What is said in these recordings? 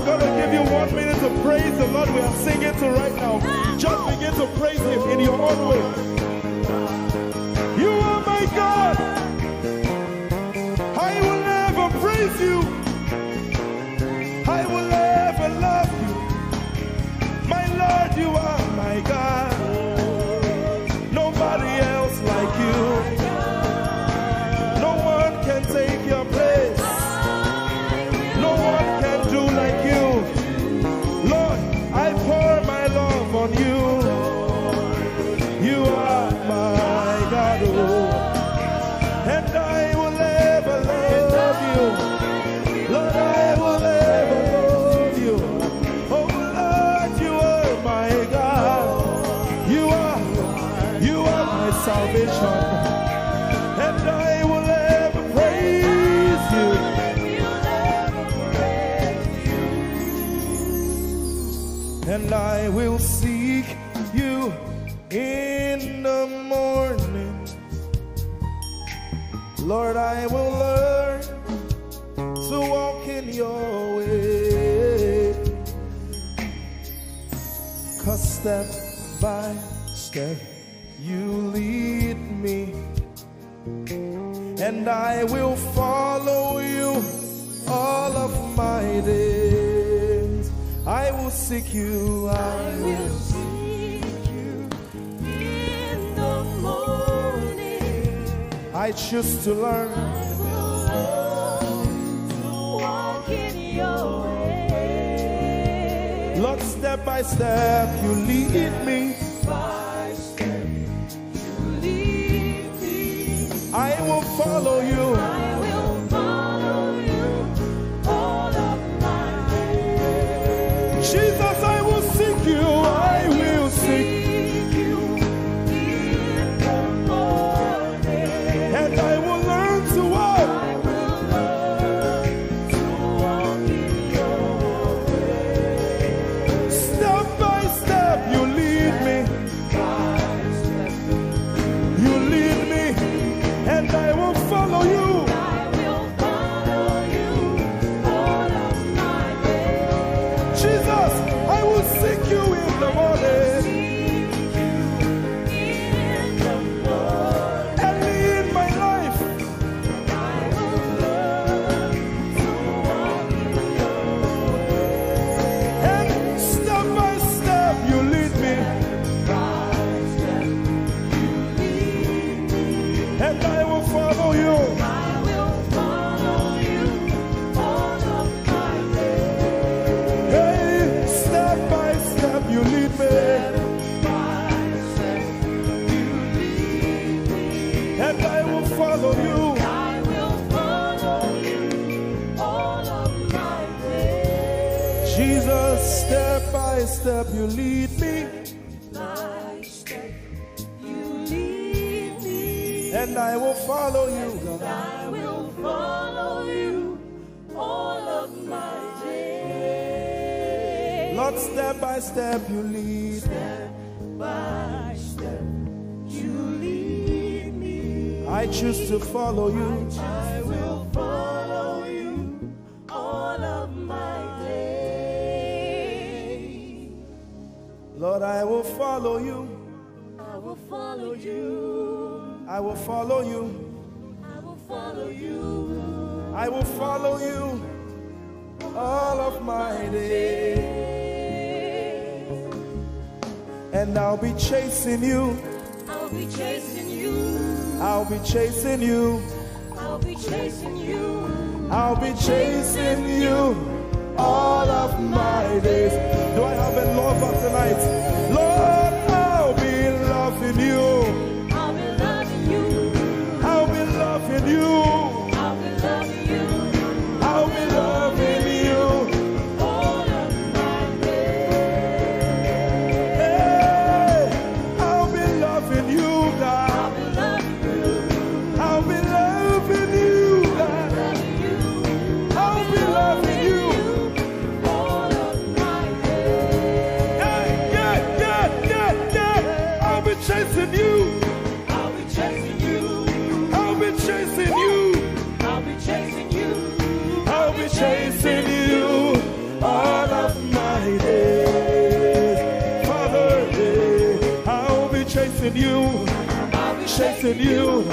I'm going to give you 1 minute to praise the Lord. We are singing to right now. Just begin to praise Him in your own way. You are my God. I will never praise you. I will never love you. My Lord, you are my God. Nobody else like you. No one can take your place. No one can do like you. Lord, I pour my love on you. You are my God, oh. And I will ever love you. Lord, I will ever love you. Oh Lord, you are my God. You are my salvation. And I will ever praise you. And I will seek you in the morning. Lord, I will learn to walk in your way. 'Cause step by step you lead me, and I will follow you all of my days. I will seek you, I will seek you in the morning. I choose to learn. I will learn to walk in your way. Lord, step by step you lead me. By step you lead me. I will follow you. I will follow you all of my days. Jesus, I will seek you. I will seek you in the morning. And I will learn to walk. I will learn to walk in your way. Step by step you lead me. By step you lead me. And I will follow you. I will follow you all of my days. Jesus, I will seek you in the morning. Early in my life, I will learn to walk in your way. And step by step you lead me. By step you lead me. And I will follow you. I will follow you all of my days. Hey, step by step you lead me. By step you lead me. And I will follow you. I will follow you all of my days. Jesus, step by step you lead me. By step you lead me. And I will follow you, God. I will follow you all of my days. Lord, step by step you lead me. Step by step you lead me. I choose to follow you. I will follow you all of my days. Lord, I will follow you. I will follow you. I will follow you. I will follow you. I will follow you all of my days. And I'll be chasing you. I'll be chasing you. I'll be chasing you. I'll be chasing you. I'll be chasing you all of my days. Do I have a lover tonight? Lord, I'll be loving you. I'll be loving you. I'll be loving you. I'll be loving you. I'll be loving you all of my days. Hey, I'll be loving you, God. I'll be loving you. I'll be loving you, God. I'll be loving you all of chasing you, chasing you,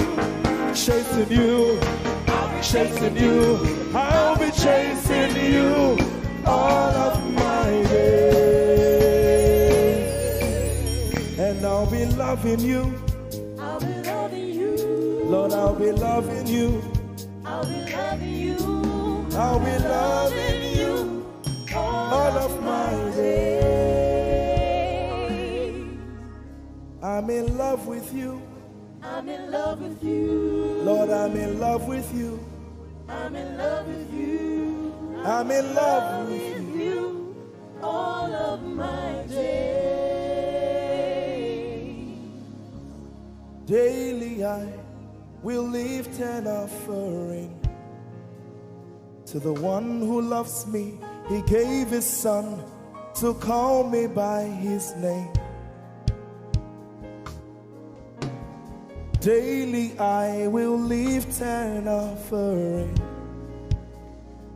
chasing you, chasing you. I'll be chasing you all of my days. And I'll be loving you. I'll be loving you. Lord, I'll be loving you. I'll be loving you. I'll be loving you all of my days. I'm in love with you. I'm in love with you. Lord, I'm in love with you. I'm in love with you. I'm in love with you all of my days. Daily I will lift an offering to the one who loves me. He gave his son to call me by his name. Daily I will lift an offering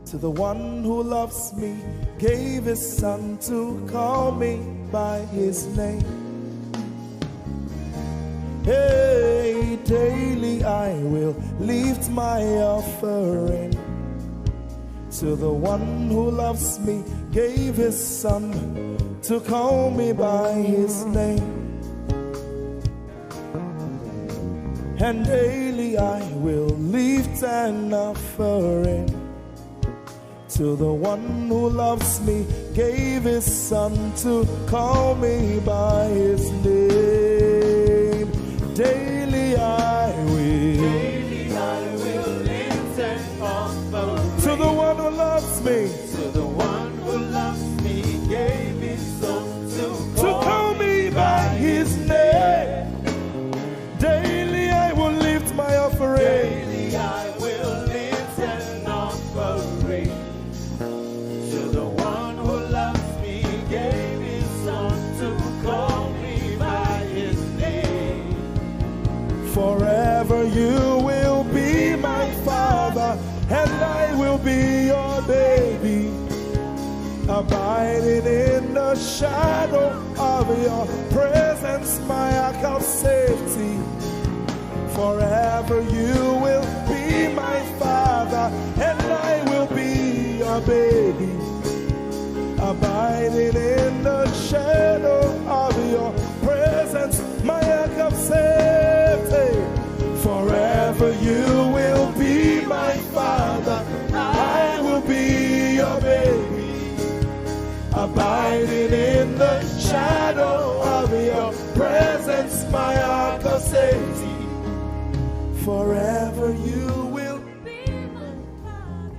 to the one who loves me, gave his son to call me by his name. Hey, daily I will lift my offering to the one who loves me, gave his son to call me by his name. And daily I will lift an offering to the one who loves me, gave his son to call me by his name. Daily I will lift an offering to the one who loves me, to the one who loves me, gave his son to call me by his name. Daily I will lift my offering. Daily I will lift an offering to the one who loves me, gave his son to call me by his name. Forever you will be my father, and I will be your baby, abiding in the shadow of your presence, my ark of safety. Forever you will be my father, and I will be your baby, abiding in the shadow of your presence, my ark of safety. Forever you will be my father, I will be your baby, abiding in the shadow of your presence, my ark of safety. Forever you will be my father,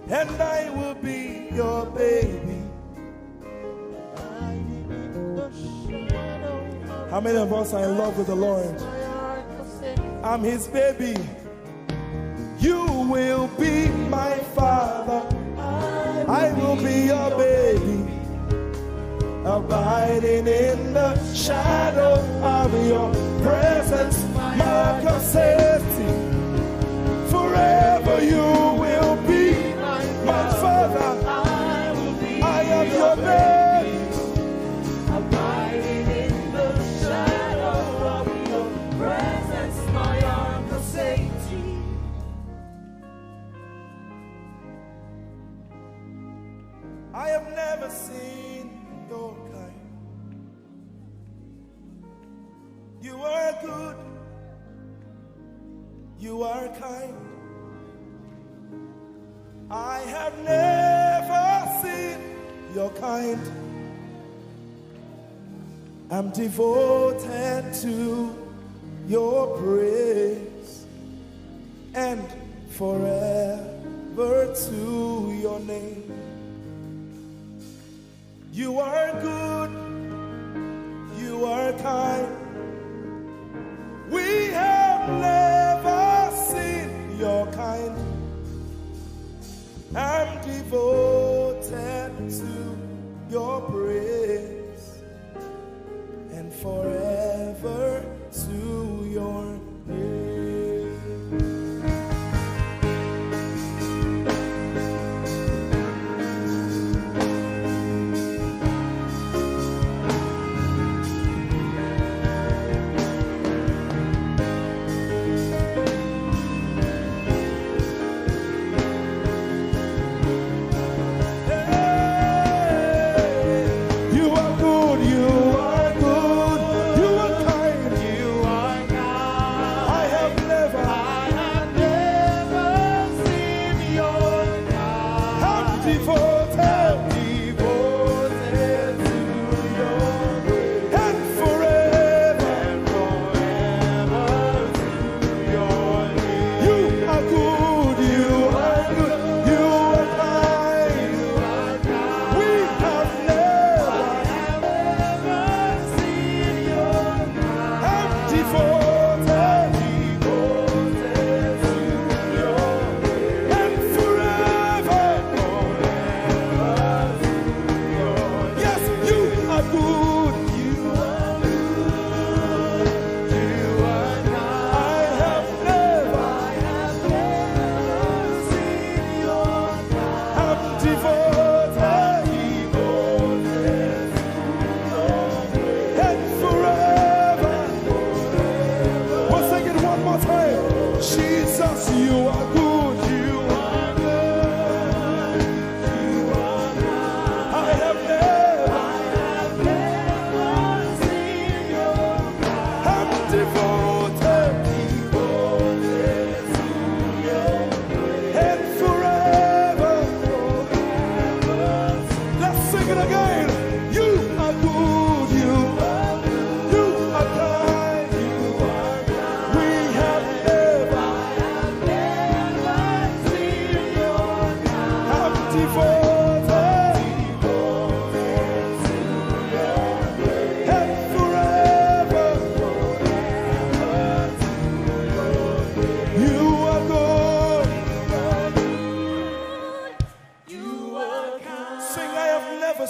and I will be your baby. How many of us are in love with the Lord? I'm his baby. You will be my father, I will be your baby, abiding in the shadow of your presence, my ark of safety. Forever you will be my father, I am your baby, Abiding in the shadow of your presence, my ark of safety. I have never seen your kind. You are good, you are kind. I have never seen your kind. I'm devoted to your praise and forever to your name. You are good, you are kind. We have never seen your kind. I'm devoted to your praise and forever to your name.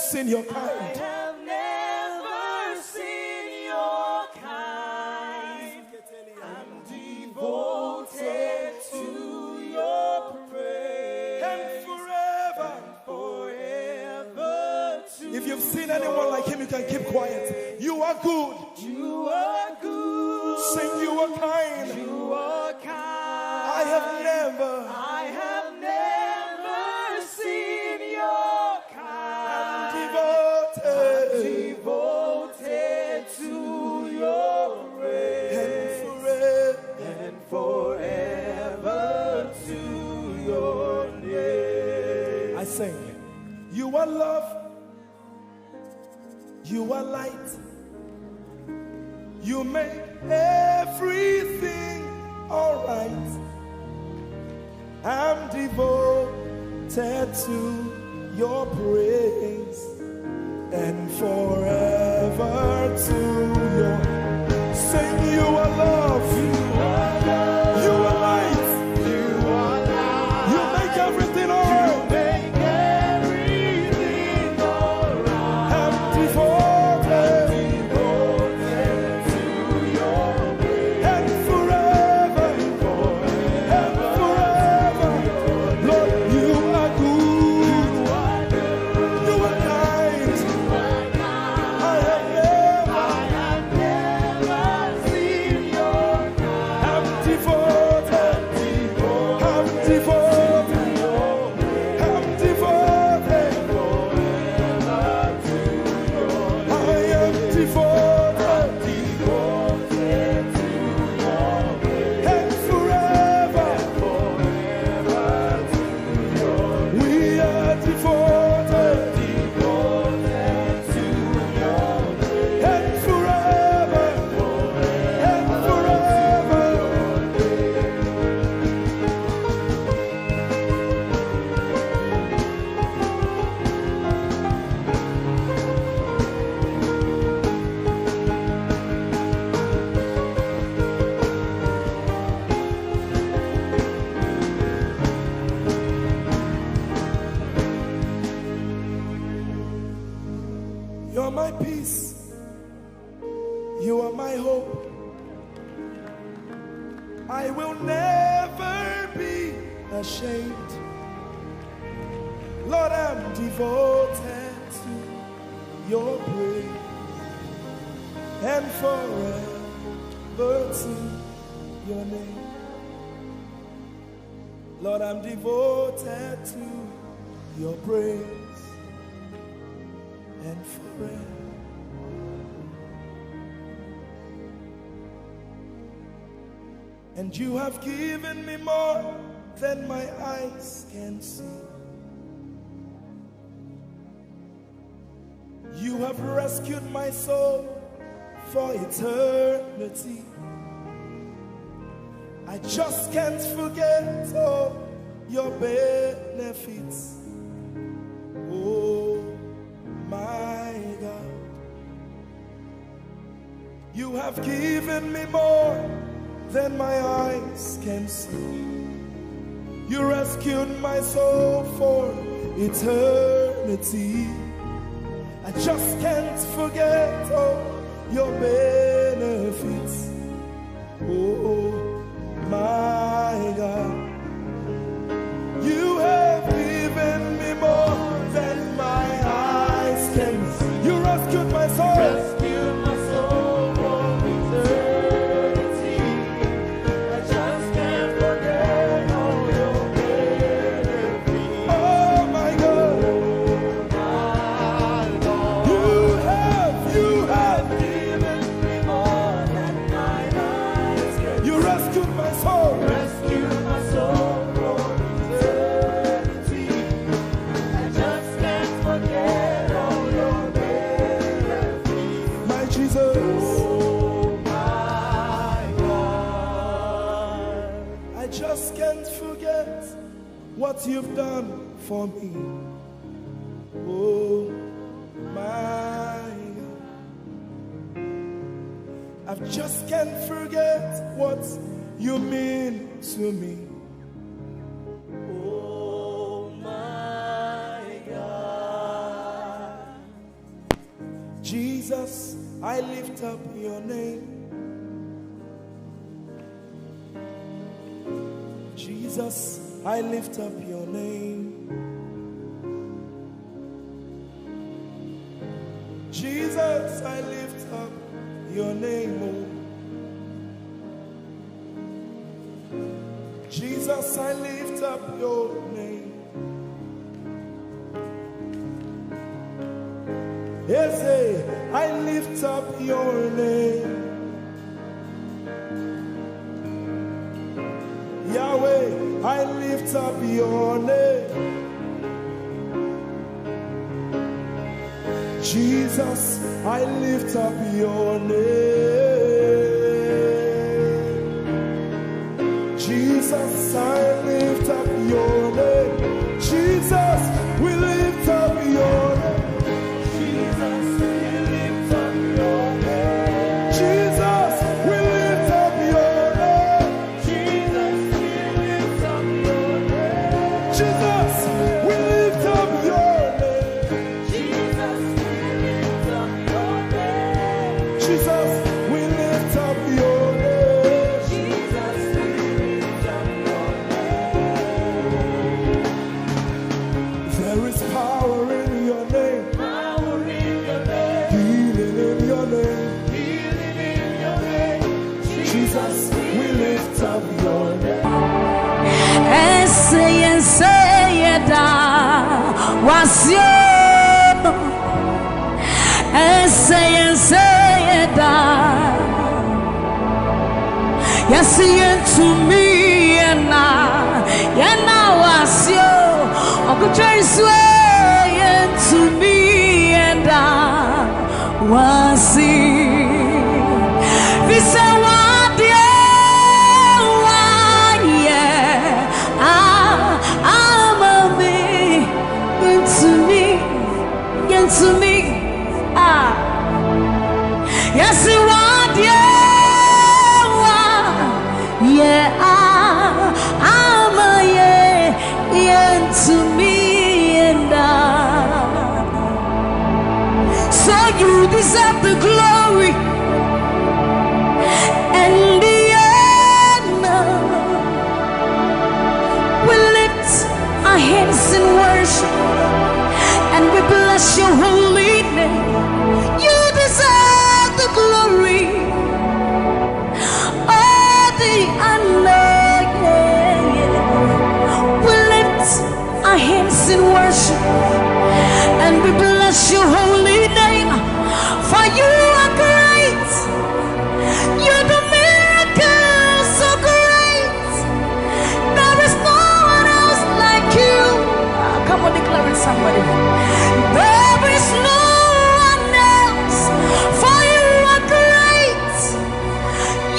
seen your kind. I have never seen your kind. I'm devoted to your praise. And forever. If you've seen anyone like him, you can keep quiet. You are good. You are good. Sing, you are kind. You are kind. I have never seen your kind. Devoted to your praise. And forever to your name. I sing. You are love. You are light. You make everything alright. I'm devoted to your praise and forever to your. Sing, you are love. You are love. You are light. You are light. You make everything alright. You're my peace. You are my hope. I will never be ashamed. Lord, I'm devoted to your praise and forever to your name. Lord, I'm devoted to your praise and forever. And you have given me more than my eyes can see. You have rescued my soul for eternity. I just can't forget all your benefits. Oh my God, you have given me more than my eyes can see. You rescued my soul for eternity. I just can't forget all your benefits. Oh my God, you have given me more than my eyes can see. You rescued my soul. Rescued my soul from eternity. I just can't forget all your benefits. Oh my God, you have given me more than my eyes can see. you rescued my soul. Rescued my soul from eternity. I just can't forget all your benefits. My Jesus, Oh my God. I just can't forget what you've done for me. Oh my God, I just can't forget what you mean to me. Oh my God. Jesus, I lift up your name. Jesus, I lift up your name. Jesus, I lift up your name. Oh. Jesus, I lift up your name. Ese, I lift up your name. Yahweh, I lift up your name. Jesus, I lift up your name. Jesus, I lift up your name. Jesus, we lift up your name. Wasio Ese da Yasi to me Yana wasio Ogotraise to me wasi Visa wadia to me, yes, you want, I'm a to me, and so you deserve the glory and the honor. We lift our hands in worship. And we bless your holy name. You deserve the glory, all the honor. We lift our hands in worship, and we bless your holy name. For you are great. You do miracles so great. There is no one else like you. Come on, declare it, somebody. There is no one else, for you are great.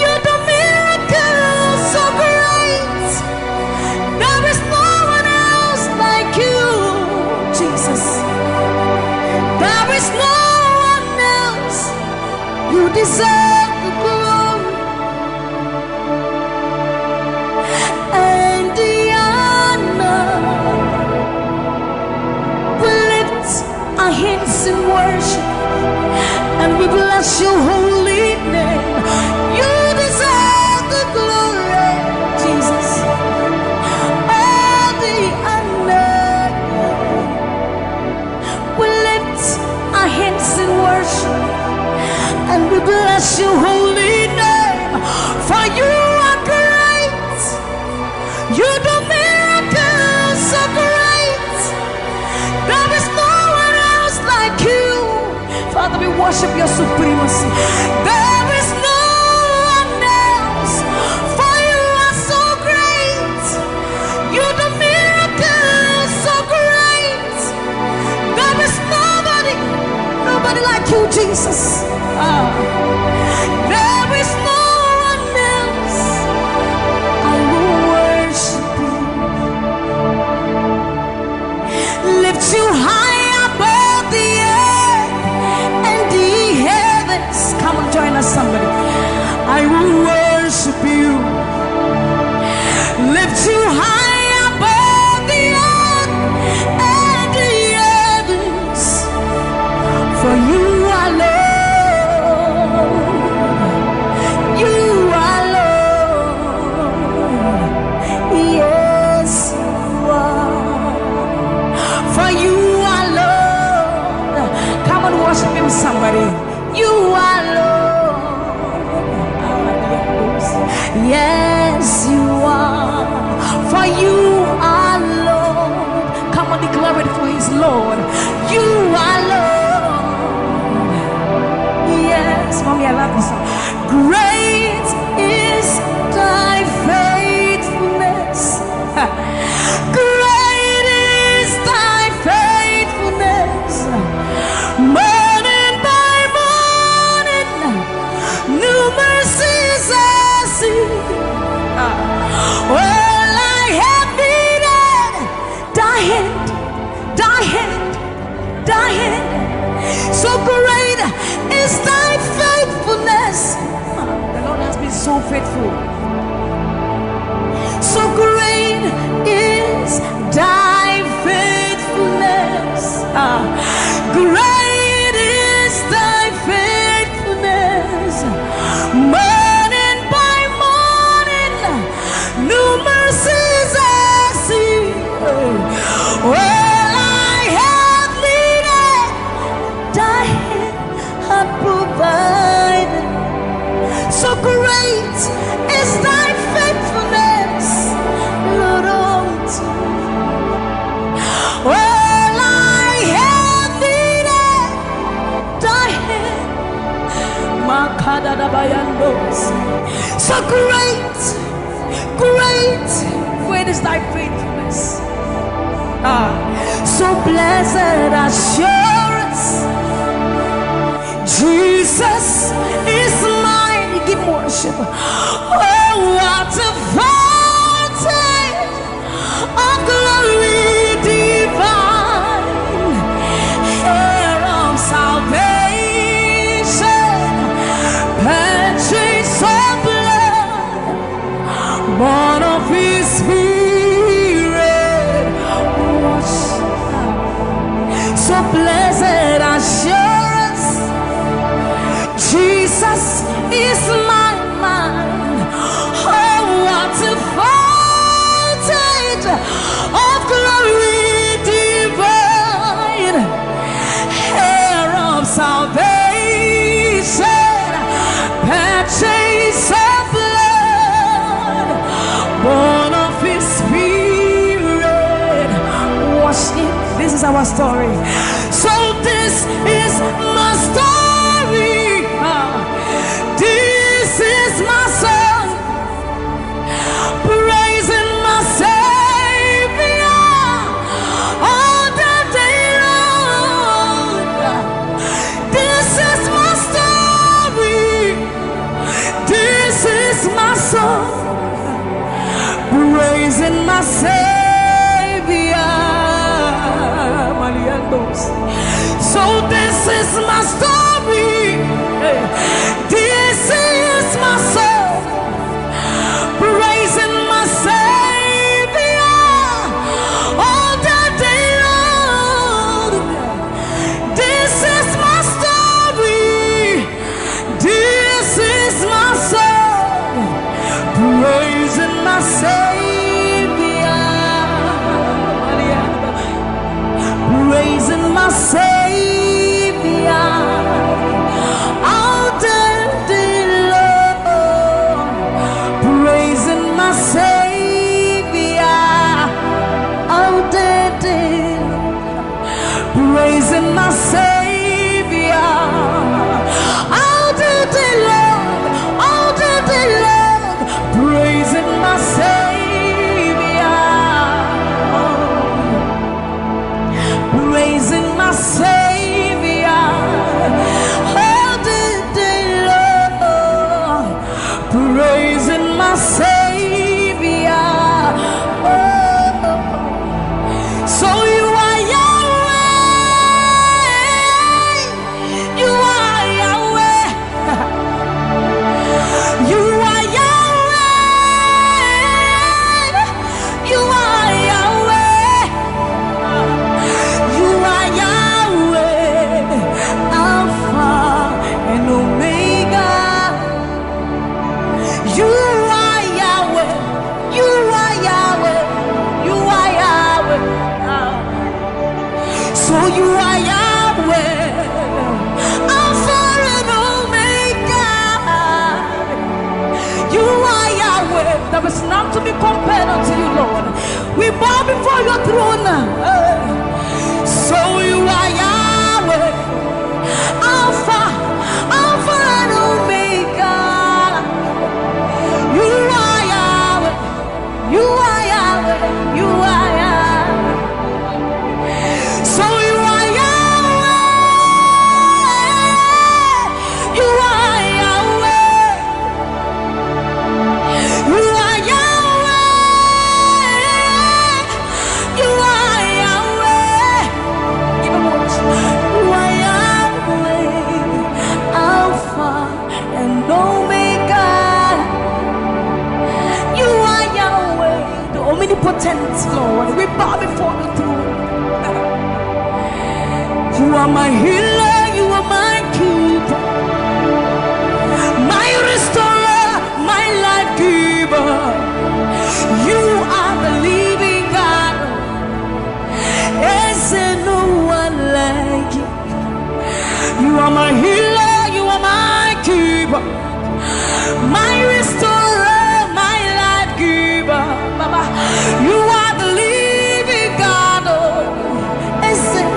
You do miracles so great. There is no one else like you, Jesus. There is no one else. You deserve the glory and the honor. Our hands in worship, and we bless your holy name. You deserve the glory, Jesus. All the honor. We lift our hands in worship, and we bless your holy name. For you are great. You do miracles so great. There is no like you. Father, we worship your supremacy. There is no one else, for you are so great. You do miracles so great. There is nobody like you, Jesus. There is no one else. I will worship you. Lift you high. Come on, join us, somebody. I will worship you. Lift you high above the earth and the heavens. For you are Worship him, somebody. You are Lord. Yes, you are. For you are Lord. Come on, declare it for his Lord. You are Lord. Yes, mommy, I love this song. Great is thy faithfulness. Great is thy faithfulness. Morning by morning, new mercies I see. Well, I have needed thy hand, thy hand, thy hand. So great is thy faithfulness. The Lord has been so faithful. So great is thy faithfulness. Great is thy faithfulness. Morning by morning, new mercies I see. Well, I have needed thy hand had provided. So great is thy faithfulness, Lord, unto me. Well, I have needed thy hand. So great, great, great is thy faithfulness. So blessed assurance, Jesus is mine. You give worship. Oh, what a fountain of glory divine, hair of salvation, purchase of blood, born of his spirit. So blessed assurance, Jesus is my mind. Oh, what a fountain of glory divine, hair of salvation, purchase of blood, born of his spirit. Wash him. This is our story. So this is my story. This is my song, praising my Savior all the day long. This is my story. This is my song, praising my Savior. So this bow before your throne. So you are Yahweh, Alpha, Alpha and Omega. You are Yahweh, you are Yahweh, you are Yahweh. So you are Yahweh, you are Yahweh, you are Yahweh, you are Yahweh. Even more. You are Yahweh, Alpha and Omega. You are Yahweh, the omnipotent Lord. We bow before the throne. You are my healer, you are my keeper, my restorer, my life giver. You are the living God. Is there no one like you? You are my healer, you are my keeper, my restorer, my life giver. Baba, you are the living God. Is it?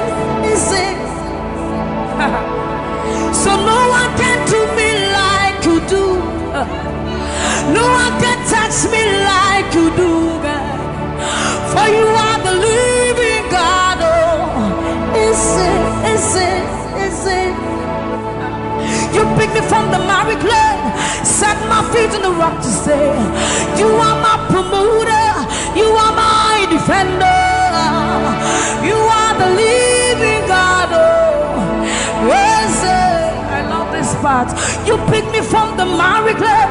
So no one can do me like you do. No one can touch me like you do, God. For you are the living God. Is it? You picked me from the miry clay, set my feet on the rock to stay. You are my promoter, you are my defender. You are the living God. Yes, I love this part. You picked me from the miry clay,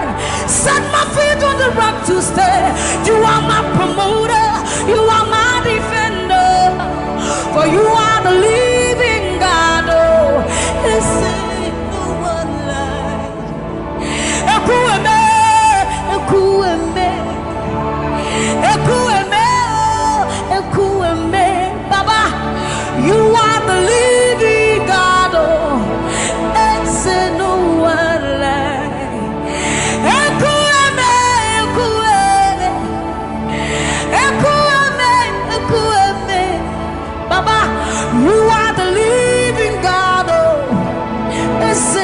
set my feet on the rock to stay. You are my promoter, you are my defender. For you are the living God. Yes, no one like Ekueme, Ekueme, Ekueme, Ekueme. Baba, you are the living God. It's no one like Ekueme, Ekueme, Ekueme, Ekueme. Baba, you are the living God. It's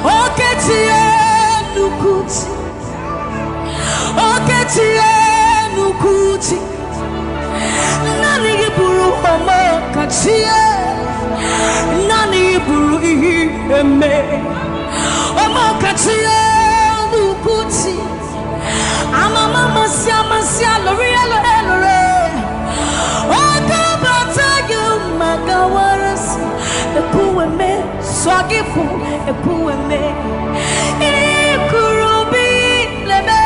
Oketie nukuti, Oketie nukuti. Nani iburu omo kachie, nani iburu eme. Omo kachie nukuti. Amama masia lori elore. Okabata you magawaras. Ekueme swagifu ekueme. Ikurubi leme.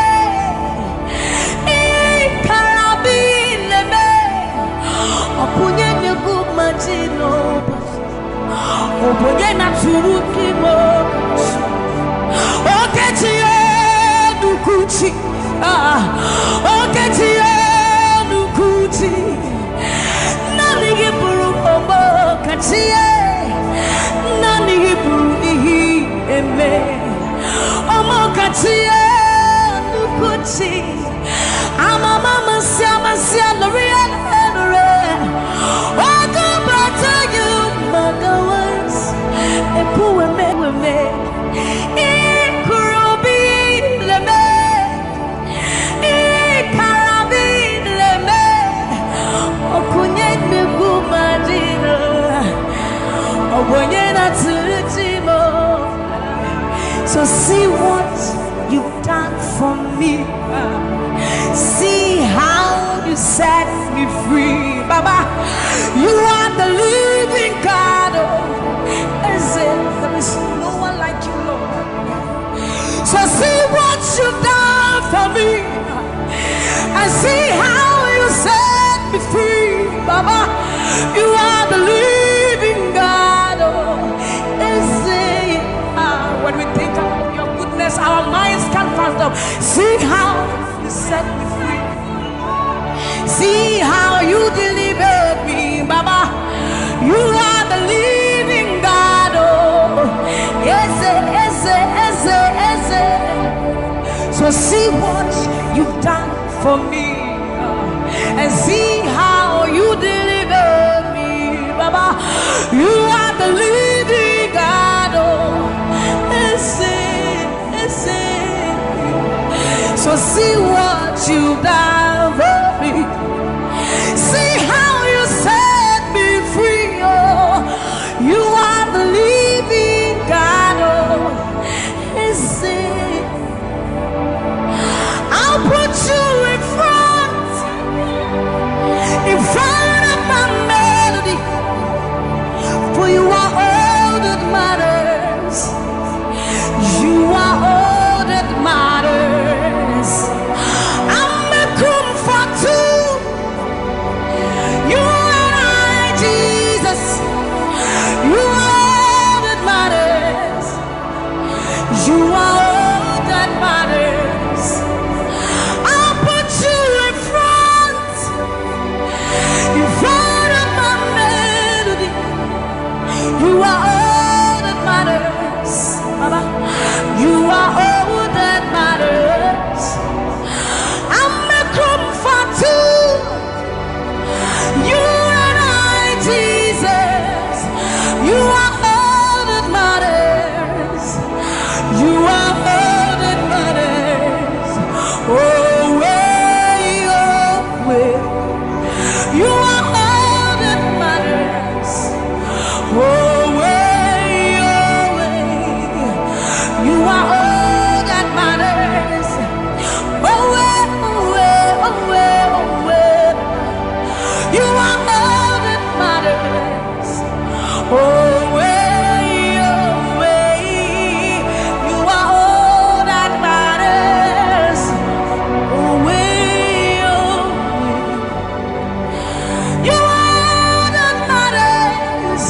Ikarabi leme. Opunye negu majino. Opunye na turuki mo. Oketie nukuchi. Oketie nukuchi. Nani giburu omo kachie. Nani giburu ihi eme. Omo kachie nukuchi. Amama masia lori elore. Ogo bata you magawas. Ekueme. Ikurubi leme. Ikarabi leme. Okunye negu madino. Obonye na tulutimo. So see what you've done for me. See how you set me free. Baba, you are the living God. There is no one like you, Lord. So see what you've done for me. And see how you set me free. Baba, you are the living God. When we think of your goodness, our minds can fathom. See how you set me free. See how you delivered me, Baba. You are the living God. Ese. So see what you've done for me, and see how you deliver me, Baba. You are the living God. Oh, so see what you've done for me. See how you set me free. Oh, you are the living God. Oh, I'll put you in front of my melody, for you are all that matters. You are all that matters. I'm a comfort too. You and I, Jesus. You are all that matters. You are all that matters. I'll put you in front of my melody. You are all that matters, Baba. You are all that matters. I'm a comfort too. You and I, Jesus. You are all that matters. You are all that matters. Oh, way, oh, way. You are all that matters. Oh, way, oh, way. You are all that matters. Oh, way, oh, way, oh, way, oh, way. You are all that matters. Oh, way, oh, way. You are all that matters. Oh, way, oh, way. You are all that matters.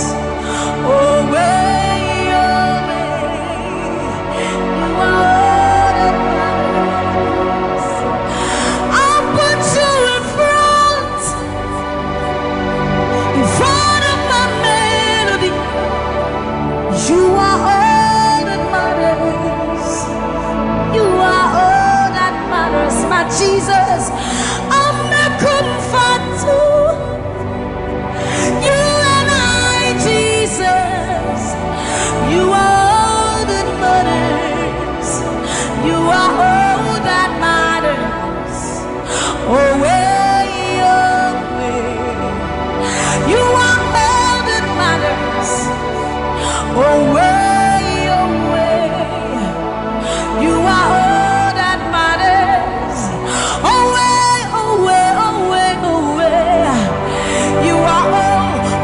Oh, way, oh, way. You are all that matters. I'll put you in front of my melody. You are all that matters. You are all that matters, my Jesus. I'm a comfort too. You and I, Jesus. You are all that matters. You are all that matters. Oh, way, oh, way. You are all that matters. Oh, way, oh, way. You are all that matters. Oh, way, oh, way, oh, way, oh, way. You are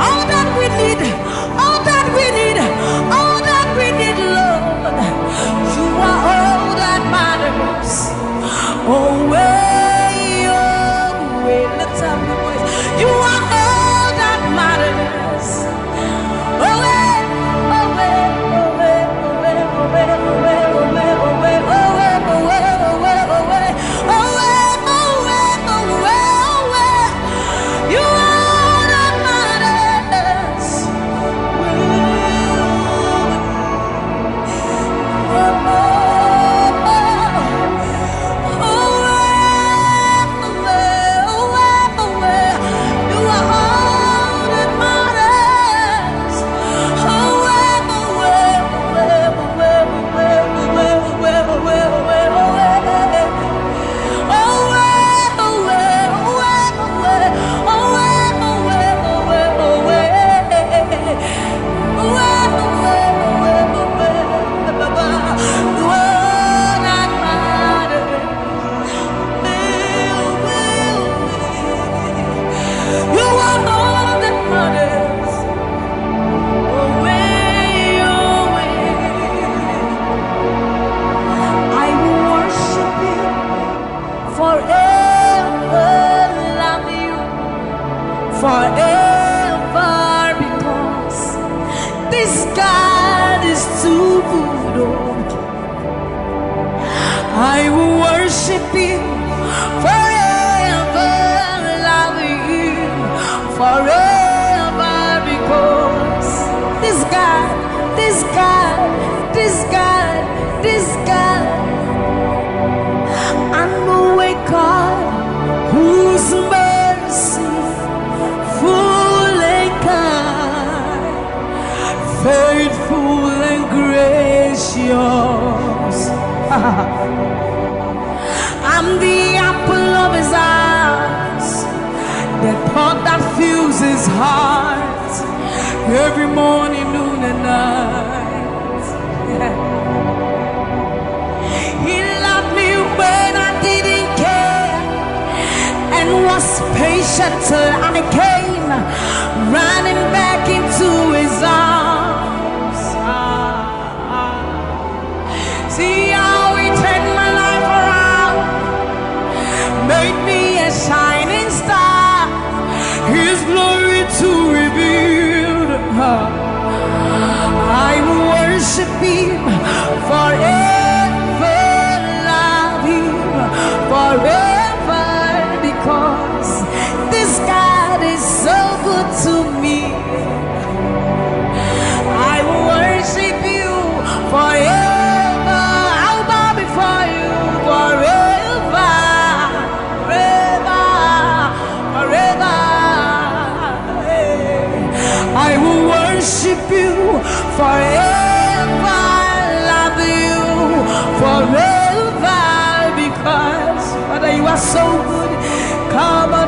all that we need. All that we need. All that we need, Lord. You are all that matters. Oh, way, oh, way. Lift up your voice. You are all that matters. Oh, way, oh, way, oh, way, oh, way, oh, way, oh, way, oh, way, oh, way, oh, way, oh, way, oh, way, oh, way, oh, way, oh, way, oh, way, oh, way. You are all that matters. Forever, because this God is too good. I will worship you forever, love you forever, because this God, this God, this God, this God, I know a God faithful and gracious. I'm the apple of his eyes, the pot that fills his heart every morning, noon and night. He loved me when I didn't care and was patient till I came running back into his arms. See how he turned my life around, made me a shining star, his glory to reveal. I will worship him forever, love him forever, because this God is so good to me. I will worship you forever. I'll bow before you forever, forever, forever. I will worship you forever, love you forever, because Father, you are so good. Come on,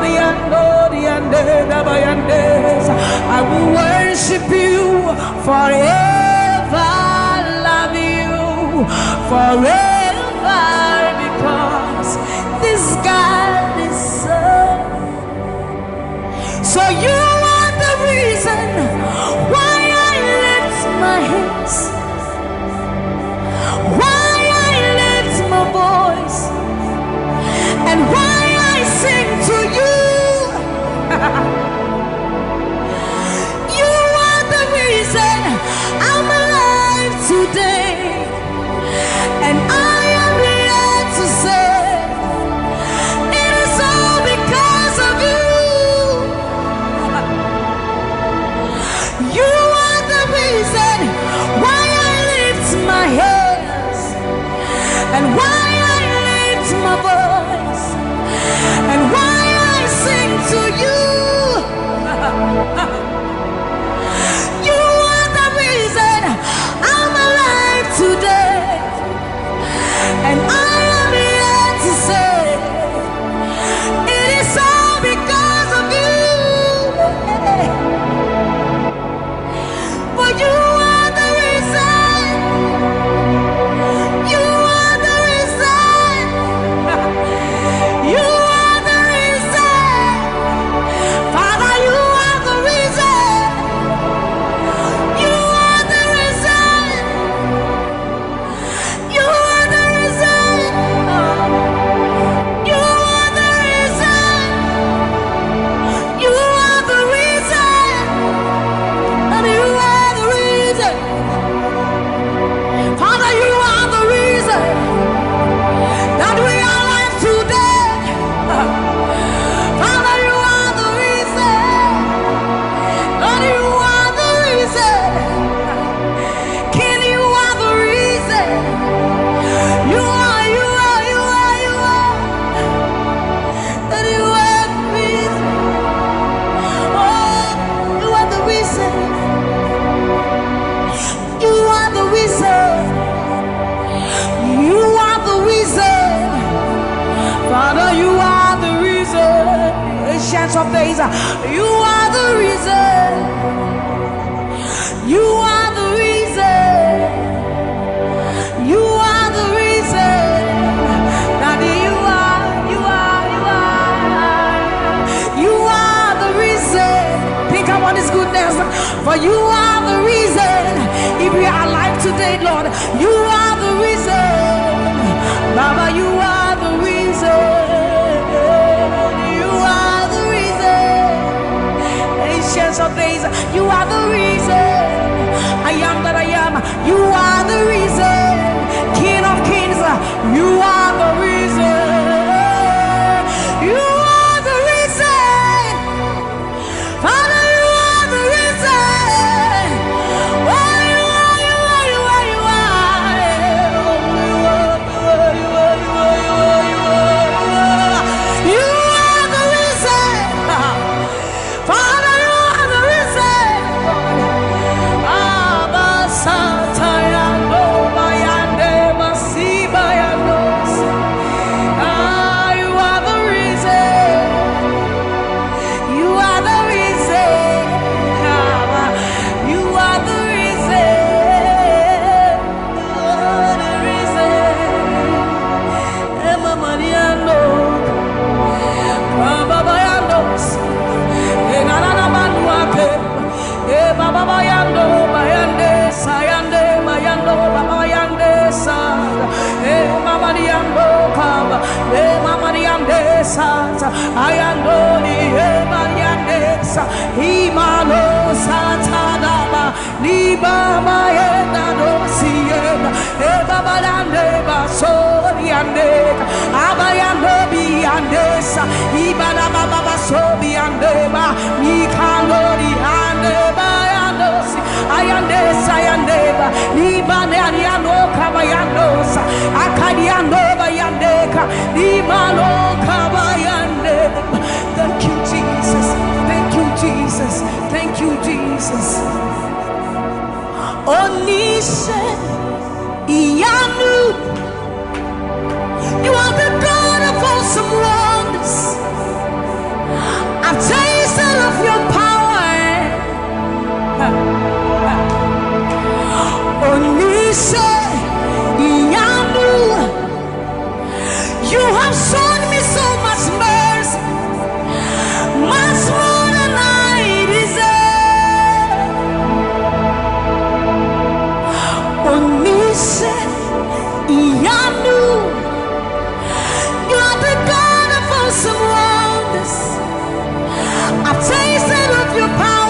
I will worship you forever, love you forever, because this God is so you are the reason why I lift my hands, why I lift my voice, and why I sing to you. You are the reason I'm alive today, and I am here to say it is all because of you. You are the reason why I lift my hands, and why I lift my voice, and why I sing to you. You are the reason I'm alive today, and I am here to say it is all because of you. For you are the reason. You are the reason. You are the reason. Father, you are the reason. You are the reason. You are the reason. You are the reason. You are the reason. And you are the reason. Father, you are the reason that we are alive today. Father, you are the reason. Lord, you are the reason. King, you are the reason. You are, you are, you are, you are. That you are the reason. Oh, you are the reason. You are the reason. You are the reason. Father, you are the reason. Ancients of days, you are the reason. You are the reason. You are the reason. Daddy, you are, you are, you are. You are the reason. Think about his goodness. For you are the reason. If we are alive today, Lord, you are the reason. Baba, you are the reason. You are the reason. Ancients of days, you are the reason. I am that I am. You are the reason. King of kings, you are the reason. You are the reason. Father, you are the reason. Oh, you are, you are, you are, you are. You are the reason. Father, you are the reason. ni baba yenda dosiyenda e baba yande basori yande abayando bi yandesa ibana baba basobi yandeba ni kanori yandeba yandosi ayandesa yandeba ni bane yando kaba yandosa akadi yandoba yandeka ni malo kaba yandeba. Thank you, Jesus. Thank you, Jesus. Thank you, Jesus. Onise Iyanu, you are the God of awesome wonders. I've tasted of your power. Onise Iyanu, you have shown me so much mercy, much more than I deserve. Onise Iyanu, you are the God of awesome wonders. I've tasted of your power.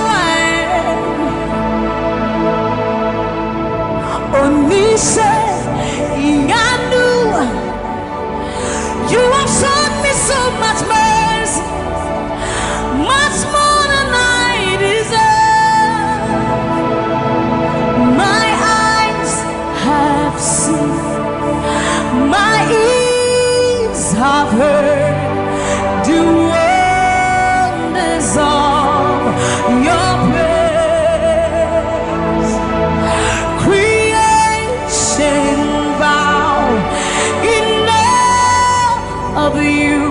Onise Iyanu, you have shown me so much mercy, much more than I deserve. My eyes have seen, my ears have heard the wonders of your praise. Creation bow in awe of you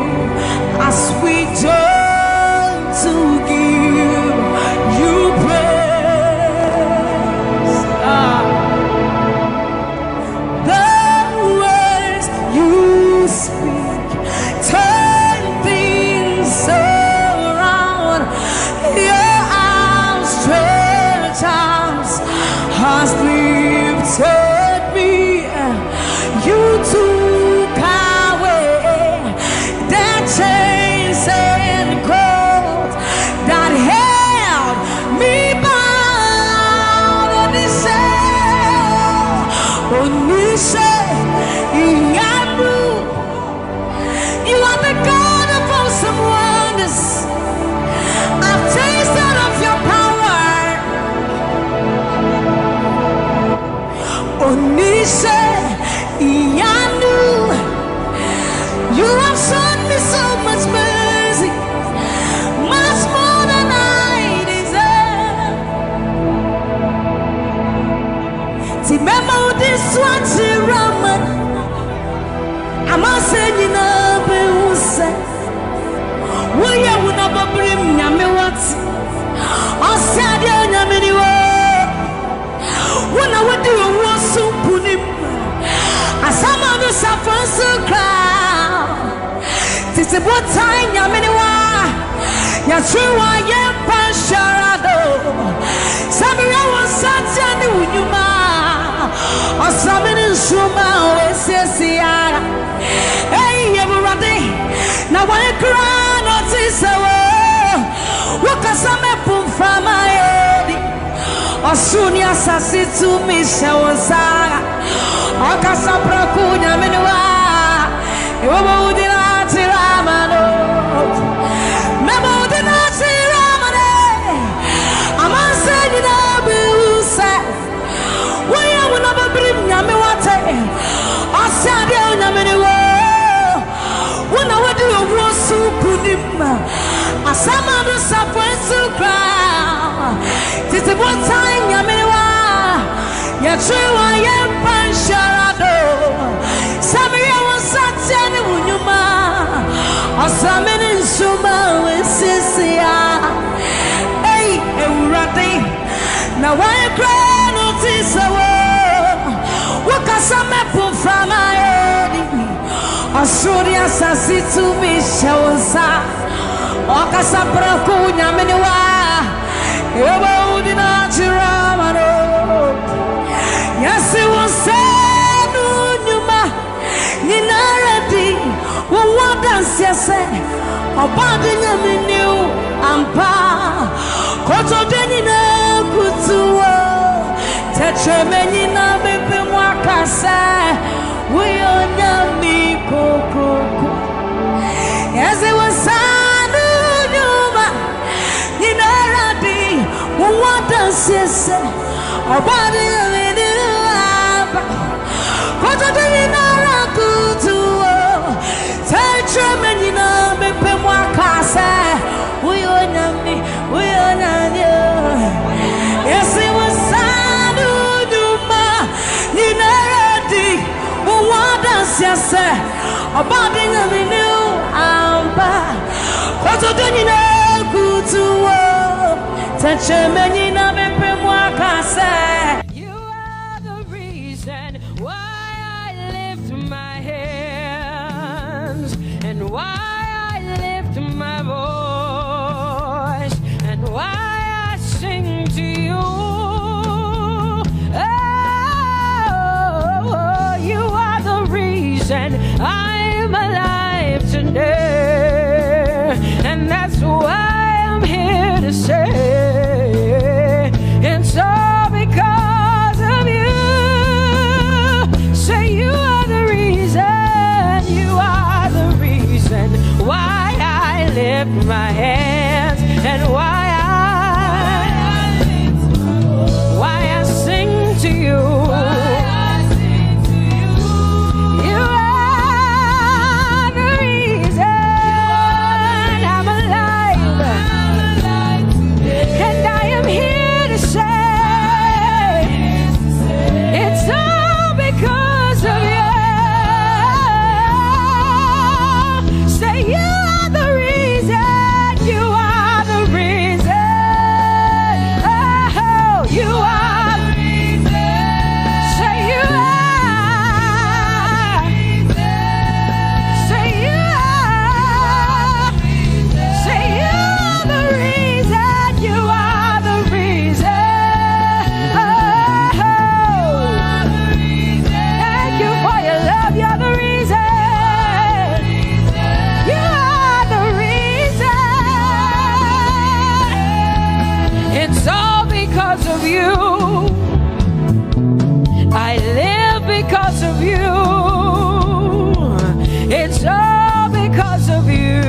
as we turn to give you praise. The words you speak turn things around. Your outstretched arms has lifted me. You took away the chains and cords that held me bound. Onise Iyanu, you are the God of awesome wonders. I've tasted of your power. Onise Iyanu, you have shown me so much mercy, much more than I deserve. Remember this one, Raman. I'm not saying you know, but who said, will you never bring me what? I said, you know, when I would do a war so punim, as some of us are first to cry. It's a what time, Yaminiwa, Yashua, Yempasharado, Samuel was such a new Yuma, or something in Shuma, Ese, hey, everybody, now I cry, not this hour, what can some from my head? Osunia sasi tu mishawaza Akasa prakunya menua Ewa udina tiramano Memo udina tiramane Amanse nina biuse Waya unaba brim nyame wate Asyadia unyamenewa Una wadi uwosu kunima Asama nusa fwensu kra Titi one time Yamenewa Yachua Yempasharado Samuel was such an unyuma Asamene Suma Wesisia Hey, Eurati Now I cry notice a word Wakasame from my head Asuria Sasitu Mishawaza Wakasapra Kunya Menewa Ewa udina chiramano Yasi wasenu nyuma Ninaradi Wawadansi yase Obadi nyaminiu Ampa Koto denina kutuwa Tetremeni na bebe mwakasa. We are nyami koko. As it was sanu nyuma. Ninaradi. What does it say? Obadi yamini aba. Koto dinara kutu. Tetremeni na bebe mwakasa. We are nyami. We are nyami. Yes, it was sanu nyuma. Ninaradi. What does it say? Obadi yamini aba. Koto dinara kutu. You are the reason why I lift my hands and why I lift my voice and why I sing to you. Oh, you are the reason I'm alive today, and that's why I'm here to say. It's all because of you. Say you are the reason. You are the reason why I lift my hands and why I sing to you. You are the reason I'm alive. And I am here to say it's all because of you. Say you are the reason. You are the reason. Oh, you are the reason. Say you are. Say you are. Say you are the reason. You are the reason. Thank you for your love. You're the reason. You are the reason. It's all because of you. I live because of you. It's all because of you.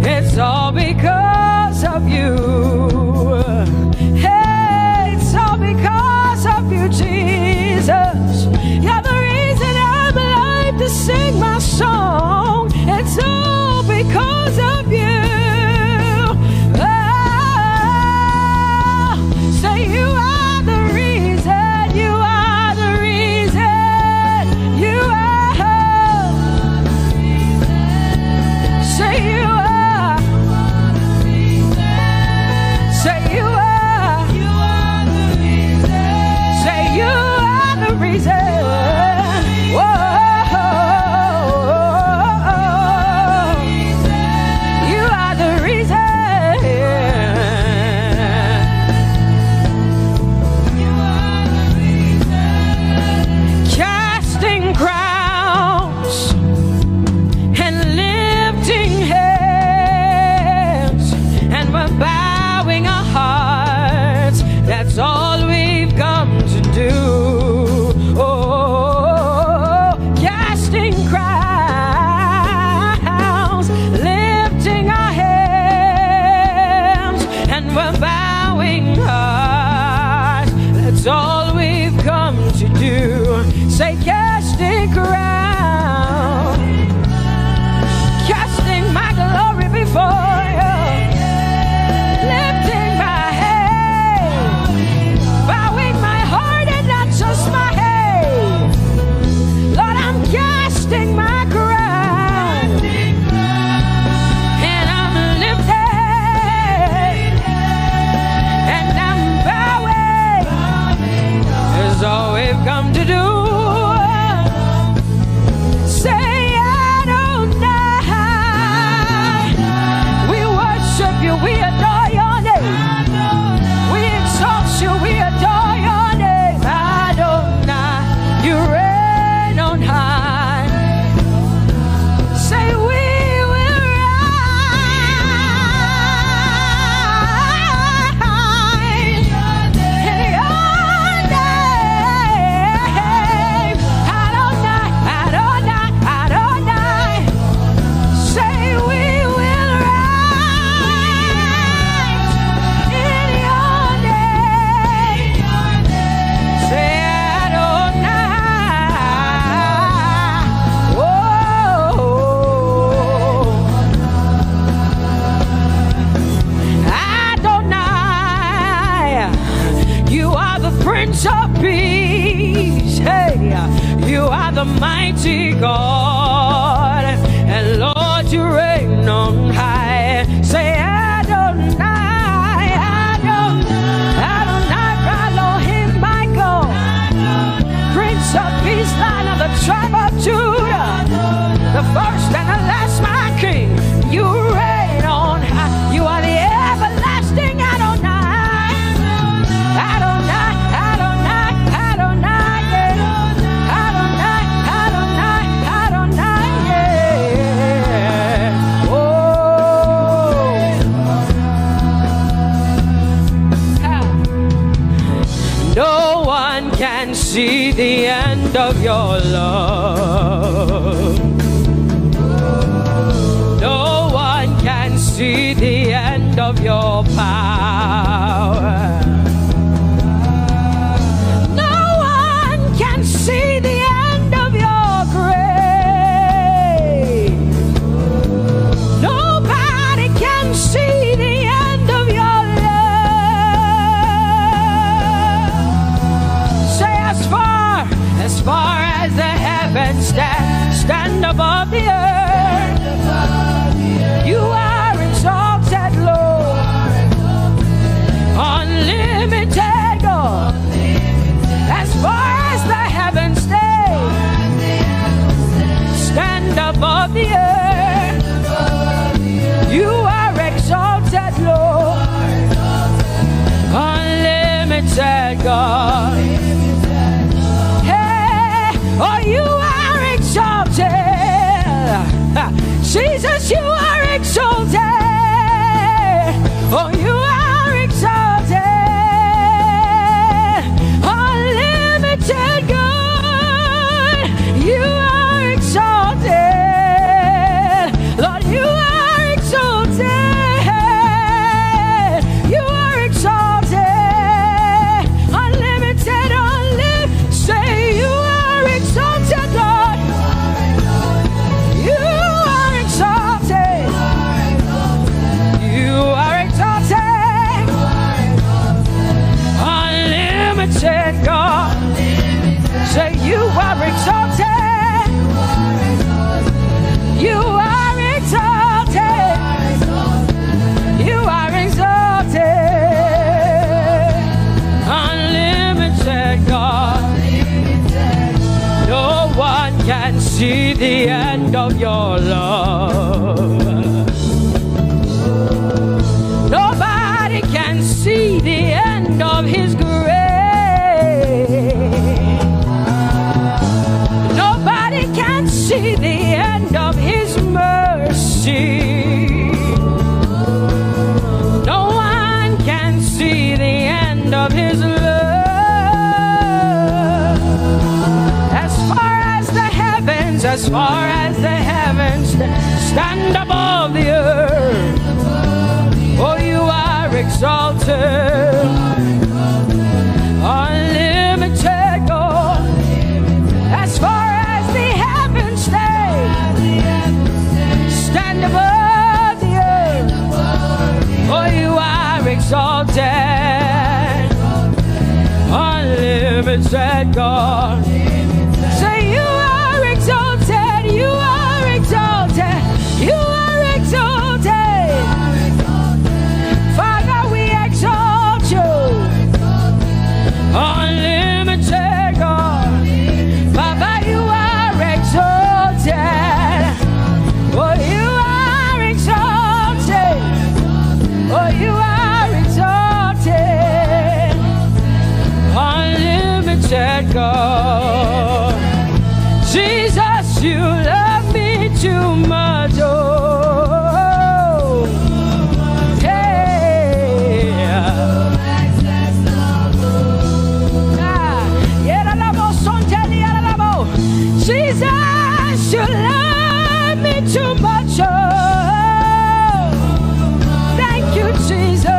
It's all because of you. Hey, it's all because of you, Jesus. You're the reason I'm alive to sing my song. It's all because of you. Oh, say you are the reason. You are the reason. You are. Say you are. Say you are. Say you are the reason. Whoa. You are the reason. Casting crowns and lifting hands, and we're bowing our hearts. That's all we've come to do. Oh, casting crowns, lifting our hands, and we're bowing hearts. That's all we've come to do. Say casting crowns, casting my glory before you, lifting my head, bowing my heart and not just my head. Lord, I'm casting my crown, and I'm lifted, and I'm bowing. Is all we've come to do. Prince of Peace. Hey, you are the mighty God, and Lord, you reign on high. Say Adonai, Adonai, Adonai, Elohim, my God. Prince of Peace, Lion of the tribe of Judah, the first and the last, my King. You reign on high. You are the everlasting Adonai. Adonai, Adonai, Adonai, yeah. Adonai, Adonai, Adonai, yeah. Oh. No one can see the end of your love. No one can see the end of your power. No one can see the end of your grace. Nobody can see the end of your love. Say as far as the heavens stand above the earth, you are exalted, Lord, unlimited God. As far as the heavens stand above the earth, you are exalted, Lord, unlimited God. Hey, oh, you are exalted. Jesus, you are exalted. Oh, you are exalted. Unlimited God, you are exalted. Lord, you are exalted. You are exalted. Unlimited, unlimited. Say you are exalted, Lord. You are exalted. You are exalted. Unlimited God. Say you are exalted. You are exalted. You are exalted. Unlimited God. No one can see the end of your love. Nobody can see the end of his grace. Nobody can see the end of his mercy. No one can see the end of his love. As far as the heavens stand above the earth, oh, you are exalted. Unlimited God. As far as the heavens stand above the earth, oh, you are exalted. Unlimited God. Say you are exalted. You are exalted. You are exalted. Father, we exalt you. Unlimited God. Baba, you are exalted. Oh, you are exalted. Oh, you are exalted. Unlimited God. Jesus, you love me too much. Oh, Jesus, you love me too much. Oh, thank you, Jesus.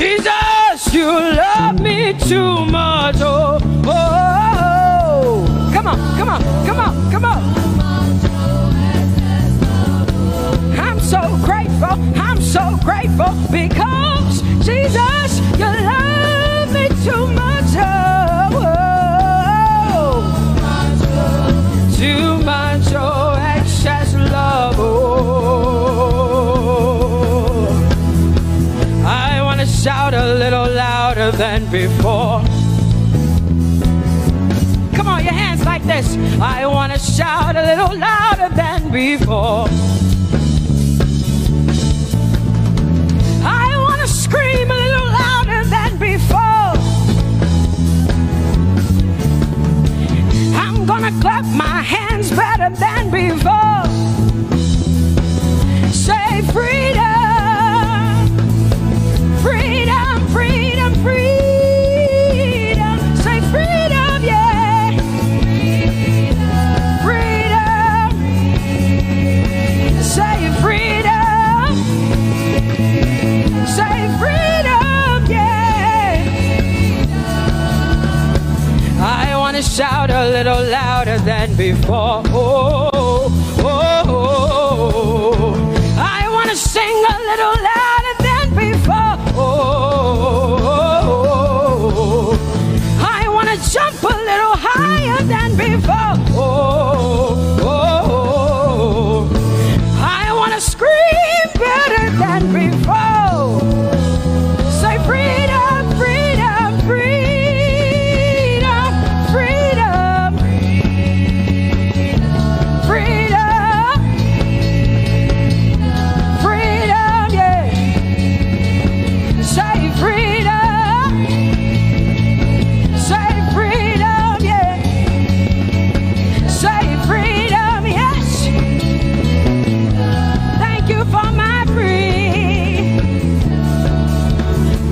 Jesus, you love me too much. Oh, oh, oh. Come on, come on, come on, come on. I'm so grateful because Jesus, you love me too much. Oh, oh. Too much, oh, excess love. Oh, I want to shout a little louder than before. Come on, your hands like this. I want to shout a little louder than before. I want to scream a little louder than before. I'm gonna clap my hands better than before. Say freedom, freedom, freedom, freedom. Say freedom, yeah. Freedom. Say freedom. Say freedom, yeah. I want to shout a little louder than before. Oh, oh, oh, oh. I want to sing a little louder than before. Oh, oh, oh. I want to jump a little higher than before. Oh, oh, oh. I want to scream better than before. Say freedom, freedom, freedom, freedom, freedom, freedom, yeah. Say freedom, say freedom, yeah. Say freedom, yes. Thank you for my freedom.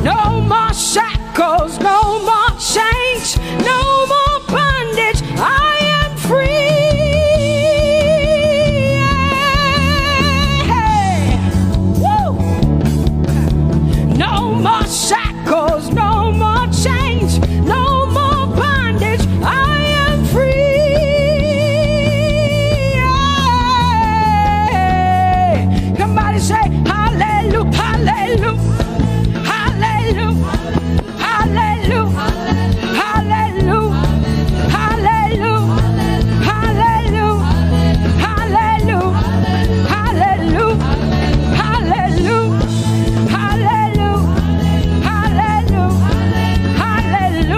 No more shackles, no more chains, no more bondage. I am free. Woo! No more shackles, no more chains, no more bondage. I am free. Somebody say hallelujah, hallelujah. Hallelujah, hallelujah, hallelujah, hallelujah, hallelujah, hallelujah, hallelujah, hallelujah, hallelujah,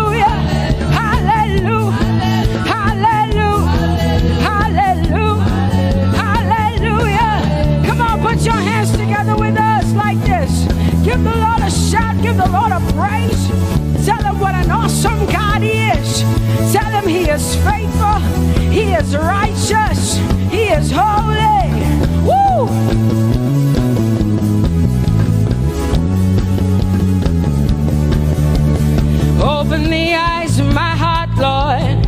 hallelujah, hallelujah, hallelujah, hallelujah, hallelujah. Come on, put your hands together with us like this. Give the Lord a shout, give the Lord a praise. Tell him what an awesome God he is. Tell him he is faithful, he is righteous, he is holy. Woo! Open the eyes of my heart, Lord.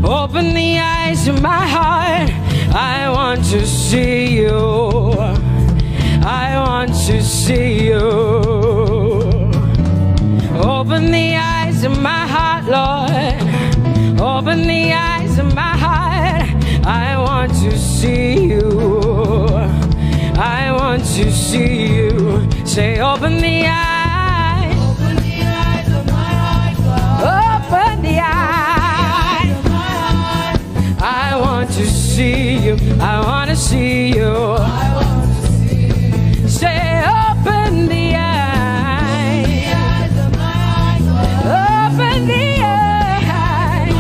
Open the eyes of my heart. I want to see you. I want to see you. Open the eyes of my heart, Lord. Open the eyes of my heart. I want to see you. I want to see you. Say, open the eyes. Open the eyes of my heart, God. Open the eyes of my heart. I want to see you. I want to see you. I want to see you. Say, open the eyes. The eyes of my heart, God. Open the eyes.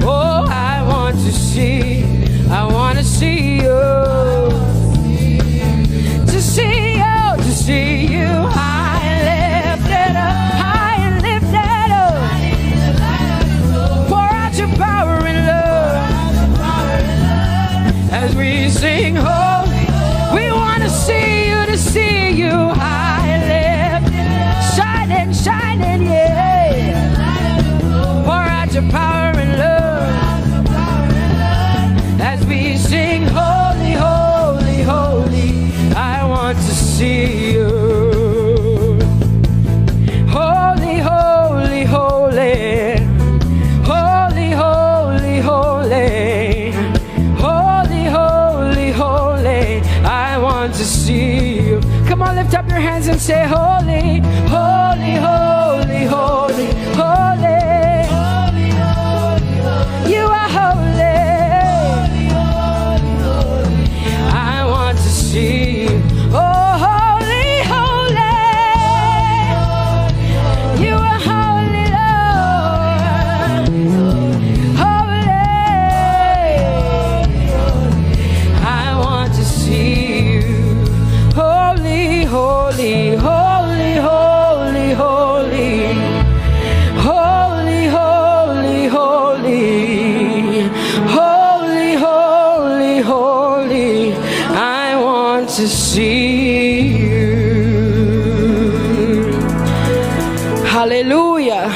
Oh, I want to see. I want to see you. To see you. To see you high say holy, holy, holy, holy, holy. You are holy. I want to see you. Oh, holy, holy. You are holy, Lord. Holy. I want to see you. Holy, holy, holy, holy, holy. Holy, holy, holy. Holy, holy, holy. I want to see you. Hallelujah.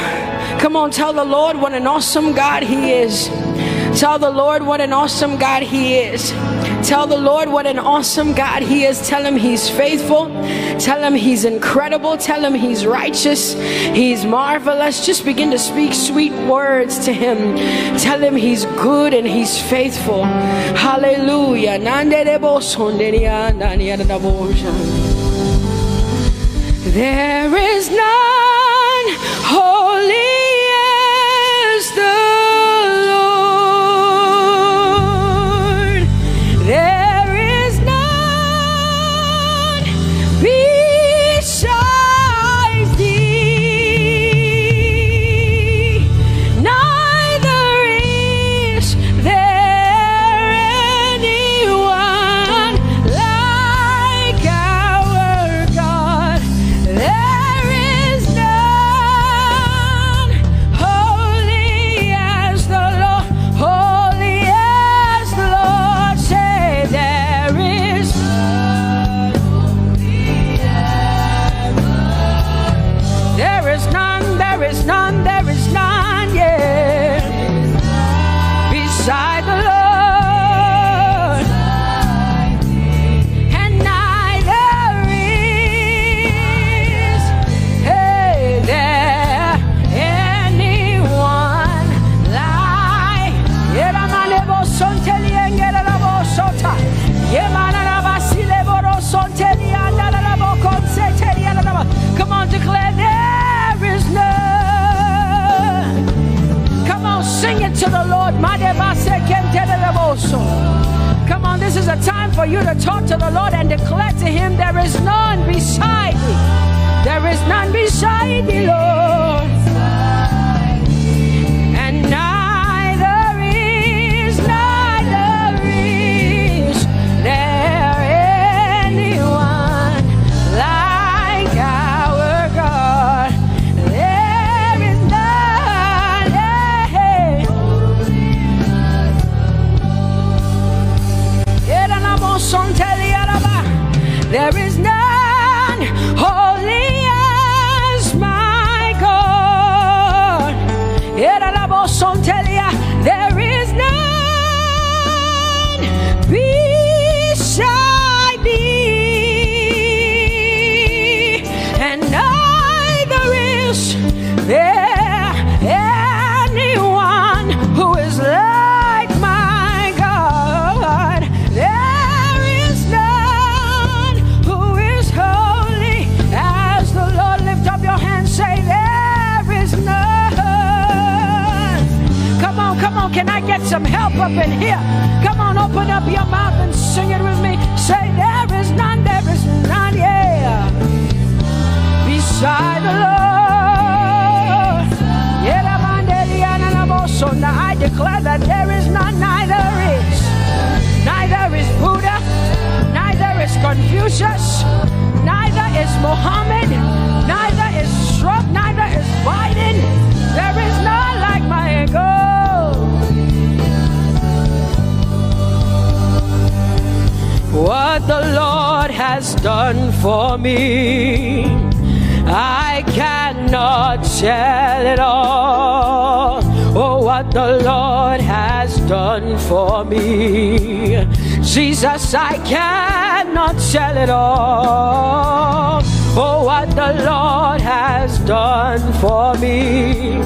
Come on, tell the Lord what an awesome God He is. Tell the Lord what an awesome God He is. Tell the Lord what an awesome God He is. Tell Him He's faithful. Tell Him He's incredible. Tell Him He's righteous. He's marvelous. Just begin to speak sweet words to Him. Tell Him He's good and He's faithful. Hallelujah. There is none holy as the Lord. There is none beside thee. Neither is there anyone like our God. There is none holy as the Lord, holy as the Lord. Say there is none holy as the Lord. There is none, there is none, there is none, yeah, beside the Lord. And neither is there anyone like Come on, declare there is none. Come on, sing it to the Lord. Come on, this is a time for you to talk to the Lord and declare to Him there is none beside thee. There is none beside thee, Lord. And neither is there anyone like our God. There is none. There is none holy as my God. There is none beside thee, and neither is there anyone who is like my God. There is none who is holy as the Lord. Lift up your hands, say there is none. Come on, can I get some help up in here? Come on, open up your mouth and sing it with me. Say there is none, yeah, beside the Lord. Now I declare that there is none, neither is Buddha, neither is Confucius, neither is Muhammad, neither is Trump, neither is Biden. There is none like my God. What the Lord has done for me, I cannot tell it all. Oh, what the Lord has done for me, Jesus, I cannot tell it all. Oh, what the Lord has done for me,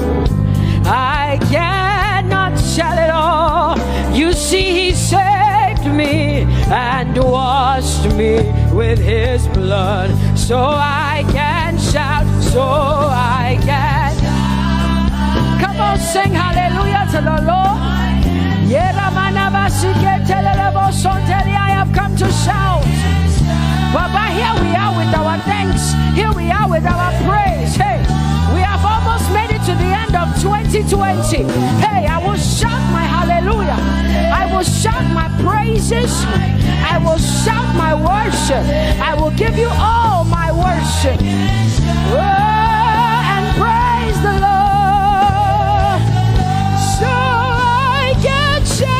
I cannot tell it all. You see, He saved me and washed me with His blood. so I can shout, so I can. Come on, sing hallelujah to the Lord. I have come to shout. Baba, here we are with our thanks. Here we are with our praise. Hey, we have almost made it to the end of 2020. Hey, I will shout my hallelujah. I will shout my praises. I will shout my worship. I will give you all my worship. Oh, and praise the Lord. So I can shout.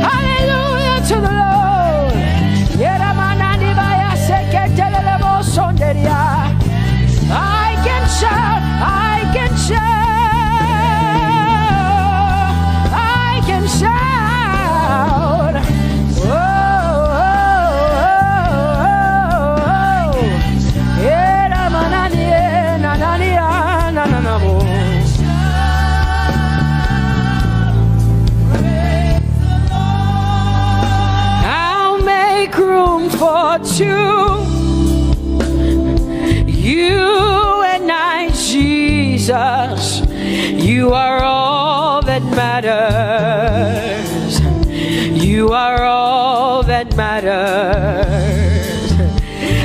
Hallelujah to the Lord. I can shout, I can shout, I can shout. Oh, I'll make room for two. You and I, Jesus, you are all that matters. You are all that matters.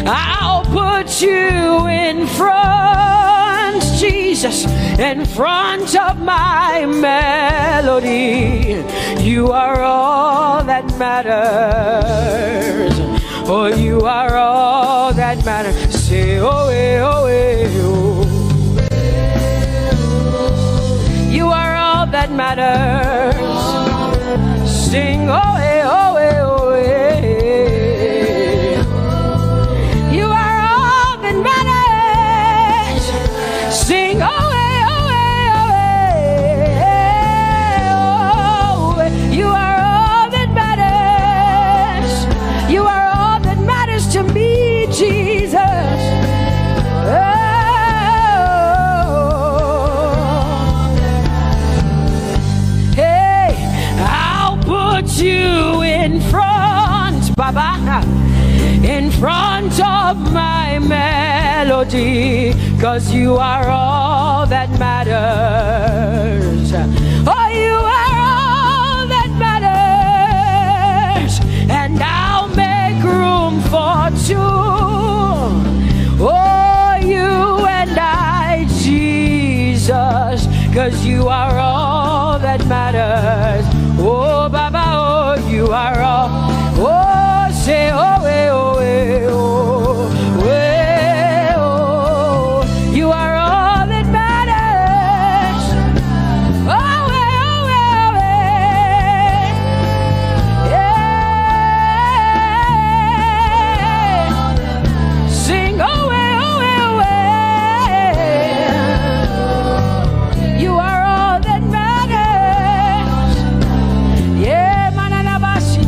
I'll put you in front, Jesus, in front of my melody. You are all that matters. Oh, you are all that matters. Say, oh, oh, oh. You are all that matters. Sing, oh, oh, oh, oh. You are all that matters. Sing, oh, oh, oh, oh. You are all that matters. You are all that matters to me, Jesus. You in front, Baba, in front of my melody, 'cause you are all that matters. Oh, you are all that matters, and I'll make room for two. Oh, you and I, Jesus, 'cause you are all that matters. Oh, Baba, oh, you are all. Oh, say, oh, oh, oh, oh, you are all that matters. Oh, oh, oh, yeah. Sing, oh, oh, oh, you are all that matters. Yeah, manana bashi.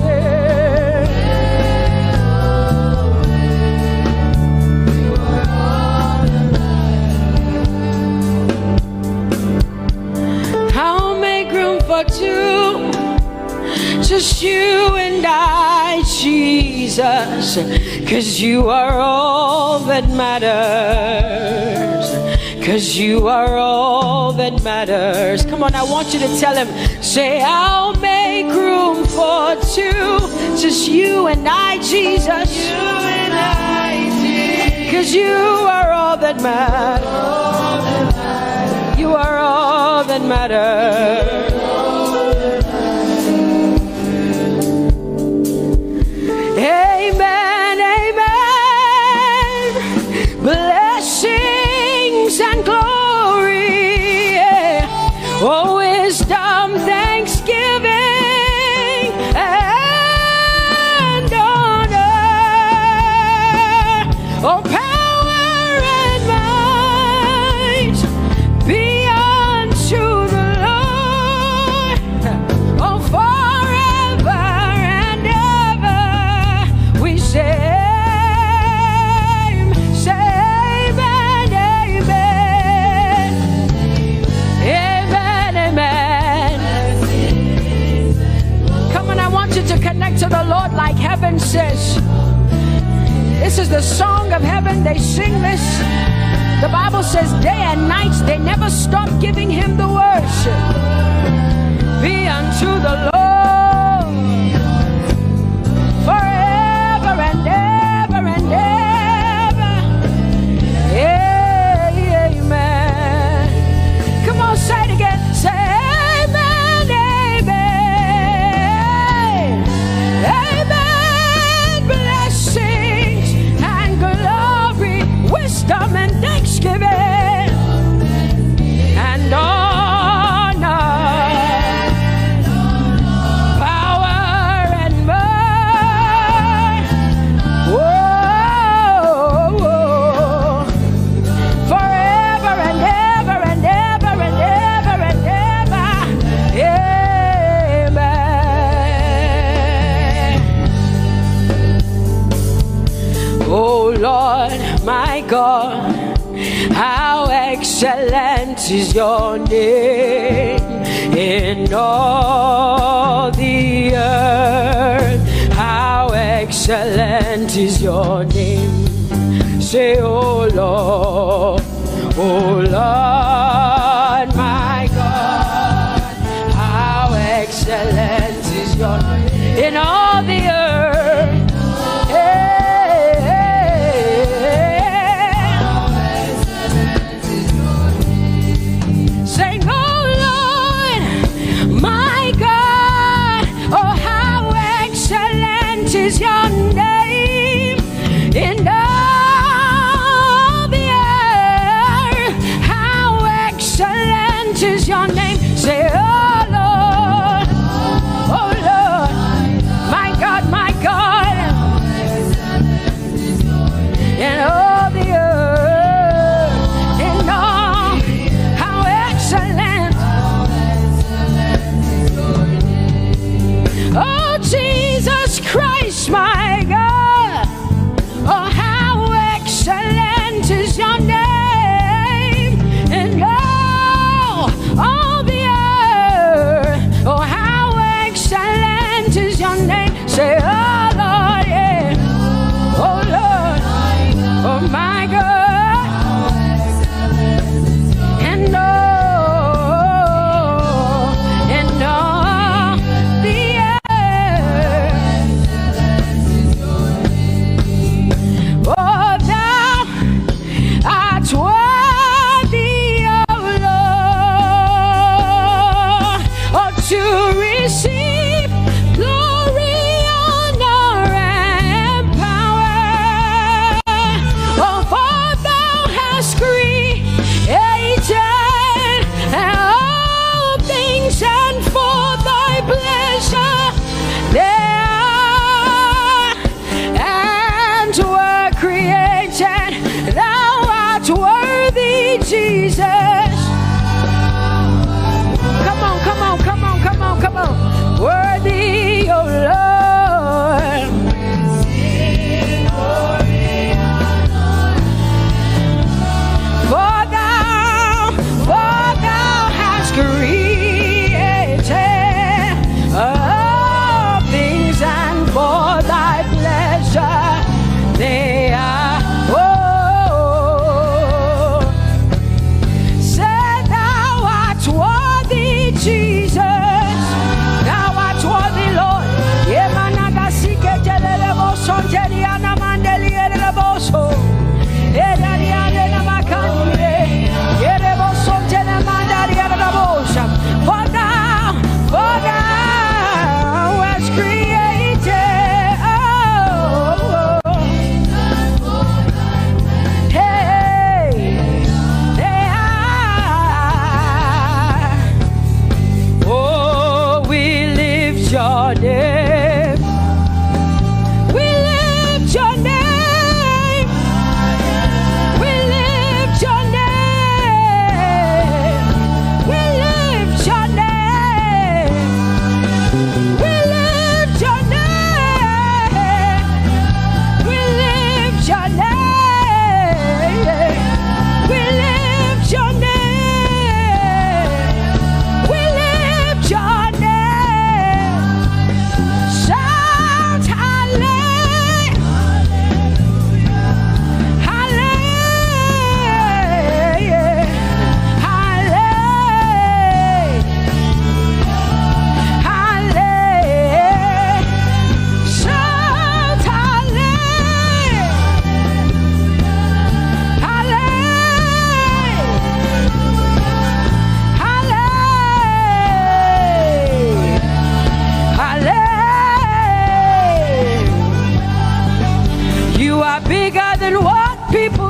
I'll make room for two, just you and I, Jesus, 'cause you are all that matters. 'Cause you are all that matters. Come on, I want you to tell him, say, I'll make room for two, just you and I, Jesus. You and I, Jesus. 'Cause you are all that matters. You are all that matters. Amen, amen. Blessings and glory, yeah. Oh, wisdom, thanksgiving, and honor. Oh, power and might be unto the Lord. Oh, forever and ever we say. To connect to the Lord like heaven says, the song of heaven. They sing this. The Bible says day and night they never stop giving him the worship. Be unto the Lord forever and ever and ever. Amen. Come on, say it again. Say amen, amen. Amen. Blessings and glory, wisdom and thanksgiving and honor, power and might. Whoa, forever and ever and ever and ever and ever. Amen. Oh Lord, my God, how excellent is your name in all the earth. How excellent is your name. Say, oh Lord, my God, how excellent is your name in all the earth. Sing, oh Lord, my God, oh how excellent is your name in all the earth. How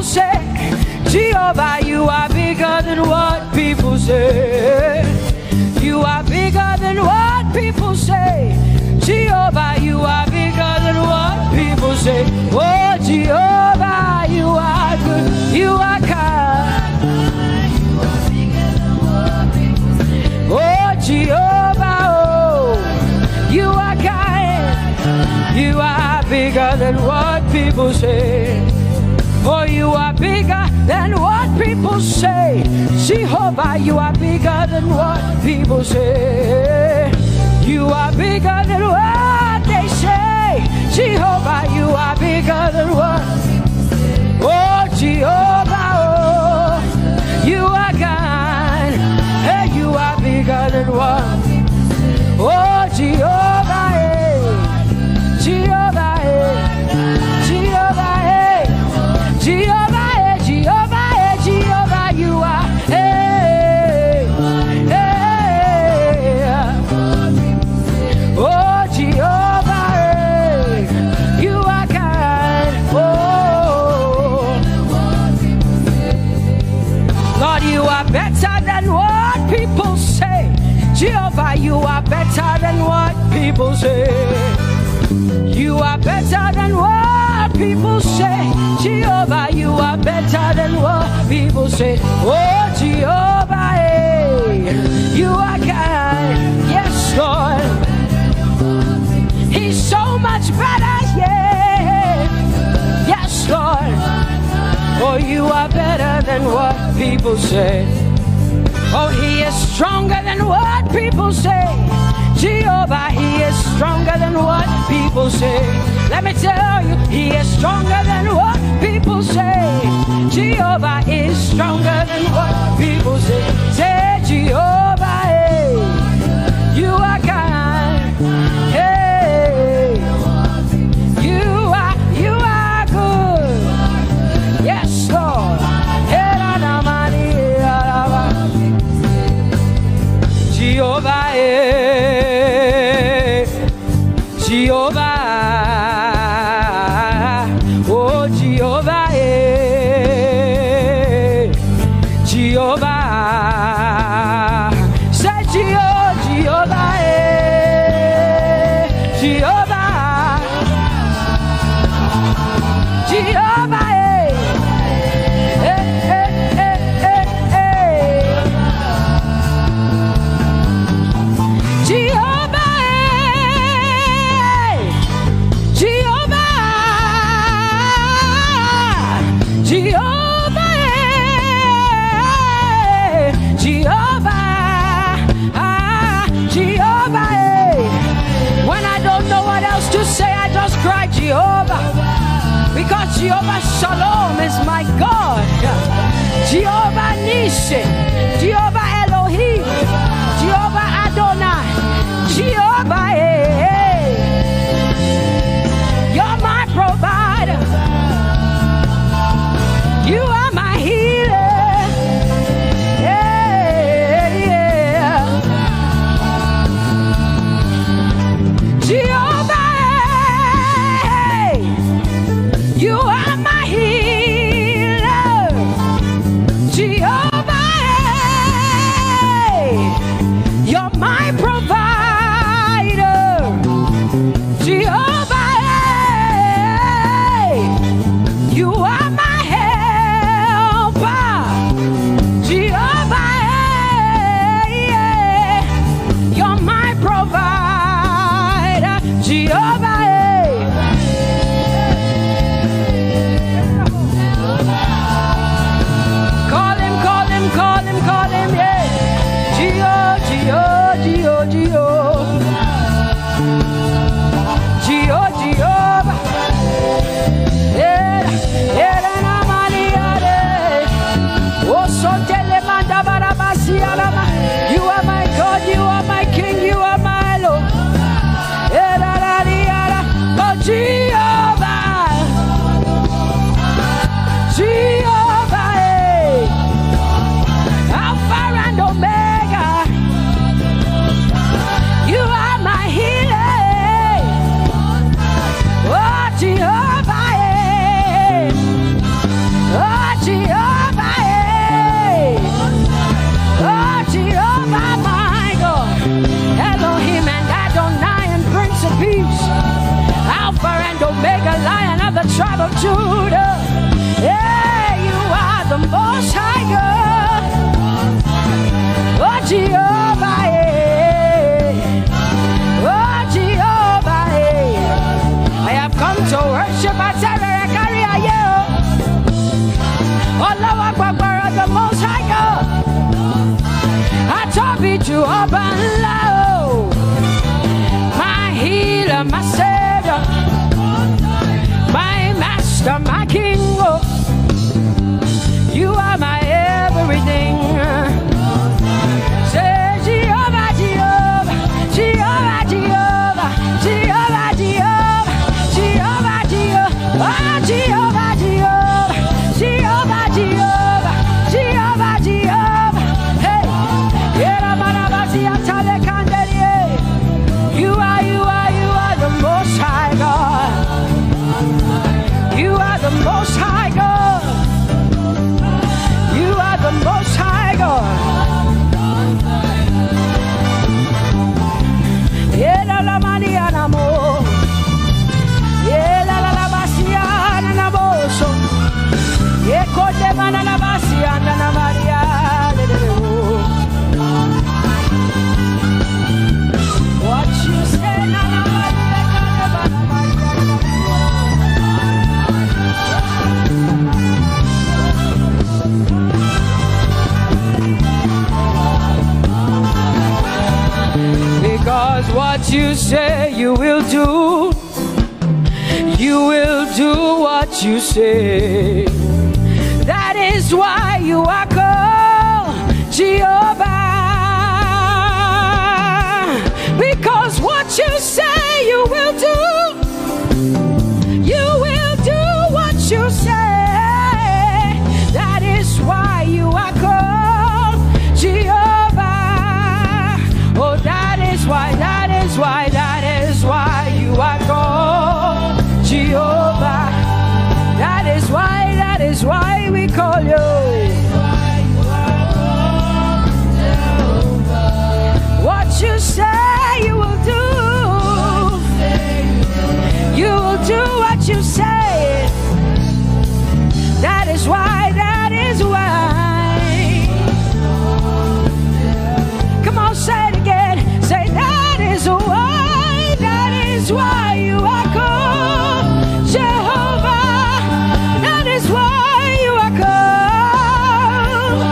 people say. Jehovah, you are bigger than what people say. You are bigger than what people say. Jehovah, you are bigger than what people say. Oh, Jehovah, you are good. You are kind. Oh, Jehovah, oh, you are kind. You are bigger than what people say. Oh, you are bigger than what people say. Jehovah, you are bigger than what people say. You are bigger than what they say. Jehovah, you are bigger than what. Oh, Jehovah, oh, you are kind. Hey, you are bigger than what. Oh, Jehovah, hey. Jehovah, hey. Jehovah, hey. Jehovah, hey, Jehovah, hey, Jehovah, you are, hey, hey, oh, Jehovah, hey, you are kind, oh, Lord, you are better than what people say. Jehovah, you are better than what people say. You are better than what people say. Jehovah, you are better than what people say. Oh, Jehovah, hey, you are kind. Yes, Lord. He's so much better, yeah. Yes, Lord. Oh, you are better than what people say. Oh, he is stronger than what people say. Jehovah, he is stronger than what people say. Let me tell you, he is stronger than what people say. Jehovah is stronger than what people say. Say, Jehovah, hey, you are kind. Hey, you are good. Yes, Lord. Jehovah, hey, Jehovah, oh Jehovah, hey, Jehovah, say Jehovah, hey, Jehovah, Jehovah, hey, hey, hey, hey, hey, Jehovah, when I don't know what else to say, I just cry Jehovah, because Jehovah Shalom is my God. Jehovah Nissi, Jehovah Elohim, Jehovah Adonai, Jehovah, hey, you're my provider. You are my healer. Yeah, yeah. Jehovah, hey, you are my healer. Jehovah, are my Savior, my Master, my King. Oh, you are my everything. Say Jehovah, Jehovah, Jehovah, Jehovah, Jehovah, Jehovah, Jehovah, Jehovah, ah, Jehovah, Jehovah, Jehovah, Jehovah, Jehovah, Jehovah. Hey, Yera Manabasi Atale Kandelie. You are the Most High God. You are the Most High God. You are the Most High God. Yela la maniana mo. Yela la basiana na boso. Yeko de manana basiana na Maria. What you say na na because what you say you will do what you say. That is why you are called Jehovah. Because what you say you will do what you say. That is why you are called Jehovah. Oh, that is why you are called Jehovah. That is why we call you. What you say you will do. You will do what you say. That is why. Come on, say it again. Say that is why you are called Jehovah. That is why you are called.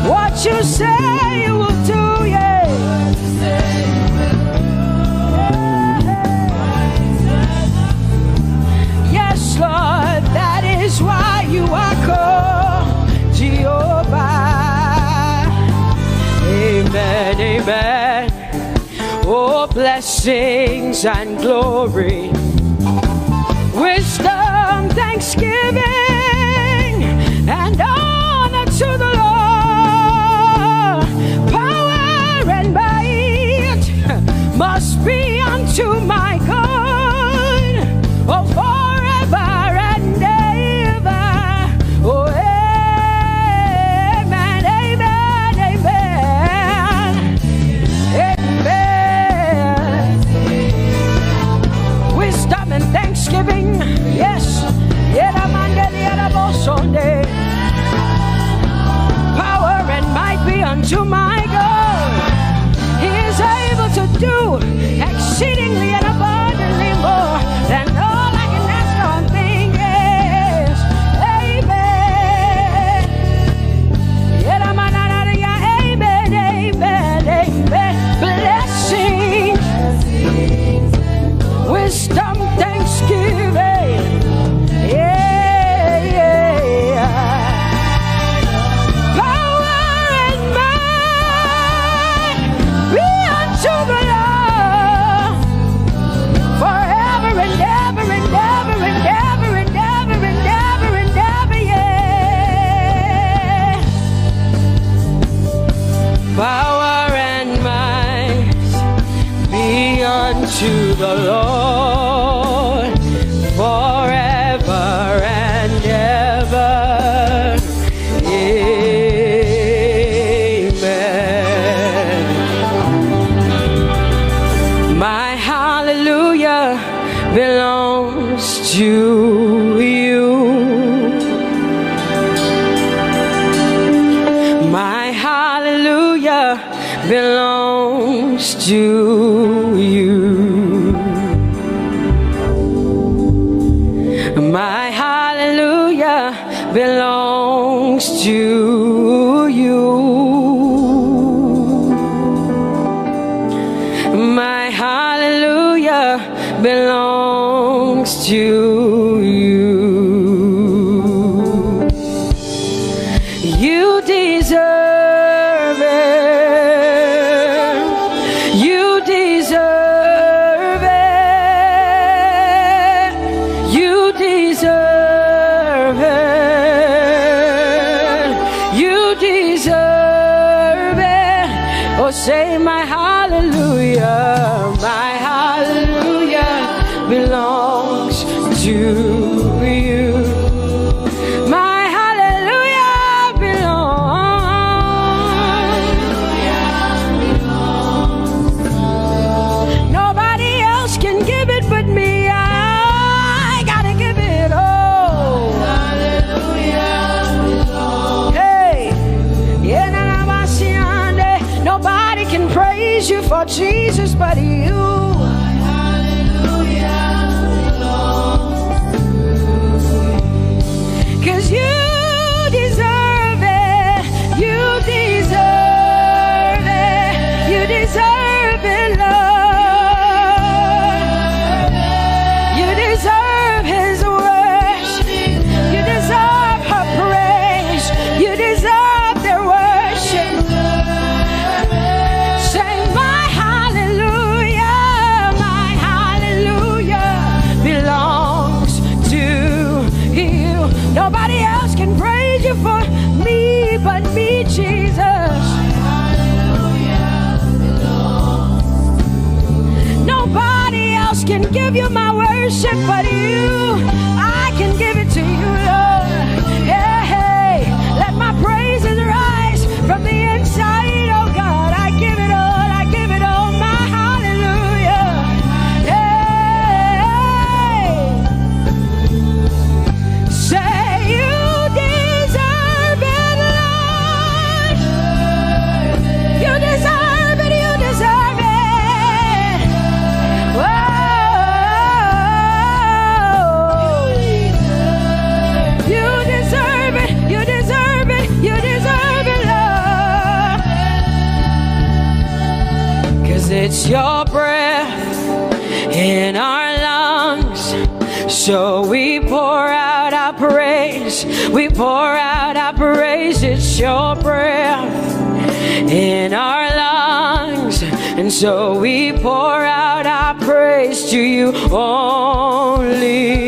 What you say you will do, yeah. Yes, Lord, that is why you are called Jehovah. Amen, amen. Oh, blessings and glory, wisdom, thanksgiving, and honor to the Lord. Power and might must be unto my God. Oh, forever and ever. Oh, amen, amen, amen, amen. Wisdom and thanksgiving, yes. Power and might be unto my God. He is able to do exceedingly and abundantly more than all I can ask or think. Yes, amen. Amen, amen, amen. Blessings, wisdom, thanksgiving. Yeah, yeah. Power and might be unto the Lord forever and ever and ever and ever and ever and ever and ever, yeah. Power and might be unto the Lord forever and ever. Amen. My hallelujah belongs to you. My hallelujah belongs to you. My hallelujah belongs to you. belongs to you. You deserve it. You deserve it. You deserve it. You deserve it. Oh, say my hallelujah. My hallelujah belongs to you. My hallelujah belongs. Nobody else can give it but me. I gotta give it all. Hallelujah belongs. Hey, nobody can praise you for Jesus but you. Cause you deserve it, you deserve it, you deserve it, Lord. You deserve His worship, you deserve her praise, you deserve their worship. Say my hallelujah belongs to you. Nobody else can praise you for me but me, Jesus. Nobody else can give you my worship but you. I can give it to you, Lord. Yeah, hey, let my praises rise from the inside, oh God. I give it all, I give it all, my hallelujah. Hey, say you deserve it, Lord. You deserve it, you deserve it. Whoa. You deserve it, you deserve it, you deserve it, Lord. Cause it's your breath in our lungs, so we pour out our praise, we pour out our praise. It's your breath in our lungs, and so we pour out our praise to you, only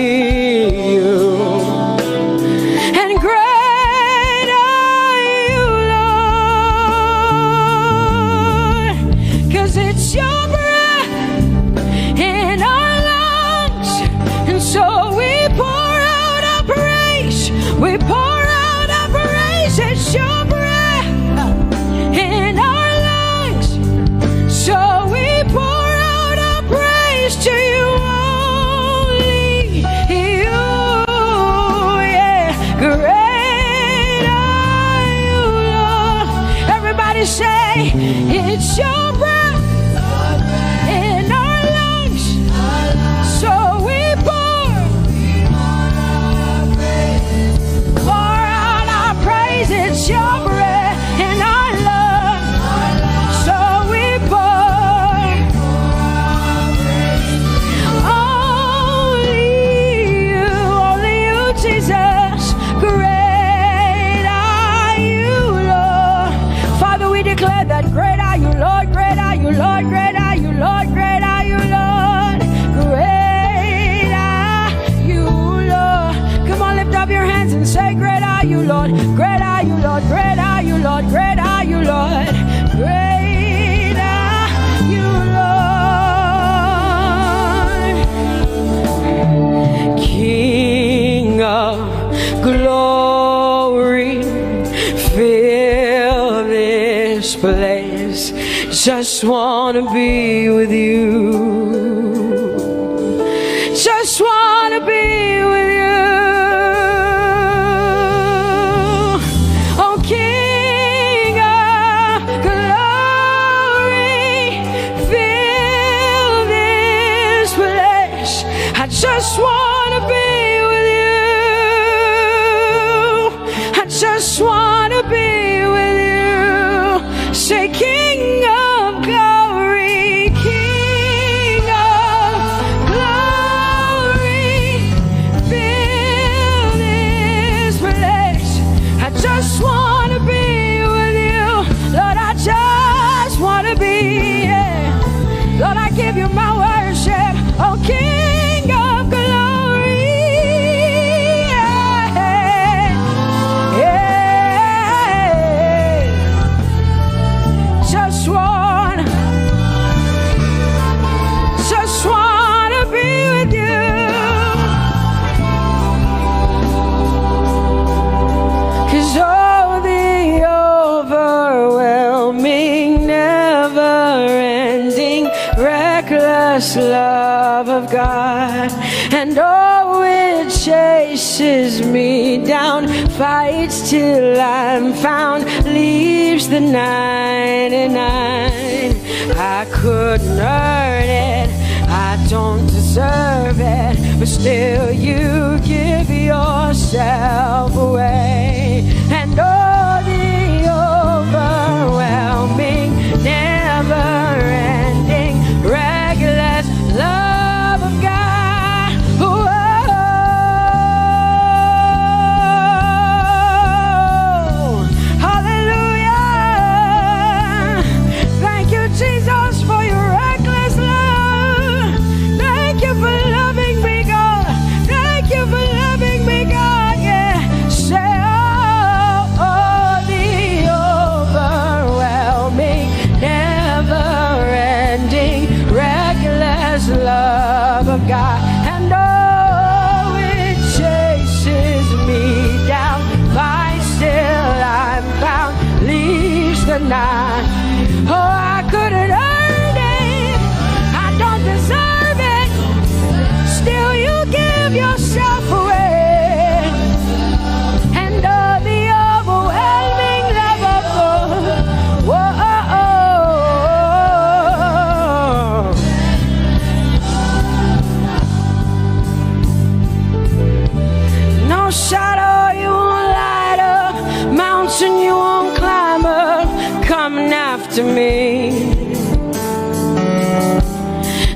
you. And great are you, Lord, 'cause it's your breath in our lungs, and so we pour out our praise, we pour out our praise. It's your breath in our lungs, so we pour out our praise to you, only you. Yeah, great are you, Lord. Everybody say, it's your breath in our lungs, so we pour out our praise. It's your breath in our lungs, so we pour only you, Jesus. Great are you, Lord. Father, we declare that great are you, Lord, great are you, Lord, great are you, Lord, great are you, Lord, great are you, Lord. Come on, lift up your hands and say, great are you, Lord, great are you, Lord, great are you, Lord, great are you, Lord, great are you, Lord. King of glory, fill this place. Just wanna be with you. Just wanna be with you. Oh, King of glory, fill this place. I just wanna be with you. I just wanna be with you. Say, King of glory, King of glory, and oh, it chases me down, fights till I'm found, leaves the 99. I couldn't earn it, I don't deserve it, but still you give yourself away. And oh, the overwhelming, never-ending, reckless love of God. Whoa. Hallelujah. Thank you, Jesus, for your reckless love. Thank you for loving me, God. Thank you for loving me, God. Yeah. Say, oh, the overwhelming, never-ending, reckless love of God. And oh, it chases me down, finds till I'm found, leaves the 9. Oh, I couldn't earn it, I don't deserve it, still you give yourself away. And oh, the overwhelming love of God. Whoa. No shadow you won't light up, mountain you won't climb up, coming after me.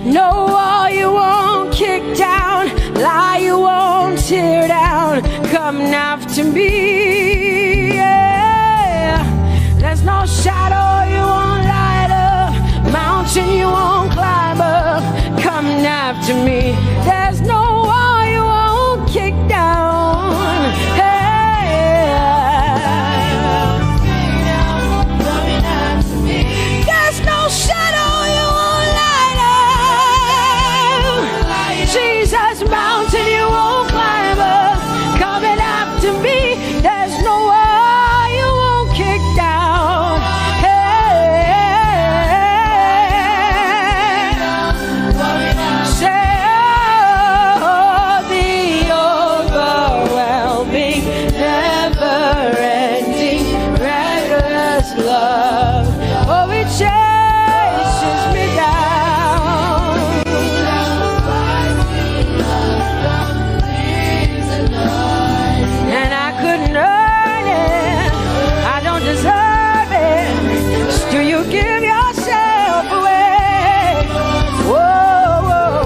No wall you won't kick down, lie you won't tear down, coming after me. Yeah. There's no shadow you won't light up, mountain you won't climb up, coming after me. There's no wall you won't kick down. Hey. There's no shadow you won't light up. Jesus, mountain you won't climb up, coming after me. There's no wall you won't kick down. Hey. Say, oh, the overwhelming, never-ending, reckless love. Oh, it chases me down. And I couldn't earn it, I don't deserve it, still you give yourself away. Whoa, whoa,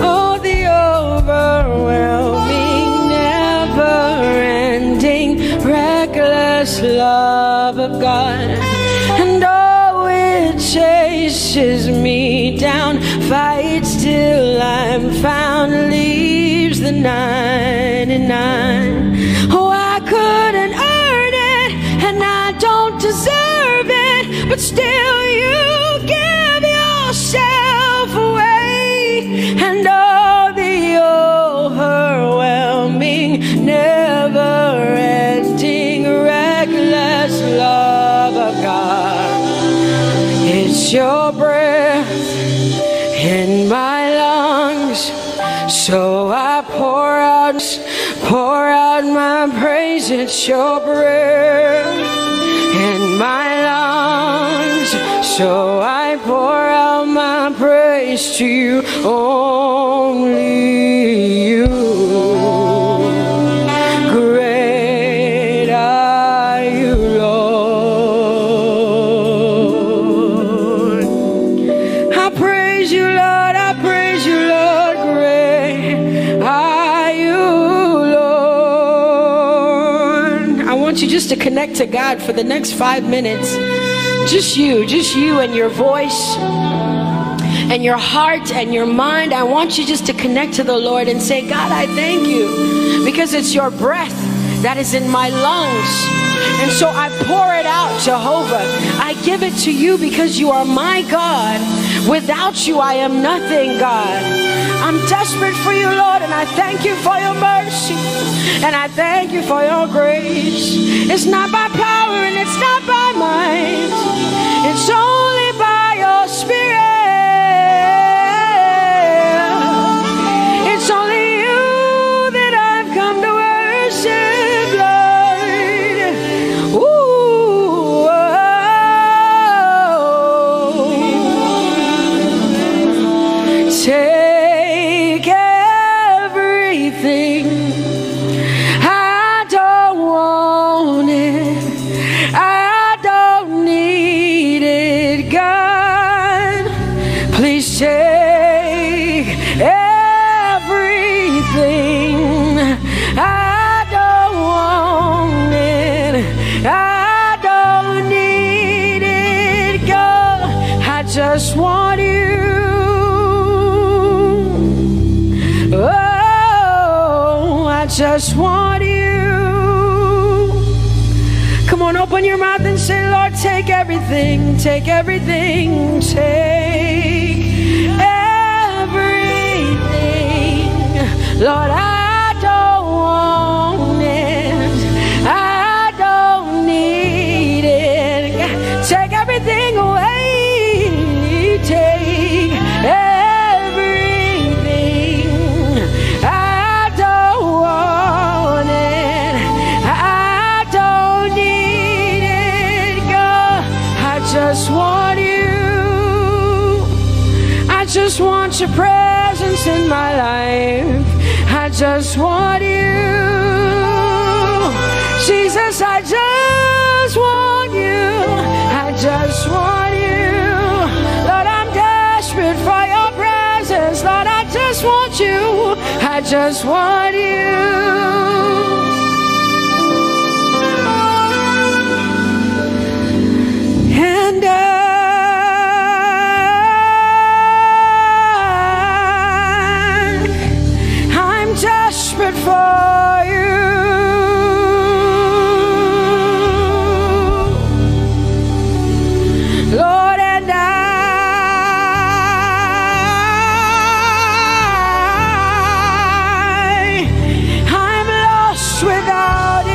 oh, the overwhelming, never-ending, reckless love of God. And oh, it chases me down, fights till I'm found, leaves the 99. Oh, I couldn't earn it, and I don't deserve it, but still you give yourself away. And oh, the overwhelming, never-ending, reckless love of God. It's your breath in my lungs, so I pour out my praise. It's your breath in my lungs, so I pour out my praise to you, only you. Great are you, Lord. I praise you, Lord. I praise you, Lord. Great are you, Lord. I want you just to connect to God for the next 5 minutes. Just you and your voice and your heart and your mind. I want you just to connect to the Lord and say, God, I thank you because it's your breath that is in my lungs. And so I pour it out, Jehovah. I give it to you because you are my God. Without you, I am nothing, God. I'm desperate for you, Lord, and I thank you for your mercy. And I thank you for your grace. It's not by power and it's not by might. It's only by your Spirit. It's only you that I've come to worship, Lord. Ooh, take everything. I don't want it. I don't need it, God. Please take everything. I don't want it. I don't need it, God. I just want you. Oh, I just want you. Come on, open your mouth and say, Lord, take everything, take everything, take everything. Lord, I don't want it. I don't need it. Take everything away. Take everything. I don't want it. I don't need it, God. I just want you. I just want your presence in my life. I just want you. Jesus, I just want you. I just want you. Lord, I'm desperate for your presence. Lord, I just want you. I just want you. And I'm desperate for you. Lord, and I'm lost without you.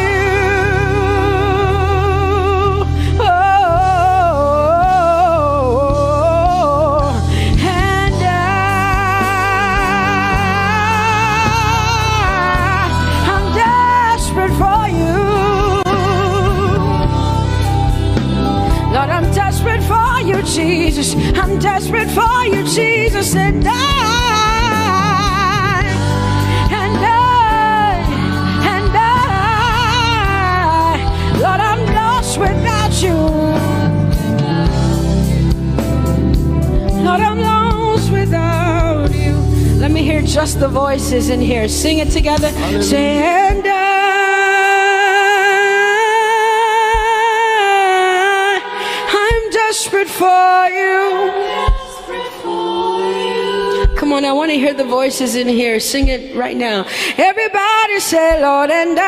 Oh, and I'm desperate for you. Lord, I'm desperate for you, Jesus. I'm desperate for you, Jesus. And Lord, I'm lost without you. Lord, I'm lost without you. Let me hear just the voices in here. Sing it together. Say, and I'm desperate for you. Come on, I want to hear the voices in here. Sing it right now. Everybody say, Lord, and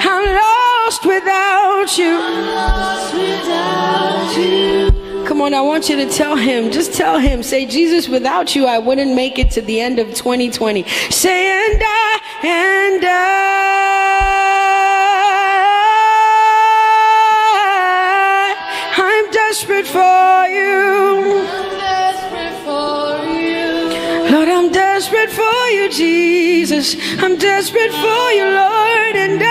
I'm lost without you. Come on, I want you to tell him. Just tell him. Say, Jesus, without you, I wouldn't make it to the end of 2020. Say, and I'm desperate for you. Lord, I'm desperate for you, Jesus. I'm desperate for you, Lord, and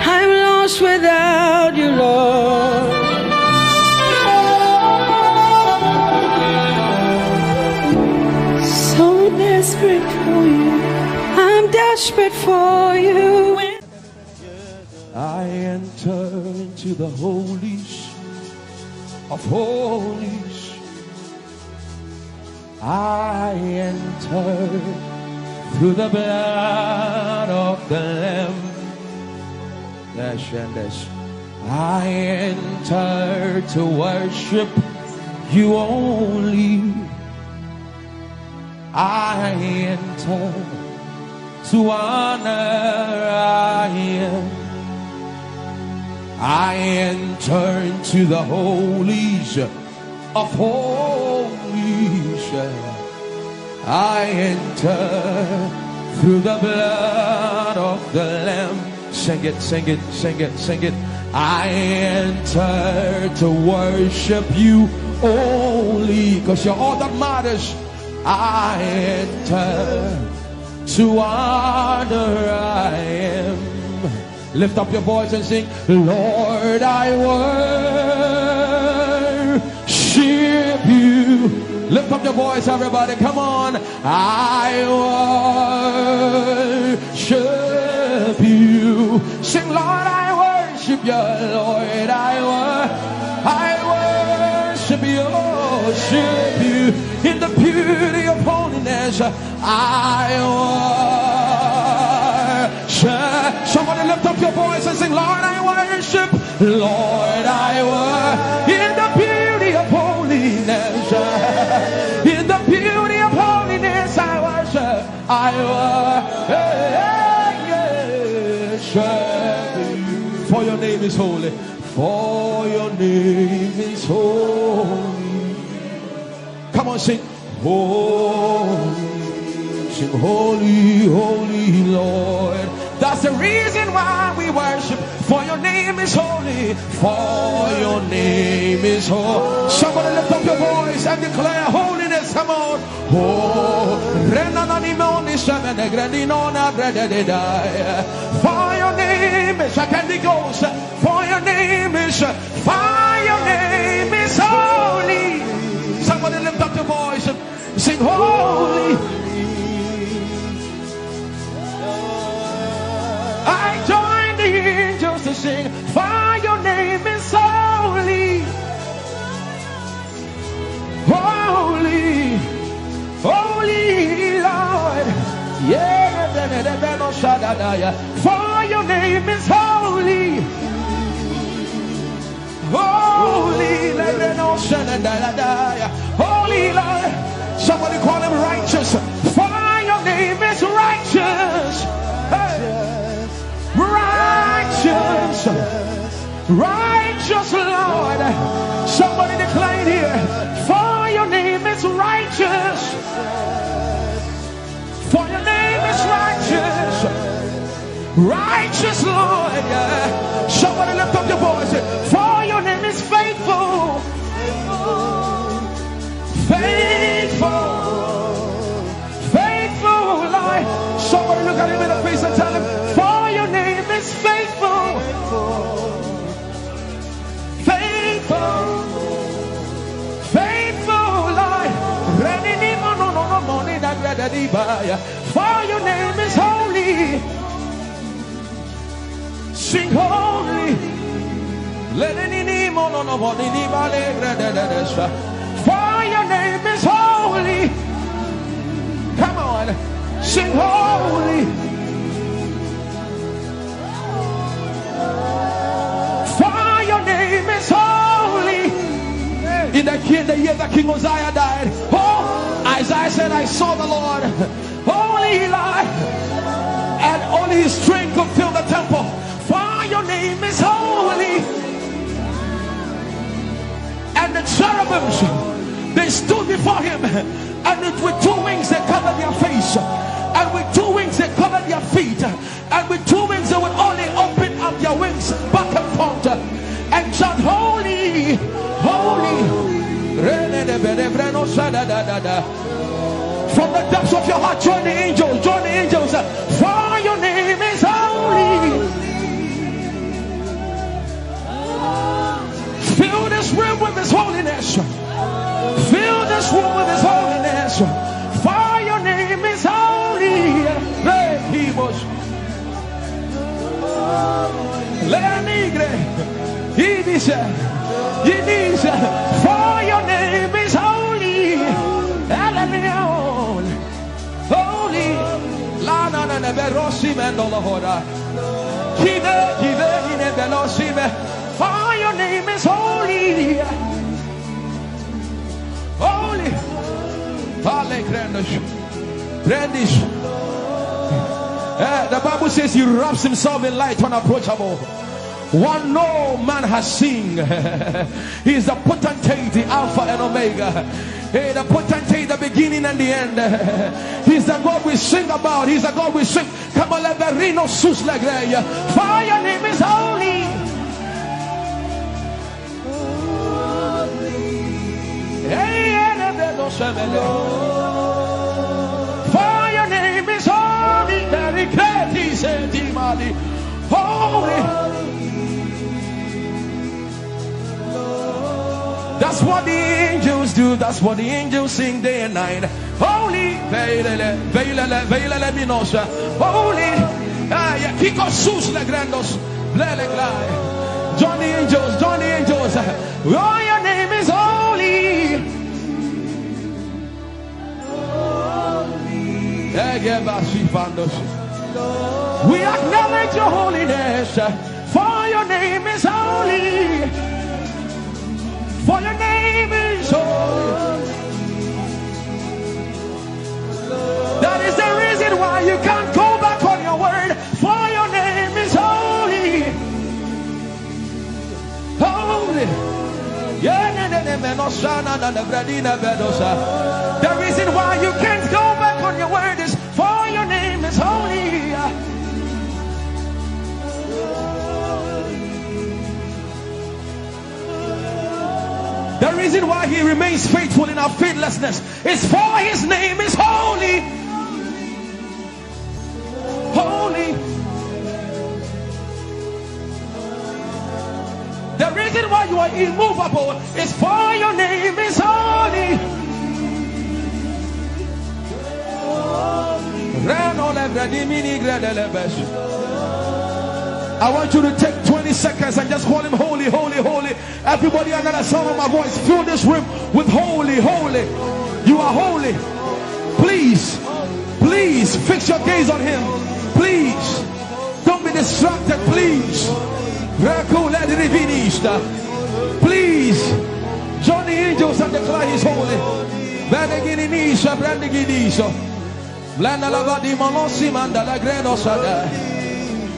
I'm lost without you, Lord. So desperate for you. I'm desperate for you. I enter into the holies of holies. I enter through the blood of the Lamb. I enter to worship you only. I enter to honor. I enter into the holies of holies. I enter through the blood of the Lamb. Sing it, sing it, sing it, sing it. I enter to worship you only, because you're all that matters. I enter to honor. I am. Lift up your voice and sing, Lord, I worship you. Lift up your voice, everybody, come on. I worship you. Sing, Lord, I worship you. Lord, I worship you. Worship you in the beauty of holiness. I worship. Somebody lift up your voice and sing, Lord, I worship. Lord, I worship in the beauty of holiness. In the beauty of holiness, I worship. I worship you. For your name is holy. For your name is holy. Come on, sing. Holy. Sing, holy, holy Lord. That's the reason why we worship. For your name is holy. For your name is holy. Somebody lift up your voice and declare holiness. Come on. Oh, for your name is for your name is holy. Somebody lift up your voice and sing holy. I join the angels to sing, for your name is holy. Holy, holy Lord. Yeah, for your name is holy. Holy, holy Lord. Somebody call him righteous. For your name is righteous. Hey. Righteous, righteous Lord. Somebody declare it here. For your name is righteous. For your name is righteous. Righteous Lord. Yeah. Somebody lift up your voice. For your name is faithful. Faithful. Faithful Lord. Somebody look at him in the face and tell him, for your name is faithful. Faithful. Faithful Lord. For your name is holy. Sing holy. For your name is holy. Come on. Sing holy. For your name is holy. In the year that King Uzziah died, Isaiah said, I saw the Lord, holy Lord, and only his strength could fill the temple. For your name is holy. And the cherubims, they stood before him, and with two wings they covered their face, and with two wings they covered their feet, and with two wings they would only open up their wings back and forth and shout, holy, holy. From the depths of your heart, join the angels, join the angels. For your name is holy. Fill this room with his holiness. Fill this room with his holiness. For your name is holy. Ehi Moses. For your name is holy. Holy. For your name is holy. Holy. Brandish. The Bible says he wraps himself in light unapproachable. One no man has seen. He is the potentate, the Alpha and Omega. Hey, the potentate, the beginning and the end. He's the God we sing about. He's the God we sing. Come on, let the Reno sus Legreya. For your name is holy. For your name is holy. Very great, he said, holy. That's what the angels do. That's what the angels sing day and night. Holy, holy. Kiko sus le grandos, join the angels, join the angels. Oh, your name is holy. We acknowledge your holiness. For your name is holy. For your name is holy. That is the reason why you can't go back on your word. For your name is holy. Holy. The reason why you can't go back on your word is for your name is holy. The reason why he remains faithful in our faithlessness is for his name is holy. Holy. The reason why you are immovable is for your name is holy. I want you to take 20 seconds and just call him holy, holy, holy. Everybody under the sound of my voice, fill this room with holy, holy. You are holy. Please, please fix your gaze on him. Please, don't be distracted, please. Please, join the angels and declare he's holy. Blanda la vadi monosi manda la greno sada.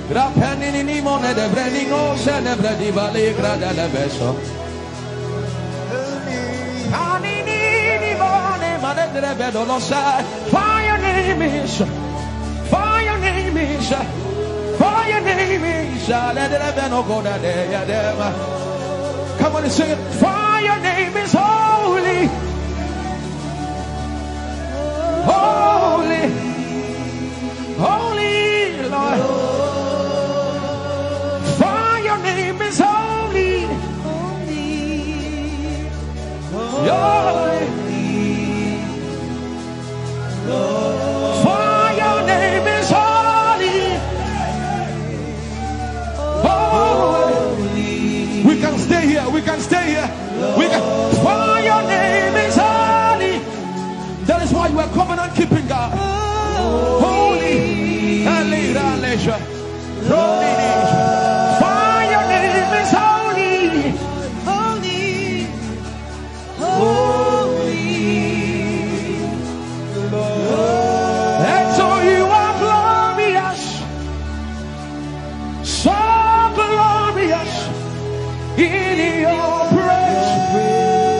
Grappeni ni mone de brandingo se ne bradi vale grada la beso. Ani ni mone mane de bedo no sa. For your name is. For your name is. For your name is. Let the beno go da de ya dema. Come on and sing it. For your name is holy. Holy, holy Lord. For your name is holy. Holy. For your name is holy. Holy. We can stay here. We can stay here. We can. For your name is holy. That is why you are covenant keeping God. Holy. For your name is holy. Holy. Holy. And so you are glorious. So glorious in your praise.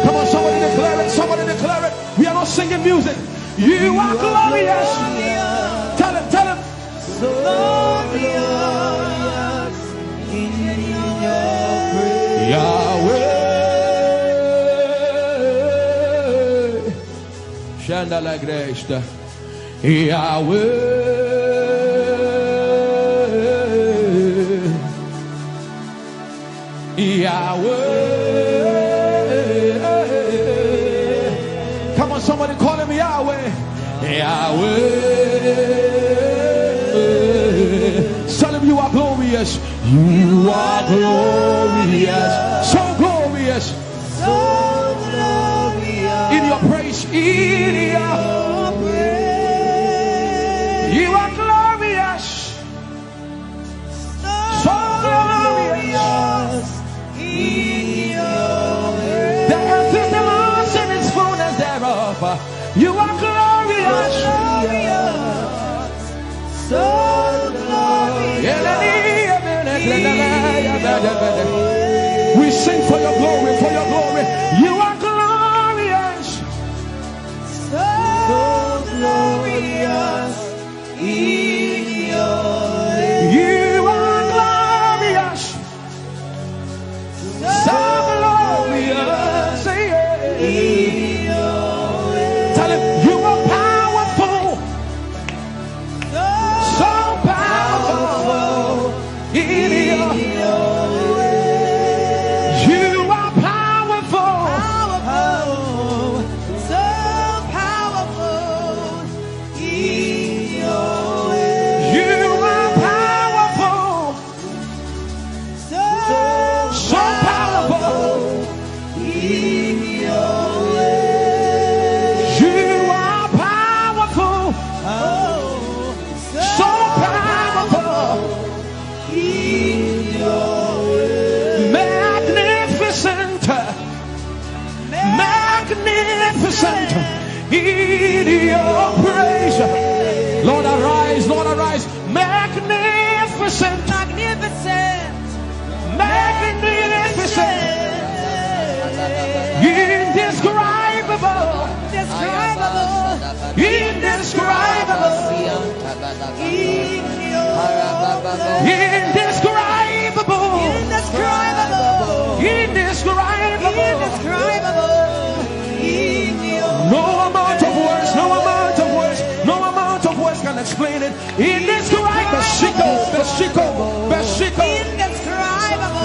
Come on, somebody declare it. Somebody declare it. We are not singing music. You are glorious. Tell him, tell him. So glorious in your praise. Yahweh. Shanda la Grace. Yahweh. Yahweh. Come on, somebody call him Yahweh. Yahweh. Tell him you are glorious. You are glorious. So glorious. So glorious. In your praise. In your praise. You are glorious. So You are glorious. So glorious. We sing for your glory, for your glory. You are glorious. So glorious in your way. You are glorious. So glorious in your way. Tell him you are powerful. So powerful in your way. You are powerful. So powerful in your way. You are powerful. So powerful in your way. You are powerful. So powerful In your way. magnificent. Magnificent in your praise. Lord arise, Lord arise. Magnificent. Magnificent. Magnificent. Indescribable. Indescribable. Indescribable. In your Indescribable. Indescribable. Indescribable. Indescribable. In your No amount of words, no amount of words, no amount of words can explain it. Indescribable. Beshiko. indescribable.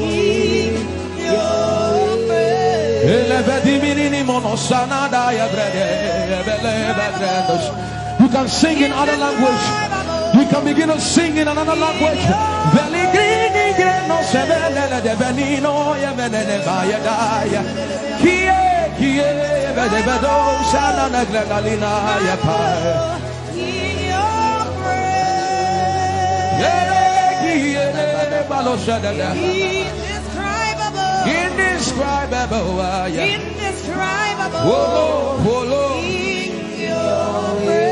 In your praise. You can sing in other language. You can begin to sing in another language. In your praise. Indescribable. Indescribable. Whoa. In your praise.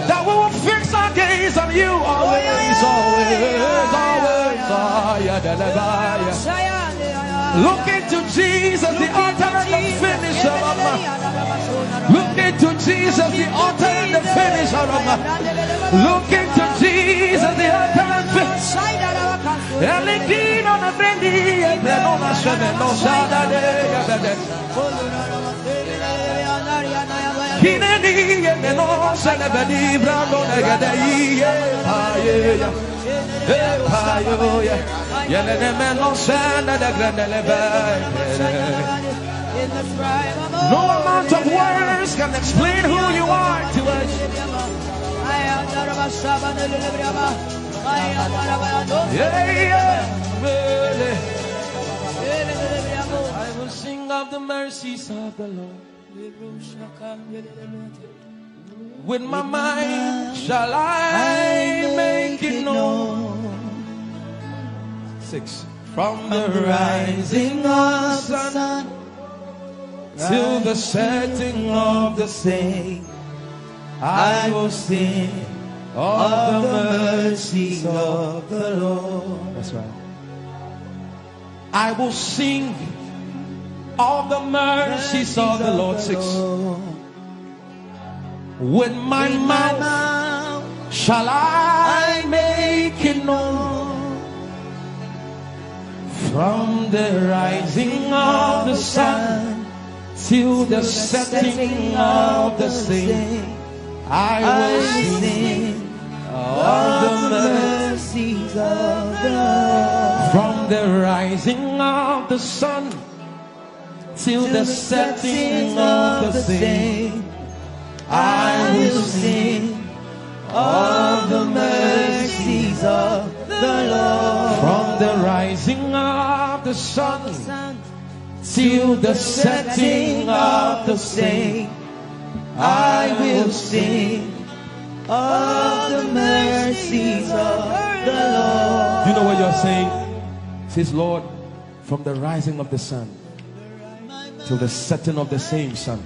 That we will fix our gaze on you always. Look into Jesus, the author and the finisher of my. Look into Jesus, the author and the finisher of my. Look into Jesus, the author and finisher. No amount of words can explain who you are to us. I will sing of the mercies of the Lord. With my mind shall I make it known. 6. From the rising of the sun till the setting of the same, I will sing of the mercies of the Lord. That's right. I will sing of the mercies of the Lord. 6. With my mouth shall I make it known. From the rising of the sun till the setting of the same, I will sing of the mercies of the Lord. From the rising of the sun till the setting of the same, I will sing of the mercies of the Lord. From the rising of the sun till the setting of the same, I will sing of the mercies of the Lord. You know what you're saying? It says, Lord, from the rising of the sun till the setting of the same sun.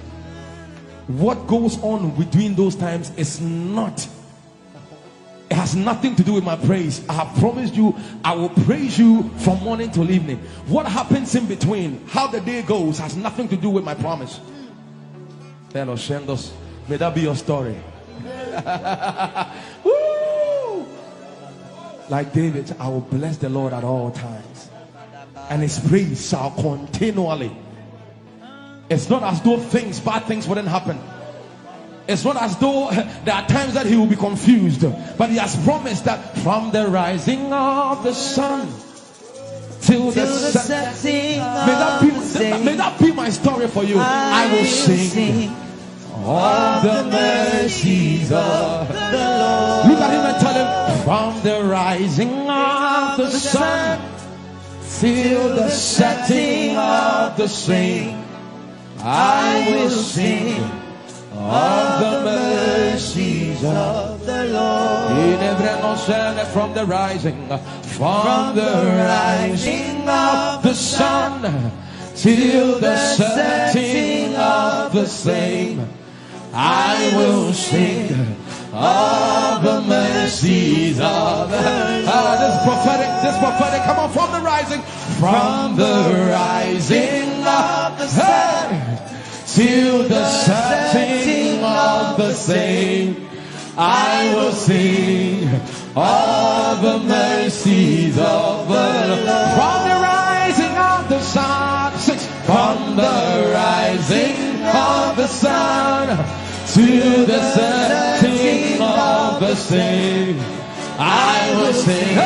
What goes on between those times is not, it has nothing to do with my praise. I have promised you I will praise you from morning till evening. What happens in between, how the day goes, has nothing to do with my promise. Hello, Shendos. May that be your story. Woo! Like David, I will bless the Lord at all times, and his praise shall continually. It's not as though bad things wouldn't happen. It's not as though there are times that he will be confused, but he has promised that from the rising of the sun till the setting, may that be my story for you. I will sing of the mercies of the Lord. Look at him and tell him, from the rising of the sun till the setting of the same, I will sing of the mercies of the Lord. From the rising of the sun till the setting of the same, I will sing of the mercies of the Lord. This prophetic, come on, from the rising of the sun till the setting of the same, I will sing of the mercies of the Lord. From the rising of the sun, from the rising of the sun to the setting of the same, I will sing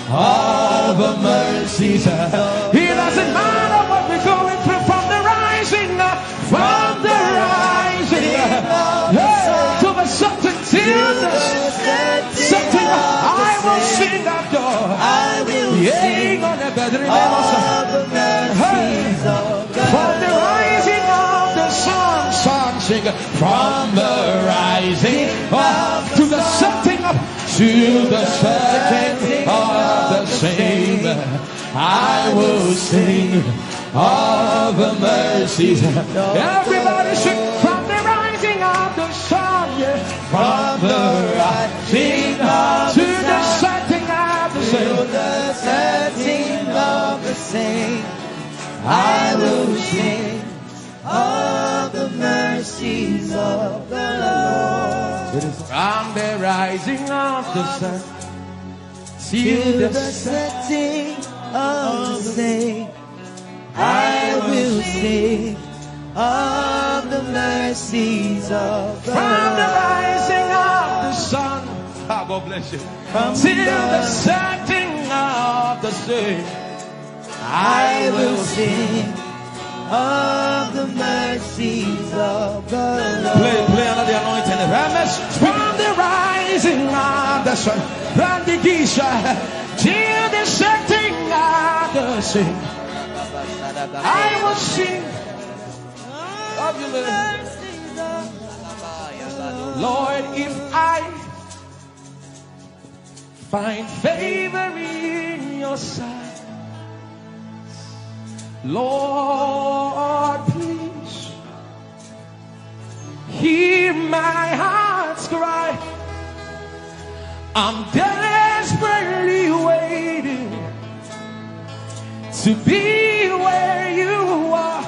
of the mercies. It doesn't matter what we're going through. From the rising to the setting, till the setting, I will sing of joy. I will sing of the mercies of God. From the rising of the sun, sing from the rising up to the setting up to the setting of the same, I will sing of the mercies. Everybody sing from the rising of the sun, yeah. From the rising up to the setting of the same, to the setting of the same, I will sing of the mercies of the Lord. From the rising of the sun till the setting of the same, I will sing of the mercies of the Lord. From the rising of the sun, God bless you, till the setting of the same, I will sing of the mercies of the Lord. Play under the anointing. From the rising of the sun, from the Gisha till the setting of the same, I will sing of you, Lord. If I find favor in your sight, Lord, please hear my heart's cry. I'm desperately waiting to be where you are.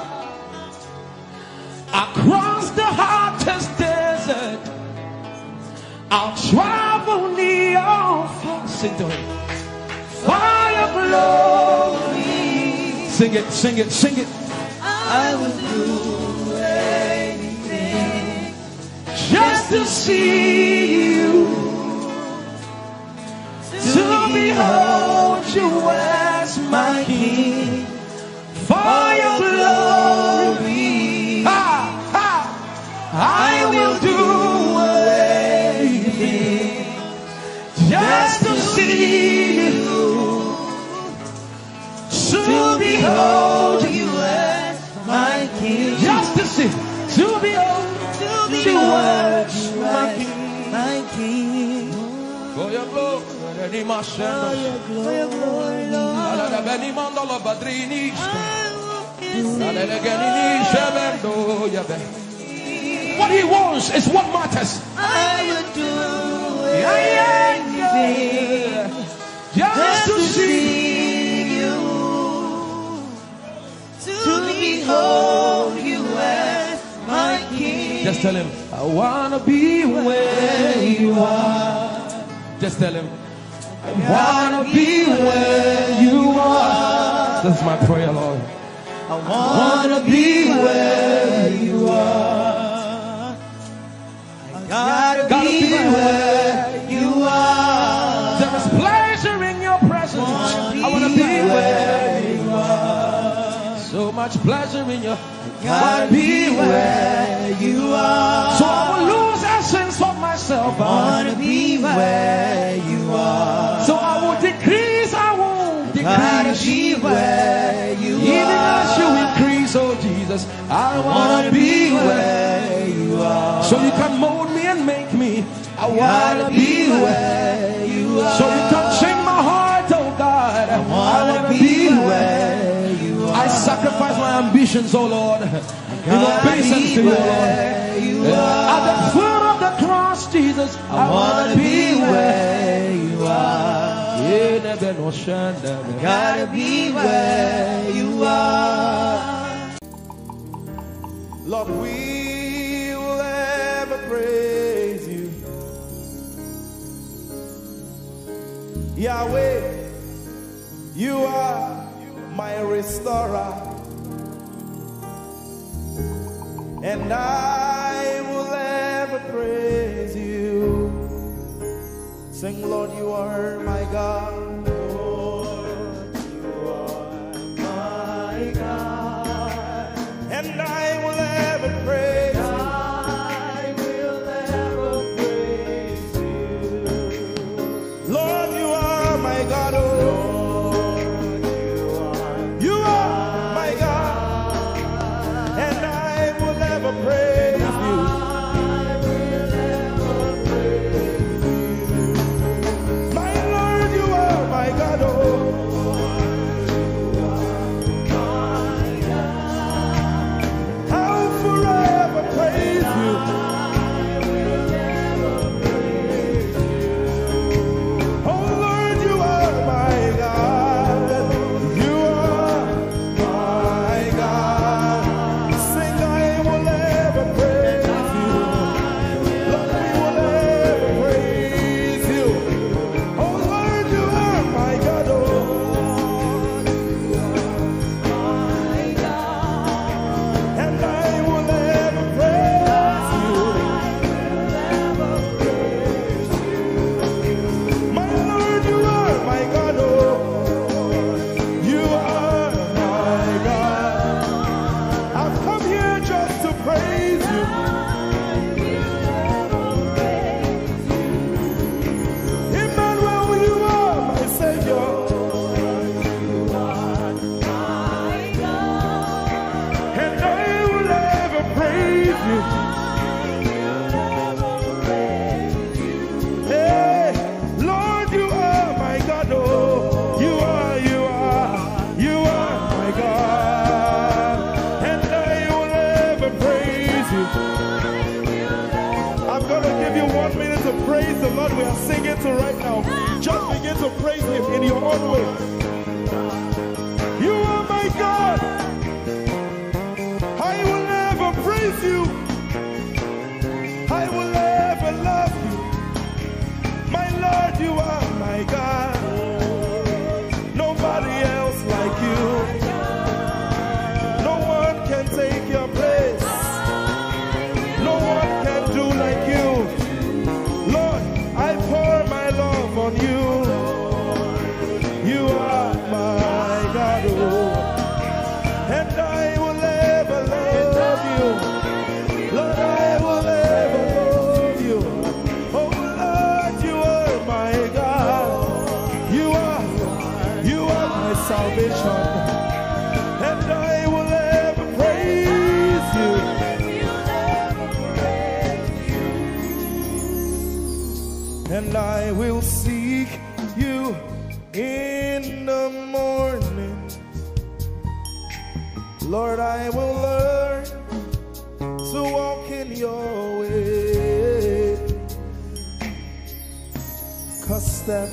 Across the hottest desert, I'll travel near or far. Sing to him. For your glory. Sing it, sing it, sing it. I will do anything just to see you, to behold you as my King. For your glory, I will do anything just to see you, to behold you as my King. Just to see, to behold you as my King, my King. For your glory, for your glory, Lord. What he wants is what matters. I would do anything Just to see you, to behold you as my King. Just tell him, I wanna be where you are. Just tell him, I wanna be where you are. That's my prayer, Lord. I wanna be where you are. I gotta be where you are. There is pleasure in your presence. I wanna be where you are. So much pleasure in your. Gotta be where you are. So I will lose essence of myself. I wanna be where you are. So I will decrease, I won't Gotta decrease. be where you Even are. as you increase, oh Jesus, I wanna be where you are. so you can mold me and make me. I Gotta wanna be where you are. so you can change my heart, oh God. I wanna be where you are. I sacrifice my ambitions, oh Lord, in Gotta obeisance be to you, Lord. where you At the are. foot of the cross, Jesus, I wanna be where you are. Gotta be where you are. Lord, we will ever praise you. Yahweh, you are my restorer, and I will ever praise you. Sing, Lord, you are my God. Lord, you are my God, and I will ever praise you. I will ever praise you. Lord, you are my God. Oh, Lord, you are my God, and I will ever praise you. My Lord, you are my God. Oh, I'll forever praise you. Oh Lord, you are my God. You are my God. Sing, I will ever praise you. Lord, we will ever praise you. Oh Lord, you are my God. Oh, and I will ever praise you. My Lord, you are my God. Oh, you are my God. I've come here just to praise you. Emmanuel, you are my Savior. And I will ever praise you. Hey, Lord, you are my God. Oh, you are my God. And I will ever praise you. I'm going to give you 1 minute to praise the Lord. We are singing to right now. Just begin to praise him in your own way. You are my God. I will never praise you. I will ever love you. My Lord, you are my God. Nobody else like you. No one can take your place. No one can do like you. Lord, I pour my love on you. You are my God. Oh. And I will ever love you. Lord, I will ever love you. Oh Lord, you are my God. You are my salvation. And I will ever praise you. And I will seek you in the morning. Lord, I will learn to walk in your way. 'Cause step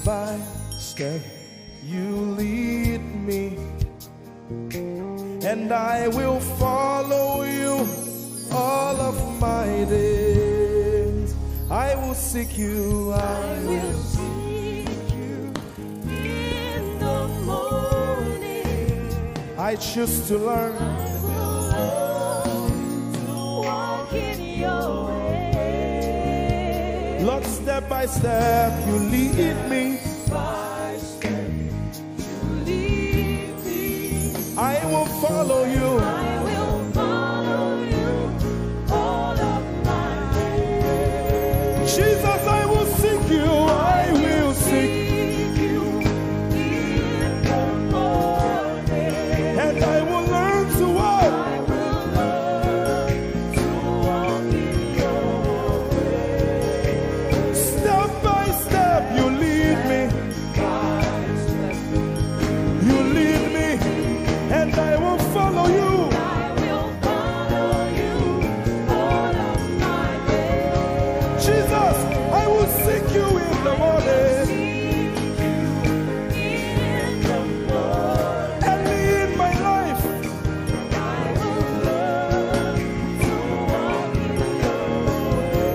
by step you lead me, and I will follow you all of my days. I will seek you, I will seek you in the morning. I choose to learn, I will learn to walk in your way. Lord, step by step you lead me. By step you lead me. I will follow you. I will follow you all of my days. Jesus, I will seek you. I will seek you in the morning. And I will learn to walk. I will learn to walk in your way. Step by step you lead me. You lead me. And I will follow you. I will follow you all of my days. Jesus, I will seek you in the morning. Early in my life, I will learn to walk in your way.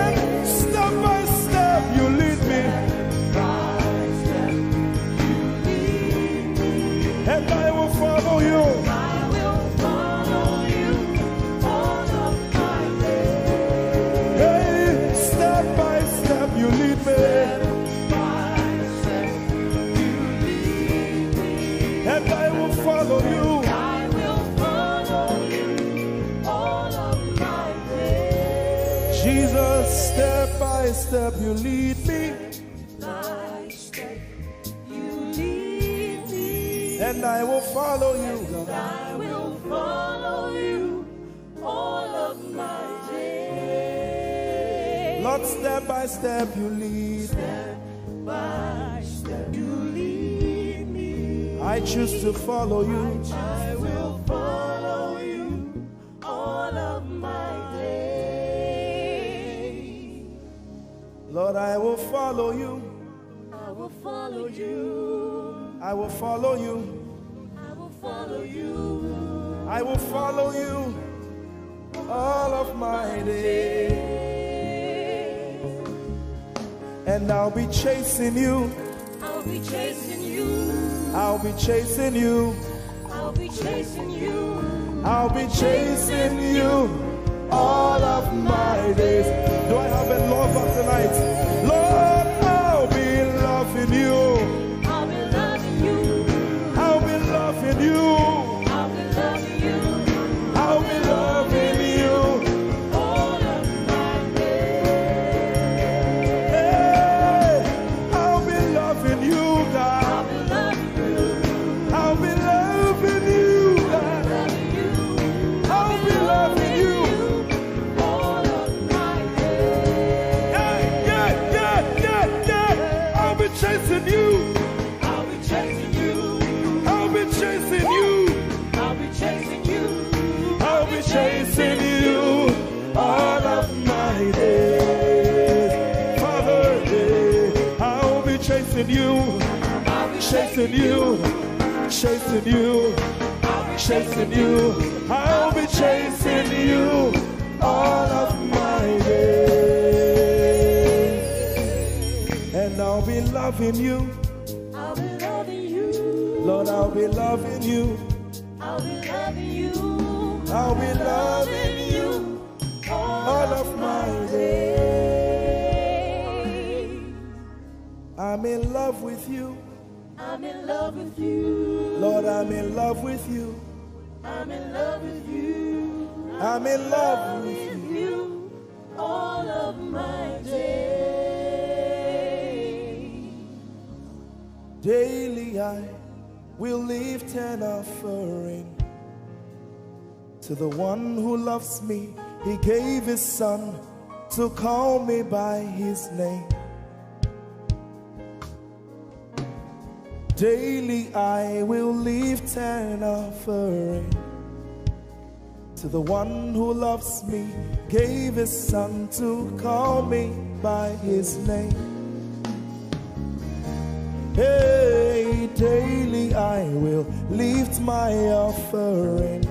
And step by step you lead me. And I will follow you. I will follow you all of my days. Hey, step by step you lead me. Step by step you lead me. And I will follow you. I will follow you all of my days. Jesus, step by step you lead me. And I will follow you, God. I will follow you all of my days. Lord, step by step you lead. Step by step you lead me. I choose to follow you. I will follow you all of my days. Lord, I will follow you. I will follow you. I will follow you. I will follow you. I will follow you all of my days. And I'll be chasing you. I'll be chasing you. I'll be chasing you. I'll be chasing you. I'll be chasing you all of my days. Do I have a lover tonight? Lord, I'll be loving you. In you, I'll be loving you. I'll be loving you all of my days. Hey, I'll be loving you, God. I'll be loving you. I'll be loving you, God. I'll be loving you all of my days. Yeah. I'll be chasing you. I'll be chasing you. I'll be chasing you. I'll be chasing you. I'll be chasing you all of my days. Father, I'll be chasing you. I'll be chasing you. Chasing you. I'll be chasing you. I'll be chasing you all of my days. And I'll be loving you. I'll be loving you. Lord, I'll be loving you. I'll be loving you. I'll be loving you all of my days. I'm in love with you. I'm in love with you. Lord, I'm in love with you. I'm in love with you. I'm in love with you all of my days. Daily I will lift an offering to the one who loves me. He gave his son to call me by his name. Daily I will lift an offering to the one who loves me, gave his son to call me by his name. Hey, daily I will lift my offering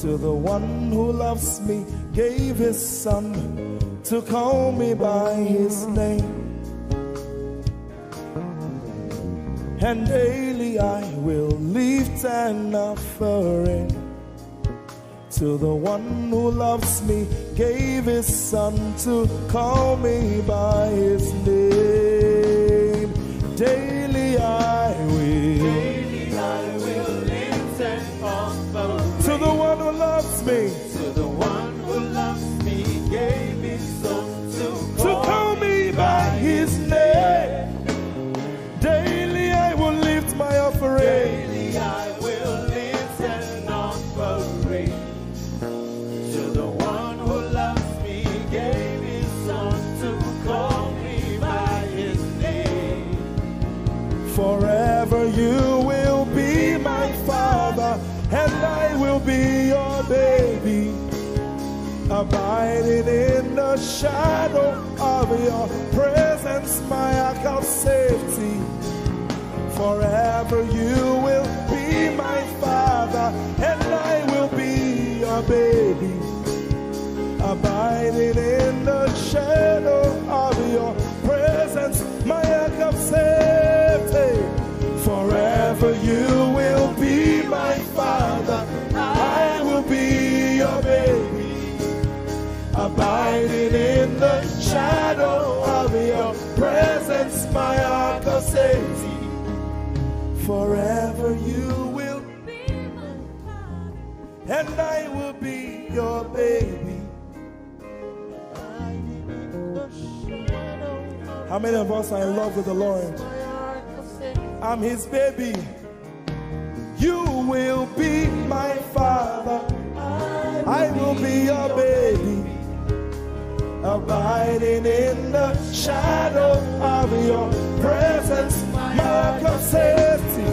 to the one who loves me, gave his son to call me by his name. And daily I will lift an offering to the one who loves me, gave his son to call me by his name. Daily I will lift an offering to the one who loves me, to the one who loves me, gave his son to call me by his name. Daily I will lift my offering. Daily I will lift an offering to the one who loves me, gave his son to call me by his name. Forever you will be my father, and I will be your baby, abiding in the shadow of your presence, my ark of safety. Forever you will be my father, and I will be your baby, abiding in the shadow of your presence, my ark of safety. Forever you will be my father, I will be your baby, abiding in the shadow of your presence, my ark of safety. Forever you will be my father, and I will be your baby. How many of us are in love with the Lord? I'm his baby. You will be my father, I will be your baby, abiding in the shadow of your presence, my ark of safety.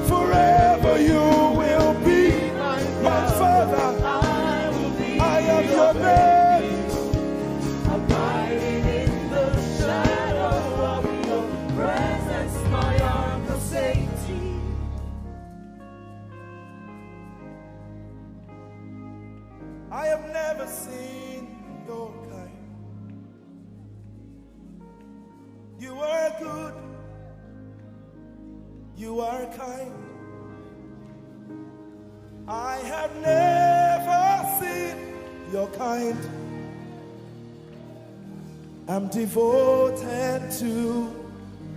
Forever you will be my father, I am your baby, Abiding in the shadow of your presence, my ark of safety. I have never seen your kind. You are good, you are kind. I have never seen your kind. I'm devoted to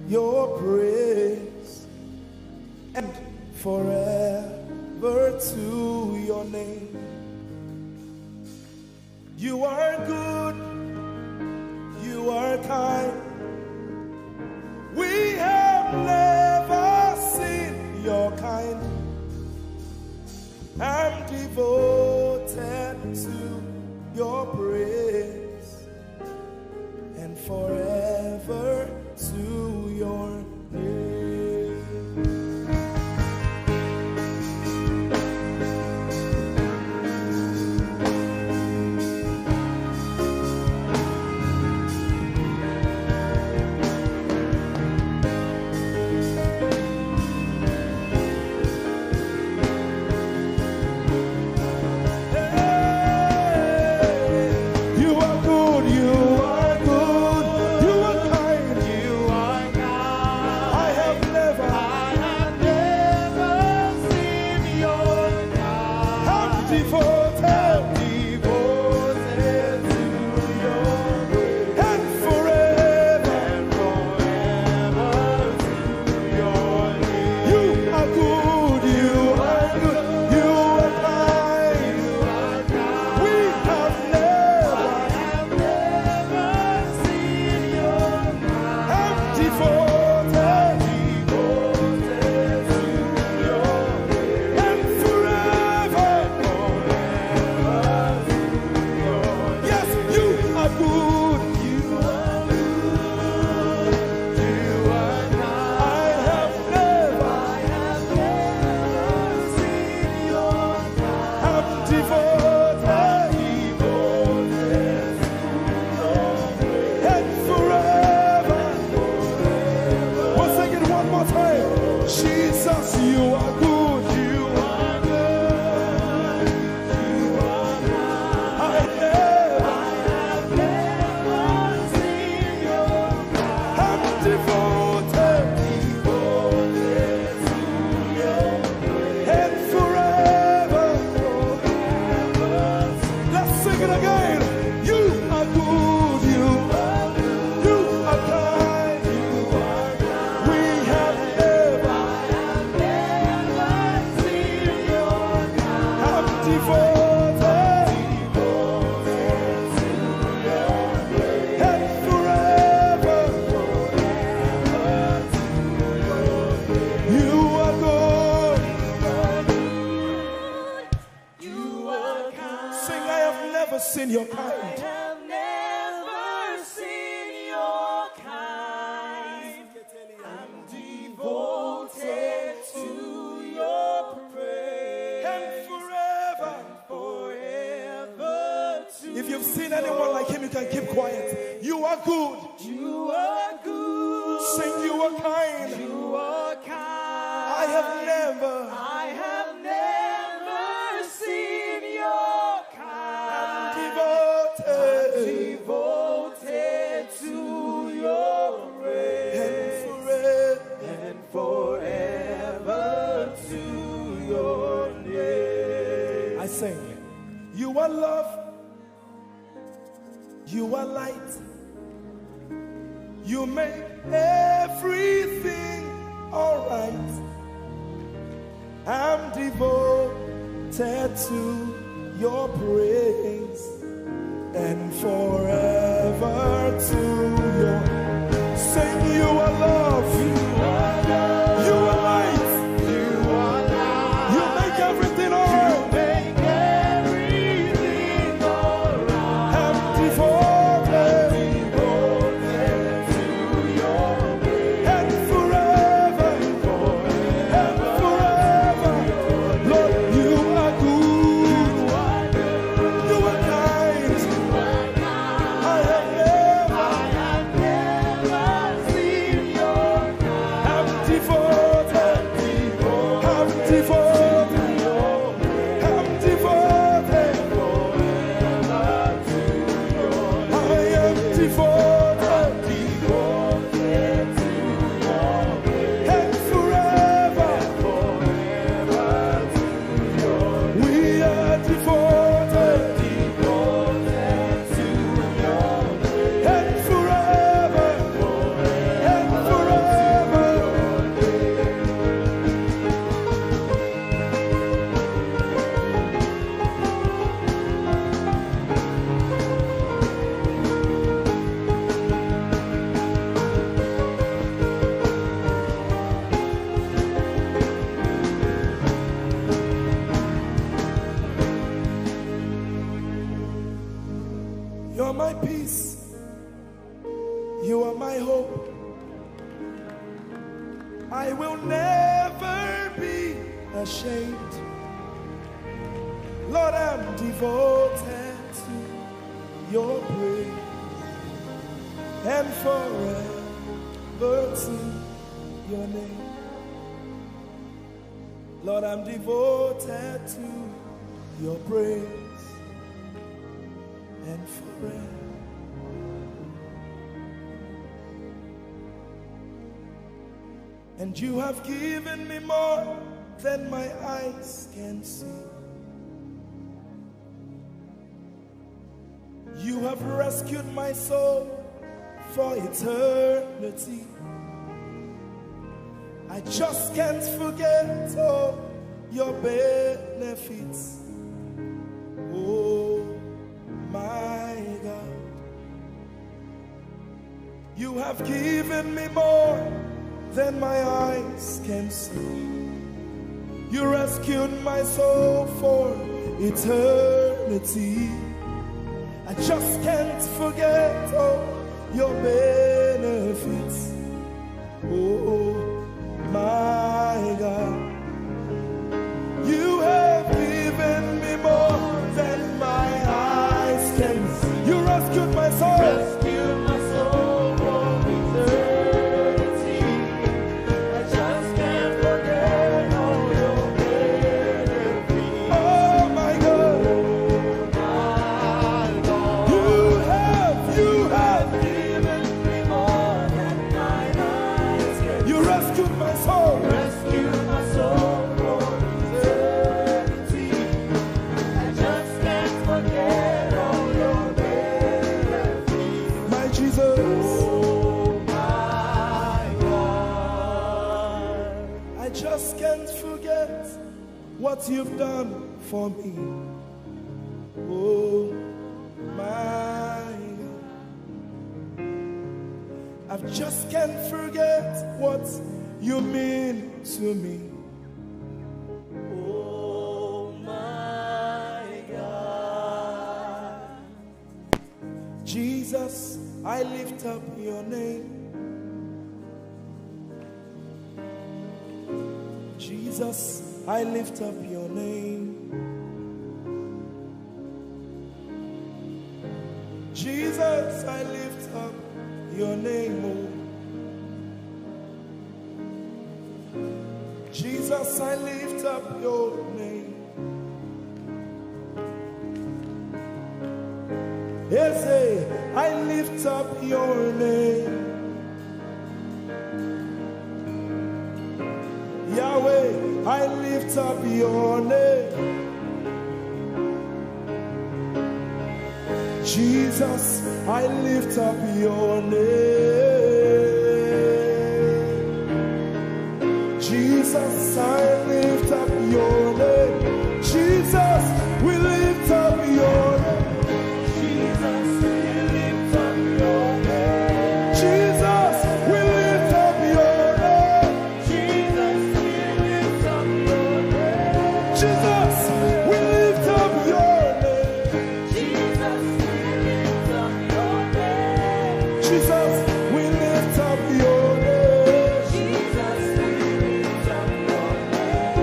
your praise, and forever to your name. You are good, you are kind. We have never seen your kind. I'm devoted to your praise, and forever to your name. quiet. You are good. You are good. Sing, you are kind. You are kind. I have never seen your kind. Devoted to your praise. and Forever to your name. I sing. You are love. You are light. You make everything alright. I'm devoted to your praise and forever to your. Sing, you are love. You are love. You are light. You are light. You make everything alright. I'm devoted to your praise and forever. Lord, you are good. You are kind. I have never seen your kind. I'm devoted. I'm devoted. I'm devoted. I am devoted. And forever. We are devoted. And forever. And forever. You're my peace. You are my hope. I will never be ashamed. Lord, I'm devoted to your praise and forever to your name. Lord, I'm devoted to your praise and forever. And you have given me more than my eyes can see. You have rescued my soul for eternity. I just can't forget all your benefits. Oh my God, you have given me more than my eyes can see. You rescued my soul for eternity. I just can't forget all your benefits. Oh my God, you have given me more than my eyes can see. You rescued my soul. Rescue my soul from eternity. I just can't forget all your benefits. Oh my God, you have given me more than my eyes can see. you rescued my soul. Rescue my soul from eternity. I just can't forget all your benefits. My Jesus, Oh my God. I just can't forget what you've done for me. Oh my God, I just can't forget what you mean to me. Oh my God. Jesus, I lift up your name. Jesus, I lift up your name. Jesus, Jesus, I lift up your name, oh. Jesus, I lift up your name. Ese, I lift up your name. Yahweh, I lift up your name. Jesus, I lift up your name. Jesus, I lift up your name. Jesus, we lift up your name. Jesus, we lift up your name. Jesus, we lift up your name. Jesus, we lift up your name. Jesus, we lift up your name. Jesus, we lift up your name. Jesus, we lift up your name. Jesus, we lift up your name.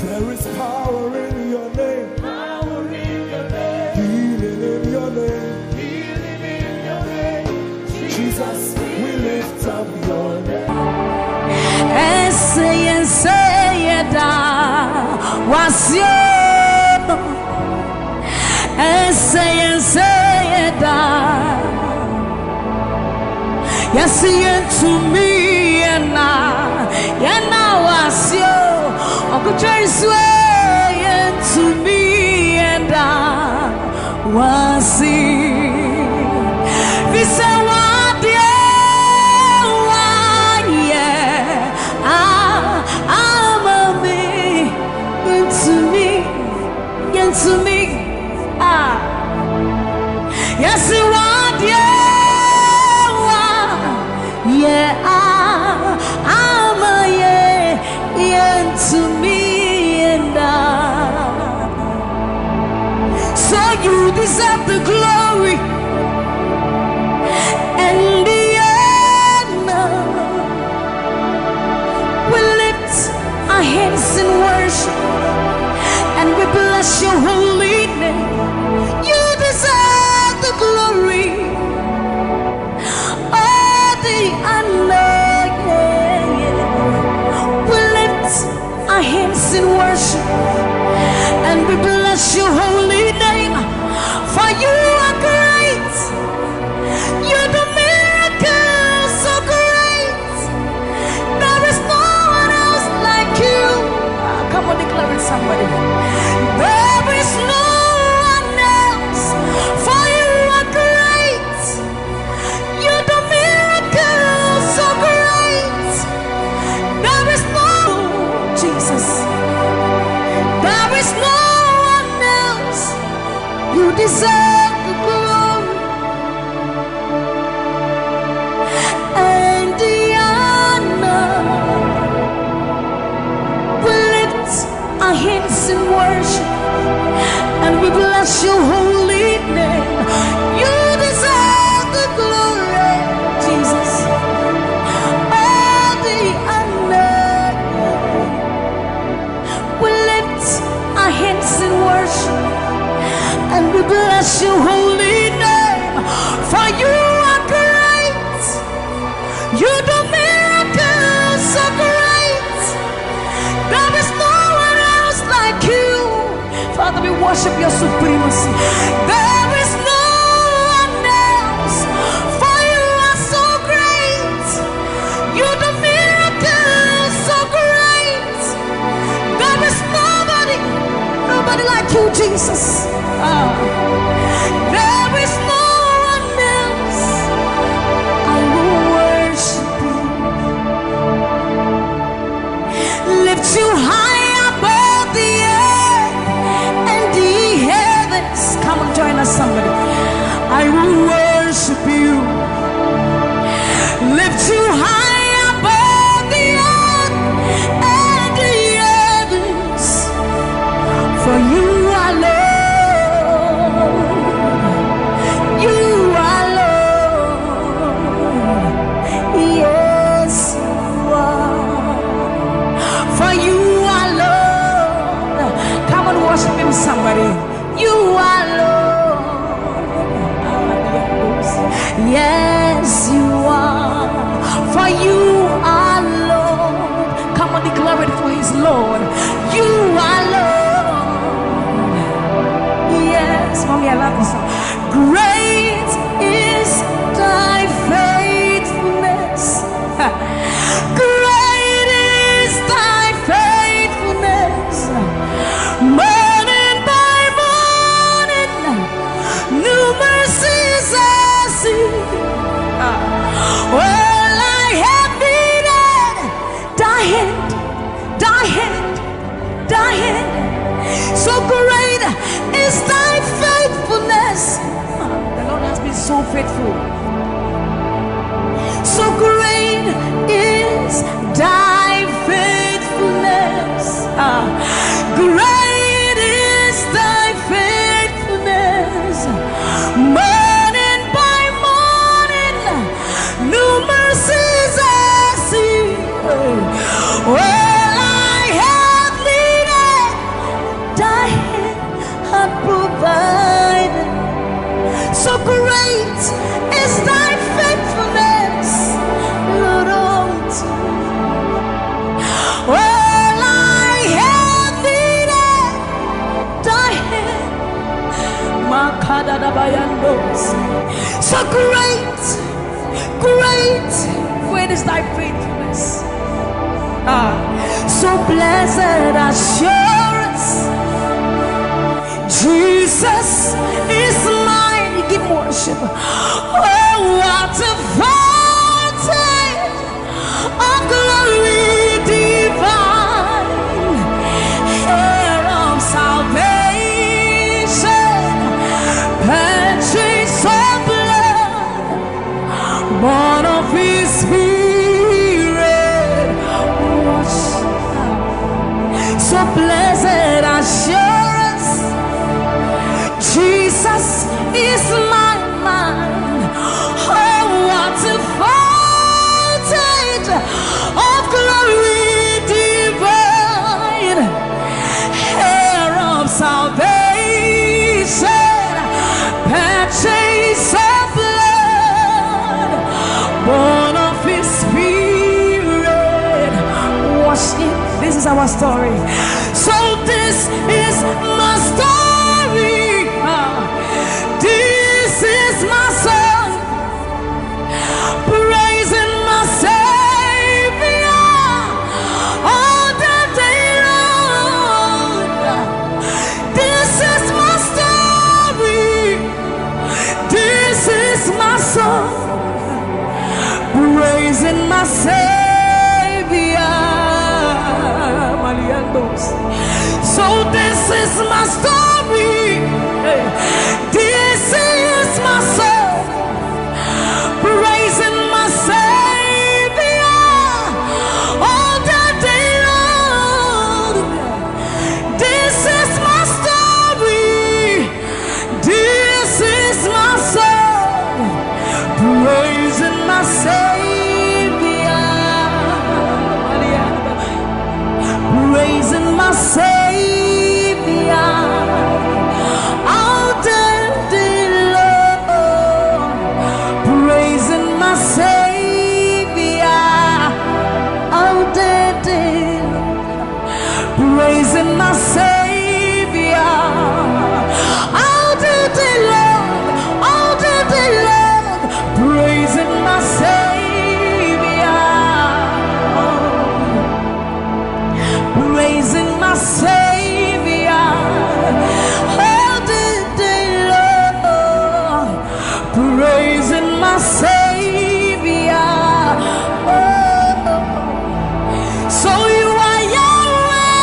There is power in your name. Power in your name. Healing in your name. Healing in your name. Jesus, we lift up your name. Ese da wasio. Ese da. Yes, to me na wasio. Ogotrace to me and wasi. Visa to me, yes, you want, I'm a to me, and so you deserve the glory and the honor. We lift our hands in worship and we bless your holy name. You deserve the glory, all the honor. We lift our hands in worship and we bless your holy name. For you are great. You do miracles so great. There is no one else like you. Come on, declare it, somebody. There is no one else, for you are great. You do miracles so great. There is no Jesus. There is no one else. You deserve the glory and the honor. We lift our hands in worship and we bless your holy name. You deserve the glory, Jesus, all the honor. We lift our hands in worship and we bless your holy name. For you are great. You do miracles so great. There is no one else like you. Father, we worship your supremacy. There is no one else, for you are so great. You do miracles so great. There is nobody like you, Jesus. There is no one else. I will worship you. Lift you high above the earth and the heavens. Come on, join us, somebody. I will worship you. Lift you high above the earth and the heavens. For you are Lord. You are Lord. Yes, you are. For you are Lord. Come on, worship him, somebody. You are Lord. so faithful. So great is thy faithfulness. Great is thy faithfulness. Morning by morning, new mercies I see. Well, I have needed, thy hand hath provided. So great is thy faithfulness, Lord, unto me. Well, I have needed thy hand. So great, great is thy faithfulness. So blessed assurance, Jesus is mine. You give worship. Oh, what a fountain of glory divine, heir of salvation, purchase of blood, born of his spirit. So blessed assurance, Jesus is my mind. Oh, what a fountain of glory divine, heir of salvation, purchase of blood, born of his spirit. Wash it. This is our story. So this is my story. This is my song, praising my Savior all the day long. This is my story. This is my song, praising my Savior. So this is my story. This is my song, praising my Savior all the day long. This is my story. This is my song, praising my Savior, praising my Savior. Praising my Savior all the day long, all the day long, praising my Savior, praising my Savior all the day long, praising my Savior. So you are Yahweh,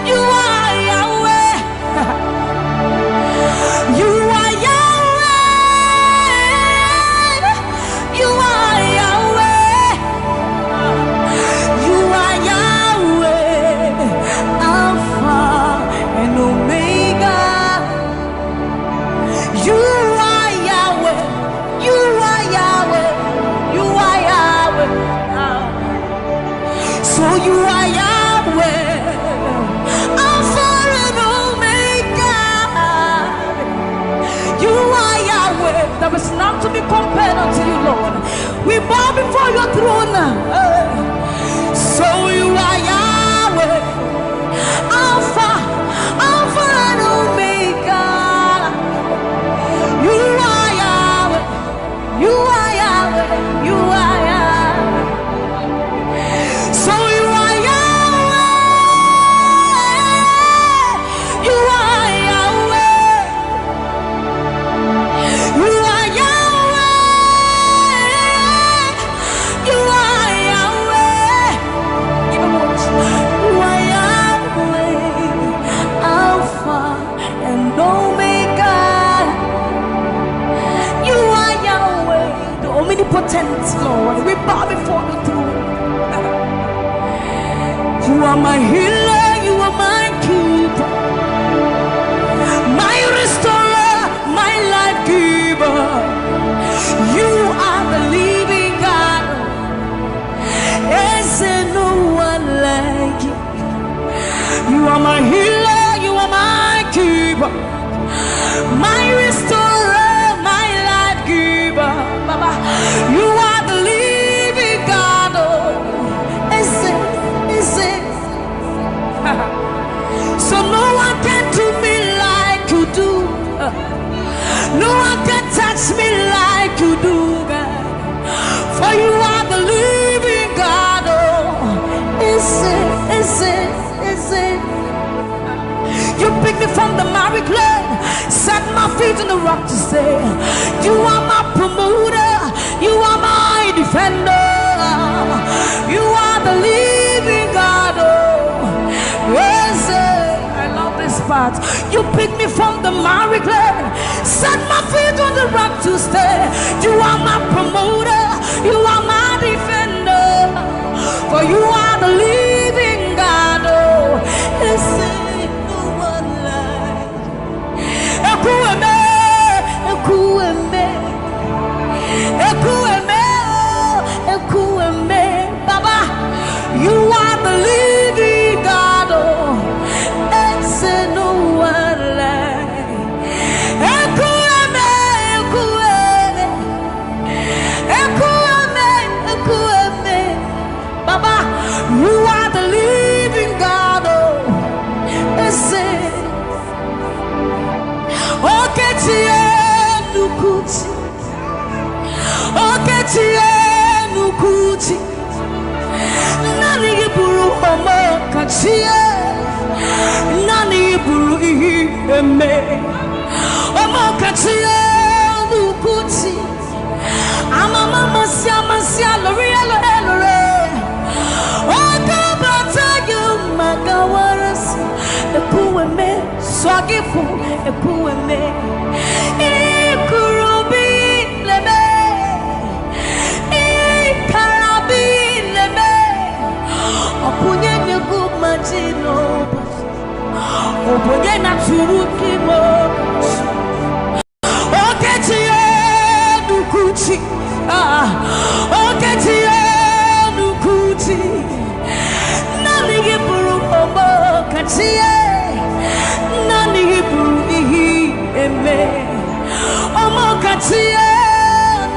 you are Yahweh, you are Yahweh, you are Yahweh, you are Yahweh, Alpha and Omega. You are Yahweh, you are Yahweh, you are Yahweh. So you are Yahweh, Alpha and Omega. You are Yahweh. There is none to be compared unto you, Lord. We bow before your throne. So you are Yahweh, Alpha and Omega. You are Yahweh, you are Yahweh, you are Yahweh. So you are Yahweh, you are Yahweh, you are Yahweh, you are Yahweh. Give him worship. omnipotent Lord, we bow before the throne. You are my healer, you are my keeper, my restorer, my life giver. You are the living God. Is there no one like you? You are my healer, you are my keeper, my restorer, my life giver. Baba, you are the living God. Oh, is it? So no one can do me like you do. No one can touch me like you do, God. For you are the living God. Oh, is it? You picked me from the miry clay, set my feet on the rock to stay. You are my promoter, you are my defender. You are the living God. Oh, yes, I love this part. You picked me from the miry clay, set my feet on the rock to stay. You are my promoter, you are my defender. For you are the living God. Oh, yes, no one like Ekueme, Ekueme, Ekueme, Ekueme. Baba, you are the living God. Oh, it's no one like Ekueme, Ekueme, Ekueme, Ekueme. Baba, you are the living God. Oh, it's Oketie nukuti, Oketie nukuti. Nani iburu omo kachie, nani iburu ihi eme. Omo kachie nukuti, amama masia lori elore. Okabata you magawaras, ekueme swagifu ekueme. Ikurubi leme, ikarabi leme. Opunye negu majino, opunye na turukimo. Oketie nukuti, oketie nukuti. Nani giburu omo katie, nani giburu ihi eme. Omo katie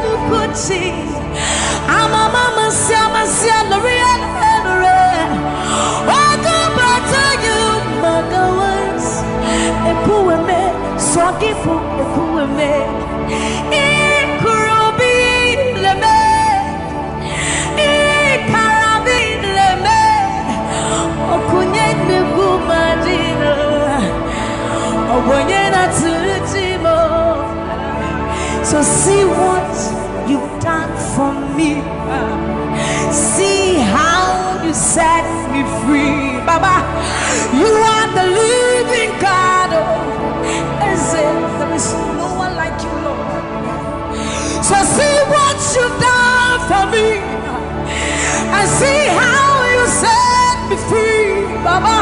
nukuti, amama masia lori elore. Okabata you magawas, ekueme swagifu ekueme. Ikurubi leme, ikarabi leme. Okunye negu majino, obonye na tulutimo. So see what you've done for me. See how you set me free. Baba, you are the living God. There is no one like you, Lord. So see what you've done for me, and see how you set me free. Baba,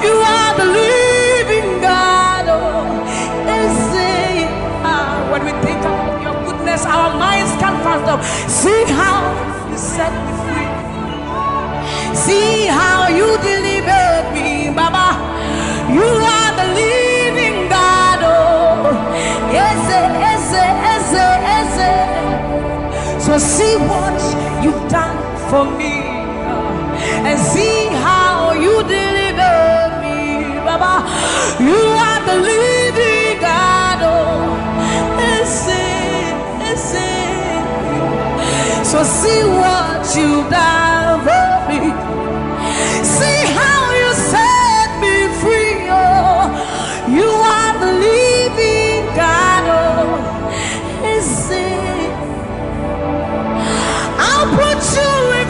you are the living God. When we think about your goodness, our minds can't fathom. See how you set me free. See how you delivered me, Baba. You are the living God. Oh, yes, yes, yes, yes. So see what you've done for me, and see how you delivered me, Baba. You are the living God. Oh, yes, yes, yes. So see what you've done for me. See how you set me free. Oh, you are the living God. Oh, is it? I'll put you in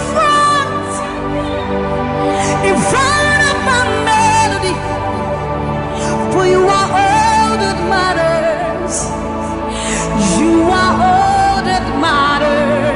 front of my melody, for you are all that matters. You are all that matters.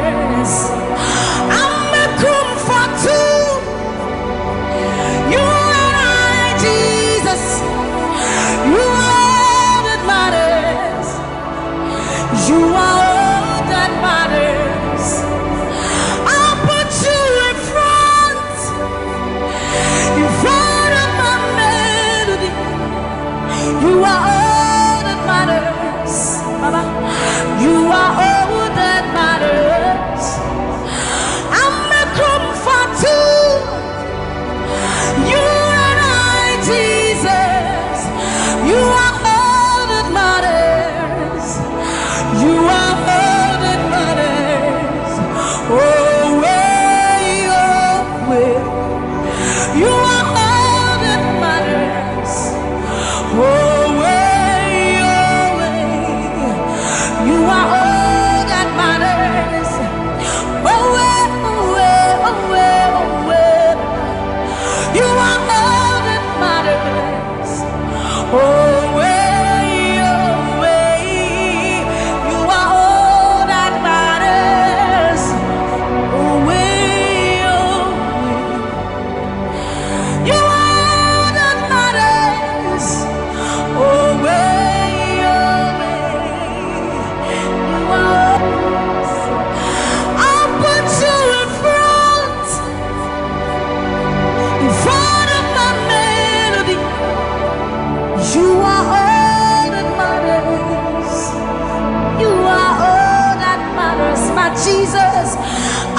Jesus,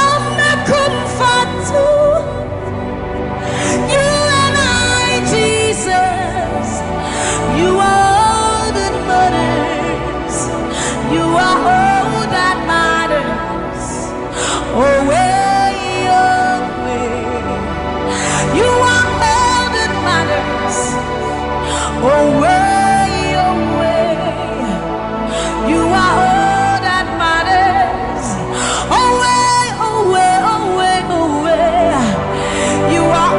Amekumfatu. You and I, Jesus, you are all that matters. You are all that matters. Oh, way, oh, way. You are all that matters. Oh, way, oh, way. You are all that matters. Oh, way, oh, way, oh, way, oh, way. You are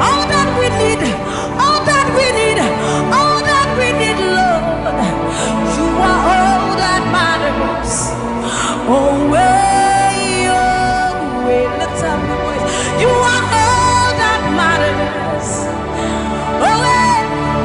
all that we need. All that we need. All that we need, Lord. You are all that matters. Oh, way, oh, way. Let's have the voice. You are all that matters. Oh, way,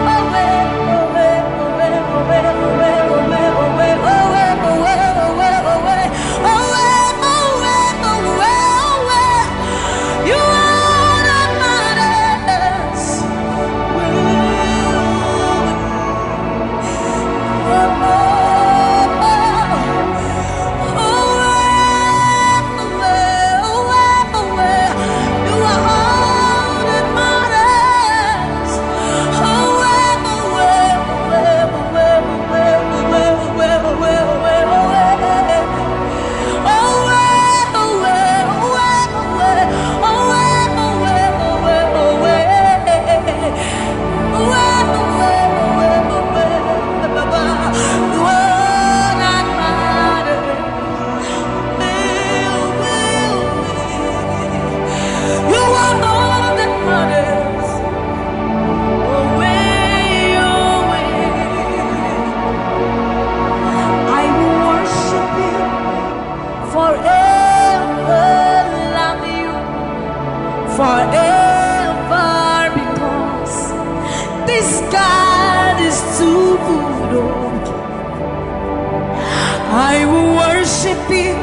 oh, way, oh, way, oh, way, oh, way, oh, way, oh, way, oh, way, oh, way, oh, way, oh, way, oh, way, oh, way, oh, way, oh, way, oh, way. You are all that matters. Forever, because this God is too good. I will worship you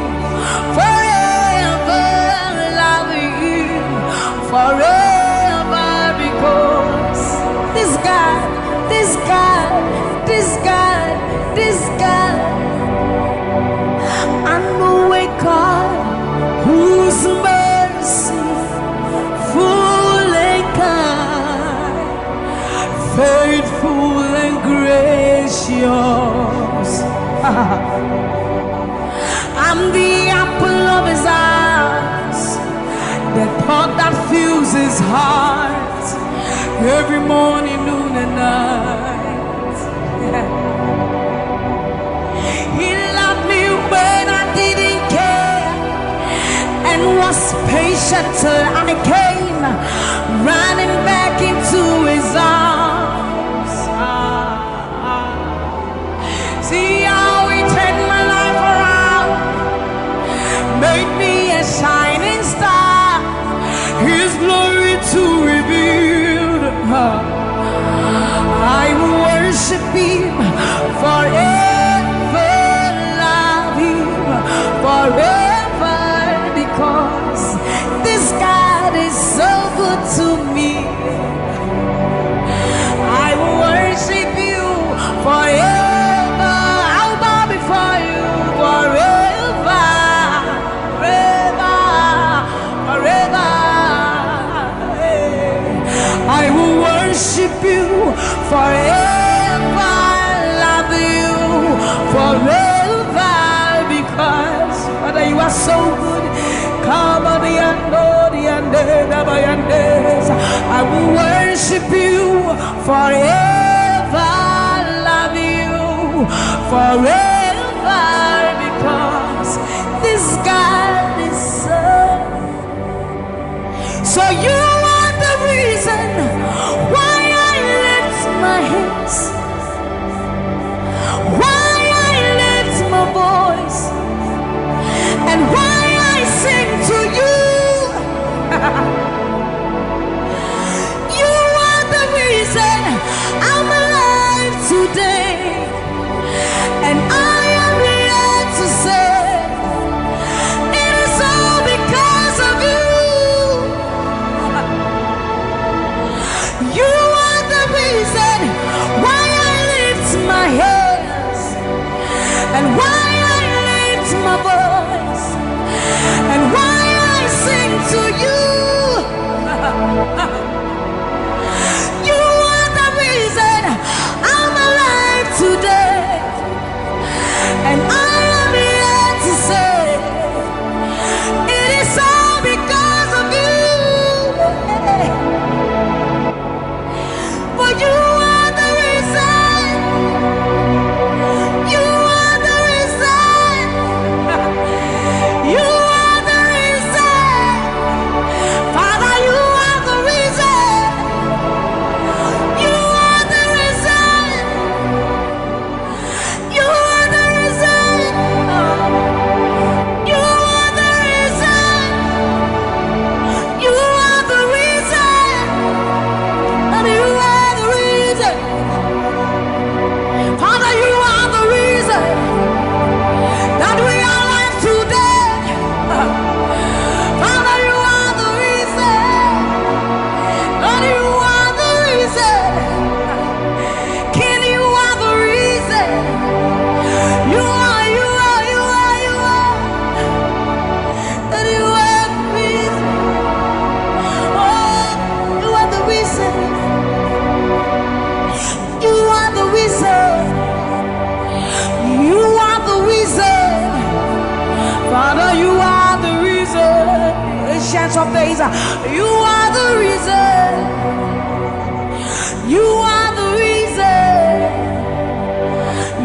forever, love you forever, because this God, this God, this God, this God, I know a God whose mercy full and kind, faithful and gracious. I'm the apple of his eyes, the thought that fills his heart every morning, noon and night. He loved me when I didn't care and was patient till I came running back into his arms. See how he turned my life around, made me a shining star, his glory to reveal. I will worship him forever, love him forever, because this God is so good to me. I will worship you forever. I'll bow before you forever, forever, forever. I will worship you forever, love you forever, because Father, you are so good. Come on, I will worship you forever, love you forever, because this God is so you are the reason why I lift my hands, why I lift my voice, and why I sing to you. You are the reason I'm alive today, and I Ancients of days, you are the reason. You are the reason.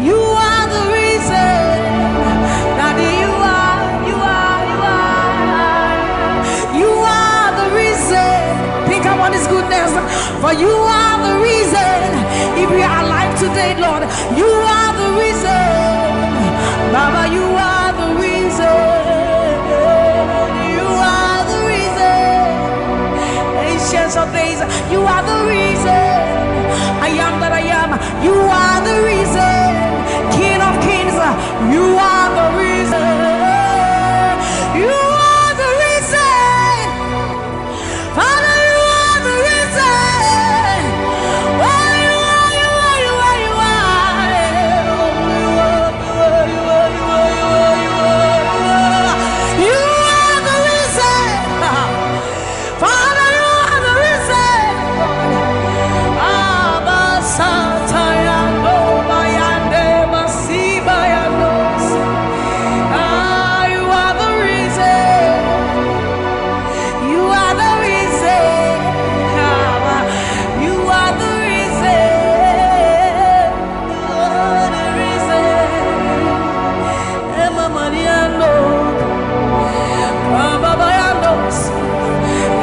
You are the reason. Daddy, you are the reason. Think about his goodness. For you are the reason. If we are alive today, Lord, you are the reason. Baba, you are the reason. You are the reason. Ancients of days, you are the reason. I am that I am. You are the reason. King of kings, you are the reason. You are the reason. Father, you are the reason. Oh, you are, you are, you are, you are. You are the reason. Father, you are the reason. Abba, Satayano, Bayande, Masibayanos. You are the reason. You are the reason. You are the reason. You are the reason. Emma Mariano, Baba Bayanos,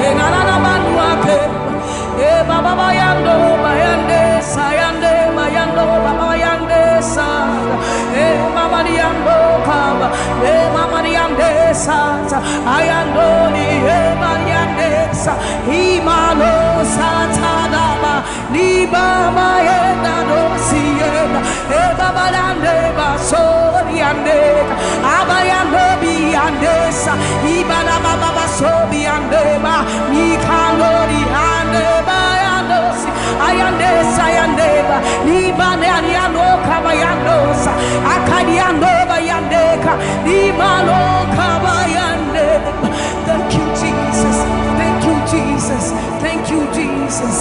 Enana Manuake, Baba Bayando, Bayande, Sayande, Mayando, Baba Bayande, Sa, Mama Diando, Kaba, Mama Diande, Sa, Ayando, Mariande, Sa, Himalo, Satadaba, Niba, Mayenda, no Siena, Baba Dande, Basoriande, Abayando, Biandesa, Ibana Baba Sobiandeba, Mikano, Diandeba, Ayandesa, Ayandeba, Nibane, Ariano, Kabayandosa, Akadiando, Bayandeka, Nimalo, Kabayande. Thank you, Jesus. Thank you, Jesus. Thank you, Jesus.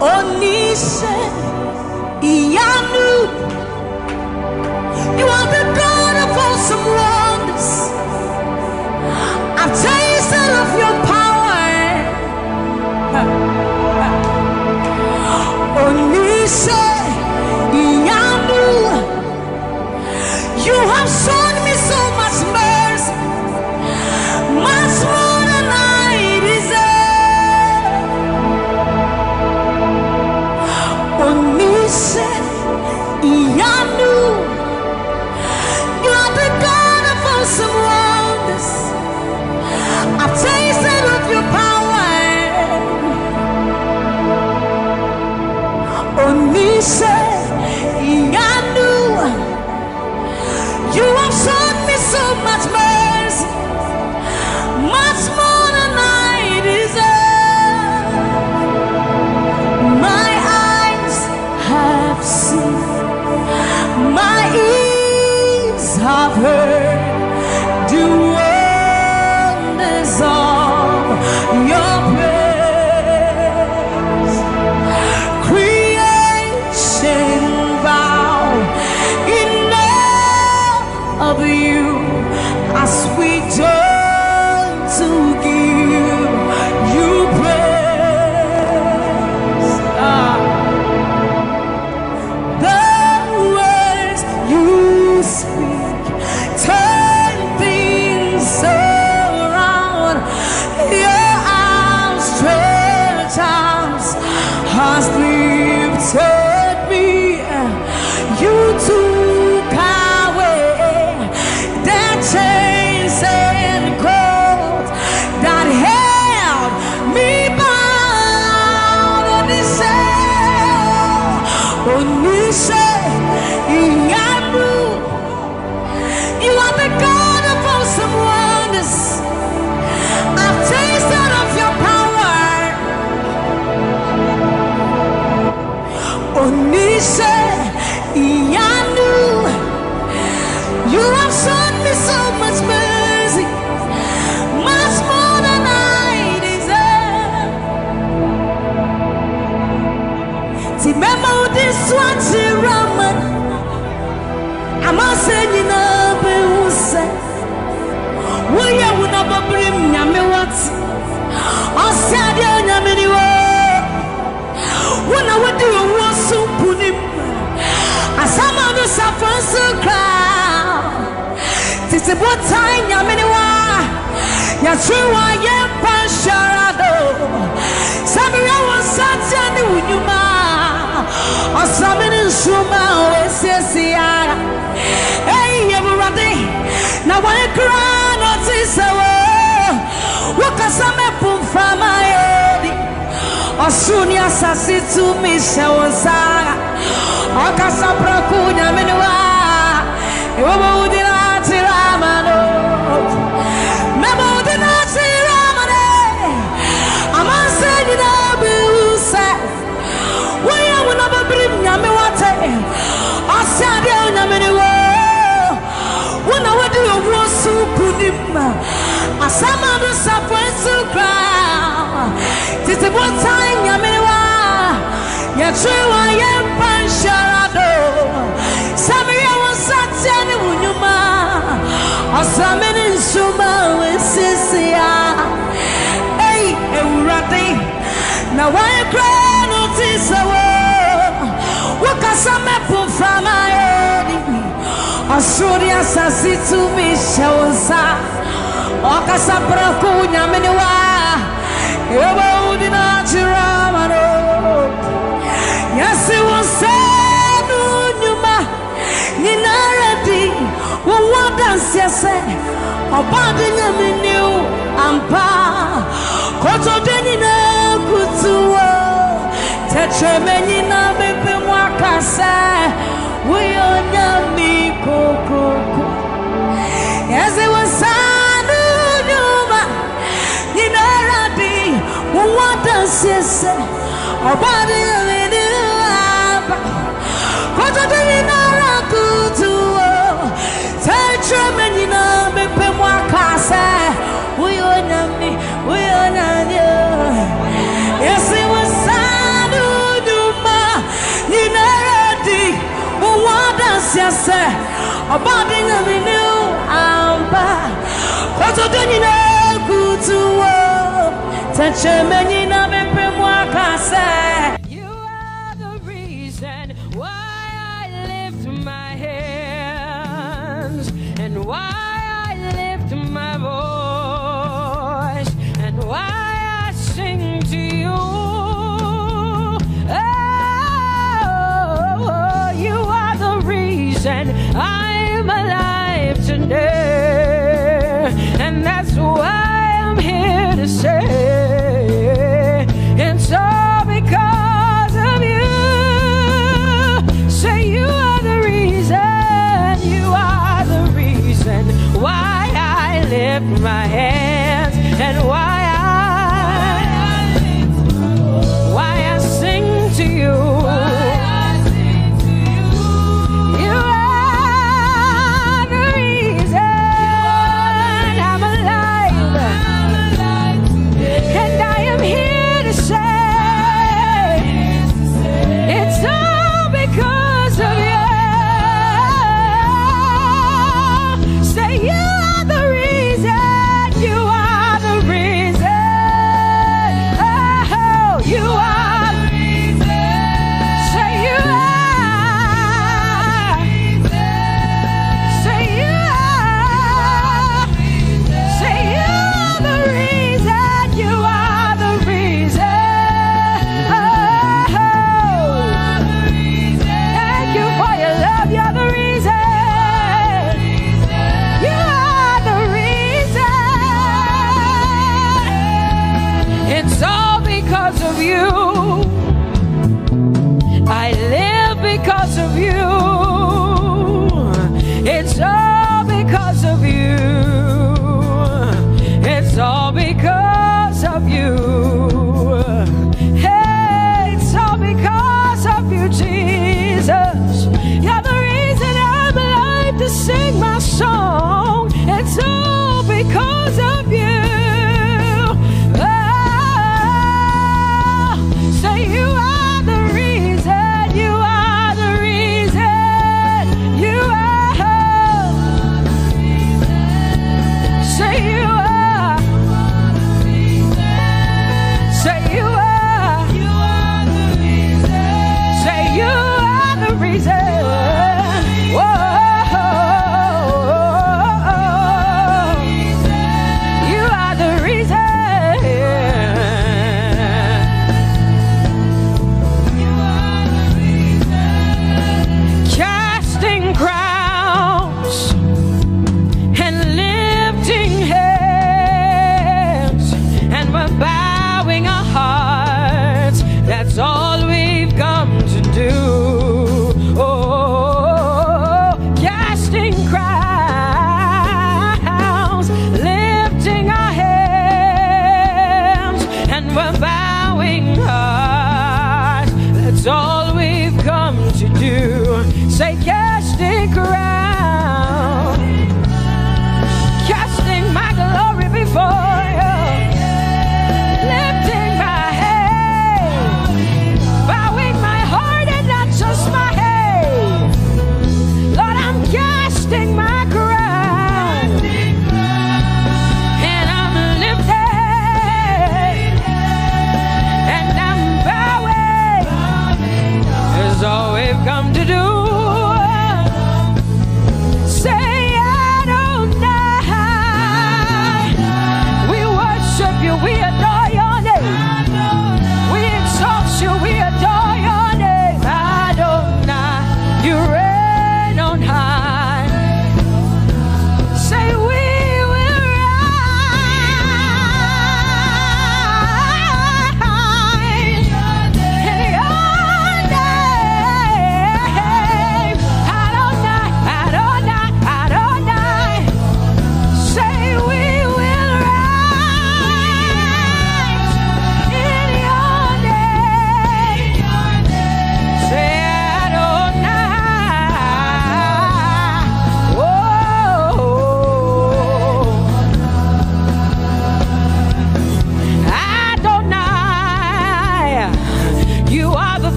Onise, Iyanu, you are the God of awesome wonders. I've tasted of your power. Onise, Iyanu, you have shown me so much mercy, much more than I deserve. Onise, Iyanu, you are the God of awesome wonders. I've tasted of your power. Onise, Iyanu, you have shown me so much mercy, much more than I deserve. My eyes have seen, my ears have heard the wonders of your praise. Creation bow in awe of you as we join to give you praise. The words you speak turn things around. Your outstretched arms has lifted me. You took away the chains and cords that held me bound. Onise, Iyanu, you are the God of awesome wonders. I've tasted of your power. Onise, Iyanu, you have shown me so much mercy, much more than I deserve. Remember this one, Raman. I'm not saying you know, but who said, will you not It's a good time, Yaminiwa. Yashua Yempasharado. Samuel was such a new Yuma. Or something Shuma, Ese. Hey, everybody. Now, I cry, not this hour. What can some put from my head? Or soon, yes, I see to me, Shawaza. Or Casabra Kuna Minua. You would not see Ramano. Never did not see Ramane. I'm not saying it all, but say, we will never bring Yamawate. I said, Yamaniwa. When I went to a war so good, I some other suffering so cry. It's a one time, Yamaniwa. Yachua Yempasharado. Samuel was such a Numa. Or something in Suma with Sisia. Hey, Urati. Now I cry notice a war. What can some apple from my head? Asuria sasi to me shosa. Oka sapra kunya meniwa. Yoba udina chiramano. Yasi wonsenu nyuma. Ninaradi. Wawada siase. Obadi nyaminiu ampa. Koto denina kutuwa. Tetremeni na bepe mwakase. We are Yami Coco. Yes, it was Sanu Numa. Ninaradi. What does it say? About the Cotta Kutu. Tetramenina Bepemwakase. We are Yami. We are Yami. Yes, it was Sanu Numa. Ninaradi. What does you say about the new amber? What do you know? Good to work. Touch a many say. You are the reason why I lift my hands and why I lift my voice and why I sing to you. And I'm alive today, and that's why I'm here to say it's all because of you. Say you are the reason why I lift my hands and why I sing to you.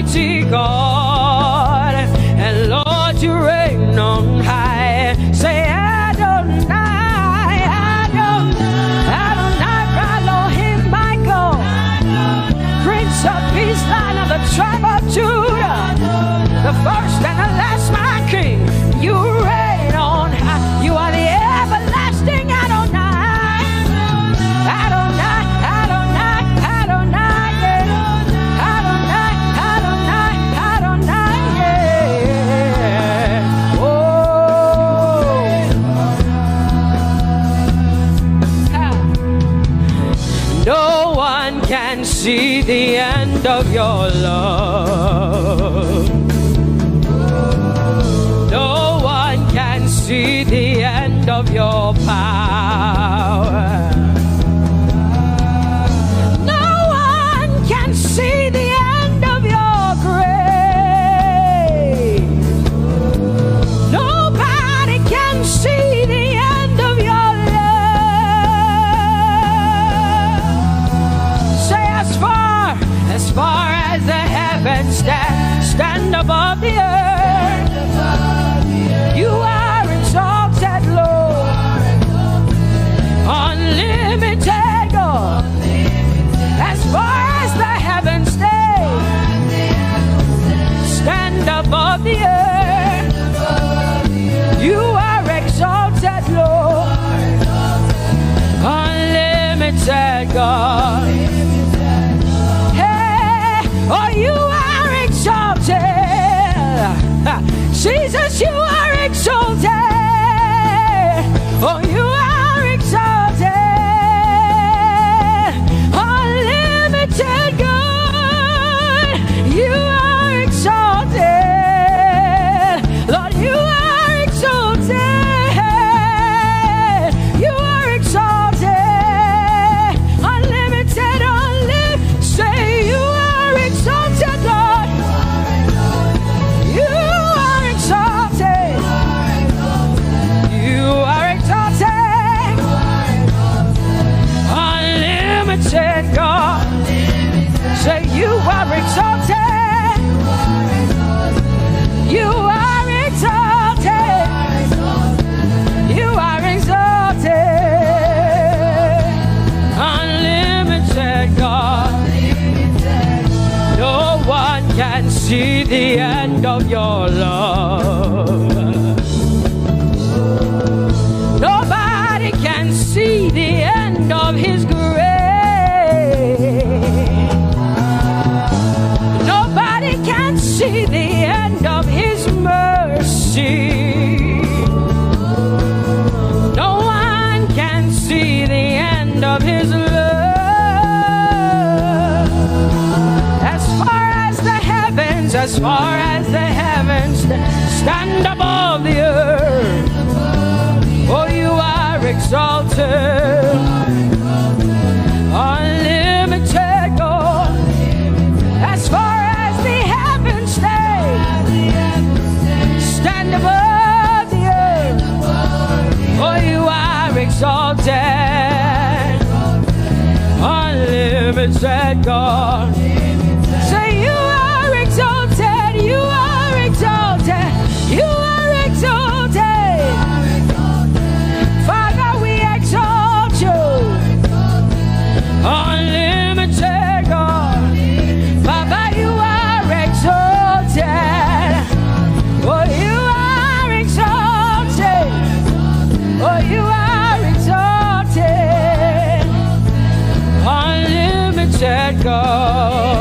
mighty God, and Lord, you reign on high. Say Adonai, Adonai, Adonai, Elohim, my God, Prince of Peace, Lion of the tribe of Judah, the first and the last, my King. You reign on high. You are the everlasting Adonai, Adonai, Adonai, Adonai, yeah. Adonai, Adonai, Adonai, yeah. Oh, no one can see the end of your love. No one can see the end of your power. No one can see the end of your grace. Nobody can see the end of your love. Say as far as the heavens stand above the earth, you are exalted, Lord, unlimited God. As far as the heavens stand above the earth, you are exalted, Lord, unlimited God. Hey, oh, you are exalted. Jesus, you are exalted. Oh, you are exalted. Unlimited God, you are exalted. Lord, you are exalted. You are exalted. Unlimited, say you are exalted, Lord. You are exalted. You are exalted. Unlimited God. Say you are exalted. You are exalted. You are exalted. Unlimited God. No one can see the end of your love. Nobody can see the end of his grace. Nobody can see the end of his mercy. No one can see the end of his love. As far as the heavens stand above the earth, oh, you are exalted. Unlimited God. As far as the heavens stand above the earth, oh, you are exalted. Unlimited God. Say you are exalted. You are exalted. You are exalted. Father, we exalt you. Unlimited God. Father, you are exalted. Oh, you are exalted. Oh, you are exalted. Unlimited God.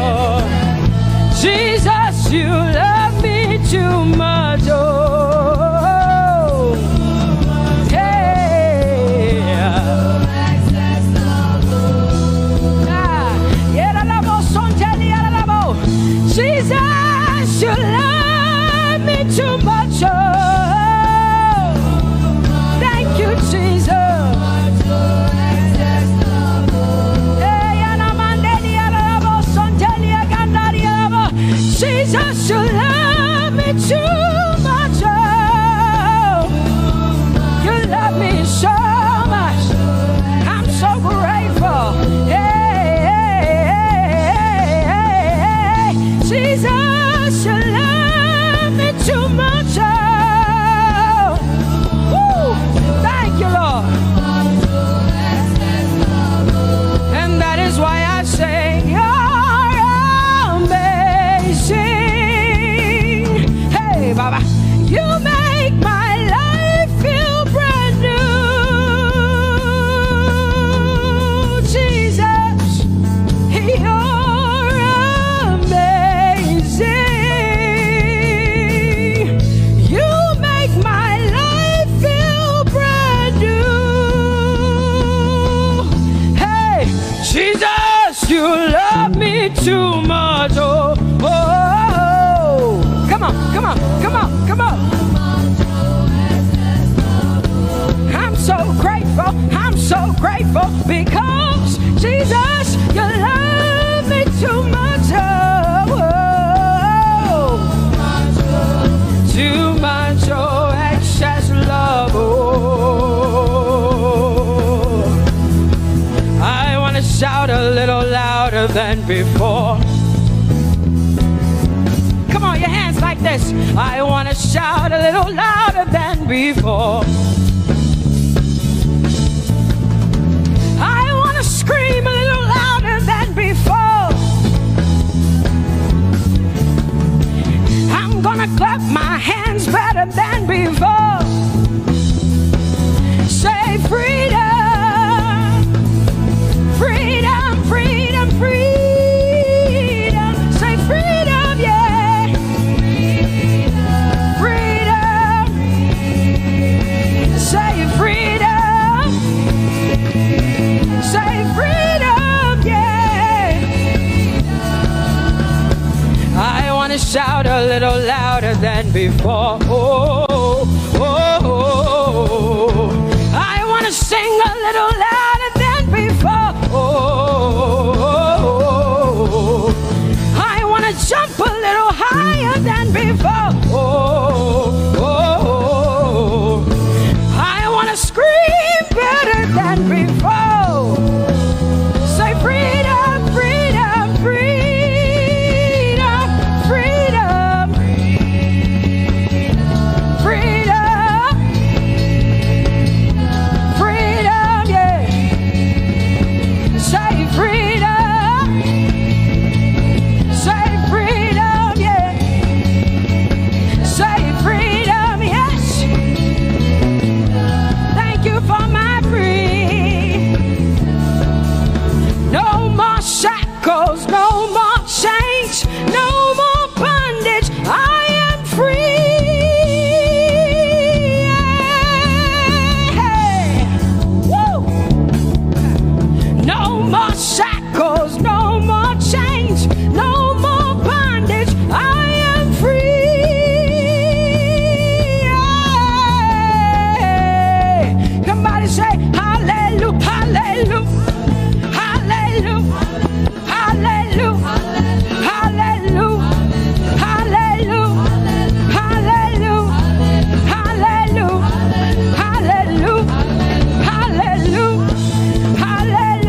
much. Woo! Thank you, Lord. And that is why I say you're amazing. Hey, Baba, you make my life feel brand new. Jesus, you're amazing. You make my life feel brand new. Hey, Jesus, you love me too much. Oh, oh, oh. Come on, come on, come on, come on. I'm so grateful because Jesus, you love me too much. Oh, oh. Too much, oh, excess love. Oh, I want to shout a little louder than before. Come on, your hands like this. I want to shout a little louder than before. I want to scream a little louder than before. I'm gonna clap my hands better than before. Say freedom, freedom, freedom, freedom. Say freedom, yeah. Freedom. Say freedom. Say freedom, yeah. I want to shout a little louder than before. Oh, oh, oh, oh. I want to sing a little louder than before. Oh, oh, oh. I want to jump a little higher than before. Oh, oh, oh. I want to scream better than before. Say freedom, freedom, freedom, freedom, freedom, freedom, yeah. Say freedom, yeah. Say freedom, yes. Thank you for my free. No more shackles, no more chains, no more bondage. I am free. Hey. Woo. No more shackles, no more chains, no more bondage. I am free. Hey. Somebody say hallelujah, hallelujah. Hallelujah, hallelujah, hallelujah, hallelujah, hallelujah, hallelujah, hallelujah, hallelujah, hallelujah,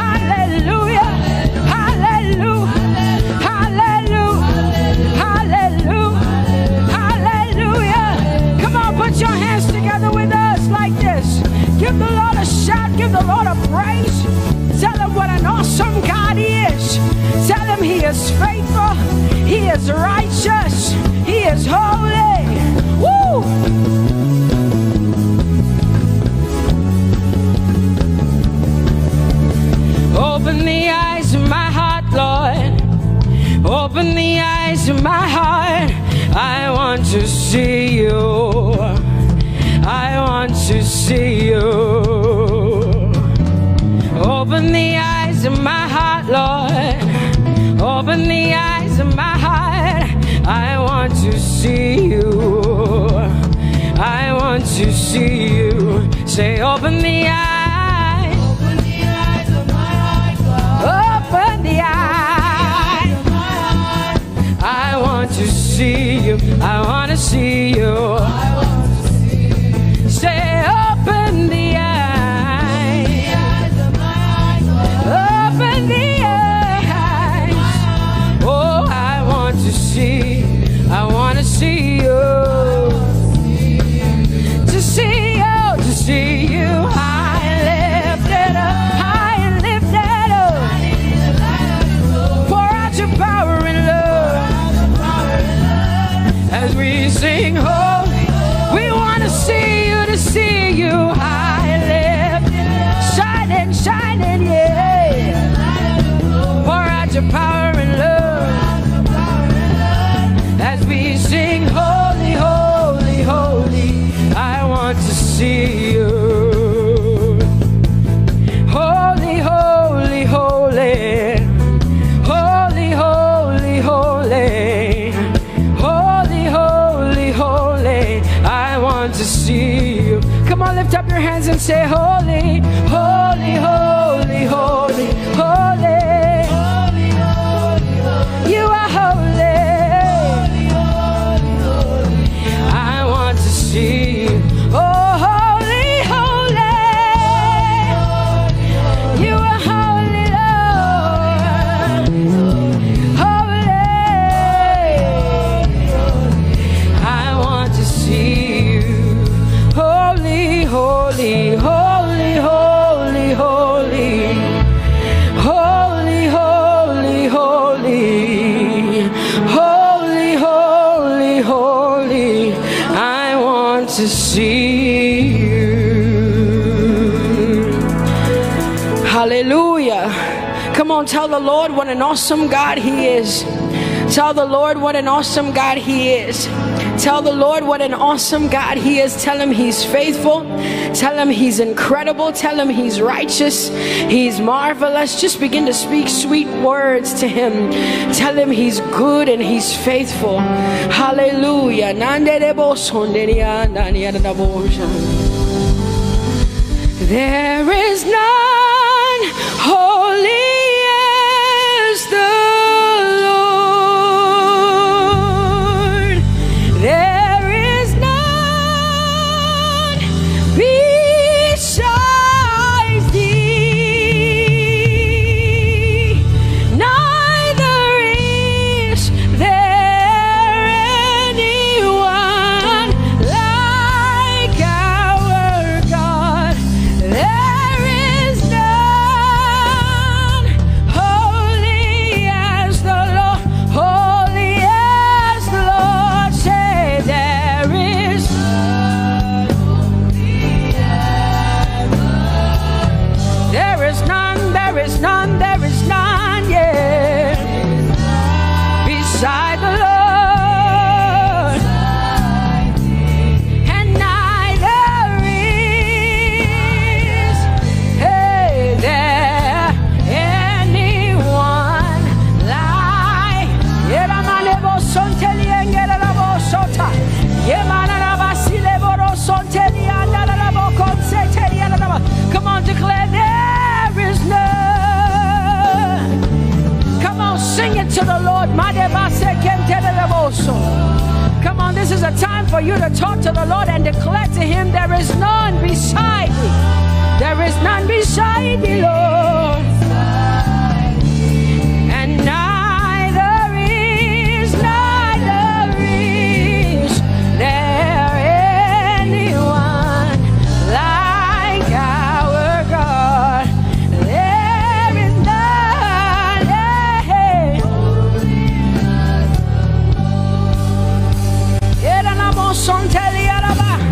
hallelujah, hallelujah, hallelujah, hallelujah, hallelujah. Come on, put your hands together with us like this. Give the Lord a shout, give the Lord a praise. Tell him what an awesome God he is. Tell him he is faithful, he is righteous, he is holy. Woo! Open the eyes of my heart, Lord. Open the eyes of my heart. I want to see you. I want to see you. Open the eyes of my heart, Lord. Open the eyes of my heart. I want to see you. I want to see you. Say, open the eyes. Open the eyes of my heart, Lord. Open the eyes of my heart. I want to see you. I want to see you. I want to see you. Say, open the eyes. Open the eyes of my heart, Lord. Open the eyes. Oh, I want to see you. sing holy. We want to see you high lifted, shining, shining, yeah. Pour out your power and love as we sing holy, holy, holy. I want to see you. Holy, holy, holy. Holy, holy, holy. Holy, holy, holy. I want to see you. Come on, lift up your hands and say holy, holy, holy, holy, holy. You are holy. I want to see you. Oh, holy, holy. You are holy, Lord. Holy. I want to see you. Holy, holy, holy, holy, holy. Holy, holy, holy. Holy, holy, holy. I want to see you. Hallelujah. Come on, tell the Lord what an awesome God He is. Tell the Lord what an awesome God He is. Tell the Lord what an awesome God He is. Tell Him He's faithful. Tell Him He's incredible. Tell Him He's righteous. He's marvelous. Just begin to speak sweet words to Him. Tell Him He's good and He's faithful. Hallelujah. There is none holy as the Lord. There is none besides thee. Neither is there anyone like our God. There is none holy as the Lord, holy as the Lord. Say there is none, there is none, yeah, beside the Lord, and neither is there anyone like. Come on, declare there is none. Come on, sing it to the Lord. Come on, this is a time for you to talk to the Lord and declare to Him there is none beside thee. There is none beside thee, Lord. And neither is there anyone like our God. There is none,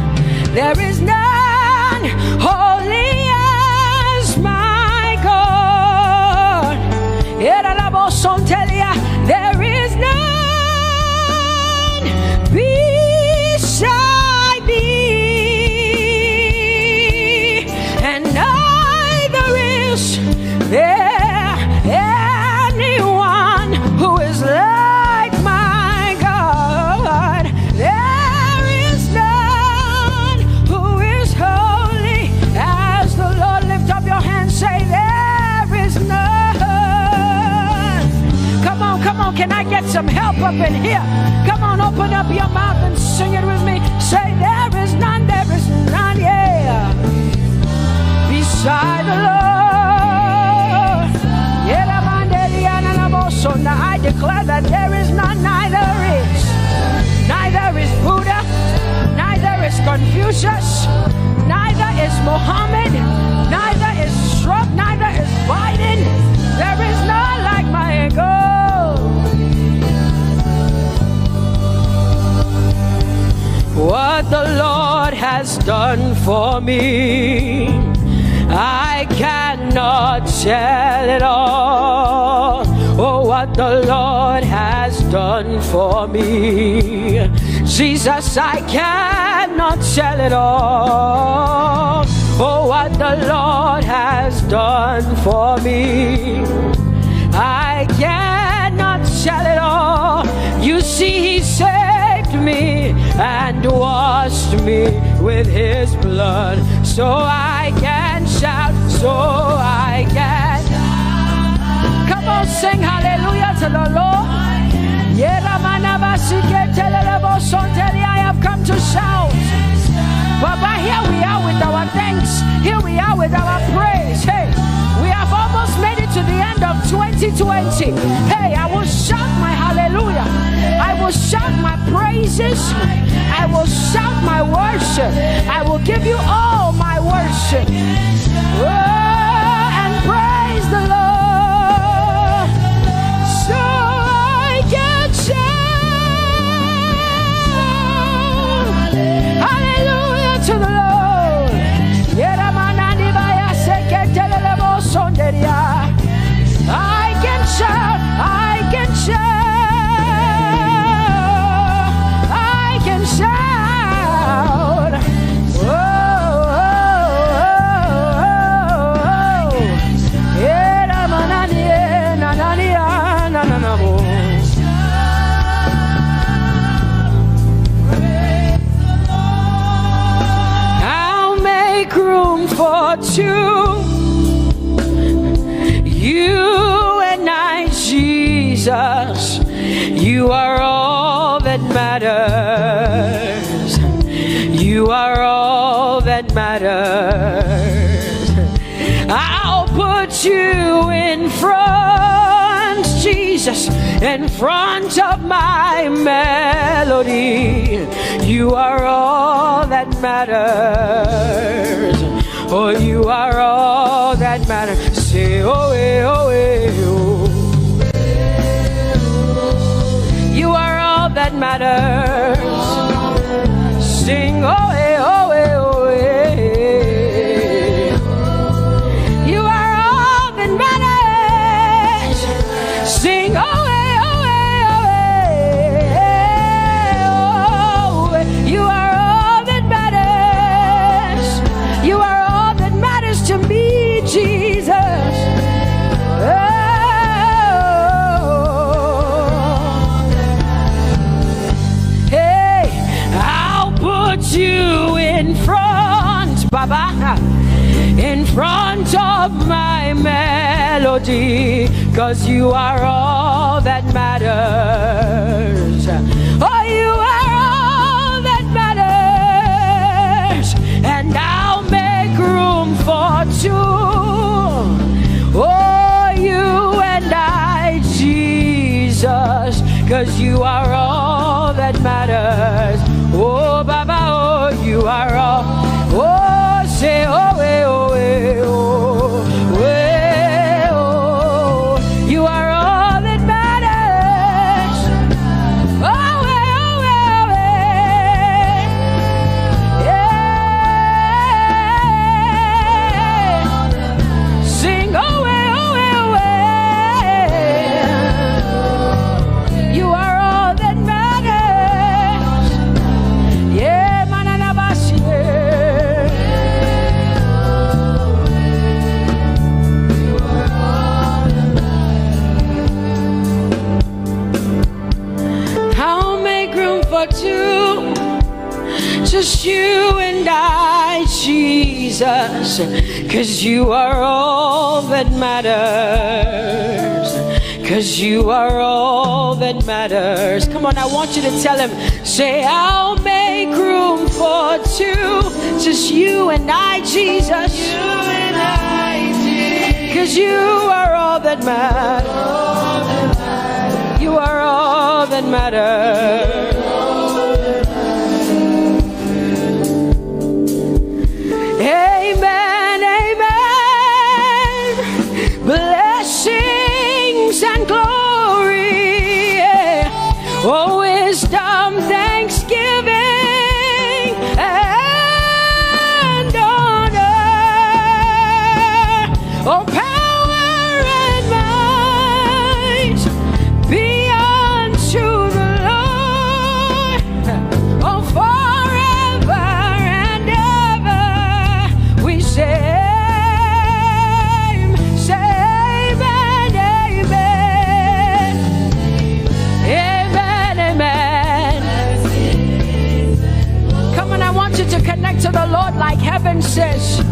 there is none holy as my God. There is none beside thee, and neither is there anyone who is like my God. There is none who is holy as the Lord. Lift up your hands, say there is none. Come on, can I get some help up in here? Come on, open up your mouth and sing it with me. Say there is none, yeah, beside the Lord. Now I declare that there is none, neither is Buddha, neither is Confucius, neither is Muhammad, neither is Trump, neither is Biden. There is none like my God. has done for me. I cannot tell it all. Oh, what the Lord has done for me. Jesus, I cannot tell it all. Oh, what the Lord has done for me. I cannot tell it all. You see, He saved me and washed me with His blood. So I can shout, so I can. Come on, sing hallelujah to the Lord. I have come to shout. Baba, here we are with our thanks. Here we are with our praise. Hey, we have almost made it to the end of 2020. Hey, I will shout my hallelujah. I will shout my praises. I will shout my worship. I will give you all my worship. Oh, and praise the Lord. So I can shout hallelujah to the Lord. I can shout, I can shout, I can shout. Oh, I'll make room for two. You and I, Jesus, you are all that matters. You are all that matters. I'll put you in front, Jesus, in front of my melody. You are all that matters. Oh, you are all that matters. Say, oh, eh, oh, eh, oh. You are all that matters. Sing, oh, eh, oh, eh, oh, eh. You are all that matters. Sing, oh, eh, oh, eh, oh, eh. Oh, you are all that matters. You are all that matters to me, Jesus. You in front, Baba, in front of my melody, 'cause you are all that matters. Oh, you are all that matters, and I'll make room for two. Oh, you and I, Jesus, 'cause you are all that matters. Oh, Baba, oh, you are all. Oh, say, oh, eh, oh, eh, oh, eh, oh. You are all that matters. Oh, eh, oh, eh, yeah. Sing, oh, eh, oh, eh, you are all that matters. Yeah, manana bashi. I'll make room for two, just you and I, Jesus, 'cause you are all that matters. 'Cause you are all that matters. Come on, I want you to tell him, say, I'll make room for two, just you and I, Jesus. You and I, Jesus. 'Cause you are all that matters. You are all that matters. Amen, amen. Blessings and glory, yeah. Oh, wisdom, thanksgiving, and Oh, power and might be unto the Lord. Oh, forever and ever we say, amen, amen. Amen, amen. Come on, I want you to connect to the Lord like heaven says.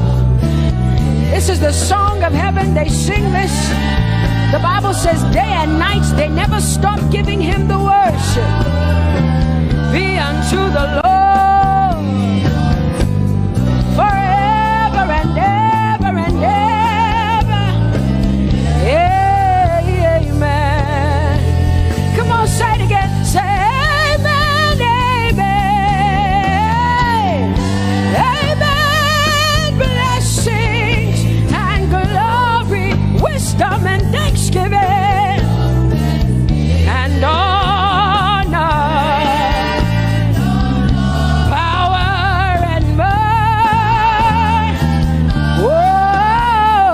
This is the song of heaven. They sing this. The Bible says day and night they never stop giving him the worship. Be unto the Lord forever and ever and ever. Amen. Come on, say it again. Say amen, amen. Amen. Blessings and glory, wisdom and thanksgiving and honor, power and might. Whoa,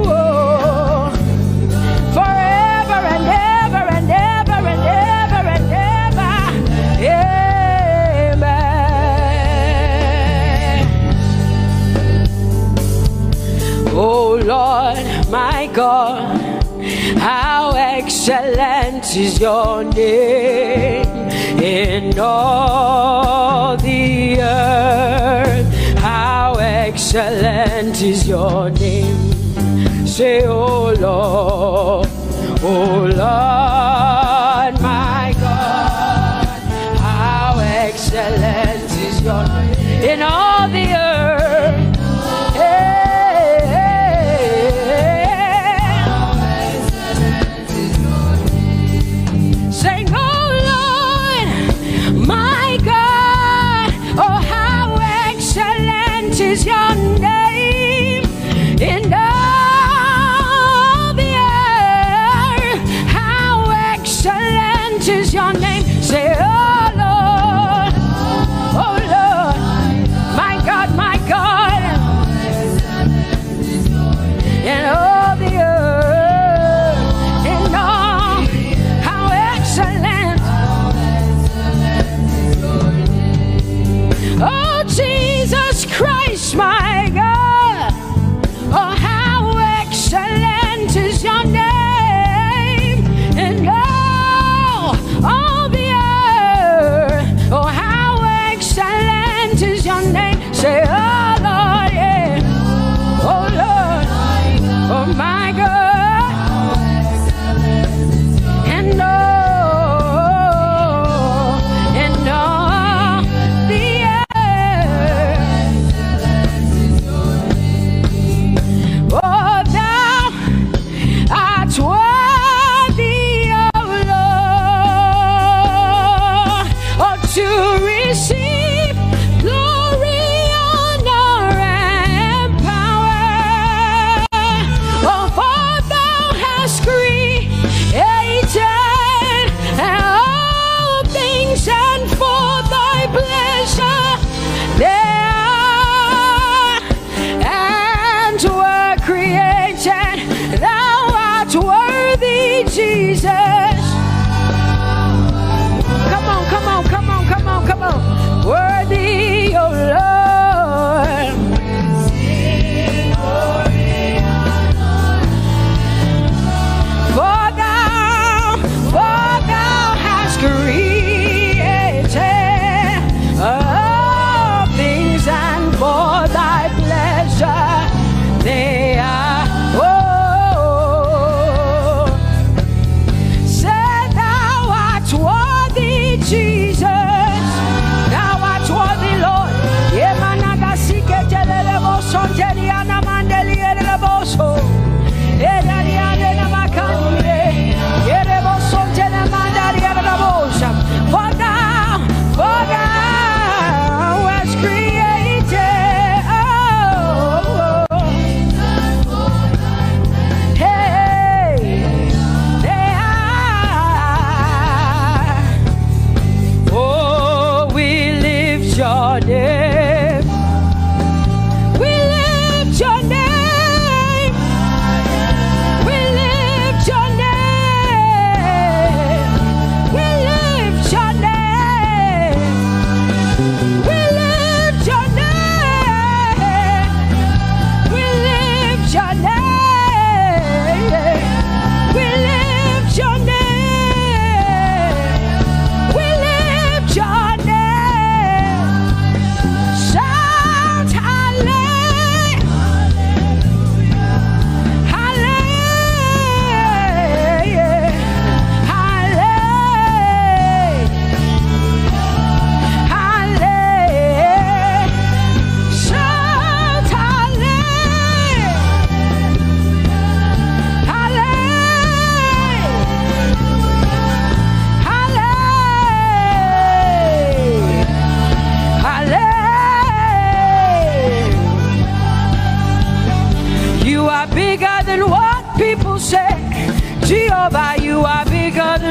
whoa. Forever and ever and ever and ever and ever. Amen. Oh Lord, my God, how excellent is your name in all the earth. How excellent is your name. Say, oh Lord, my God, how excellent is your name in all the earth. Sing, oh Lord, my God, oh how excellent is your name in all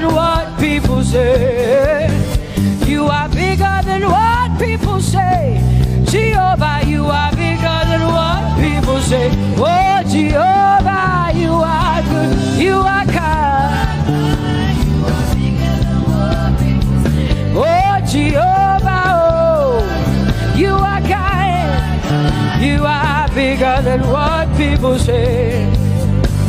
than what people say. You are bigger than what people say. Jehovah, you are bigger than what people say. Oh, Jehovah, you are good. You are kind. Oh, Jehovah, oh, you are kind. You are bigger than what people say.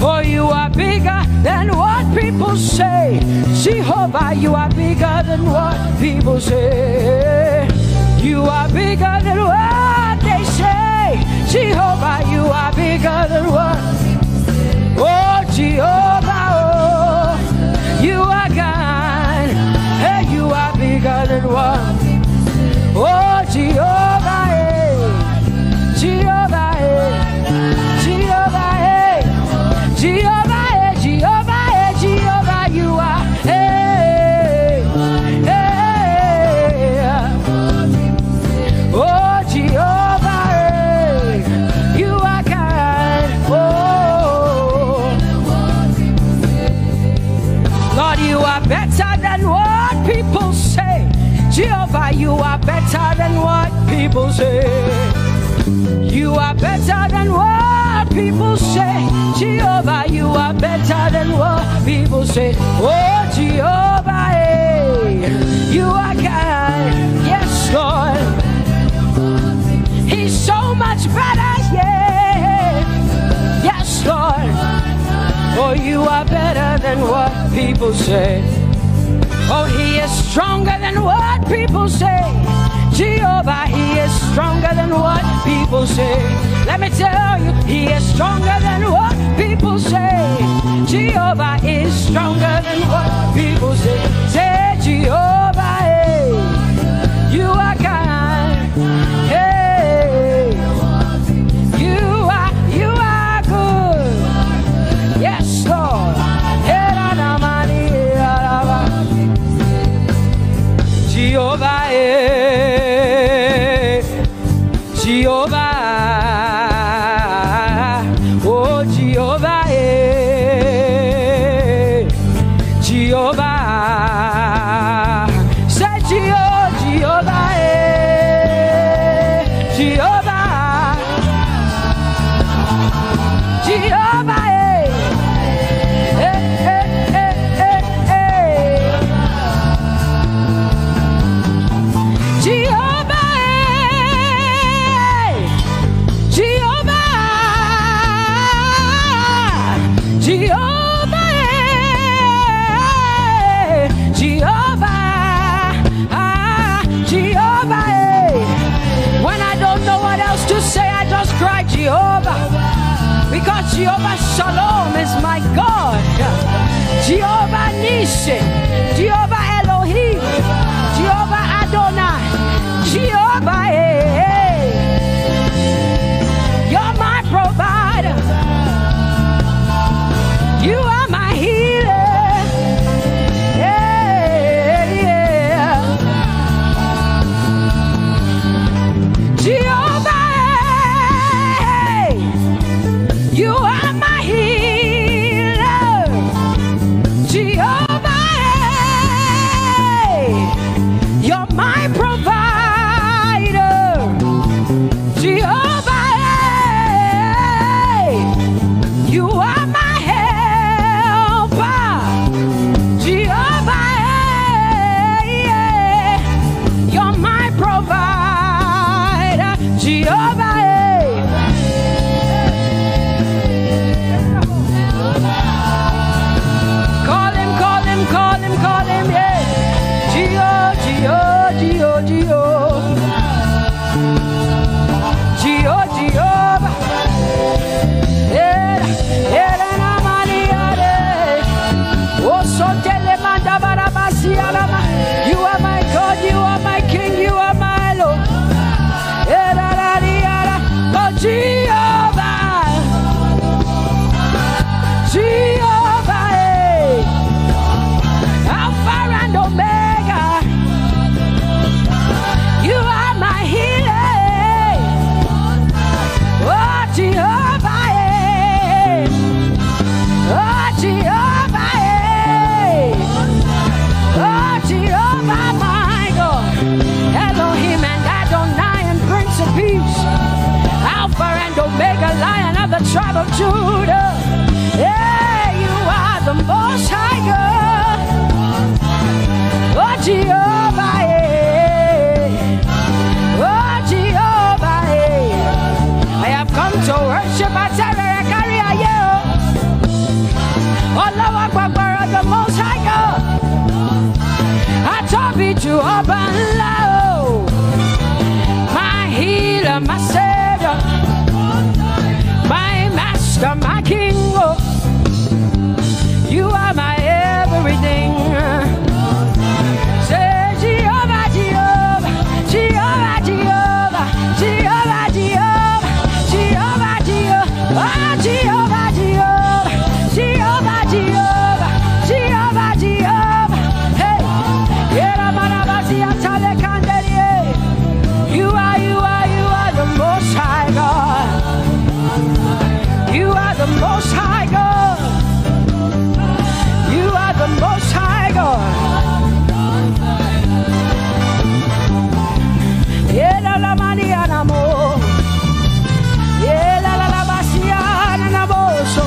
Oh, you are bigger than what people say. Jehovah, you are bigger than what people say. You are bigger than what they say. Jehovah, you are bigger than what. Oh, Jehovah, oh, you are kind. Hey, you are bigger than what. Oh, Jehovah, hey. Jehovah, hey. Jehovah, hey. Jehovah, hey. Jehovah, hey. Jehovah, you are. Hey, hey. Oh, Jehovah, hey. You are kind. Oh, Lord, you are better than what people say. Jehovah, you are better than what people say. You are better than what people say. Jehovah, you are better than what people say. Oh, Jehovah, hey, you are kind. Yes, Lord. He's so much better, yeah. Yes, Lord. Oh, you are better than what people say. Oh, he is stronger than what people say. Jehovah, he is stronger than what people say. Let me tell you, he is stronger than what people say. Jehovah is stronger than what people say. Say, Jehovah, hey, you are kind. Hey, you are good. Yes, Lord. Jehovah, Jehovah, oh Jehovah, Jehovah, say Jehovah, Jehovah, Jehovah, cry Jehovah, because Jehovah Shalom is my God. Jehovah Nissi, Jehovah Elohim, Jehovah Adonai, Jehovah, hey, you're my provider. You are my healer. Yeah, yeah. Jehovah, you are my healer, Jehovah. of Judah. Yeah, you are the Most High God. Oh, Jehovah, yeah. Oh, Jehovah, yeah. I have come to worship at Terekaria, yeah. Oh, Lord, the Most High God. I Tope Alabi, my healer, my savior, my master, my king. Oh, you are my everything. Say Jehovah, Jehovah, Jehovah, Jehovah, Jehovah, Jehovah, Jehovah, Jehovah, oh, Jehovah, Jehovah, Jehovah, Jehovah, Jehovah, Jehovah. Hey, you are the Most High God. You are the Most High God. You are the Most High God. Yeah, la mania namo. Yeah, la basia na boso.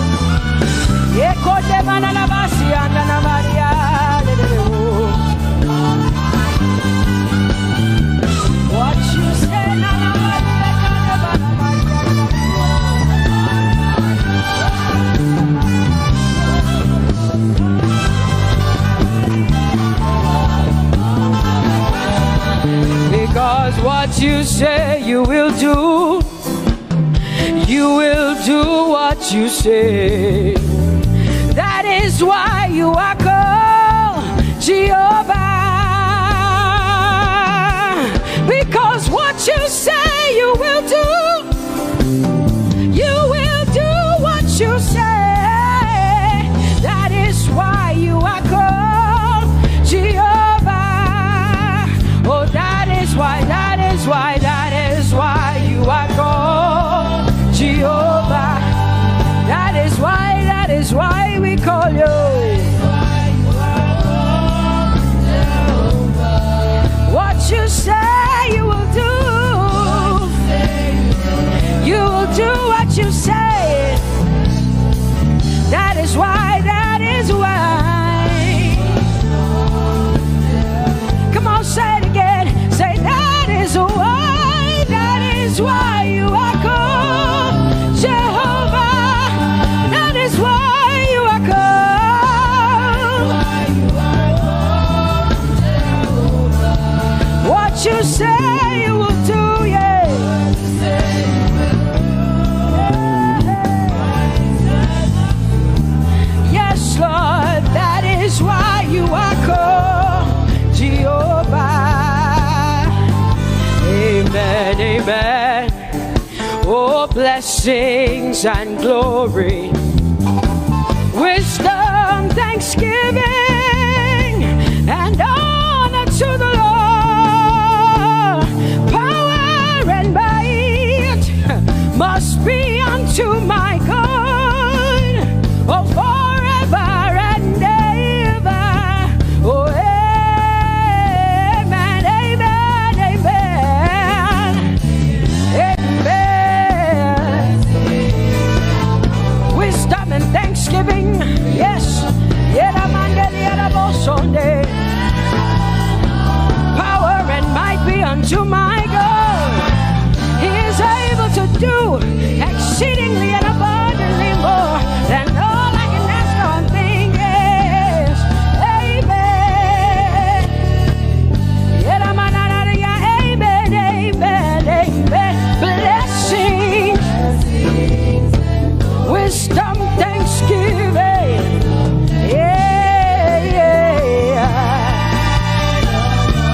Yeah, kote mana la basia na maria. What you say na because what you say you will do. You will do what you say. That is why you are called Jehovah. Because what you say you will do. You will do what you say. That is why you are called Jehovah. Oh, that is why you are called Jehovah. That is why we call you. What you say you will do. You will do what you say. That is why. Come on, say it again. Say that is why you are called Jehovah. That is why you are called. What you say you will do, yeah. Yes, Lord, that is why you are called Jehovah. Amen, amen. Oh, blessings and glory, wisdom, thanksgiving, and honor to the Lord. Power and might must be unto my God. Oh, forever and ever. Oh, amen, amen, amen. Amen. Wisdom and thanksgiving, yes. Power and might be unto my God. He is able to do exceedingly and abundantly more than all I can ask or think. Yes. Amen. Amen, amen, amen. Blessings, wisdom, thanksgiving. Yeah, yeah.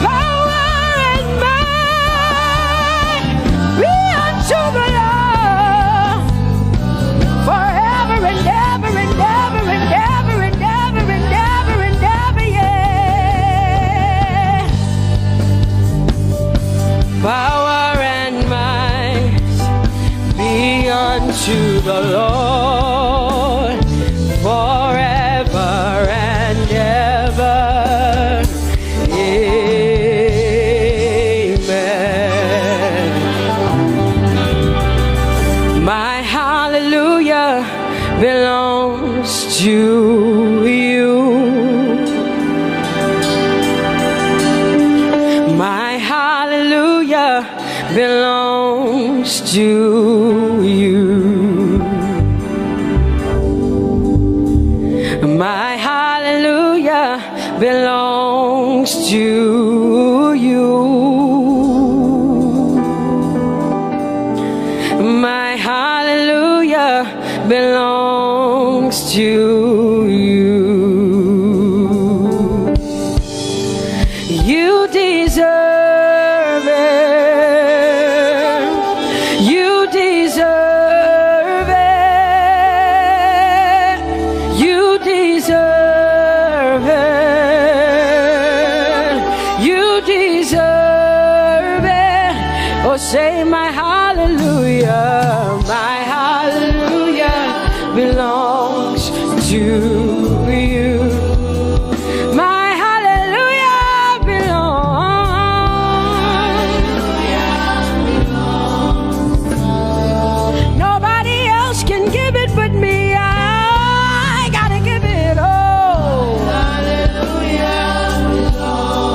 Power and might be unto the Lord forever and ever and ever and ever and ever and ever and ever, yeah. Power and might be unto the Lord forever and ever. Amen. My hallelujah belongs to you. My hallelujah belongs to you. My hallelujah belongs to you. You deserve it. You deserve it. You deserve it. You deserve it. Oh, say my hallelujah. My hallelujah belongs to you. My hallelujah belongs. Nobody else can give it but me. I gotta give it all.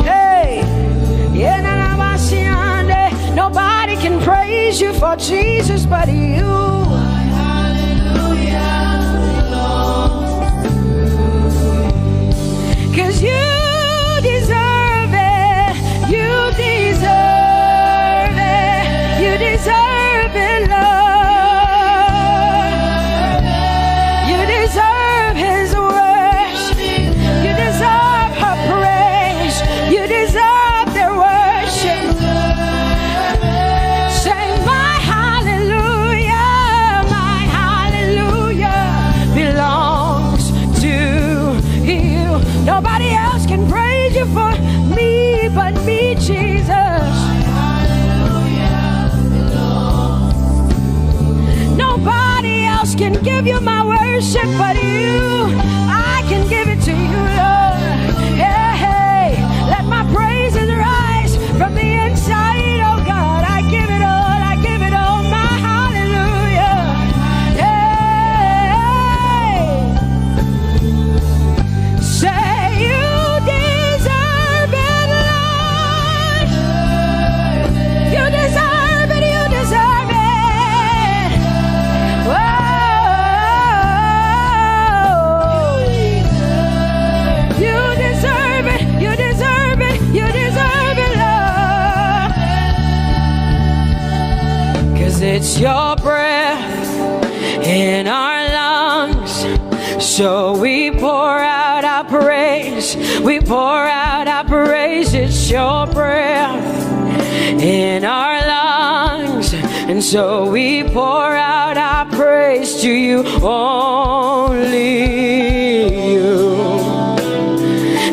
Hey, nobody can praise you for Jesus but you. Cause you deserve it. You deserve it. You deserve it, Lord. You deserve His worship. You deserve her praise. You deserve their worship. Say my hallelujah. My hallelujah belongs to you. Nobody else can praise you for me but me, Jesus. Nobody else can give you my worship but you. I can give it to you, Lord. Hey, hey, let my praises rise from the inside, oh God. I give it all, I give it all, my hallelujah. Hey, say you deserve it, Lord. You deserve it, you deserve it. Whoa. You deserve it, you deserve it, you deserve it, Lord. Cause it's your breath in our lungs. So we pour out our praise. We pour out our praise. It's your breath in our lungs. And so we pour out our praise to you, only you.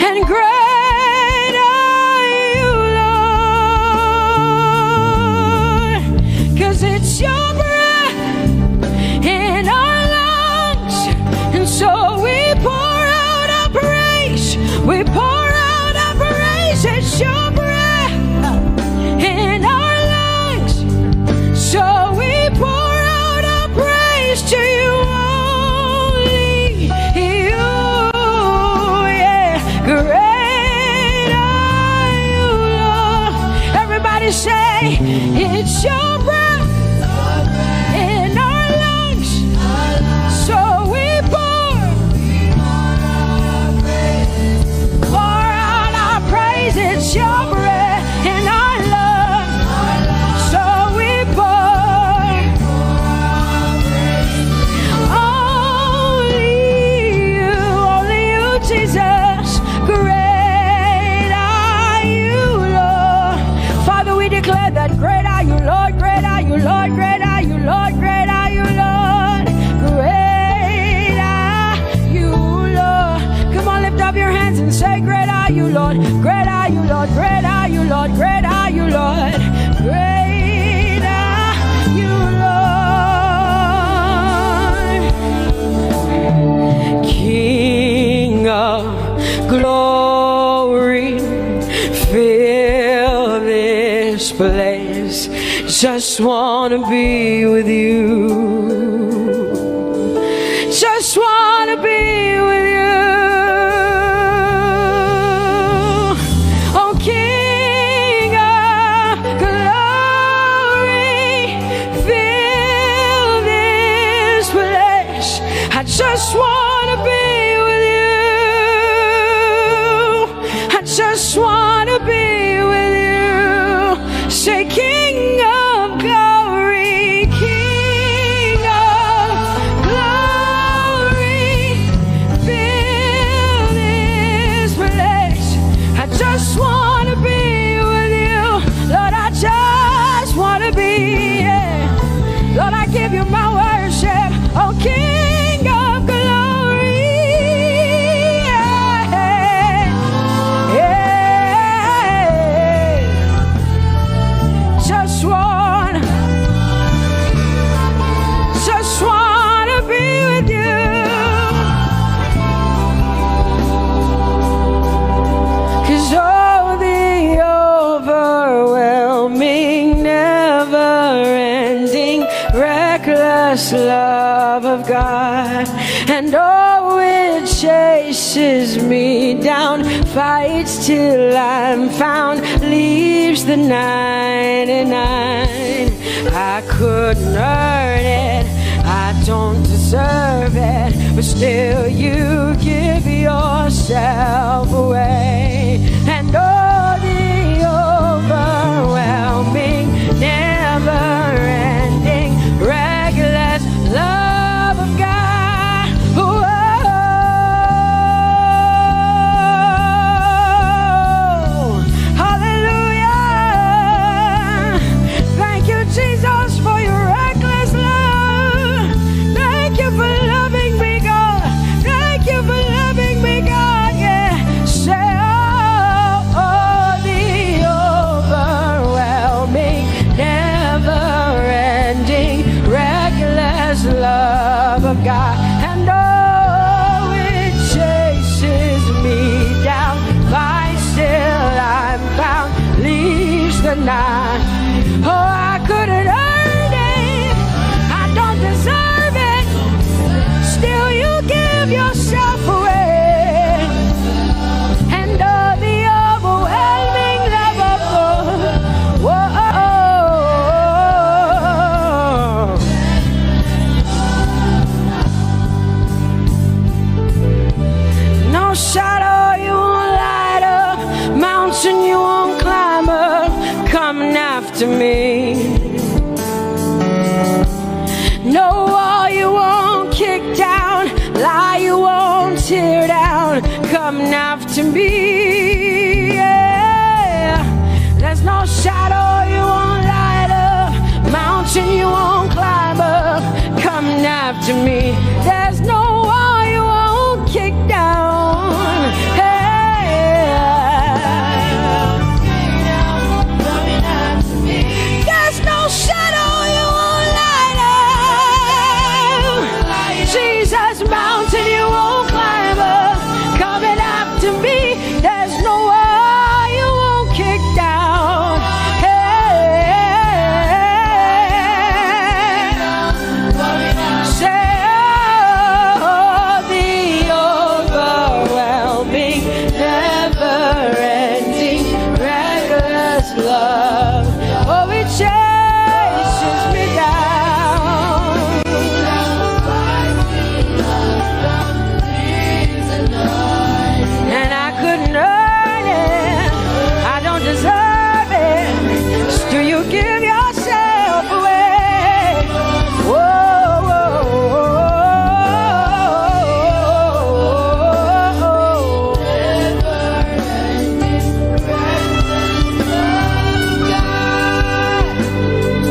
And great are you, Lord. Cause it's your breath in our lungs. And so we pour out our praise. We pour out our praise. It's your breath in our lungs. So we pour out our praise to you, only you. Yeah, great are you, Lord. Everybody say, it's your breath in our lungs. So we pour out our praise. It's your breath in our lungs. So we pour only you, Jesus. Great are you, Lord. Father, we declare that great are you, Lord. Great are you, Lord. Great are you, Lord. Great are you, Lord. Great are you, Lord. Come on, lift up your hands and say, great are you, Lord. Great are you, Lord. Great are you, Lord. Great are you, Lord. Great are you, Lord. King of glory, fill this place. Just wanna be with you. Just wanna be with you. Oh, King of glory. give you my worship, oh King of glory. Just wanna be with you. 'Cause oh, the overwhelming, never-ending, reckless love of God, and oh, it chases me down, fights till I'm found, leaves the 99. I couldn't earn it, I don't deserve it, but still you give yourself away. And oh, the overwhelming, never-ending, reckless love of God. Whoa. Hallelujah. Thank you, Jesus, for your reckless love. Thank you for loving me, God. Thank you for loving me, God. Yeah. Say, oh, the overwhelming, never-ending, reckless love of God. And oh, it chases me down, finds till I'm found, leaves the 9. Oh, I couldn't earn it, I don't deserve it, still you give yourself away. And oh, the overwhelming love of God. Whoa. No shadow you won't light up, mountain you won't climb up, coming after me. No wall you won't kick down, lie you won't tear down, coming after me. Yeah. There's no shadow you won't light up, mountain you won't climb up, coming after me. There's no wall you won't kick down. Hey. There's no shadow you won't light up, Jesus, mountain you won't climb up, coming after me. There's no wall you won't kick down. Hey. Say, oh, the overwhelming, never-ending, reckless love. Oh, it chases me down. And I couldn't earn it, I don't deserve it, still you give yourself away. Whoa, whoa, whoa.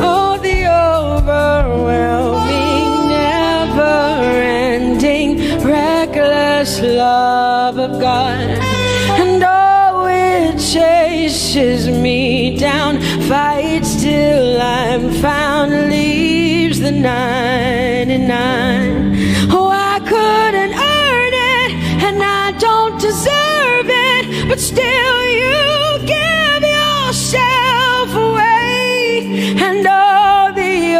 Oh, the overwhelming, never-ending, reckless love of God. And oh, it chases me down, fights till I'm found, leaves the 99. Oh, I couldn't earn it, and I don't deserve it, but still you give yourself away. And oh, the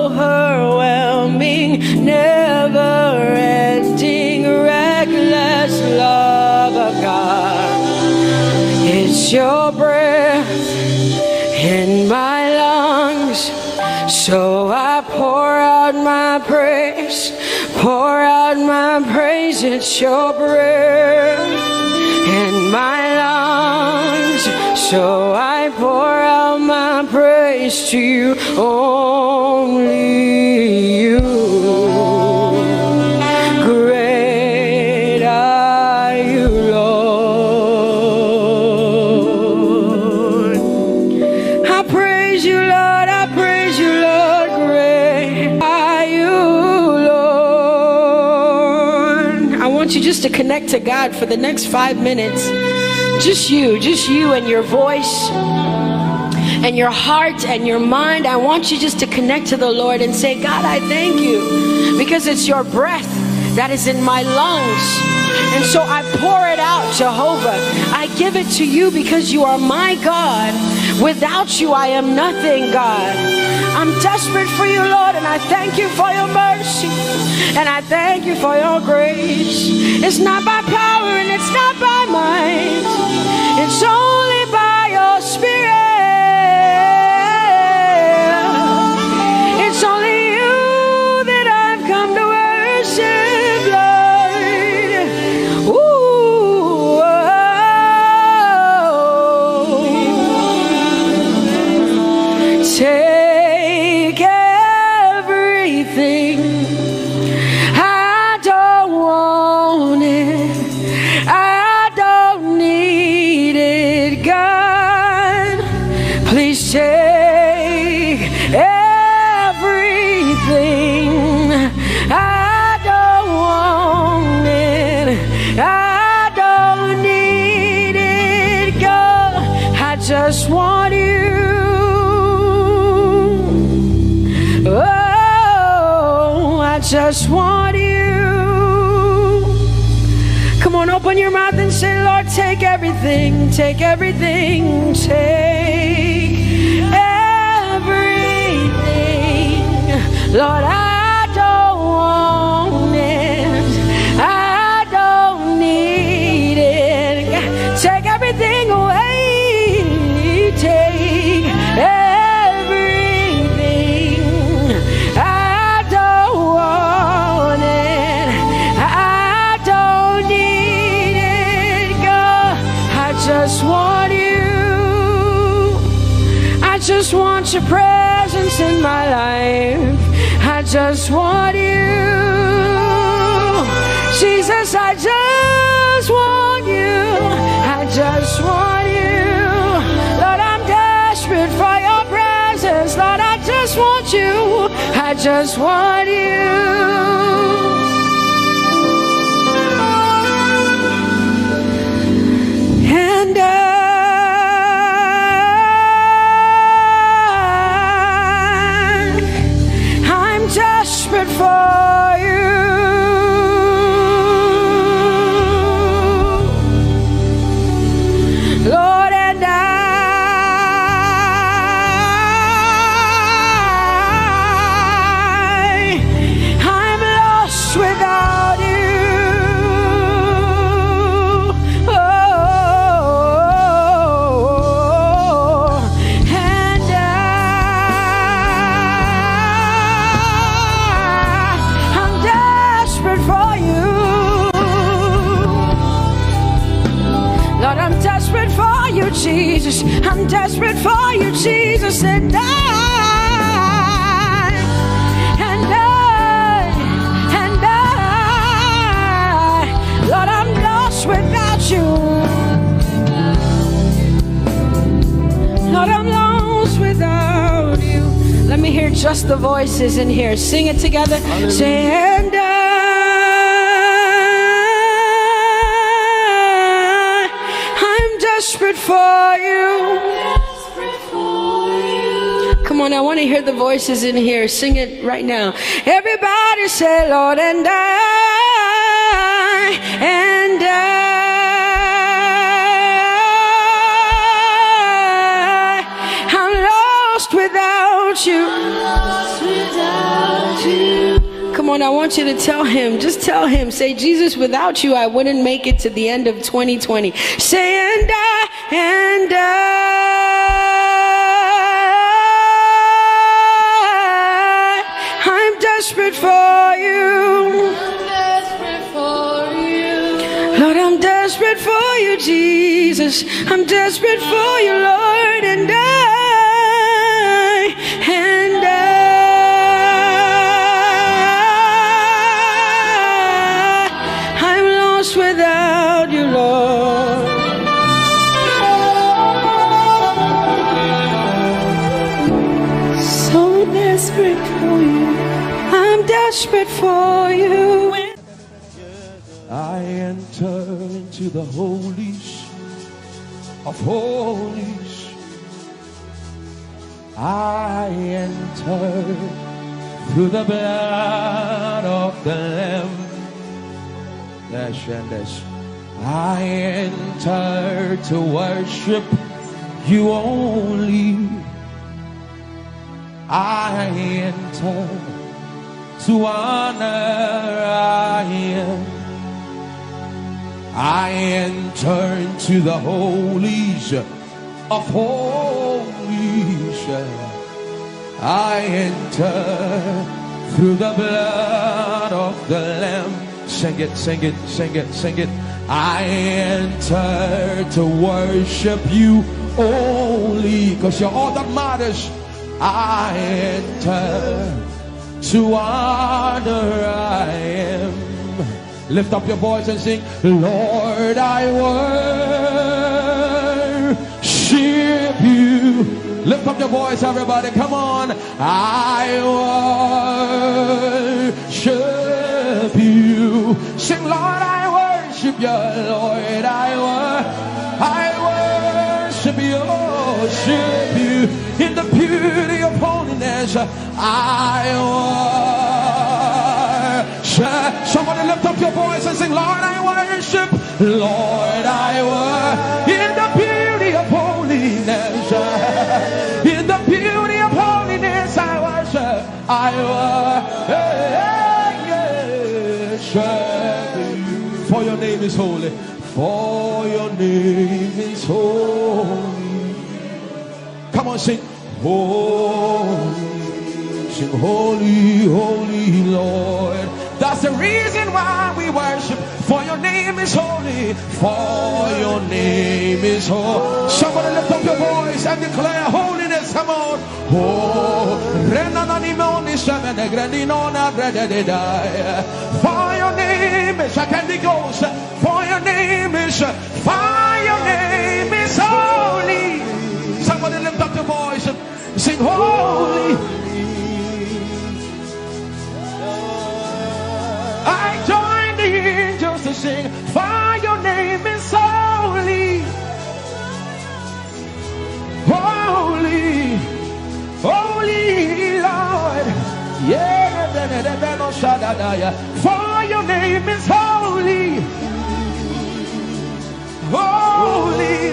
overwhelming, never-ending, reckless love of God. It's your breath in my lungs, so I pour out my praise, pour out my praise. It's your breath in my lungs, so I pour out my praise to you, only you. Great are you, Lord. I praise you, Lord. I praise you, Lord. Great are just to connect to God for the next 5 minutes. Just you and your voice and your heart and your mind. I want you just to connect to the Lord and say, God, I thank you because it's your breath that is in my lungs. And so I pour it out, Jehovah. I give it to you because you are my God. Without you, I am nothing, God. I'm desperate for you, Lord, and I thank you for your mercy. And I thank you for your grace. It's not by power and it's not by might. It's only by your Spirit. It's only you that I've come to worship, Lord. Ooh, take everything. I don't want it. I don't need it, God. Please take everything. I don't want it. I don't need it, God. I just want you. Oh, I just want you. Come on, open your mouth and say, Lord, take everything, take everything, take everything. Lord, I don't want it. I don't need it. Take everything away. Take everything. I don't want it. I don't need it, God. I just want you. I just want your presence in my life. I just want you. Jesus, I just want you. I just want you. Lord, I'm desperate for your presence. Lord, I just want you. I just want you. And I'm desperate for you. Lord, and I'm lost without you. Oh, and I'm desperate for you. Lord, I'm desperate for you, Jesus. I'm desperate for you, Jesus. And Lord, I'm lost without you. Lord, I'm lost without you. Let me hear just the voices in here. Sing it together. Say, and I'm desperate for you. Come on, I want to hear the voices in here. Sing it right now. Everybody say, Lord, and I'm lost without you. Come on, I want you to tell him. Just tell him. Say, Jesus, without you, I wouldn't make it to the end of 2020. Say, and I'm desperate for you. Lord, I'm desperate for you, Jesus. I'm desperate for you, Lord, and I'm lost without you, Lord. So desperate for you. I'm desperate for you. I I enter into the holies of holies. I enter through the blood of the Lamb. I enter to worship you only. I enter to honor I am. I enter into the holies of holies. I enter through the blood of the Lamb. Sing it, sing it, sing it, sing it. I enter to worship you only, because you're all that matters. I enter to honor I am. Lift up your voice and sing, Lord, I worship you. Lift up your voice, everybody, come on. I worship you. Sing, Lord, I worship you. Lord, I worship you. Worship you in the beauty of holiness. I worship. Somebody lift up your voice and sing, Lord, I worship. Lord, I worship in the beauty of holiness. In the beauty of holiness, I worship. I worship you. For your name is holy. For your name is holy. Come on, sing. Holy. Sing, holy, holy Lord. That's the reason why we worship. For your name is holy. For your name is holy. Somebody lift up your voice and declare holiness. Come on. Oh, for your name is a candy ghost. For your name is holy. Somebody lift up your voice and sing holy. I join the angels to sing, for your name is holy. Holy, holy Lord. Yeah, for your name is holy. Holy,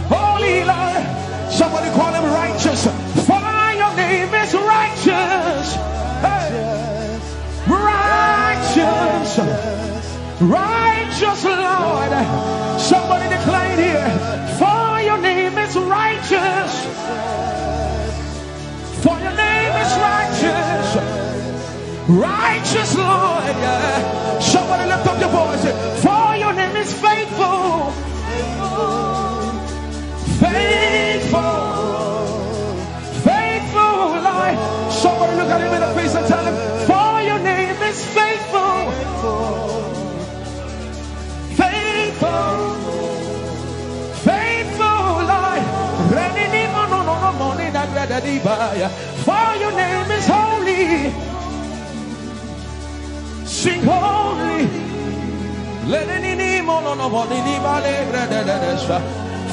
holy Lord. Somebody call him righteous. For your name is righteous. Hey. Righteous, righteous Lord. Somebody declare it here. For your name is righteous. For your name is righteous. Righteous Lord. Somebody lift up your voice. For your name is faithful. Faithful. Faithful Lord. Somebody look at him in the face and tell him, for your name is faithful. Faithful. Faithful Lord. For your name is holy. Sing holy.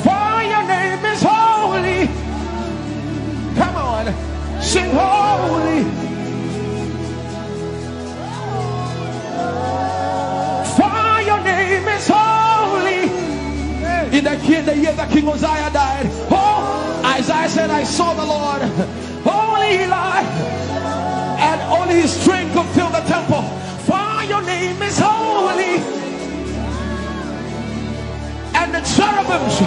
For your name is holy. Come on. Sing holy. For your name is holy. In the year that King Uzziah died, Isaiah said, I saw the Lord, holy Lord, and only his strength could fill the temple. For your name is holy. And the cherubims,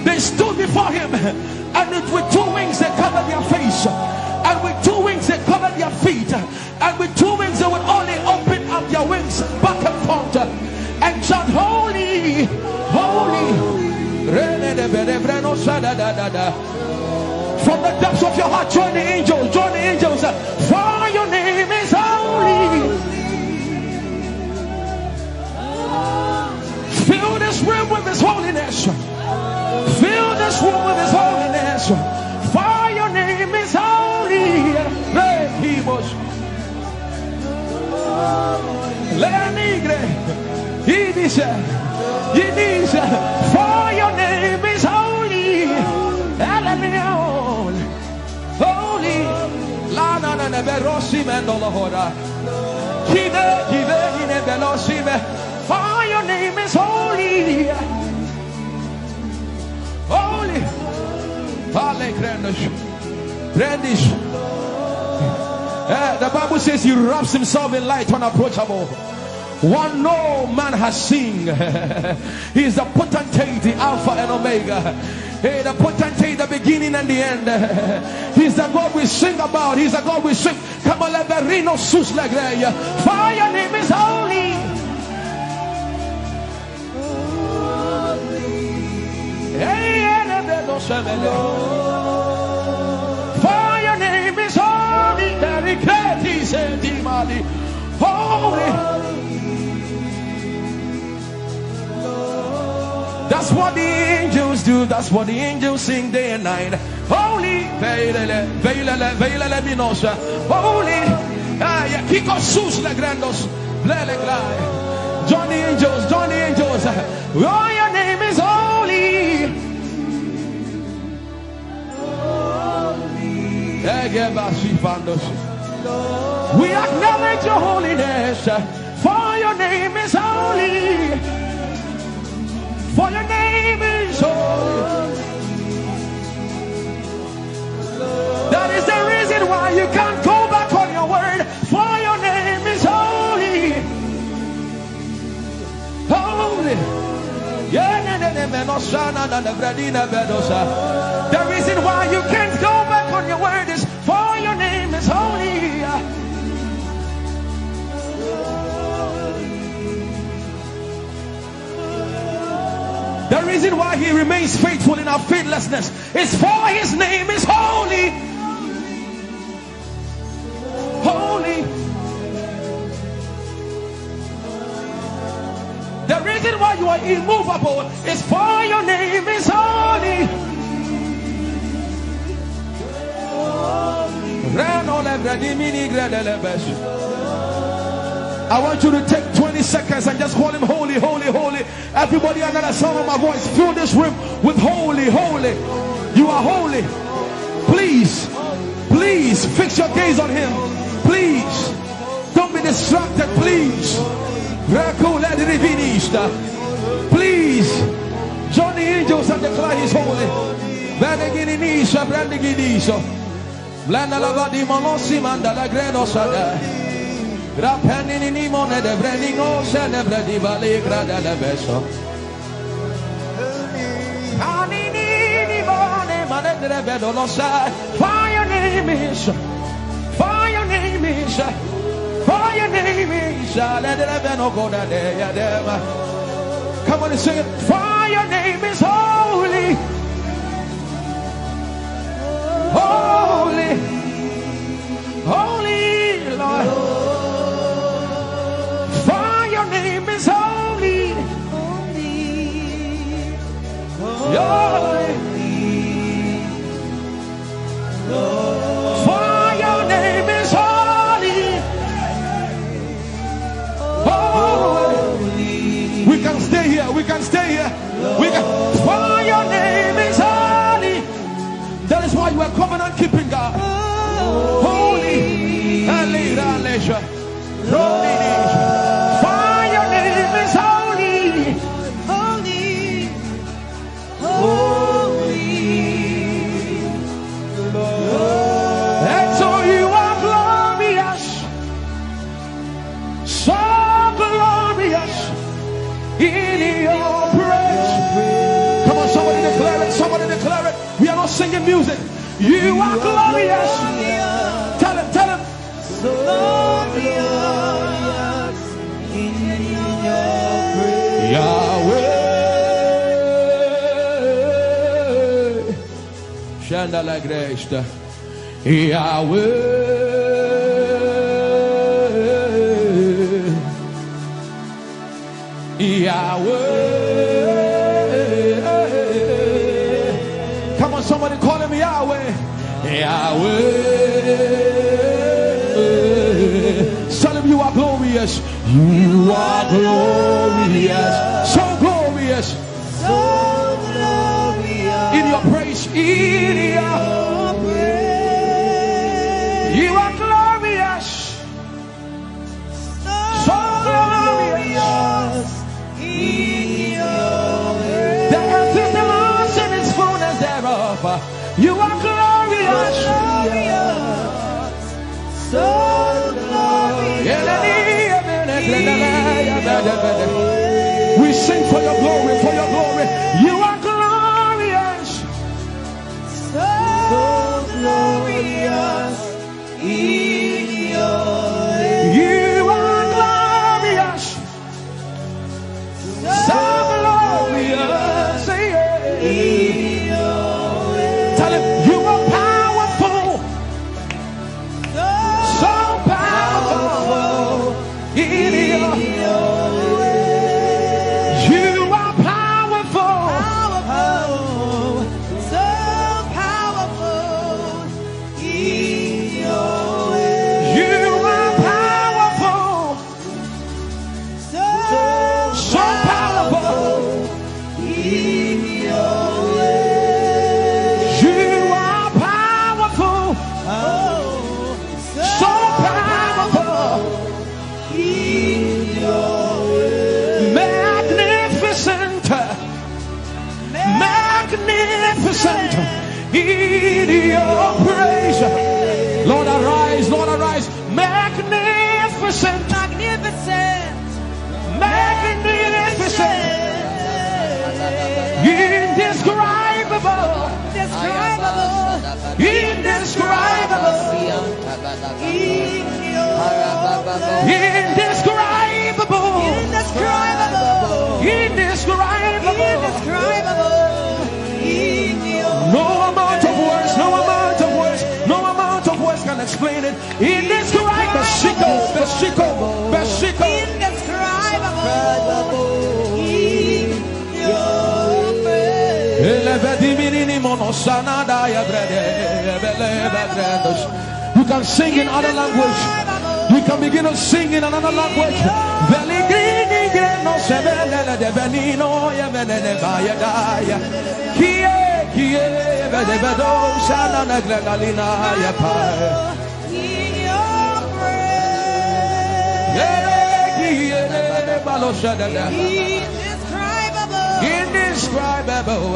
they stood before him, and with two wings they covered their face, and with two wings they covered their feet, and with two wings they would only open up their wings back and forth and chant holy, holy. From the depths of your heart, join the angels, join the angels. For your name is holy. Fill this room with his holiness. Fill this room with his holiness. For your name is holy. Ehi Moses. Let me For your name is holy. Holy. Lana na berosi mendolahora. For your name is holy. Holy. Brandish. The Bible says he wraps himself in light unapproachable. One no man has seen. He is the potentate, the Alpha and Omega. Hey, the potentate, the beginning and the end. He's the God we sing about. He's the God we sing. Come on, let the reno sus legreya. For your name is holy. For your name is holy. Holy. That's what the angels do. That's what the angels sing day and night. Holy. Holy. Kiko sus le grandos. Join the angels. Join the angels. Oh, your name is holy. We acknowledge your holiness. For your name is holy. For your name is holy. That is the reason why you can't go back on your word. For your name is holy. Holy. The reason why you can't go back on your word is for your name is holy. The reason why he remains faithful in our faithlessness is for his name is holy. Holy. The reason why you are immovable is for your name is holy. I want you to take 20 seconds and just call him holy, holy, holy. Everybody under the sound of my voice, fill this room with holy, holy. You are holy. Please, please fix your gaze on him. Please, don't be distracted, please. Please, join the angels and declare he's holy. Blanda la vadi monosi manda la grenosada. Grapenini ni mone de brendingo se ne bredi vale grada la beso. Anini ni mone mane de vedo lo sa. For your name is. For your name is. For your name is. Let the veno go da de ya dema. Come on and sing it. For your name is holy. Holy, holy Lord. For your name is holy. Holy. For your name is holy. Holy. We can stay here. We can stay here. We can. For your name is holy. That is why you are covenant keeping God. Holy. For your name is holy. Holy. Holy. And so you are glorious. So glorious in your praise. Come on, somebody declare it. Somebody declare it. We are not singing music. You are glorious. Tell him, tell him. So glorious in your praise. Yahweh. Chandala Grace. Yahweh. Yahweh. Come on, somebody call him Yahweh. Yahweh. Tell him you are glorious. You are glorious. glorious. In your praise, in your praise, you are glorious. So glorious. The earth is the Lord's and its fullness thereof. You are glorious. So glorious. We sing for your glory, for your glory. You are glorious. So glorious. You are glorious. So glorious. Tell him you are powerful. So powerful. You are powerful. So powerful. You are powerful. So powerful. You are powerful. So powerful. Magnificent. Magnificent. In your praise. Lord arise, Lord arise. Magnificent. magnificent. Magnificent. Indescribable. Indescribable. Indescribable. No amount of words, no amount of words, no amount of words can explain it. Indescribable. You can sing in other language. You can begin to sing in another language. Indescribable.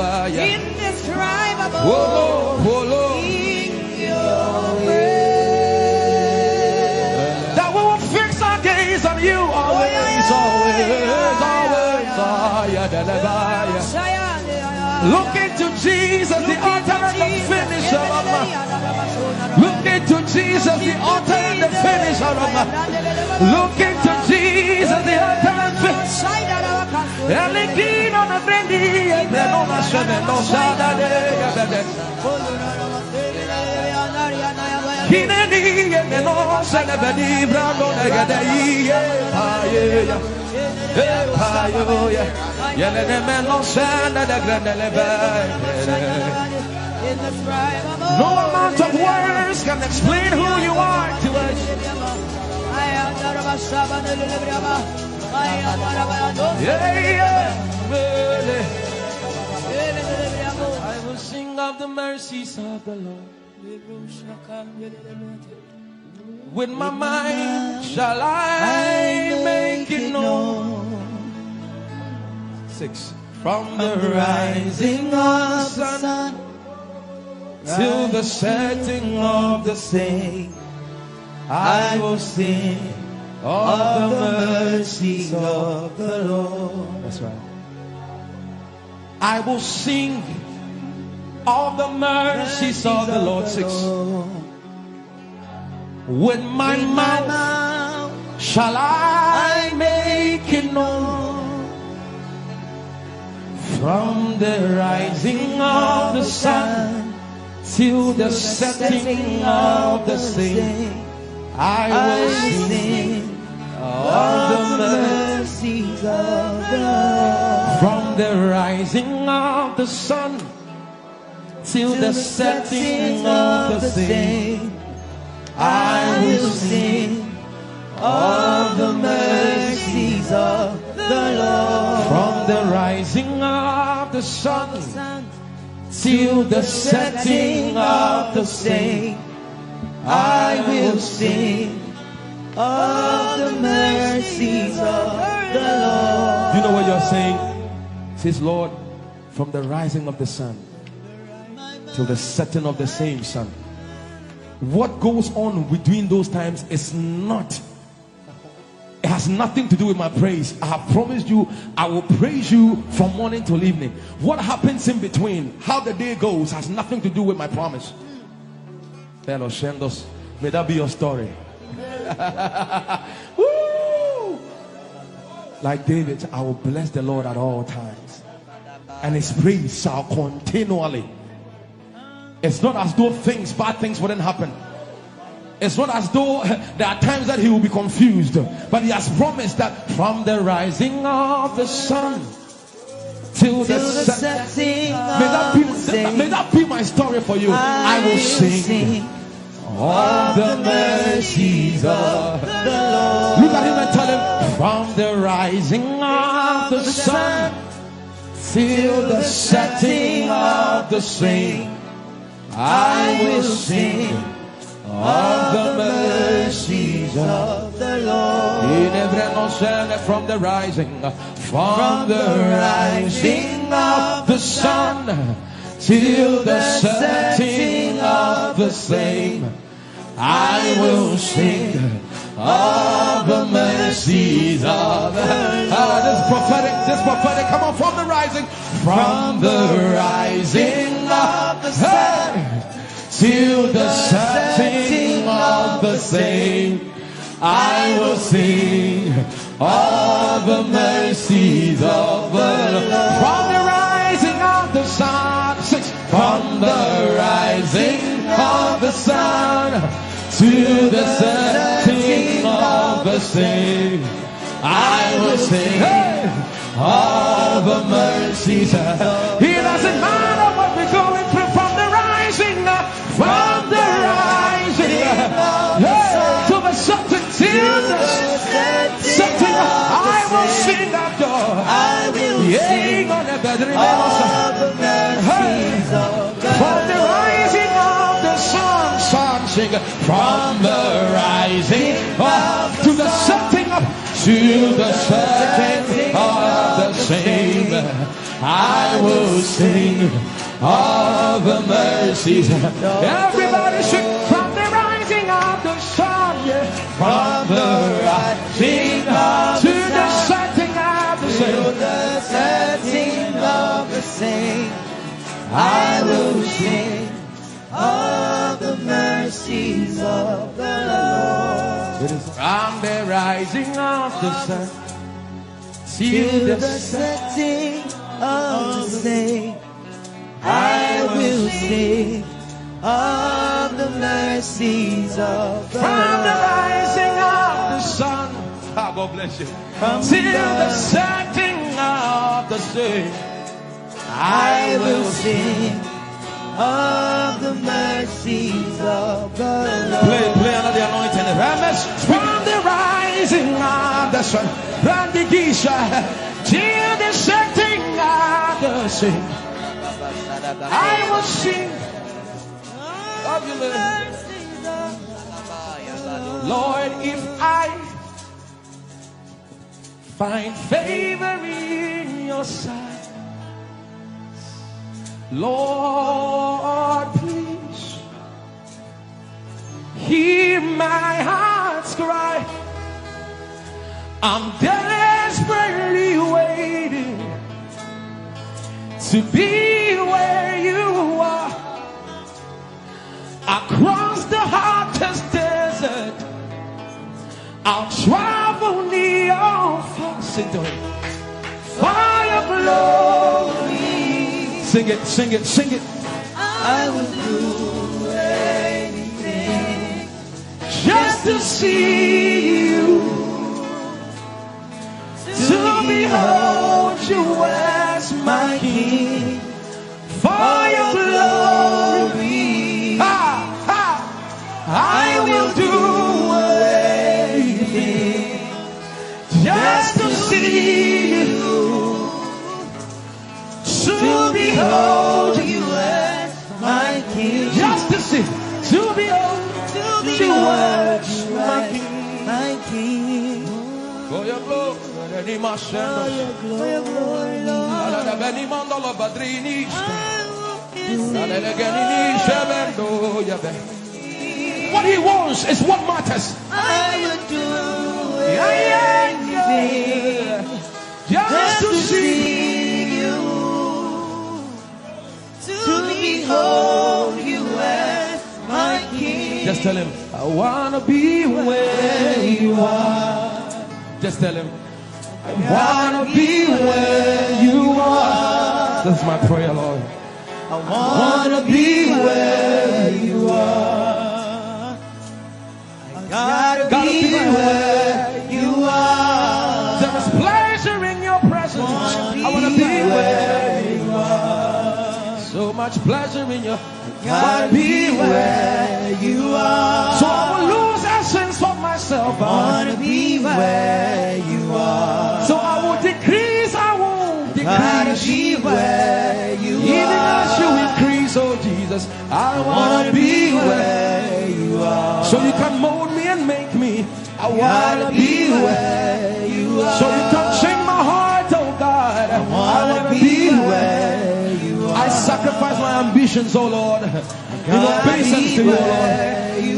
That we will fix our gaze on you always, always. Look into Jesus, the author and the finisher of my. Look into Jesus, the author and the finisher of my. Look into Jesus, the author and finisher. No amount of words can explain who you are to us. I will sing of the mercies of the Lord. With my mind shall I make it known. 6. From the rising of the sun till the setting of the same, I will sing of the mercies of the Lord. That's right. I will sing of the mercies of the Lord. 6. With my mouth shall I make it known. From the rising of the sun till the setting of the same, I will sing of the mercies of the Lord. From the rising of the sun till the setting of the same, I will sing of the mercies of the Lord. From the rising of the sun till the setting of the same. I will sing of the mercies of the Lord. Do you know what you're saying? It says, Lord, from the rising of the sun till the setting of the same sun. What goes on between those times is not, it has nothing to do with my praise. I have promised you I will praise you from morning till evening. What happens in between, how the day goes, has nothing to do with my promise. Hello, Shendos. May that be your story. Woo! Like David, I will bless the Lord at all times, and his praise shall continually. It's not as though bad things wouldn't happen. It's not as though there are times that he will be confused, but he has promised that from the rising of the sun till the setting may that be my story for you. I will sing of the mercies of the Lord. Look at him and tell him, from the rising of the sun till the setting of the same, I will sing of the mercies of the Lord. From the rising of the sun till the setting of the same, I will sing of the mercies of the Lord. This prophetic, come on, from the rising of the sun till the setting of the same, I will sing of the mercies of the Lord. From the rising of the sun, from the rising of the sun to the setting of the same, I will sing of the mercies. It doesn't matter what we're going through, from the rising to the setting, till the setting, I will sing of joy. I will sing of the mercies of God. From the rising of the sun, sing from the rising to the setting of the same, I will sing of the mercies. Everybody sing from the rising of the sun, from the rising to the setting of the same, I will sing of the mercies of the Lord. It is from the rising of the sun till the setting of the same, I will sing of the mercies of the Lord. From the rising of the sun, God bless you, till the setting of the same, I will sing of the mercies of the Lord. Play under the anointing. From the rising of the sun, from the Gisha till the setting of the same, I will sing of your Lord. If I find favor in your sight, Lord, please hear my heart's cry. I'm desperately waiting to be where you are. Across the hottest desert, I'll travel near or far. Sing to him. For your glory. Sing it, sing it, sing it. I will do anything just to see you, to behold you as my King. For your glory, I will do anything just to see you, to King. Just to see, to behold, to watch my King. My King. For your glory, For your glory, Lord. What he wants is what matters. I would do anything Just to see you, to behold you as my King. Just tell him, I wanna be where you are. Just tell him, I wanna be where you are. That's my prayer, Lord. I wanna be where you are. I gotta be where you are. There is pleasure in your presence. I wanna be where you are. So much pleasure in your. Gotta be where you are. So I will lose essence of myself. I wanna be where you are. So I will decrease, I won't Gotta decrease. be where you Even are. as you increase, oh Jesus, I wanna be where you are. so you can mold me and make me. I Gotta wanna be where you are. so you can change my heart, oh God. I wanna be where you are. I sacrifice my ambitions, oh Lord, in obeisance to you, oh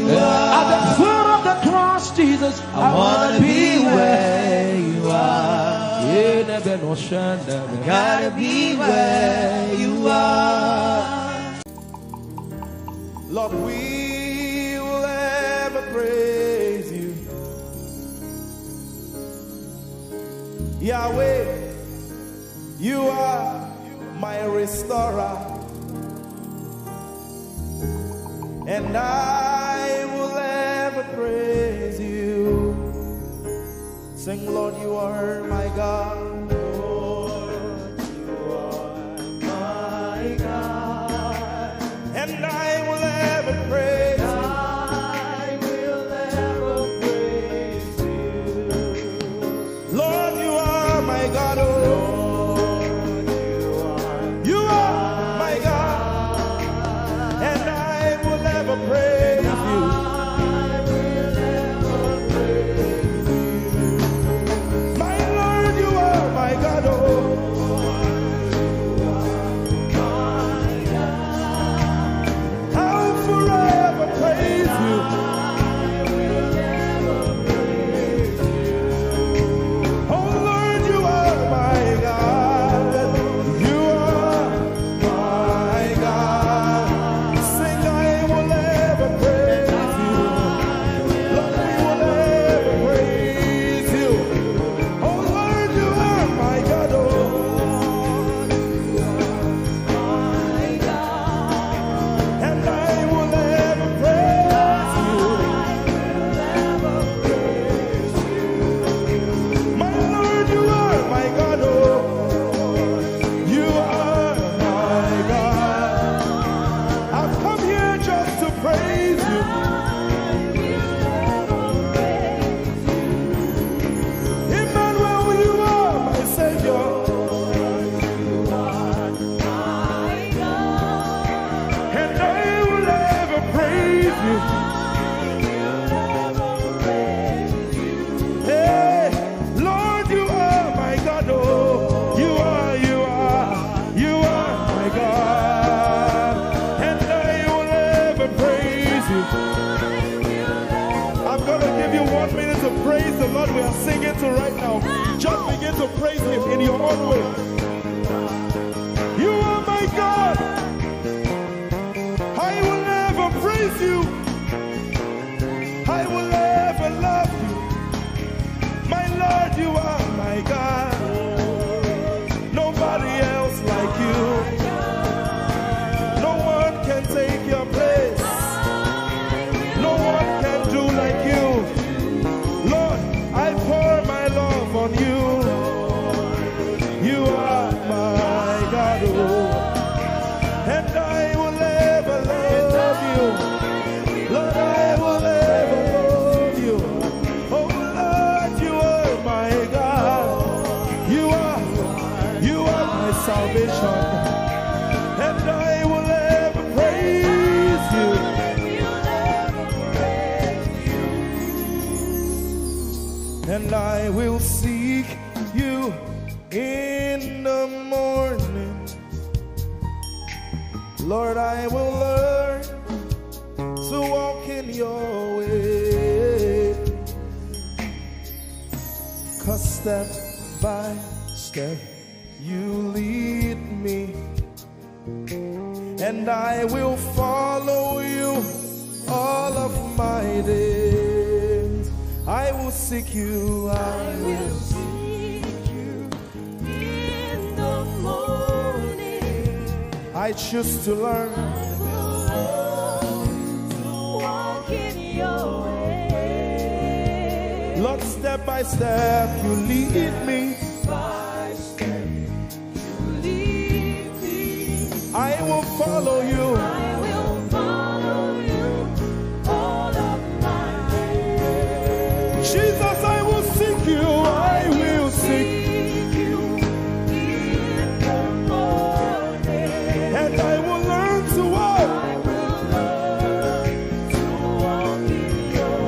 Lord. At the foot of the cross, Jesus, I wanna be where you are. Gotta be where you are. Lord, we will ever praise you. Yahweh, you are my restorer, and I will ever praise you. Sing, Lord, you are my God. Lord, you are my God, and I will ever praise you. I will ever praise you. Lord, you are my God. Oh, you are my God, and I will ever praise you. My Lord, you are my God. Oh, I'll forever praise you. Oh Lord, you are my God. You are my God. Sing, I will ever praise you. Lord, we will ever praise you. Oh Lord, you are my God. Oh, and I will ever praise you. My Lord, you are my God. Oh, you are my God. I've come here just to praise you. Emmanuel, you are my Savior. And I will ever praise you. Hey, Lord, you are my God. Oh, you are my God. And I will ever praise you. I'm going to give you 1 minute to praise the Lord. We are singing to right now. Just begin to praise him in your own way. You are my God. I will ever praise you. I will ever love you. My Lord, you are my God. Nobody else like you. No one can take your place. No one can do like you. Lord, I pour my love on you. You are my God. Oh. And I will ever love you. Lord, I will ever love you. Oh Lord, you are my God. step by step you lead me, and I will follow you all of my days. I will seek you, I will seek you in the morning. I choose to learn. I will learn to walk in your way. Lord, step by step you lead me. By step you lead me. I will follow you. I will follow you all of my days. Jesus, I will seek you. I will seek. And I will learn to walk. I will learn to walk in your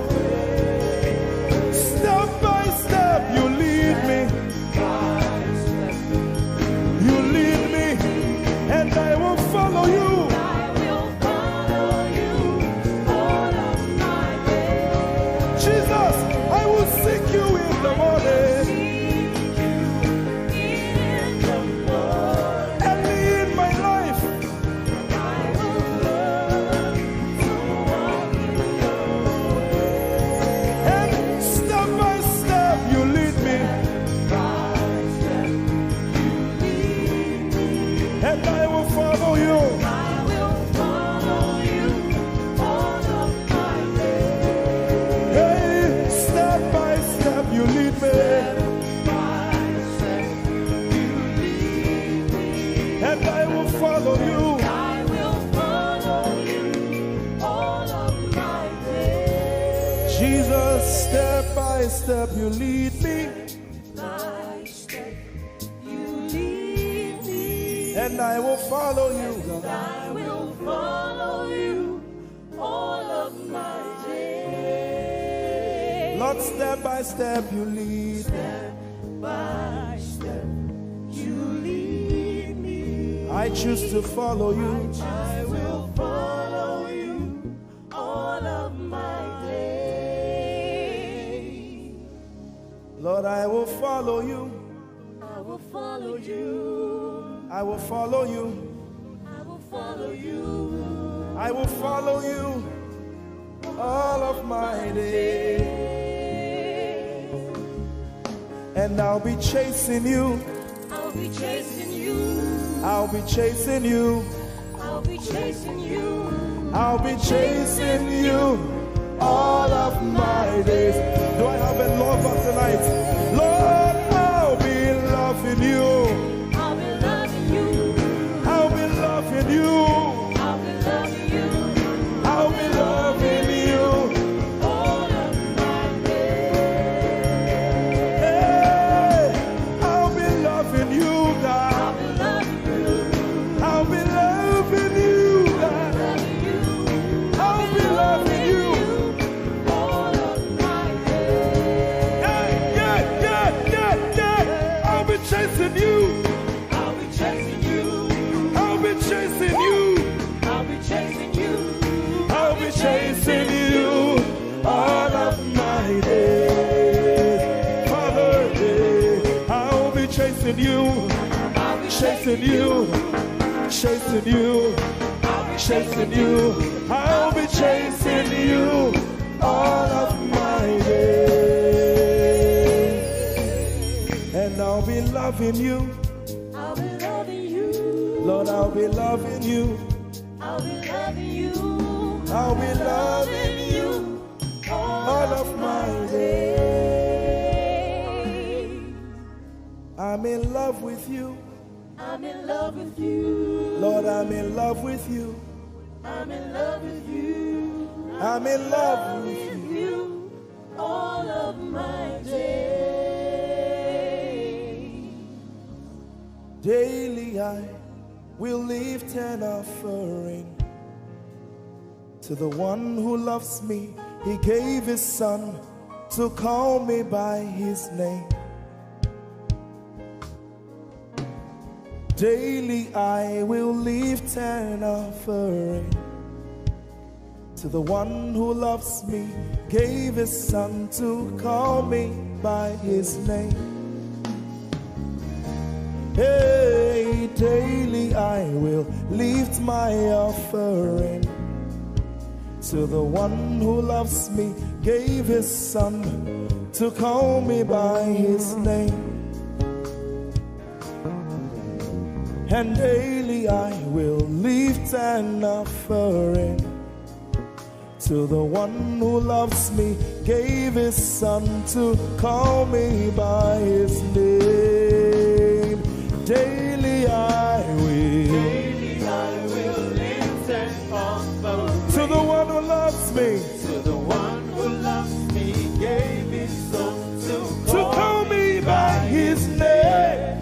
way. Step by step you lead me. You lead me, and I will follow you. I will follow you all of my days. Jesus, I will seek you in the morning. Early in my life, I will learn to walk in your way. and step by step you lead me, and I will follow you. I will follow you all of my days. Hey, step by step you lead me, and I will follow you. I will follow you all of my days. Jesus, step by step you lead me, By step you lead me. and I will follow you. God. I will follow you all of my days. Lord, step by step you lead me. By step you lead me. I choose to follow you. I will follow you all of my days. Lord, I will follow you. I will follow you. I will follow you. I will follow you. I will follow you all of my days. And I'll be chasing you. I'll be chasing you. I'll be chasing you. I'll be chasing you. I'll be chasing you all of my days. Do I have a lover tonight? Lord, I'll be loving you. I'll be loving you. I'll be loving you. I'll be loving you I'll be loving you. all of my days. Hey, I'll be loving you, God. I'll be loving you. I'll be loving you, God. I'll be loving you. All of my days. Yeah. I'll be chasing you. I'll be chasing you. I'll be chasing you. I'll be chasing you. I'll be chasing you all of my days. Father, I'll be chasing you. I'll be Chasing you. Chasing you. Chasing you. I'll be chasing you all of my days. And I'll be loving you. I'll be loving you. Lord, I'll be loving you. I'll be loving you. I'll be loving you all of my days. I'm in love with you. I'm in love with you. Lord, I'm in love with you. I'm in love with you. I'm in love with with you. you all of my days. Daily I will lift an offering to the one who loves me. He gave his son to call me by his name. Daily I will lift an offering to the one who loves me, gave his son to call me by his name. Hey, daily I will lift my offering to the one who loves me, gave his son to call me by his name. And daily I will lift an offering to the one who loves me, gave his son to call me by his name. Daily I will lift an offering to the one who loves me, to the one who loves me, gave his son to call me by his name.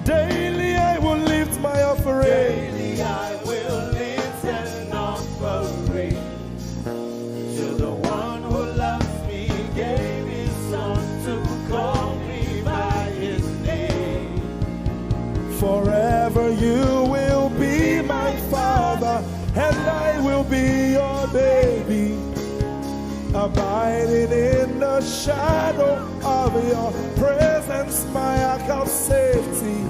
Daily I will lift my offering. Daily I will lift an offering to the one who loves me, gave his son to call me by his name. Forever you will be my father, and I will be your baby, abiding in the shadow of your presence, my ark of safety.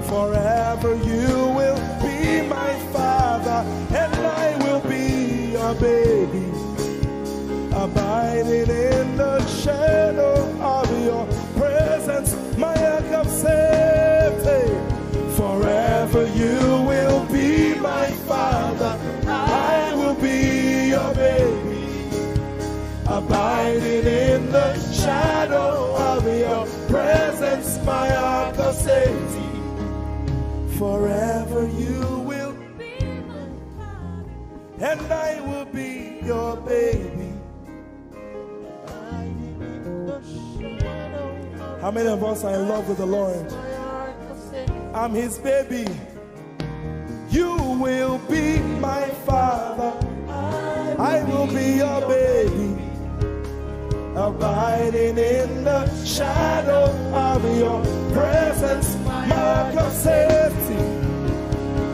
Forever you will be my father, and I will be your baby, abiding in the shadow of your presence, my ark of safety. Forever you will be my father, I will be your baby, abiding in the shadow of your presence, my ark of safety. Forever you will be my father, and I will be your baby. How many of us are in love with the Lord? I'm his baby. You will be my father, I will be your baby, abiding in the shadow of your presence, mark of safety.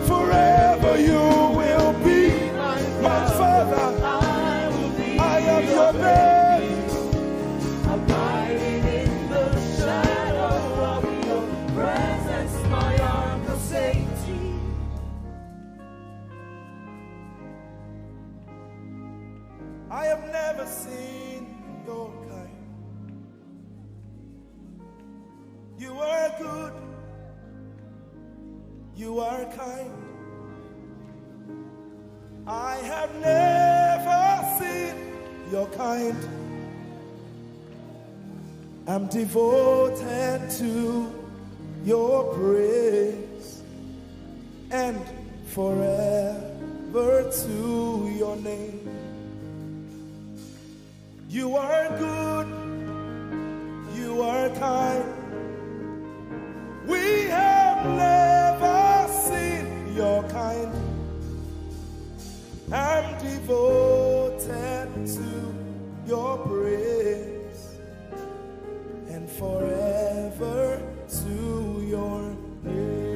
Forever you will be my father, I am your baby, Abiding in the shadow of your presence, my ark of safety. I have never seen your kind. You are good, you are kind. I have never seen your kind. I'm devoted to your praise and forever to your name. You are good, you are kind. We have never seen your kind. I'm devoted to your praise and forever to your name.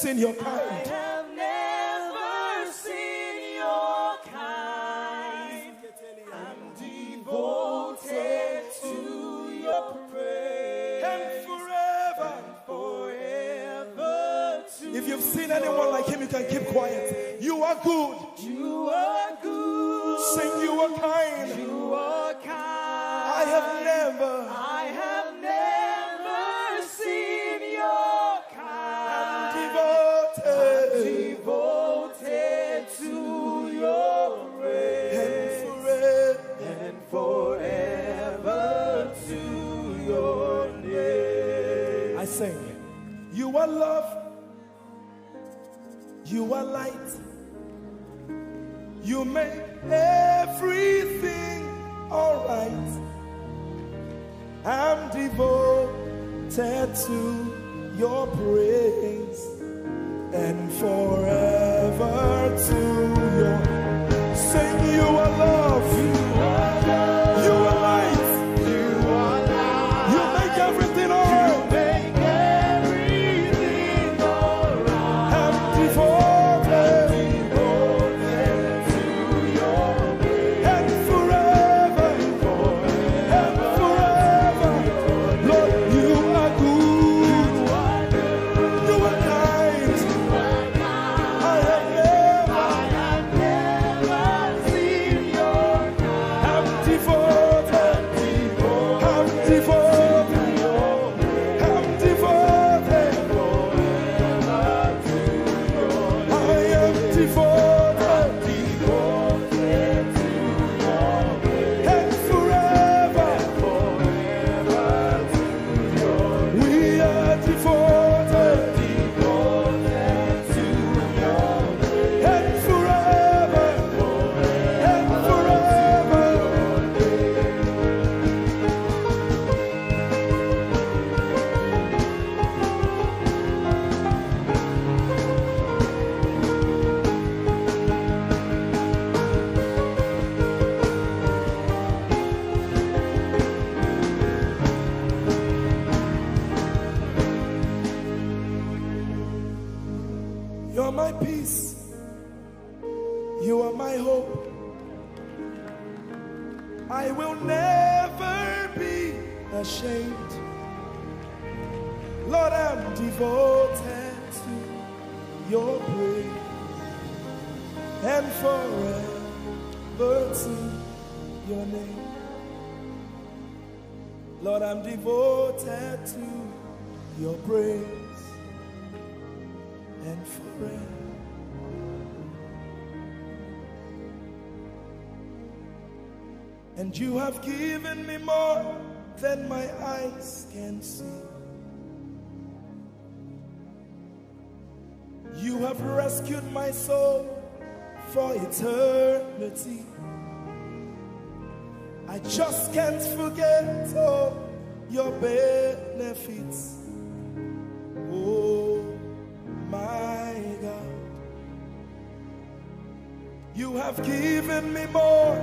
Seen your kind. I have never seen your kind. I'm devoted to your praise. And forever. If you've seen anyone like him, you can keep quiet. You are good. You are good. Sing, you are kind. You are kind. I have never seen your kind. Devoted to your praise. And forever to your name. I sing. You are love. You are light. You make everything alright. I'm devoted to your praise and forever to your. Sing, you are love. You are love. You are light. You are light. You make everything alright. I'm devoted to your praise and forever. Lord, you are good. You are kind. I have never seen your kind. I'm devoted. I'm devoted. I'm devoted. I am devoted. And forever. We are devoted. And forever. And forever. You're my peace. You are my hope. I will never be ashamed. Lord, I'm devoted to your praise and forever to your name. Lord, I'm devoted to your praise and forever. And you have given me more than my eyes can see. You have rescued my soul for eternity. I just can't forget all your benefits. Oh my God, you have given me more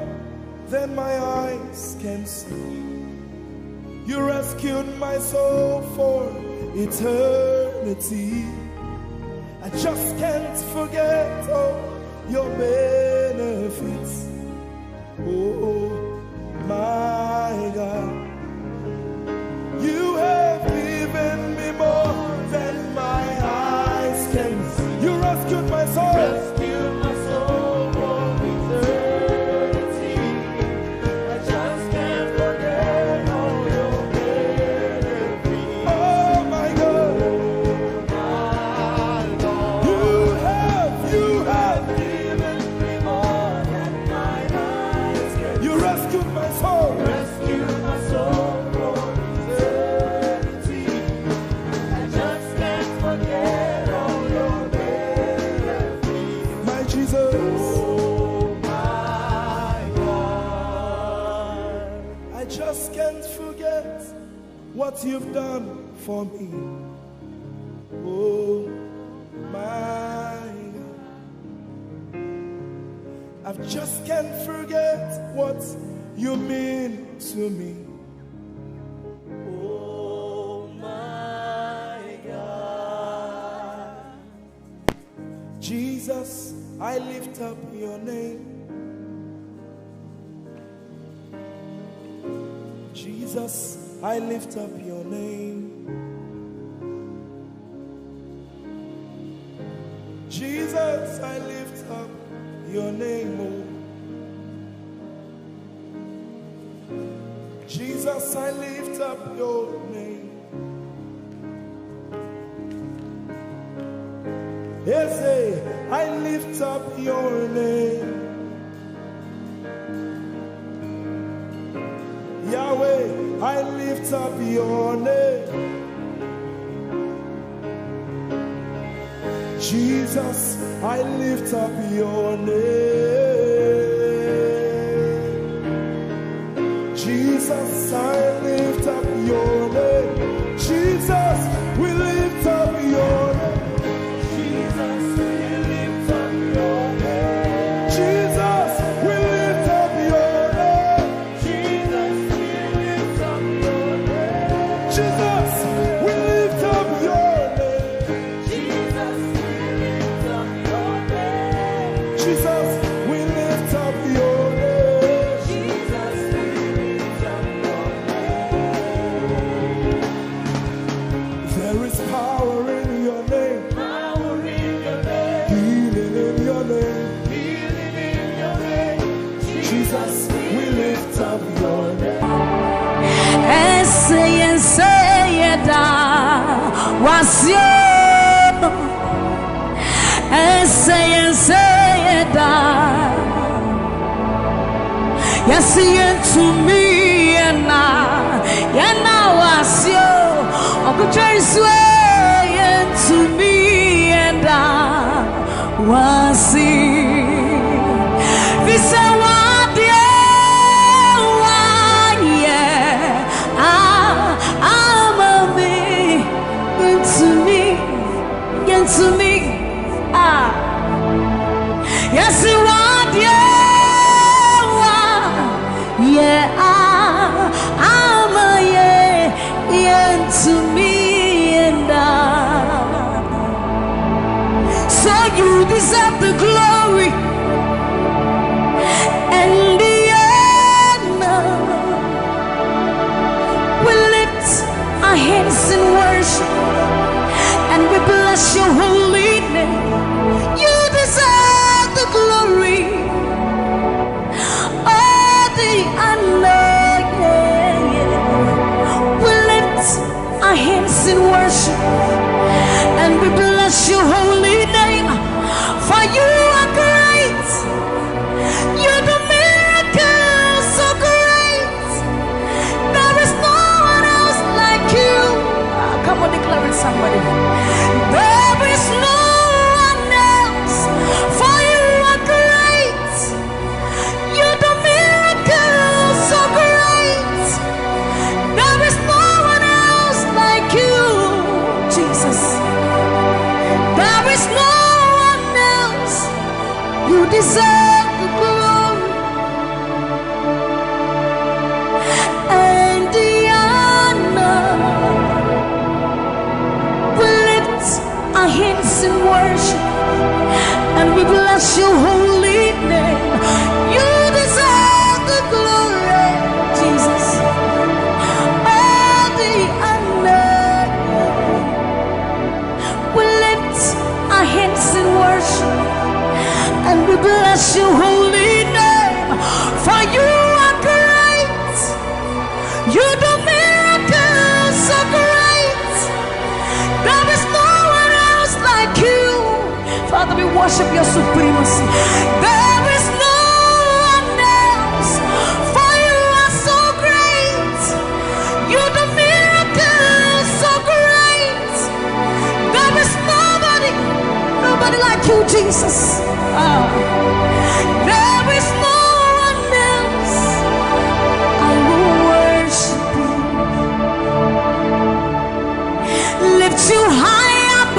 than my eyes can see. You rescued my soul for eternity. I just can't forget all your benefits. Oh my God, you have given me more than my eyes can see. You rescued my soul. Rescued my soul for eternity. I just can't forget all your benefits. Oh my God, you have given me more than my eyes can see. you rescued my soul. Rescued my soul for eternity. I just can't forget all your benefits. My Jesus, Oh my God. I just can't forget what you've done for me. Oh my God, I just can't forget what you mean to me. Oh my God, Jesus, I lift up your name. Jesus, I lift up your name. Jesus, I lift up your name. Oh. Jesus, I lift up your name. Ese, I lift up your name. Yahweh, I lift up your name. Jesus, I lift up your name. Jesus, I lift up your name. Jesus, we lift up your name. Jesus, we lift up your name. Jesus, we lift up your name. Jesus, we lift up your name. Jesus, we lift up your name. Jesus, we lift up your name. Jesus, we lift up your name. Jesus, we lift up your name. There is power in your name. Power in your name. Healing in your name. Healing in your name. Jesus, we lift up your name. Ese da wasio. Ese da. Yes, to me and wasio. Ogotraise to me and wasi. Visa to me, yes, you want, yeah, I'm a yeah, to me, and so you deserve the glory and the honor. We lift our hands in worship and we bless your holy name. You deserve the glory, all the honor. We lift our hands in worship and we bless your holy name. For you are great. You do miracles so great. There is no one else like you. Come on, declare it, somebody. There is no one else, for you are great. You do miracles so great. There is no one else like you, Jesus. There is no one else. You deserve the glory and the honor. Our hands in worship and we bless your holy name. You deserve the glory, Jesus. All the honor. We lift our hands in worship and we bless your holy name. For you are great. You do miracles so great. There is no like you. Father, we worship your supremacy. There is no one else, for you are so great. You do miracles so great. There is nobody like you, Jesus. There is no one else. I will worship you. Lift you high up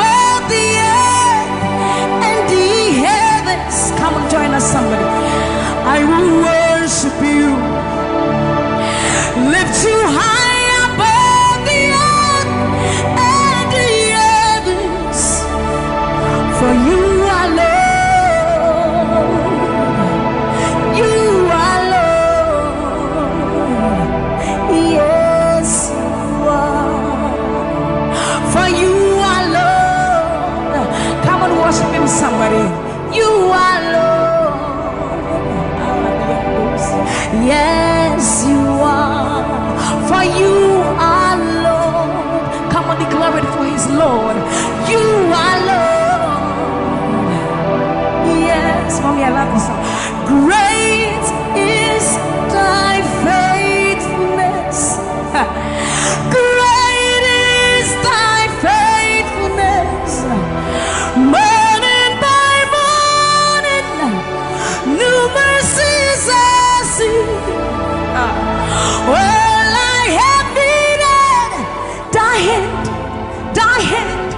I will worship you, lift you high above the earth and the heavens, for you are Lord, you are Lord, yes you are, for you are Lord. Come on, worship him, somebody. You are Lord, yes you are, for you are Lord. Come on, declare it for his Lord. You are Lord, yes. Mommy, I love this song. Great is thy faithfulness, great is thy faithfulness. Morning by morning, new mercies I see. All I have needed, thy hand, thy hand,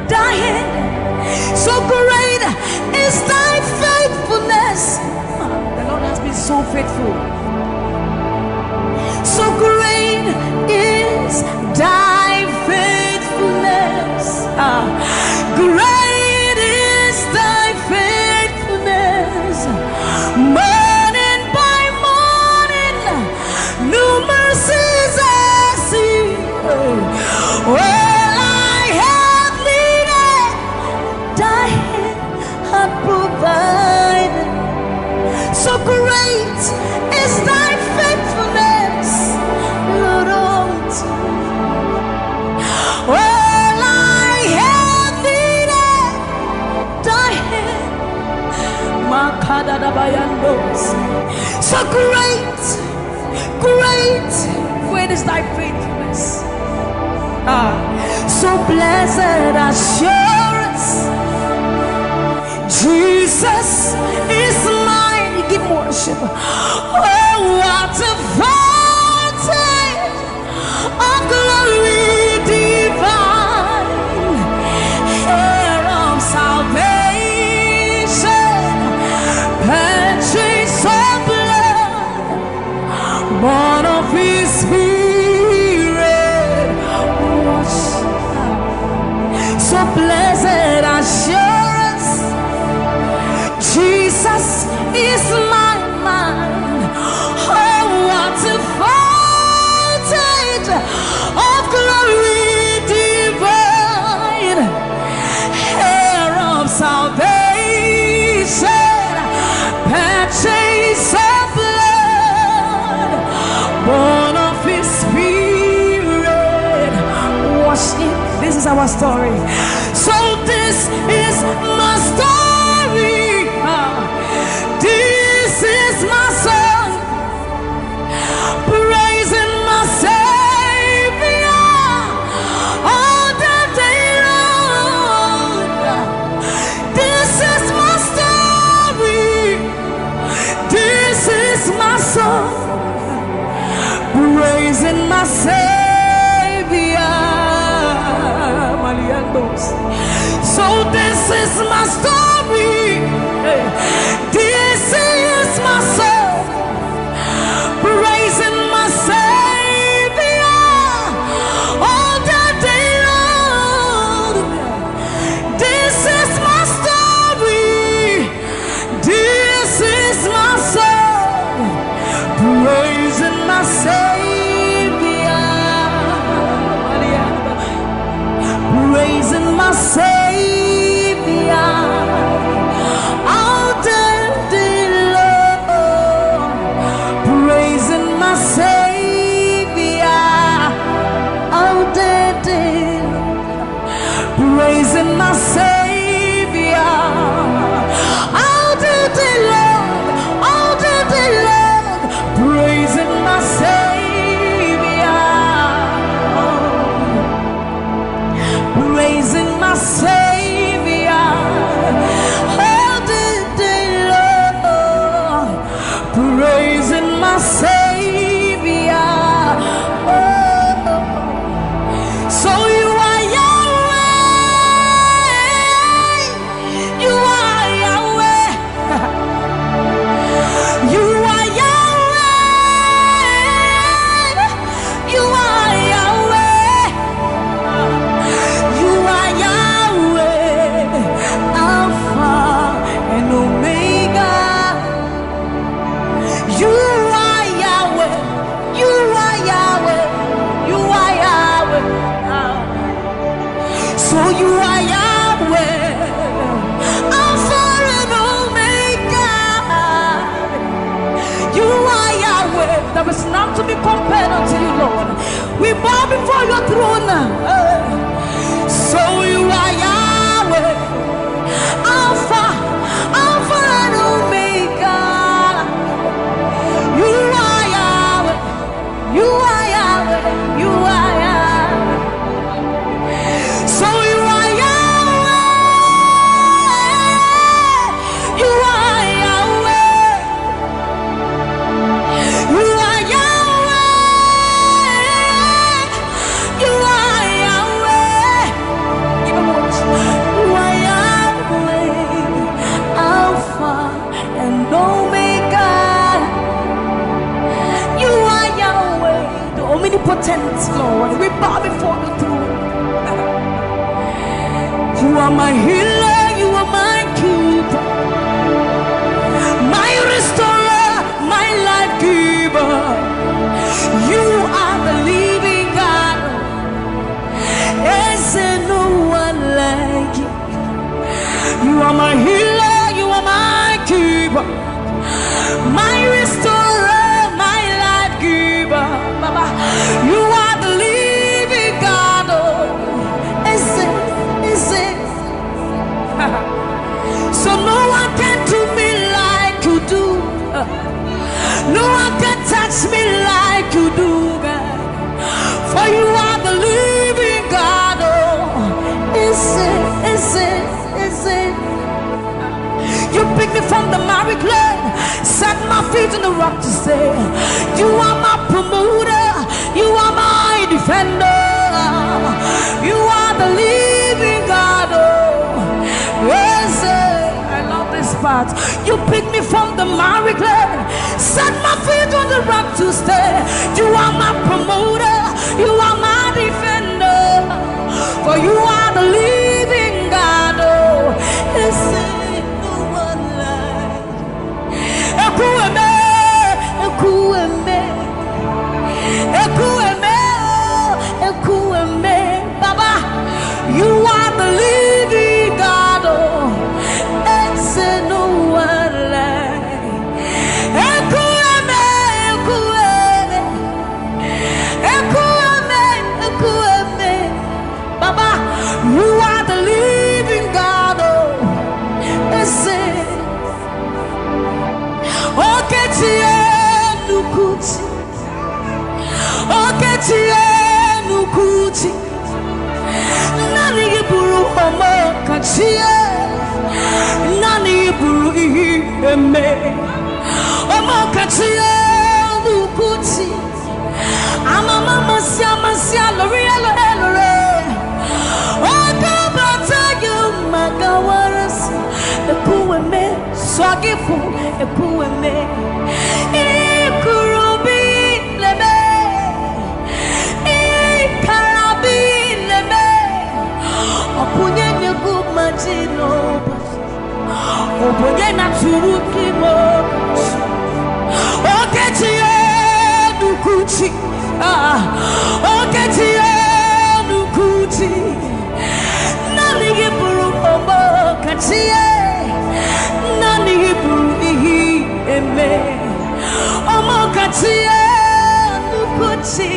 thy hand. So great is thy faithfulness. The Lord has been so faithful. So great is thy faithfulness. Great is thy faithfulness. Morning by morning, new mercies I see. All I have needed, thy hand hath provided. So great is thy faithfulness, Lord, unto me. All I have needed, thy hand. So great, great, great is thy faithfulness. So blessed assurance, Jesus is mine. Give worship. Oh, what a fountain of glory divine, hair of salvation, purchase of blood, born of his spirit. So blessed assurance, Jesus is my mind. Oh, what a fountain of glory divine, hair of salvation, purchase of blood, born of his spirit. Wash it. This is our story. So this is my story. This is my song, praising my Savior all the day long. This is my story, this is my song, praising my Savior. So this is my story. So you are Yahweh, Alpha and Omega. You are Yahweh. There is none to be compared unto you, Lord. We bow before your throne. So you are Yahweh, Alpha and Omega. You are Yahweh. You are Yahweh. You are Yahweh. So you are Yahweh. You are Yahweh. You are Yahweh. You are Yahweh. Give him words. You are Yahweh, Alpha and Omega. You are Yahweh, the omnipotent Lord. We bow before the throne. You are my healer, you are my keeper, my restorer, my life giver. You are the living God. Is there no one like you? You are my healer, you are my keeper, my restorer, my life giver. Baba, you are the living God. Oh, is it? So no one can do me like you do. No one can touch me like you do, God. For you are the living God. Oh, is it? You picked me from the miry clay, set my feet on the rock to stay. You are my promoter, you are my defender. You are the living God. Oh, yes, I love this part. You picked me from the miry clay, set my feet on the rock to stay. You are my promoter, you are my defender. For you are the living God. Oh, yes, no one like Ekueme, Ekueme, Ekueme, Ekueme. Baba, you are the living God. Oh, it's no one like Ekueme, Ekueme, Ekueme, Ekueme. Baba, you are the living God. Oh, it's Nukuti, Nukuti, Nani Buru Homo Kachie, Nani Buru Eme, Homo Kachie, Nukuti, Amama Sia, L'Oreal, oh, Kabata, you Magawaras, the Pueme, Swagifu, a Pueme, Kurubi Leme, Karabi Leme, Opunye Gumajino, Opunye Turukimo, Oketie Nukuti, Oketie Nukuti, Nani Buru Omo Katie, Nani Buru Eme. Omokatie Nukuti,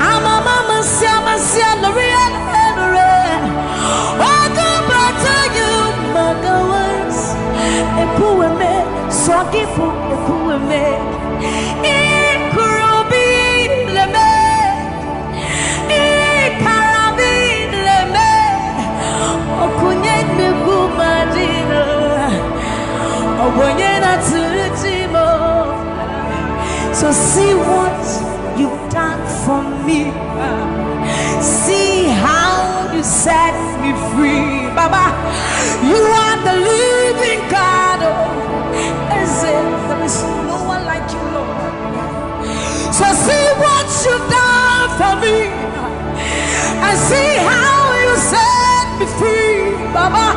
Amama Sia, L'Oreal, oh, Kabata, you Magawas, Epueme, Swagifu, Epueme, Kurubi Leme, Karabi Leme, Okunye Nugumadino, Obonyena Tulutimo. So see what you've done for me. See how you set me free. Baba, you are the living God. There is no one like you, Lord. So see what you've done for me. And see how you set me free. Baba,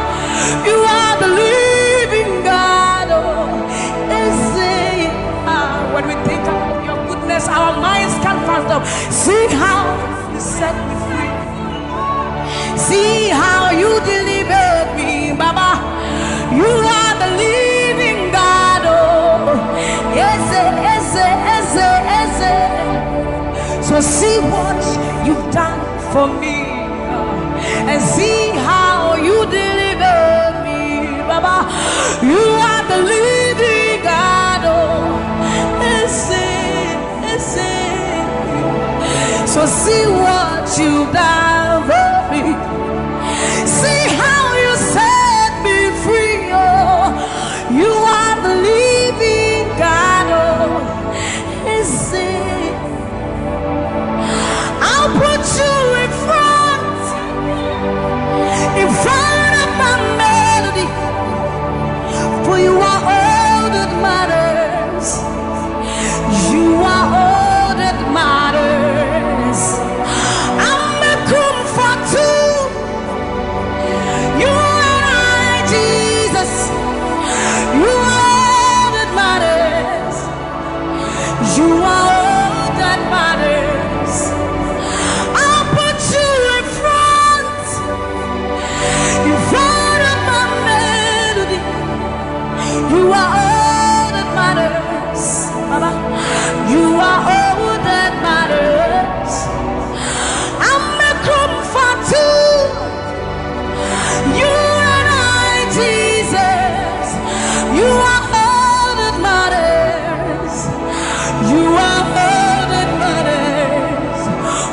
you are the living God. When we think of your goodness, our minds can't fathom. See how you set me free. See see what you've done for me, and see how you deliver me, Baba. You are the living God. Oh, so see what you've done for me. See how you set me free. Oh, you are the living God. Oh, I'll put you in front of my melody, for you are all that matters. You are all that matters. I'm a comfort too. You and I, Jesus. You are all that matters. You are all that matters. I'll put you in front of my melody. You are all that matters, Baba. You are all that matters. I'm a comfort too. You and I, Jesus. You are all that matters. You are all that matters.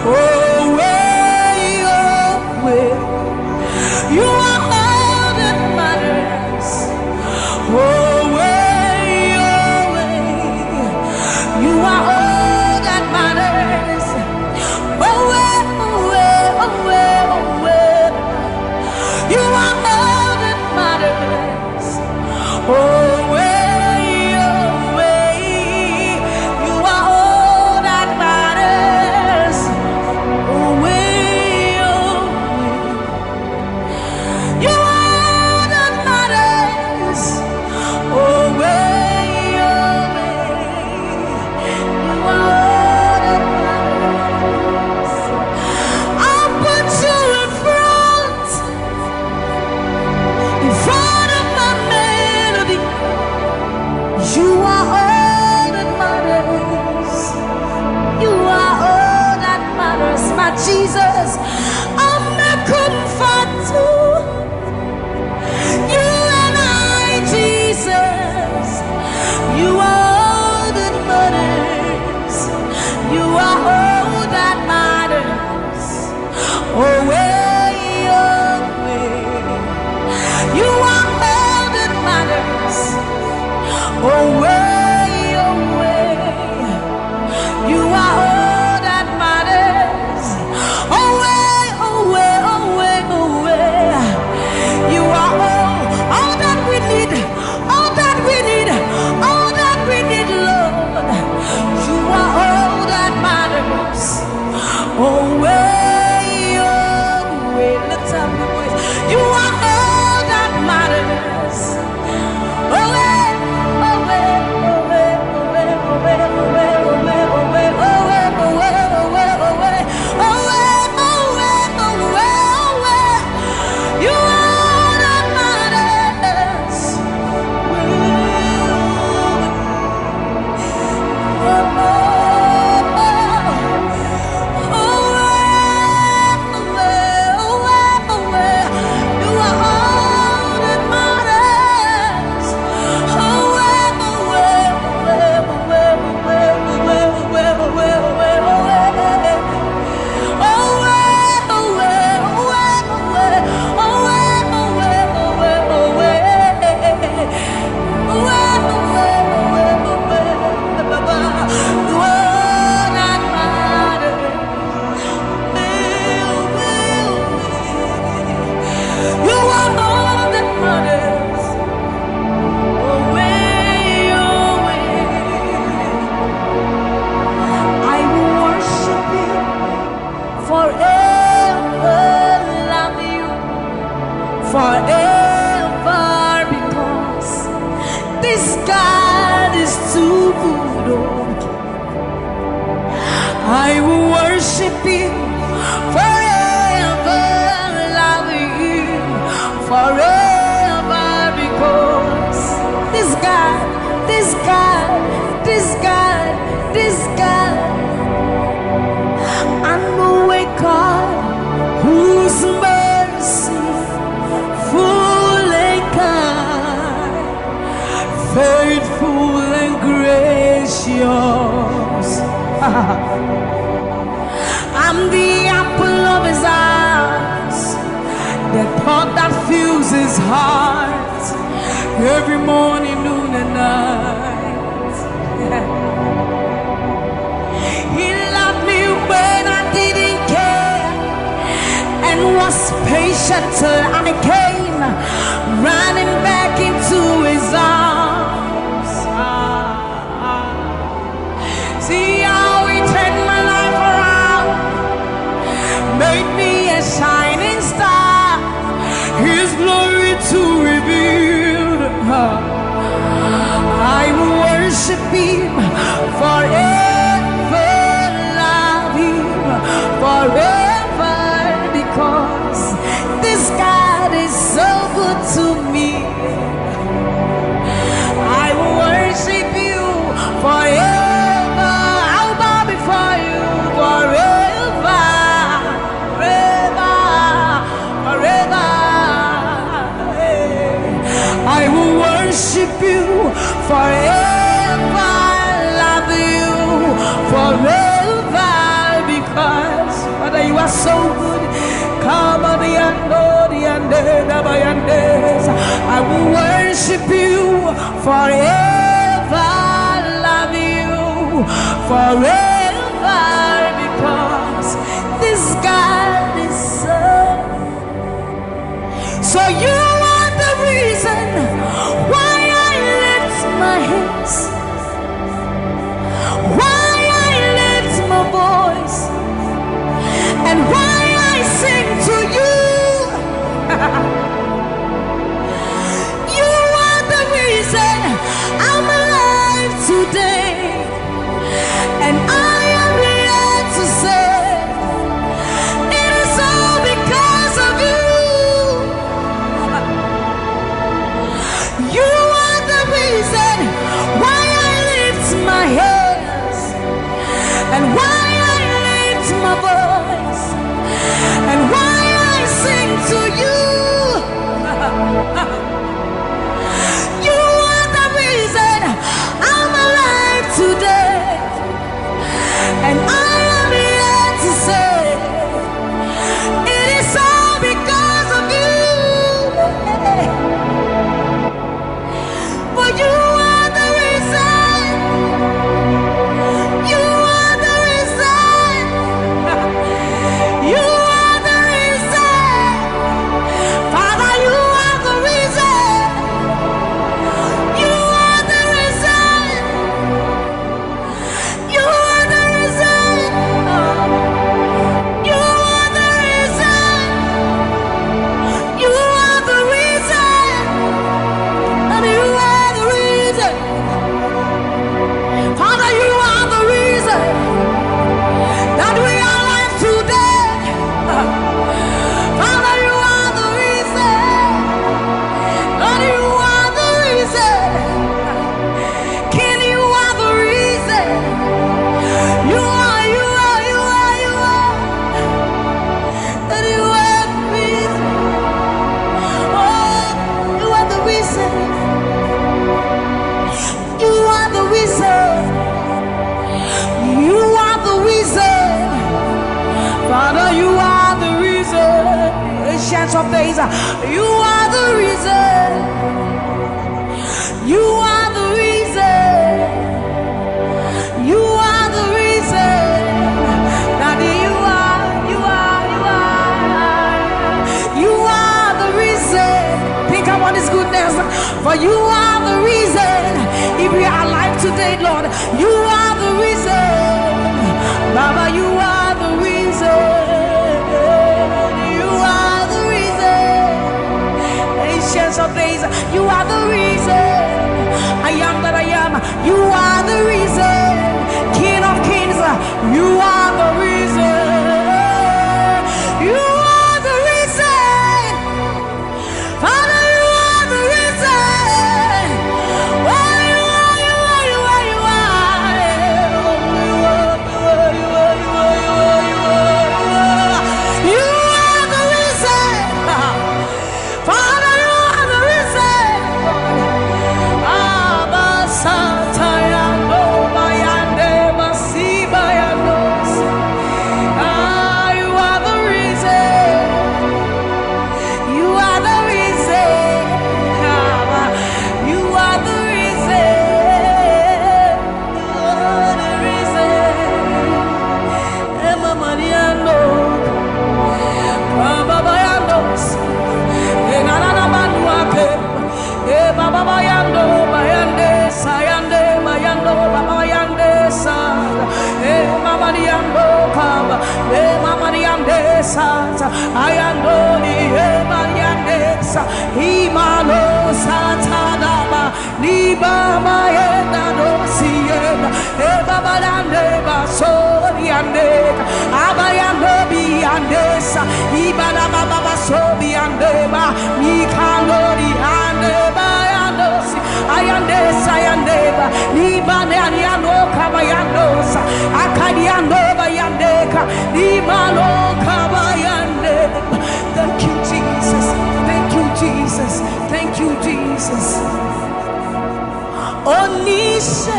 Oh, way, oh, way. You are all that matters. Oh, way, oh, way. You are all that matters. Oh, way, oh, way, oh, way, oh, way. You are all that matters. Oh, way, oh, way. You are all that matters. Oh, way, oh, way. You are all that matters. Oh, way, oh, way. You are all that matters. I'll put you in front of my melody. You are all that matters. You are all that matters, my Jesus. I'm a comfort too. You and I, Jesus. You are all that matters. You are all that matters. Oh, way, oh, way. You are all that matters. Oh, way, oh, way. You are all that matters. Oh, way, oh, way, oh, way, oh, way. You are all that we need. All that we need. All that we need, Lord. You are all that matters. Oh, way, oh, way. Lift up your voice. You are all that matters. Oh, way, oh, way, oh, way, oh, way, oh, way, oh, way, oh, way, oh, way, oh, way, oh, way, oh, way, oh, way, oh, way, oh, way, oh, way, oh, way. You are all that matters. I will worship you forever, love you forever, because this God, this God, this God, this God, I'm the apple of his eyes, the pot that fills his heart every morning, noon, and night. He loved me when I didn't care and was patient till I came running back into his arms. See how he turned my life around, made me a shining star, his glory to reveal. I will worship him forever, love him forever, because this God is so good to me. I will worship you forever. I'll bow before you forever, forever, forever. I will worship you forever, love you forever, because Father, you are so good. Come on, I will worship you forever, love you forever, because this God is so you are the reason why I lift my hands, why I lift my voice, and why I sing to you. You are the reason I'm alive today, and I am here to say it is all because of you. You are the reason why I lift my hands, and why I lift my voice, and why I sing to you. You are the reason I'm alive today, and I am here to say it is all because of you. For you are the reason. You are the reason. You are the reason. Father, you are the reason. You are the reason. You are the reason. You are the reason. You are the reason. And you are the reason. Father, you are the reason that we are alive today. Father, you are the reason. And you are the reason. King, you are the reason. You are, you are, you are, you are. And you are the reason. Oh, you are the reason. You are the reason. You are the reason. Father, you are the reason. Ancients of days, you are the reason. You are the reason. You are the reason. Daddy, you are, you are, you are. You are the reason. Think about his goodness. For you are the reason. If we are alive today, Lord, you are the reason. Baba, you are the reason. You are the reason. Ancients of days, you are the reason. I am that I am. You are the reason. King of kings, you are the reason. You are the reason. Father, you are the reason. Oh, you are, you are, you are, you are. Oh, you are, you are, you are, you are, you are, you are. Sa Imalo Satadaba Niba Mayenda Dosiena Eba Neba Sori Ande Abayanobi Andesa Ibana Baba Sobi Andeba Nikanori Andeba Yandosi Ayandesa Yandeba Niba Naniano Kabayandosa Akadiandoba Yandeka Nimalo Kabayandeba. Thank you, Jesus. Thank you, Jesus. Thank you, Jesus. Onise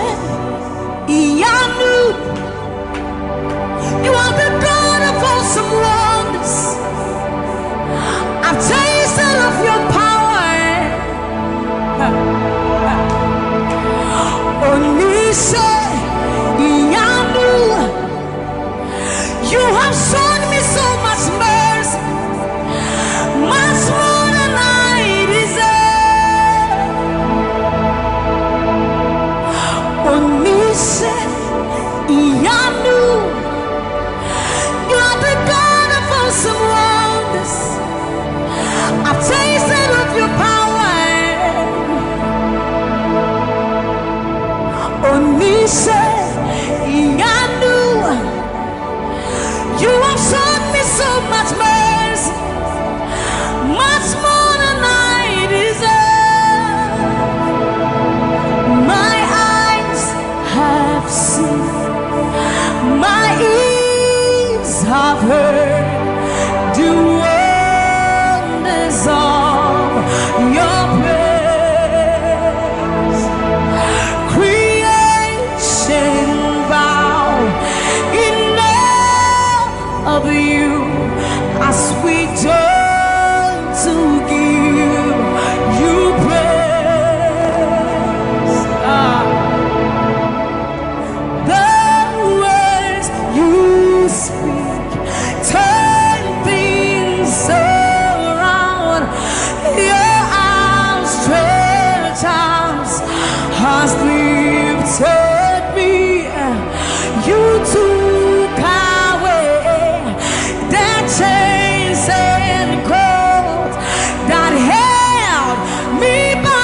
Iyanu, you are the God of awesome wonders. I've tasted of your power. Onise Iyanu, you have shown me so much mercy, much more than I deserve. Onise Iyanu, you are the God of awesome wonders. I've tasted of your power. Onise Iyanu, you have shown me so much mercy, much more than I deserve. My eyes have seen, my ears have heard the wonders of your praise. Creation bow in awe of you as we turn to give you praise. The words you speak turn things around. Your outstretched arms has lifted me. You took away the chains and cords that held me bound.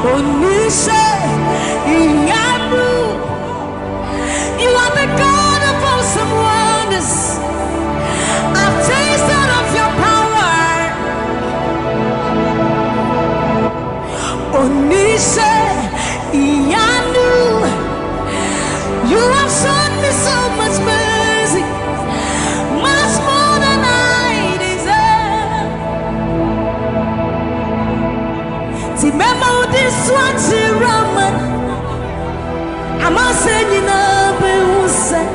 Onise Iyanu, you are the God of awesome wonders. I've tasted of your power. Onise Iyanu, you have shown me so much mercy, much more than I deserve. Remember this one, Raman. I'm not saying you know, but who said,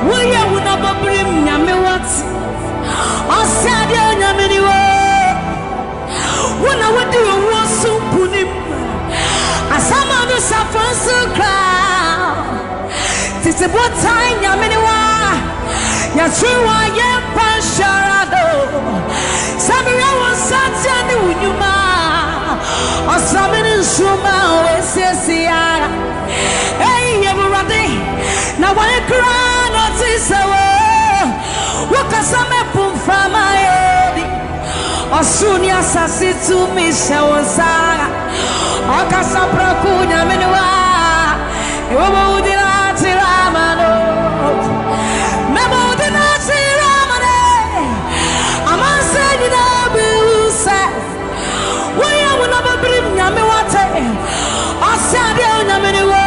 will you never bring me what? I said, you when I would do a war so put him. As some of us are first to cry. It's about time, Yaminiwa. Yes, you are your pasharado. Samuel was such a new Yuma. Or something in Shuma, Ese. Hey, everybody. Now, when I cry, not this away. What can some put from my head? Or soon, yes, I see to me, Shawasaga. Okasapra kunya menwa ewo udinati ramano memo udinati ramane amanseni na busa waya wona babrim nyame wate asade nyame ne wo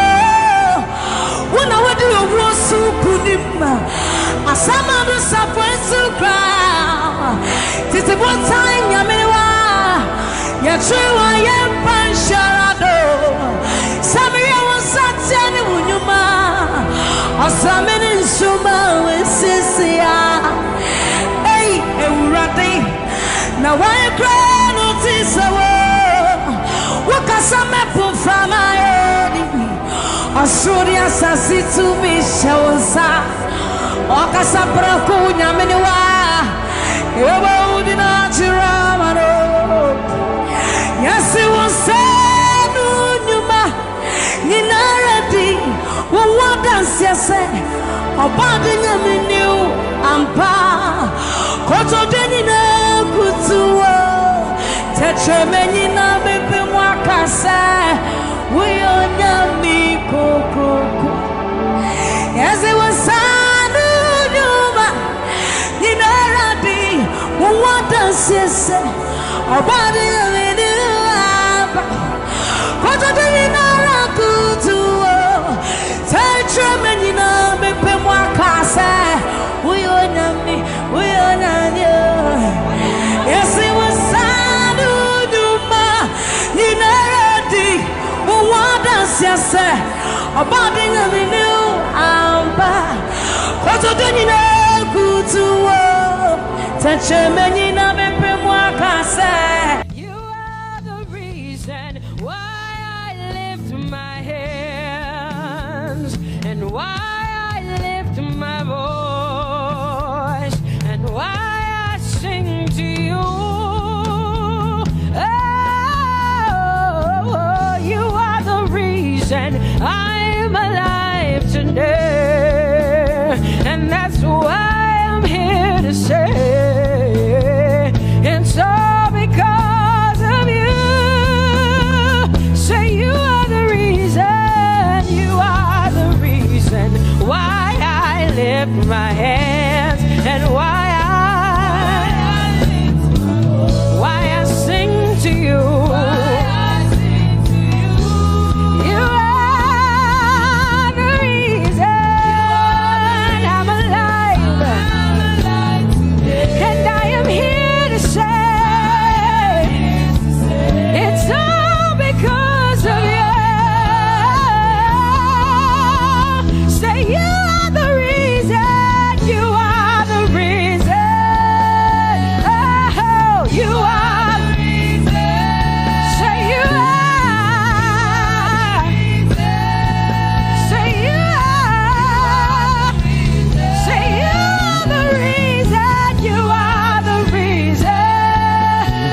wona wadi owo su kunim asama do safensu kra titi bota nyame ne wa ya trewa ya pansharado Sammie was such an unyuma Asamene nsuma wesisia Hey, Eurati Now I cry notice Wakasame from my head Asuria sasi to me shawsa Wakasapra kunya meniwa Ewa udina chiramano Yes, it was said, Numa, Ninaradi, what dance, yes, about the new Ampa, Koto denina kutuwa Tetremeni na bebe mwakasa Uyonya mikoko Eze wasanu nyuma Ninaradi Uwada sese Obadi yamini aba Koto denina kutuwa Tetremeni na bebe mwakasa Uyonya Yes, it was Sanuduma, Ninaradi, what does you say about the new Amba? What do you know? Good to work, touch a menina, you are the reason why I lift my hands and why I lift my voice and why I sing to you. Oh, you are the reason I'm alive today, and that's why I'm here to say it's all because of you. Say you are the reason, you are the reason why I lift my hands and why I sing to you. You are the reason I'm alive, and I am here to say it's all because of you. Say you are the reason, you are the reason. Oh, you are. Say you are. Say you are. Say you are the reason, you are the reason.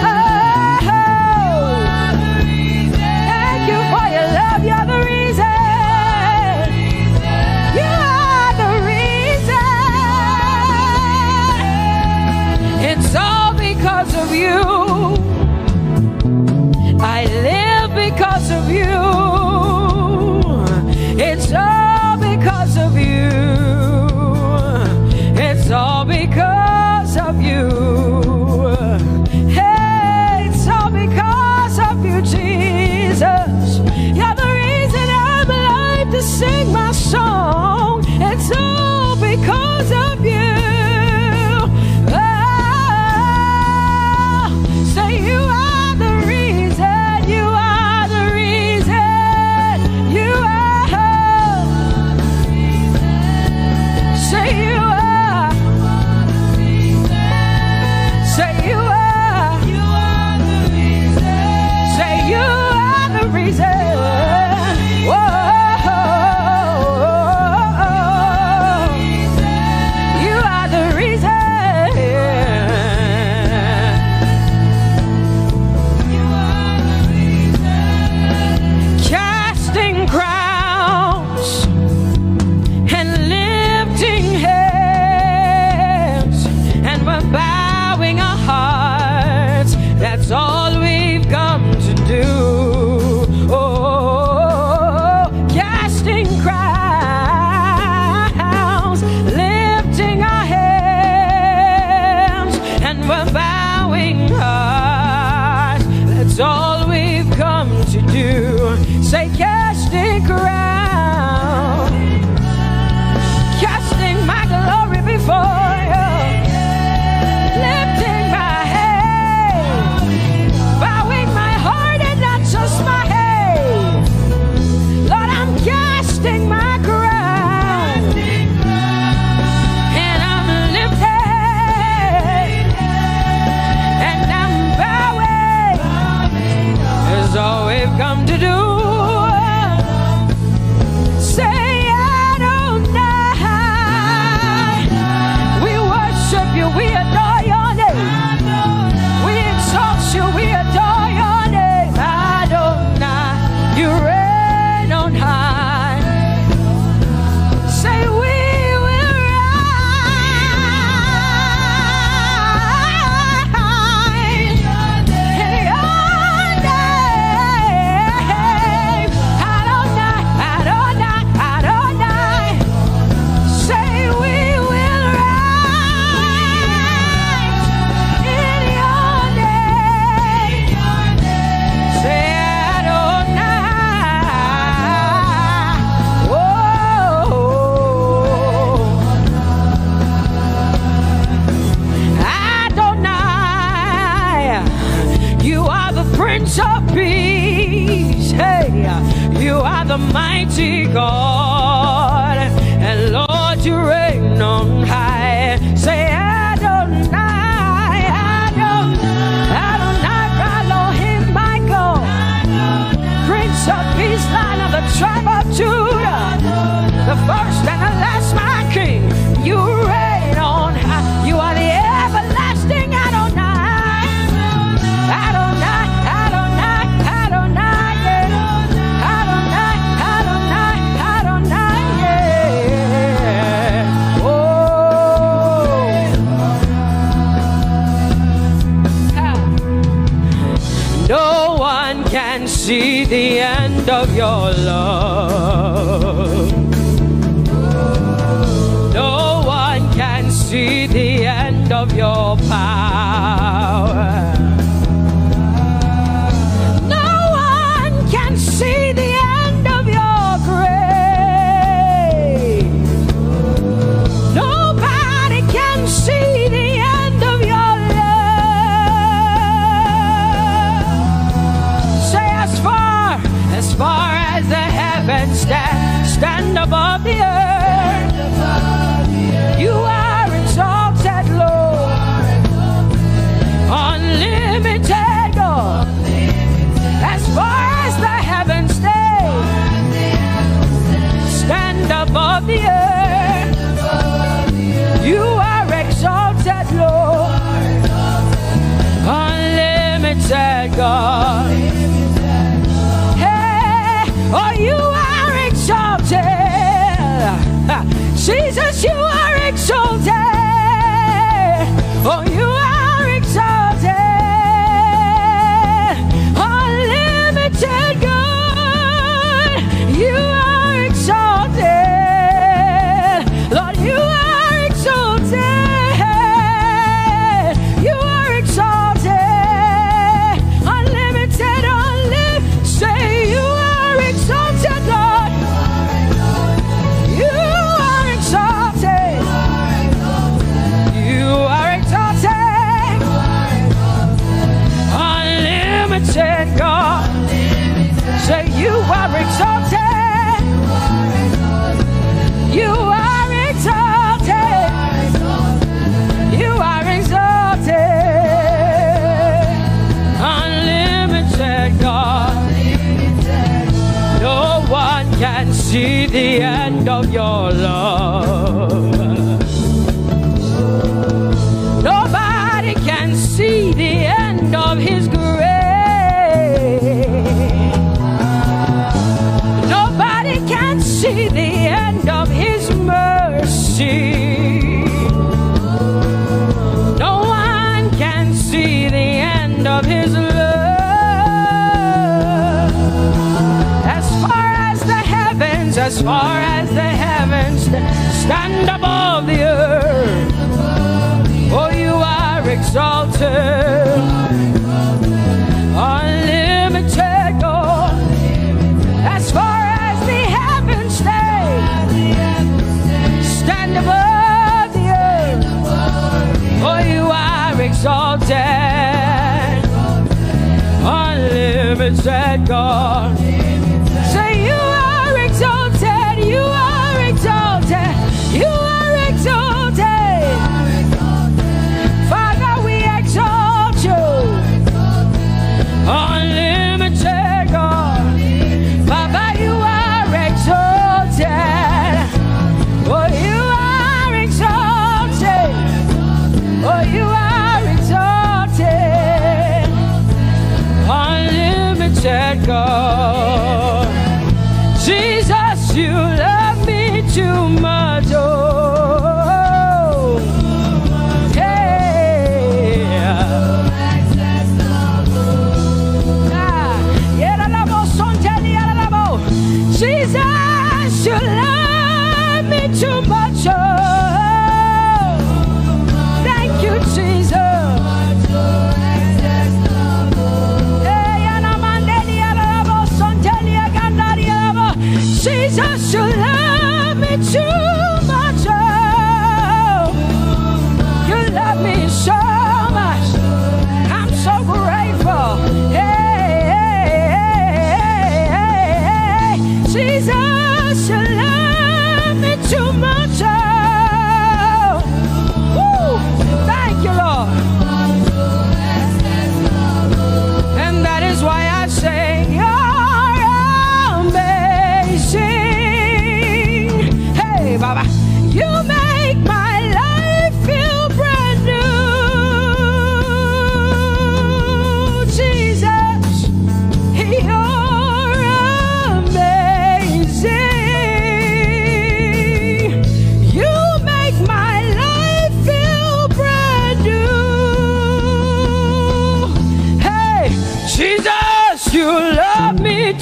Oh, thank you for your love, you're the reason. You are the reason. It's all because of you. I live because of you. It's all because of you. It's all because of you. Hey, it's all because of you, Jesus. You're the reason I'm alive to sing my song. It's all because of you. Oh, say you are the reason. You are the reason. You are. Say you are. Say you are. Say you are the reason. Whoa. You are the reason. Casting crowns and lifting hands, and we're bowing our hearts. That's all we've come to do. Oh, casting crowns, lifting our hands, and we're bowing hearts. That's all we've come to do. Say casting crown, casting my glory before you, lifting my head, bowing my heart and not just my head. Lord, I'm casting my crown, and I'm lifted. You are the mighty God, and Lord, you reign on high. Say Adonai, Adonai, Adonai, Elohim, Michael, Prince of Peace, Lion of the tribe of Judah, the first and the last, my King. You reign on high. You are the everlasting Adonai, Adonai, Adonai, Adonai, yeah. Adonai, Adonai, Adonai, yeah. Oh, no one can see the end of your love. No one can see the end of your power. No one can see the end of your grace. Nobody can see the end of your love. Say as far as the heavens stand above the earth, you are exalted, Lord, unlimited God. As far as the heavens stand above the earth, you are exalted, Lord, unlimited God. Hey, oh, you are exalted. Jesus, you are exalted. Oh, you are exalted. Unlimited God, you are exalted. Lord, you are exalted. You are exalted. Unlimited, say you are exalted, Lord. You are exalted. You are exalted. Unlimited God. Say you are exalted. You are exalted. You are exalted. Unlimited God. No one can see the end of your love. Nobody can see the end of his grace. Nobody can see the end of his mercy. No one can see the end of his love. As far as the heavens stand above the earth, oh, you are exalted. Unlimited God. As far as the heavens stand above the earth, oh, you are exalted. Unlimited God. Say you are exalted. You are exalted. You are exalted. Father, we exalt you. Unlimited God. Baba, you are exalted. Oh, you are exalted. Oh, you are exalted. Unlimited God. Jesus, you love me too much. Oh, Jesus, you love me too much. Oh, thank you, Jesus. Hey,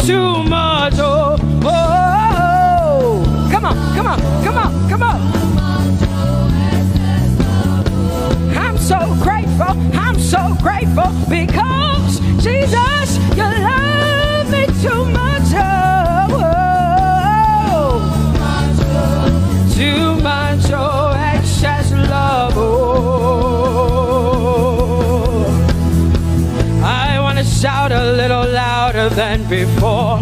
too much. Oh, oh, oh. Come on, come on, come on, come on. I'm so grateful because Jesus, you love me too much. Oh, oh. Too much, oh, excess love. Oh, I want to shout a little louder than before.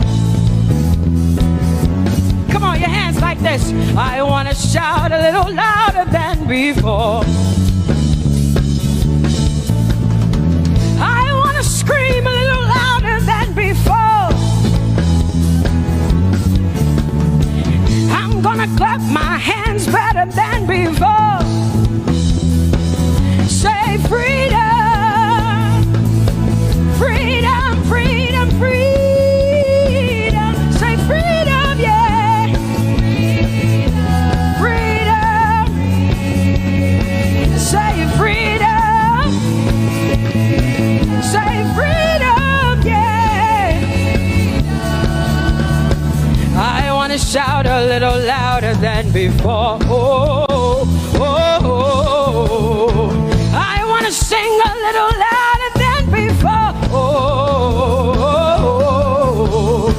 Come on, your hands like this. I want to shout a little louder than before. I want to scream a little louder than before. I'm gonna clap my hands better than before. Say freedom, freedom, freedom, freedom. Say freedom, yeah. Freedom. Say freedom. Say freedom, yeah. I want to shout a little louder than before. Oh, oh, oh, oh. I want to sing a little louder than before. Oh, oh, oh.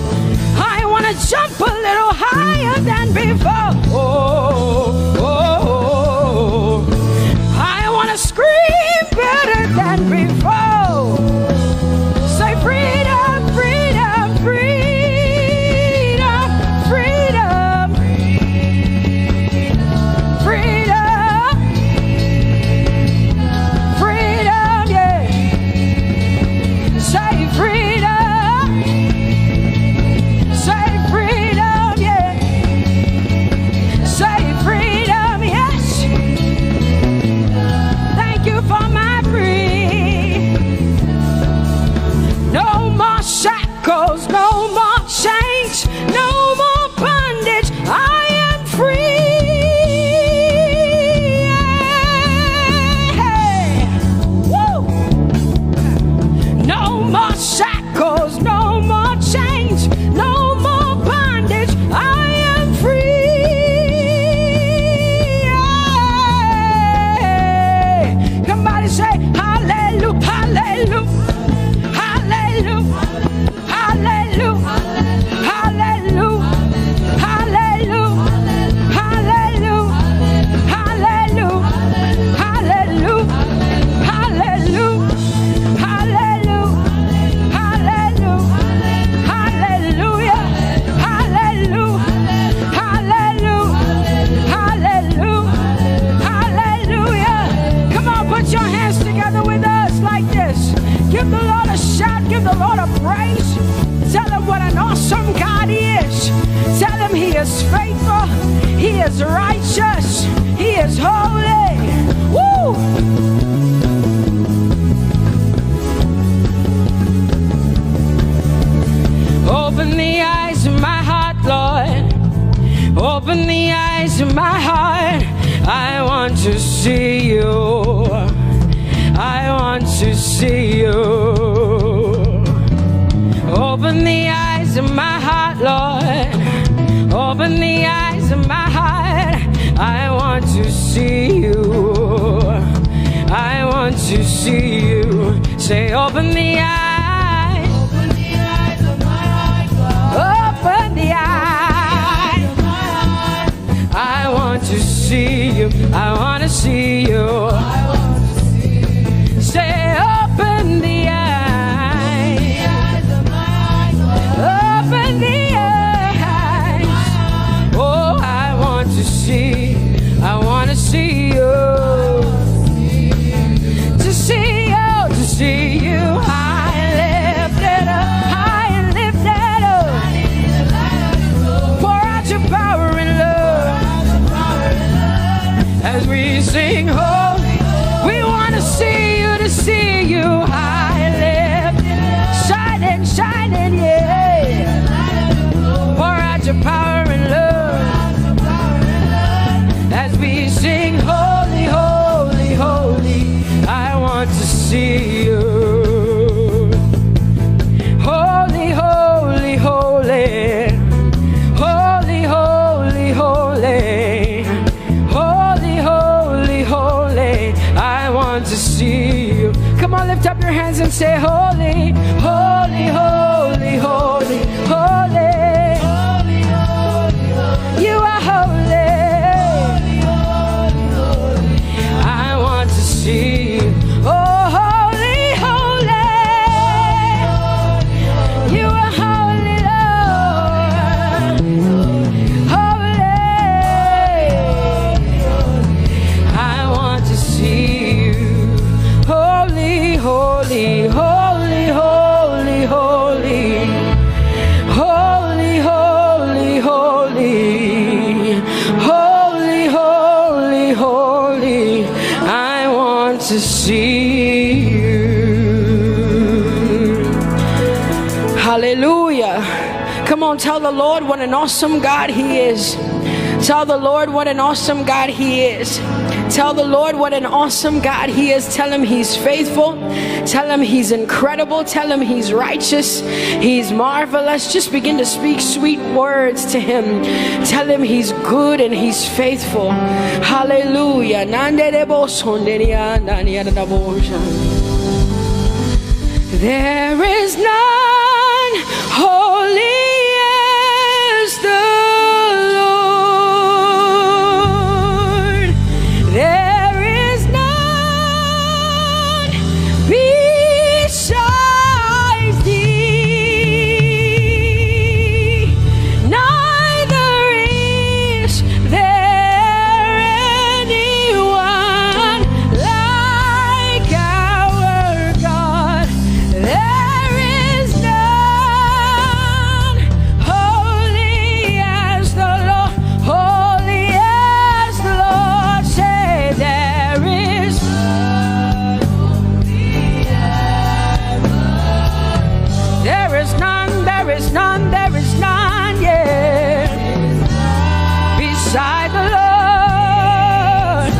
I want to jump a little higher than before. Oh, oh, oh. I want to scream better than before. Say freedom, freedom, freedom, freedom, freedom, freedom, yeah. Say freedom, yeah. Say freedom, yes. Thank you for my free. No more shackles, no more chains, no more bondage. I am free. Hey. Woo. No more shackles, no more chains, no more bondage. I am free. Hey. Somebody say hallelujah, hallelujah. Hallelujah, hallelujah, hallelujah, hallelujah, hallelujah, hallelujah, hallelujah, hallelujah, hallelujah, hallelujah, hallelujah, hallelujah, hallelujah, hallelujah. Come on, put your hands together with us like this. Give the Lord a shout, give the Lord a praise. Tell him what an awesome God he is. Tell him he is faithful, he is righteous, he is holy. Woo! Open the eyes of my heart, Lord. Open the eyes of my heart. I want to see you. I want to see you. Open the eyes of my heart, Lord. Open the eyes of my heart. I want to see you. I want to see you. Say, open the eyes. Open the eyes of my heart, Lord. Open the eyes of my heart. I want to see you. I want to see you. Say, open the eyes of my heart. Open the eyes. Oh, I want to see. I want to see you. To see you, to see you. High and lifted up, high and lifted up. Pour out your power and love as we sing holy. We want to see you, to see you high and lifted, shining, shining, yeah. Pour out your power and love as we sing holy, holy, holy. I want to see you. Holy, holy, holy. lift up your hands and say, holy, holy, holy, holy, holy. You are holy. I want to see you. Oh, holy, holy. You are holy, Lord. Holy. I want to see you. Holy, holy, holy, holy, holy. Holy, holy, holy. Holy, holy, holy. I want to see you. Hallelujah. Come on, tell the Lord what an awesome God He is. Tell the Lord what an awesome God He is. Tell the Lord what an awesome God He is. Tell Him He's faithful. Tell Him He's incredible. Tell Him He's righteous. He's marvelous. Just begin to speak sweet words to Him. Tell Him He's good and He's faithful. Hallelujah. There is none holy as the Lord. There is none besides Thee. Neither is there anyone like our God. There is none holy as the Lord, holy as the Lord. Say there is none holy as the Lord. There is none, there is none, there is none, yeah, beside the Lord.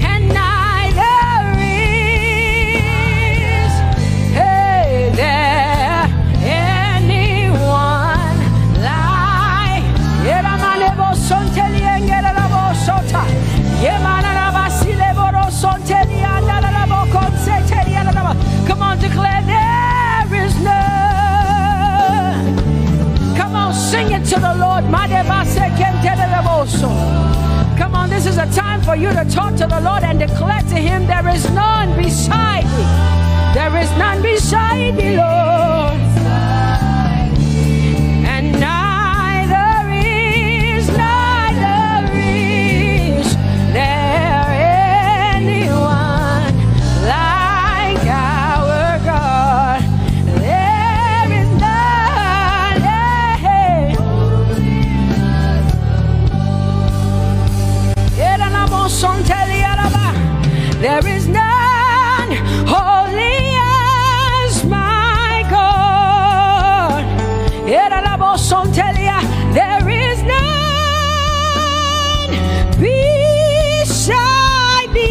And neither is there anyone like Come on, declare there is none. Come on, sing it to the Lord. Come on, this is a time for you to talk to the Lord and declare to Him there is none beside Thee. There is none beside Thee, Lord. And neither is there anyone like our God. There is none. There is none holy as my God. There is none beside Thee,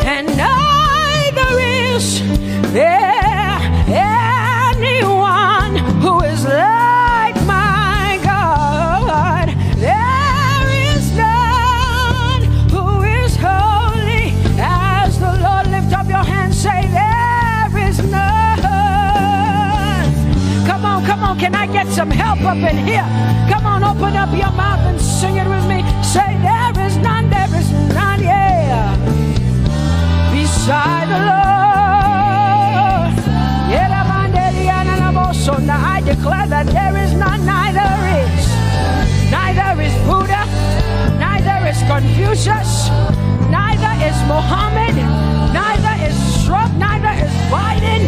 and neither is there anyone who is like my God. There is none who is holy as the Lord. Lift up your hands, say there is none. Come on, can I get some help up in here? Come on, open up your mouth and sing it with me. Say there is none, yeah, beside the Lord. So now I declare that there is none, neither is Buddha, neither is Confucius, neither is Muhammad, neither is Trump, neither is Biden.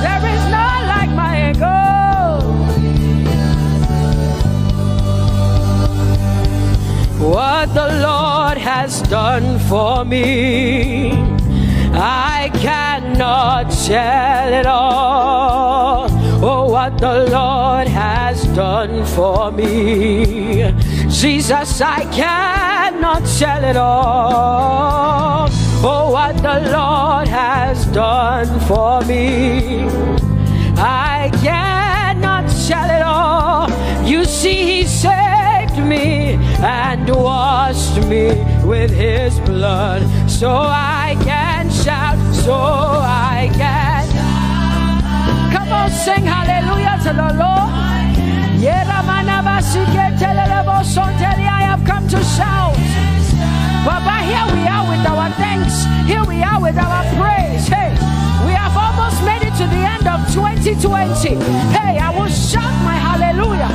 There is none like my God. What the Lord has done for me, I cannot tell it all. Oh, what the Lord has done for me, Jesus, I cannot tell it all. Oh, what the Lord has done for me, I cannot tell it all. You see, He saved me and what washed me with his blood, so I can shout, so I can. Come on, sing hallelujah to the Lord. I have come to shout. Baba, here we are with our thanks. Here we are with our praise. Hey, we have almost made it to the end of 2020. Hey, I will shout my hallelujah.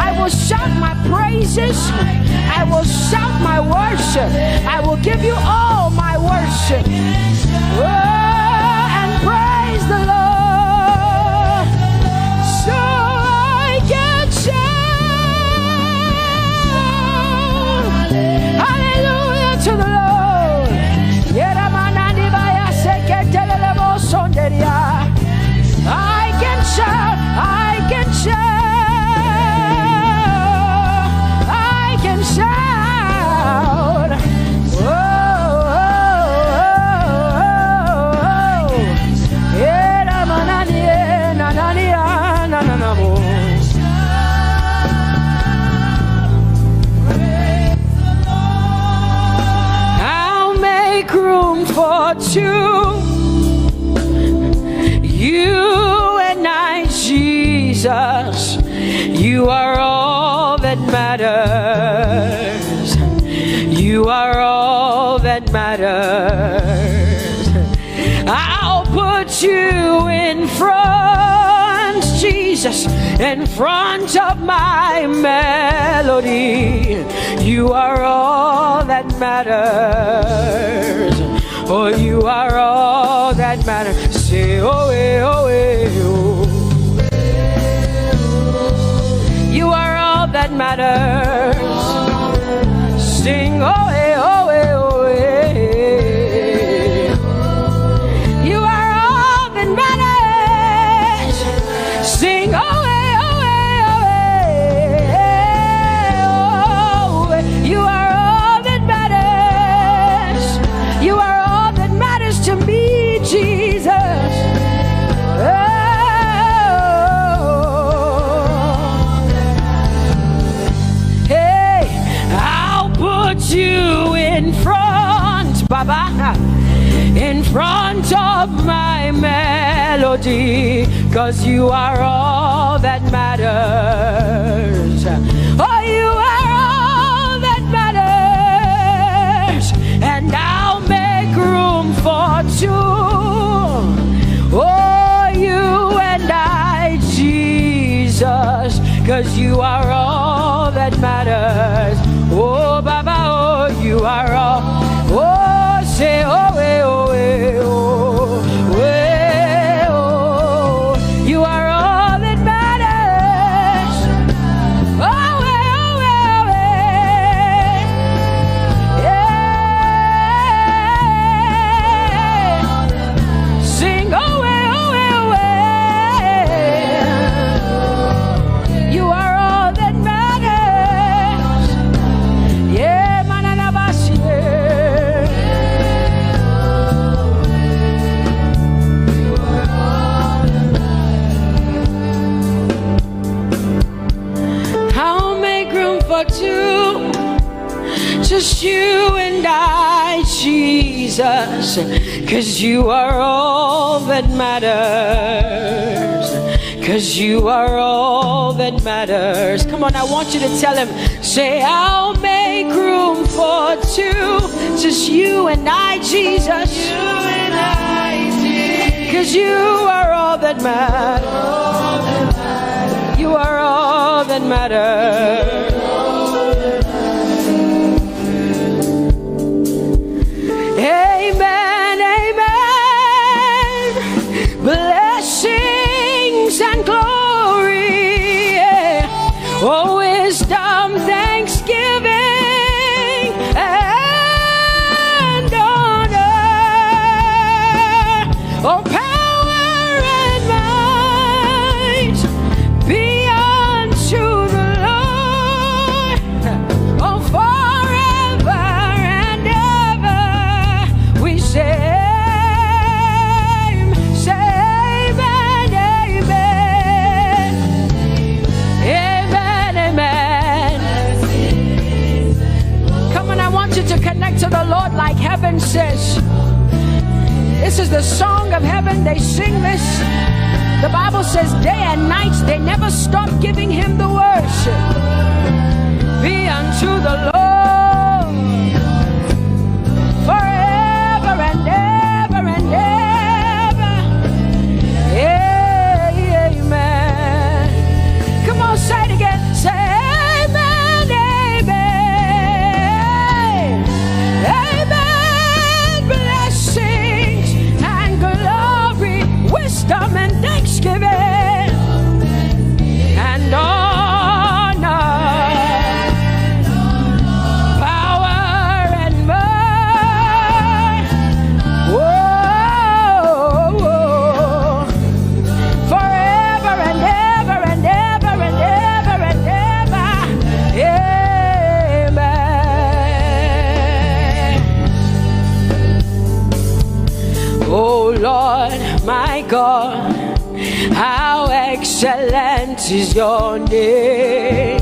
I will shout my praises. I will shout my worship. I will give you all my worship. Oh, and praise the Lord. So I can shout. Hallelujah to the Lord. I can shout, I can shout, I can shout. Oh, I'll make room for two. You and I, Jesus, you are all that matters. You are all that matters. I'll put you in front, Jesus, in front of my melody. You are all that matters. Oh, you are all that matters. Say, oh, eh, oh, eh, oh. You are all that matters. Sing, oh, eh, oh, eh, oh, eh. You are all that matters. Sing, oh, eh, oh, eh, oh, eh. You are all that matters. You are to me, Jesus. Oh. Hey, I'll put you in front, Baba, in front of my melody, 'cause you are all that matters. Oh, you are all that matters. And I'll make room for two. Oh, you and I, Jesus, 'cause you are all that matters. Oh, Baba, oh, you are all. Oh, say, oh, eh, oh, eh, oh, eh, oh. You are all that matters. Oh, eh, oh, eh, eh. Sing, oh, eh, oh, eh, eh. You are all that matters. Yeah, manana basi. I'll make room for two. Just you and I, Jesus, 'cause you are all that matters. 'Cause you are all that matters. Come on, I want you to tell him, say, I'll make room for two. Just you and I, Jesus. You and I, Jesus. 'Cause you are all that matters. You are all that matters. Amen, amen. Blessings and glory, yeah. Oh, wisdom, thanksgiving, and honor. Oh, power and might be unto the Lord. to the Lord like heaven says. This is the song of heaven. They sing this. The Bible says day and night they never stop giving him the worship. Be unto the Lord forever and ever and ever. Amen. Come on, say it again. Say amen, amen. Amen. Blessings and glory, wisdom and thanksgiving and honor, power and might. Whoa, forever and ever and ever and ever and ever. Amen. Oh Lord, my God, how excellent is your name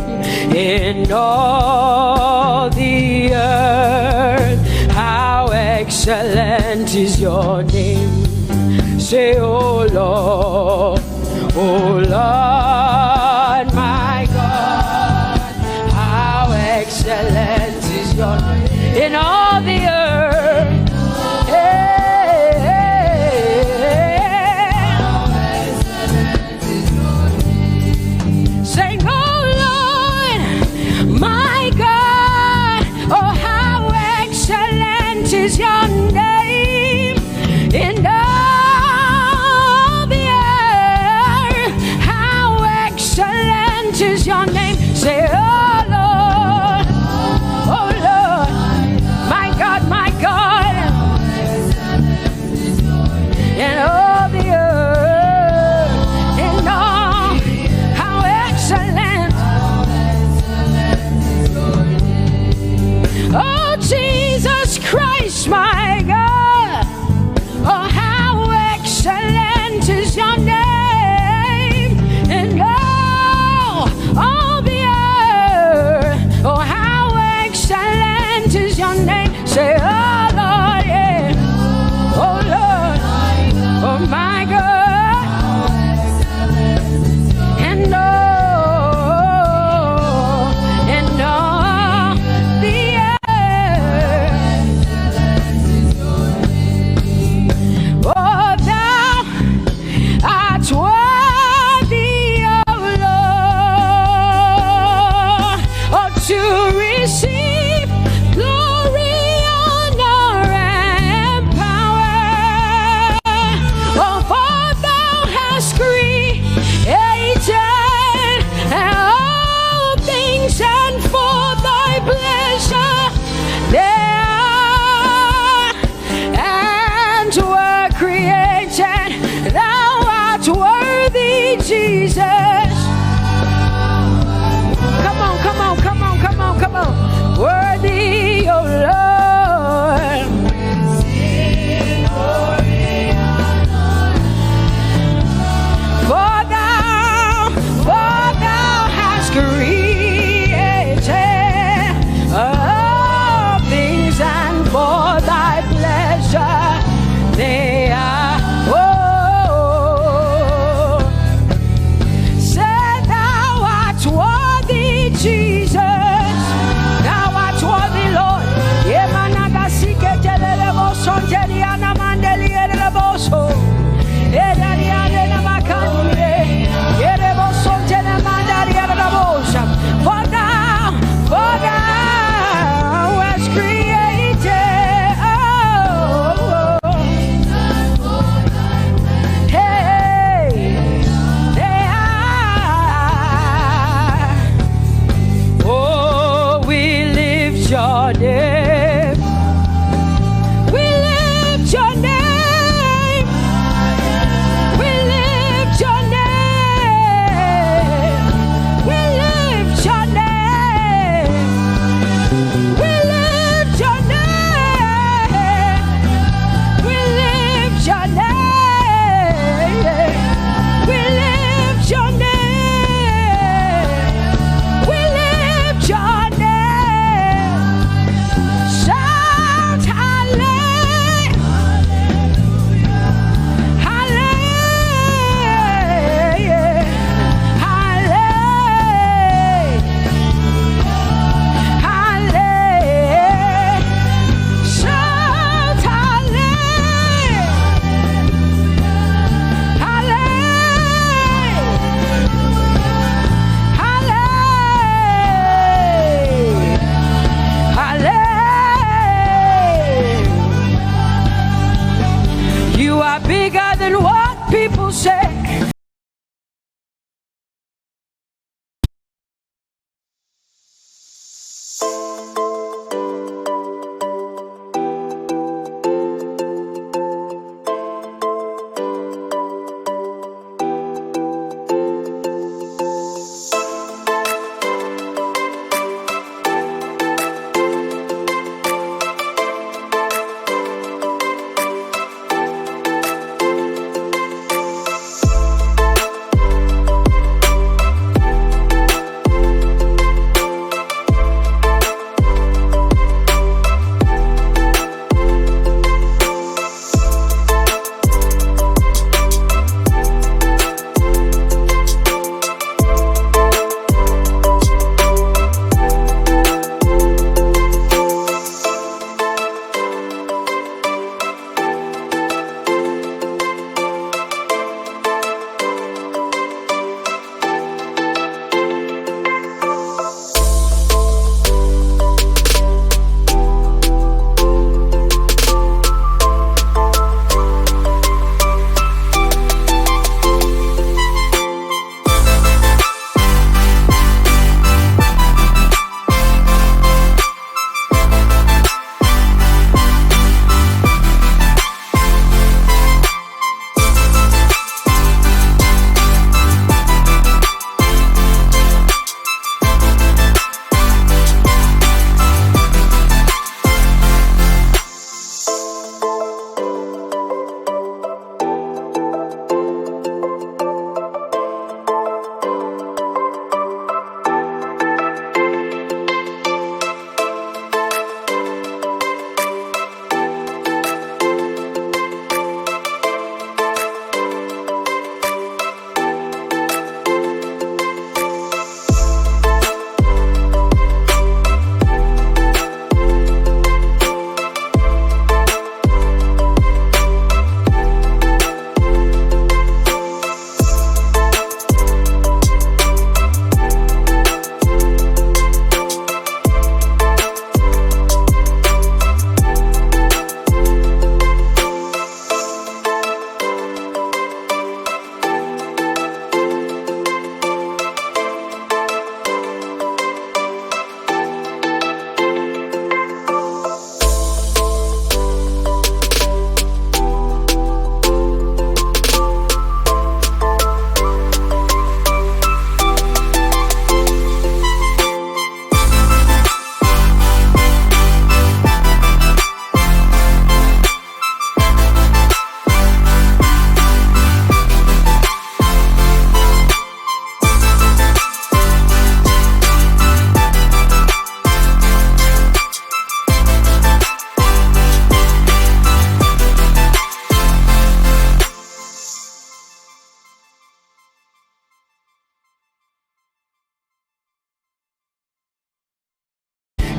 in all the earth. How excellent is your name. Say, oh Lord, my God, how excellent is your name in all the earth. Is your name in all the earth? How excellent is your name? Say, oh Lord, my God, my God, in all the earth, in all, how excellent. Oh Jesus Christ, my God, oh how excellent is your name in all the earth. Oh how excellent is your name. Say, oh Lord, yeah. Oh Lord, oh my God, and all the earth. Oh, thou art worthy, O Lord, oh, to receive glory, honor, and power. Oh, for thou hast created all things, and for thy pleasure they are and were created. Thou art worthy, Jesus. Come on, come on, come on, come on, come on. Worthy, O Lord. For thou hast created all things, and for thy pleasure they are. Oh, say thou art worthy, Jesus. Thou art worthy, Lord. Yemanagasike telelebo sonjeriana mandelielebo so. Edariane namakanye. Yerebo sonjene mandelielebo so. For thou was created. Oh, hey, they are. Oh, we lift your name. We lift your name. We lift your name. We lift your name. We lift your name. We lift your name. We lift your name. We lift your name. people say.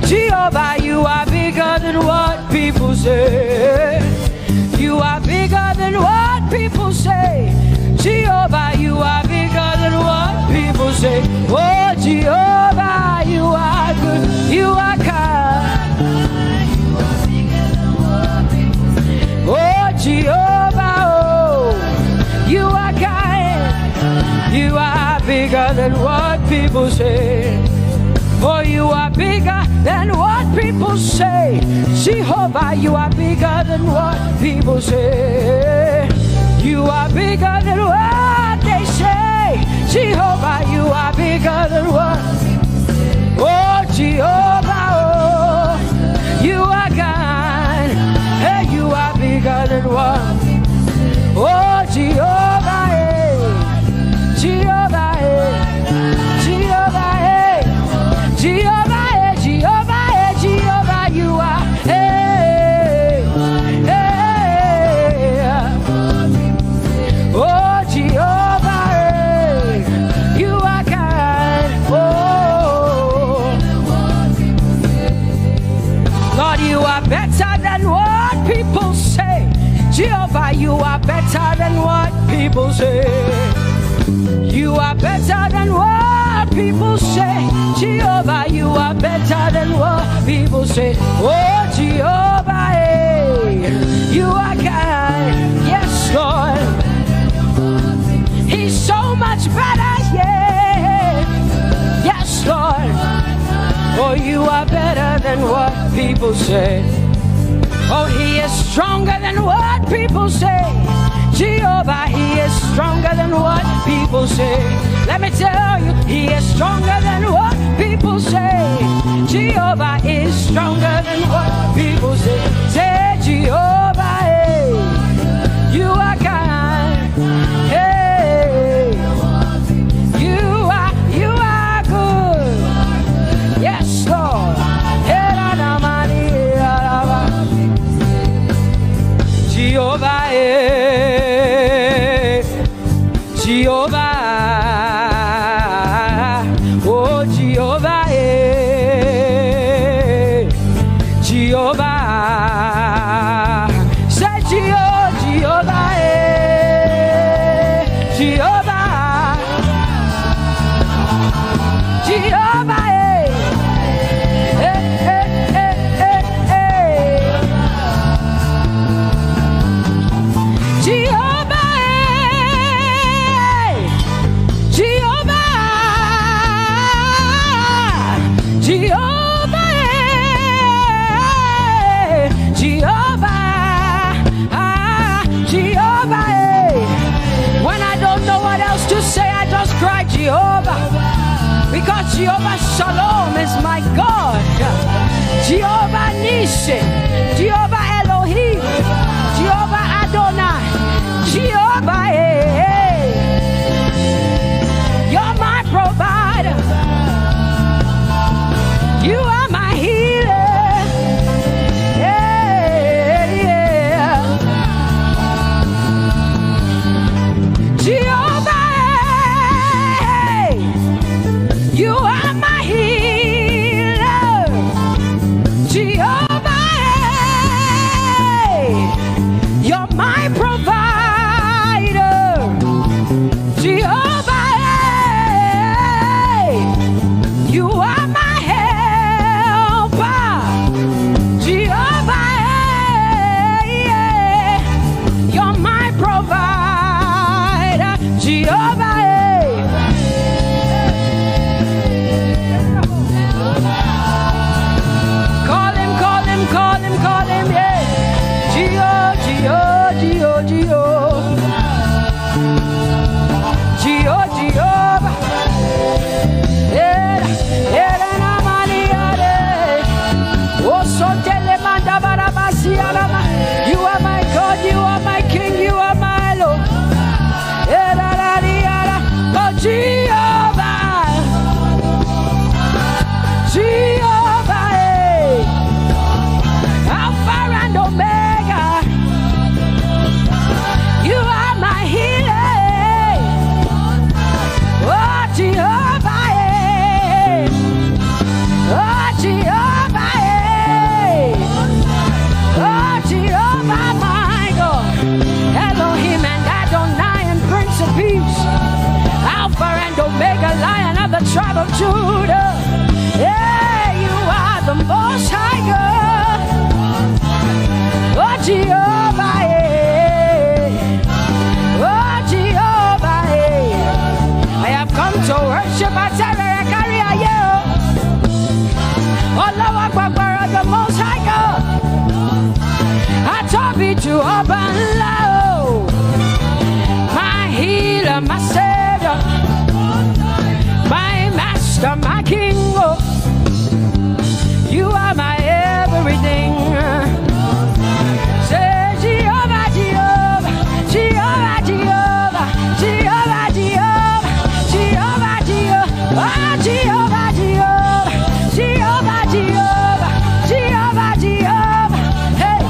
Jehovah, you are bigger than what people say. You are bigger than what people say. Jehovah, you are bigger than what people say. Oh, Jehovah, you are good. You are kind. Oh, Jehovah, oh, you are kind. You are bigger than what people say. Oh, you are bigger than what people say. Jehovah, you are bigger than what people say. You are bigger than what they say. Jehovah, you are bigger than what. Oh, Jehovah, oh, you are God. Hey, you are bigger than what. Oh, Jehovah, hey. Jehovah, hey. Jehovah, hey. Jehovah, Jehovah, Jehovah, you are, hey, hey, oh, Jehovah, hey, you are kind, oh, Lord, you are better than what people say. Jehovah, you are better than what people say. You are better than what people say. Jehovah, you are better than what people say. Oh, Jehovah, hey, you are kind. Yes, Lord. you are better than what people say. Oh, he is stronger than what people say. Jehovah, he is stronger than what people say. Let me tell you, he is stronger than what people say. Jehovah is stronger than what people say. Say, Jehovah, hey, you are kind. Hey, you are good. Yes, Lord. Jehovah, Jehovah, oh Jehovah, Jehovah, say Jehovah, Jehovah, Jehovah, Jehovah, because Jehovah Shalom is my God. Jehovah Nissi, Jehovah Elohim, Jehovah Adonai, Jehovah, you're my provider. You are my healer. Jehovah, you are my healer, Jehovah. You're my provider, Jehovah. You are my helper, Jehovah. You're my provider, Jehovah. Call him, yeah. Jehovah, Jehovah. You are my God, you are my King, you are my Lord. Oh, Jehovah, Jehovah, Alpha and Omega. You are my healer. Oh, Jehovah, oh, Jehovah, oh, Jehovah, my God. Elohim and Adonai and Prince of Peace. Alpha and Omega, Lion of the tribe of Judah. Yeah, you are the Most High God. Oh, Jehovah, oh, Jehovah, I have come to worship at Area. Oh, Lord, the Most High God. I Tope Alabi, my healer, my savior, my master, my king. Oh, you are my everything. Say Jehovah, Jehovah, Jehovah, Jehovah, Jehovah, Jehovah, Jehovah, Jehovah, oh, Jehovah, Jehovah, Jehovah, Jehovah, Jehovah, Jehovah. Hey,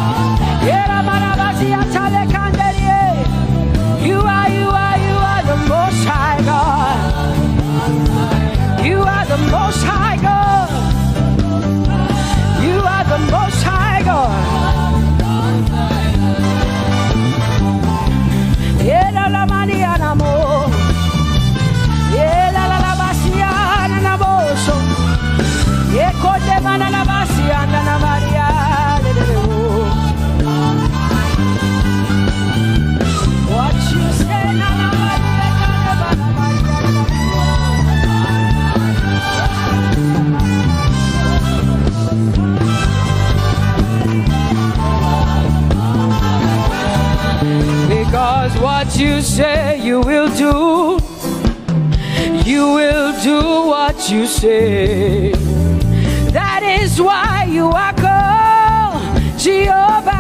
you are the Most High God. You are the Most High. what you say you will do. You will do what you say. That is why you are called Jehovah.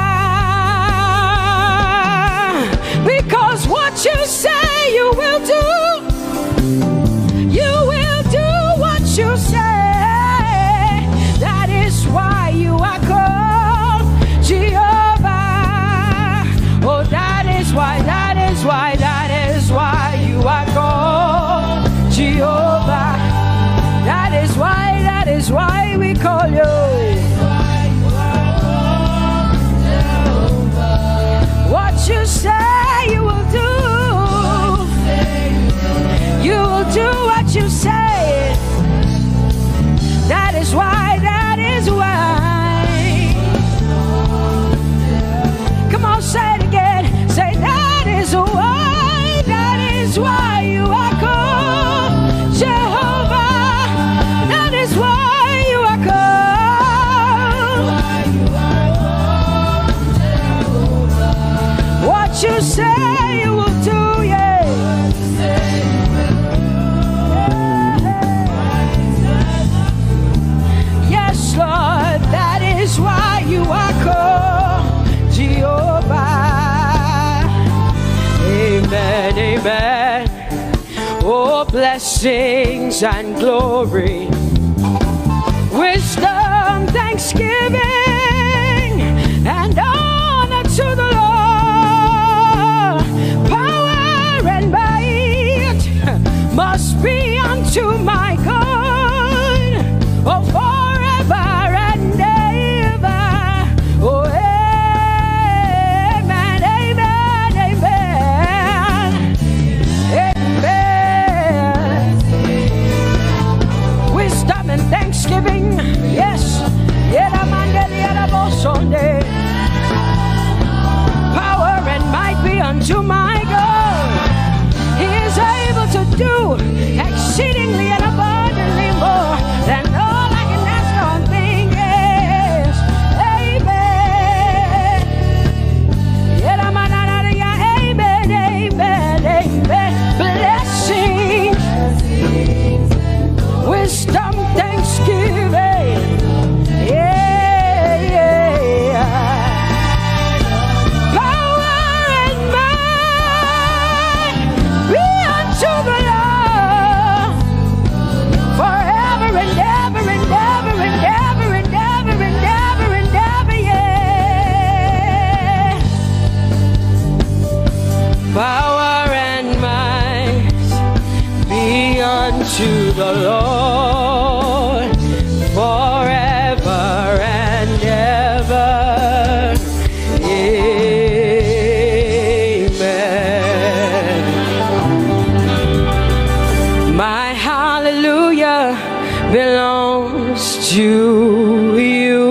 Because what you say you will do. You will do what you say. That is why you are called Jehovah. Oh, that is why you are called Jehovah. That is why we call you. What you say you will do. You will do what you say. That is why. Come on, say it again. Say that is why you are called Jehovah. That is why you are called. What you say you will do, yeah. Yes, Lord, that is why you are called Jehovah. Amen, amen. Oh, blessings and glory, wisdom, thanksgiving, and honor to the Lord. Power and might must be unto my God. Oh, forever and ever. Oh, amen, amen, amen. Wisdom and thanksgiving, yes. Power and might be unto my God. He is able to do exceedingly and abundantly more than all I can ask or think. Yes, amen. Amen, amen, amen. Blessings, wisdom, thanksgiving. Yeah, yeah. Power and might be unto the Lord forever and ever and ever and ever and ever and ever and ever, yeah. Power and might be unto the Lord forever and ever. Amen. My hallelujah belongs to you.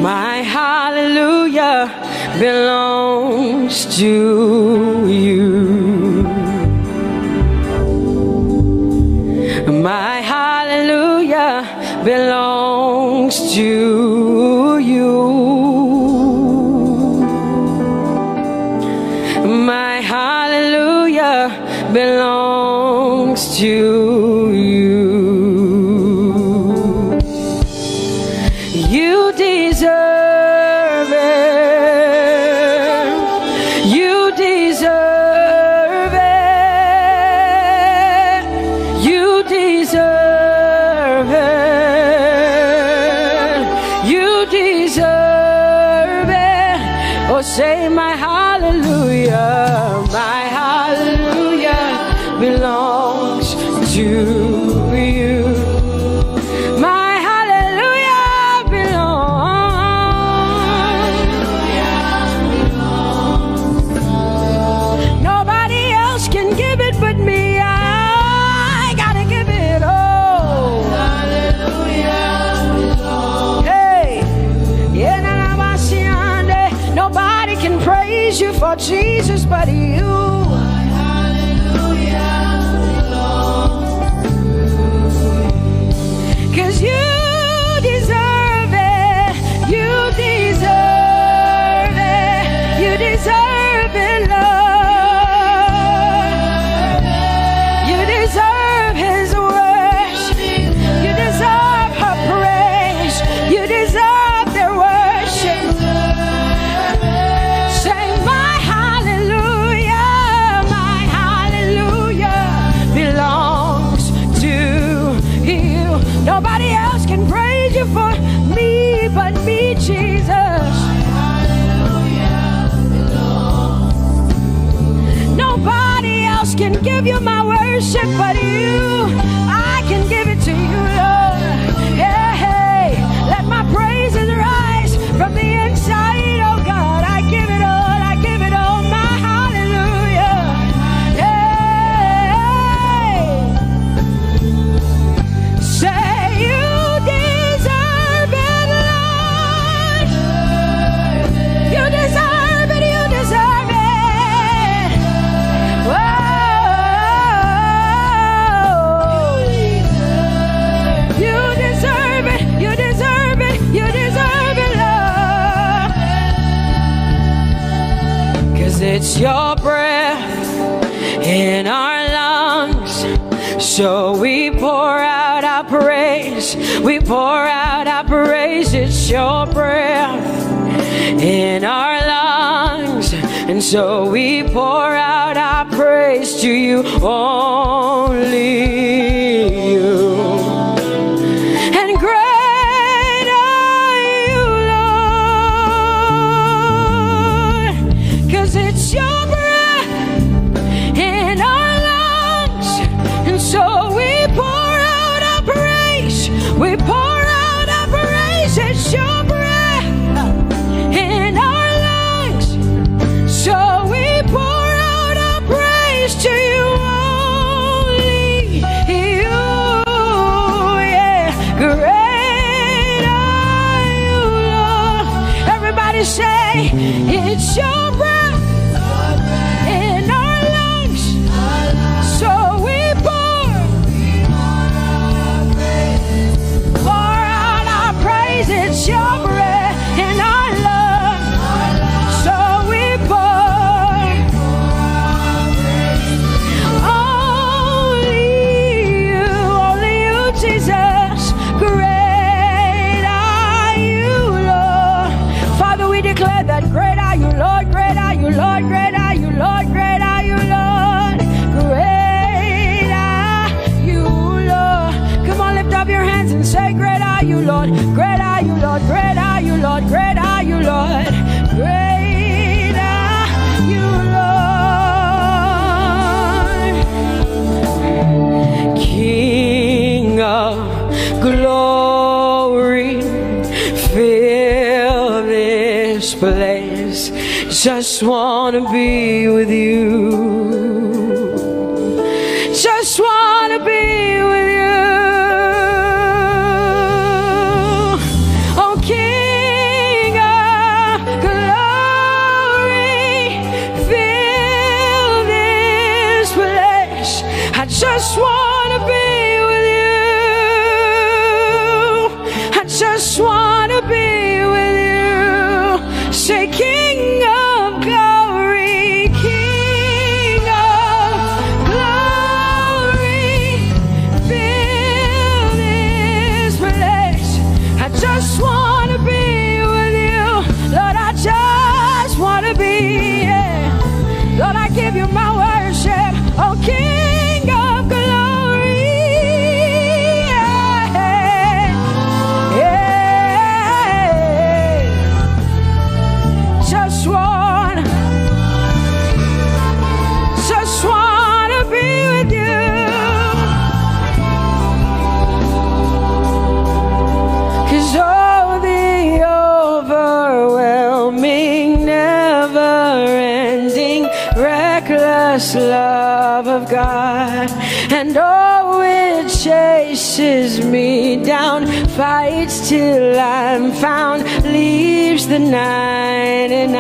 My hallelujah belongs to you. My hallelujah belongs to you. My hallelujah belongs to you. You deserve it. You deserve it. You deserve it. You deserve it. Oh, say my hallelujah. My hallelujah belongs to you. My hallelujah belongs. Nobody else can give it but me. I gotta give it all. Hey, nobody can praise you for Jesus but you. Cause you deserve it. You deserve Nobody else can praise you for me but me, Jesus. Nobody else can give you my worship but you. I can give it to you, Lord. Yeah, hey, let my praises rise from the inside, oh God. I give it all, I give it all, my hallelujah. Hey, say you deserve it, Lord. You deserve it, you deserve it. It's your breath in our lungs, so we pour out our praise. We pour out our praise. It's your breath in our lungs, and so we pour out our praise to you, only you. And great are you, Lord, 'cause it's your breath in our lungs, and so we pour out our praise. We pour out our praise. It's your breath in our lungs, so we pour out our praise to you, only you. Yeah, great are you, Lord. Everybody say, it's your breath in our lungs, so we pour out our praise. It's your breath in our lungs, so we pour only you, Jesus. Great are you, Lord. Father, we declare that great are you, Lord. Great are you, Lord. Great are you, Lord. Great are you, Lord. Great are you, Lord. Come on, lift up your hands and say, great are you, Lord. Great are you, Lord. Great are you, Lord. Great are you, Lord. Great are you, Lord. King of glory, fill this place. Just wanna be with you. Just wanna be with you. Oh, King of glory, fill this place. I just wanna be with you. I just wanna be with you. Say, King of glory, King of glory, fill this place. I just want to be with you. Lord, I just want to be, yeah. Lord, I give you my worship. Oh, King of glory, yeah. Yeah. Just want to be with you. 'Cause oh, the overwhelming, never-ending, reckless love of God, and oh, it chases me down, fights till I'm found, leaves the 99.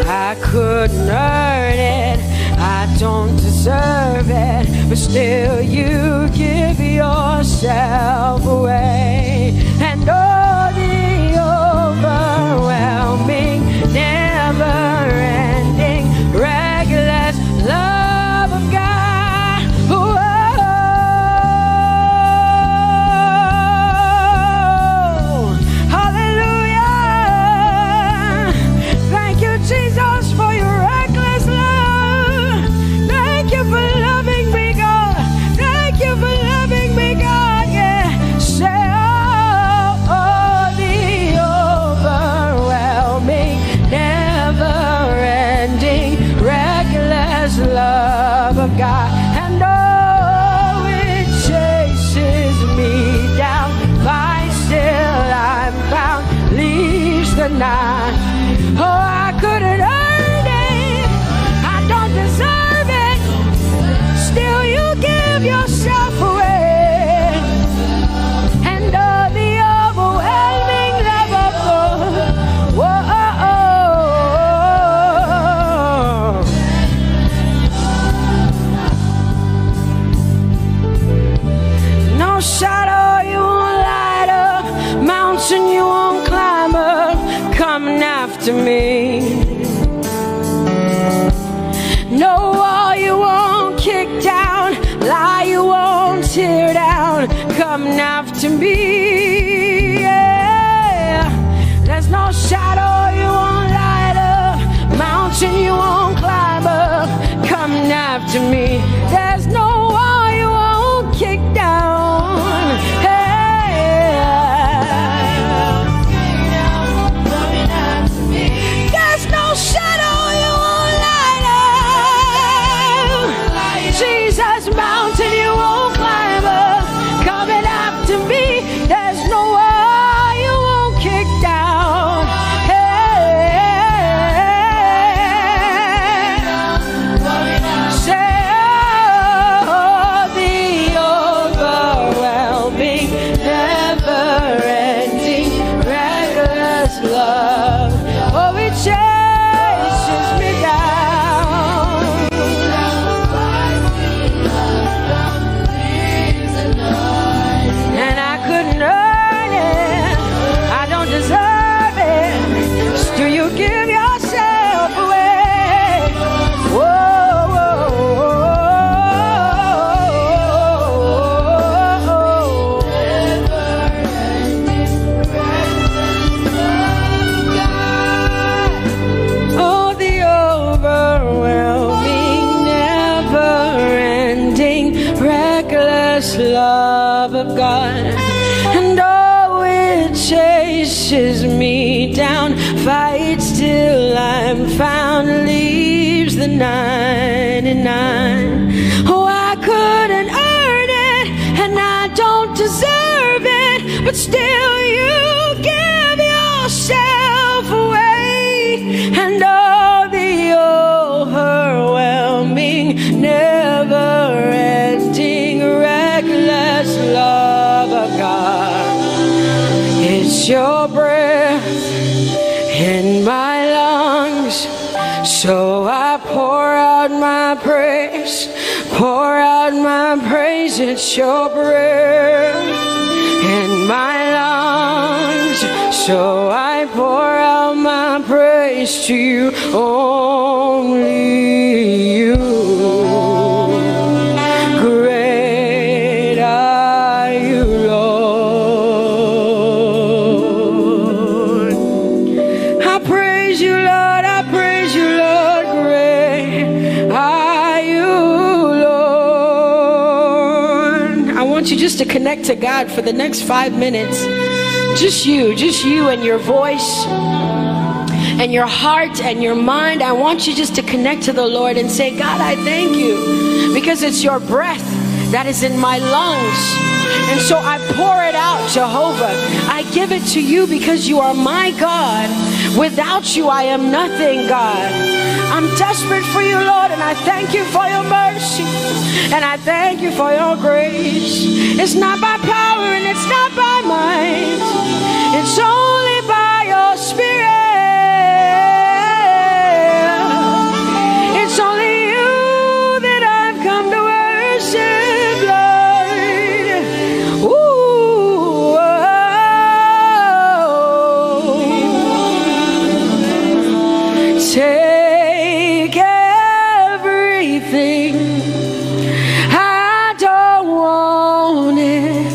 I couldn't earn it, I don't deserve it, but still you give yourself away. And oh, the overwhelming, never-ending, reckless love of God. Whoa. Hallelujah. Thank you, Jesus, for your reckless love. Thank you for loving me, God. Thank you for loving me, God. after me. No wall you won't kick down, lie you won't tear down, coming after me. Yeah. There's no shadow you won't light up, mountain you won't climb up, coming after me. There's no wall you won't kick down. Hey. There's no shadow you won't light up, Jesus, mountain you won't climb up, coming after me. There's no wall you won't kick down. Say, oh, the overwhelming, never-ending, reckless love. Oh, it chases me down. And I couldn't earn it, I don't deserve it. Still you give yourself away. Whoa, whoa, oh, the overwhelming, never-ending, reckless love of God. And oh, it chases me down, fights till I'm found, leaves the 99. Oh, I couldn't earn it, and I don't deserve it, but still you give yourself away. And oh, the overwhelming, never-ending, reckless love of God. It's your breath in my lungs, so I pour out my praise, pour out my praise. It's your breath in my lungs, so I pour out my praise to you, only you. Great are you, Lord. I praise you, Lord. I praise you, Lord. Great are you, Lord. I want you just to connect to God for the next 5 minutes. Just you and your voice and your heart and your mind. I want you just to connect to the Lord and say, God, I thank you because it's your breath that is in my lungs. And so I pour it out, Jehovah. I give it to you because you are my God. Without you, I am nothing, God. I'm desperate for you, Lord, and I thank you for your mercy. And I thank you for your grace. It's not by power and it's not by might. It's only by your Spirit. It's only you that I've come to worship, Lord. Ooh, oh. Take everything. I don't want it.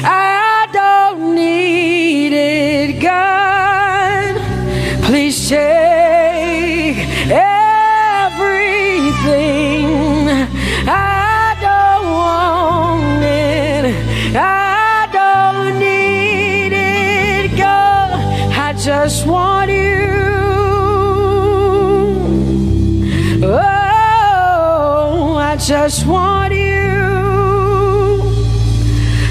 I don't need it, God. Please take everything. I don't want it. I don't need it, God. I just want you. Oh, I just want you.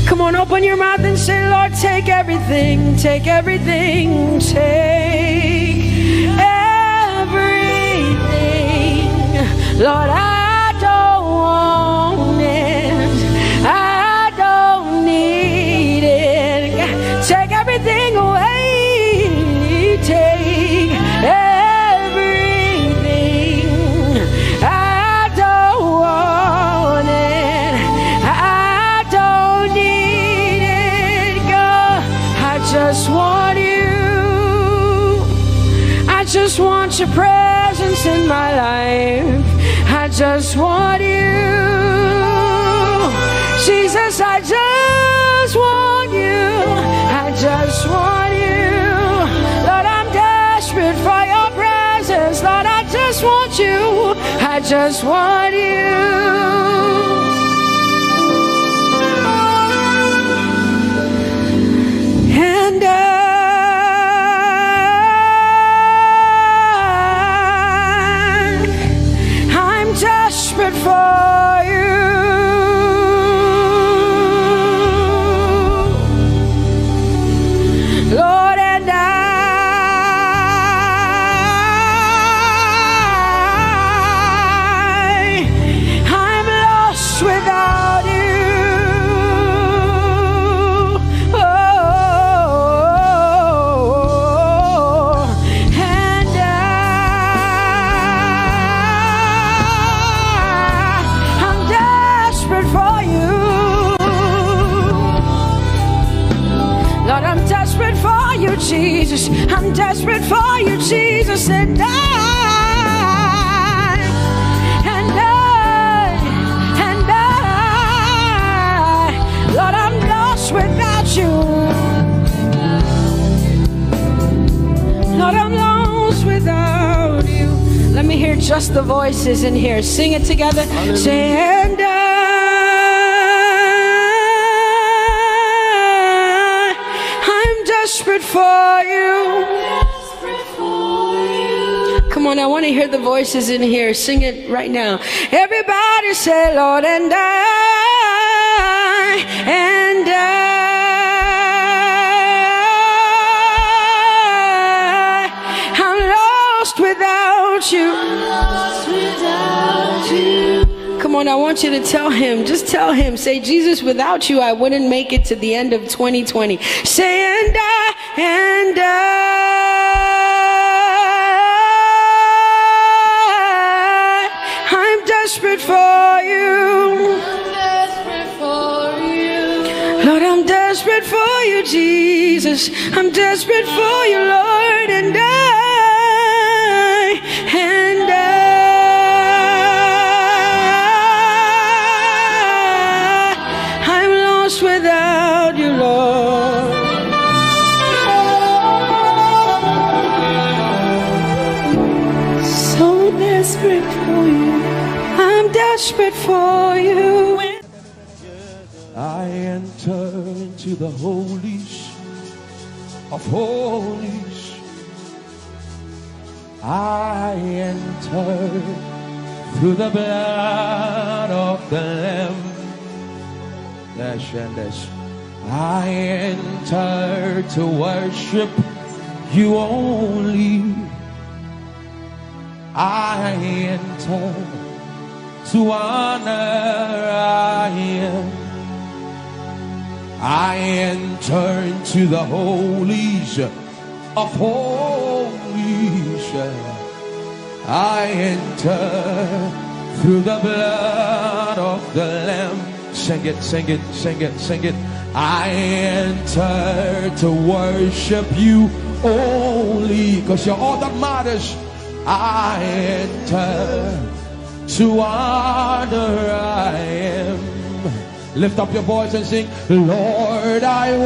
Come on, open your mouth and say, Lord, take everything, take everything, take everything. Lord, I don't want it. I don't need it. Take everything away. Take everything. I don't want it. I don't need it, God. I just want you. I just want your presence in my life. I just want you. Jesus, I just want you. I just want you. Lord, I'm desperate for your presence. Lord, I just want you. I just want you. And I'm desperate for you. Lord, and I'm lost without you. Jesus, I'm desperate for you, Jesus, and Lord, I'm lost without you. Lord, I'm lost without you. Let me hear just the voices in here. Sing it together. Say, and desperate for you. Come on, I want to hear the voices in here. Sing it right now. Everybody say, Lord, and I'm lost without you. Come on, I want you to tell him. Just tell him. Say, Jesus, without you, I wouldn't make it to the end of 2020. Say, and I'm desperate for you. Lord, I'm desperate for you, Jesus. I'm desperate for you, Lord, and I'm lost without you, Lord. So desperate for you. I'm desperate for you. I enter into the holies of holies. I enter through the blood of the Lamb. I enter to worship you only. I enter to honor I am. I enter into the holies of holies. I enter through the blood of the Lamb. Sing it, sing it, sing it, sing it. I enter to worship you only, because you're all that matters. I enter to honor I am. Lift up your voice and sing, Lord, I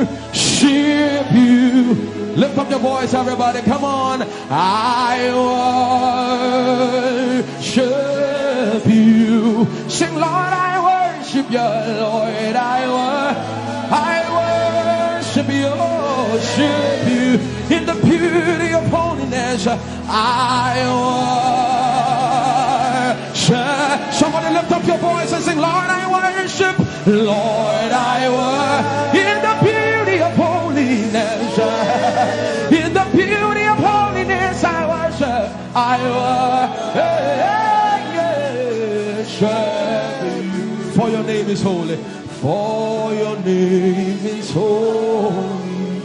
worship you. Lift up your voice, everybody, come on. I worship you. Sing, Lord, I worship you. Lord, I worship you. Worship you in the beauty of holiness. I worship. Somebody lift up your voice and sing, Lord, I worship. Lord, I worship in the beauty of holiness. In the beauty of holiness, I worship. I worship you. For your name is holy. For your name is holy.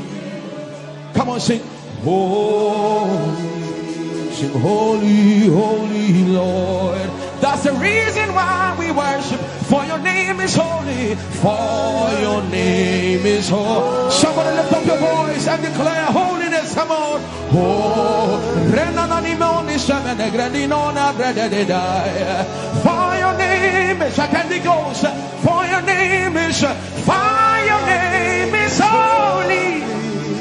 Come on, sing. Holy. Sing, holy, holy Lord. That's the reason why we worship. For your name is holy. For your name is holy. Somebody lift up your voice and declare holiness. says, come on. Oh, for your name is, I can't go. For your name is, for your name is holy.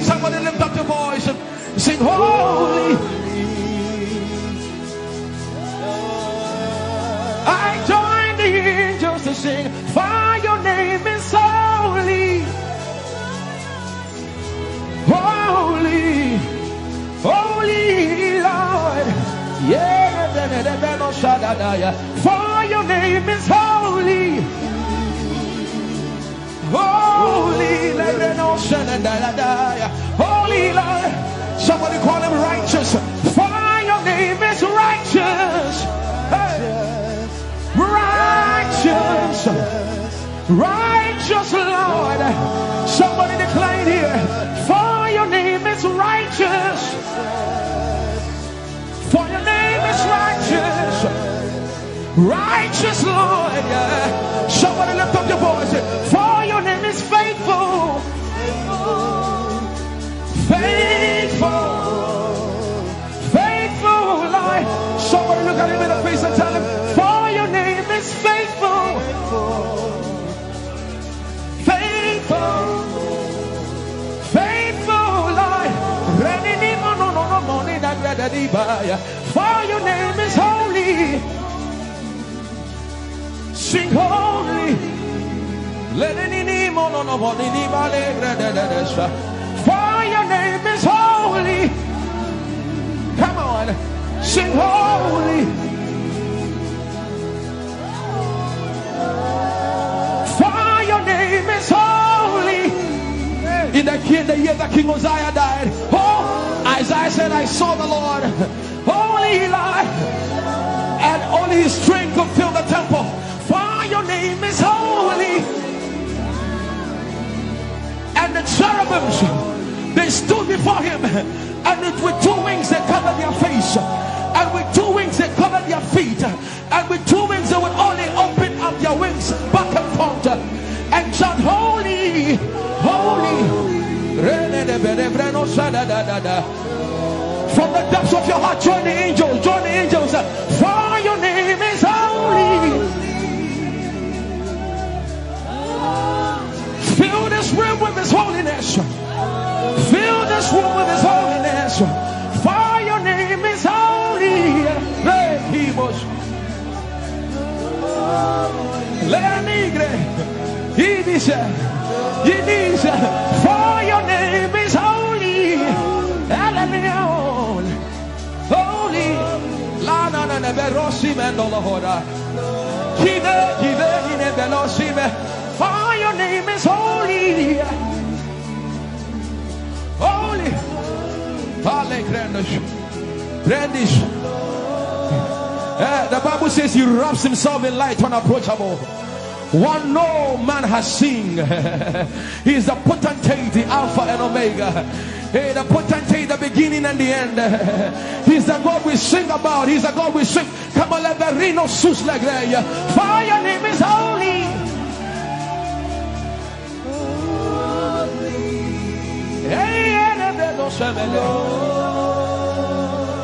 Somebody lift up your voice and sing holy. I join the angels to sing, for your name is holy. Holy, holy Lord. Yeah, for your name is holy. Holy, holy Lord. Somebody call him righteous. For your name is righteous. Hey. Righteous, righteous Lord. Somebody decline here. For your name is righteous. For your name is righteous. Righteous Lord. Yeah. Somebody lift up your voice. For your name is faithful. Faithful. Faithful Lord. Somebody look at him in the face and tell him, for your name is faithful. Faithful. Faithful Lord. For your name is holy. Sing holy. For your name is holy. Come on. Sing holy. For your name is holy. In the year that King Uzziah died, oh, Isaiah said, I saw the Lord, holy Lord, and only his strength could fill the temple. For your name is holy. And the cherubims, they stood before him, and with two wings they covered their face, and with two wings they covered their feet, and with two wings they would only open up their wings back and front and chant holy, holy. From the depths of your heart, join the angels, join the angels. For your name is holy. Fill this room with his holiness. Fill this room with his holiness. For your name is holy. Ehi Moses. For your name is holy. Holy. For your name is holy. Holy. The Bible says he wraps himself in light unapproachable. One no man has seen. He is the potentate, the Alpha and Omega. Hey, the potentate, the beginning and the end. He's the God we sing about. He's the God we sing. Come on, let the reno sus like that. For your name is holy.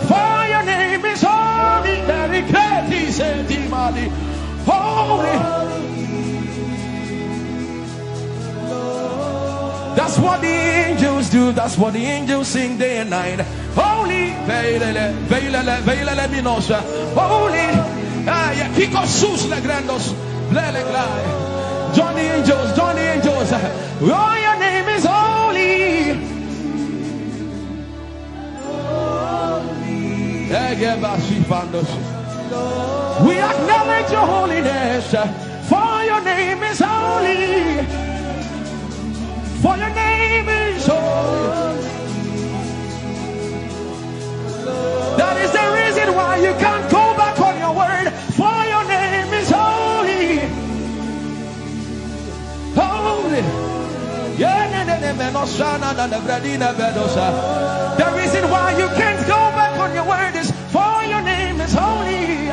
For your name is holy. Holy. That's what the angels do. That's what the angels sing day and night. Holy. Holy. Join the angels. Join the angels. Oh, your name is holy. We acknowledge your holiness. For your name is holy. For your name is holy. That is the reason why you can't go back on your word. For your name is holy. Holy. The reason why you can't go back on your word is for your name is holy.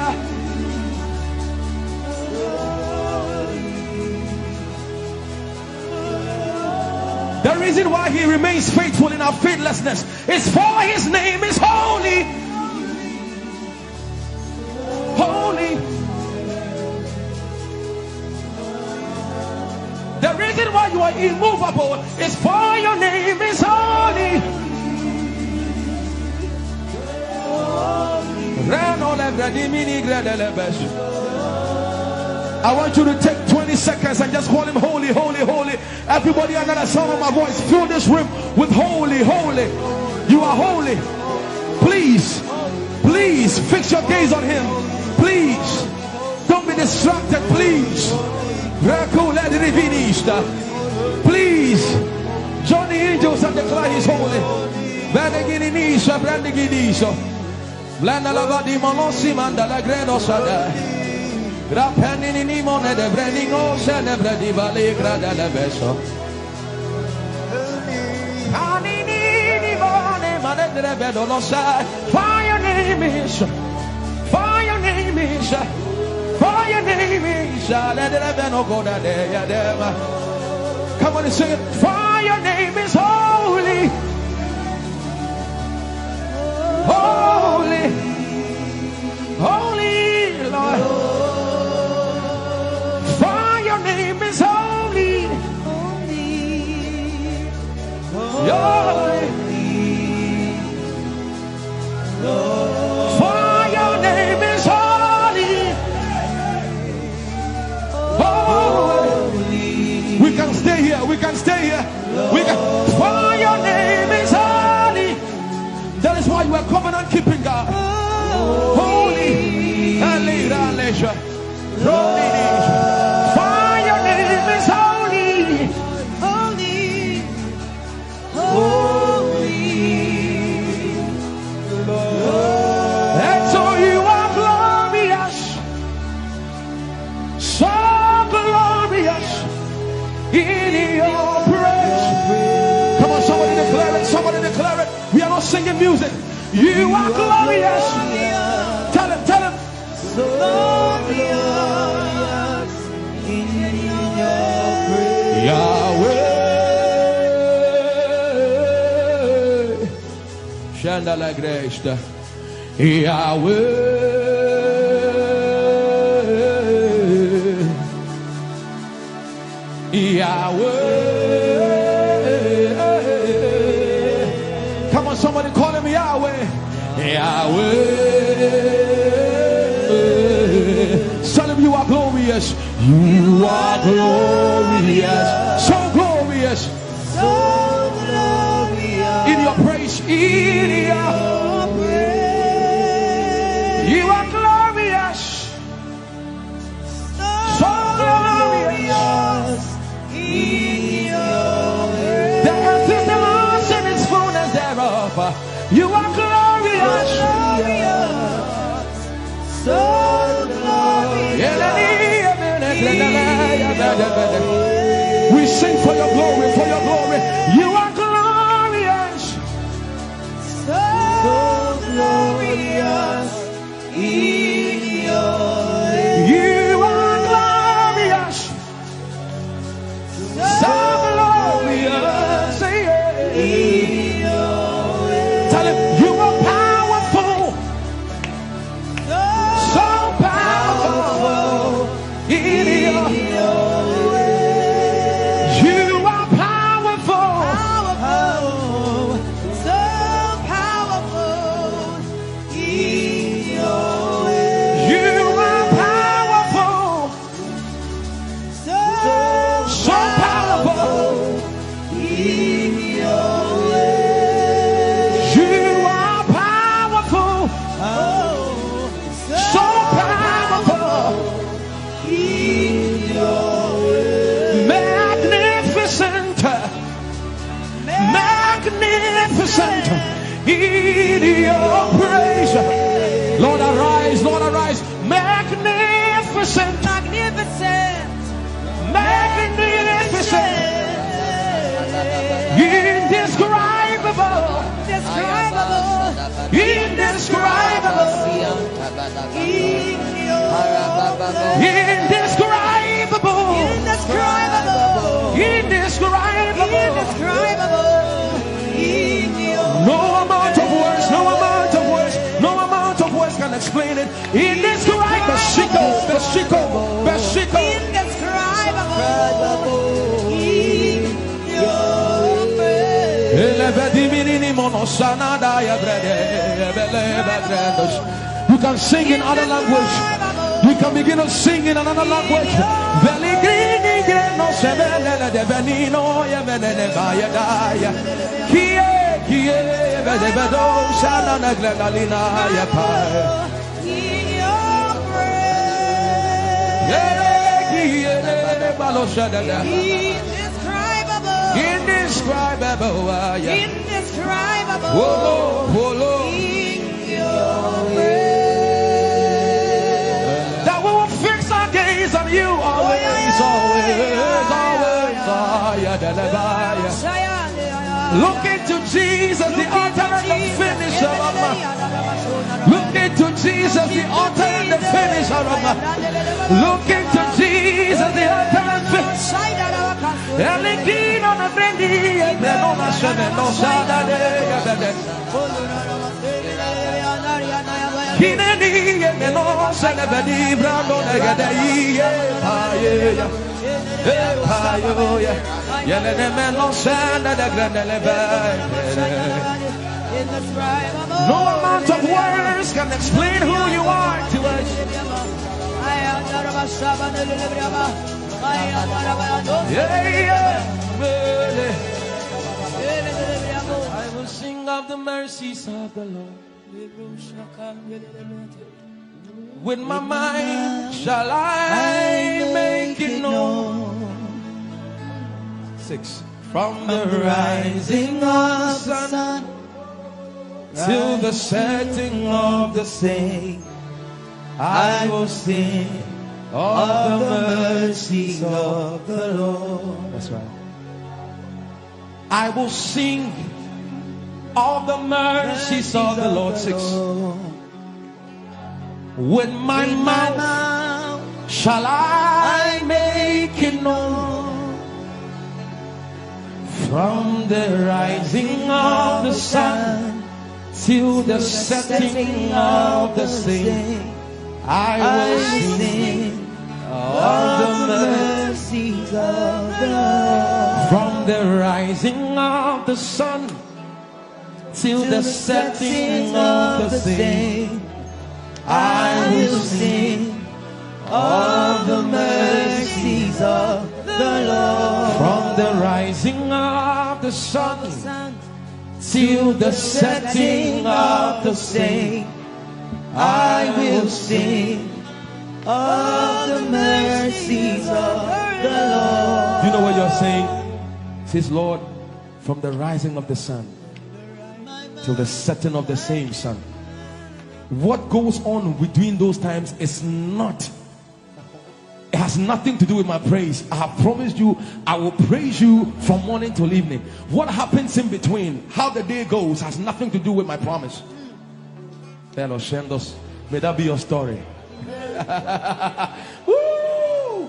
The reason why he remains faithful in our faithlessness is for his name is holy. Holy. The reason why you are immovable is for your name is holy. I want you to take 20 seconds and just call him holy, holy, holy. Everybody under the sound of my voice, fill this room with holy, holy. You are holy. Please, please fix your gaze on him. Please, don't be distracted, please. Please, join the angels and declare he's holy. For your name is, for your name is, for your name is. Come on and sing it. For your name is holy, holy, holy Lord. For your name is holy, holy. For your name is holy, holy. We can stay here. We can stay here. We can. For your name is holy. That is why you are covenant keeping God. Holy. For your name is holy, holy, holy. And so you are glorious, so glorious in your praise. Come on, somebody declare it, somebody declare it. We are not singing music. You are glorious. Tell him, tell him. So glorious in your praise. Yahweh. Shandala Grace. Yahweh. Yahweh. Come on, somebody call him Yahweh. Yahweh. Tell him you are glorious. You are glorious. So glorious. So glorious. In your praise. In your praise. You are glorious. So glorious. In your praise. The earth is the Lord's and its fullness thereof. You are glorious. So we sing for your glory, for your glory. You are glorious, so glorious in your way. You are glorious, so glorious in your way. Tell him you are powerful, so powerful in your way. In your praise, Lord arise, Lord arise, magnificent, magnificent, magnificent, indescribable, indescribable, indescribable, indescribable, indescribable, indescribable. You can sing in other language. You can begin to sing in another language. Indescribable. That we will fix our gaze on you always. Look into Jesus, the author and the finisher of my. Look into Jesus, the author and the finisher of my. Look into Jesus, the author and finisher. No amount of words can explain who you are to us. I will sing of the mercies of the Lord. With my mind shall I make it known. 6. From the rising of the sun till the setting of the same, I will sing of the mercies of the Lord. That's right. I will sing of the mercies of the Lord. 6. With my mouth shall I make it known. From the rising of the sun till the setting of the same, I will sing of the mercies of the Lord. From the rising of the sun till the setting of the same, I will sing of the mercies of the Lord. From the rising of the sun till the setting of the same, I will sing of the mercies of the Lord. You know what you're saying? It says, Lord, from the rising of the sun till the setting of the same sun. What goes on between those times is not, it has nothing to do with my praise. I have promised you I will praise you from morning till evening. What happens in between, how the day goes, has nothing to do with my promise. May that be your story. Woo!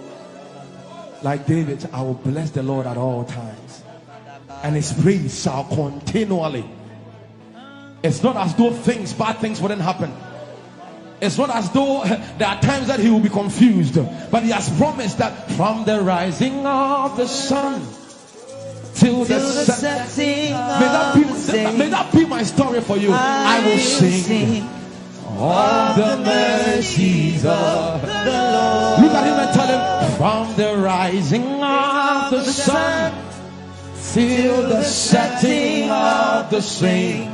Like David, I will bless the Lord at all times, and his praise shall continually. It's not as though bad things wouldn't happen. It's not as though there are times that he will be confused, but he has promised that from the rising of the sun till the setting, may that be my story for you. I will sing of the mercies of the Lord. Look at him and tell him, from the rising of the sun till the setting of the same,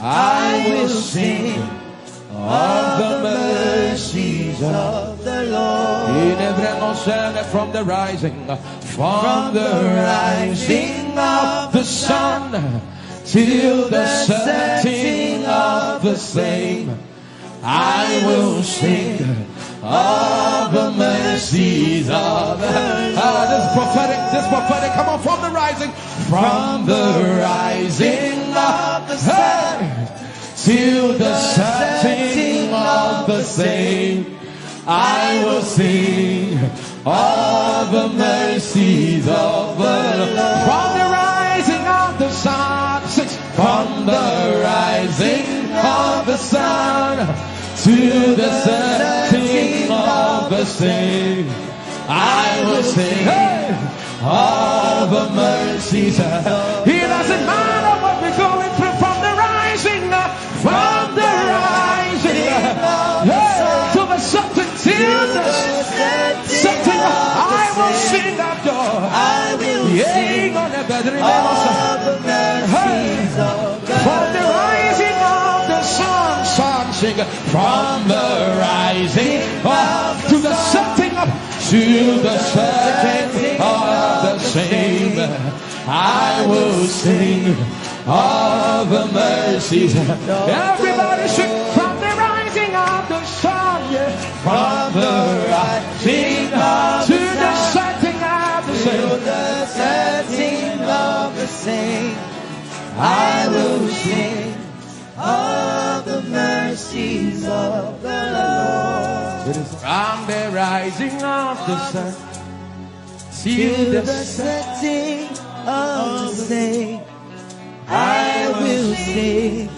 I will sing of the mercies of the Lord. From the rising of the sun till the setting of the same, I will sing of the mercies of the Lord. This prophetic, come on, from the rising of the sun till the setting of the same, I will sing of the mercies of the Lord. From the rising of the sun, from the rising of the sun to the setting of the same, I will sing of the mercies. It doesn't matter till the setting. I will sing of joy. I will sing of the mercies of God. From the rising of the sun, sing from the rising up to the setting up, to the setting of the same. I will sing of the mercies. Everybody sing from the rising of the sun, yeah. From the rising up to the setting of the same. To the setting of the same, I will sing of the mercies of the Lord. From the rising of the sun to the setting of the same, I will sing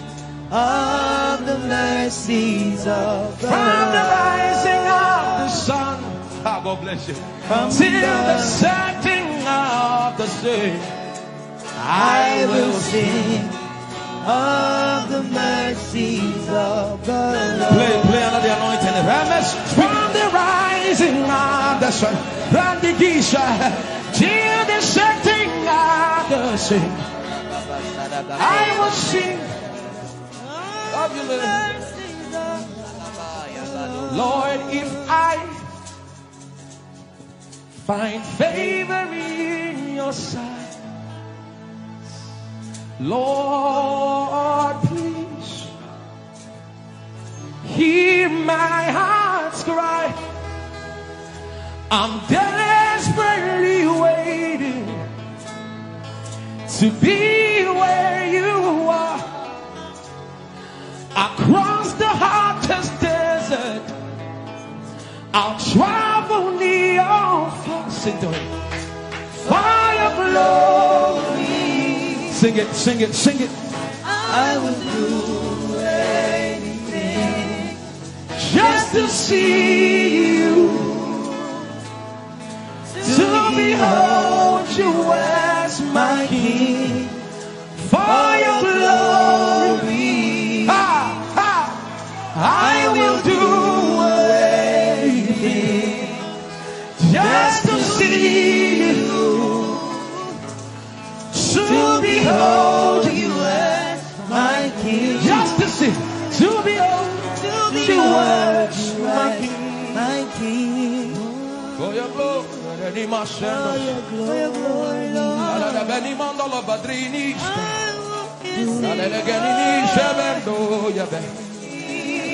of the mercies of the Lord. From the rising of the sun, God bless you, till the setting of the same, I will sing of the mercies of the Lord. Play another anointing. From the rising of the sun, from the Gisha, till the setting of the same, I will sing of you, Lord. If I find favor in your sight, Lord, please hear my heart's cry. I'm desperately waiting to be where you are. Across the hottest desert, I'll travel near or far. Sing to it. For your glory. Sing it, sing it, sing it. I will do anything Just to see you, to behold you as my King. For your glory, I will do anything just to see you, to behold you as my King. just to see, to behold you as my King. My King. For your glory, any For your glory, Lord.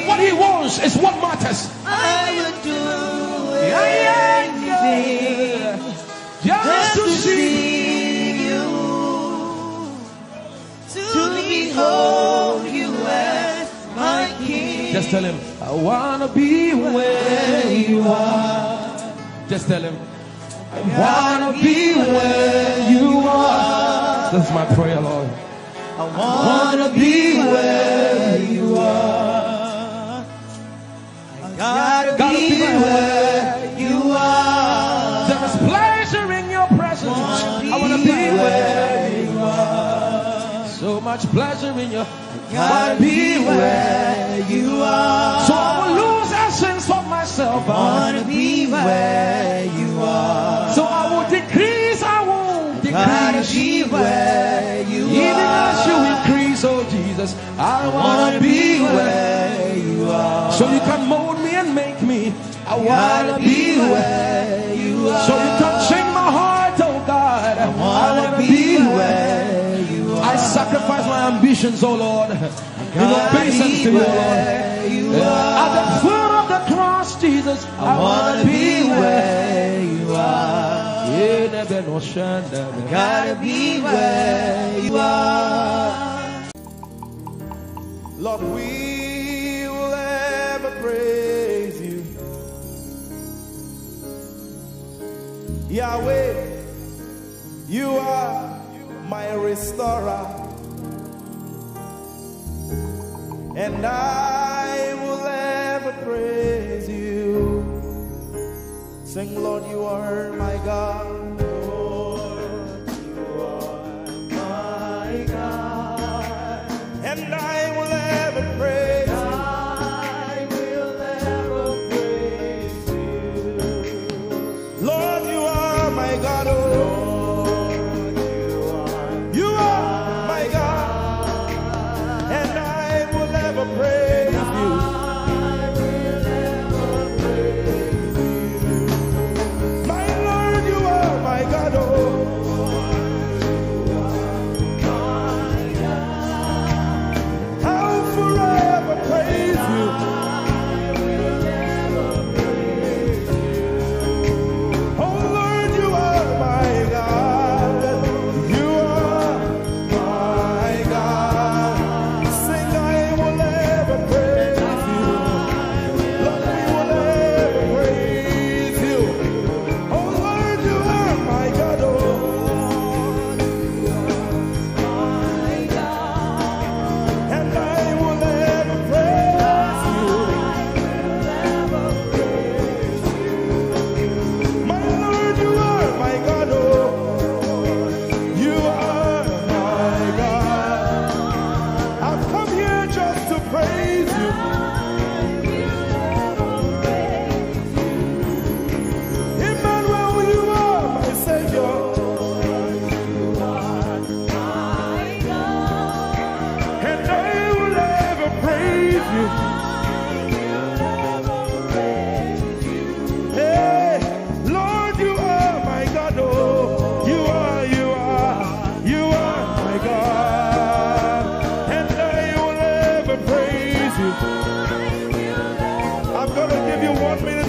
What he wants is what matters. I will do anything Just to see you, to behold you as my King. Just tell him, I wanna be where you are. Just tell him, I wanna be where you are. That's my prayer, Lord. I wanna be where you are. I gotta be where you are. There is pleasure in your presence. I wanna be where you are. So much pleasure in your. Gotta be where you are. So I will lose essence of myself. I wanna be where you are. So I will decrease, I won't Gotta decrease. be where you Even are. as you increase, oh Jesus, I wanna be where you are. so you can mold me and make me. I Gotta wanna be where you are. so you can change my heart, oh God. I wanna be where you are. I sacrifice my ambitions, oh Lord, in Gotta obeisance be to you, Lord. where you At are. the foot of the cross, Jesus, I wanna be where you are. Gotta be where you are. Lord, we will ever praise you. Yahweh, you are my restorer, and I will ever praise you. Sing, Lord, you are my God. Lord, you are my God, and I will ever praise you. I will ever praise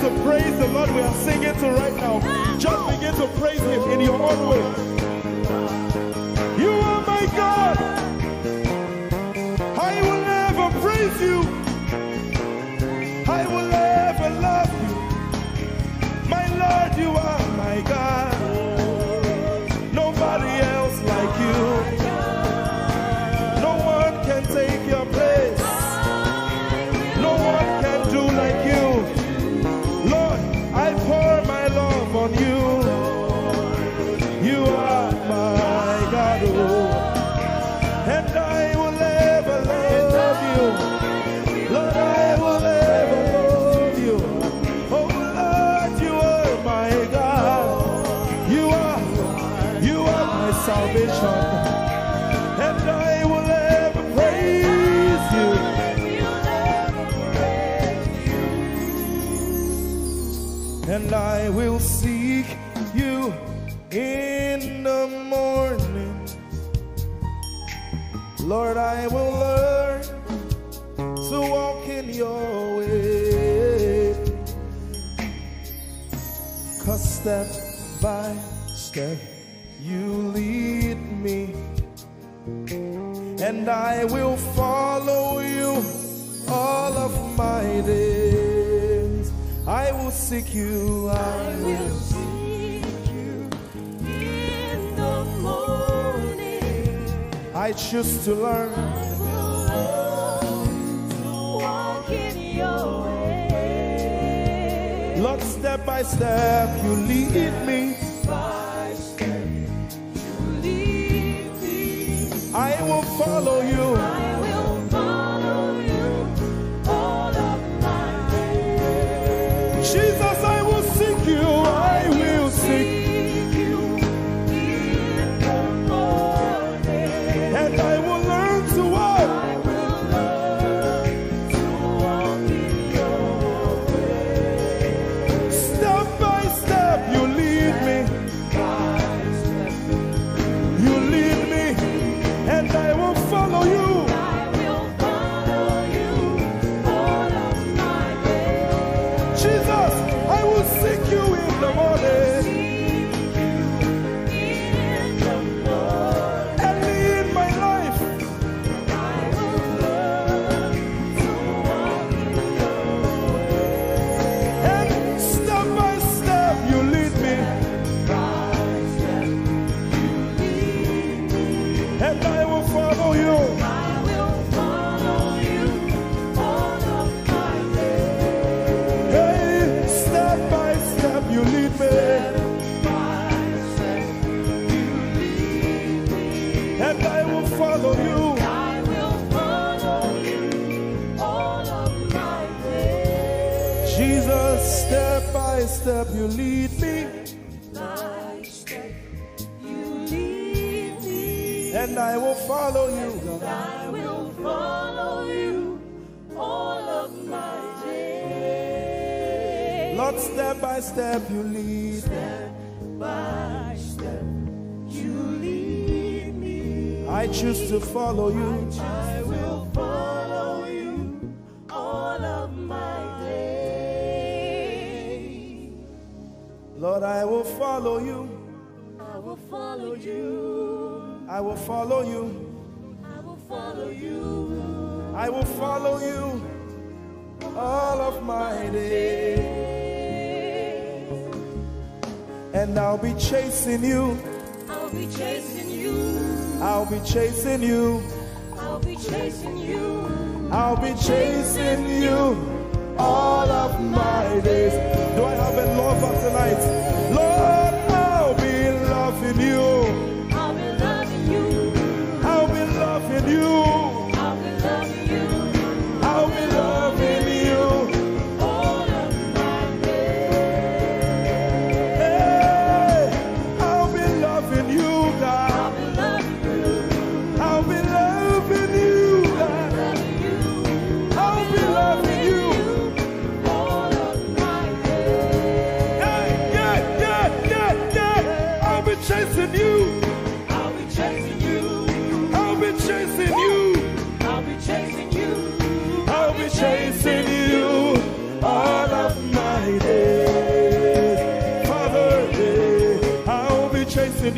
to praise the Lord we are singing to right now. Just begin to praise Him in your own way. You are my God. I will never praise you. I will never love you. My Lord, you are my God. Nobody else like you. No one can take your place. No one can do like you. Lord, I pour my love on you. You are my God, oh. And I will ever love you. Lord, I will ever love you. Oh Lord, you are my God. You are my salvation. And I will ever praise you. And I will seek you in the morning. Lord, I will learn to walk in your way. 'Cause step by step you lead me, and I will follow you all of my days. I will seek you, I will seek you in the morning. I choose to learn. I will learn to walk in your way. Lord, step by step you lead me. By step you lead me. I will follow you. I will follow you all of my days. Jesus, I will seek you. I will seek you in the morning. And I will learn to walk. I will learn to walk in your way. Step by step you lead me. You lead me, and I will follow you. I will follow you all of my days. Jesus, I will seek you in the morning. Early in my life, I will learn to walk in your way. And step by step you lead me. And I will follow you. I will follow you all of my days. Hey, step by step you lead me. And I will follow you. I will follow you all of my days. Jesus, step by step you lead me. And I will follow you, God. I will follow you all of my days. Lord, step by step you lead. Step by step you lead me. I choose to follow you. I will follow you all of my days. Lord, I will follow you. I will follow you. I will follow you. I will follow you. I will follow you all of my days. And I'll be chasing you. I'll be chasing you. I'll be chasing you. I'll be chasing you. I'll be chasing you all of my days. Do I have a lover tonight? Lord, I'll be loving you. I'll be loving you. I'll be loving you. I'll be loving you. I'll be loving you all of my days. Hey, I'll be loving you, God. I'll be loving you. I'll be loving you, God. I'll be loving you all of my days. Yeah, yeah, yeah, yeah, yeah. I'll be chasing you. I'll be chasing you. I'll be chasing you. I'll be chasing you. I'll be chasing you all of my days.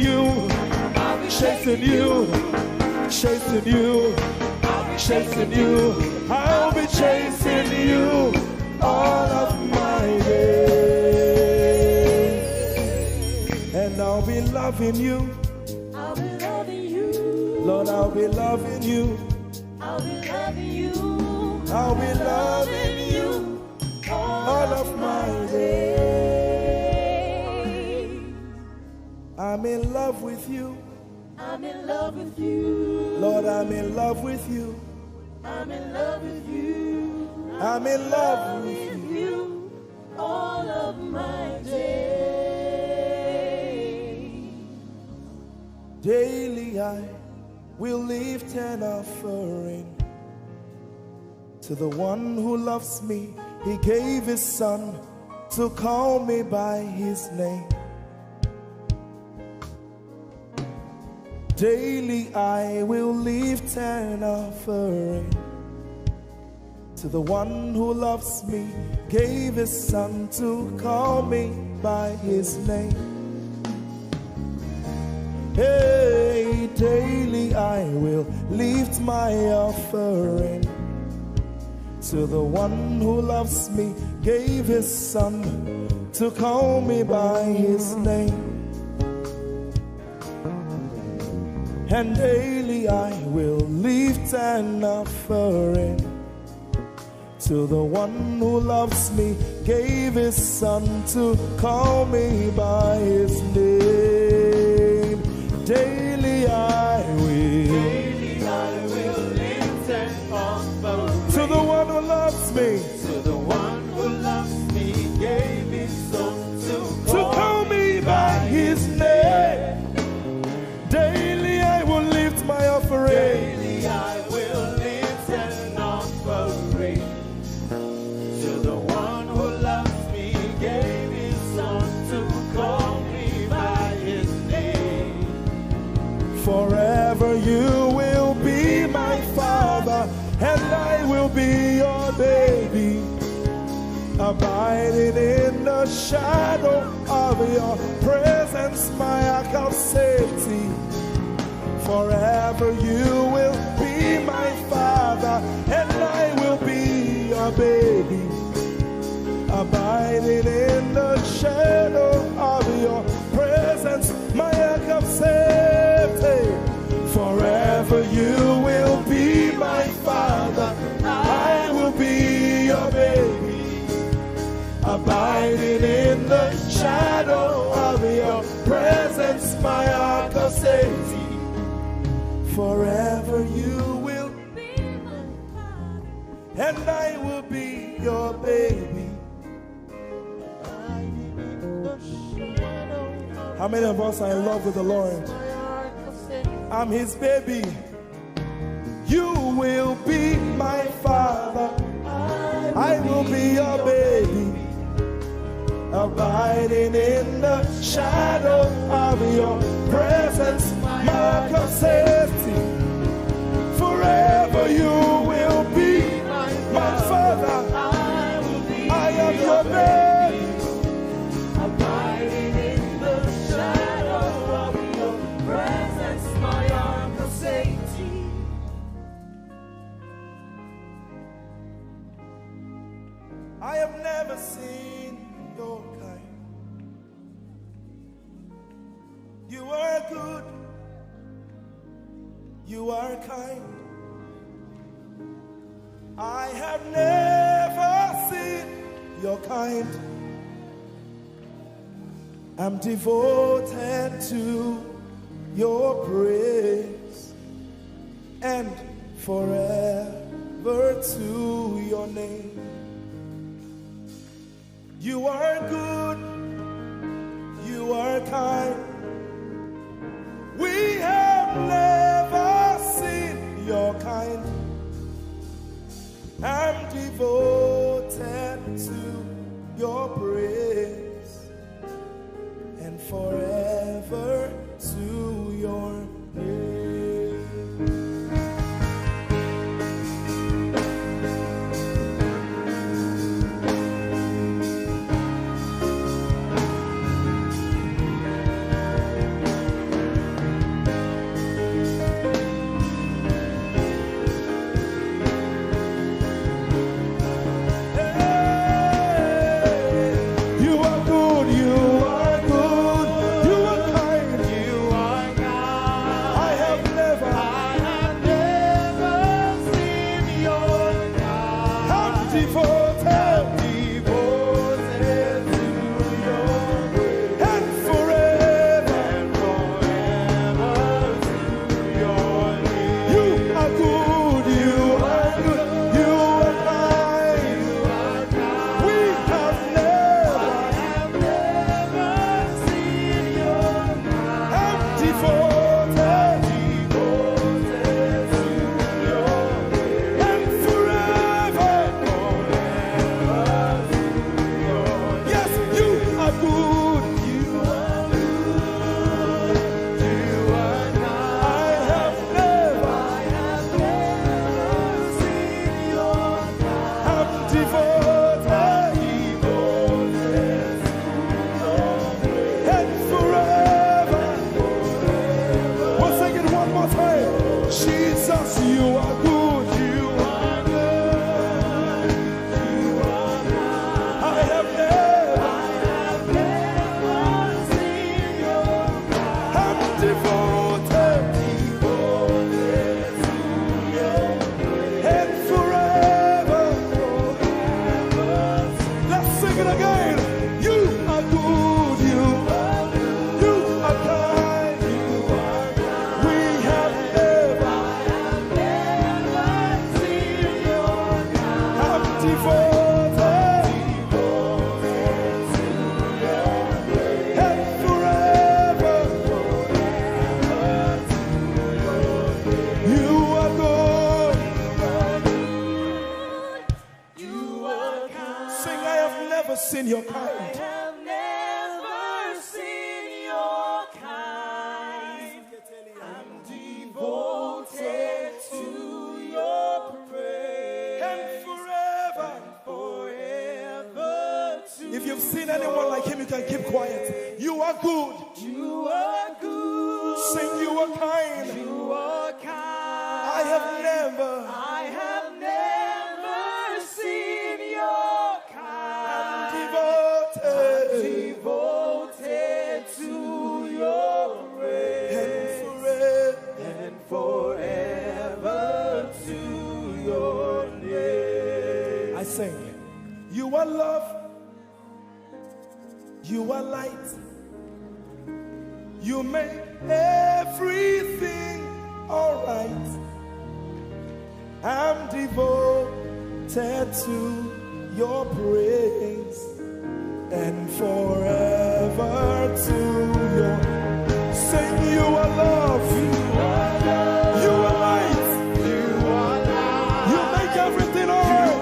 you, chasing you, chasing you, chasing you. I'll be chasing you all of my days. And I'll be loving you. I'll be loving you. Lord, I'll be loving you. I'll be loving you. I'll be loving you all of my days. I'm in love with you. I'm in love with you. Lord, I'm in love with you. I'm in love with you. I'm in love with you all of my days. Daily I will lift an offering to the one who loves me. He gave his son to call me by his name. Daily I will lift an offering to the one who loves me, gave his son to call me by his name. Hey, daily I will lift my offering to the one who loves me, gave his son to call me by his name. And daily I will lift an offering to the one who loves me, gave his son to call me by his name. Daily I will lift an offering to the one who loves me, to the one who loves me, gave his son to call me by his name. Daily I will lift my offering. Daily I will lift an offering to the one who loves me, gave his son to call me by his name. Forever you will be my father, and I will be your baby, abiding in the shadow of your presence, my ark of safety. Forever you will be my father, and I will be your baby, abiding in the shadow of your presence, my ark of safety. Forever you will be my father, I will be your baby, abiding in the shadow of your presence, my ark of safety. Forever you will be my father, and I will be your baby. How many of us are in love with the Lord? I'm his baby. You will be my father, I will be your baby, abiding in the shadow of your presence, mark of safety. Forever you will be my father, I am your baby, Abiding in the shadow of your presence, my ark of safety. I have never seen your kind. You are good, you are kind. I have never seen your kind. I'm devoted to your praise and forever to your name. You are good, you are kind. We have never seen your kind. I'm devoted to your praise and forever to your name. devoted, and forever. Let's sing it again. You are good, you are kind. We have never seen your kind. I'm devoted, and forever. You are good. Sing, I have never seen your kind. If you've seen anyone like him, you can keep quiet. You are good. You are good. Sing, you are kind. You are kind. I have never seen your kind. I'm devoted to your praise. And forever to your name. I sing. You are love. You are light. You make everything all right. I'm devoted to your praise and forever to your. Sing, you are love. You are love. You are light. You are light. You make everything all right.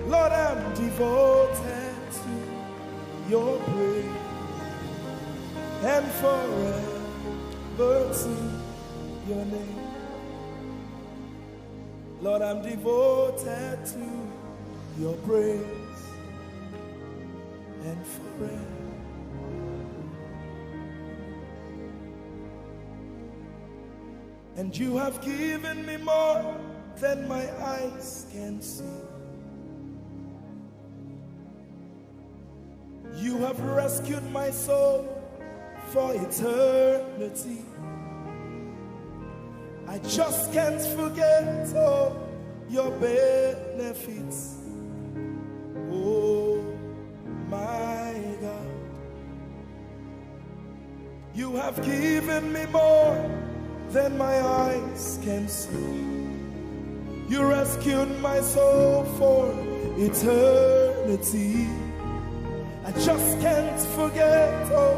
Lord, I'm devoted to your praise and forever to your name. Lord, I'm devoted to your praise and forever. And you have given me more than my eyes can see. You have rescued my soul for eternity. I just can't forget all your benefits. Oh my God, you have given me more than my eyes can see. You rescued my soul for eternity. I just can't forget all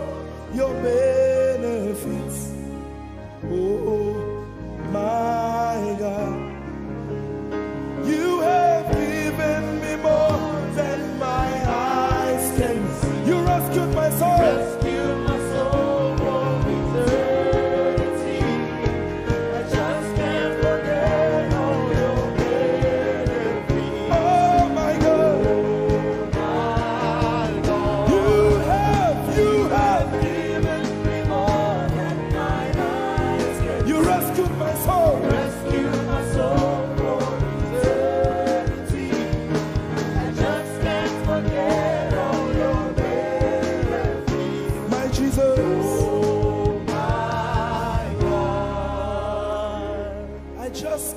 your benefits. Oh my God, you have given me more than my eyes can see. You rescued my soul. Rescued my soul from eternity. I just can't forget all your benefits. Oh my God, you have given me more than my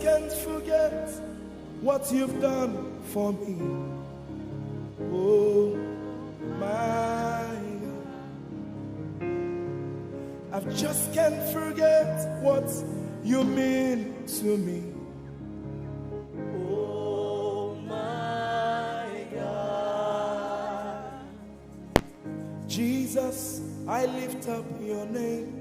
can't forget what you've done for me. Oh my God. I just can't forget what you mean to me. Oh my God. Jesus, I lift up your name.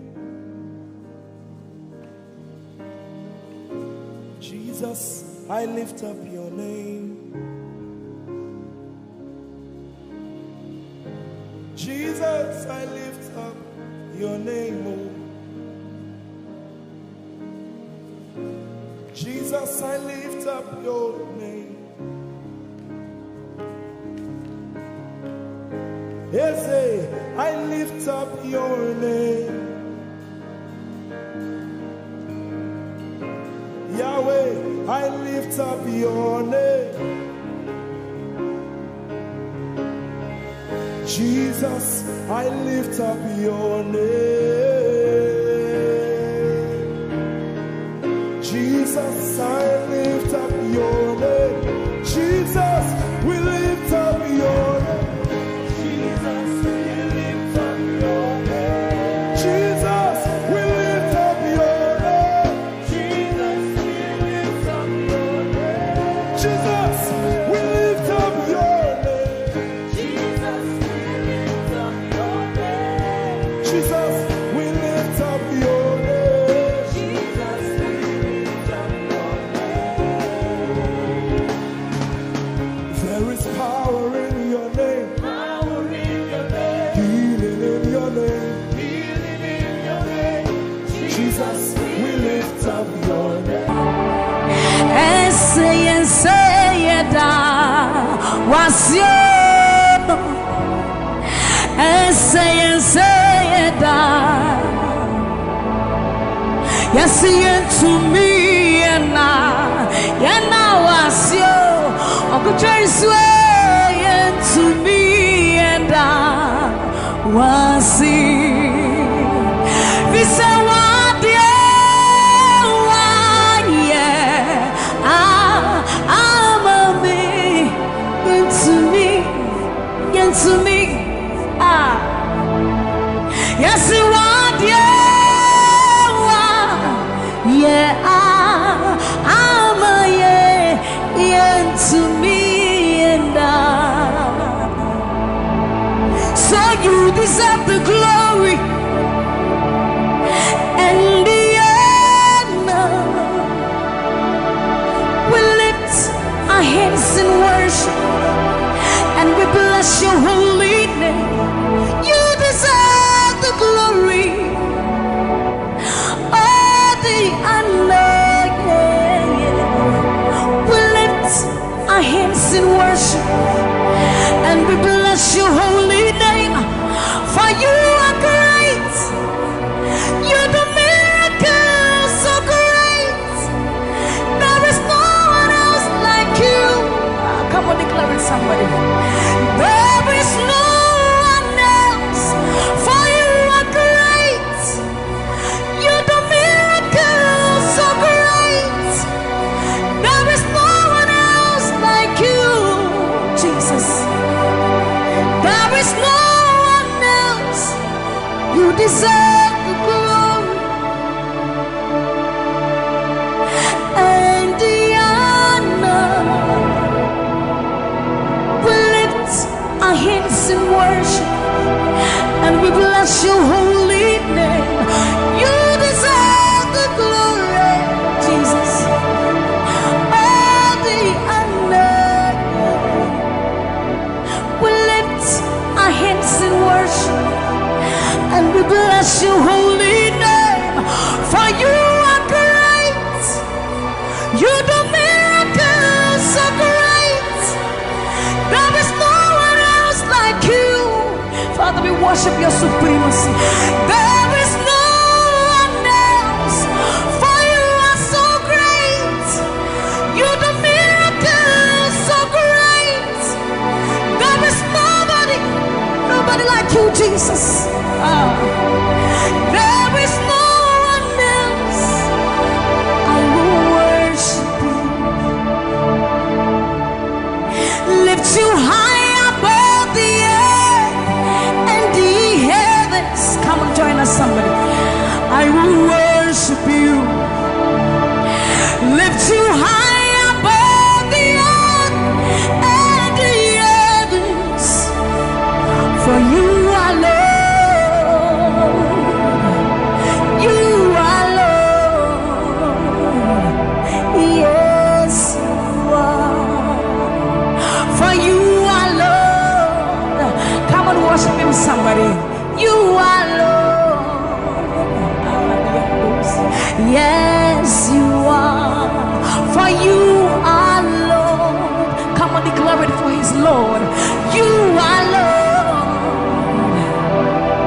Jesus, I lift up your name. Jesus, I lift up your name. Oh. Jesus, I lift up your name. Ese, I lift up your name. Yahweh, I lift up your name. Jesus, I lift up your name. Jesus, I lift up your name. Jesus, we lift up your name. Jesus, we lift up your name. Jesus, we lift up your name. Jesus, we lift up your name. Jesus, we lift up your name. Jesus, we lift up your name. Jesus, we lift up your name. Jesus, we lift up your name. There is power in your name. Power in your name. Healing in your name. Healing in your name. Jesus, we lift up your name. Ese da wasio. Ese da. Yes, to me na wasio. Ogotraise to me and wasi. Visa wadia to me, yes, you want, I'm a to me, and so you deserve the glory and the honor. We lift our hands in worship and we bless your holy name. You deserve the glory, all the honor. We lift our hands in worship and we bless your holy name. For you are great. You do miracles so great. There is no one else like you. Come on, declare it, somebody. There is no one else, for you are great. You do miracles so great. There is no one else like you, Jesus. There is no one else. You deserve the glory and the honor. Our hands in worship and we bless your holy name. You deserve the glory, Jesus. All the honor. We lift our hands in worship and we bless your holy name. For you are great. You do miracles so great. There is no one else like you. Father, we worship your supremacy. There is no one else, for you are so great. You do miracles so great. There is nobody like you, Jesus. There is no one else. I will worship. for you are Lord. Come on, declare it for his Lord. You are Lord.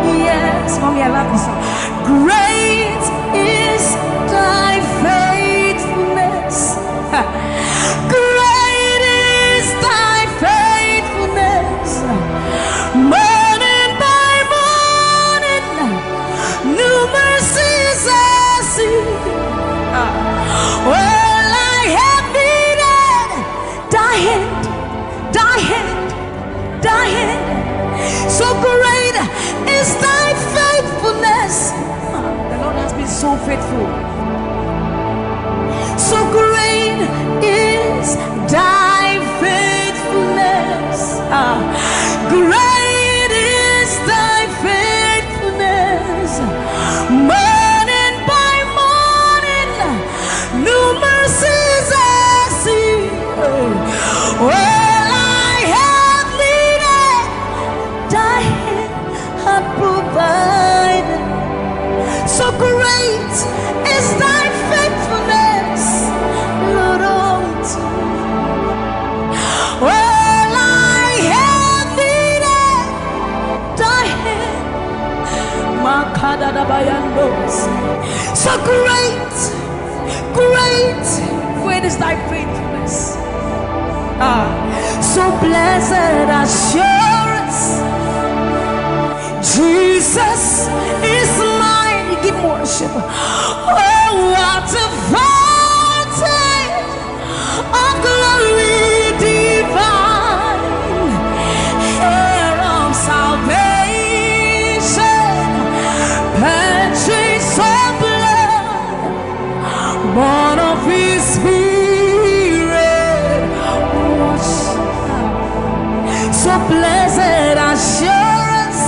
Yes, mommy, I love this song. Great is thy faithfulness. Great is thy faithfulness. Morning by morning, new mercies I see. Well, I have needed thy hand, thy hand, thy hand. So great is thy faithfulness. The Lord has been so faithful. So great is thy faithfulness. Great is thy faithfulness. Morning by morning, new mercies I see. Well, I have needed thy hand had provided. So great is thy faithfulness, Lord. Well, I have needed thy hand. So great, great, great is thy faithfulness. So blessed assurance, Jesus is mine. Give worship. Oh, what a fountain of glory divine, hair of salvation, purchase of blood, born of his spirit. So blessed assurance,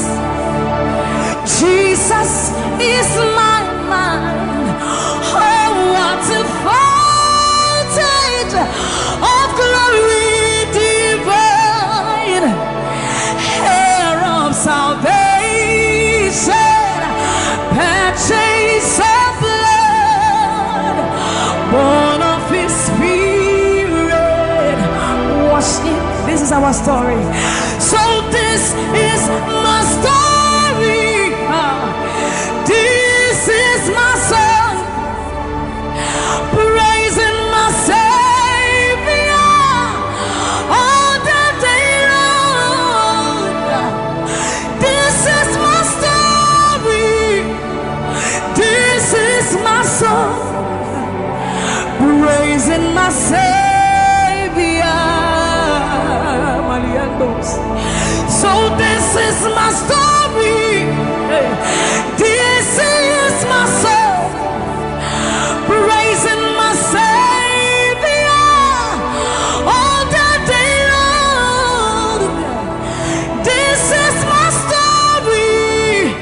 Jesus is my mind. Oh, what a fountain of glory divine, hair of salvation, purchase of blood, born of his spirit. Wash it. This is our story. So this is my story. This is my song, praising my Savior all the day long. This is my story. This is my song, praising my Savior. So this is my story. This is my song, praising my Savior all the day long. This is my story.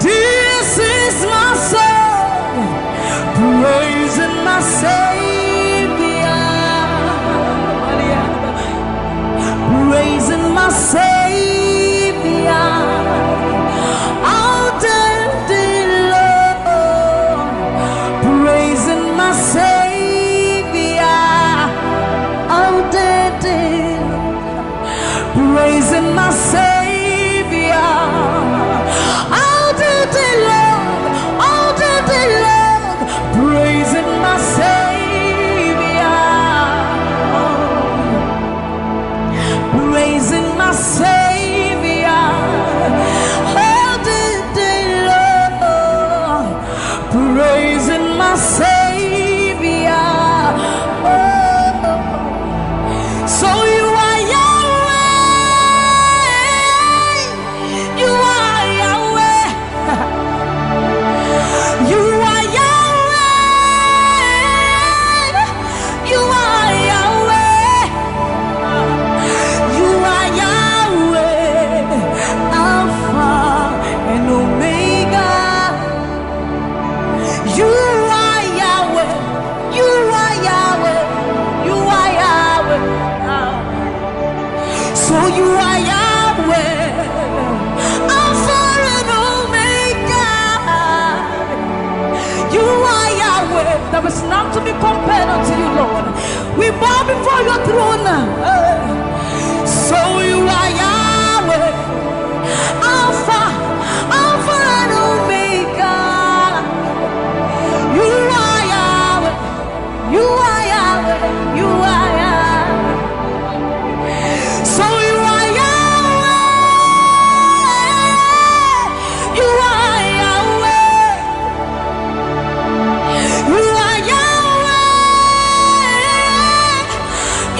This is my song, praising my Savior, praising my Savior. Praising my Savior all the day long, all the day long, praising my Savior, praising my Savior all the day long, praising my Savior. So you are There is none to be compared unto you, Lord. We bow before your throne. So you are Yahweh, Alpha and Omega. You are Yahweh, you are Yahweh, you are Yahweh. So you are Yahweh, you are Yahweh, you are Yahweh,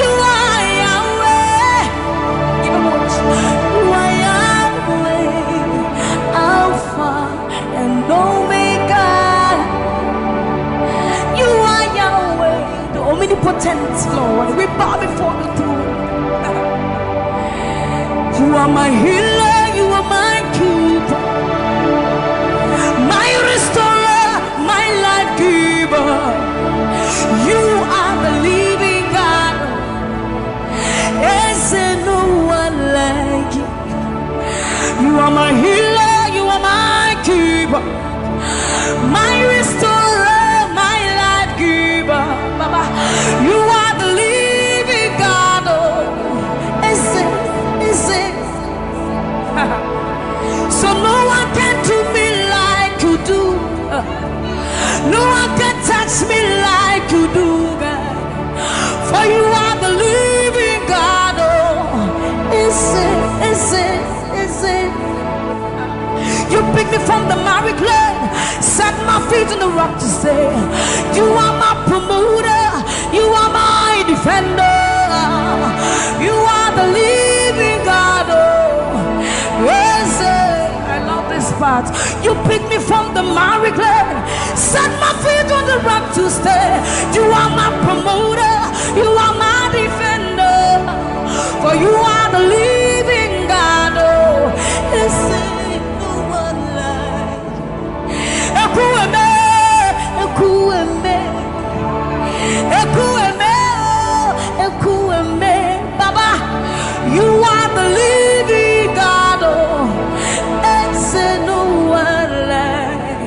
you are Yahweh. Even more. You are Yahweh, Alpha and Omega. You are Yahweh, the omnipotent Lord. We bow before the throne. You are my healer, you are my keeper, my restorer, my life giver. You are the living God. Is there no one like you? You are my healer, you are my keeper, my restorer, my life giver. Baba, you are the living God. Oh, is it? So no one can do me like you do. No one can touch me like you do, God. For you are the living God. Oh, is it? You pick me from the miry clay, set my feet on the rock to stay. You are my promoter, you are my defender. You are the living God. Oh, yes, I love this part. You pick me from the miry clay, set my feet on the rock to stay. You are my promoter, you are my defender. For you are the living God. Oh, yes, no one like Ekueme, Ekueme, Ekueme, Ekueme. Baba, you are the living God. Oh, it's no one like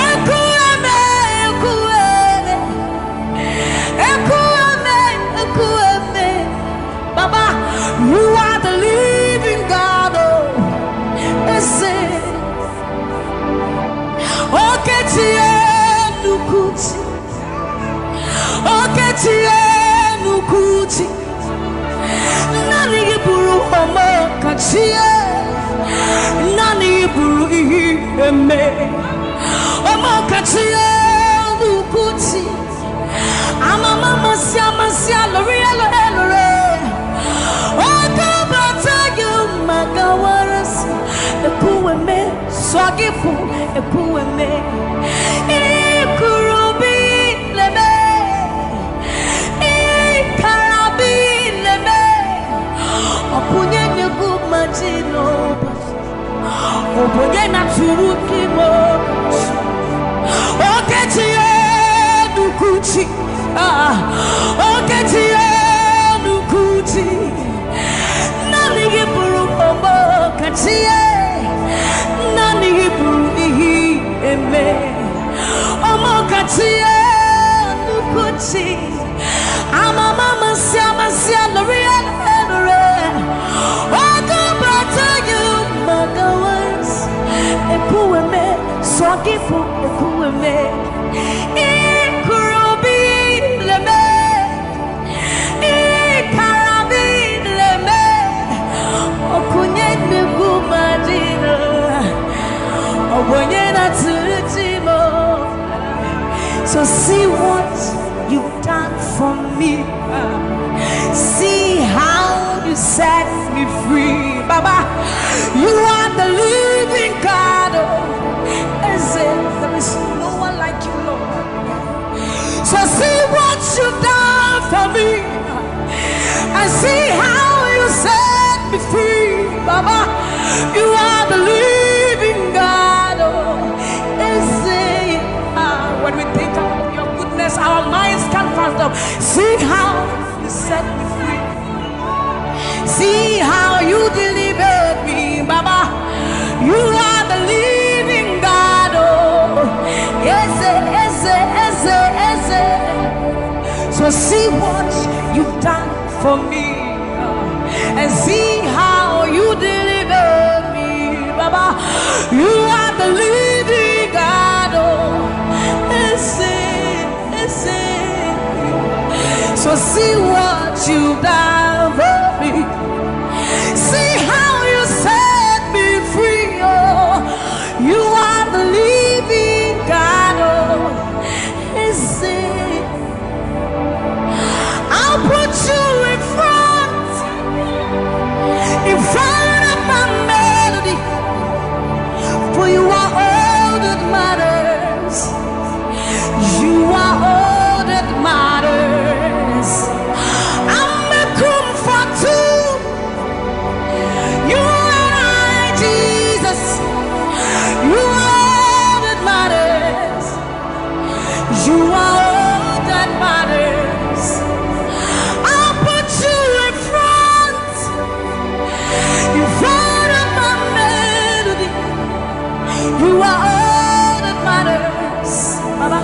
Ekueme, Ekueme, Ekueme, Ekueme. Baba, you are the living God. Oh, it's Nukuti, Nukuti, Nani Buru Mama Kachie, Nani Buru Eme, Oma Kachie, Nukuti, Ama Mama Sia, L'Oreal, Okabata, you Magawaras, Ekueme, Swagifu, Ekueme, Ekurubi, Leme, Ekarabi, Leme, Opunye Negumajino, Opunye Naturukimo, Oketie Nukuchi, Oketie Nukuchi, Nani Buru Omo Katie, Nani Buru Eme, Omo Katie Nukuchi, Ama Mama Sia, L'Oreal, Okabata, you Magawas, Ekueme, Swagifu, Ekueme, Ekurubi, Leme, Ekarabi, Leme, Okunye Negumajino, Obonye Naturutimo. So see what you've done for me. See how you set me free. Baba, you are the living God. There is no one like you, Lord. So see what you've done for me. And see how you set me free. Baba, you are the living God. When we think about your goodness, our minds can't fathom. See how you set me free. See how you delivered me, Baba. You are the living God. Oh, yes, yes, yes, yes. So see what you've done for me, and see how you deliver me, Baba. You are the living God. Oh, so see what you've done for me. See how you set me free. Oh, you are the living God. Oh, I'll put you in front of my melody, for you are all that matters. You are all that matters. I'm a comfort too. You and I, Jesus. You are all that matters. You are all that matters. I'll put you in front of my melody. You are all that matters, Baba.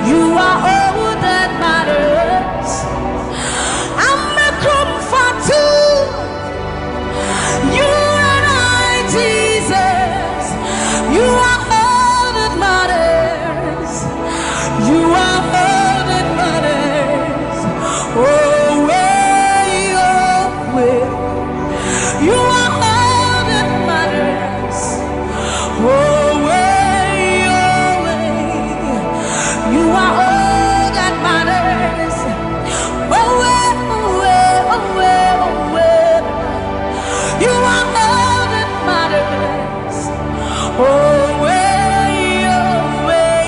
You are all that matters. I'm a comfort too. You and I, Jesus. You are all that matters. You are all that matters. Oh, way, oh, way. You are all that matters. Oh, way, oh, way. You are all that matters. Oh, way, oh, way, oh, way, oh, way. You are all that matters. Oh, way, oh, way.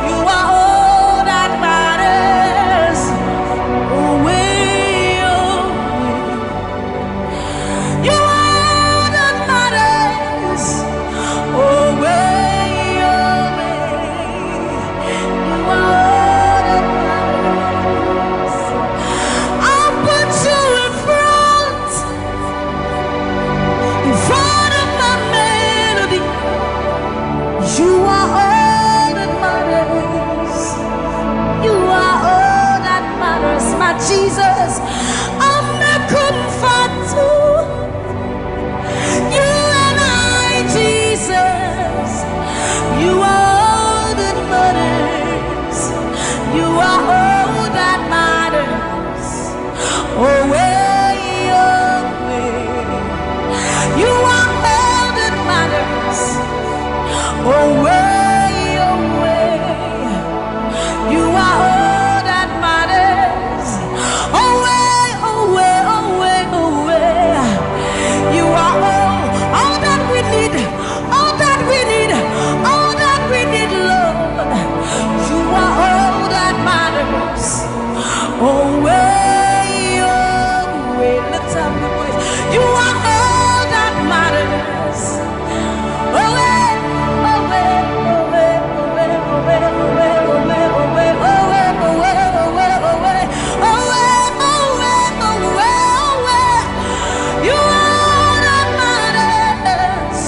You are all that matters. Oh, way, oh, way. You are all that matters. Oh, way, oh, way. You are all that matters. I'll put you in front of my melody. You are all that matters. You are all that matters, my Jesus. I'm a comfort too. You and I, Jesus. You are all that matters. You are all that matters. Oh, way, oh, way. You are all that matters. Oh, way, oh, way. You are all that matters. Oh, way, oh, way, oh, way, oh, way. You are all that we need, all that we need, all that we need, Lord. You are all that matters. Oh, way, oh, way. Let's have the voice. You are all that matters. Oh, way, oh, way, oh, way, oh, way, oh, way, oh, way, oh, way, oh, way, oh, way, oh, way, oh, way, oh, way, oh, way, oh, way, oh, way, oh, way. You are all that matters.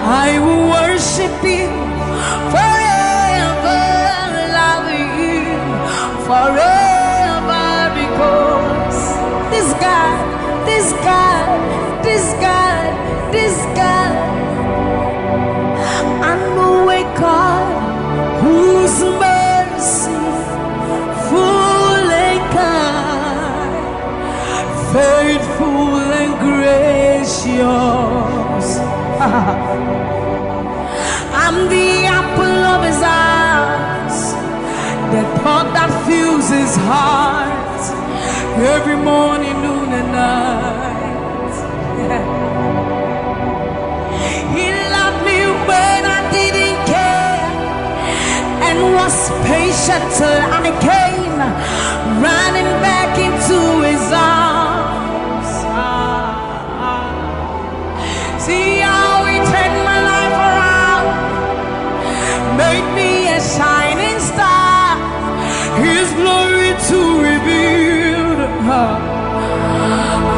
I will worship you forever, love you forever, because this God, this God, this God, this God, I'm the apple of his eyes, the thought that fills his heart every morning, noon, and night. He loved me when I didn't care and was patient till I came running back into his arms. See how he turned my life around, made me a shining star, his glory to reveal.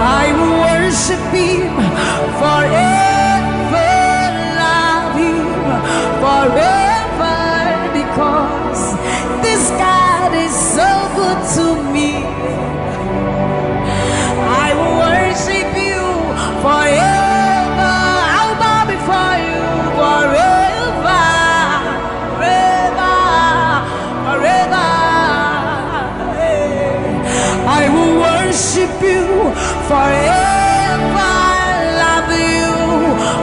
I will worship him forever, love him forever, because this God is so good to me. I will worship you forever. I'll bow before you forever, forever, forever. I will worship you forever, love you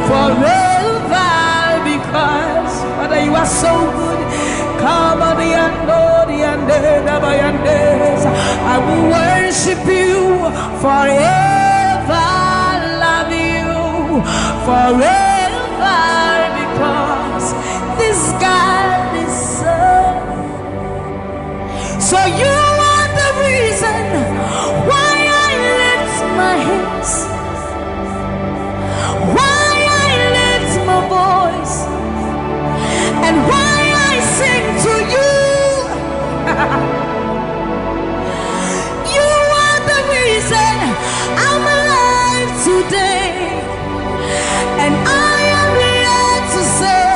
forever, because Father, you are so good. I will worship you forever, love you forever, because this God is so you are the reason why I lift my hands, why I lift my voice, and why I sing to you. You are the reason I'm alive today, and I am here to say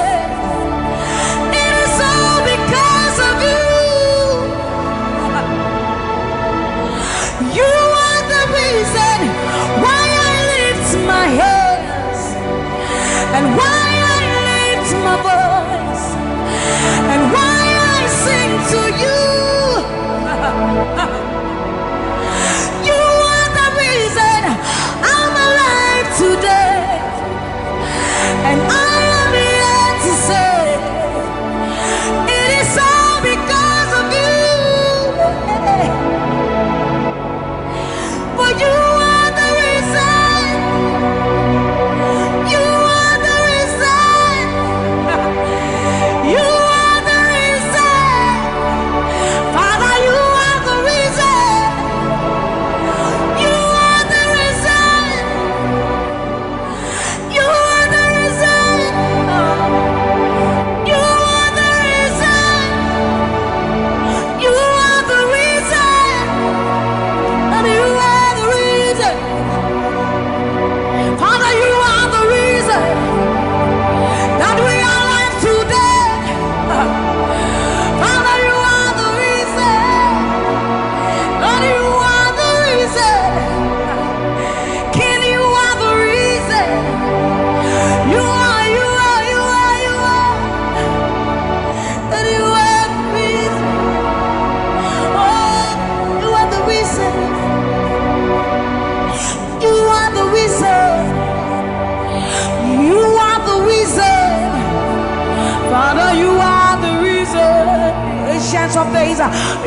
it is all because of you. You are the reason why I lift my hands, and why I lift my voice, and why I sing to you. You are the reason I'm alive today, and I am here to say it is all because of you. For you are the reason. You are the reason. You are the reason. Father, you are the reason. You are the reason. You are the reason. You are the reason. You are the reason. And you are the reason. Father, you are the reason that we are alive today. Father, you are the reason. Lord, you are the reason. King, you are the reason. You are, you are, you are, you are. That you are the reason. Oh, you are the reason. You are the reason. You are the reason. Father, you are the reason. Ancients of days,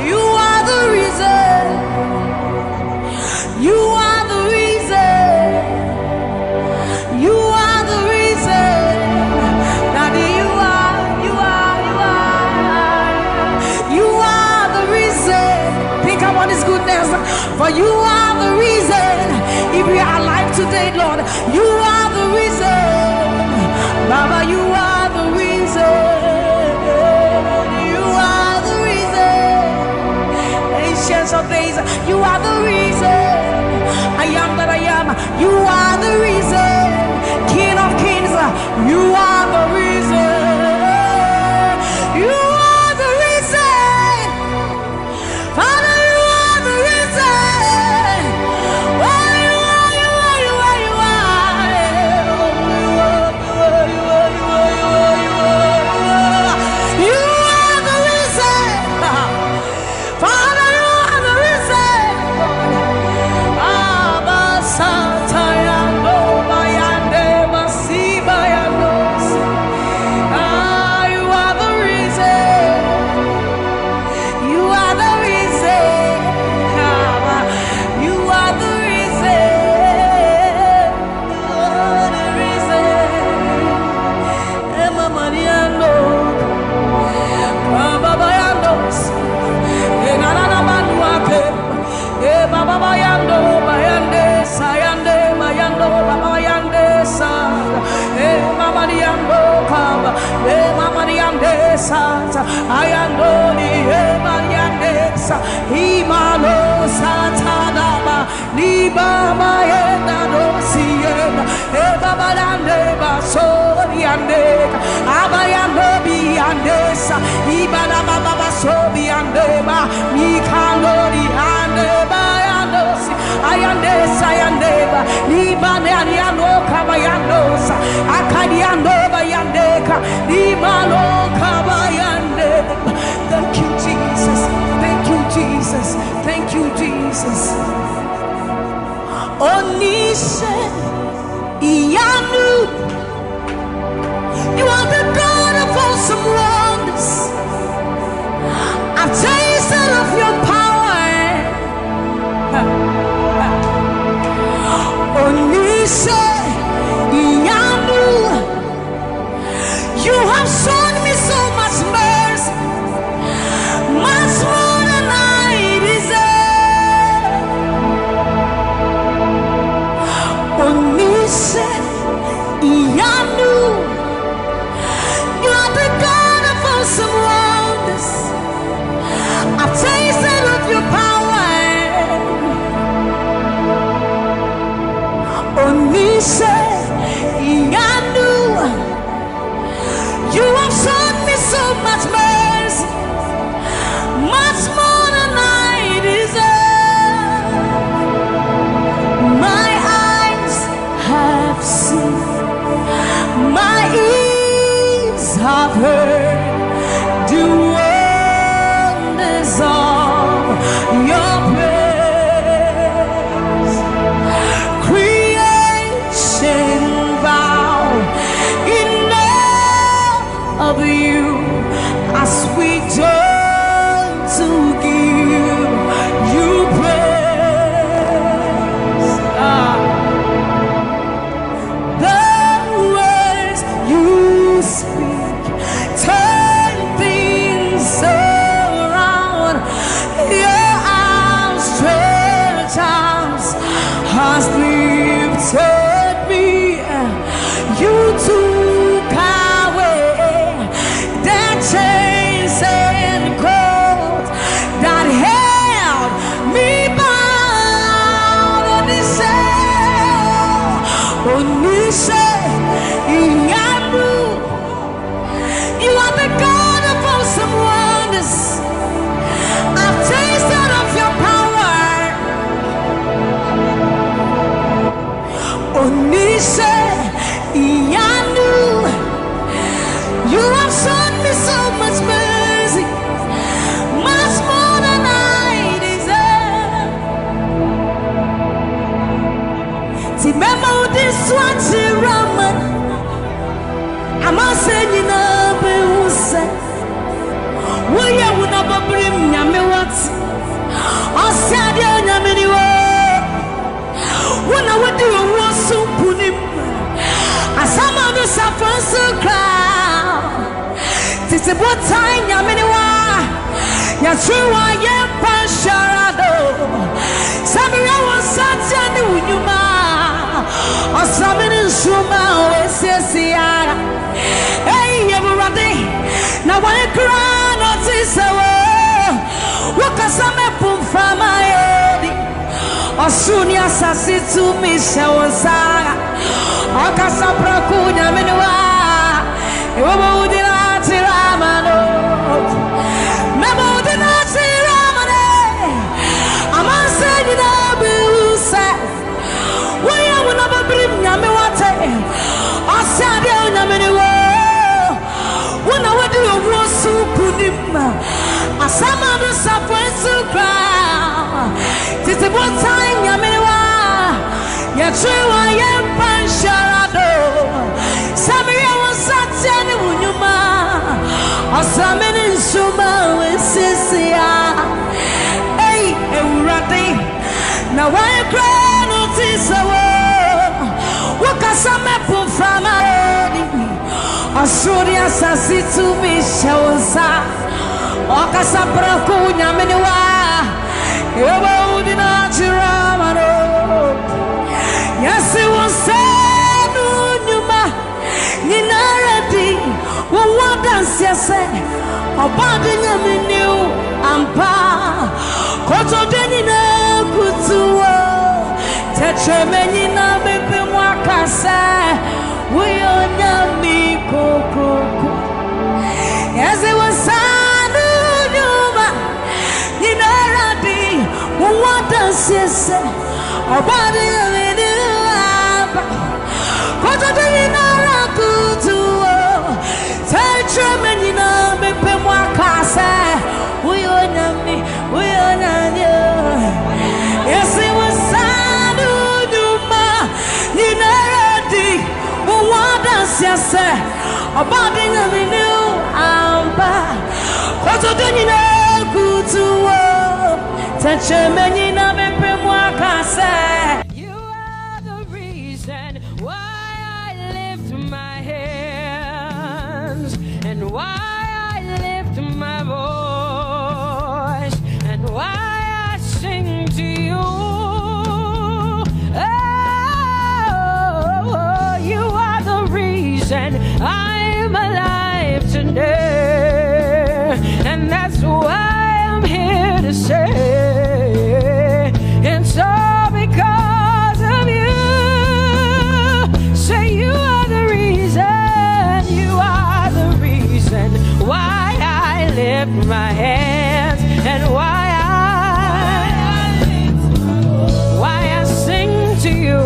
you are the reason. You are the reason. You are the reason. Daddy, you are, you are, you are. You are the reason. Think about his goodness. For you are the reason. If we are alive today, Lord, you are the reason. Baba, you are the reason. You are the reason. Ancients of days, you are the reason. I am that I am. You are the reason. King of kings, you are the reason. You are the reason. Father, you are the reason. Oh, you are, you are, you are, you are. sata ayandoni emanyanesa imalo sata daba libama yenda dosiena ebaba lande basori ande abayando biandesa ibana baba basobi andeba mikandori andeba yandosi ayandesa yandeba libane ariano kabayandosa akadiando bayandeka libalo kabayandeba. Thank you, Jesus. Thank you, Jesus. Thank you, Jesus. Onise Iyanu, you are the God of awesome wonders. I've tasted of your power. Onise Iyanu, you have shown me so much mercy, much more than I deserve. Onise Iyanu, you are the God of awesome wonders. I've tasted of your power. Onise Iyanu, you have shown me so much mercy, much more than I deserve. My eyes have seen, my ears have heard the wonders of your praise. Creation bow in awe of you as we join to give you praise. The words you speak turn things around. Your outstretched arms has lifted me. You took away the chains and cords that held me bound. Onise Iyanu, you are the God of awesome wonders. I've tasted of your power. Onise Iyanu, you have shown me so much mercy, much more than I deserve. Remember this one, Raman. I'm not saying you know, but who said, will you never bring me what? I said, you're many words. When I would do a war so put him. As some of us are first to cry. This is what time you're many one. You're true, I am Pasharado. Sammie was such a new man. Or something in Shuma, Ese. Hey, everybody. Now, when I cry, not this away. What can some put from my head? Or soon, yes, I see to me, Shawasaga. Akasapra kunya menwa ewo udinati ramano memo udinati ramane amanseni na busa waya wona babrim nyame wate asade nyame ne wo wona wadi owo sukunim asama no safensu kra tete botan nyame ne wa ya trewa ya pansharado Sammie was such an unyuma Asamene nsuma wesisia Hey, Eurati Now I cry notice Wakasame pufama Asuri asasi to me shawosa Wakasapra kunya meniwa Ewa udina chiramano Yes, it was said, Numa, Ninarati, one dance say, Obadin Yaminu, Ampa, Koto Denina, Kutuo, Tetramenina, Bepimwakasa, we are Yami Koko. Yes, it was Sanu Yuma, Yinaradi, what does he say? Obadin Yaminu, Ampa, Koto Denina, Kutuo. Tetramenina, Bepimwakasa, we are Yami, we are Yami. Yes, it was Sanu Yuma, Yinaradi. What does he say? About the new Amba. What do you know? Good to touch a man in a You are the reason why I lift my hands and why I lift my voice and why I sing to you. I'm alive today, and that's why I'm here to say it's all because of you. Say you are the reason why I lift my hands and why I sing to you.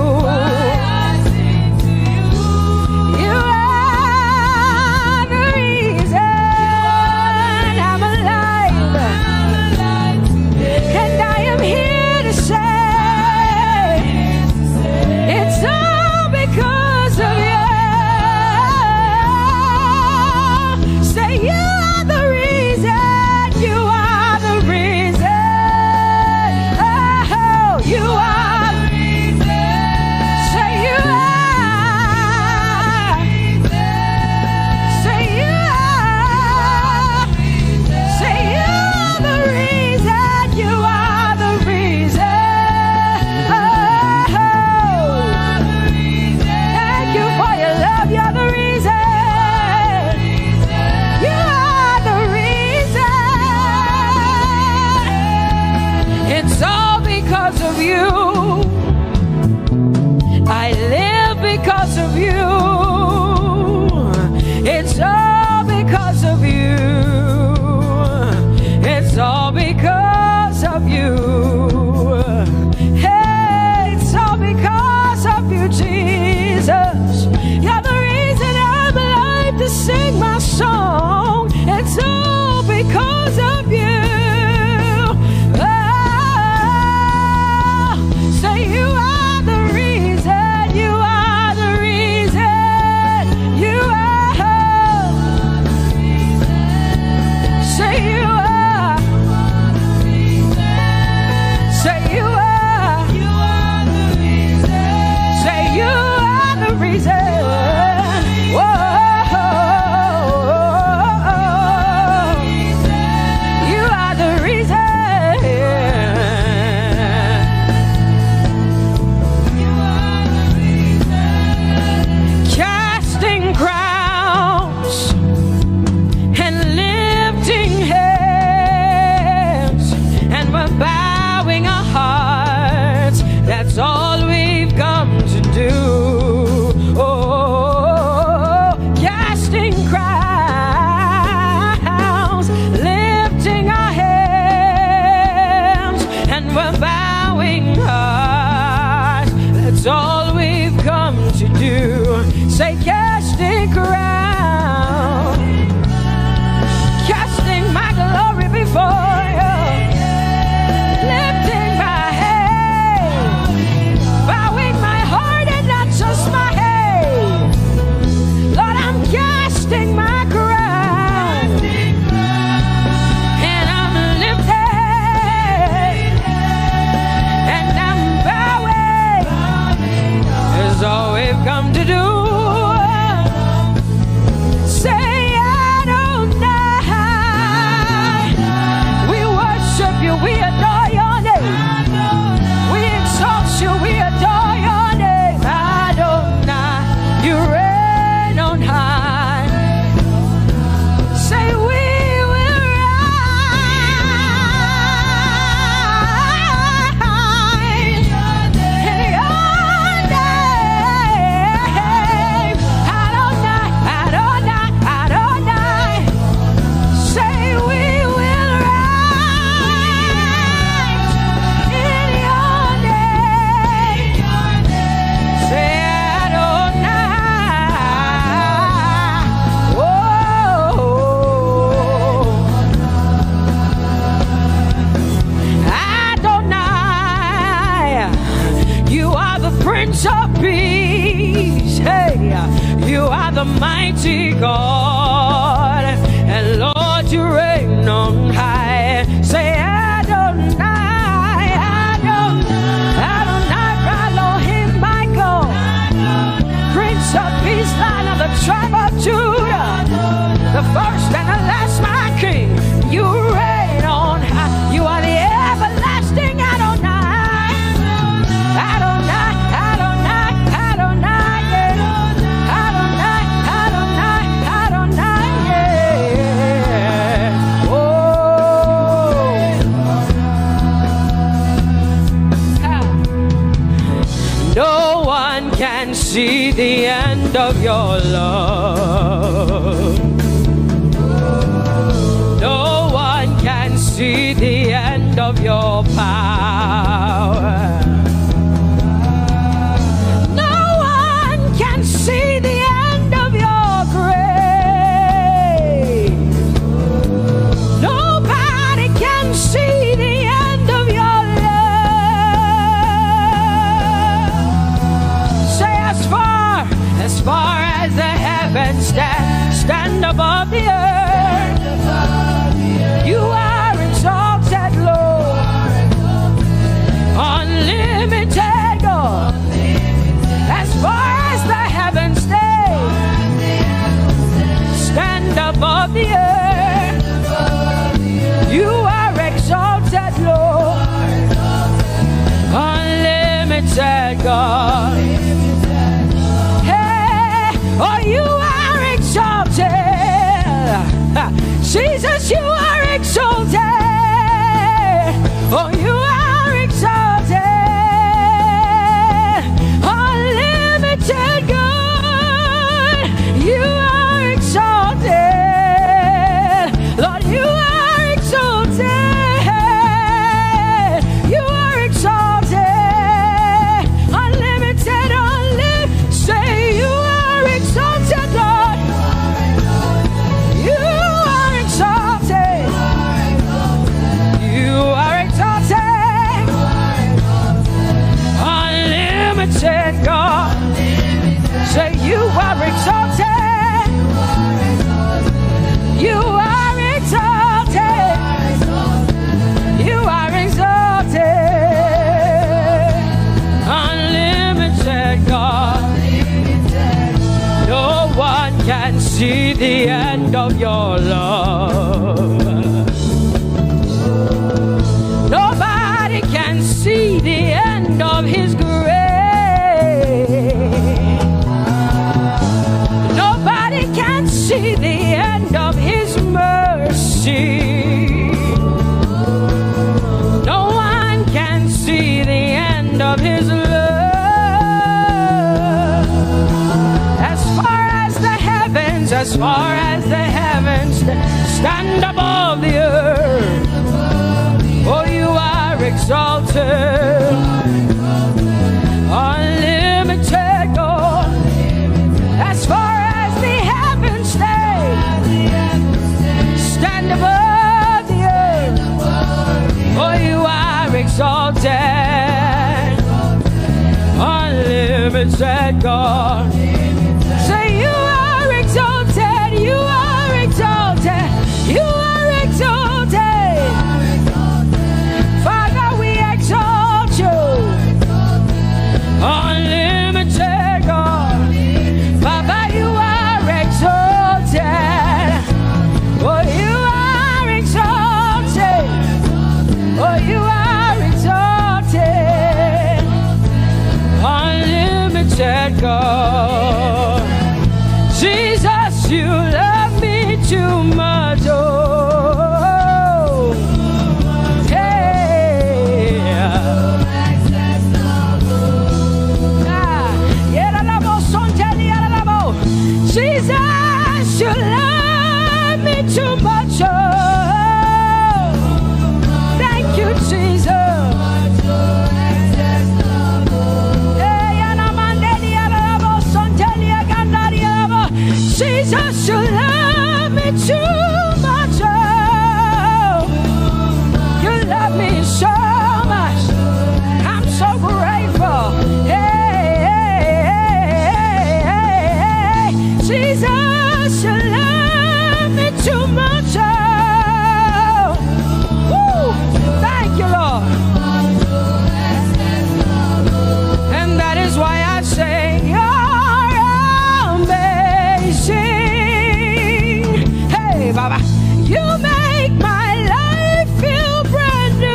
You are the mighty God, and Lord, you reign on high. Say Adonai, Adonai, Adonai, Elohim, Michael, Prince of Peace, Lion of the tribe of Judah, the first and the last, my King. You reign on high. You are the everlasting Adonai, Adonai, Adonai, Adonai, yeah. Adonai, Adonai, Adonai, yeah. Oh, no one can see the end of your love. No one can see the end of your power. No one can see the end of your grace. Nobody can see the end of your love. Say as far as the heavens stand above the earth. You are exalted, Lord, unlimited God. As far as the heavens stand above the earth, you are exalted, Lord, unlimited God. Hey, oh, you are exalted. Jesus, you are exalted. Oh, you are exalted. Unlimited God. You are exalted. Lord, you are exalted. You are exalted. Unlimited, unlimited. Say you are exalted, Lord. You are exalted. You are exalted. Unlimited God. Say you are exalted. You are exalted. You are exalted. Unlimited God. No one can see the end of your love. Nobody can see the end of his grace. Nobody can see the end of his mercy. No one can see the end of his love. As far as the heavens stand above the earth. Oh, you are exalted. Unlimited God. As far as the heavens stand above the earth. Oh, you are exalted. Unlimited God. Say you are exalted. You are exalted. You are exalted. Father, we exalt you. Unlimited God. Baba, you are exalted. Oh, you are exalted. Oh, you are exalted. Unlimited God. Jesus, you love me too much. Oh, hey. Jesus, you love me too much. Oh, thank you, Jesus. Jesus, you love me too much. Oh, you love me so much. I'm so grateful. Hey, hey, hey, hey, hey. Jesus, you love me too much. Woo. Thank you, Lord. And that is why I say you're amazing. Hey, Baba, you make my life feel brand new.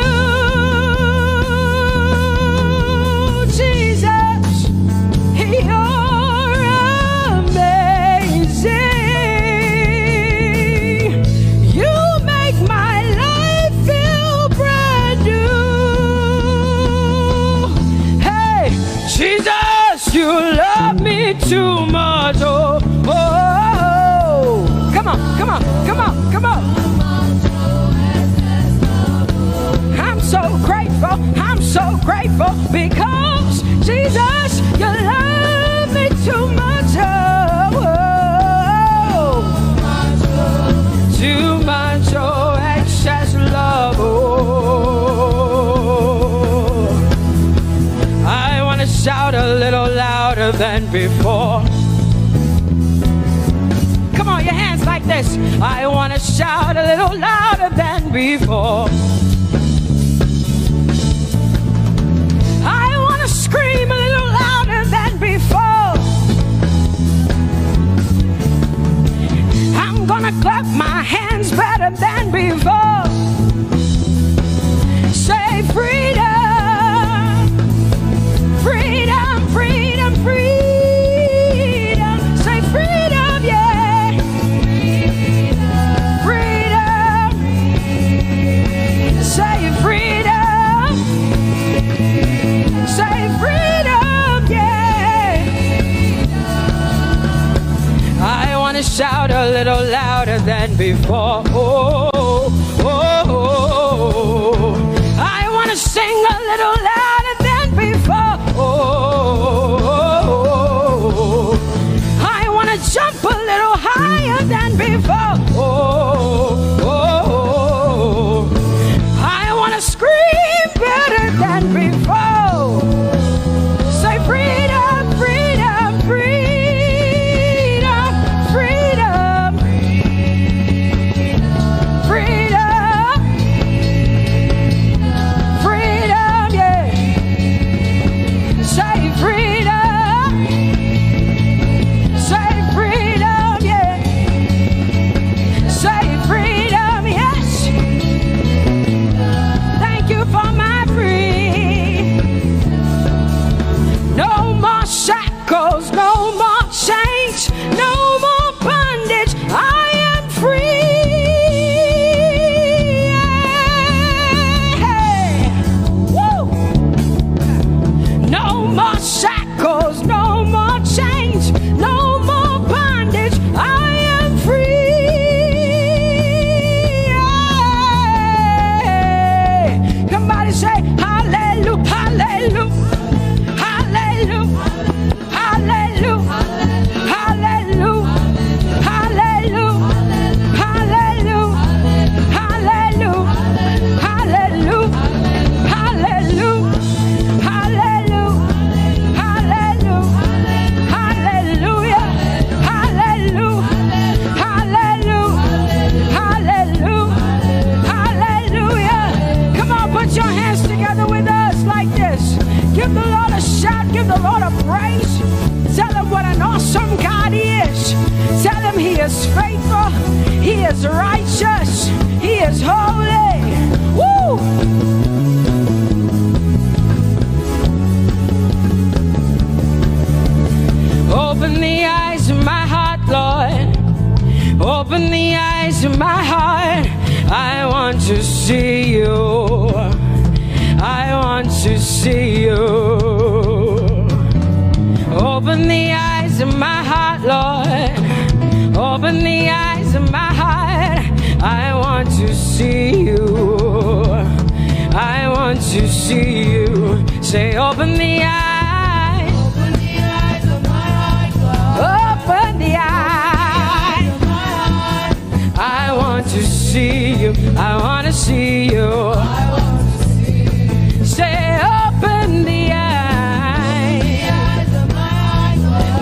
Jesus, you're amazing. You make my life feel brand new. Hey, Jesus, you love me too much. Oh, oh, oh. Come on, come on, come on, come on. I'm so grateful, I'm so grateful because Jesus, you love me too much. Oh, oh. Too much, oh, excess love. Oh, I want to shout a little louder than before. Come on, your hands like this. I want to shout a little louder than before. I want to scream a little louder than before. I'm gonna clap my hands better than before. Say freedom, freedom, freedom, freedom. Say freedom, yeah. Freedom. Say freedom. Say freedom, yeah. I want to shout a little louder than before. Oh, oh, oh. I want to sing a little louder than before. Oh, I want to jump a little higher than before. Oh, I want to scream better than before. Say freedom, freedom, freedom, freedom, freedom, freedom, yeah. Say freedom, say freedom, yeah. Say freedom, yes. Thank you for my free. No more shackles, no more chains, no more bondage. I am free. Hey. Woo. No more shackles, no more chains, no more bondage. I am free. Hey. Somebody say hallelujah, hallelujah. Hallelujah, hallelujah, hallelujah, hallelujah, hallelujah, hallelujah, hallelujah, hallelujah, hallelujah, hallelujah, hallelujah, hallelujah, hallelujah, hallelujah. Come on, put your hands together with us like this. Give the Lord a shout, give the Lord a praise. Tell him what an awesome God he is. Tell him he is faithful, he is righteous, he is holy. Woo! Open the eyes of my heart, Lord. Open the eyes of my heart. I want to see you. I want to see you. Open the eyes of my heart, Lord. Open the eyes of my heart. I want to see you. I want to see you. Say, open the eyes. Open the eyes of my heart, Lord. Open the eyes of my heart. I want to see you. I want to see you. Say, open the eyes of my heart, Lord.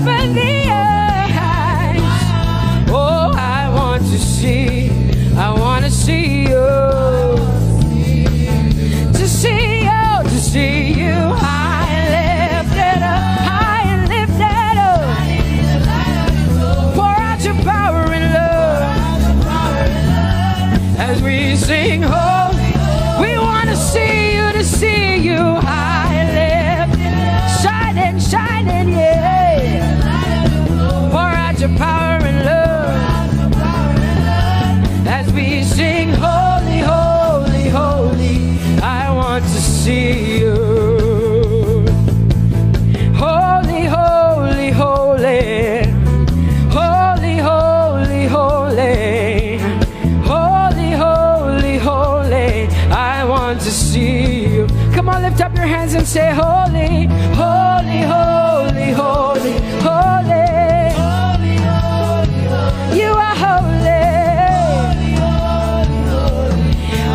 Open the eyes. your power and love. As we sing, holy, holy, holy, I want to see you. Holy, holy, holy, holy, holy, holy, holy, holy, holy, I want to see you. Come on, lift up your hands and say, holy, holy, holy, holy, holy, holy, holy, holy. You are holy.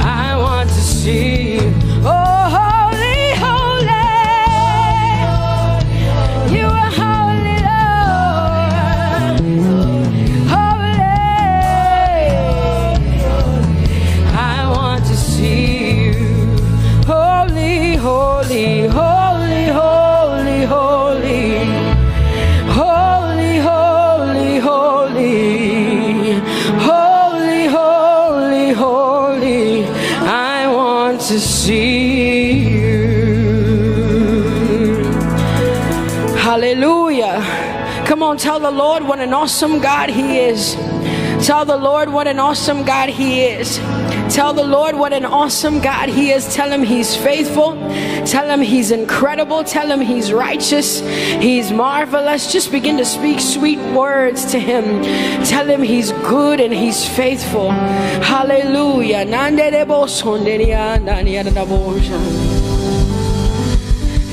I want to see you. Oh, holy, holy. You are holy, Lord. Holy. I want to see you. Holy, holy, holy, holy, holy. Holy, holy, holy. Holy, holy, holy. I want to see you. Hallelujah. Come on, tell the Lord what an awesome God He is. Tell the Lord what an awesome God He is. Tell the Lord what an awesome God He is. Tell Him He's faithful. Tell Him He's incredible. Tell Him He's righteous. He's marvelous. Just begin to speak sweet words to Him. Tell Him He's good and He's faithful. Hallelujah.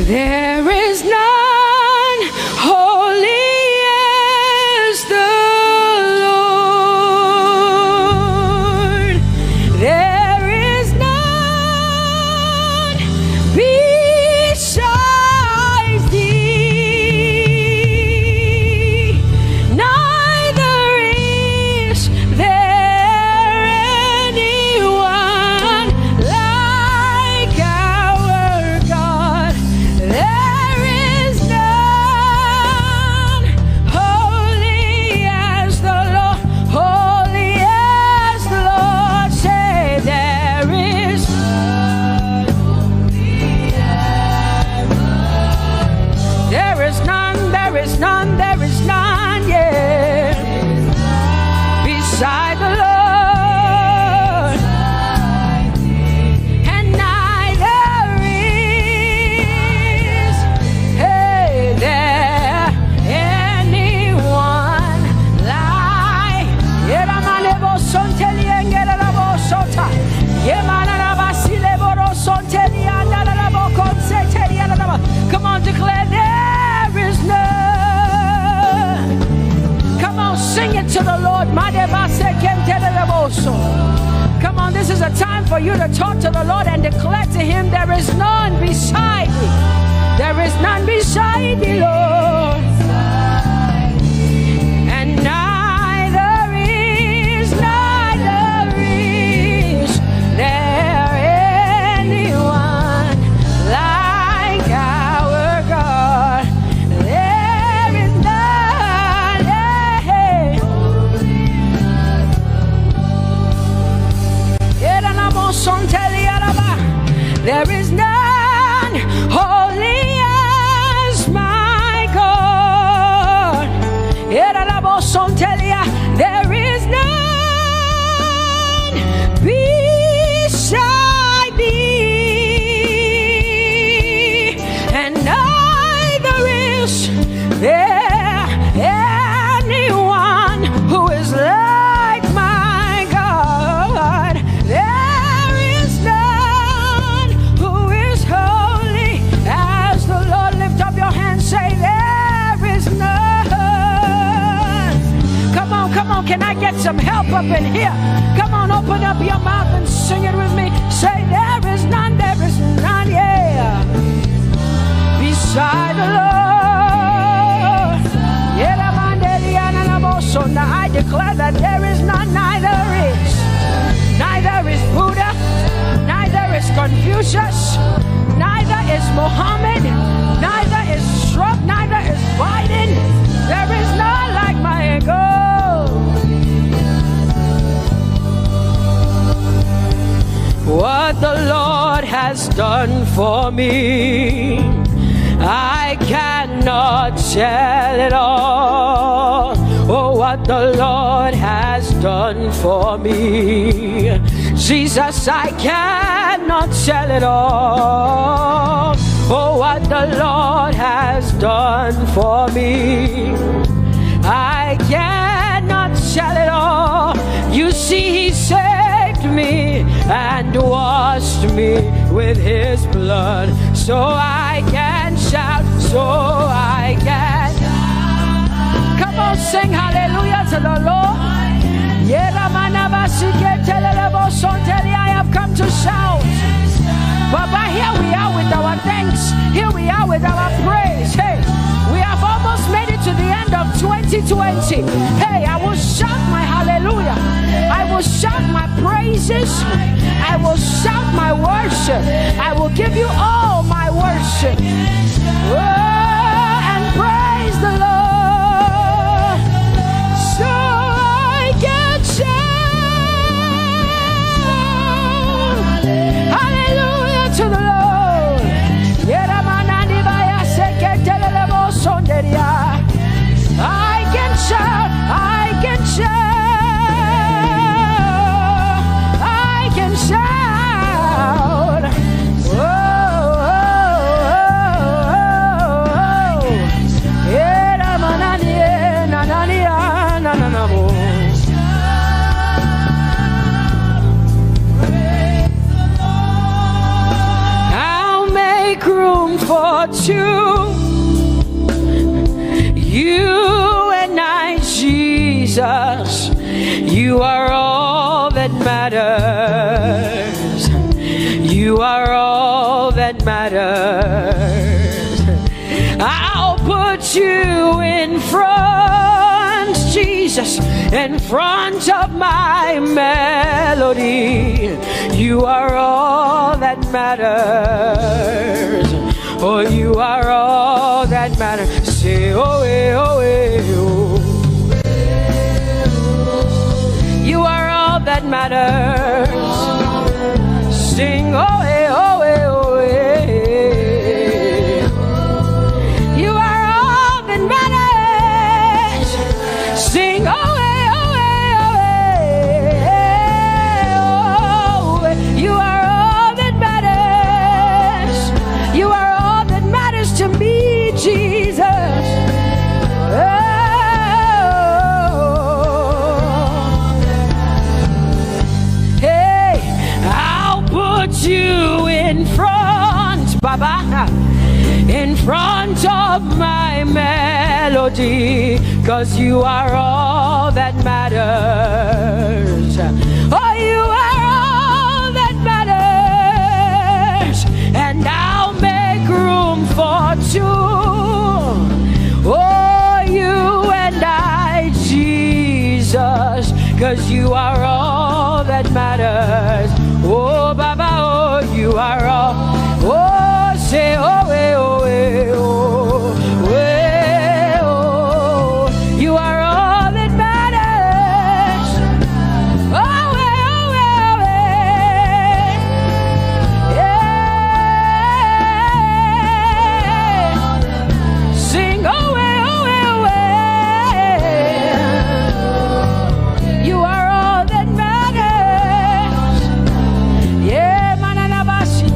There is none holy as the Lord. There is none besides thee. Neither is there anyone like our God. There is none holy as the Lord, holy as the Lord. Say there is none holy as the Lord. There is none, there is none, there is none, yeah, beside the Lord. And neither is there anyone like Come on, declare there is none. Come on, sing it to the Lord. Come on, this is a time for you to talk to the Lord and declare to Him there is none beside thee. There is none beside thee, Lord. And neither is there anyone like our God. There is none. There is none holy as my God. There is none beside thee, and neither is there anyone who is like my God. There is none who is holy as the Lord. Lift up your hands, say there is none. Come on, can I get some help up in here? Come on, open up your mouth and sing it with me. Say there is none, yeah, beside the Lord. Now I declare that there is none, neither is Buddha, neither is Confucius, neither is Muhammad, neither is Trump, neither is Biden. There is none like my God. What the Lord has done for me, I cannot tell it all. Oh, what the Lord has done for me. Jesus, I cannot tell it all. Oh, what the Lord has done for me, I cannot tell it all. You see, He saved me and washed me with His blood, so I can shout, so I can. Come on, sing hallelujah to the Lord. I have come to shout. Baba, here we are with our thanks. Here we are with our praise. Hey, we have almost made it to the end of 2020. Hey, I will shout my hallelujah. I will shout my praises. I will shout my worship. I will give you all my worship. Oh, and praise the Lord. So I can shout hallelujah to the Lord. I can shout, I can shout, I can shout. Oh, oh, oh, oh. I'll make room for two. You and I, Jesus, you are all that matters. You are all that matters. I'll put you in front, Jesus, in front of my melody. You are all that matters. Oh, you are all that matters. Say, oh, oh, oh. You are all that matters. Sing, oh, oh, oh, oh. You are all that matters. Sing, oh, oh, oh, oh. You are all that matters. You are all that matters to me, Jesus. You in front, Baba, in front of my melody, 'cause you are all that matters. Oh, you are all that matters, and I'll make room for two. Oh, you and I, Jesus, 'cause you are all that matters. Oh, Baba, oh, you are all. Oh, say, oh, oh, oh, oh, you are all that matters. Oh, oh, oh, yeah. Sing, oh, oh, oh, you are all that matters. Yeah, manana bashi.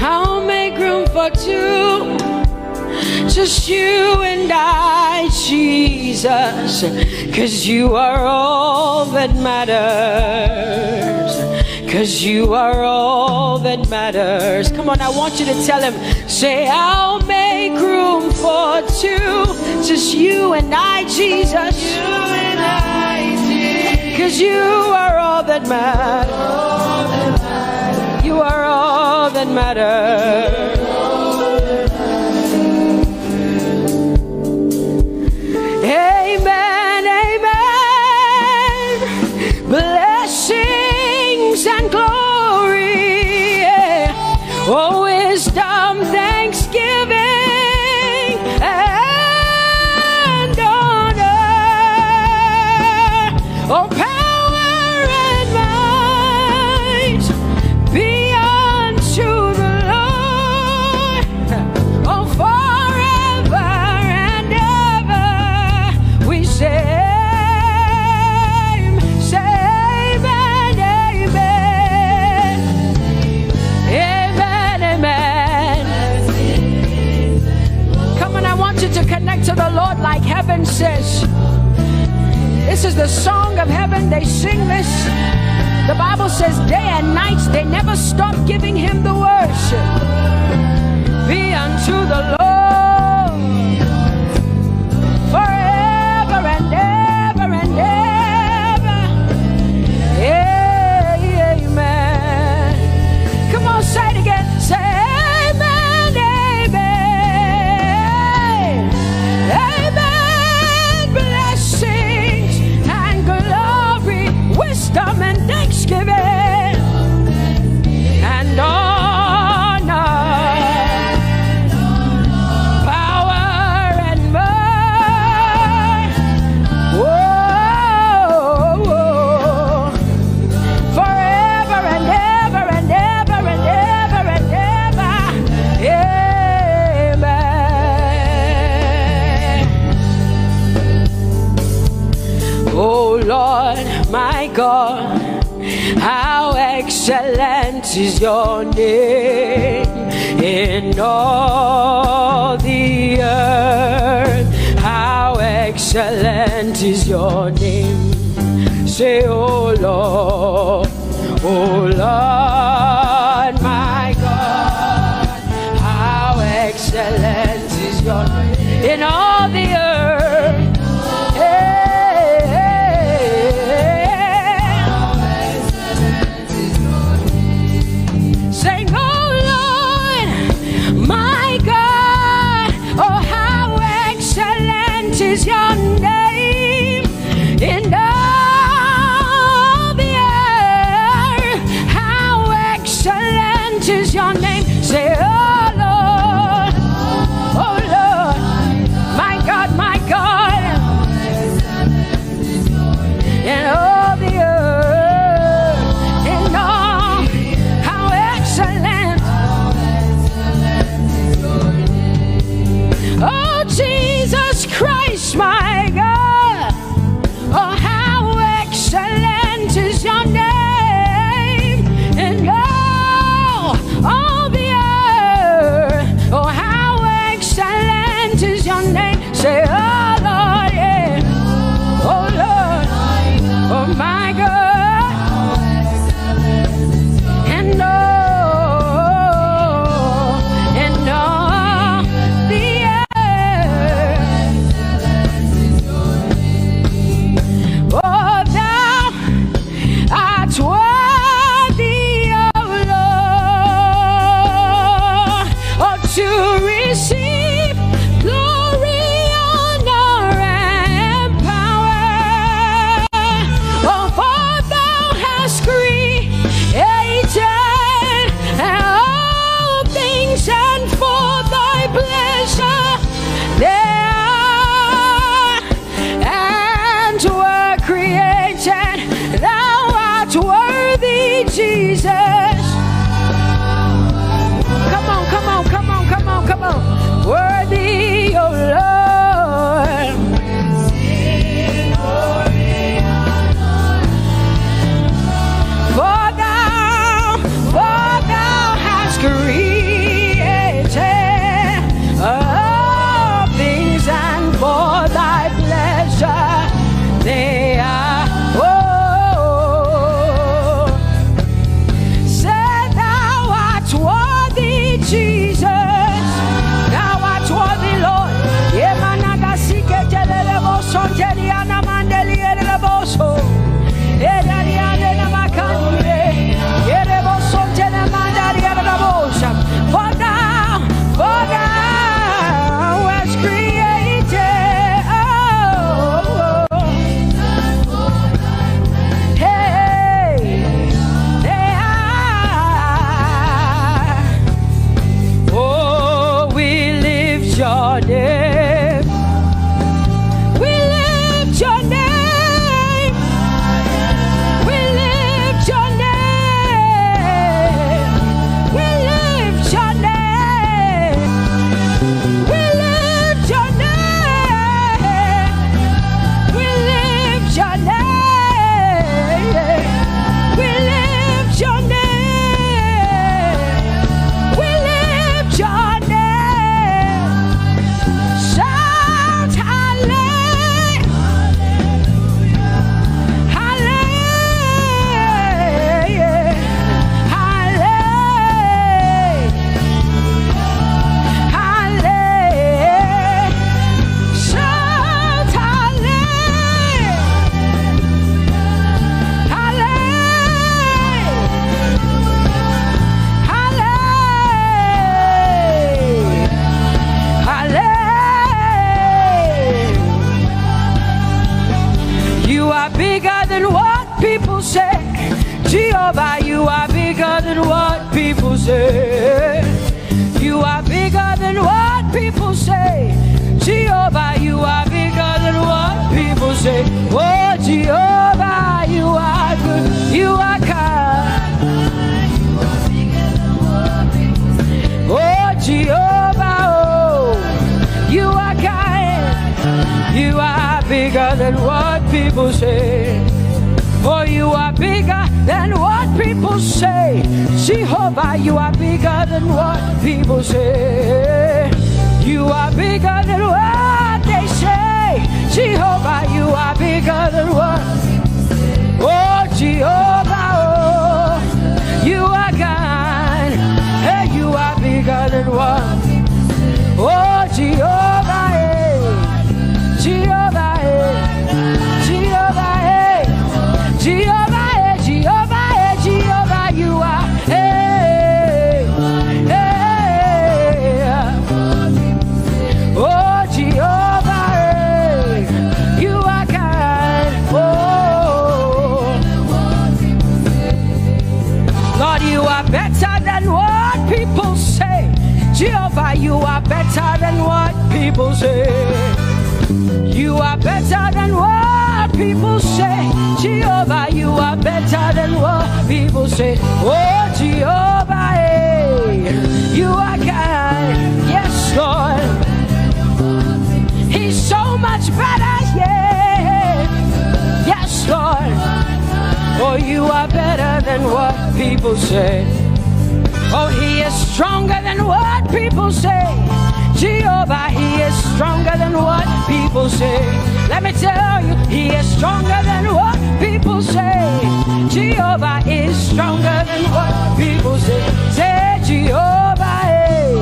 I'll make room for two, just you and I, Jesus, 'cause you are all that matters. 'Cause you are all that matters. Come on, I want you to tell him, say, I'll make room for two, just you and I, Jesus. You and I, Jesus. 'Cause you are all that matters. You are all that matters. Amen, amen. Blessings and glory, yeah. Oh, wisdom, thanksgiving, and honor. Oh, power and might children, they sing this. The Bible says day and night they never stop giving him the worship. Be unto the Lord forever and ever and ever. Amen. Come on, say it again. Say amen, amen. Amen. Blessings and glory, wisdom and thanksgiving and honor, power and might. Whoa, whoa. Forever and ever and ever and ever and ever. Amen. Oh Lord, my God, how excellent is your name in all the earth. How excellent is your name. Say, oh Lord, my God, how excellent is your name in all the earth. Sing, oh Lord, my God, oh how excellent is your name in all the earth. How excellent is your name. Say, oh Lord, my God, in all the earth, in all, how excellent. Oh Jesus Christ, my God, oh how excellent is your name in all the earth. Oh how excellent is your name. Say, oh Lord, yeah. Oh Lord, oh my God, and all the earth. Oh, thou art worthy, O Lord, oh, to receive glory, honor, and power. Oh, for thou hast created all things, and for thy pleasure they are and were created. Thou art worthy, Jesus. Come on, come on, come on, come on, come on. Worthy, O Lord. For thou hast created all things, and for thy pleasure they are. Oh, say thou art worthy, Jesus. Thou art worthy. you are bigger than what people say. You are bigger than what people say. Jehovah, you are bigger than what people say. Oh, Jehovah, you are good. You are kind. Oh, Jehovah, oh, you are kind. You are bigger than what people say. Oh, you are bigger than what people say. Jehovah, you are bigger than what people say. You are bigger than what they say. Jehovah, you are bigger than what. Oh, Jehovah, oh, you are kind. Hey, you are bigger than what. Oh, Jehovah, hey. Jehovah, hey. Jehovah, hey. Jehovah, hey. Jehovah, hey. Jehovah, you are. Hey, hey. Oh, Jehovah, hey. You are kind. Oh, Lord, you are better than what people say. Jehovah, you are better than what people say. You are better than what people say. Jehovah, you are better than what people say. Oh, Jehovah, hey, you are kind. Yes, Lord. He's so much better, yeah. Yes, Lord. Oh, you are better than what people say. Oh, he is stronger than what people say. Jehovah, he is stronger than what people say. Let me tell you, he is stronger than what people say. Jehovah is stronger than what people say. Say, Jehovah, hey,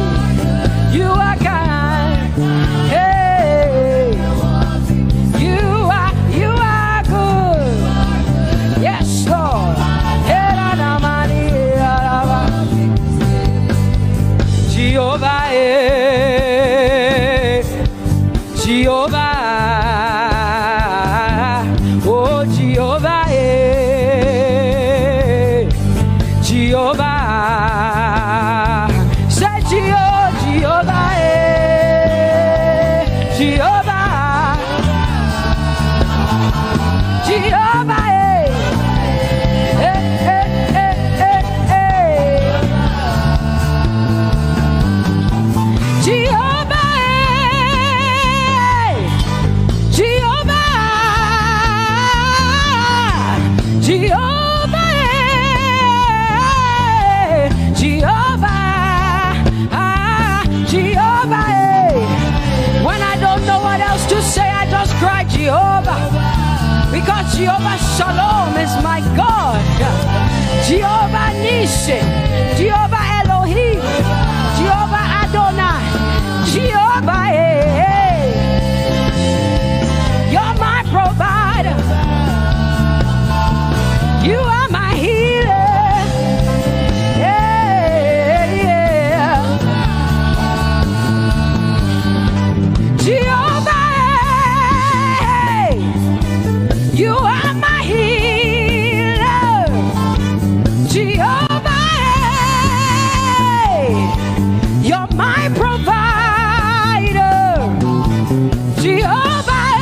you are kind. Hey, you are good. Yes, Lord. Jehovah, Jehovah, oh Jehovah, Jehovah, say Jehovah, Jehovah, Jehovah, Jehovah, because Jehovah Shalom is my God. Jehovah Nissi, Jehovah Elohim, Jehovah Adonai, Jehovah, hey, you're my provider. You are my healer. Yeah, yeah. Jehovah, you are my healer, Jehovah, you're my provider, Jehovah,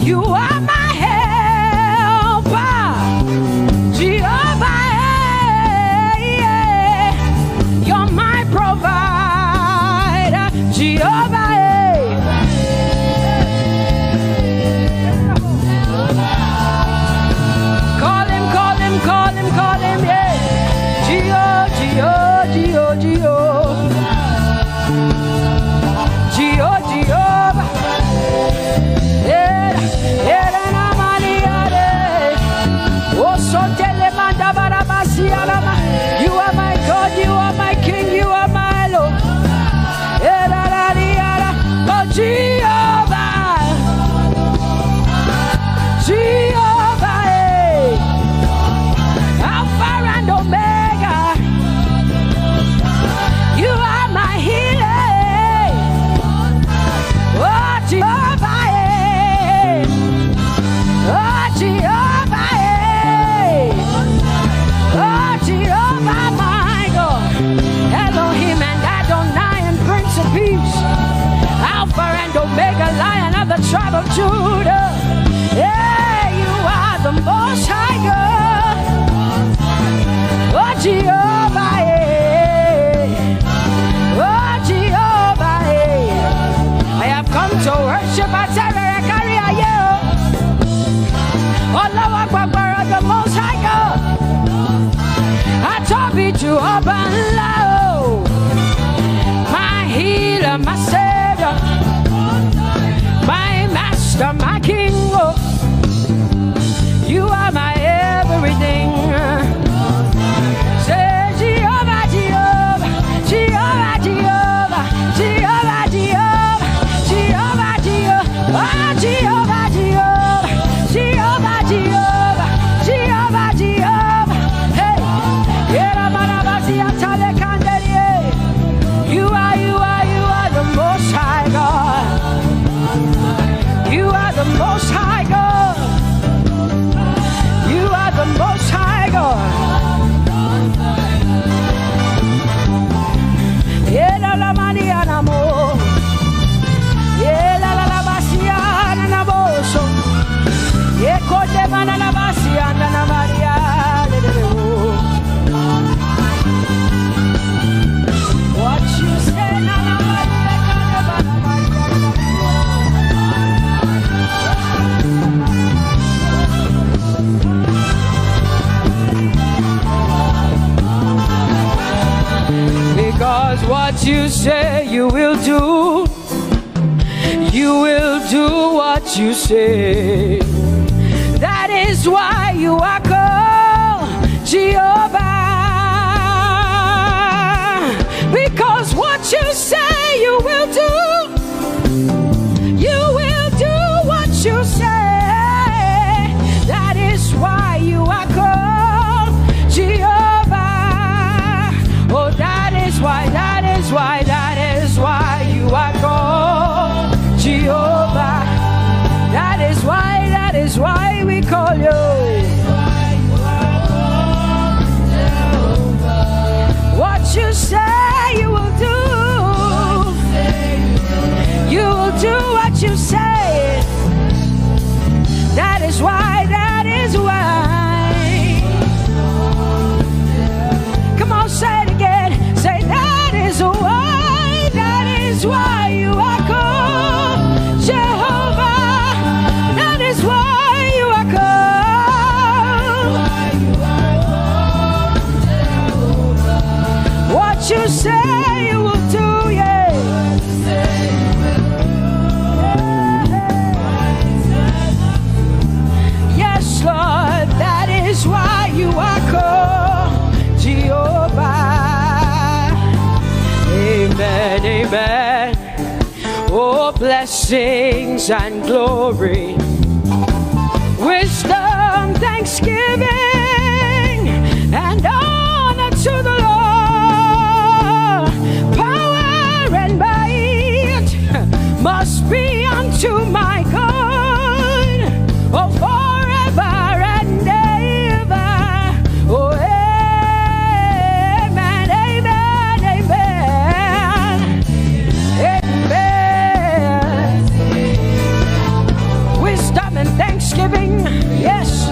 you are my helper, Jehovah, you're my provider, Jehovah. Call him, yeah. Jehovah, you are my God, you are my King, you are my Lord. Oh, Jehovah, Jehovah, Alpha and Omega, you are my healer. Oh, Jehovah, oh, Jehovah, Judah. Yeah, you are the Most High God. Oh, Jehovah, yeah. Oh, Jehovah, yeah. I have come to worship at Terekari, yeah. Oh, Lord, the Most High God. I Tope Jehovah, my healer, my savior, my master, my king. Oh, you are my everything. Say Jehovah, Jehovah, Jehovah, Jehovah, Jehovah, Jehovah, Jehovah, Jehovah, oh, Jehovah, Jehovah, Jehovah, Jehovah, Jehovah, Jehovah. Hey, you are the Most High God. You are the Most High God. You are the Most High God. Yeah, la Mariana mo. Yeah, la Bassiana na boso. Yeah, kote mana la Bassiana na Maria. What you say na because what you say you will do. You will do what you say. That is why you are called Jehovah. Because what you say you will do. You will do what you say. That is why you are called Jehovah. Oh, that is why you are called Jehovah. That is why we call you. What you say you will do. You will do what you say. That is why. Come on, say it again. Say that is why you are called Jehovah. That is why you are called. What you say you will do, yeah. Yes, Lord, that is why you are called Jehovah. Amen, amen. Oh, blessings and glory, wisdom, thanksgiving, and honor to the Lord. Power and might must be unto my God. Oh, forever and ever. Oh, amen, amen, amen. Amen. Wisdom and thanksgiving, yes.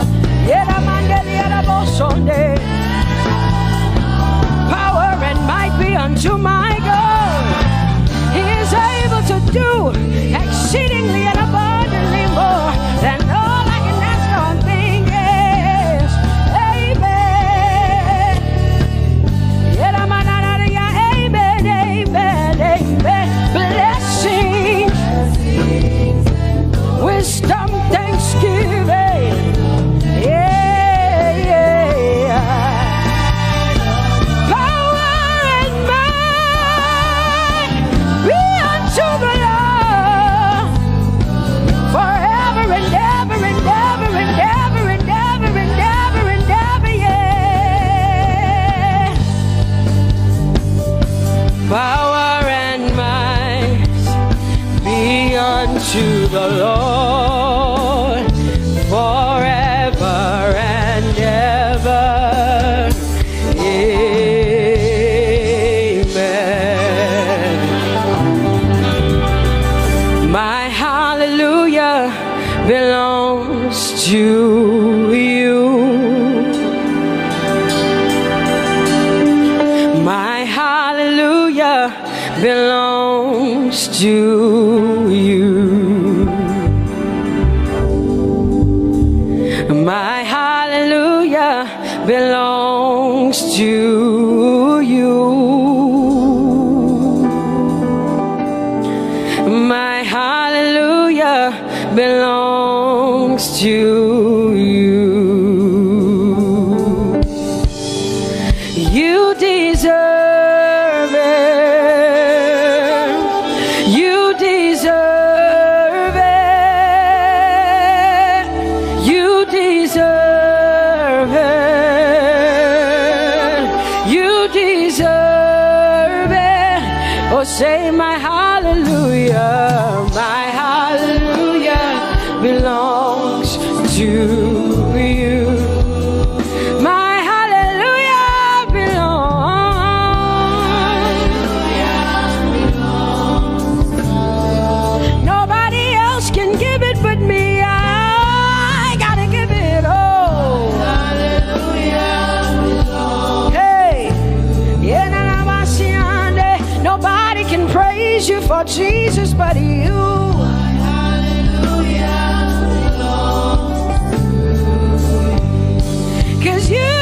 Power and might be unto my God. He is able to do exceedingly and abundantly more than all I can ask or think. Yes. Amen. Amen, amen, amen. Blessings, wisdom, thanksgiving. Yeah, yeah. Power and might be unto the Lord forever and ever and ever and ever and ever and ever and ever, yeah. Power and might be unto the Lord forever and ever. Amen. My hallelujah belongs to you. My hallelujah belongs to you. You deserve it. You deserve it. You deserve it. You deserve it. Oh, say my hallelujah. My hallelujah belongs to you. My hallelujah belongs. Nobody else can give it but me. I gotta give it all. Hallelujah belongs. Hey, nobody can praise you for Jesus but you. Cause you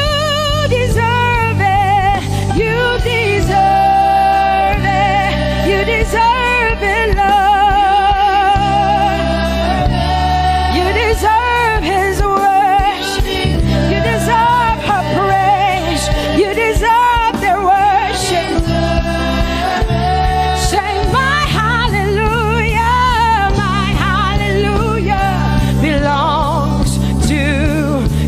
deserve it, you deserve it, you deserve it, Lord. You deserve His worship, you deserve her praise, you deserve their worship. Say my hallelujah belongs to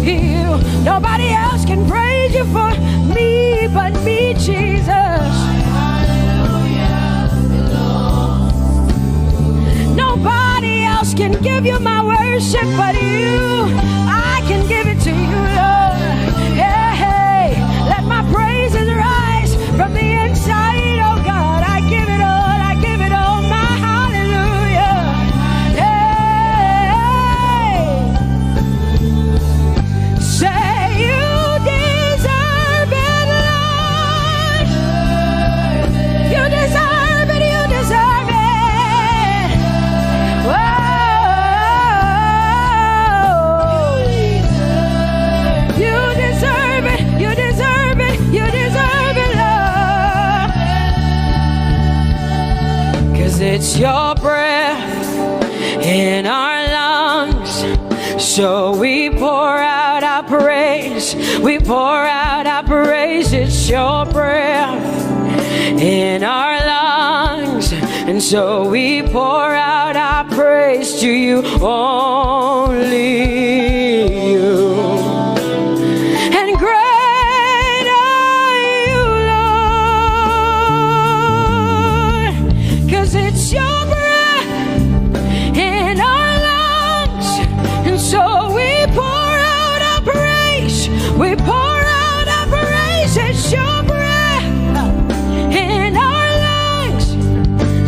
you. Nobody else can praise you for me but me, Jesus. Nobody else can give you my worship but you. I can give it to you, Lord. Hey, hey, let my praises rise from the inside, oh God. I give it all, I give it all, my hallelujah. Hey, say you deserve it, Lord. You deserve it, you deserve it. Whoa. You deserve it, you deserve it, you deserve it, Lord. Cause it's your breath in our lungs. So we pour out our praise. We pour out our praise. It's your breath in our lungs. And so we pour out our praise to you, only you. And great are you, Lord. Cause it's your breath in our lungs. And so we pour out our praise. We pour out our praise. It's your breath in our lungs.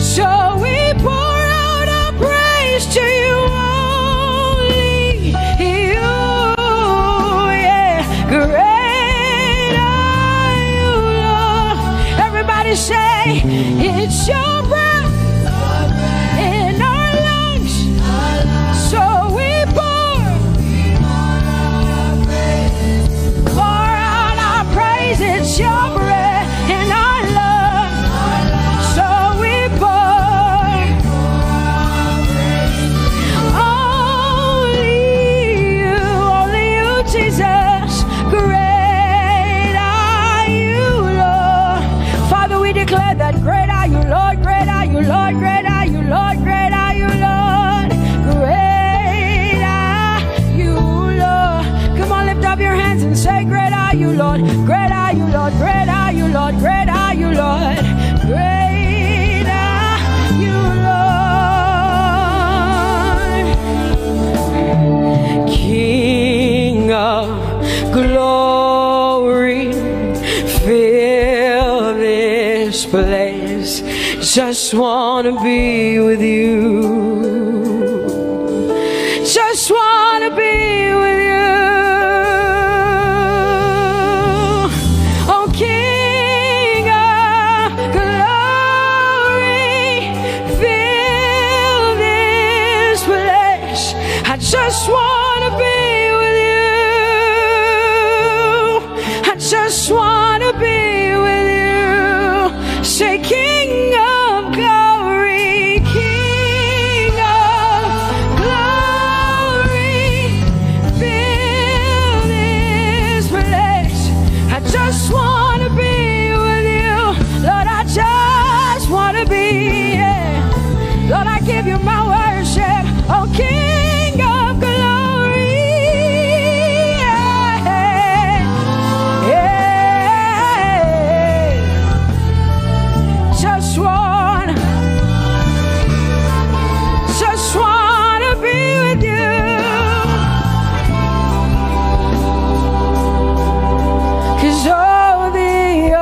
So we pour out our praise to you, only you. Yeah, great are you, Lord. Everybody say, it's your breath in our lungs. So we pour out our praise. It's your breath in our lungs. So we pour only you, Jesus. Great are you, Lord. Father, we declare that great are you, Lord. Great are you, Lord. Great are you, Lord. Great are you, Lord. Great are you, Lord. Come on, lift up your hands and say, great are you, Lord. Great are you, Lord. Great are you, Lord. Great are you, Lord. Great are you, Lord. King of glory, fill this place. Just wanna be with you. Just wanna be with you. Oh, King of glory, fill this place. I just wanna be with you. just want to be with you. Say, King of glory, King of glory, fill this place. I just want to be with you. Lord, I just want to be, yeah. Lord, I give you my worship, oh King of glory, yeah, yeah. Just want to be with you. 'Cause oh, the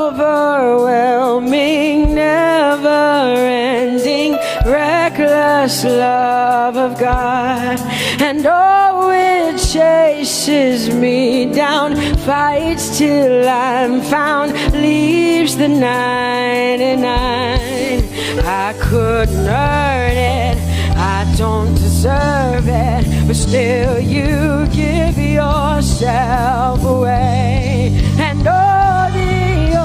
overwhelming, never-ending, reckless love of God, and oh, it chases me down, fights till I'm found, leaves the 99. I couldn't earn it, I don't deserve it, but still you give yourself away. And oh, the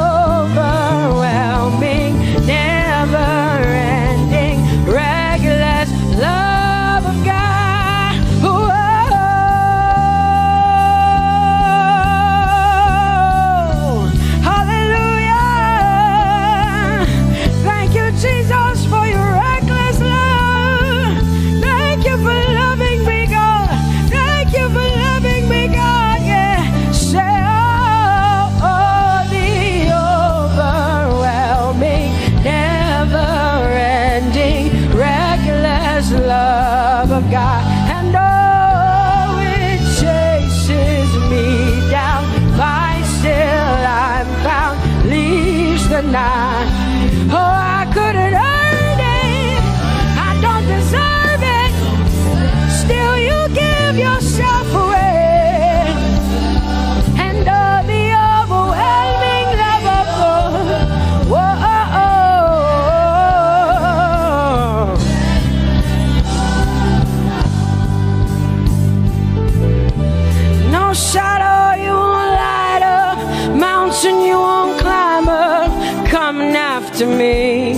overwhelming, never-ending, reckless love of God. Whoa. Hallelujah. Thank you, Jesus, for your reckless love. Thank you for loving me, God. Thank you for loving me, God. Yeah. Say, oh, the overwhelming, never-ending, reckless love of God. And oh, it chases me down, finds till I'm found, leaves the 9. Oh, I couldn't earn it, I don't deserve it, still you give yourself away. And oh, the overwhelming love of God. Whoa. No shadow you won't light up, mountain you won't climb up, coming after me.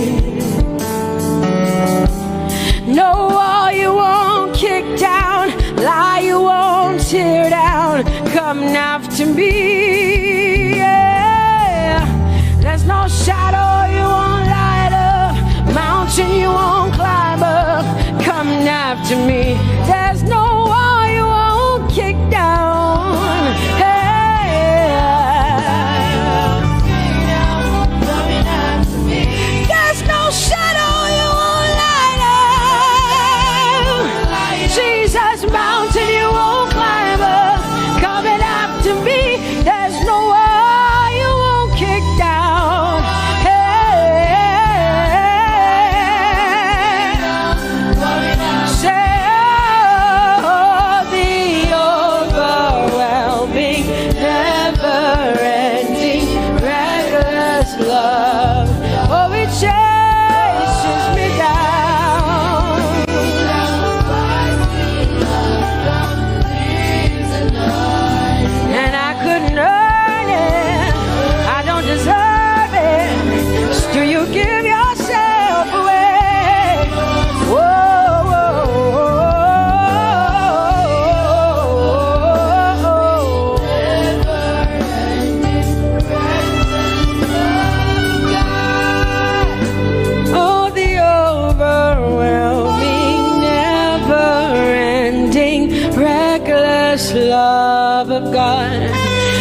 No wall you won't kick down, lie you won't tear down, coming after me. Yeah. There's no shadow you won't light up, mountain you won't climb up, coming after me. There's no wall you won't kick down. There's no shadow you won't light up, Jesus, mountain you won't climb up, coming after me. There's no wall you won't kick down. Say, oh, the overwhelming, never-ending, reckless love. Oh, it chases me down. And I couldn't earn it, I don't deserve it, still you give yourself away. Whoa, whoa, oh, the overwhelming, never-ending, reckless love of God.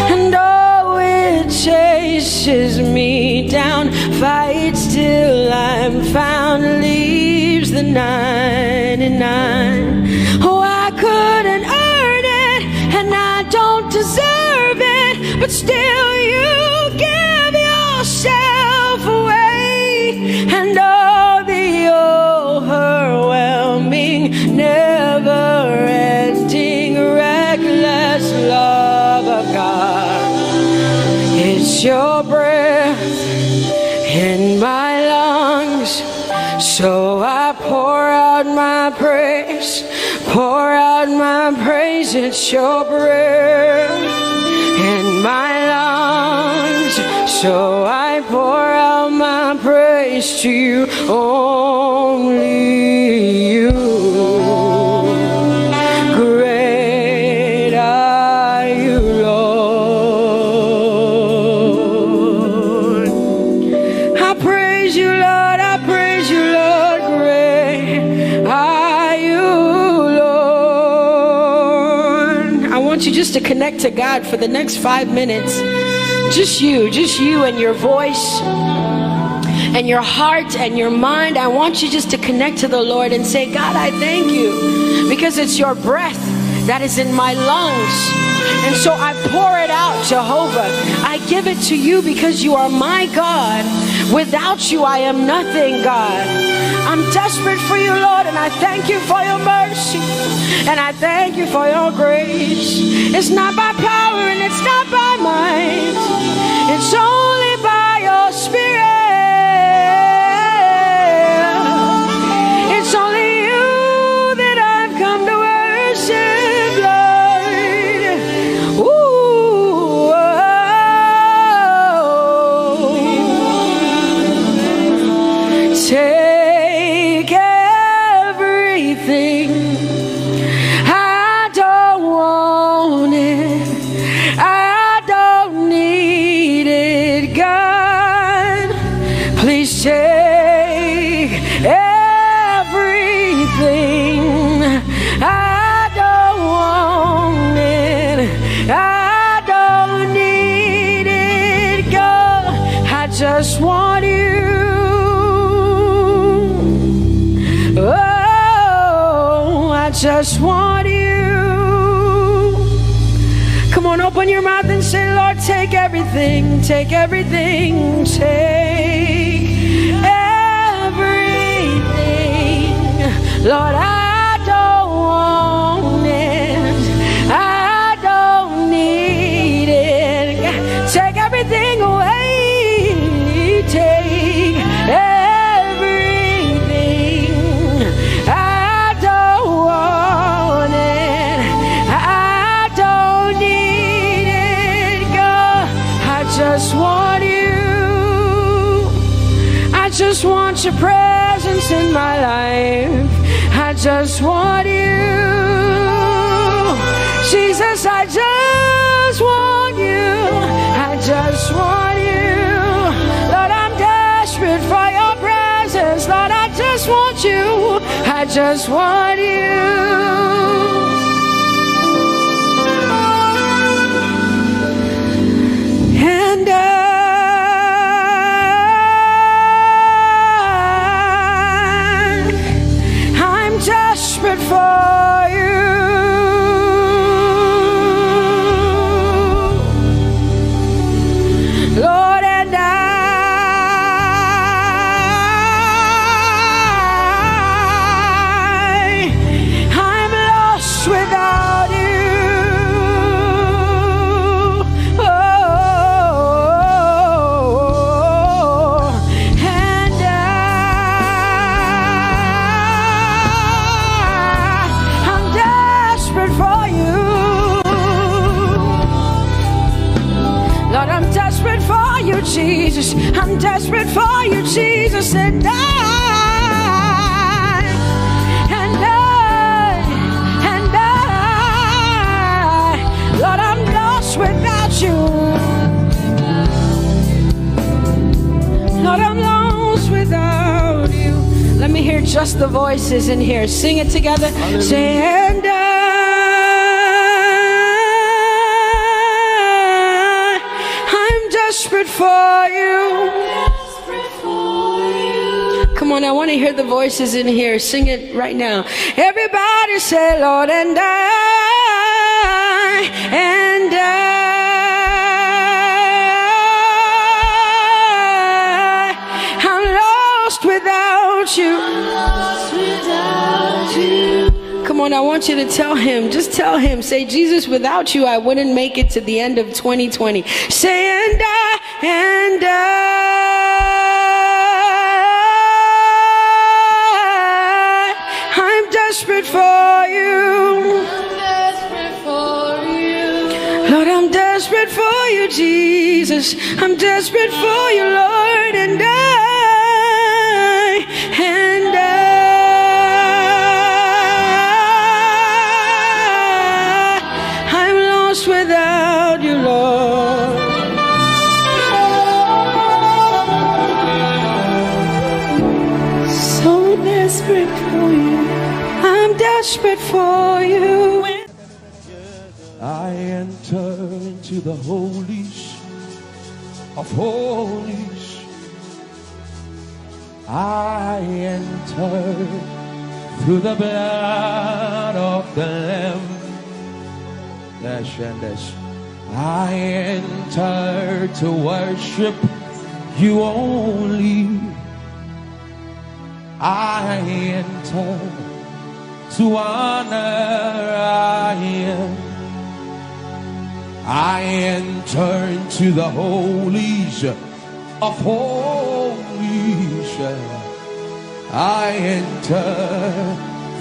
And oh, it chases me down, fights till I'm found, leaves the 99. Oh, I couldn't earn it, and I don't deserve it, but still you give yourself away. And oh, the overwhelming, never-ending, reckless love of God. It's your breath in my lungs, so I pour out my praise, pour out my praise. It's your breath in my lungs. So I pour out my praise to you, only you. Great are you, Lord. I praise you, Lord. I praise you, Lord. Great are you, Lord. I want you just to connect to God for the next 5 minutes. Just you and your voice and your heart and your mind. I want you just to connect to the Lord and say, God, I thank you because it's your breath that is in my lungs. And so I pour it out, Jehovah. I give it to you because you are my God. Without you, I am nothing, God. I'm desperate for you, Lord, and I thank you for your mercy. And I thank you for your grace. It's not by power and it's not by might. It's only by your Spirit. It's only you that I've come to worship, Lord. Ooh, oh. Take everything. I don't want it. I don't need it, God. Please take everything. I don't want it. I don't need it, God. I just want you. Oh, I just want you. Come on, open your mouth and say, Lord, take everything, take everything, take everything. Lord, I don't want it. I don't need it. Take everything away. Take everything. I don't want it. I don't need it, God. I just want you. I just want your presence in my life. I just want you. Jesus, I just want you. I just want you. Lord, I'm desperate for your presence. Lord, I just want you. I just want you. And I'm desperate for you. Lord, and I'm lost without you. Oh, and I'm desperate for you. Lord, I'm desperate for you, Jesus. I'm desperate for you, Jesus. And Lord, I'm lost without you. Lord, I'm lost without you. Let me hear just the voices in here. Sing it together. Say, and I'm desperate for you. Come on, I want to hear the voices in here. Sing it right now. Everybody say, Lord, and I'm lost without you. Come on, I want you to tell him. Just tell him. Say, Jesus, without you, I wouldn't make it to the end of 2020. Say, and I'm desperate for you. Lord, I'm desperate for for you, Jesus. I'm desperate for you, Lord, and I'm lost without you, Lord. So desperate for you. I'm desperate for you. I enter into the holies of holies. I enter through the blood of the Lamb. I enter to worship you only. I enter to honor I am. I enter into the holies of holies. I enter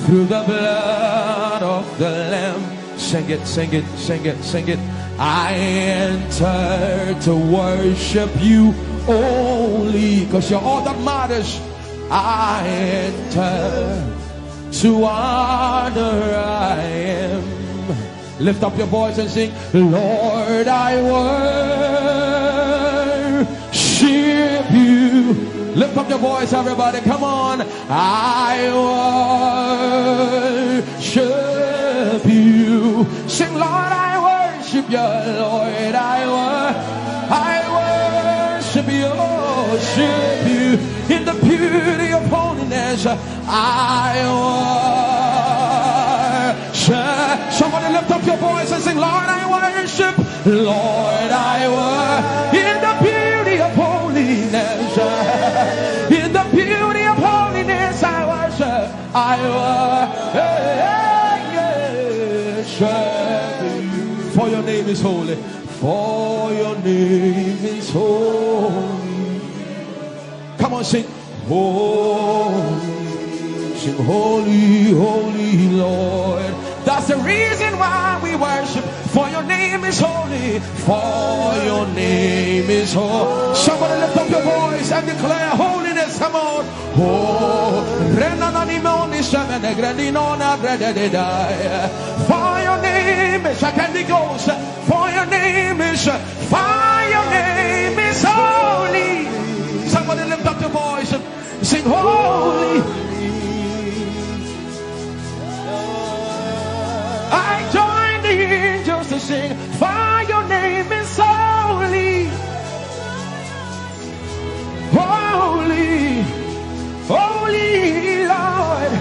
through the blood of the Lamb. Sing it, sing it, sing it, sing it. I enter to worship you only, because you're all that matters. I enter to honor I am. Lift up your voice and sing, Lord, I worship you. Lift up your voice, everybody, come on. I worship you. Sing, Lord, I worship you. Lord, I worship you. Worship you in the beauty of holiness. I worship. Somebody lift up your voice and sing, Lord, I worship. Lord, I worship in the beauty of holiness. In the beauty of holiness, I worship. I worship you. For your name is holy. For your name is holy. Come on, sing. Holy. Sing, holy, holy Lord. That's the reason why we worship. For your name is holy. For your name is holy. Somebody lift up your voice and declare holiness. Come on. Oh, for your name is, I can't goes. For your name is, for your name is holy. Somebody lift up your voice and sing holy. I join the angels to sing, for your name is holy. Holy, holy Lord.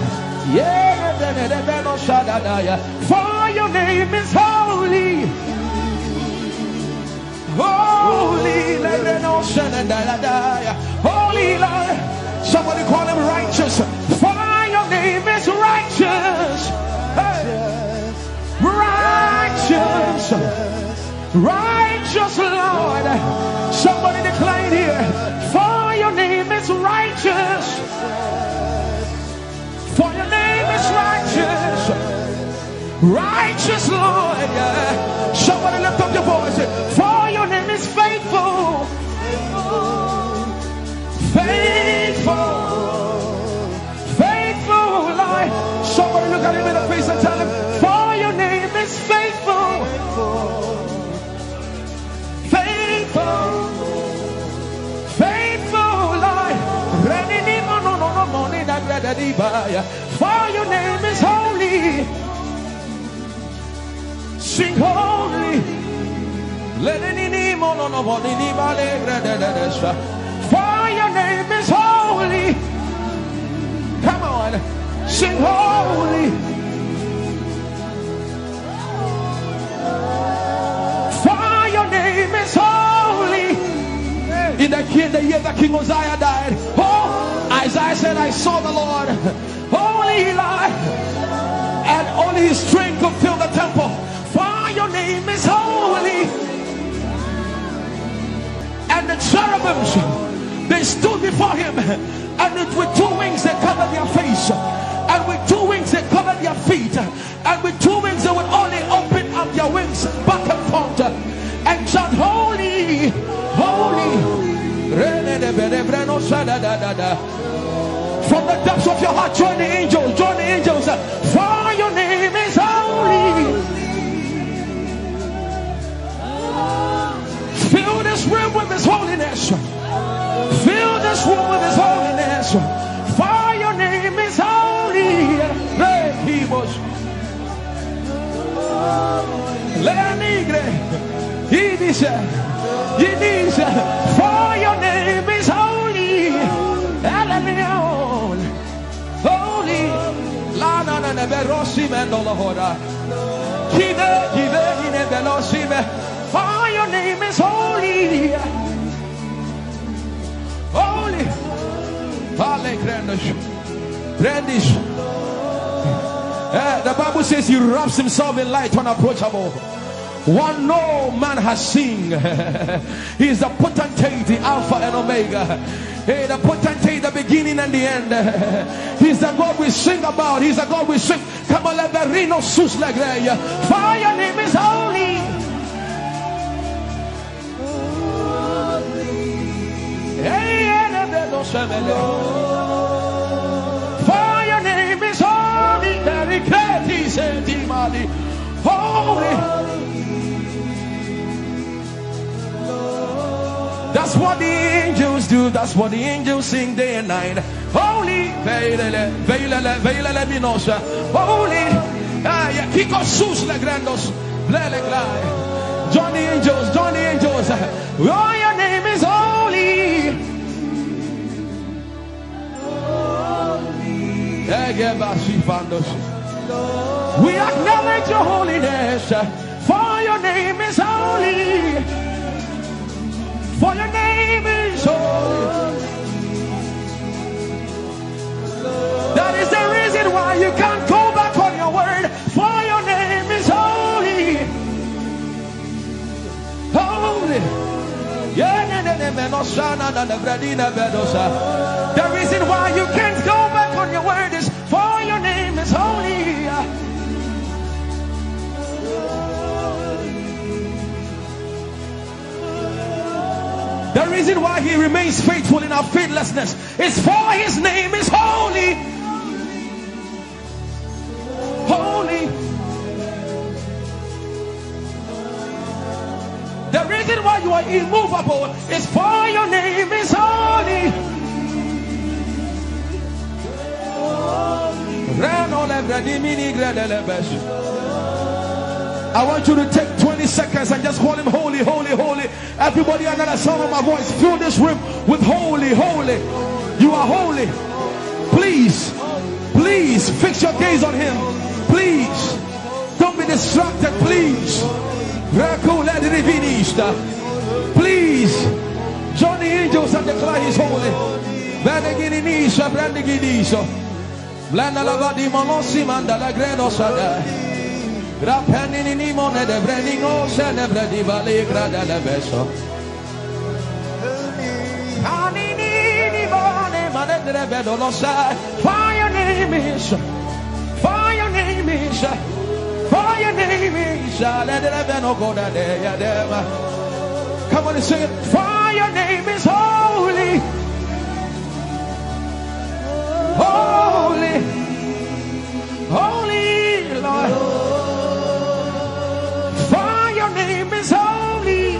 Yeah, for your name is holy. Holy, holy Lord. Somebody call him righteous. For your name is righteous. Hey. Righteous, righteous Lord. Somebody declare here, for your name is righteous. For your name is righteous. Righteous Lord. Yeah. Somebody lift up your voice. For your name is faithful. Faithful. Faithful Lord. Somebody look at him in the face and tell him, for your name is faithful. Faithful. Faithful Lord. For your name is holy. Sing holy. For your name is holy. Come on. Sing holy. For your name is holy. In the year that King Uzziah died, Isaiah said, I saw the Lord, holy Lord, and only his strength could fill the temple. For your name is holy. And the cherubims, they stood before him, and with two wings they covered their face, and with two wings they covered their feet, and with two wings they would only open up their wings back and front and shout, From the depths of your heart, join the angels. Join the angels. For your name is holy. Fill this room with His holiness. Fill this room with His holiness. For your name is holy. Ehi Moses. He needs for your name is holy. Holy. La na na na berosi mendola hora. Give in veloci. For your name is holy. Holy. Hale Grandish. The Bible says He wraps Himself in light unapproachable. One no man has seen. He is the potentate, the Alpha and Omega. Hey, the potentate, the beginning and the end. He's the God we sing about. He's the God we sing. Come on, let the reno sus legreya. For your name is holy. For your name is holy. Very great, He said, holy. That's what the angels do. That's what the angels sing day and night. Holy, holy. Join the angels. Join the angels. Oh, your name is holy. We acknowledge your holiness. For your name is holy. For your name is holy. That is the reason why you can't go back on your word. For your name is holy. Holy. The reason why you can't go back on your word is for your name is holy. The reason why He remains faithful in our faithlessness is for His name is holy. Holy. The reason why you are immovable is for your name is holy. I want you to take 20 seconds and just call Him holy, holy, holy. Everybody under the sound of my voice, fill this room with holy, holy. You are holy. Please, please fix your gaze on Him. Please, don't be distracted, please. Please, join the angels and declare He's holy. Rapenini mone de breningo se ne bredi vale grada le beso. Anini mone mane de bedo lo sai. For your name is, for your name is, for your name is. Let the beno go da de ya dema. Come on and sing it. For your name is holy, holy, holy Lord. For your name is holy.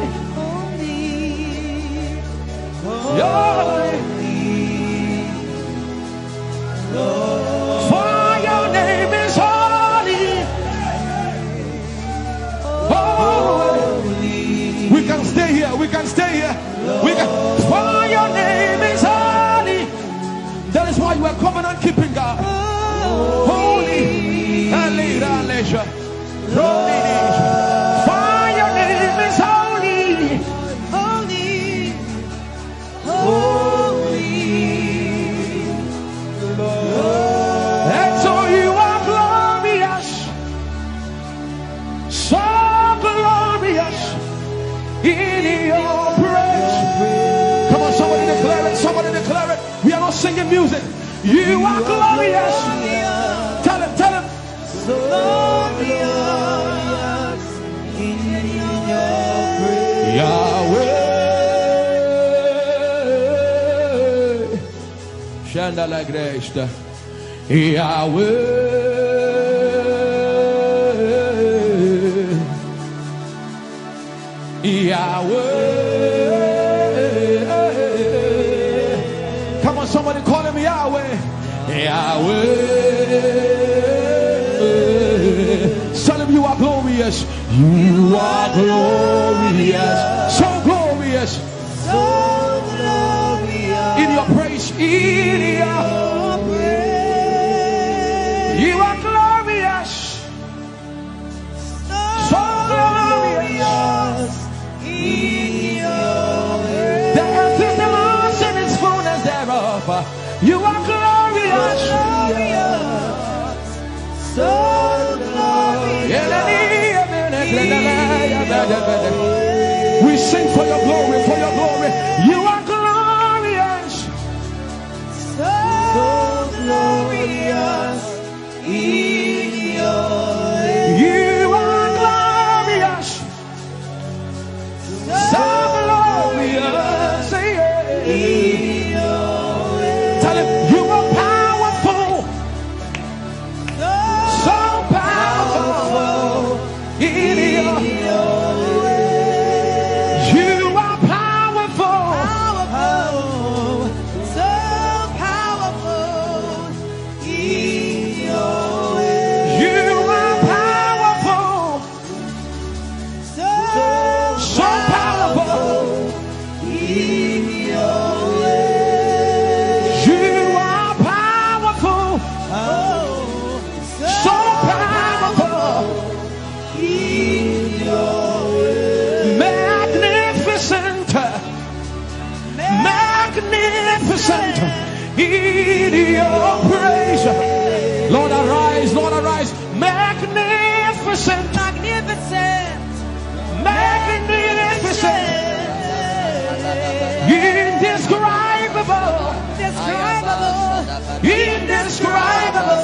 Holy. We can stay here. We can stay here. For your name is holy. That is why you are covenant keeping God. Holy. For your name is holy. Holy. And so you are glorious, so glorious in your praise. Come on, somebody declare it, somebody declare it. We are not singing music. You are glorious. Tell him, tell him. So glorious in your praise. Yahweh. la Grace. Yahweh, Yahweh. Come on, somebody call him Yahweh. Yahweh. Tell him you are glorious. You are glorious. So glorious. So glorious. In your praise. In your praise. You are glorious. So glorious. In your praise. The earth is the Lord's and its fullness thereof. You are glorious. So glorious. We sing for your glory, for your glory. You are glorious. So glorious. In your You are glorious. So glorious. Tell him you are powerful. So powerful. In your you are powerful. So powerful. In your You are powerful. so powerful. in your You are powerful. So powerful. Magnificent. Magnificent. In your praise. Lord arise, Lord arise. Magnificent. magnificent. Magnificent. Indescribable. Indescribable. Indescribable.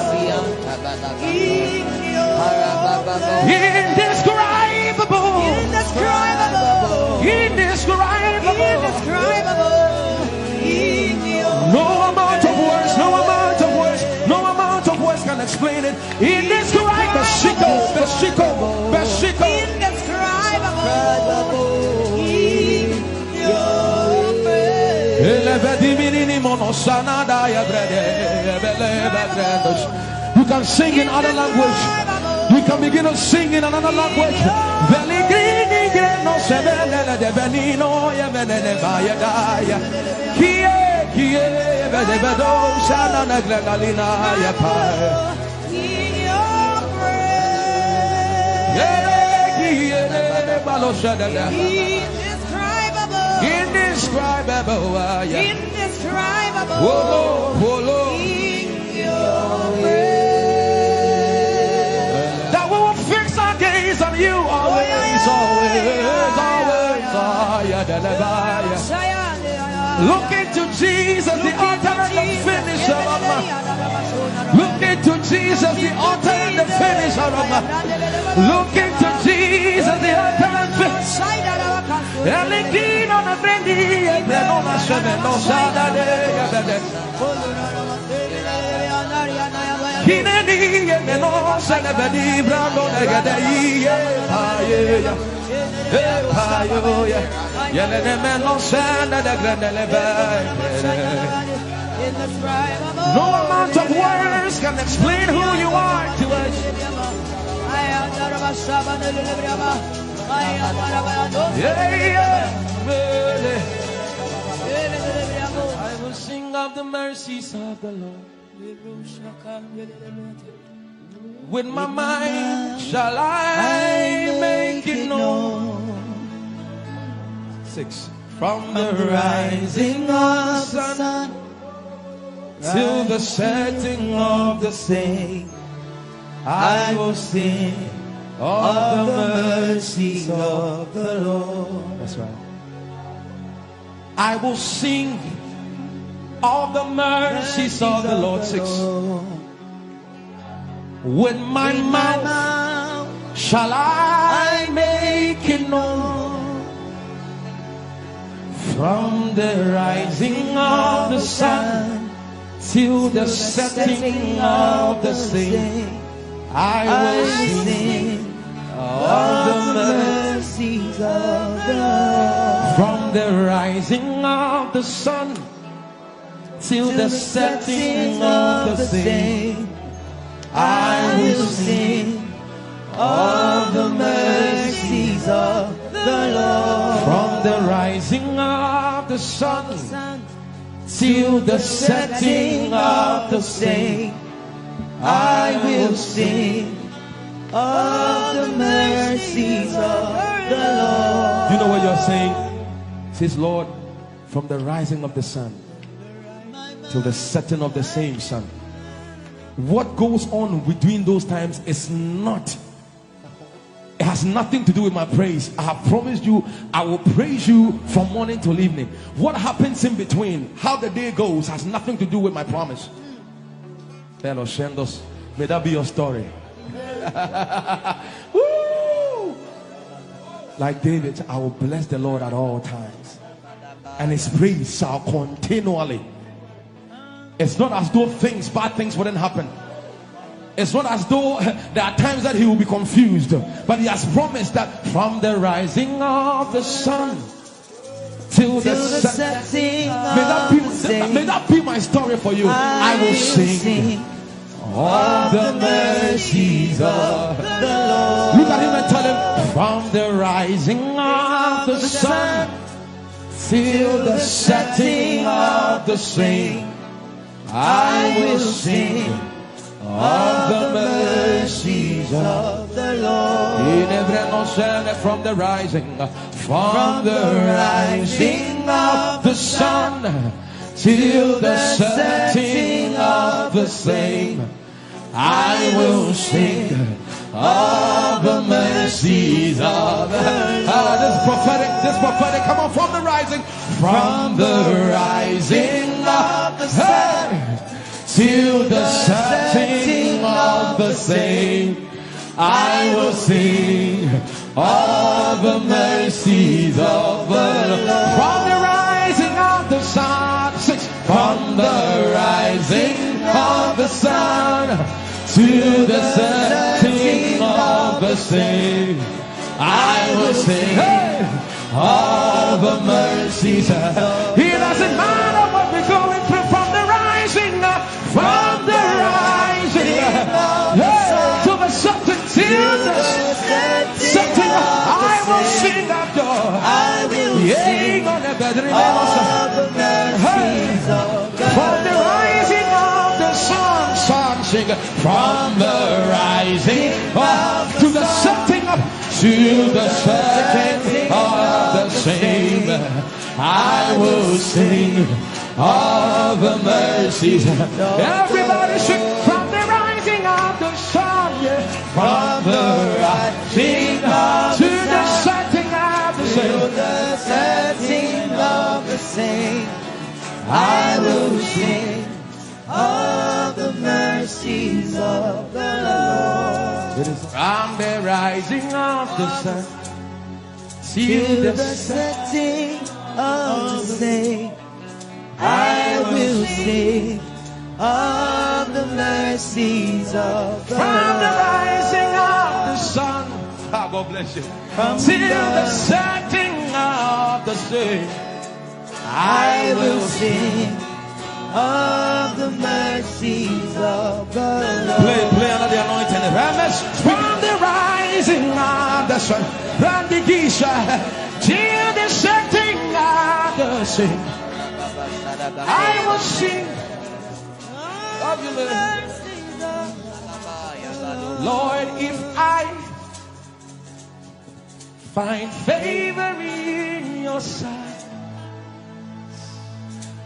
Indescribable. Indescribable. Indescribable. No amount of words, no amount of words, no amount of words can explain it. Indescribable. Beshiko. Indescribable. In your praise. You can sing in other language. You can begin to sing in another language. In your praise. Indescribable. Indescribable. Whoa. In your praise. That we will fix our gaze on you always. Look into Jesus, the author and the finisher of my. Look into Jesus, the author and the finisher of my. Look into Jesus, the author and finisher. No amount of words can explain who you are to us. I will sing of the mercies of the Lord. With my mind shall I make it known. 6. From the rising of the sun till the setting of the same, I will sing of the mercies of the Lord. That's right. I will sing of the mercies of the Lord. 6. With my mouth shall I make it known. From the rising of the sun till the setting of the same. I will sing of the mercies of the Lord. From the rising of the sun till the setting of the same, I will sing of the mercies of the Lord. From the rising of the sun till the setting of the same, I will sing of the mercies of the Lord. You know what you're saying? It says, Lord, from the rising of the sun till the setting of the same sun. What goes on between those times is not, it has nothing to do with my praise. I have promised you I will praise you from morning till evening. What happens in between, how the day goes, has nothing to do with my promise. May that be your story. Woo! Like David, I will bless the Lord at all times, and his praise shall continually. It's not as though bad things wouldn't happen. It's not as though there are times that he will be confused, but he has promised that from the rising of the sun till the setting may that be my story for you. I will sing of the mercies of the Lord. Look at him and tell him, from the rising of the sun till the setting of the same, I will sing of the mercies of the Lord. From the rising of the sun till the setting of the same, I will sing of the mercies of the Lord. This prophetic, come on, from the rising of the sun till the setting of the same, I will sing of the mercies of the Lord. From the rising of the sun, from the rising of the sun to the setting of the same, I will sing of the mercies. It doesn't matter what we're going through. From the rising to the setting, till the setting, I will sing of joy. I will sing of the mercies of God. From the rising of the sun, sing from the rising to the setting up to the setting of the same, I will sing of the mercies. Everybody sing from the rising of the sun, yeah. From the rising of to the setting of the same, to the setting of the same, I will sing of the mercies of the Lord. It is from the rising of the sun till the setting of the same, I will sing of the mercies of the Lord. From the rising of the sun, God bless you, till the setting of the same, I will sing of the mercies of the Lord. Play under the anointing. From the rising of the sun, from the Gisha, till the setting of the same, I will sing of you, Lord. If I find favor in your sight,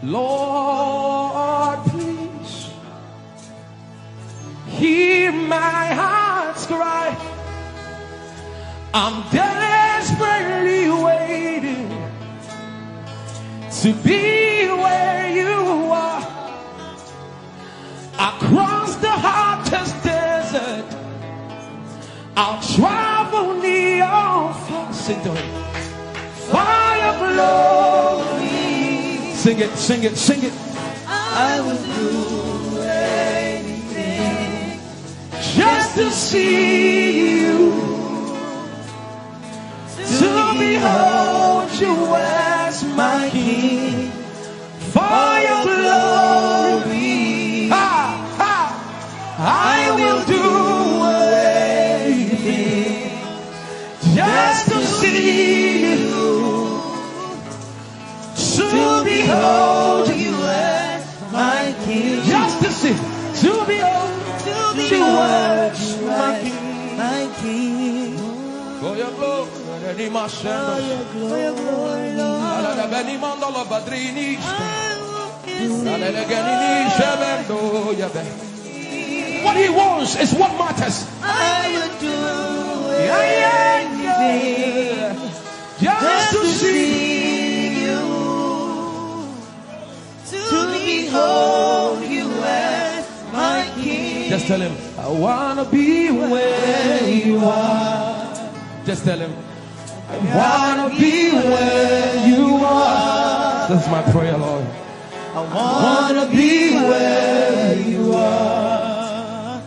Lord, please hear my heart's cry. I'm desperately waiting to be where you are. Across the hottest desert, I'll travel near or far. Sing to it. Fire glory. Sing it, sing it, sing it. I will do just to see you, to behold you as my King, for your glory. I will do anything just to see you, to behold you as my King, just to see, to behold you as my King, my King. For your glory, for your glory, Lord. What he wants is what matters. I will do anything just to see you, to behold you as my King. Just tell him, I want to be where you are. Just tell him, I want to be where you are. That's my prayer, Lord. I want to be where you are.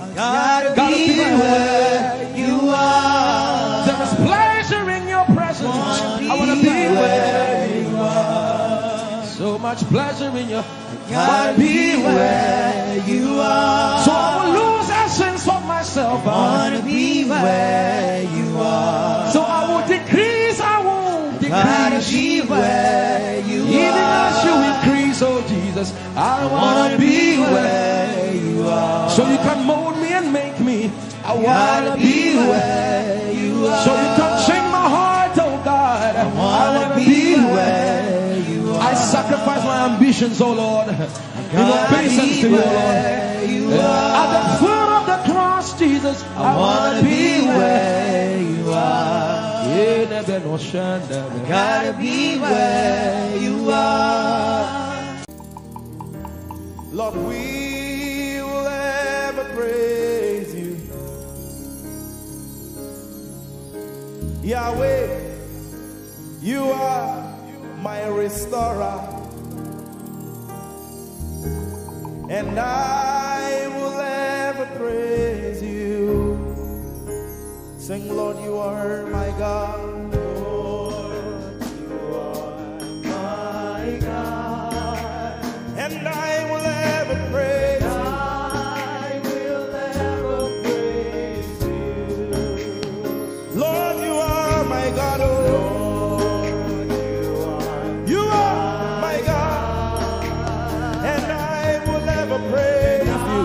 I gotta be where you are. There is pleasure in your presence. I want to be where you are. So much pleasure in your. I gotta be where you are. So I will lose essence of myself. I want to be where you are. So I will decrease, I won't decrease. Gotta be where you are. Even as you increase, oh Jesus, I want to be where you are. So you can mold me and make me. I want to be where you are. So you can change my heart, oh God. I want to be where you are. I sacrifice my ambitions, oh Lord, in obeisance to you, Lord. At the foot of the cross, Jesus, I want to be where you are. I gotta be where you are. Lord, we will ever praise you. Yahweh, you are my restorer, and I will ever praise you. Sing, Lord, you are my God. Lord, you are my God, and I will ever praise you. I will ever praise you. Lord, you are my God. Oh, Lord, you are my God, and I will ever praise you.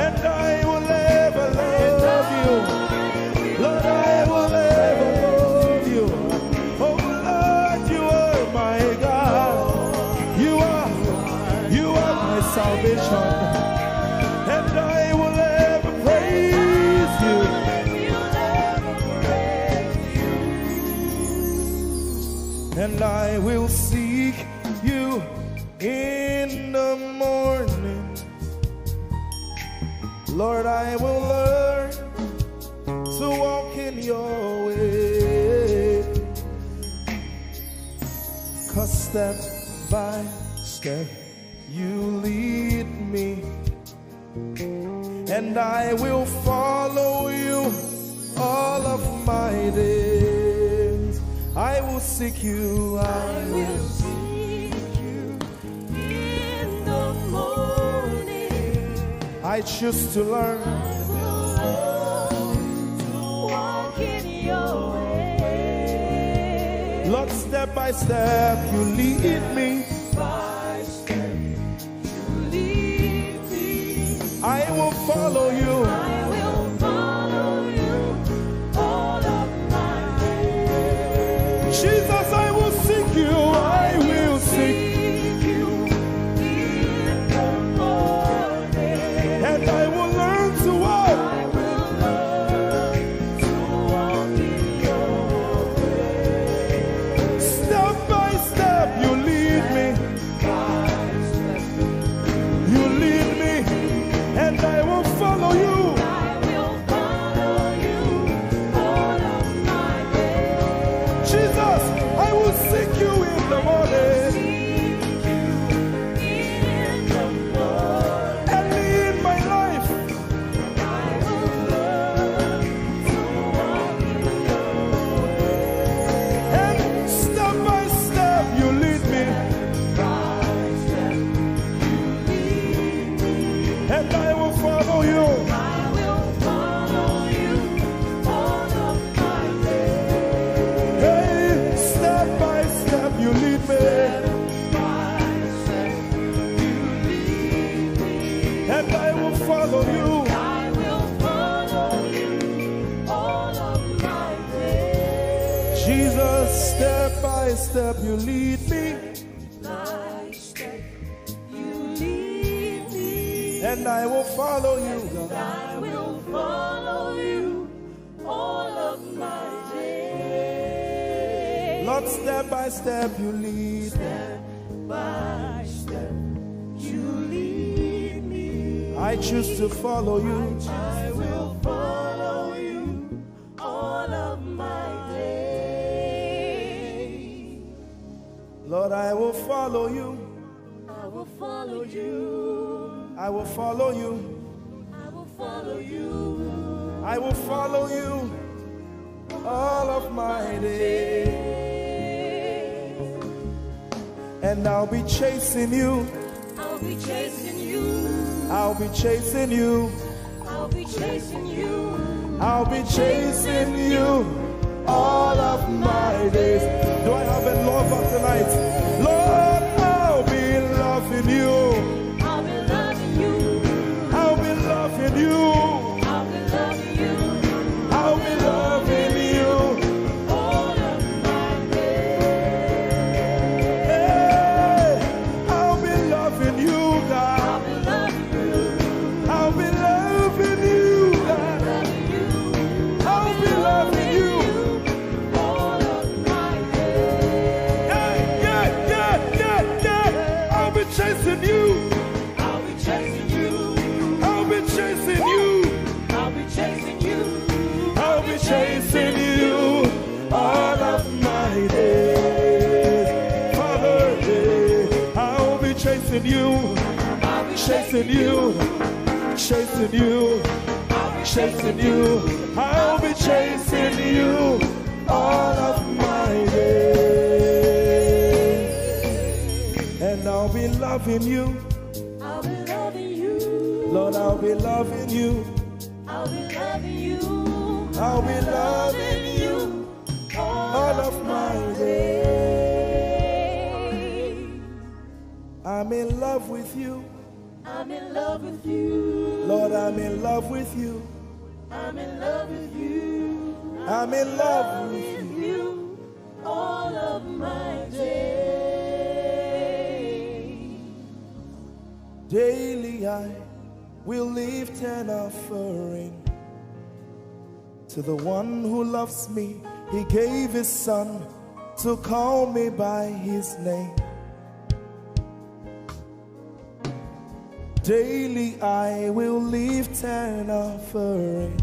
and I will ever love you. Lord, I will ever love you. Oh Lord, you are my God. You are my salvation, and I will ever praise you. And I will seek you in the morning. Lord, I will learn to walk in your way. 'Cause step by step you lead me, and I will follow you all of my days. I will seek you, I will seek you in the morning. I choose to learn to walk in your way. Lord, step by step you lead me. By step you lead me. I will follow you. I will follow you all of my days. Jesus, I will seek you. I will seek you in the morning. And I will learn to walk. I will learn to walk in your way. Step by step you lead me. You lead me, and I will follow you. I will follow you all of my days. Jesus, I will seek you in the morning. And in my life, I will learn to walk in your way. And step by step you lead me. And I will follow you. I will follow you all of my days. Hey, step by step you lead me. And I will follow you. I will follow you all of my days. Jesus, step by step you lead me. And I will follow you, God. I will follow you all of my days. Lord, step by step you lead. Step by step you lead me. I choose to follow you. I will follow you all of my days. Lord, I will follow you. I will follow you. I will follow you. I will follow you. I will follow you all of my days. And I'll be chasing you. I'll be chasing you. I'll be chasing you. I'll be chasing you. I'll be chasing you all of my days. Do I have a lover tonight? Lord, I'll be loving you. You. I'll be loving you. I'll be loving you all of my days. Hey, I'll be loving you, God. I'll be loving you. I'll be loving you, God. I'll be loving you all of my days. Yeah. I'll be chasing you. I'll be chasing you. I'll be chasing you. I'll be chasing you. I'll be chasing you all of my days. Father, I'll be chasing you. I'll be chasing you. Chasing you. I'll be chasing you. I'll be chasing you all of my days. And I'll be loving you. I'll be loving you. Lord, I'll be loving you. I'll be loving you. I'll be loving you all of my days. I'm in love with you. I'm in love with you. Lord, I'm in love with you. I'm in love with you. I'm in love with you all of my days. Daily I will lift an offering to the one who loves me. He gave his son to call me by his name. Daily I will lift an offering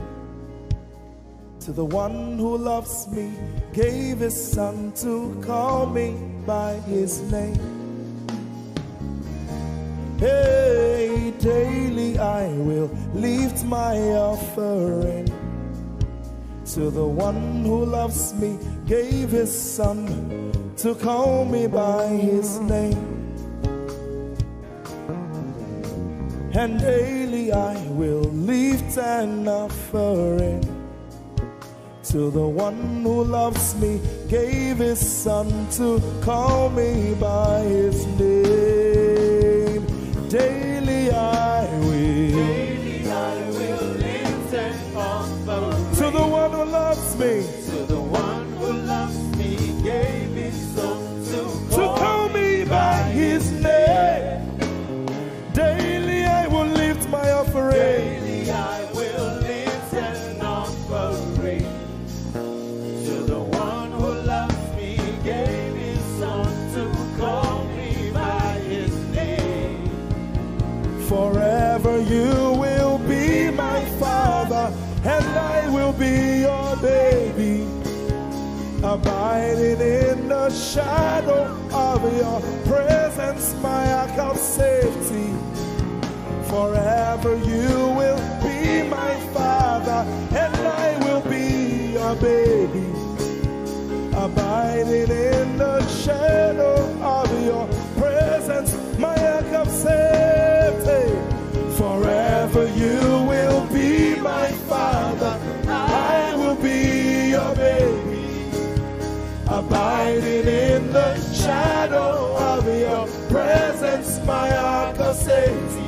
to the one who loves me, gave his son to call me by his name. Hey, daily I will lift my offering to the one who loves me, gave his son to call me by his name. And daily I will lift an offering to the one who loves me, gave his son to call me by his name. Daily I will lift an offering to the one who loves me, to the one who loves me, gave his son to call me by his name. Daily I will lift my offering. Daily I will lift an offering to the one who loves me, gave his son to call me by his name. Forever you will be my father, and I will be your baby, abiding in the shadow of your presence, my ark of safety. Forever you will be my father, and I will be your baby, abiding in the shadow of your presence, my ark of safety. Forever you will be my father, I will be your baby, abiding in the shadow of your presence, my ark of safety.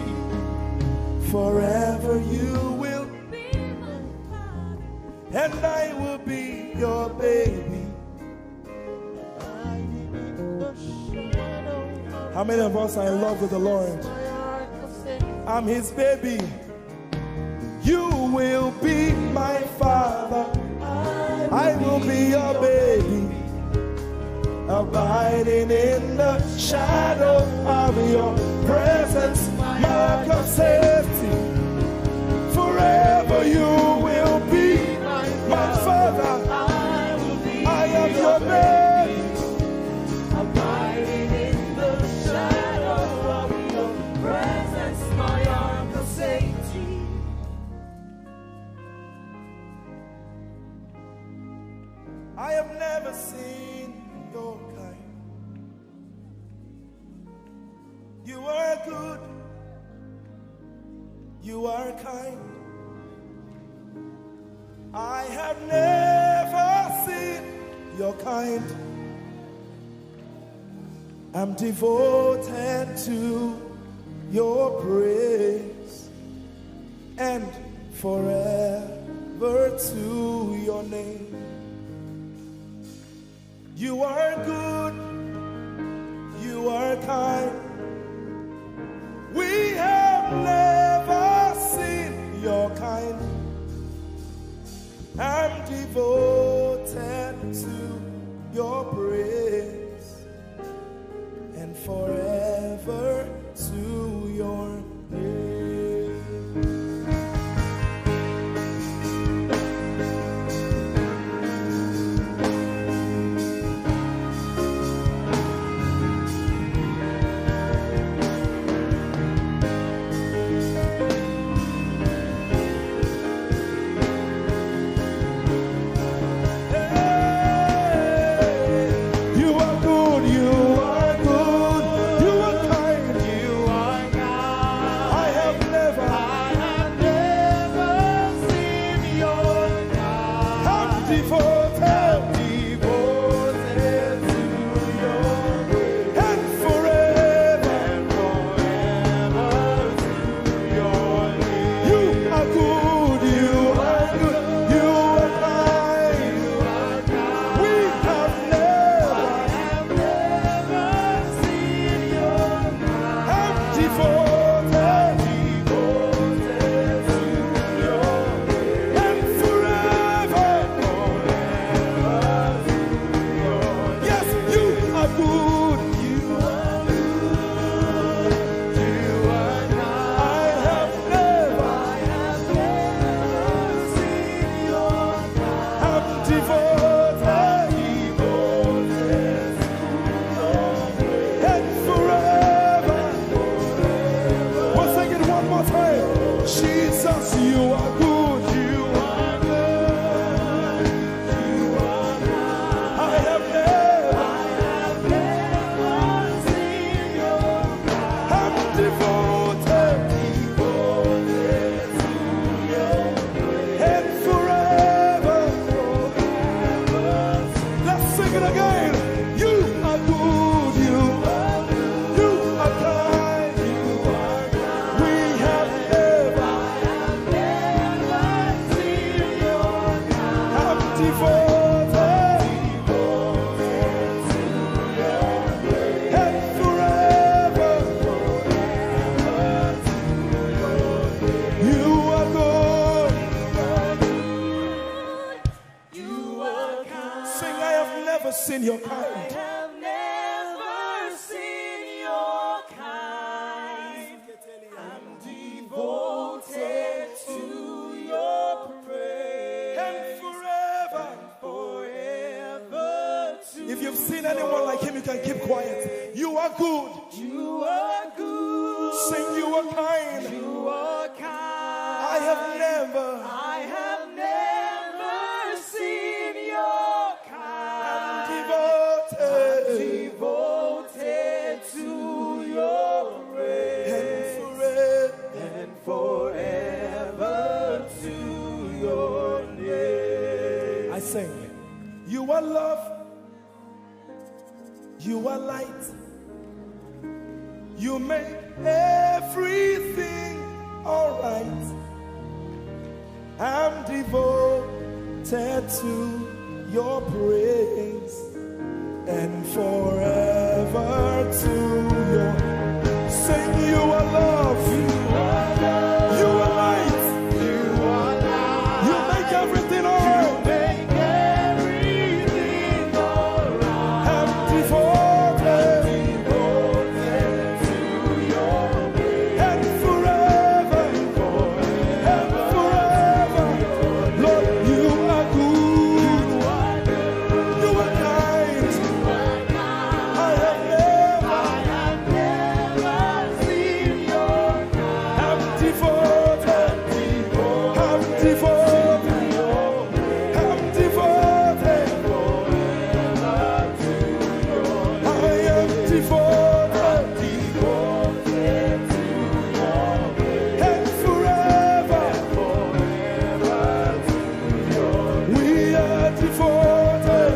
Forever you will be my father, and I will be your baby. How many of us are in love with the Lord? I'm his baby. You will be my father, I will be your baby, abiding in the shadow of your presence, mark of safety. Forever you will be my father, I am your baby, Abiding in the shadow of your presence, my ark of safety. I have never seen your kind. You are good, you are kind. I have never seen your kind. I'm devoted to your praise, and forever to your name. You are good, you are kind. We have never seen your kind. I'm devoted to your praise, and forever to your name. Jesus, you are good. You are good. You are good. I have never seen your kind. I'm devoted to your grace. And forever. Let's sing it again. You are good. You are kind. We have never seen your kind. I'm devoted to your grace. And forever. You are good. You are kind. Sing, I have never seen your kind. I have never seen your kind. I'm devoted to your praise. And forever. Forever to If you've seen anyone like him, you can keep quiet. You are good. you are good. Sing, you are kind. You are kind. I have never. seen your kind. Devoted. Devoted to your praise. And forever. And forever to your name. I sing. You are love. You are light. You make everything alright. I'm devoted to your praise and forever to your. Sing, you are love. You are love. You are light. You are light. You make everything alright. Make everything alright. I'm devoted To your praise. and forever. And forever. Lord, you are good. You are kind. I have never seen your kind. I'm devoted. I'm devoted. I'm devoted. I am devoted. And forever. We are devoted.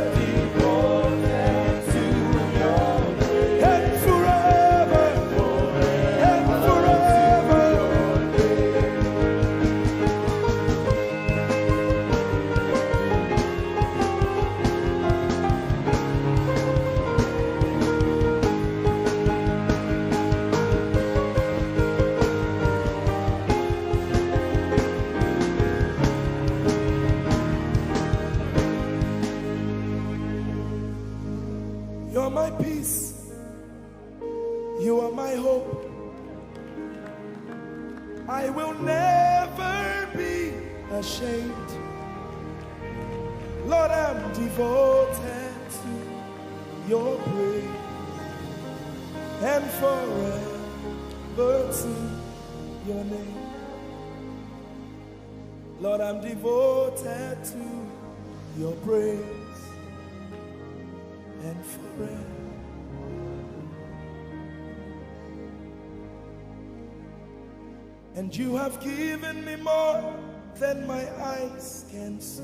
And forever. And forever. You're my peace. You are my hope. I will never be ashamed. Lord, I'm devoted to your praise and forever to your name. Lord, I'm devoted to your praise and forever. And you have given me more than my eyes can see.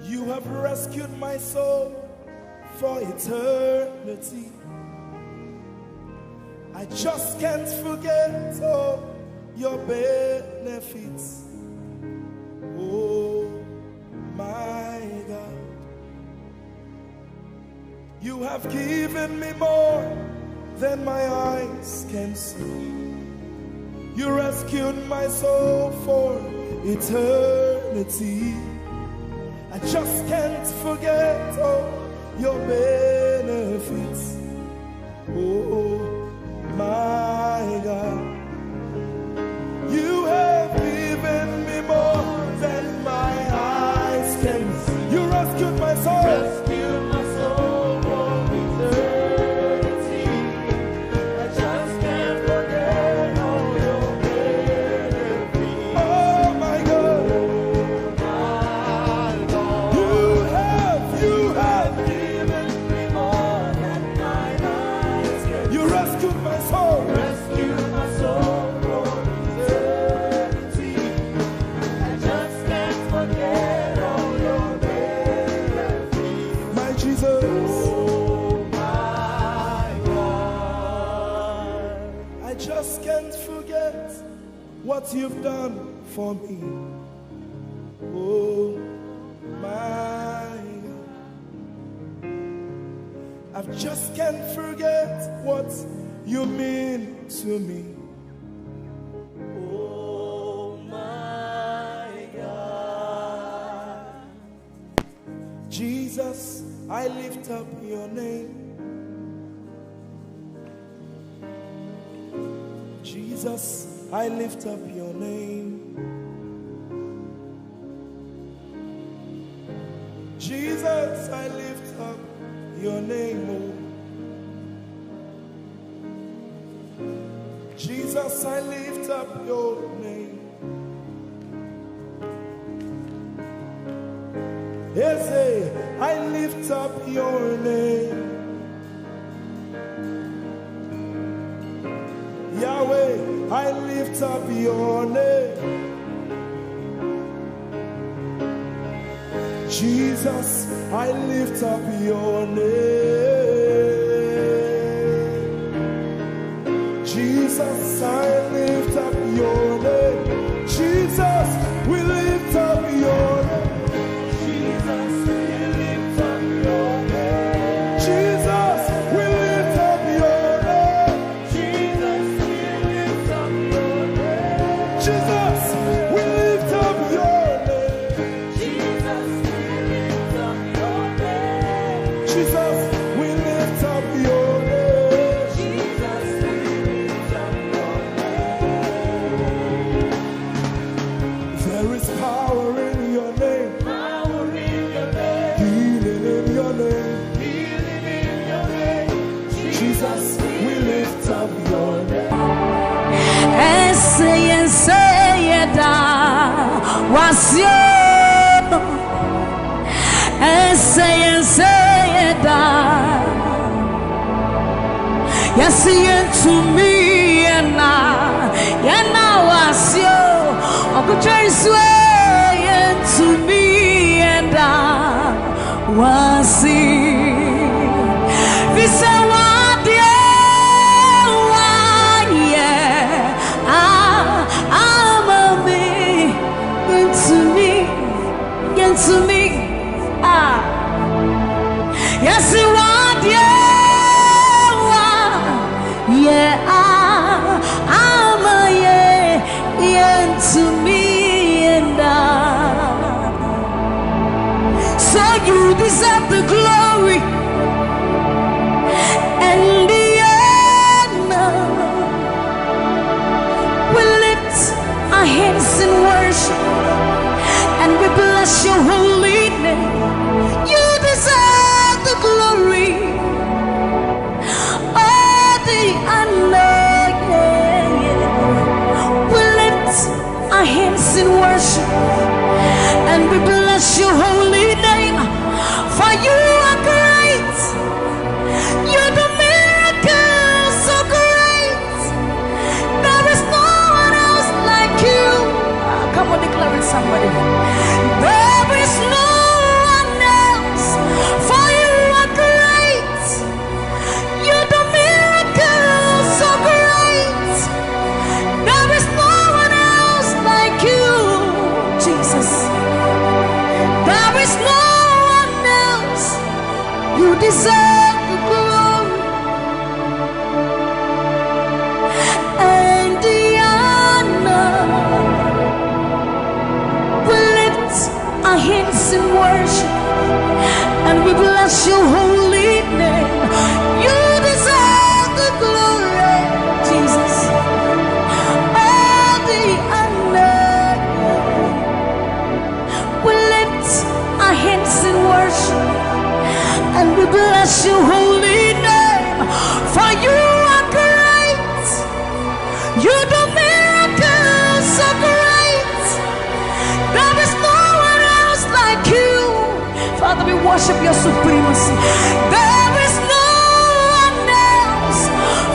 You have rescued my soul for eternity. I just can't forget all your benefits. Oh my God, you have given me more than my eyes can see. You rescued my soul for eternity. I just can't forget all your benefits. Oh my God, you have given me more than my eyes can see. You rescued my soul. Rescued my soul for eternity. I just can't just can't forget what you've done for me. Oh my God, I just can't forget what you mean to me. Oh my God, Jesus, I lift up your name. Jesus, I lift up your name. Jesus, I lift up your name. Oh. Jesus, I lift up your name. Ese, I lift up your name. Yahweh, I lift up your name. Jesus, I lift up your name. Jesus, I lift up your name. Jesus, we lift up your name. Jesus, we lift up your name. Jesus, we lift up your name. Jesus, we lift up your name. Jesus, we lift up your name. Jesus, we lift up your name. Jesus, we lift up your name. Jesus, we lift up your name. There is power in your name. Power in your name. Healing in your name. Healing in your name. Jesus, we lift up your name. Ese da wasio. Ese da. Yes, to me na wasio. Ogotrace to me and wasi. Visa wadia into me, yes, you want, I'm into me and so you deserve the glory and the honor. We lift our hands in worship and we bless your holy name. You deserve the glory, all the honor. We lift our hands in worship and we bless your holy name. For you are great. You do miracles so great. There is no one else like you. Come on, declare it, somebody. There is no one else, for you are great. You do miracles so great. There is no one else like you, Jesus. There is no one else. You deserve the glory and the honor. Our hands in worship and we bless your holy name. You deserve the glory, Jesus. All the honor. We lift our hands in worship and we bless your holy name. For you are great. You do miracles so great. There is no one else like you. Father, we worship your supremacy. There is no one else,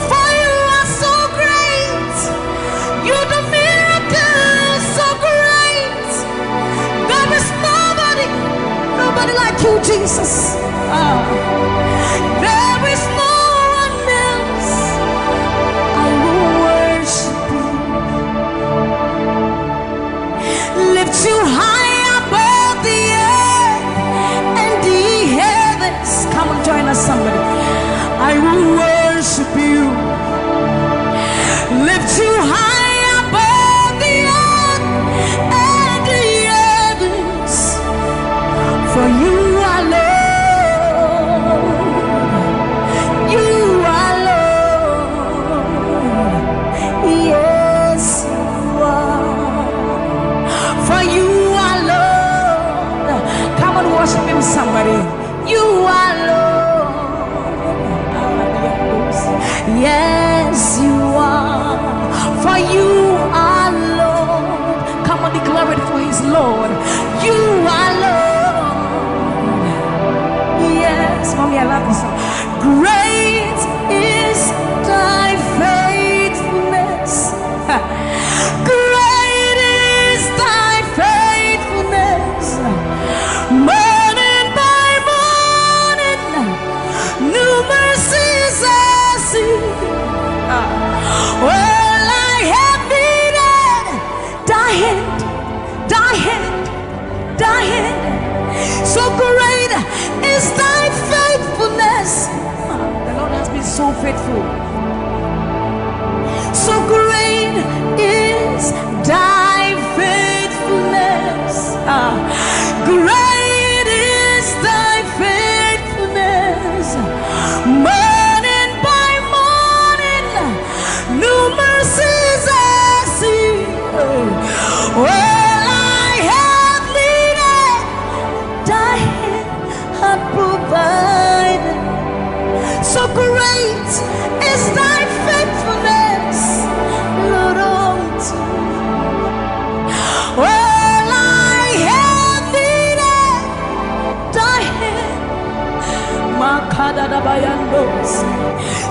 for you are so great. You do miracles so great. There is nobody like you, Jesus. There is no one else. I will worship. too high above the earth and the heavens. For you are Lord. You are Lord. Yes, you are. For you are Lord. Come on, worship him, somebody. You are Lord. Yes, you are. For you are Lord. Come on, declare it for his Lord. You are Lord. Yes, mommy, I love this song. Great is thy faithfulness. Great is thy faithfulness. Morning by morning, new mercies I see. Well, I have needed thy hand, thy hand, thy hand. So great is thy faithfulness. The Lord has been so faithful. So great is thy faithfulness. Great is thy faithfulness. Morning by morning, new mercies I see. Well, I have needed thy hand hath provided. So great is thy faithfulness, Lord, unto me. Well, I have needed thy hand.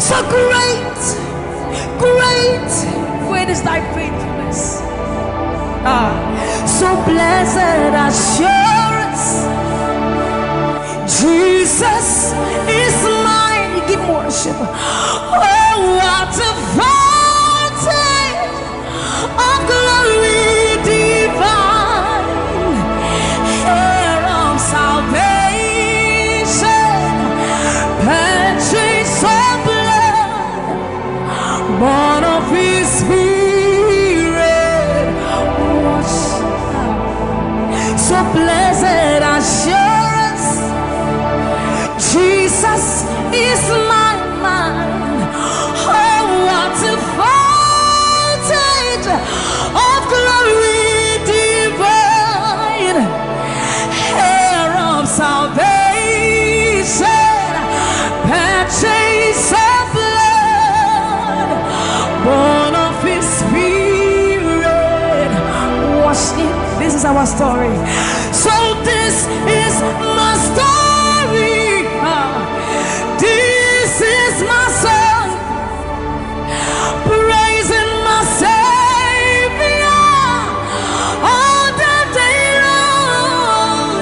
So great, great, great is thy faithfulness. So blessed assurance, Jesus is mine. Give worship. Oh, what a fountain of glory divine, heir of salvation, purchase of blood, born of his spirit. So blessed assurance, Jesus is my mind. Oh, what a fountain of glory divine, heir of salvation, purchase of blood, born of his spirit. Wash it. This is our story. So this is my story. This is my song, praising my Savior all the day long.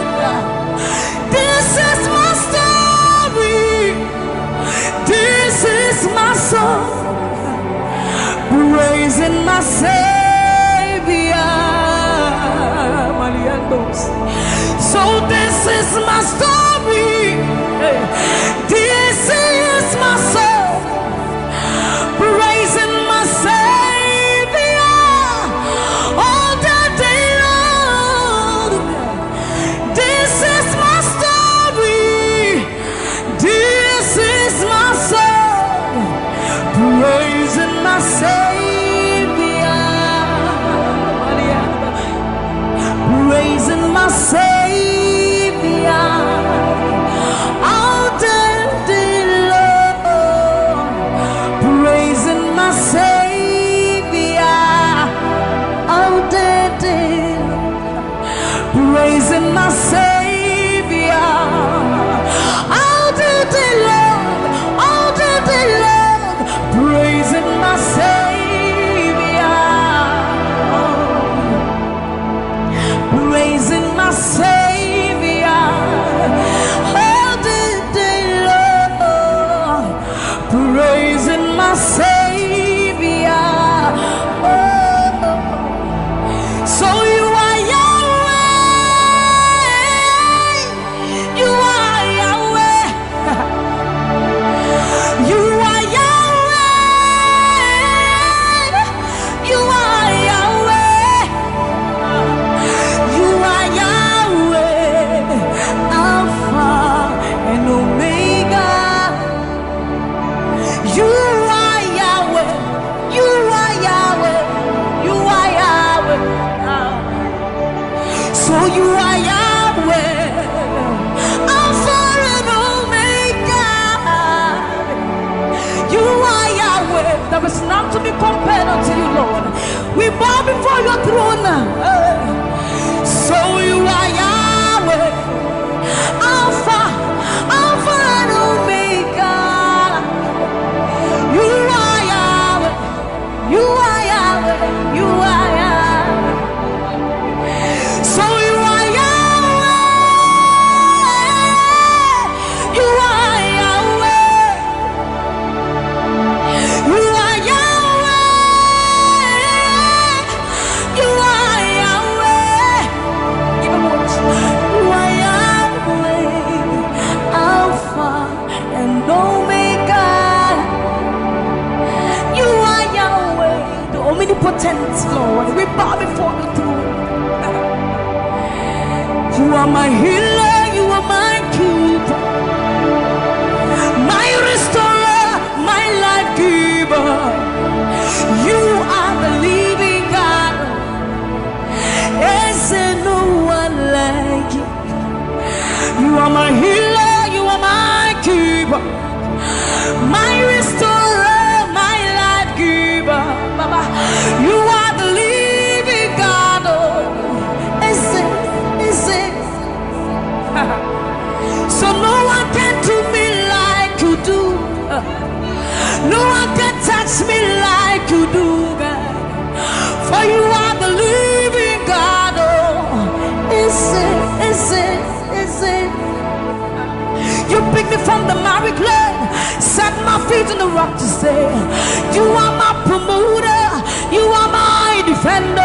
This is my story. This is my song, praising my Savior. So this is my story. This is my song, praising my Savior all the day long. This is my story. This is my song, praising my Savior, praising my Savior all day So you are Yahweh, Alpha and Omega. You are Yahweh. There is none to be compared unto you, Lord. We bow before your throne. So you are Yahweh, Alpha and Omega. You are Yahweh. You are Yahweh. You are Yahweh. So you are Yahweh. You are Yahweh. You are Yahweh. You are Yahweh. Give him one. You are Yahweh, Alpha and Omega. You are Yahweh, the omnipotent Lord. We bow before the throne. You are my healer, you are my keeper, my restorer, my life giver. You are the living God. Is there no one like you? You are my healer, you are my keeper, my restorer, my life giver. Baba, you are the living God. Oh, is it? So no one can do me like you do. No one can touch me like you do, God. For you are the living God. Oh, is it? You picked me from the miry clay, set my feet on the rock to stay. You are my promoter, you are my defender.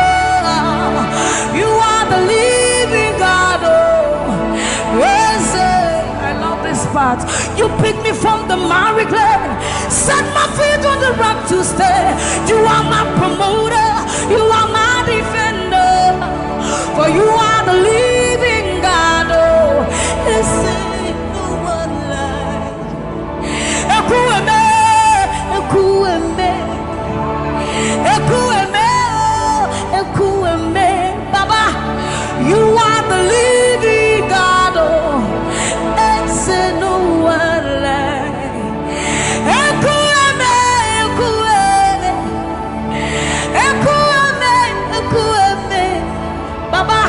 You are the living God. Oh, yes, I love this part. You picked me from the miry clay, set my feet on the rock to stay. You are my promoter, you are my defender. For you are the living God. Oh, yes, no one like Ekueme, Ekueme, Ekueme, Ekueme. Baba, you are the living God. Oh, it's no one like Ekueme, Ekueme, Ekueme, Ekueme. Baba,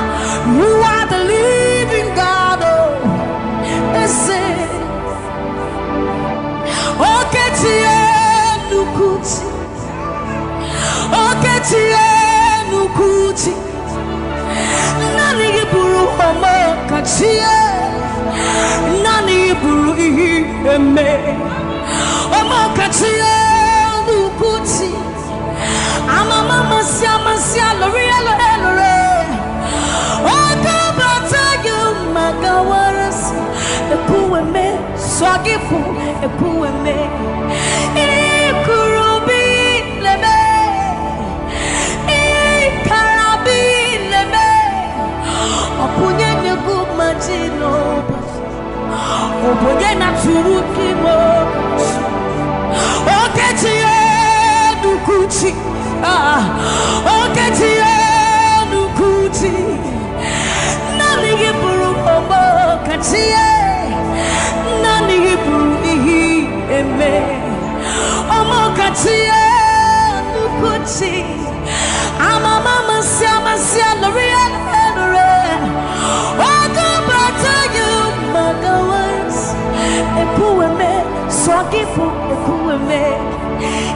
you are the living God. Oh, it's Nukuti, Nukuti, Nani Buru Homo Kachie, Nani Buru Eme, Homo Kachie, Nukuti, Amama Sia, Lore, Okabata you Magawaras, Ekueme, Swagifu, Ekueme, Ikurubi Leme, Ikarabi Leme, Opunye Negumajino, Opunye Naturukimo, Oketie Nukuchi, Oketie Nukuchi, Nani Buru Omo Katie, Nani Buru Eme, Omo Katie Nukuchi, Amama Sia, Lore, Okabata you Magawas, Ekueme, Swagifu, Ekueme,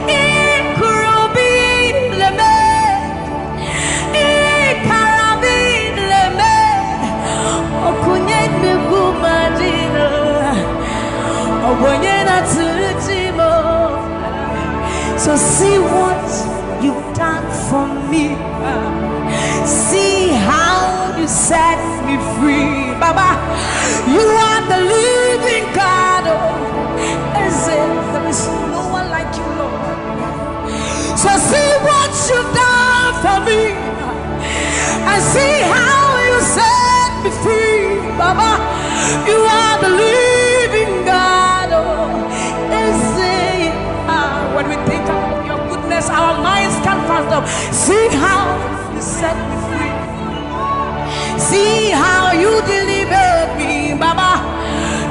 Ikurubi Leme, Ikarabi Leme, Okunye Negumajino, Okunye Naturutimo. So see what you've done for me. See how you set me free. Baba, you are the living God. There is no one like you, Lord. So see what you've done for me, and see how you set me free. Baba, you are the living God. When we think about your goodness, our minds can't fathom. See how you set me free. See how you delivered me, Baba.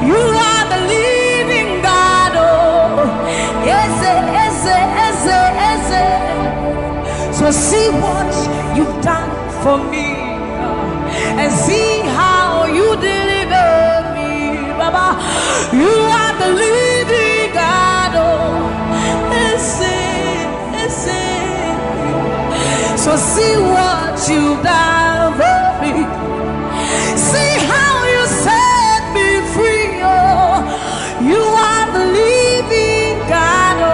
You are the living God. Oh, Ese. So see what you've done for me, and see how you delivered me, Baba. You are the living God. Oh, Ese. So see what you've done for me. See how you set me free. Oh, you are the living God. Oh,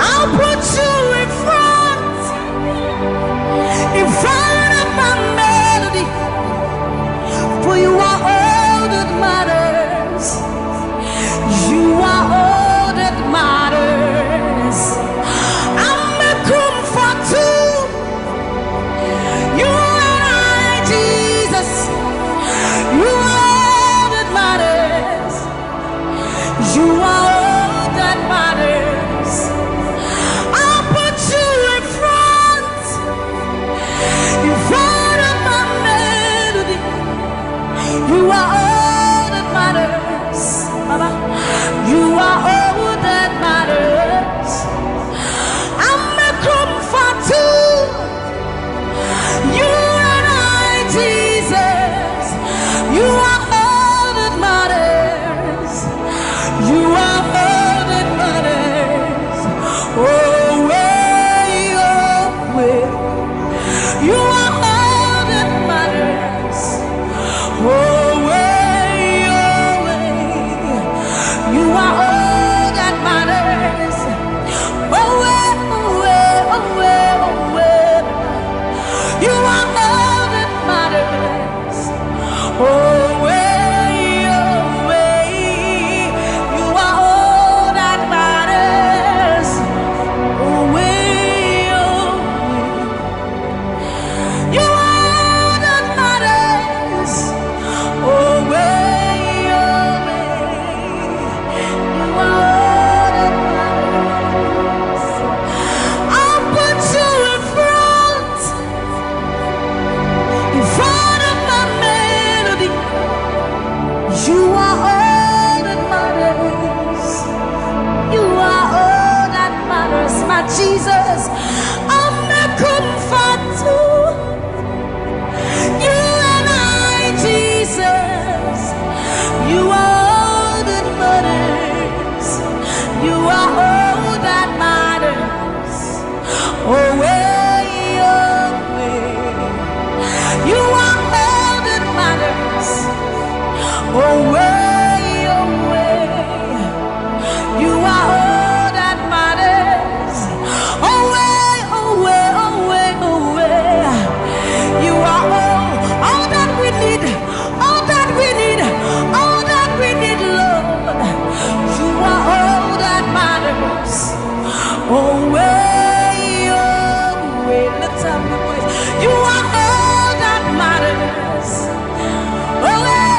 I'll put you in front of my melody, for you are all that matters. You are all that matters. I'm a comfort too. You and I, Jesus. You are all that matters. You are all that matters. I'll put you in front of my melody. You are all that matters, Baba. You are all that matters. I'm a comfort too. You and I, Jesus. You are all that matters. You are all that matters. Oh, way. You are all that matters. Oh, way. You are all that matters. Oh, way. You are all that matters. Oh, way. You are all that matters. Oh, way. You are all that matters. Oh, way. You are all that matters. I'll put you in front of my melody. You are all that matters. You are all that matters, my Jesus. I'm a comfort too. You and I, Jesus. You are all that matters. You are all that matters. Oh, way. You are all that matters. Oh, way. You are all that matters. Oh, way. You are all that we need. All that we need. All that we need, Lord. You are all that matters. Oh, way. Let's have your voice. You are all that matters. Oh, way.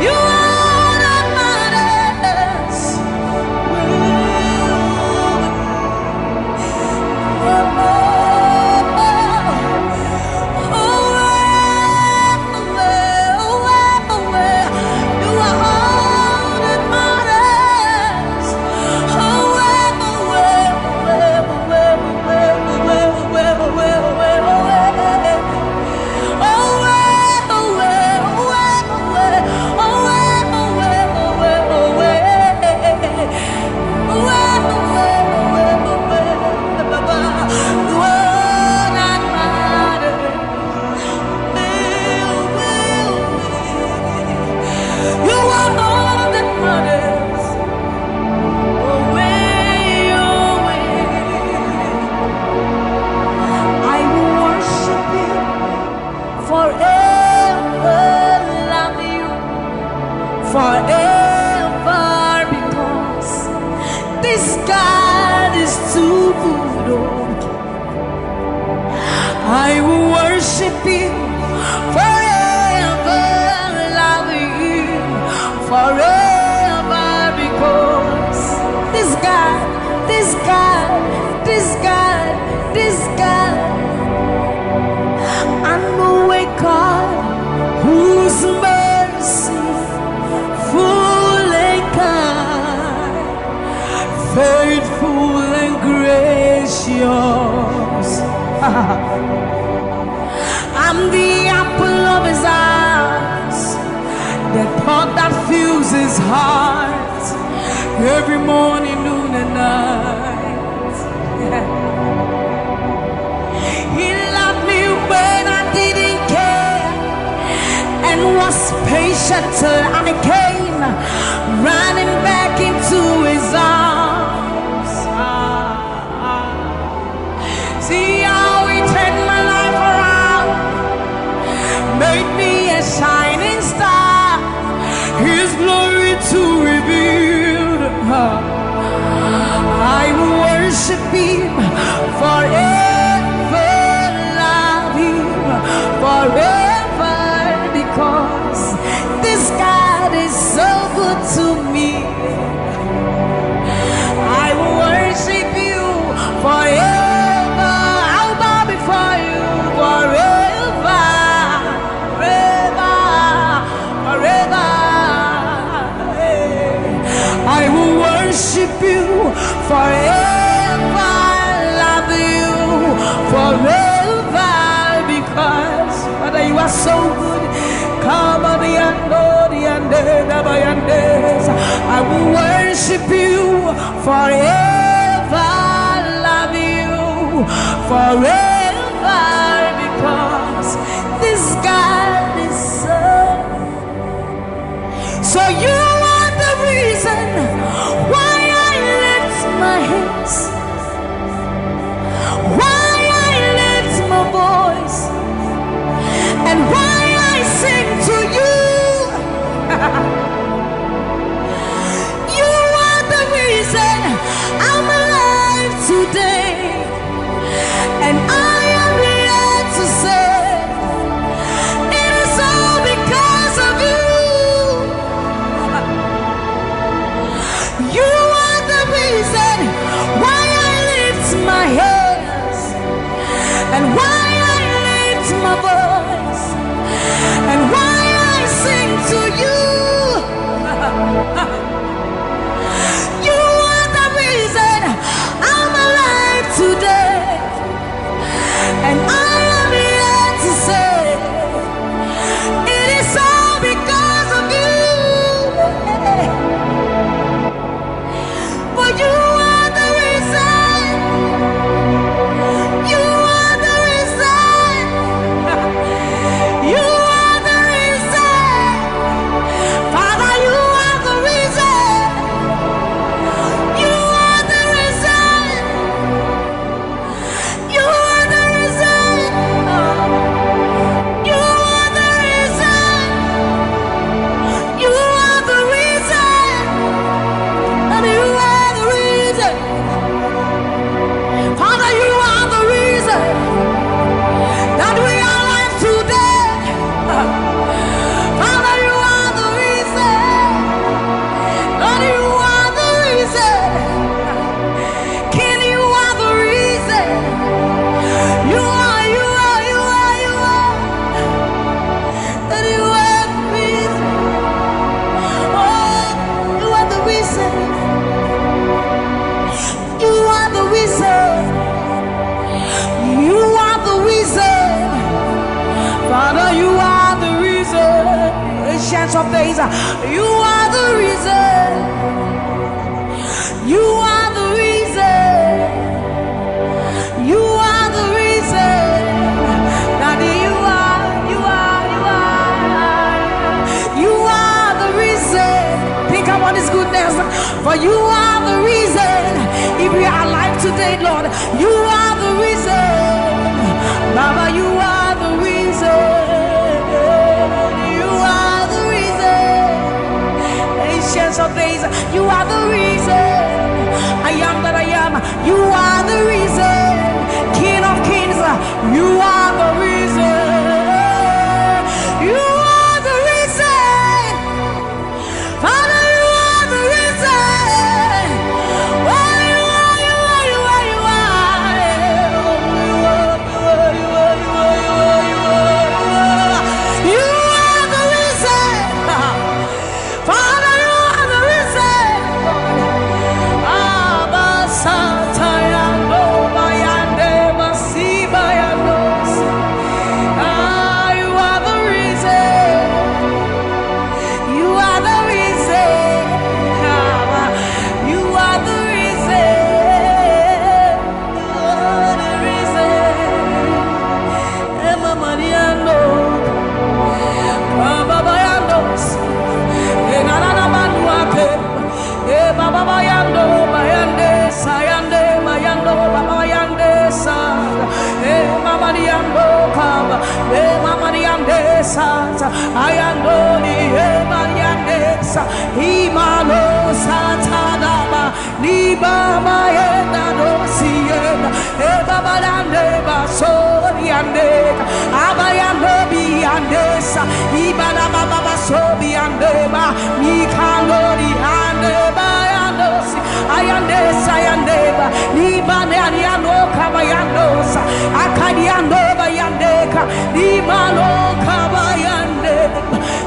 You are all that matters. I will worship you forever, forever, because this God, this God, this God, this God, I know a God whose mercy full and kind, faithful and gracious. I'm the apple of his eyes, the pot that fills his heart every morning, noon and night. He loved me when I didn't care and was patient till I came running back into his arms. See how he turned my life around, made me a shining star, his glory to reveal. I will worship him forever, love him forever, because this God is so good to me. I will worship you forever. I'll bow before you forever, forever, forever. I will worship you forever, love you forever, because Father, you are so good. Come on, I will worship you forever, love you forever, because this God is so you are the reason why I lift my hands, why I lift my voice, and why I sing to you. You are the reason I'm alive today, and I am here to say it is all because of you. You are the reason why I lift my hands, and why I lift my voice, and why I sing to you. You are the reason I'm alive today, and I am here to say it is all because of you. For you are the reason. You are the reason. You are the reason. Father, you are the reason. You are the reason. You are the reason. You are the reason. You are the reason. And you are the reason. Father, you are the reason that we are alive today. Father, you are the reason. Lord, you are the reason. King, you are the reason. You are, you are, you are, you are. That you are the reason. Oh, you are the reason. You are the reason. You are the reason. Father, you are the reason. Ancients of days, you are the reason. You are the reason. You are the reason. Daddy, you are, you are, you are. You are the reason. Think about his goodness. For you are the reason. If we are alive today, Lord, you are the reason. Baba, you are the reason. You are the reason. Ancients of days, you are the reason. I am that I am. You are the reason. King of kings, you are the reason. You are the reason.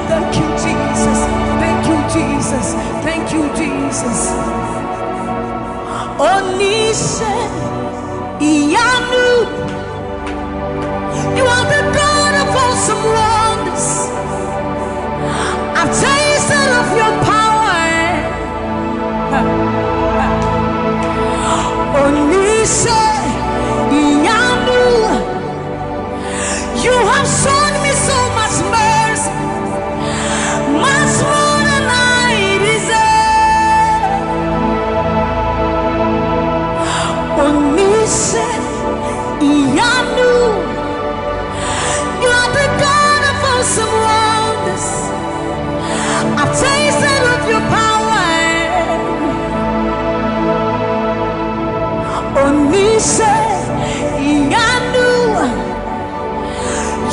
Thank you, Jesus. Thank you, Jesus. Thank you, Jesus. Onise Iyanu, you are the God of awesome wonders. I've tasted of your power. Onise Iyanu, you have shown me so much mercy, much more than I deserve. Onise Iyanu, you are the God of awesome wonders. I've tasted of your power. Onise Iyanu,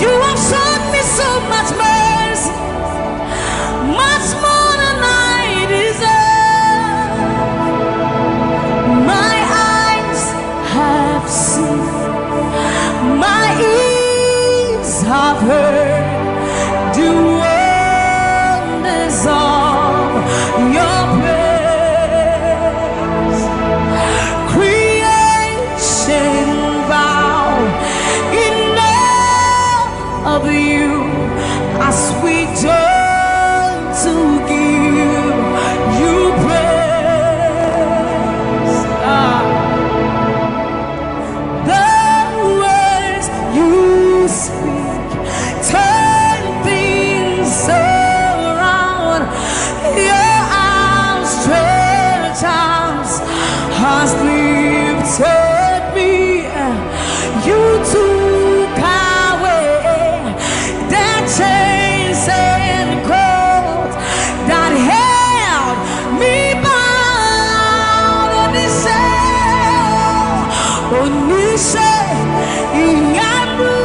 you have shown me so much mercy, much more than I deserve. My eyes have seen, my ears have heard the wonders of your praise. Creation bow in awe of you as we turn to give you praise. The words you speak turn things around. Your outstretched arms has lifted me. You took away the chains and cords that held me bound. Onise Iyanu,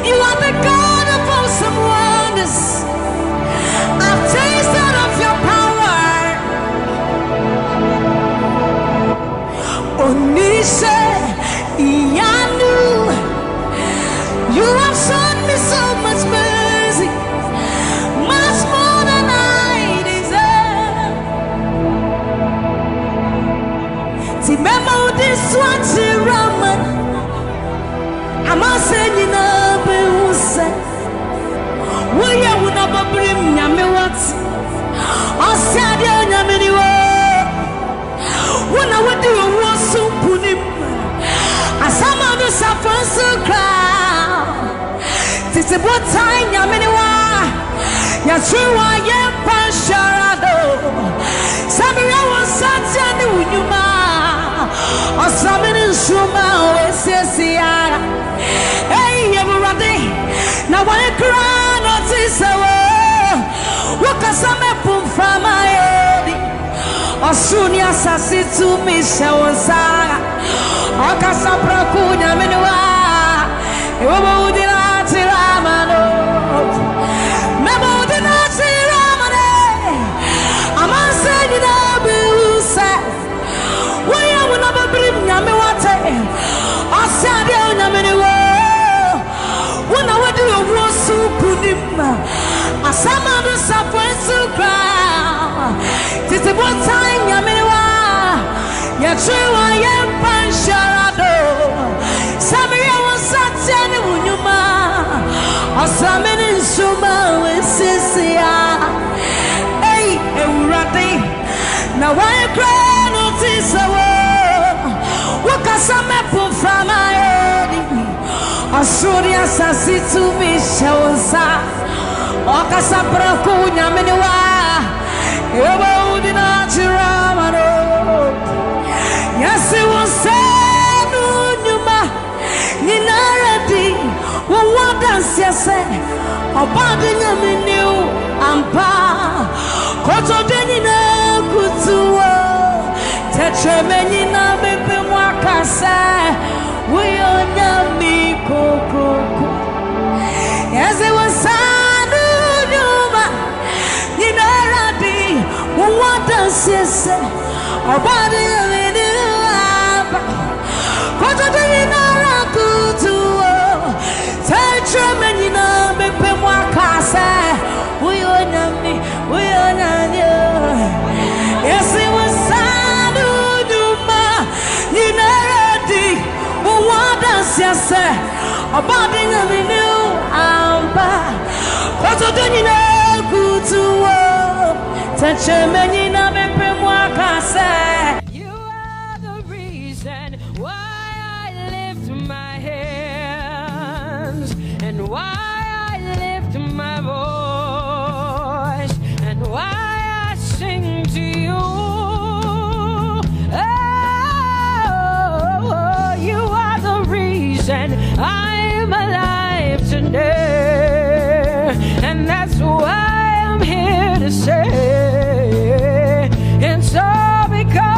you are the God of awesome wonders. I've tasted of your power. Onise Iyanu, you have shown me so much mercy, much more than I deserve. Remember this one, Raman. I'm not saying you know, but who said, will you not bring me what? I said, you're many words. When I would do a war so put him. As some of us are for so crowd. This is what time you're many one. You're true, I am Pasharado. Samuel was such a new man. Or something in Shuma, Ese. Hey, everybody. Now, when you cry, not this hour. What can some people from my head? Or soon, yes, I see to me, Shawasara. Akasa prakunya menwa ewo udina tiramano memo udina tiramane amanse dina biusa waya wona babrim nyame wate asade nyame wo wona wadi wo supunim asama do safwensu kra titi bo time nyame wa ya trewa ya Sharado, Sammie was such an unyuma, or Sammie in Suma with Sisia. Hey, Urati, now I cry notice a word. What can some people from my head? Or Surya Sassi to me, Shawosa, or Casabracunya Menua, you won't not your Ramano. Yes, it was said, Numa, Ninaradi, dance yes obadi nyame new ampa koto deni na kutuwo tetremeni na bebe mwakasa we onyami kokoko yes it was sanu nyuma ninaradi what dance yes obadi nyame new ampa koto deni na kutuwo tetremeni na bebe mwakasa we onyami yes it was sanu nyuma ninaradi what dance yes obadi nyame new ampa koto deni na kutuwo tetremeni na bebe mwakasa. You are the reason why I lift my hands and why I lift my voice and why I sing to you. Oh, you are the reason I'm alive today, and that's why I'm here to say it's all because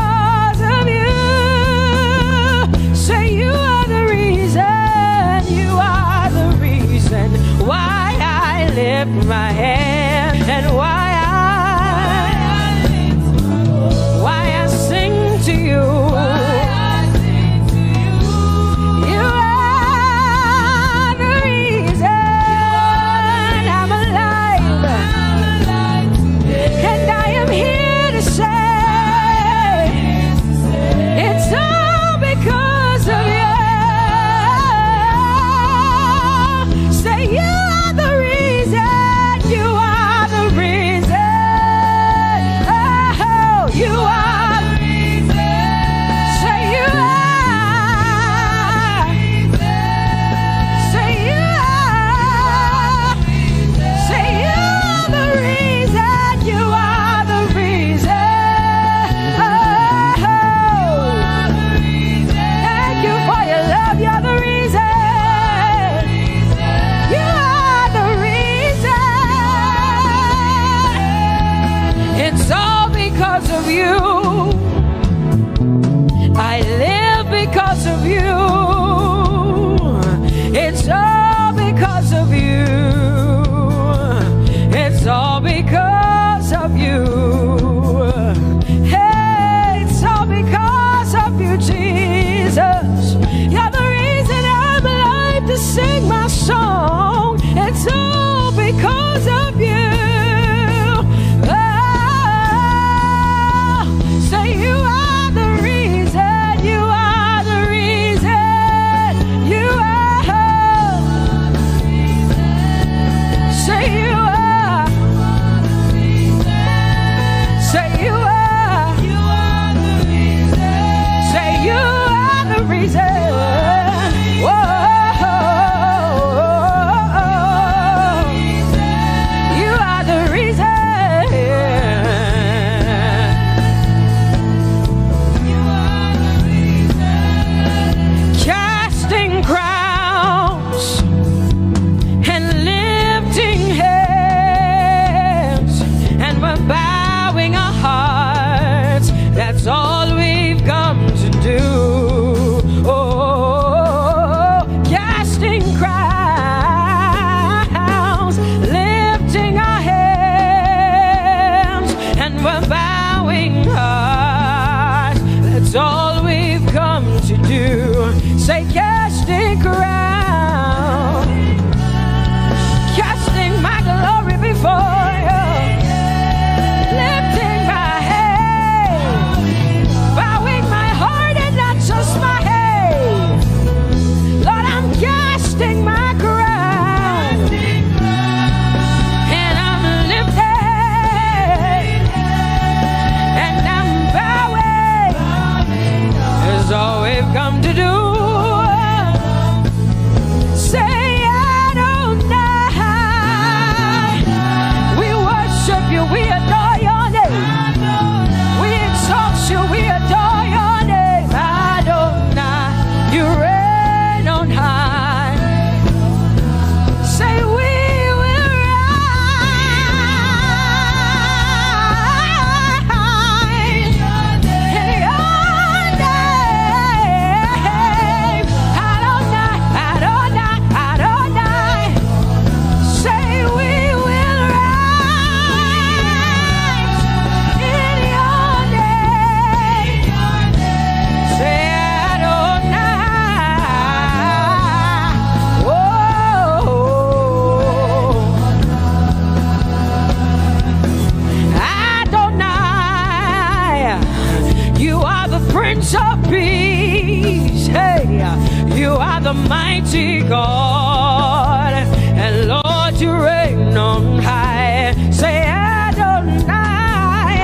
mighty God, and Lord, you reign on high. Say Adonai,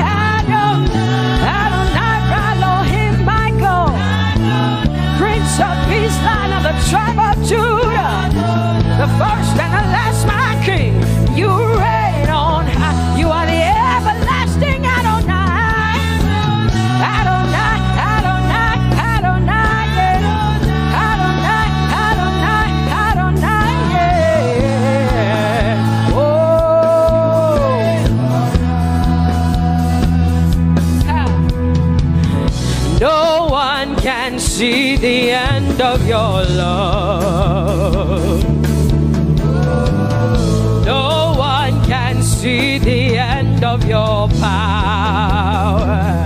Adonai, Adonai, Elohim, my God, Prince of Peace, Lion of the tribe of Judah, the first and the last, my King. You reign on high. You are the everlasting Adonai, Adonai, Adonai, Adonai, yeah. Adonai, Adonai, Adonai, yeah. Oh, no one can see the end of your love. No one can see the end of your power.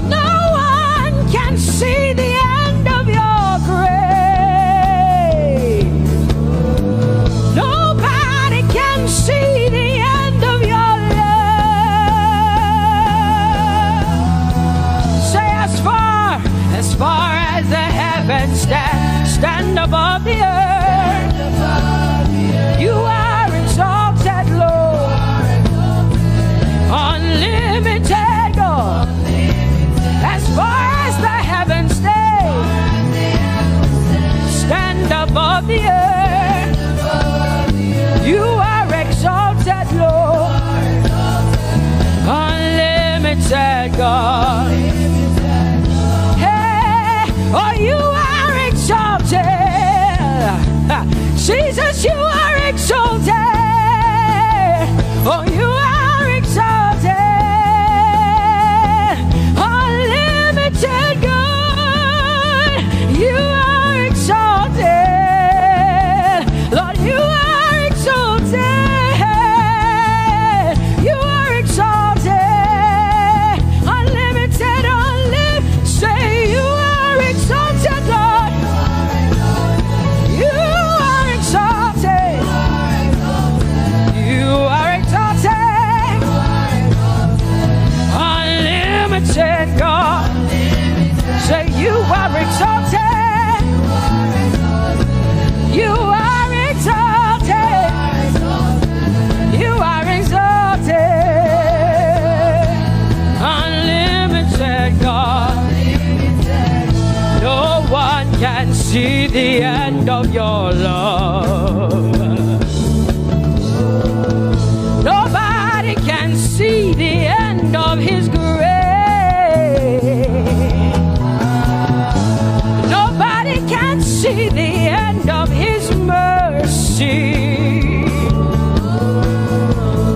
No one can see the end of your grace. Nobody can see the end of your love. Say as far as the heavens stand above the earth, you are exalted, Lord, unlimited God. As far as the heavens stand above the earth, you are exalted, Lord, unlimited God. Hey, oh, you are exalted. Jesus, you are exalted. Oh, you are exalted. Unlimited God, you are exalted. Lord, you are exalted. You are exalted. Unlimited, unlimited. Say you are exalted, Lord. You are exalted. You are exalted. Unlimited God. Say you are exalted. You are exalted. You are exalted. Unlimited God. No one can see the end of your love. Nobody can see the end of his grace. Nobody can see the end of his mercy.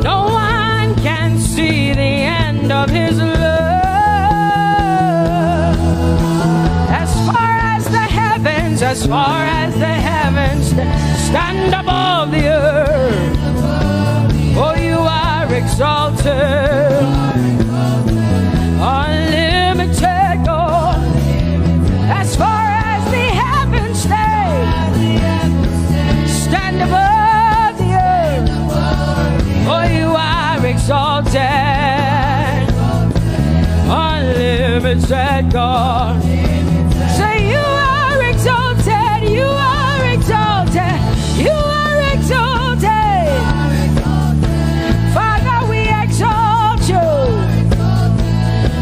No one can see the end of his love. As far as the heavens stand above the earth, oh, you are exalted. Unlimited God. As far as the heavens stand above the earth, oh, you are exalted. Unlimited God. Say you are exalted. You are exalted. You are exalted. Father, we exalt you.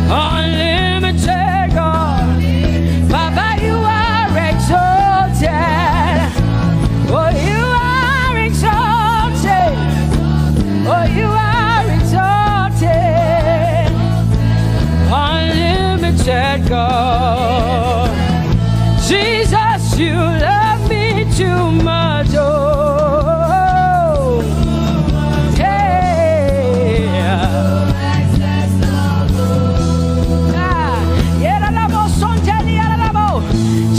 Unlimited God. Baba, you are exalted. Oh, you are exalted. Oh, you are exalted. Unlimited God. Jesus, you love me too much. Oh, hey.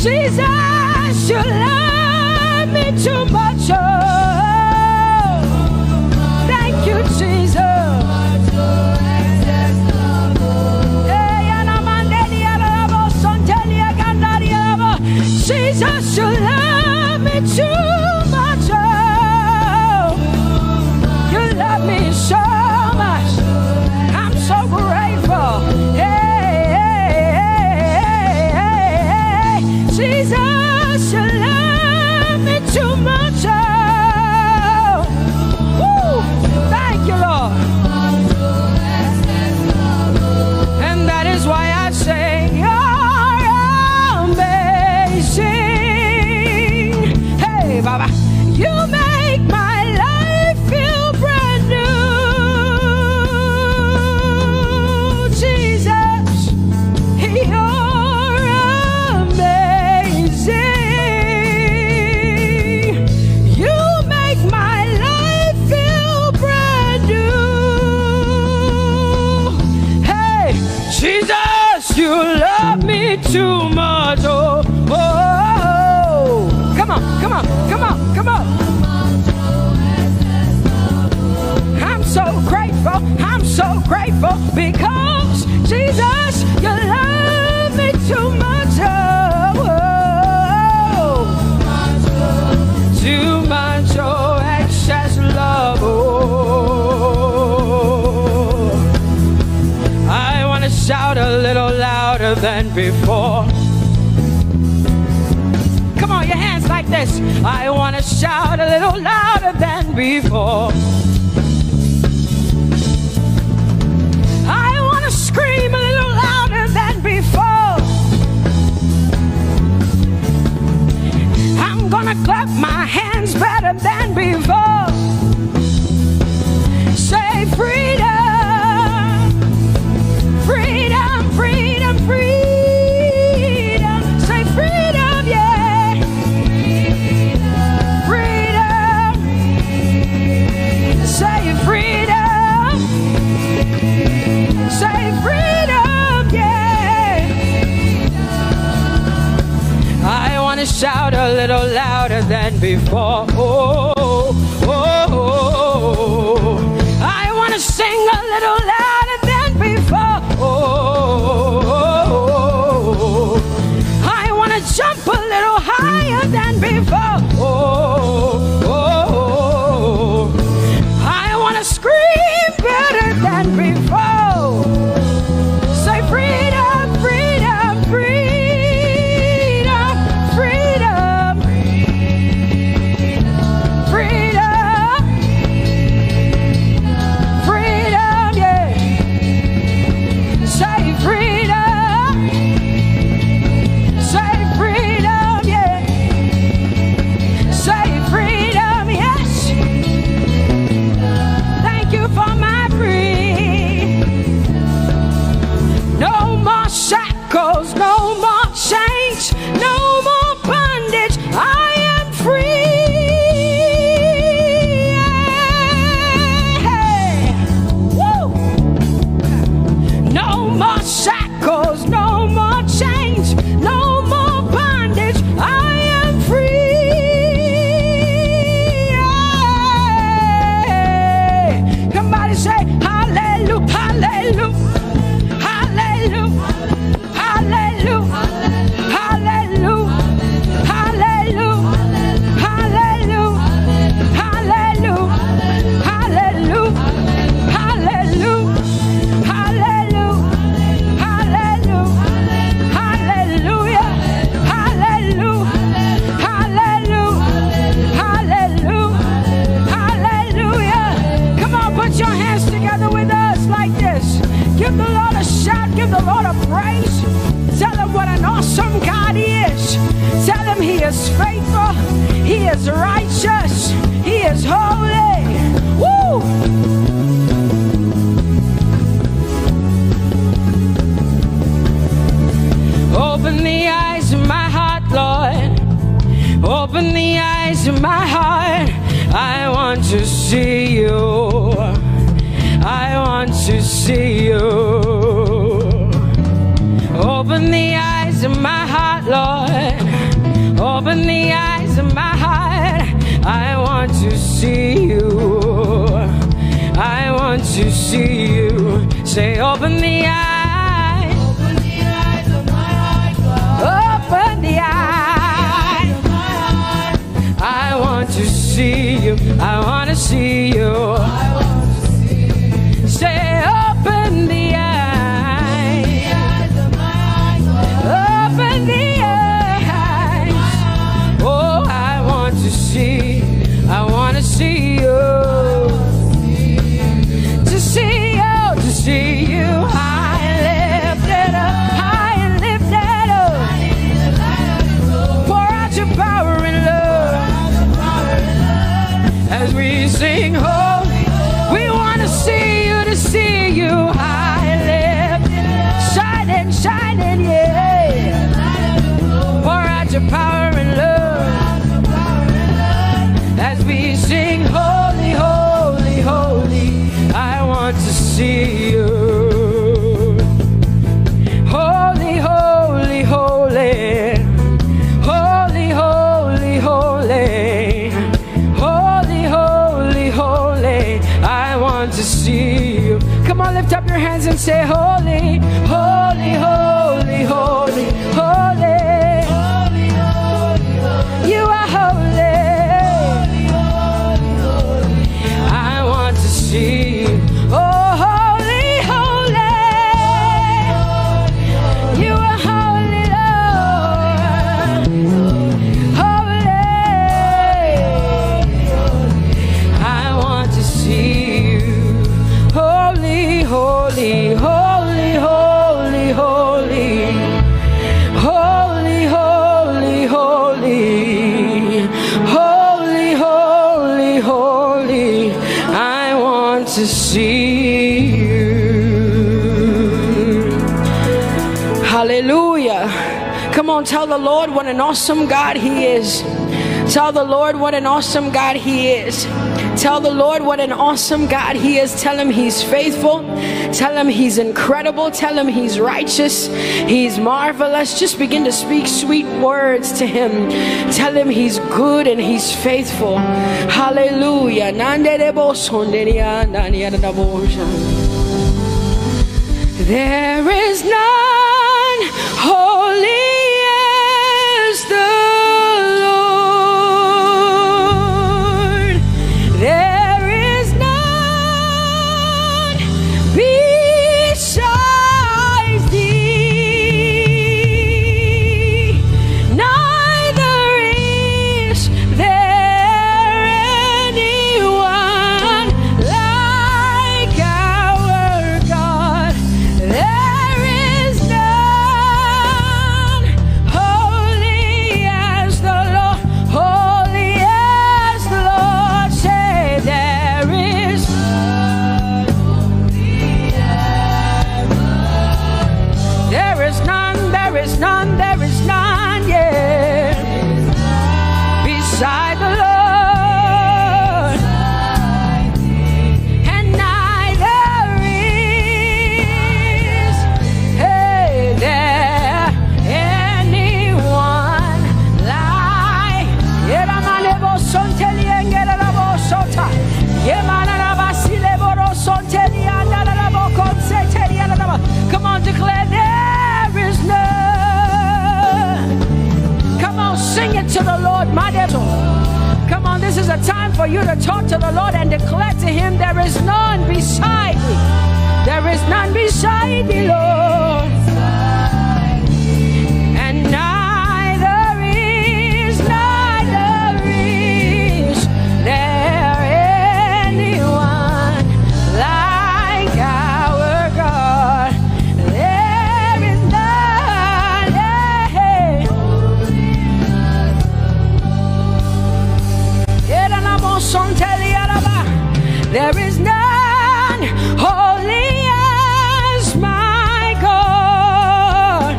Jesus, you love me too much. Oh, thank you, Jesus. Jesus, you love me too much. Oh, you love me so much. I'm so grateful. Hey, hey, hey, hey, hey. Jesus. like this. I want to shout a little louder than before. I want to scream a little louder than before. I'm gonna clap my hands better than before. Say freedom, freedom, freedom, freedom. Say freedom, yeah. Freedom. Say freedom. Say freedom, yeah. I want to shout a little louder than before. Oh, oh, oh, oh. I want to sing a little louder than before. Oh, oh, oh. I want to jump a little higher than before. Oh, oh, oh. I want to scream better than before. Say freedom, freedom, freedom, freedom, freedom, freedom, yeah. Say freedom, say freedom, yeah. Say freedom, yes. Thank you for my free. No more shackles, no more chains, no more bondage. I am free. Woo. No more shackles, no more chains, no more bondage. I am free. Somebody say hallelujah, hallelujah, hallelujah, hallelujah, hallelujah, hallelujah, hallelujah, hallelujah, hallelujah, hallelujah, hallelujah, hallelujah, hallelujah, hallelujah, hallelujah, hallelujah. Come on, put your hands together with us like this. Give the Lord a shout, give the Lord a praise. Tell him what an awesome God he is. Tell him he is faithful, he is righteous, he is holy. Woo! Open the eyes of my heart, Lord. Open the eyes of my heart. I want to see you. I want to see you. Open the eyes of my heart, Lord. Open the eyes of my heart. I want to see you. I want to see you. Say, open the eyes. Open the eyes of my heart, Lord. Open the eyes of my heart. I want to see you. I want to see you. I want to see you. Say, open the eyes of my heart, Lord. Open the eyes. Oh, I want to see. I want to see you. To see you, to see you. High and lifted up, high and lifted up. Pour out your power and love as we sing holy. We want to see you, to see you. High and lifted, shining, shining, yeah. Pour out your power and love as we sing holy, holy, holy. I want to see you. Holy, holy, holy. Holy, holy, holy. Holy, holy, holy. I want to see you. Come on, lift up your hands and say holy, holy, holy, holy, holy. You are holy. I want to see you. Oh, holy, holy. You are holy, Lord. Holy. see you. Hallelujah. Come on, tell the Lord what an awesome God He is. Tell the Lord what an awesome God He is. Tell the Lord what an awesome God He is. Tell Him He's faithful. Tell Him He's incredible. Tell Him He's righteous. He's marvelous. Just begin to speak sweet words to Him. Tell Him He's good and He's faithful. Hallelujah. There is none holy as the Lord. There is none besides thee. Neither is there anyone like our God. There is none holy as the Lord, holy as the Lord. Say there is none, yeah, beside the Lord, and neither is there anyone like. Come on, declare there is none. Come on, sing it to the Lord, my devil. Come on, this is a time for you to talk to the Lord and declare to Him there is none beside thee. There is none beside thee, Lord. And neither is there anyone like our God. There is none, there is none holy as my God.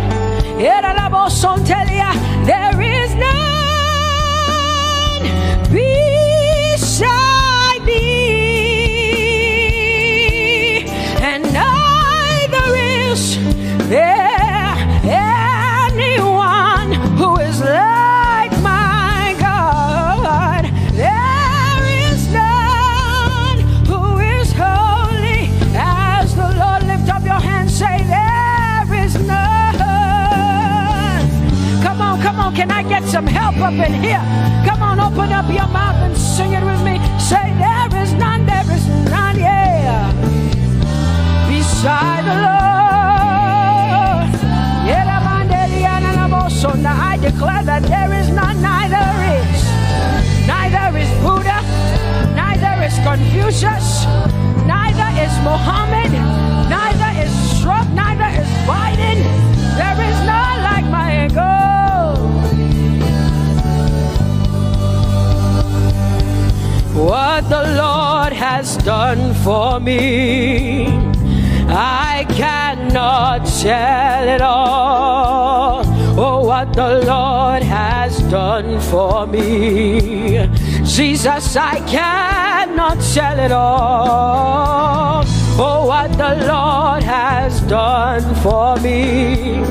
There is none beside thee, and neither is there anyone who is like my God. There is none who is holy as the Lord. Lift up your hands, say there is none. Come on, can I get some help up in here? Come on, open up your mouth and sing it with me. Say there is none, yeah, beside the Lord. So now I declare that there is none, neither is Buddha, neither is Confucius, neither is Muhammad, neither is Trump, neither is Biden. There is none like my God. What the Lord has done for me, I cannot tell it all. Oh, what the Lord has done for me, Jesus, I cannot tell it all. Oh, what the Lord has done for me,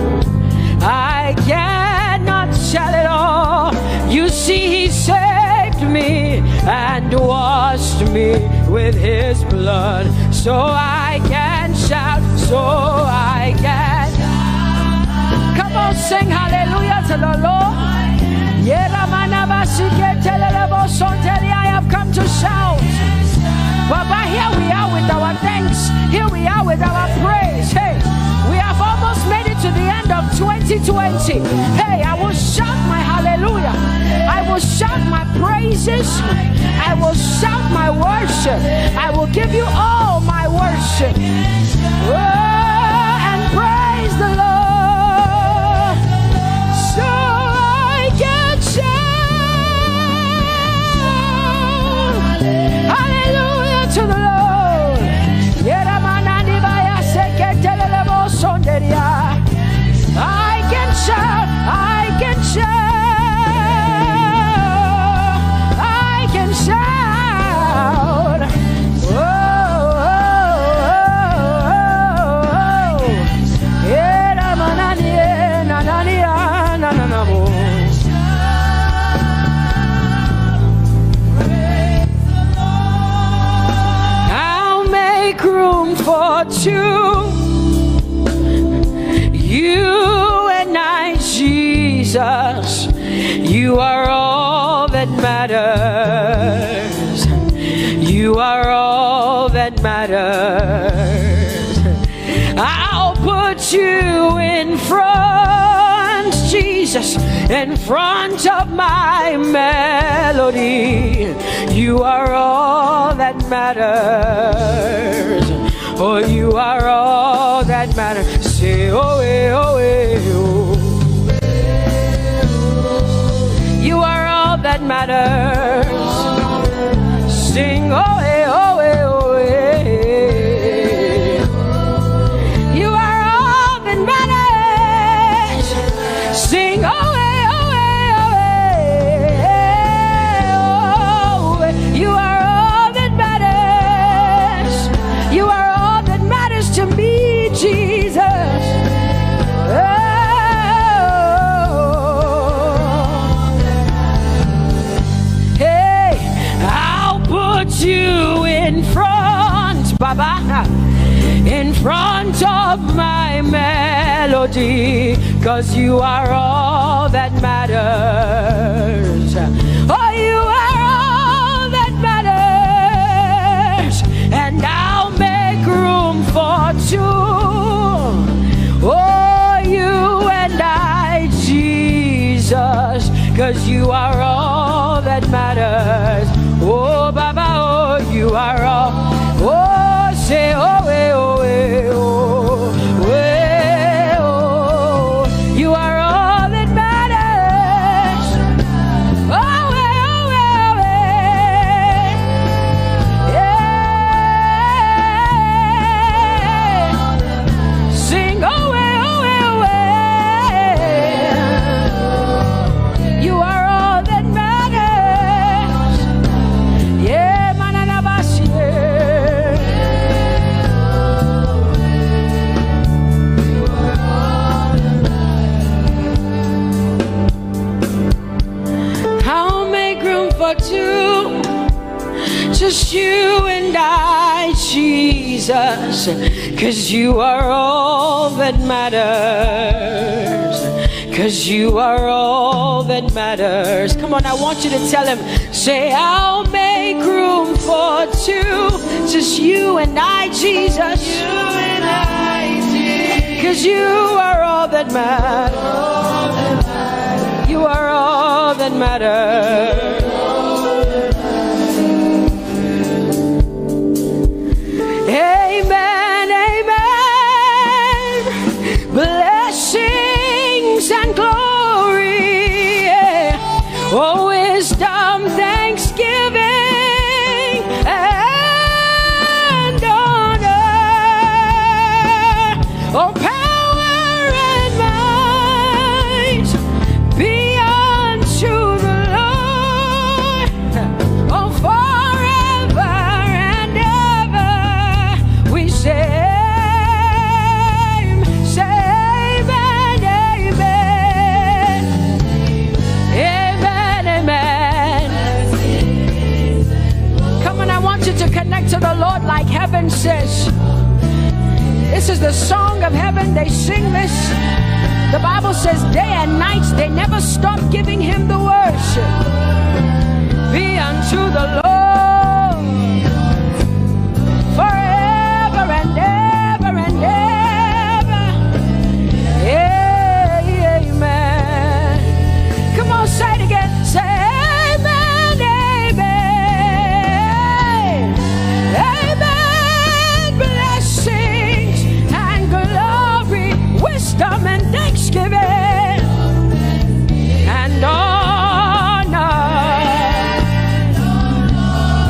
I cannot tell it all. You see, He saved me and washed me with His blood, so I can shout, so I can. Come on, sing hallelujah to the Lord. I have come to shout. Baba, here we are with our thanks. Here we are with our praise. Hey, we have almost made it to the end of 2020. Hey, I will shout my hallelujah. I will shout my praises. I will shout my worship. I will give you all my worship. Oh, and praise the Lord. So I can shout hallelujah to the Lord. two. You and I, Jesus, you are all that matters. You are all that matters. I'll put you in front, Jesus, in front of my melody. You are all that matters. Oh, you are all that matters. Say, oh, eh, oh, eh, oh. You are all that matters. Sing, oh, eh, oh, eh, oh, eh. You are all that matters. Sing, oh, eh, oh, eh, oh, eh. You are all that matters. You are all that matters to me, Jesus. You in front, Baba, in front of my melody, 'cause you are all that matters. Oh, you are all that matters, and I'll make room for two. Oh, you and I, Jesus, 'cause you are all that matters. Oh, Baba, oh, you are all. Oh, say, oh, eh, oh, eh, oh, eh, oh. You are all that matters. Oh, eh, oh, eh, yeah. Sing, oh, eh, oh, eh, oh. You are all that matters. Yeah, manana basi. I'll make room for two, just you and I, Jesus, 'cause you are all that matters. 'Cause you are all that matters. Come on, I want you to tell him, say, I'll make room for two, just you and I, Jesus. You and I, Jesus. 'Cause you are all that matters. You are all that matters. Amen, amen. Blessings and glory, yeah. Oh, wisdom, thanksgiving, and honor. Oh, power and might be unto the Lord. Oh, forever and ever we say, amen, amen. Amen, amen. Come on, I want you to connect to the Lord like heaven says. This is the song of heaven. They sing this. The Bible says day and night they never stop giving him the worship. Be unto the Lord forever and ever and ever. Amen. Come on, say it again. Say amen, amen. Amen. Blessings and glory, wisdom and thanksgiving, and honor,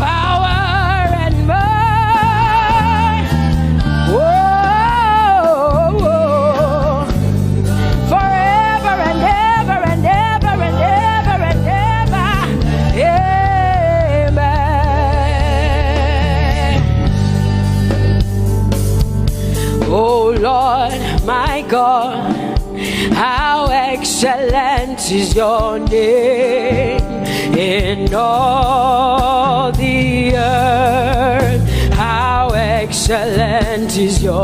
power and might. Whoa, whoa. Forever and ever and ever and ever and ever. Amen. Oh Lord, my God, how excellent is your name in all the earth. How excellent is your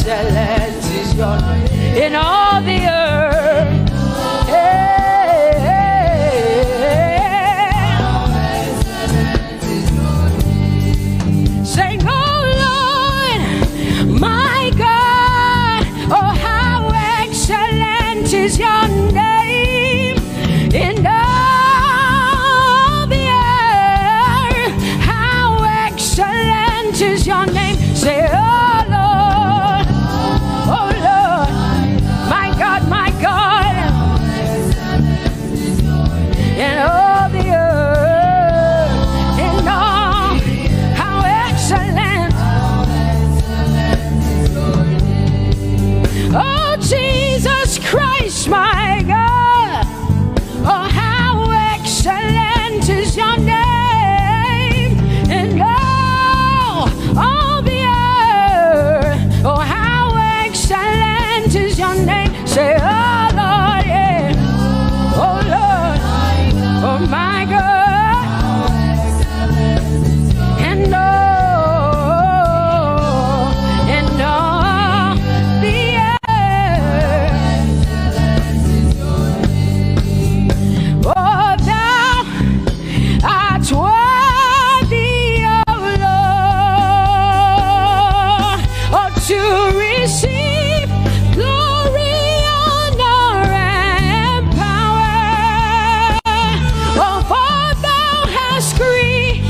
excellent is your name in all the earth. Sing, oh Lord, my God, oh how excellent is your name in all the earth. How excellent is your name. Say, oh Lord, my God, my God, in all the earth, in all, how excellent. Oh Jesus Christ, my God, oh how excellent is your name in all the earth. Oh how excellent is your name. Say, oh Lord, yeah. Oh Lord, oh my God, and all the earth. Oh thou art worthy, oh Lord, oh to receive glory, honor, and power. Oh, for thou hast created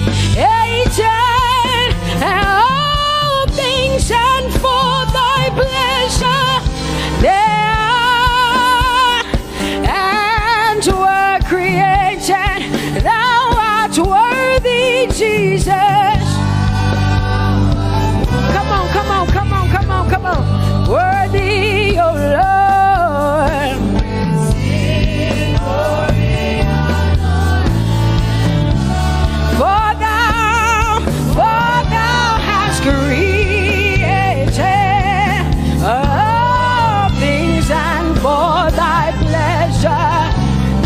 all things, and for thy pleasure they are and were created. Thou art worthy, Jesus. Come on, come on, come on, come on, come on. Worthy, oh Lord. For thou hast created all things, and for thy pleasure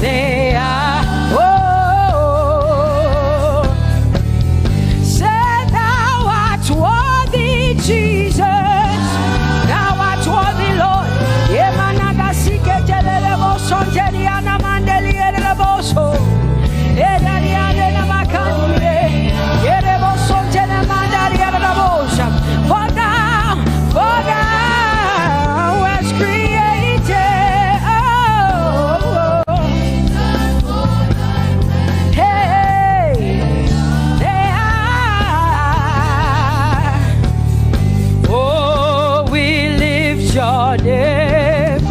they are. Oh, say thou art worthy, Jesus. Thou art worthy, Lord. Yemanagasike telelebo sonjeriana mandelierebo so. Edariane namakanye. Yerebo sonjene mandarierebo so. For thou was created. Oh, hey, they are. Oh, we lift your name.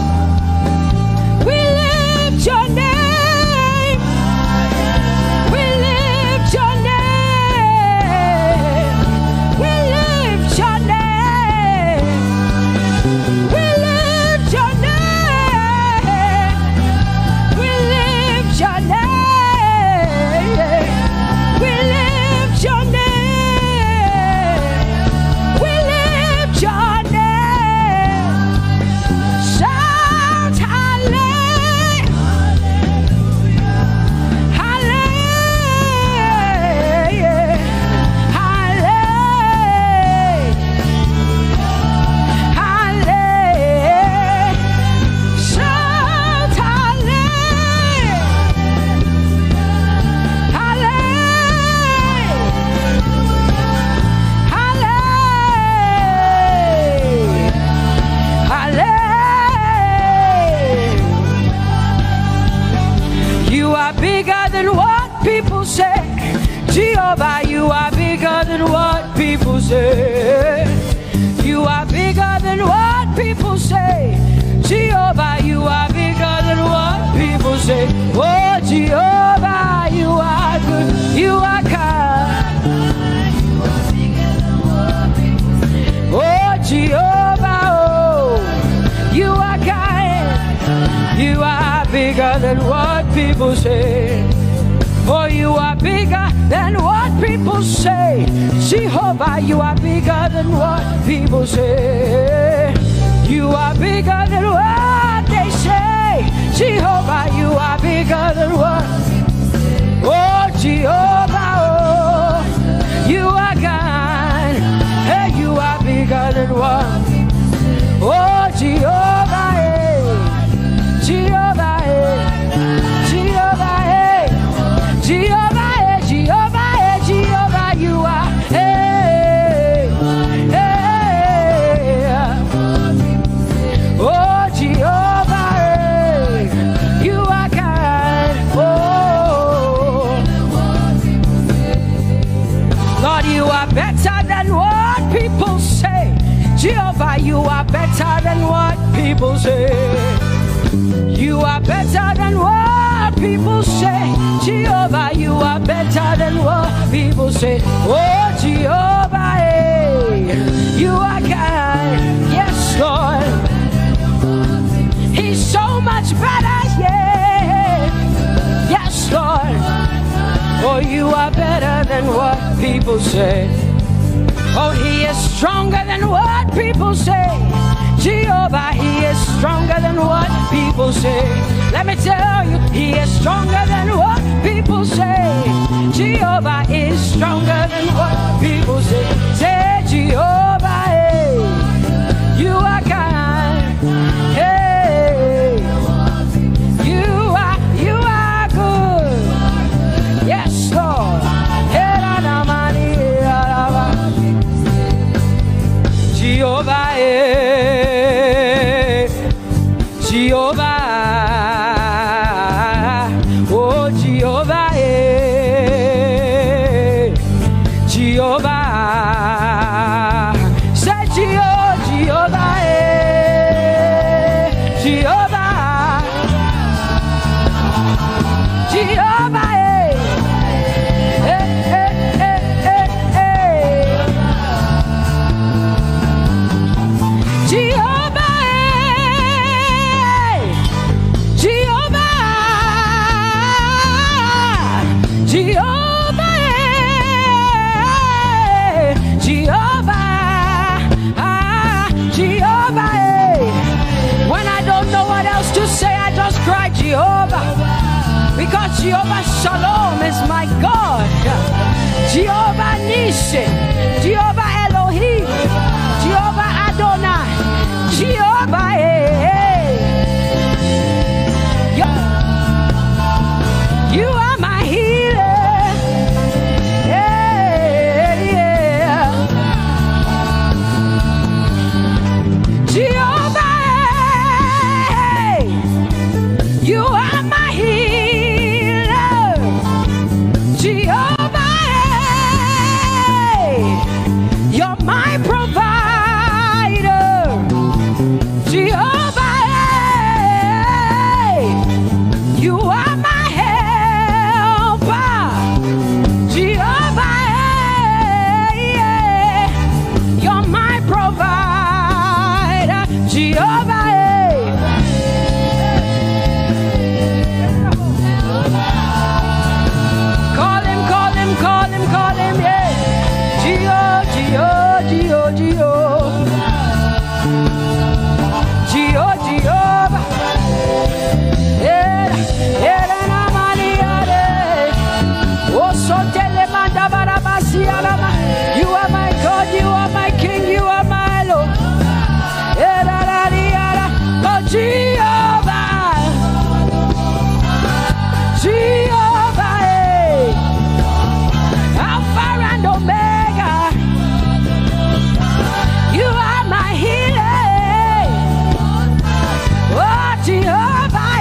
We lift your name. We lift your name. We lift your name. We lift your name. We lift your name. We lift your name. We lift your name. Shout hallelujah. Hallelujah. Hallelujah. Hallelujah. Shout hallelujah. Hallelujah. You are bigger than what people say. Jehovah, you are bigger than what people say. You are bigger than what people say. Jehovah, you are bigger than what people say. Oh, Jehovah, you are good. You are kind. Oh, Jehovah, oh, you are kind. You are bigger than what people say. Oh, you are bigger than what people say. Jehovah, you are bigger than what people say. You are bigger than what they say. Jehovah, you are bigger than what. Oh, Jehovah, oh, you are God. Hey, you are bigger than what. Jehovah, you are better than what people say. You are better than what people say. Jehovah, you are better than what people say. Oh, Jehovah, hey, you are God. Yes, Lord. He's so much better, yeah. Yes, Lord. Oh, you are better than what people say. Oh, he is stronger than what people say. Jehovah, he is stronger than what people say. Let me tell you, he is stronger than what people say. Jehovah is stronger than what people say. Say, Jehovah, hey, you are kind. Hey, you are good. Yes, Lord. Jehovah, Jehovah, oh Jehovah, Jehovah, say Jehovah, Jehovah, Jehovah, Jehovah, because Jehovah Shalom is my God. Jehovah Nissi, Jehovah Elohim, Jehovah Adonai, Jehovah, you are my healer. Jehovah, you are my healer. Jehovah, you're my provider. Jehovah, you are my helper. Jehovah, you're my provider. Jehovah, call him, yeah. Jehovah. You are my God, you are my King, you are my Lord. Oh, Jehovah, Jehovah, Alpha and Omega. You are my healer. Oh, Jehovah,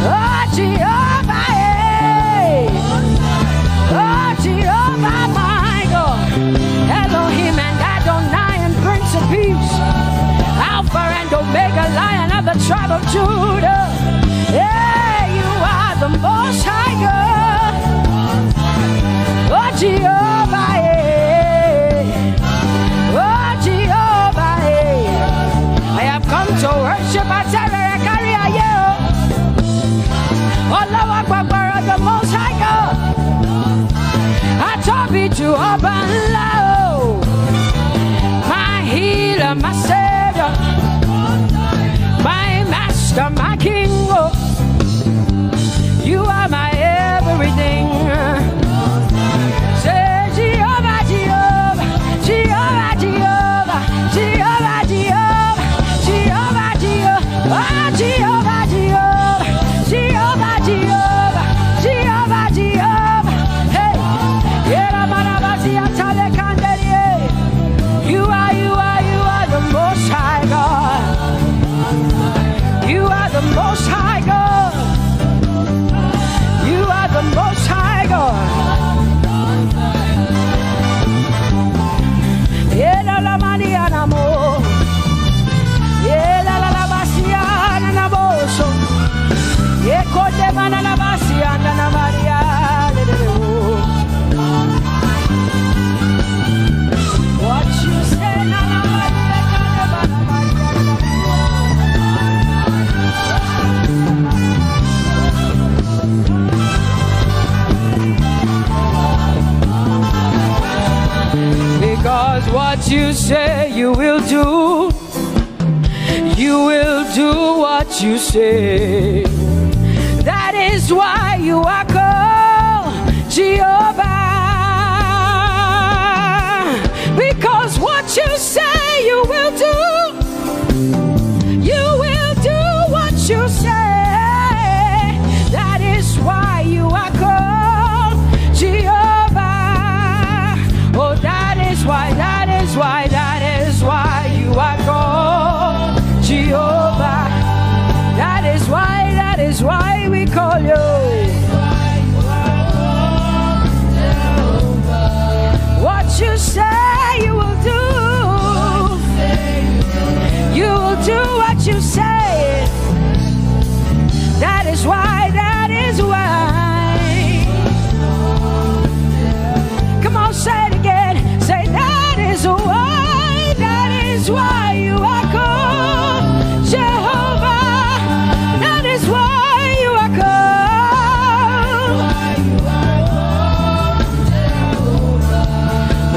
oh, Jehovah, oh, Jehovah, my God. Elohim and Adonai and Prince of Peace. Alpha and Omega, Lion of the tribe of Judah. Yeah, you are the Most High God. Oh, Jehovah, oh, Jehovah, I have come to worship at Terekaria, oh, Lord, the Most High God. I Tope to open low, my healer, my savior, my master, my king. Oh, you are my everything. Say Jehovah, Jehovah, Jehovah, Jehovah, Jehovah, Jehovah, Jehovah, Jehovah, oh, Jehovah, Jehovah, Jehovah, Jehovah, Jehovah, Jehovah. Hey, you are the Most High God. You are the what you say you will do. You will do what you say. That is why you are called Jehovah. Because what you say you will do. You will do what you say. That is why you are called Jehovah. Oh, that is why you are called Jehovah. That is why we call you. What you say you will do. You will do what you say. That is why. Come on, say it again. Say that is why you are called Jehovah. That is why you are called.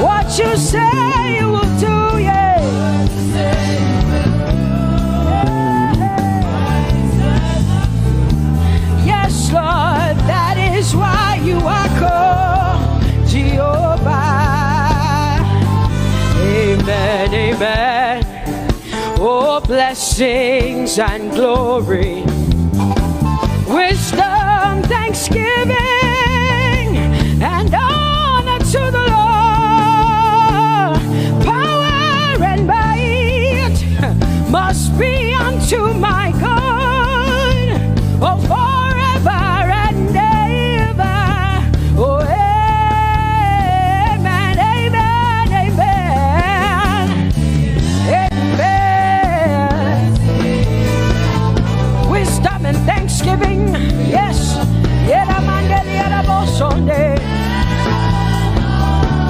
What you say you will do, yeah. Yes, Lord, that is why you are called Jehovah. Amen, amen. Oh, blessings and glory, wisdom, thanksgiving, and honor to the Lord. Power and might must be unto my God. Oh, forever and ever. Oh, amen, amen, amen. Amen. Wisdom and thanksgiving, yes.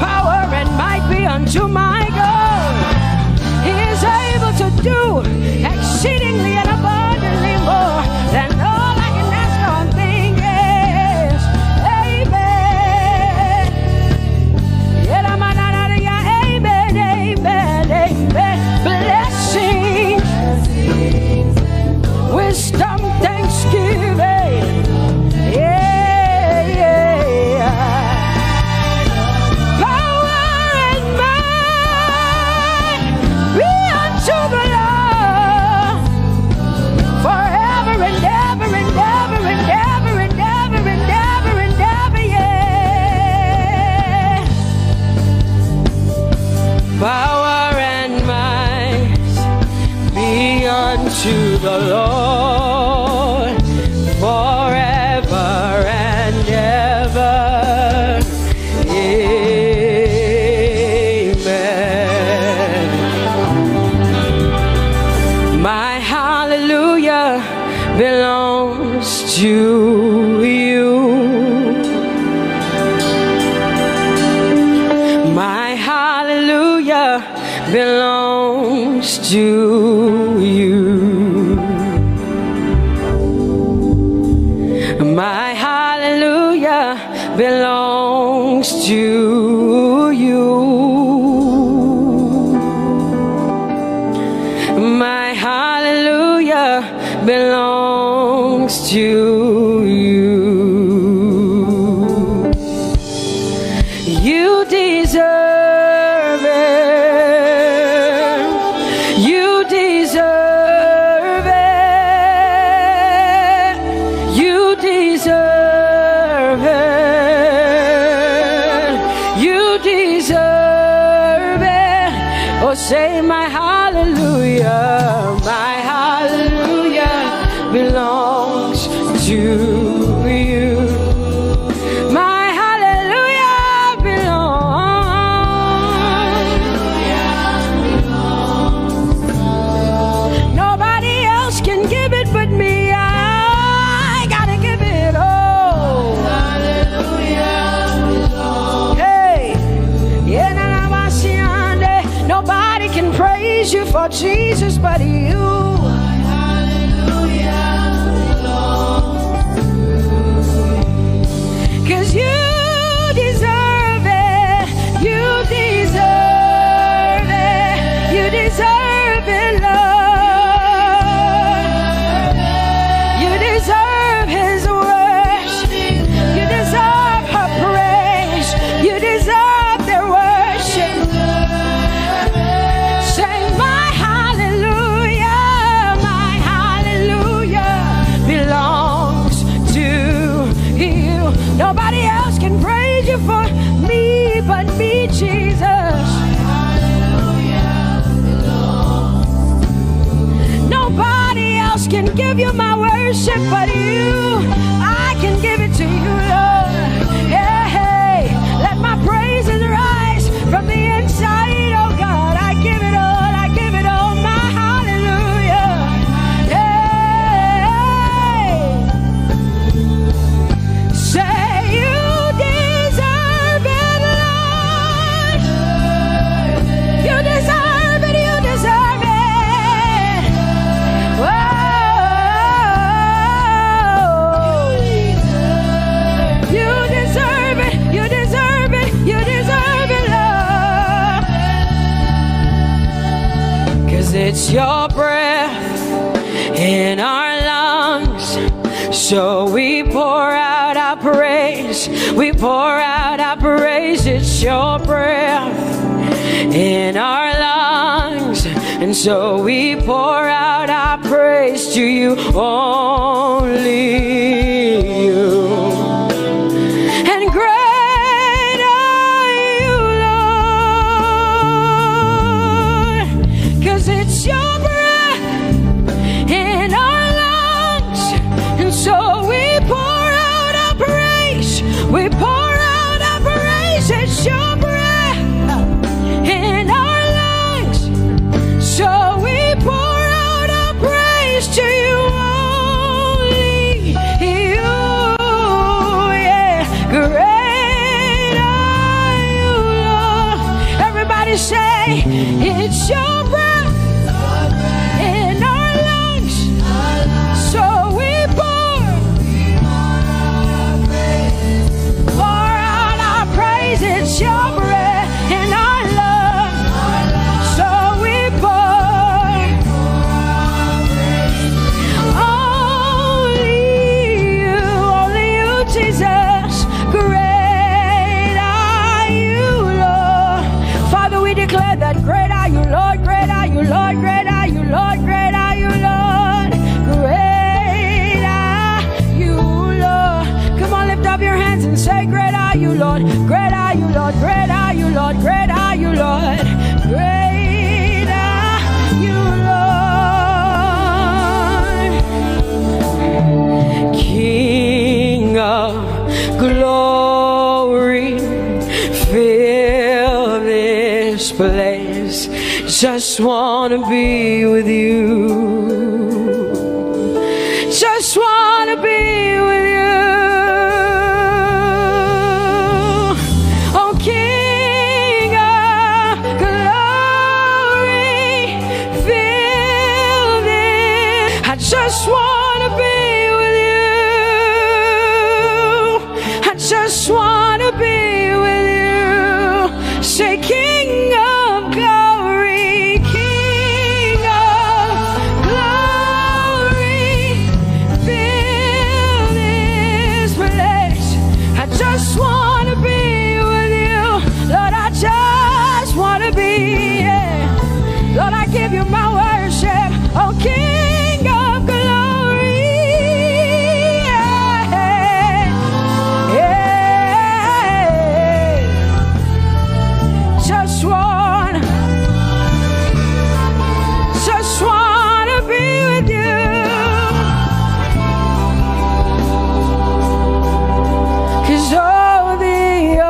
Power and might be unto my God. He is able to do exceedingly and abundantly more than all I can ask or think. Yes. Amen. Amen, amen, amen. Blessings, wisdom, thanksgiving. Yeah, yeah. Power and might be unto the Lord forever and ever and ever and ever and ever and ever and ever, yeah. Power and might be unto the Lord forever and ever. Amen. My hallelujah belongs to you. My hallelujah belongs to you. My hallelujah belongs to you. My hallelujah belongs to you. You deserve it. You deserve it. You deserve it. You deserve it. Oh, say my hallelujah. My hallelujah belongs to you. My hallelujah belongs. Nobody else can give it but me. I gotta give it all. Hey, nobody can praise you for Jesus but you. Cause you deserve it. You deserve deserve it, Lord. You deserve His worship. You deserve her praise. You deserve their worship. Say, my hallelujah belongs to you. Nobody else can praise you for me but me, Jesus. Nobody else can give you my worship but you. I can give it to you, Lord. Hey, let my praises rise from the inside, oh God. I give it all, I give it all, my hallelujah. Hey, say you deserve it, Lord. You deserve it, you deserve it. Whoa. You deserve it, you deserve it, you deserve it, Lord. 'Cause it's your breath in our lungs. So we pour out our praise. We pour out our praise. It's your breath in our lungs. And so we pour out our praise to you, only you. And great are you, Lord, 'cause it's your breath in our lungs. And so we pour out our praise. We pour out our praise. It's your breath in our lungs. So we pour out our praise to you, only you. Yeah, great are you, Lord. Everybody say, it's your breath in our lungs. So we pour out our praise. It's your breath in our lungs. So we pour only you, Jesus. Great are you, Lord. Father, we declare that great are you, Lord. Great are you, Lord. Great are you, Lord. Great are you, Lord. Great are you, Lord. Come on, lift up your hands and say, great are you, Lord. Great are you, Lord. Great are you, Lord. Great are you, Lord. Great are you, Lord. King of glory, fill this place. Just wanna be with you. Just wanna be with you. Oh, King of glory, fill this. I just wanna be with you. I just wanna be with you. Say, King of glory, King of glory, fill this place. I just wanna be with you, Lord. I just wanna be. Yeah. Lord, I give you my worship. Oh, King of glory, yeah. Yeah. Just wanna be with you. 'Cause oh, the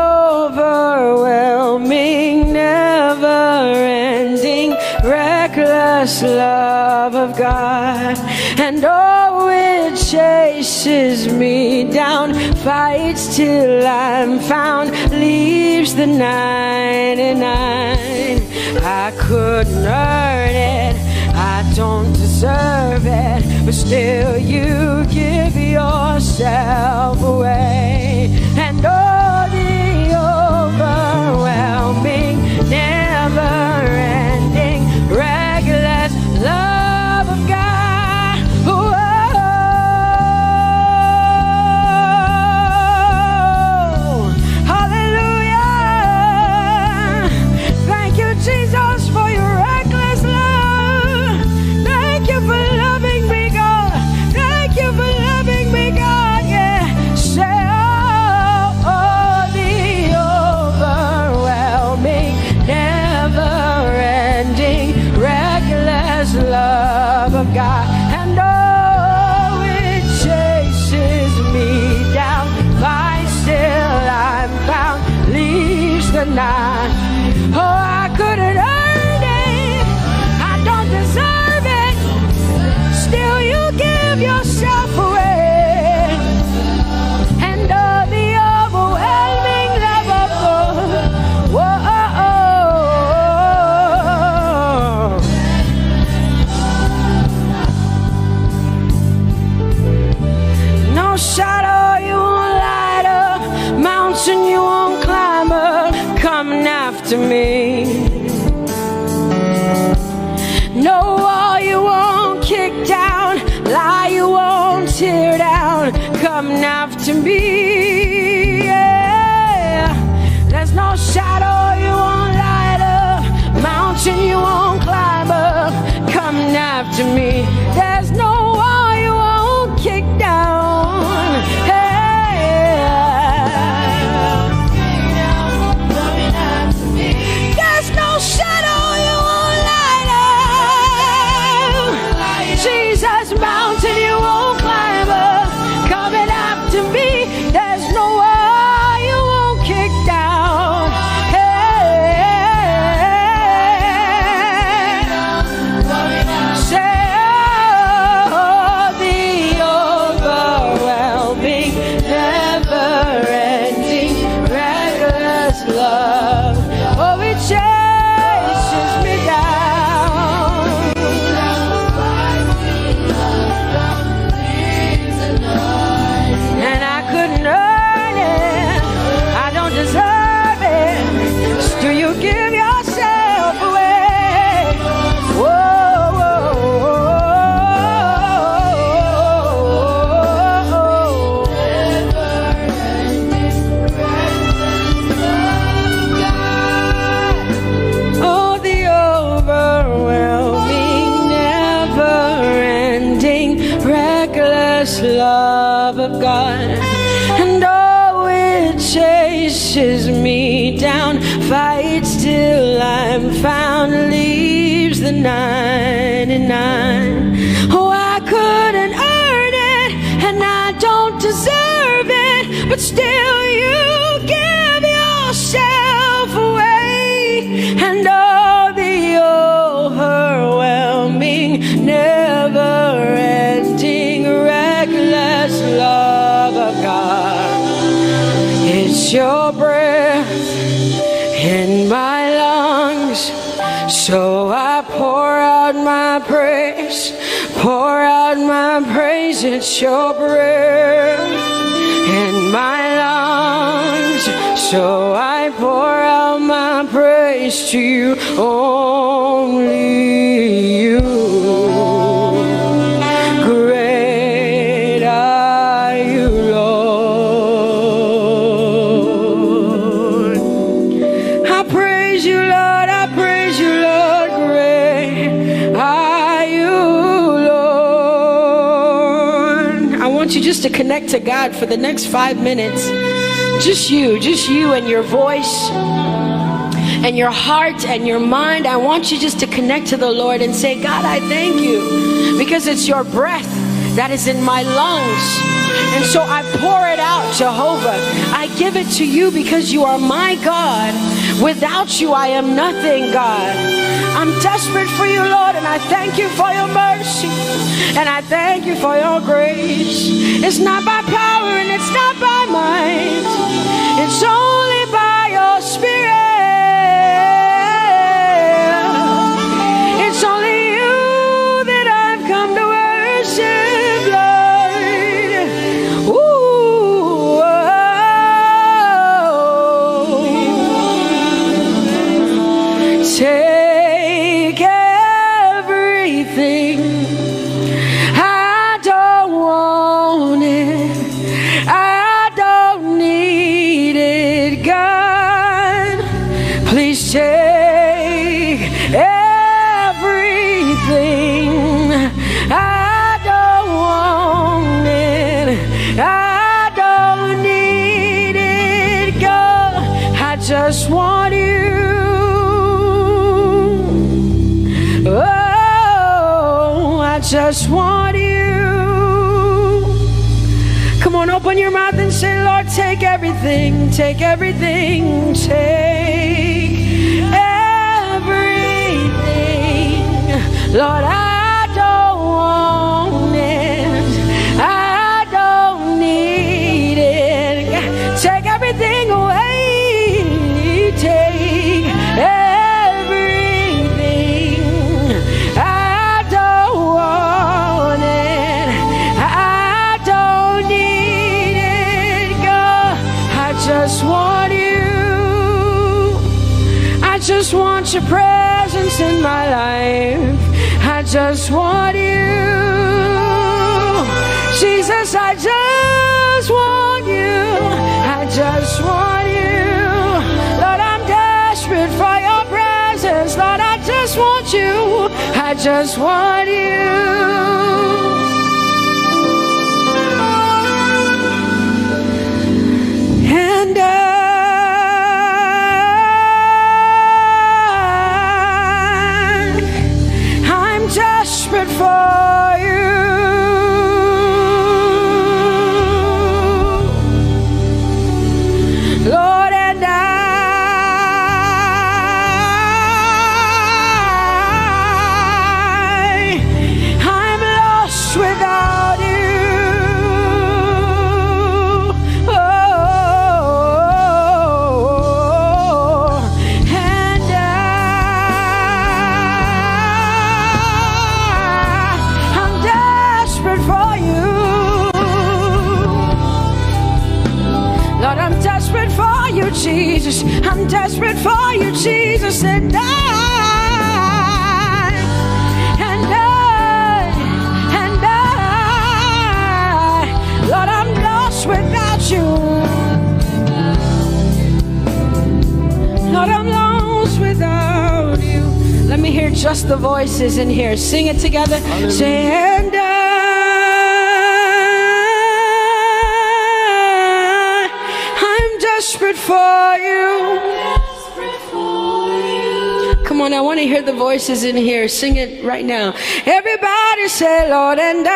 overwhelming, never-ending, reckless love of God, and oh, it chases me down, fights till I'm found, leaves the 99. I couldn't earn it, I don't deserve it, but still you give yourself away. And oh, the overwhelming, never-ending, of God, and oh, it chases me down. By still I'm found, leaves the night. Oh, I couldn't earn it, I don't deserve it. Still, you give yourself away. And the overwhelming love of God. Whoa. No shadow you won't light up, mountain you won't climb up, coming after me. No wall you won't kick down, lie you won't tear down, coming after me. Yeah. There's no shadow you won't light up, mountain you won't climb up, coming after me. There's no wall you won't kick down. Hey. There's no shadow you won't light up, Jesus, mountain you won't climb up, coming after me. There's no wall you won't kick down. Hey. Say, oh, the overwhelming, never-ending, reckless love. Oh, it chases me down. And I couldn't earn it, I don't deserve it. Still, you give yourself away. Whoa, whoa, oh, the overwhelming, never-ending, reckless love of God. And oh, it chases me down, fights till I'm found, leaves the 99. Oh, I couldn't earn it, and I don't deserve it, but still you give yourself away. And oh, the overwhelming, never-ending, reckless love of God. It's your breath in my lungs, so I pour out my praise, pour out my praise. It's your breath in my lungs, so I pour out my praise to you, only you. Great are you, Lord. I praise you, Lord, I praise you, Lord. Great are you, Lord. I want you just to connect to God for the next 5 minutes. Just you and your voice and your heart and your mind. I want you just to connect to the Lord and say, God, I thank you because it's your breath that is in my lungs. And so I pour it out, Jehovah. I give it to you because you are my God. Without you, I am nothing, God. I'm desperate for you, Lord, and I thank you for your mercy. And I thank you for your grace. It's not by power and it's not by might. It's only by your Spirit. It's only you that I've come to worship, Lord. Ooh, oh. Take everything. I don't want it. I don't need it, God. Please take everything. I don't want it. I don't need it, God. I just want you. Oh, just want you. Come on, open your mouth and say, Lord, take everything, take everything, take everything. Lord, I don't want it, I don't need it. Take everything away, take everything. I don't want it, I don't need it. God, I just want you. I just want your presence in my life. I just want you. Jesus, I just want you. I just want you. Lord, I'm desperate for your presence. Lord, I just want you. I just want you. And I'm desperate for you. Lord, and I'm lost without you. Oh, and I'm desperate for you. Lord, I'm desperate for you, Jesus. I'm desperate for you, Jesus. And Lord, I'm lost without you. Lord, I'm lost without you. Let me hear just the voices in here. Sing it together. Say, and I'm desperate for you. Come on, I want to hear the voices in here. Sing it right now. Everybody say, Lord, and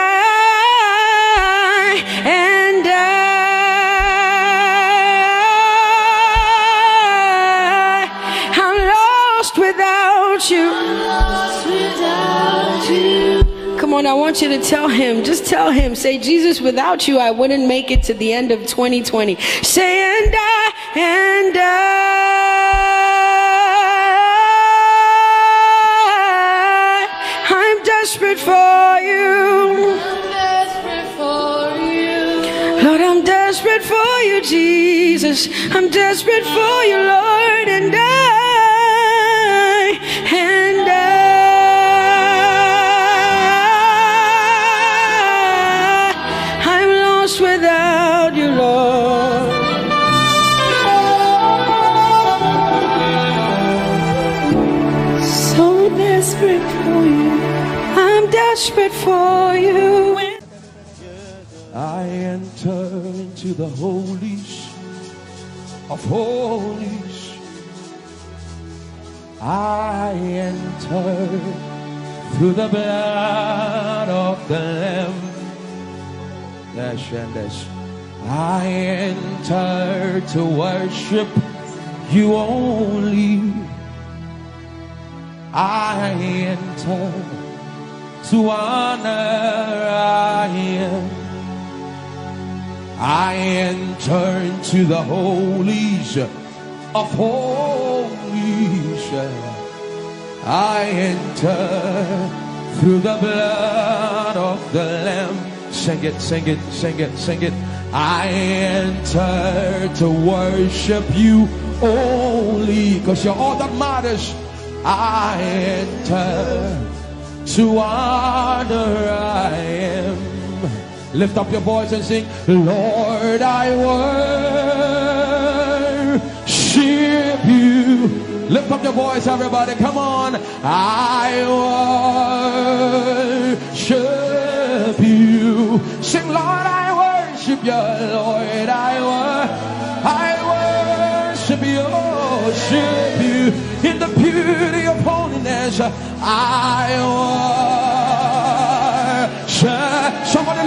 I'm lost without you. Come on, I want you to tell him. Just tell him. Say, Jesus, without you, I wouldn't make it to the end of 2020. Say, and I'm desperate for you. Lord, I'm desperate for you, Jesus. I'm desperate for you, Lord, and I'm lost without you, Lord. So desperate for you. I'm desperate for you. I enter into the holies of holies. I enter through the blood of the Lamb. I enter to worship you only. I enter to honor I am. I enter into the holies of holies. I enter through the blood of the Lamb. Sing it, sing it, sing it, sing it. I enter to worship you only, because you're all that matters. I enter to honor I am. Lift up your voice and sing, Lord, I worship you. Lift up your voice, everybody, come on. I worship you. Sing, Lord, I worship you. Lord, I worship you. In the beauty of holiness, I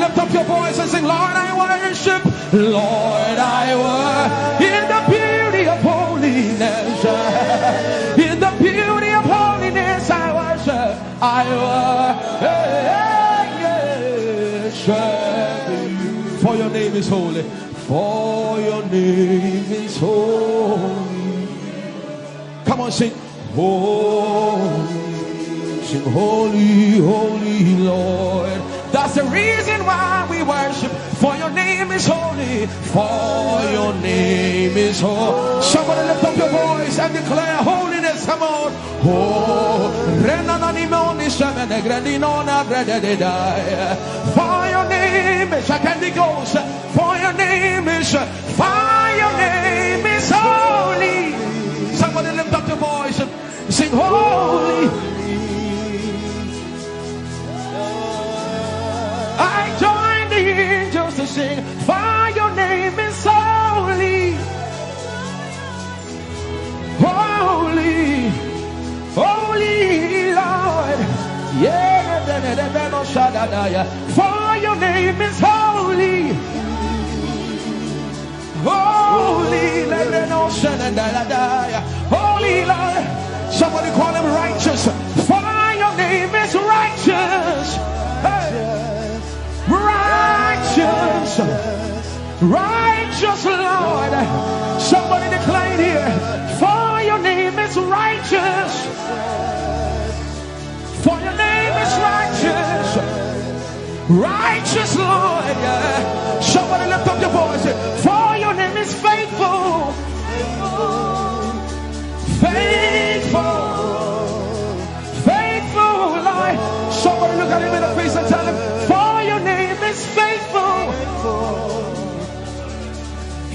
lift up your voice and sing, Lord, I worship. Lord, I worship. In the beauty of holiness. In the beauty of holiness, I worship. I worship you. For your name is holy. For your name is holy. Come on, sing. Holy. Sing, holy, holy Lord. That's the reason why we worship. For your name is holy. For your name is holy. Somebody lift up your voice and declare holiness. Come on. Oh, for your name is for your name is holy. Somebody lift up your voice and sing holy. I join the angels to sing, for your name is holy. Holy, holy Lord. Yeah, for your name is holy. Holy, holy Lord. Somebody call him righteous. For your name is righteous. Hey. Righteous, righteous Lord. Somebody declare it here. For your name is righteous. For your name is righteous. Righteous Lord. Somebody lift up your voice. For your name is faithful. Faithful. Faithful Lord. Somebody look at him in the face and tell him, for your name is faithful.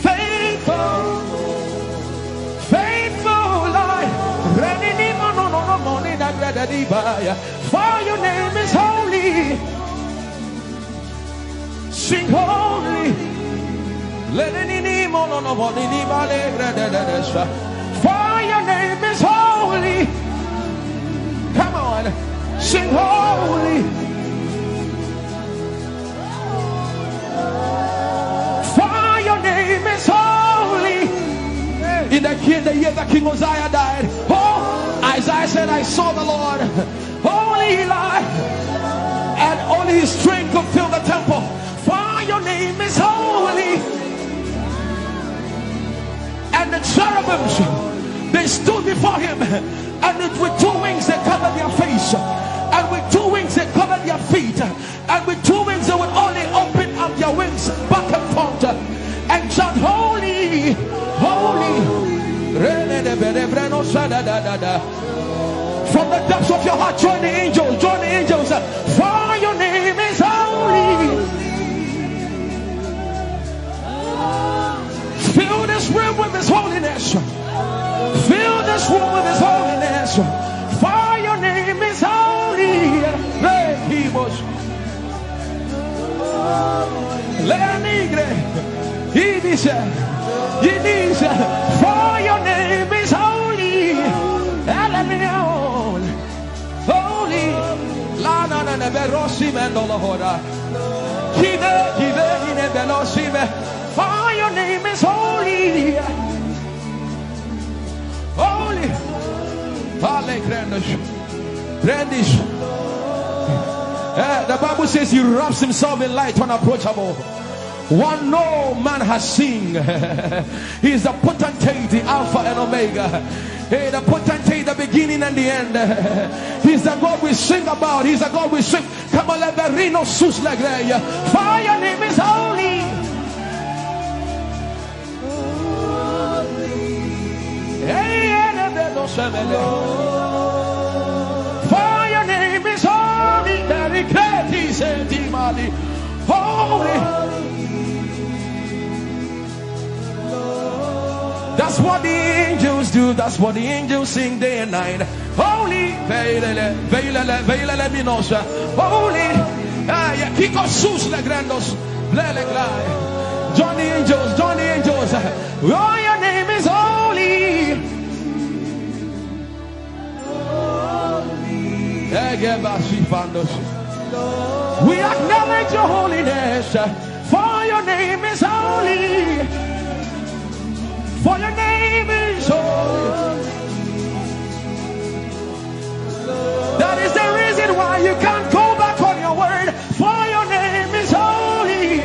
Faithful. Faithful Lord. For your name is holy. Sing holy. For your name is holy. Come on. Sing holy. For your name is holy. In the year that King Uzziah died, Isaiah said, I saw the Lord, holy Lord, and only his strength could fill the temple. For your name is holy. And the cherubims, they stood before him, and with two wings they covered their face, and with two wings they covered their feet, and with two wings they would only open up their wings back and forth and chant holy, holy. From the depths of your heart, join the angels, join the angels. For your name is holy. Fill this room with his holiness. Fill this room with his holiness. For your name is holy. Ehi Moses. He said, for your name is holy. Holy. For your name is holy. Holy. The Bible says he wraps himself in light unapproachable. One no man has seen. He is the potentate, the Alpha and Omega. Hey, the potentate, the beginning and the end. He's the God we sing about. He's the God we sing. Come on, let the reno sus legreya. For your name is holy. For your name is holy. Holy. That's what the angels do. That's what the angels sing day and night. Holy. Holy. Kiko sus le grandos. Join the angels. Join the angels. Oh, your name is holy. Holy. We acknowledge your holiness, for your name is holy. For your name is holy. That is the reason why you can't go back on your word. For your name is holy.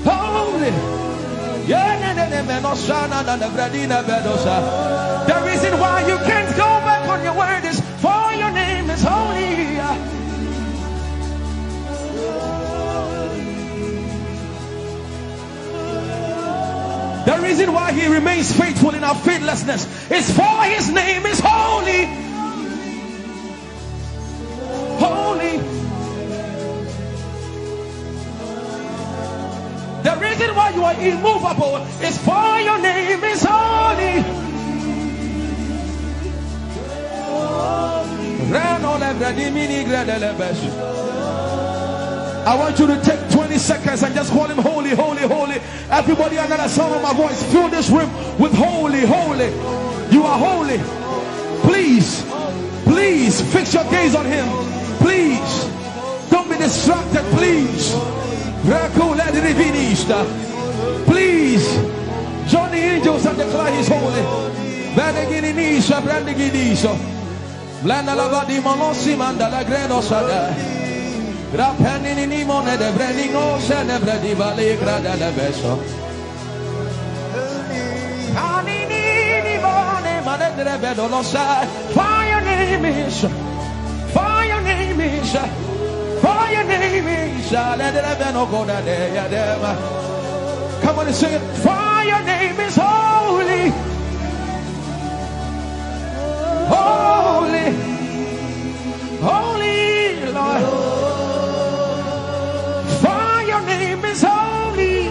Holy. The reason why you can't go back on your word is for your name is holy. The reason why he remains faithful in our faithlessness is for his name is holy. Holy. The reason why you are immovable is for your name is holy. I want you to take 20 seconds and just call him holy, holy, holy. Everybody under the sound of my voice, fill this room with holy, holy. You are holy. Please, please fix your gaze on him. Please, don't be distracted, please. Please join the angels and declare he's holy. Fire name is, fire name is, fire name is. Come on and sing it. Fire name is holy, holy, holy Lord. Fire name is holy,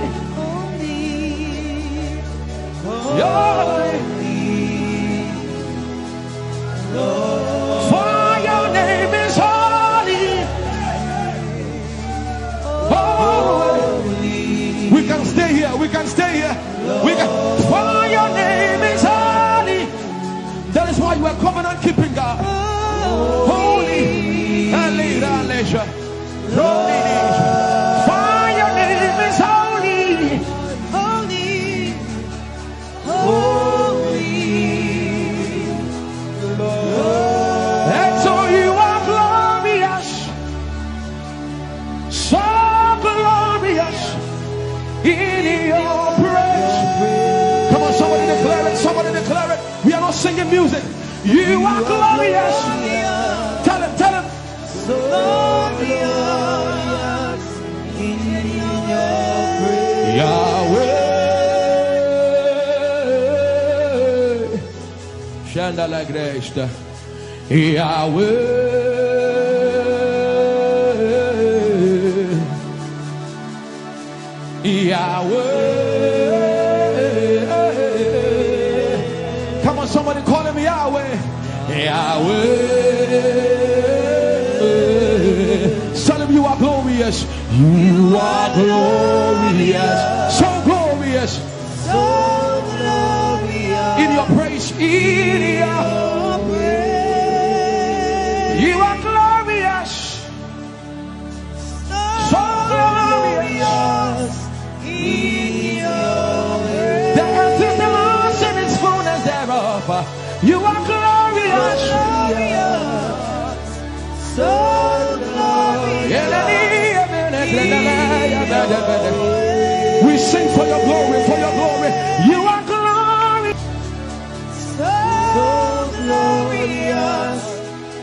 holy. For your name is holy, holy. We can stay here. We can stay here. We can. For your name is holy. That is why you are covenant keeping God. Holy. For your name is holy, holy, holy. And so you are glorious, so glorious in your praise. Come on, somebody declare it, somebody declare it. We are not singing music. You are glorious. Tell him, tell him. So glorious in your praise. Yahweh. Shandala Grace. Yahweh, Yahweh. Come on, somebody call him Yahweh. Yahweh. Tell him you are glorious. You are glorious. So glorious. So glorious. In your praise. In your praise. You are glorious. So glorious. In your praise. The earth is the Lord's and its fullness thereof. You are glorious. So glorious. We sing for your glory, for your glory. You are glorious. So glorious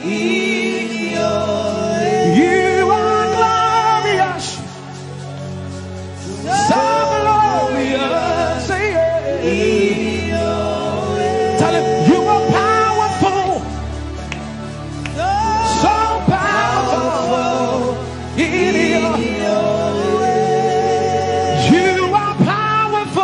in your way. You are glorious. So glorious in your way. Tell him you are powerful. So powerful in your way. You are powerful.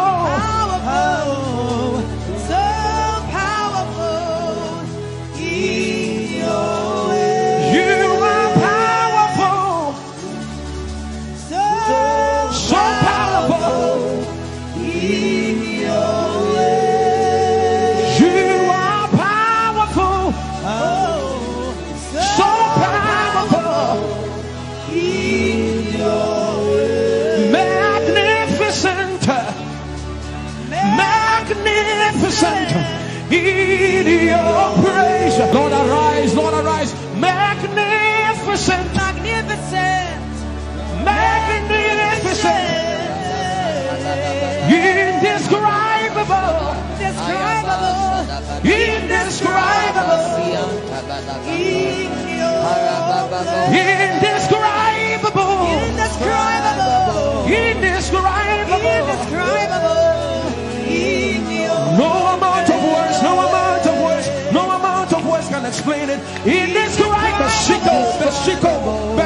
magnificent in your praise. Lord arise, Lord arise. Magnificent, Magnificent. magnificent, indescribable, Indescribable. indescribable, indescribable, Indescribable. No amount of words, no amount of words, no amount of words can explain it. Indescribable, Beshiko.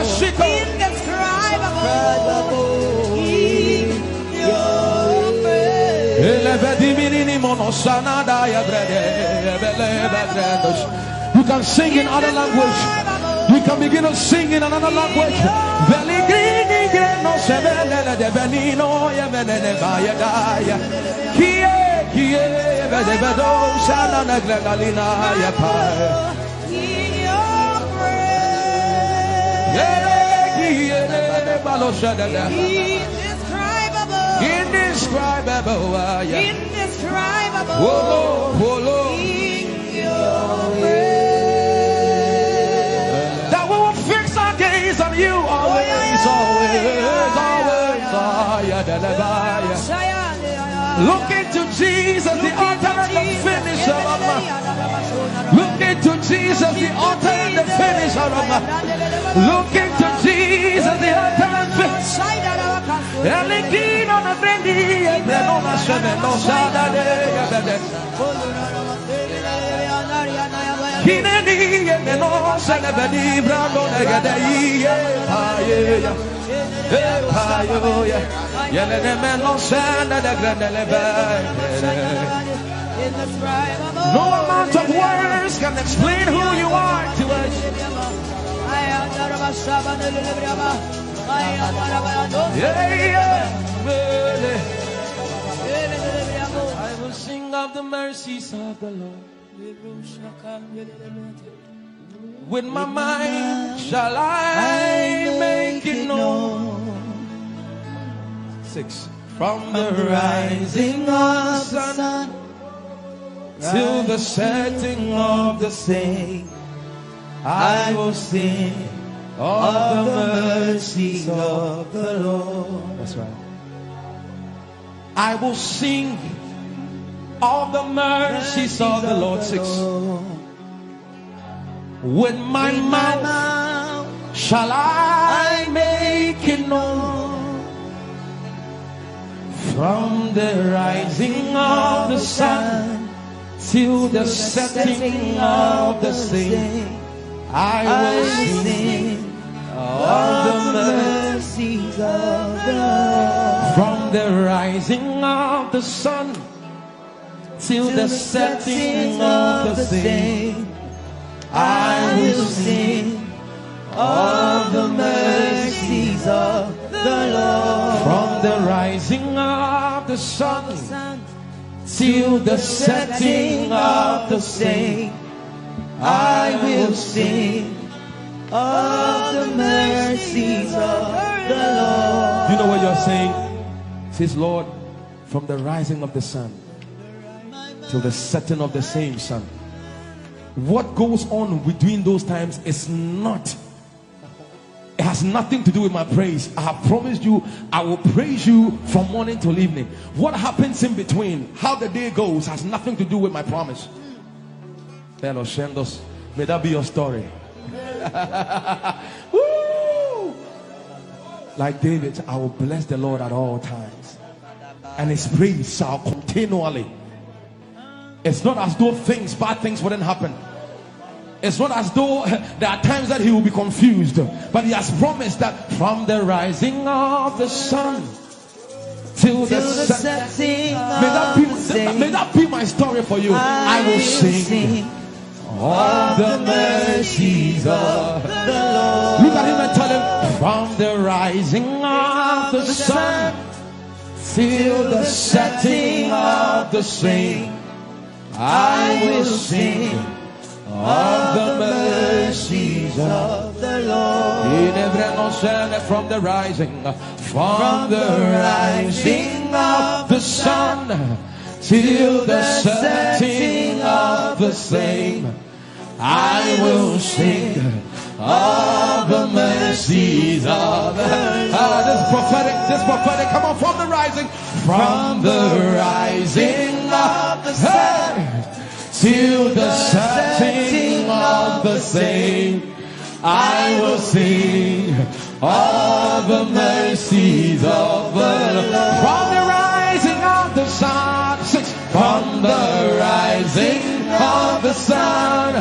You can sing in other language. You can begin to sing in another language. Indescribable. That we will fix our gaze on you always. Look into Jesus, the author and the finisher of my. Look into Jesus, the author and the finisher of my. Look into Jesus, the author and finisher. No amount of words can explain who you are to us. I will sing of the mercies of the Lord. With my mind shall I make it known. 6. From the rising of the sun till the setting of the same, I will sing of the mercies of the Lord. That's right. I will sing of the mercies of the Lord. 6. With my mouth shall I make it known. From the rising of the sun till the setting of the same, I will sing of the mercies of the Lord. From the rising of the sun till the setting of the same, I will sing of the mercies of the Lord. From the rising of the sun till the setting of the same, I will sing of the mercies of the Lord. You know what you're saying? It says, Lord, from the rising of the sun till the setting of the same sun. What goes on between those times is not, it has nothing to do with my praise. I have promised you I will praise you from morning till evening. What happens in between, how the day goes, has nothing to do with my promise. May that be your story. Woo! Like David, I will bless the Lord at all times, and his praise shall continually. It's not as though bad things wouldn't happen. It's not as though there are times that he will be confused, but he has promised that from the rising of the sun till the setting, may that be my story for you. I will sing of the mercies of the Lord. Look at him and tell him, from the rising of the sun till the setting of the same, I will sing of the mercies of the Lord. From the rising of the sun till the setting of the same. I will sing of the mercies of the Lord. This prophetic, come on, from the rising of the sun till the setting of the same. I will sing of the mercies of the Lord. From the rising of the sun, from the rising of the sun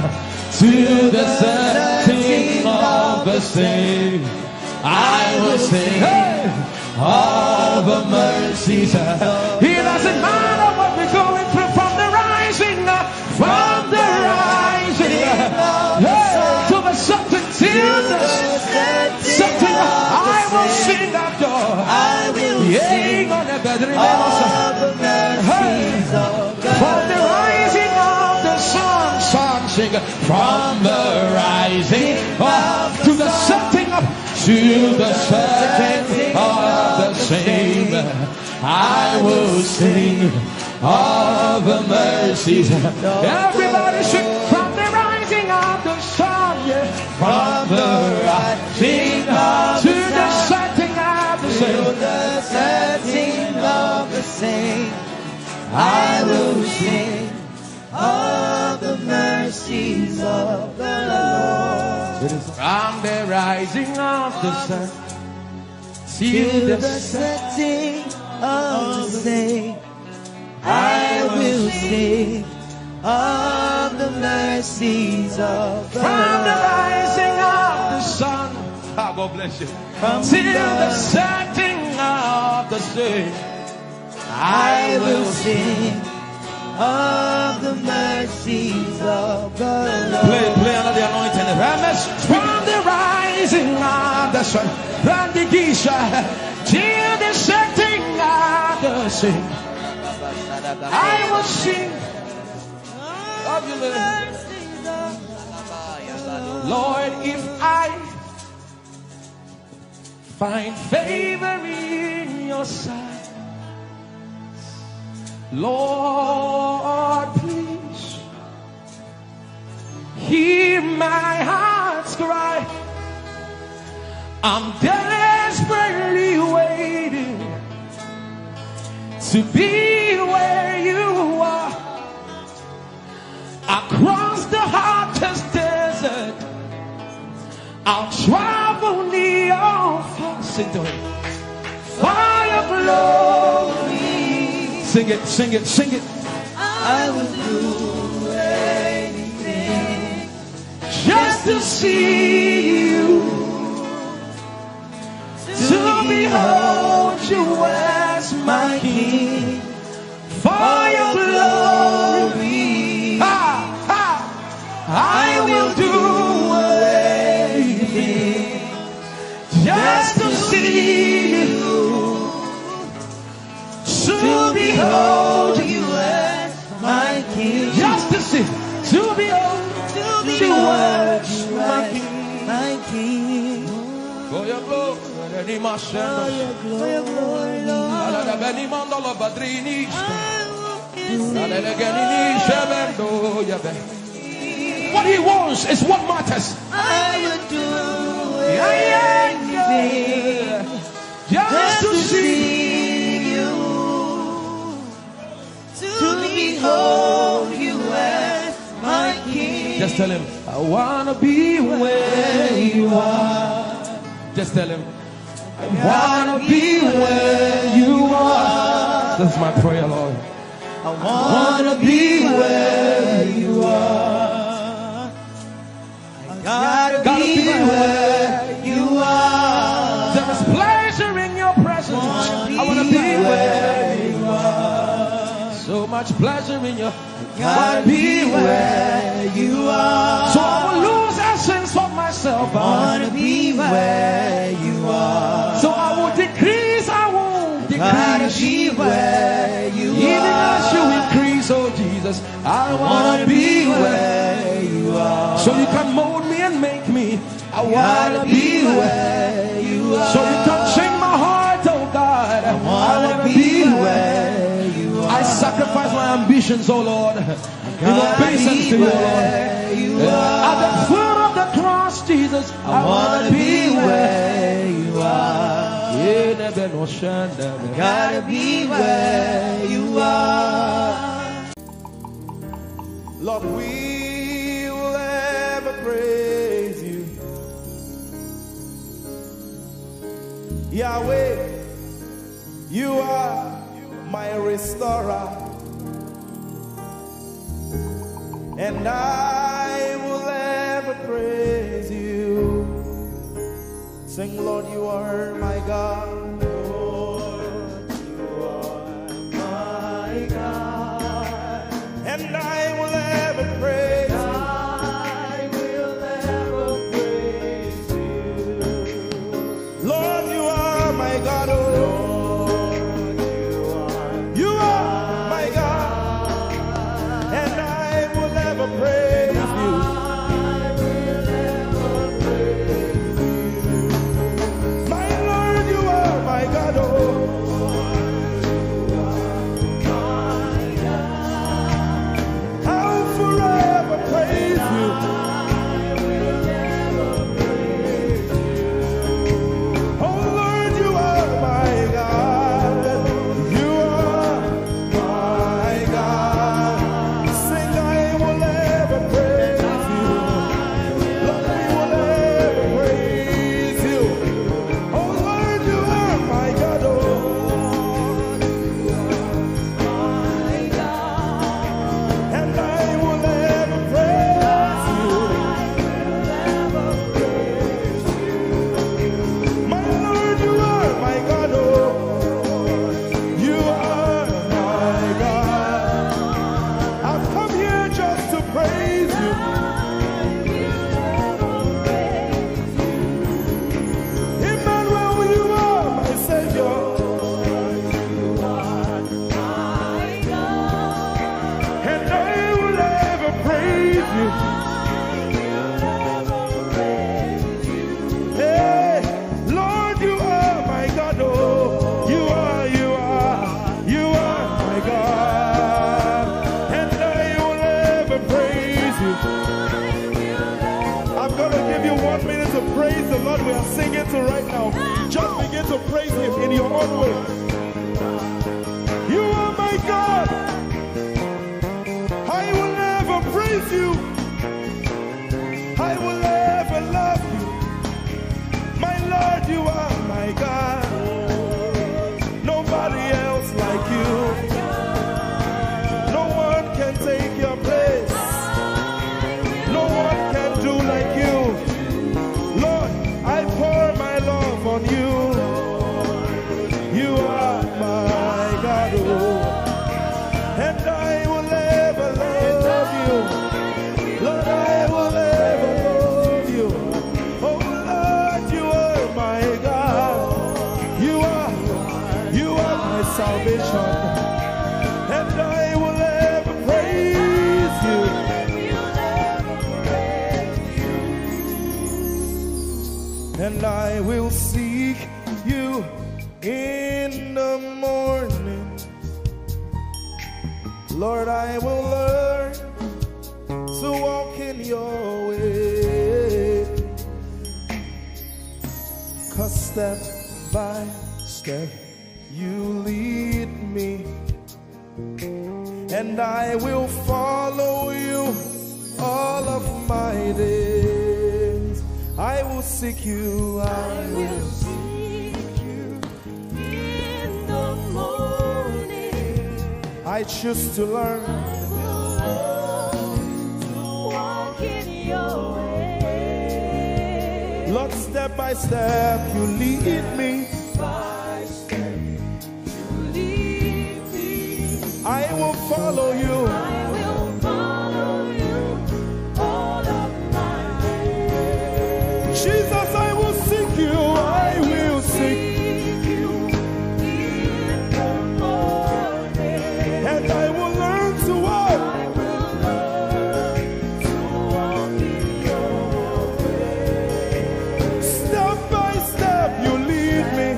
to the setting of the same, I will sing of the mercies. It doesn't matter what we're going through. From the rising to the setting, till the setting, I will sing of joy. I will sing of the mercies of God. From the rising of the sun, sing from the rising up to the setting up to the setting of the same. I will sing of the mercies. Everybody sing from the rising of the sun, yeah. From the rising up to the setting of the same. To the setting of the same, I will sing of the mercies of the Lord. From the rising of the sun till the setting of the same, I will sing of the mercies of the Lord. From the rising of the sun, God bless you, till the setting of the same, I will sing of the mercies of the Lord. Play under the anointing. From the rising of the sun, from the Gisha till the setting of the same, I will sing of your Lord. If I find favor in your sight, Lord, please hear my heart's cry. I'm desperately waiting to be where you are. Across the hottest desert, I'll travel near or far. Sing to it. For your glory. Sing it, sing it, sing it. I will do anything just to see you, to behold you as my King. For your glory, I will do anything just to see you, to behold you as my King. Just to see, to behold you as my King. My King. For your glory, for your glory, Lord. What he wants is what matters. I would do anything just to see you, to behold you as my King. Just tell him, I wanna be where you are. Just tell him, I wanna be where you are. That's my prayer, Lord. I wanna be where you are. I gotta be where you are. There is pleasure in your presence. I wanna be where you are. So much pleasure in your. I gotta be where you are. So I will lose essence of myself. I wanna be where you are. So I will decrease, I won't decrease. Gotta be where you are. Even as you increase, oh Jesus, I wanna be where you are. So you can mold me and make me. I wanna be where you are. So you can change my heart, oh God. I wanna be where you are. I sacrifice my ambitions, oh Lord, in obeisance to you, Lord. At the foot of the cross, Jesus, I want to be where you are. I gotta be where you are. Lord, we will ever praise you. Yahweh, you are my restorer, and I will ever praise you. Sing, Lord, you are my God. Lord, you are my God, and I will ever praise you. I will ever praise you. Lord, you are my God. Oh, praise you. My Lord, you are my God. Oh, I'll forever praise you. Oh Lord, you are my God. You are my God. Sing, I will praise you. Lord, we will ever praise you. Oh Lord, you are my God. Oh, my God. And I will ever praise you. My Lord, you are my God. Oh, you are my God. I've come here just to praise you. Emmanuel, you are my Savior. And I will ever praise you. Hey, Lord, you are my God. Oh, you are my God. And I will ever praise you. I'm going to give you 1 minute to praise the Lord. We are singing to right now. Just begin to praise him in your own way. You are my God. I will never praise you. I will never love you. My Lord, you are my God. Nobody else like you. No one can take your place. No one can do like you. Lord, I pour my love on you. You are my God. Oh, and I will ever love you. Lord, I will ever love you. Oh Lord, you are my God. You are my salvation. And I will ever praise you. And I will seek you in the morning. Lord, I will learn to walk in your way. 'Cause step by step you lead me, and I will follow you all of my days. I will seek you, I will seek you in the morning. I choose to learn. I will learn to walk in your way. Lord, step by step you lead me. By step you lead me. I will follow you. I will follow you all of my days. Jesus, I will seek you. I will seek you in the morning. And I will learn to walk. I will learn to walk in your way. Step by step you lead me.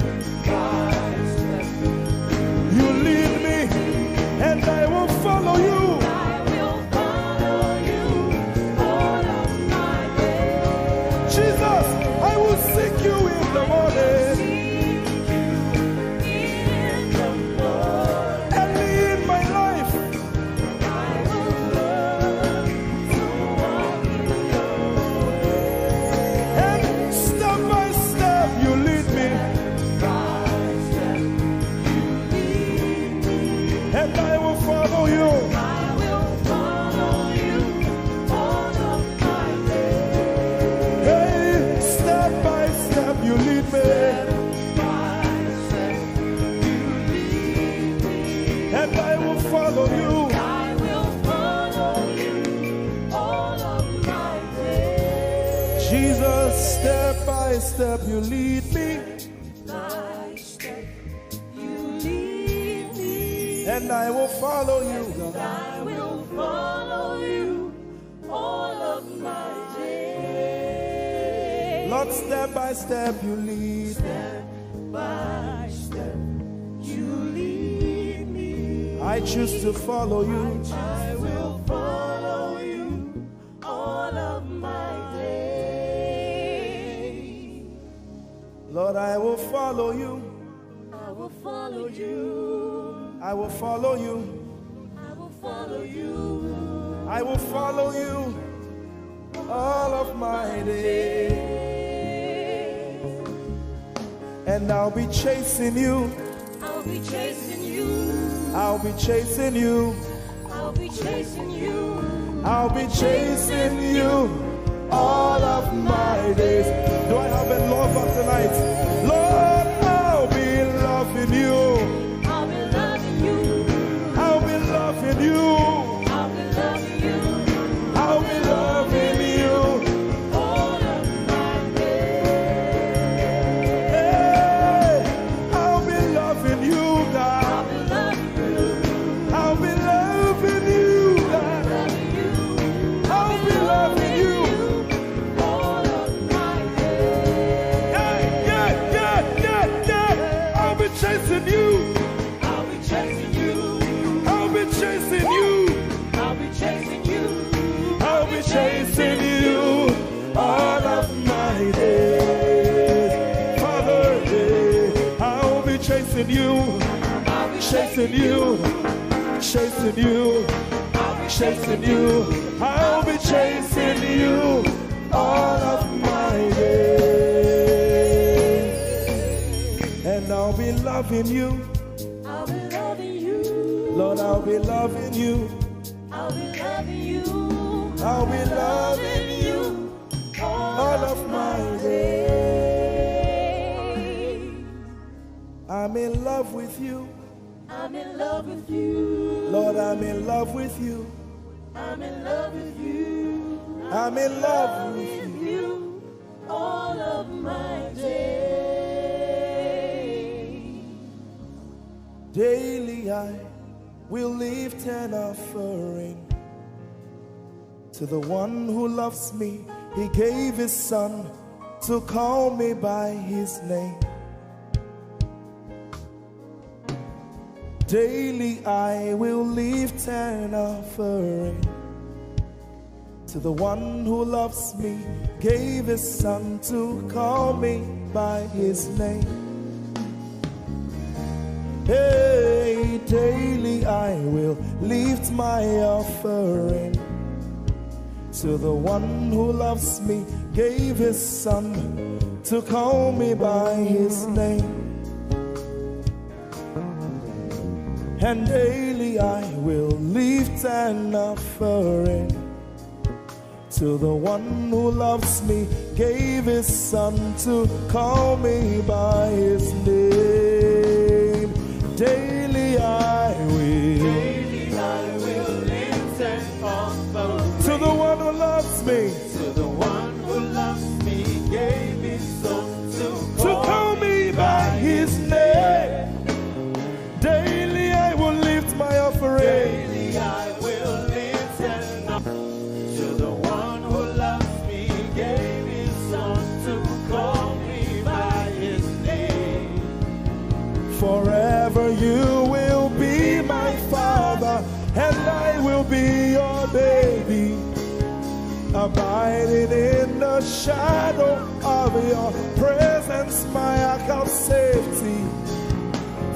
By step you lead me. And I will Jesus, step by step you lead me. By step you lead me. And I will follow you, God. I will follow you all of my days. Lord, step by step you lead. Step by step you lead me. I choose to follow you. I will follow you all of my days. Lord, I will follow you. I will follow you. I will follow you. I will follow you. I will follow you all of my days. And I'll be chasing you. I'll be chasing you. I'll be chasing you. I'll be chasing you. I'll be chasing you all of my days. Do I have a lover tonight? Lord, I'll be loving you. I'll be loving you. I'll be loving you. I'll be loving you. I'll be loving you. All of my days. Hey, I'll be loving you, God. I'll be loving you. I'll be loving you, God. I'll be loving you. All of my days. Yeah. I'll be chasing you. I'll be chasing you. I'll be chasing you. I'll be chasing you. I'll be chasing you all of my days. Father, I'll be chasing you. I'll be Chasing you. Chasing you. Chasing you. I'll be chasing you all of my days. And I'll be loving you. I'll be loving you. Lord, I'll be loving you. I'll be loving you. I'll be loving you all of my days. I'm in love with you. I'm in love with you. Lord, I'm in love with you. I'm in love with you. I'm in love with you all of my days. Daily I will lift an offering to the one who loves me. He gave his son to call me by his name. Daily I will lift an offering to the one who loves me, gave his son to call me by his name. Hey, daily I will lift my offering to the one who loves me, gave his son to call me by his name. And daily I will lift an offering to the one who loves me, gave his son to call me by his name. Daily I will lift an offering to the one who loves me, to the one who loves me, gave his son to call me by his name. Daily I will lift my offering. Daily I will lift an offering to the one who loves me, gave his son to call me by his name. Forever you will be my father, and I will be your baby, abiding in the shadow of your presence, my ark of safety.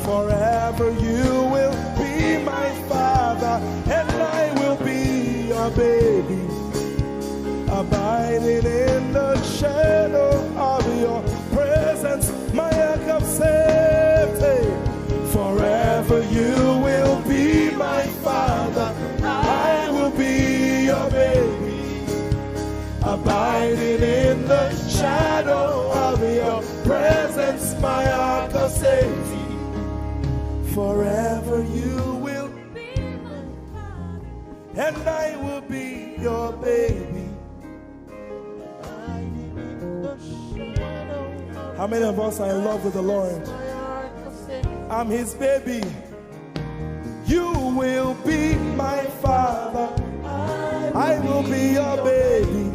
Forever you will be my father, and I will be your baby, abiding in the shadow of your presence, my ark of safety. Forever you will be my father, I will be your baby, abiding in the shadow of your presence, my ark of safety. Forever you will be my father, and I will be your baby, abiding How many of us are in love with the Lord? I'm his baby. You will be my father. I will be your baby.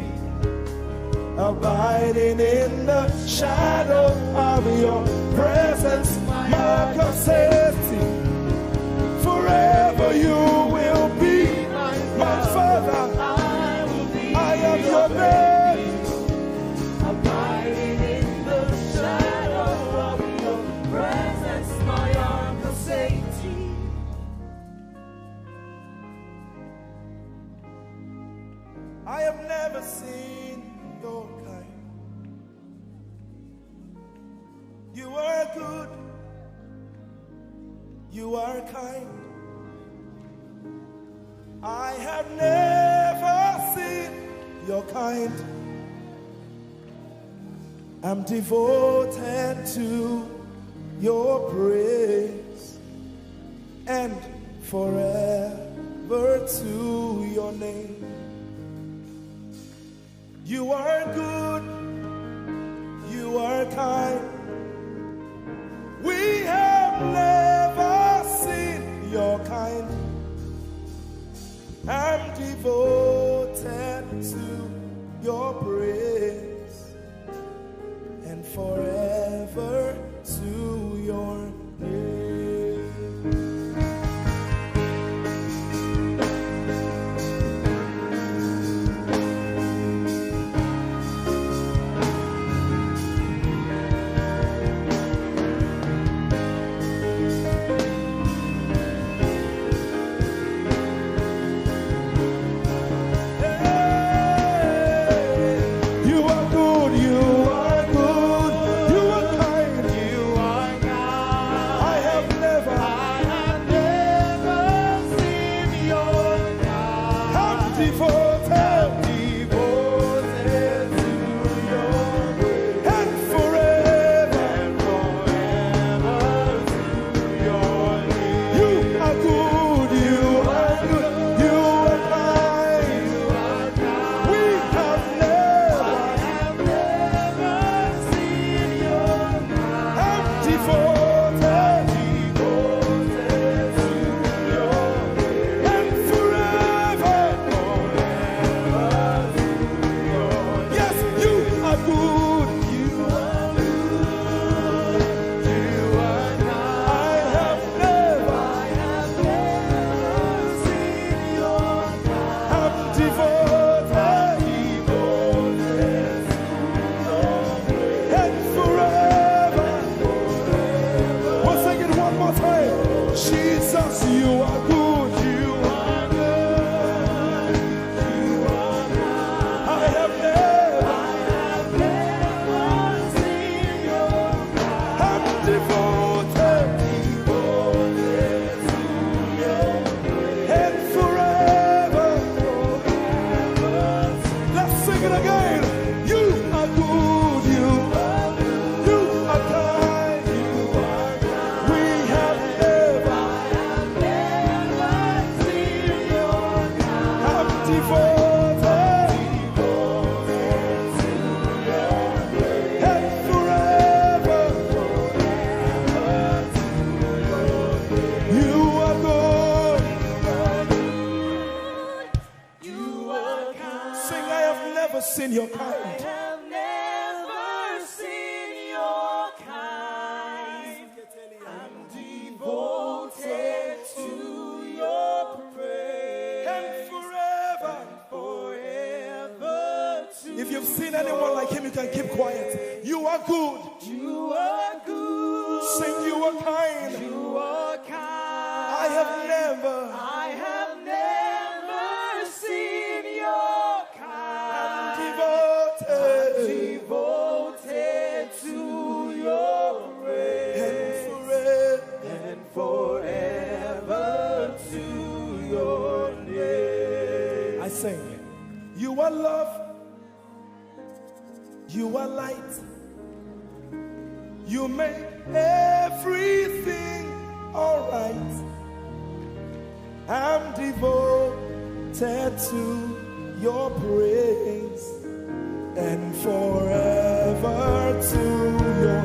Abiding in the shadow of your presence, mark of safety. Forever you will be my father. I am your baby. Abiding in the shadow of your presence, my arm of safety. I have never seen your kind. You are good. You are kind. I have never seen your kind. I'm devoted to your praise and forever to your name. You are good, you are kind. We have never seen your kind. I'm devoted to your praise and forever to your name. And forever to your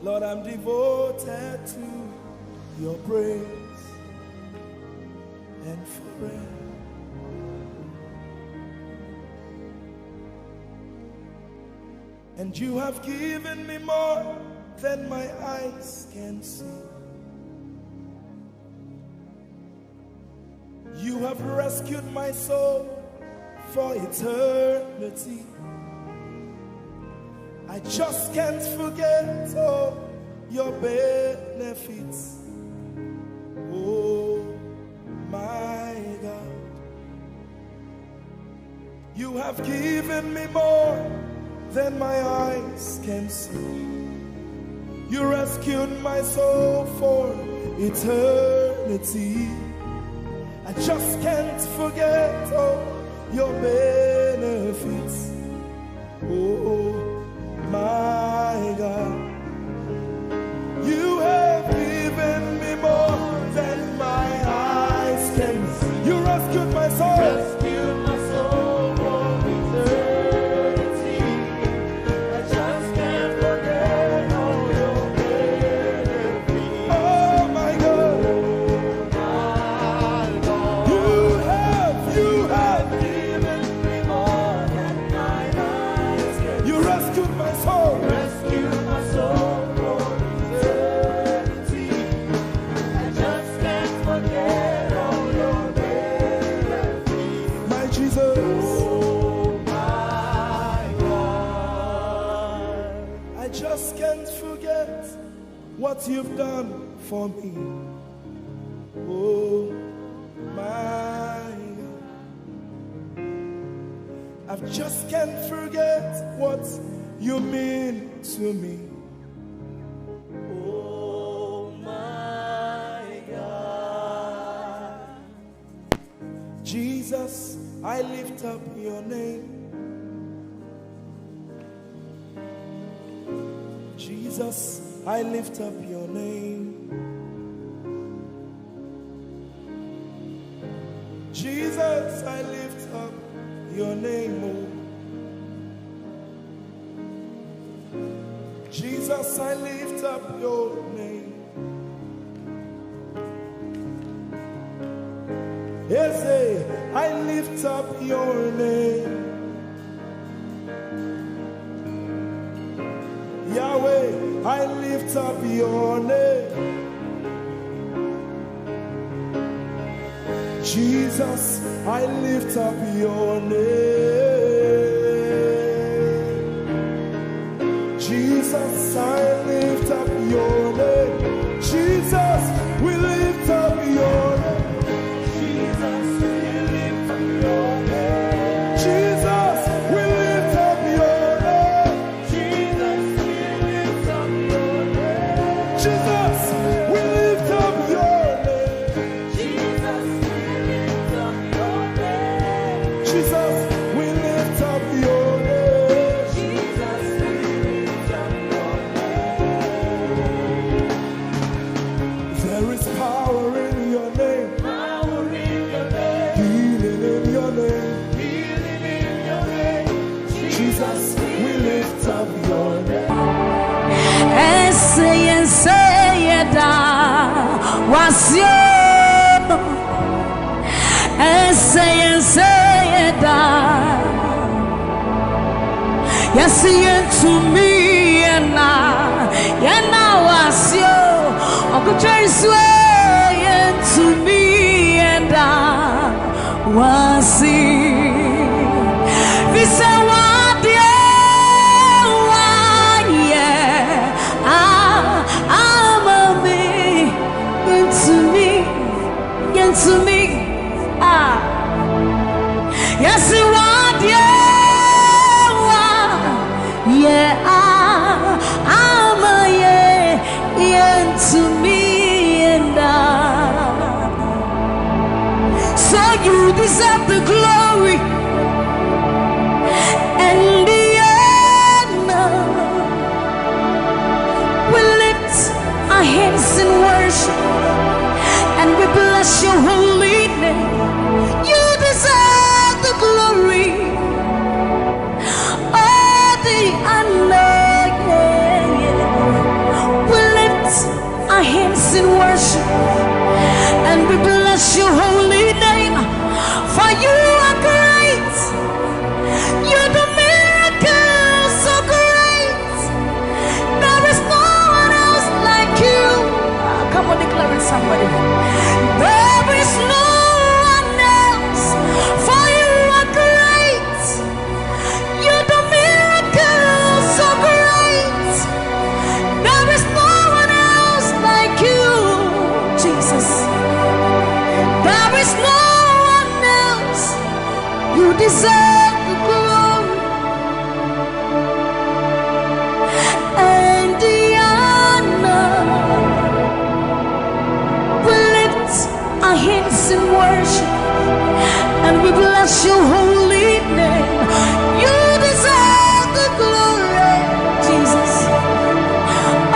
Lord, I'm devoted to your praise and forever. And you have given me more than my eyes can see. You have rescued my soul for eternity. I just can't forget all your benefits. Oh my God, you have given me more than my eyes can see. You rescued my soul for eternity. I just can't forget all your benefits. Oh my God, you have given me more than my eyes can see. You rescued my soul. Rescued my soul for eternity. I just can't forget all your benefits. Oh my God, you have given me more than my eyes can see. You rescued my soul. Rescue my soul for eternity. I just can't forget all your benefits. My Jesus. Oh my God. I just can't forget what you've done for me. Oh my God. I just can't forget what you mean to me. Oh my God. Jesus, I lift up your name. Jesus, I lift up your name. Jesus, I lift up your name. Oh. Jesus, I lift up your name. Ese, I lift up your name. Yahweh, I lift up your name. Jesus, I lift up your name. Jesus, I lift up your name. Jesus, we lift up your name. Jesus, we lift up your name. Jesus, we lift up your name. Jesus, we lift up your name. Jesus, we lift up your name. Jesus, we lift up wasio Ese da Yasi to me Yana wasio Ogotraise to me wasi Visa wadia into me yes you want I'm a into me and so you deserve the glory and the honor. We lift our hands in worship and we bless your holy name. You deserve the glory, all the honor. We lift our hands in worship and we bless your holy name. For you are great, you do miracles so great. There is no one else like you. Come on, declare it, somebody. There is no one else, for you are great. You do miracles so great. There is no one else like you, Jesus. There is no one else. You deserve the glory and the honor. Our hands in worship and we bless your holy name. You deserve the glory, Jesus.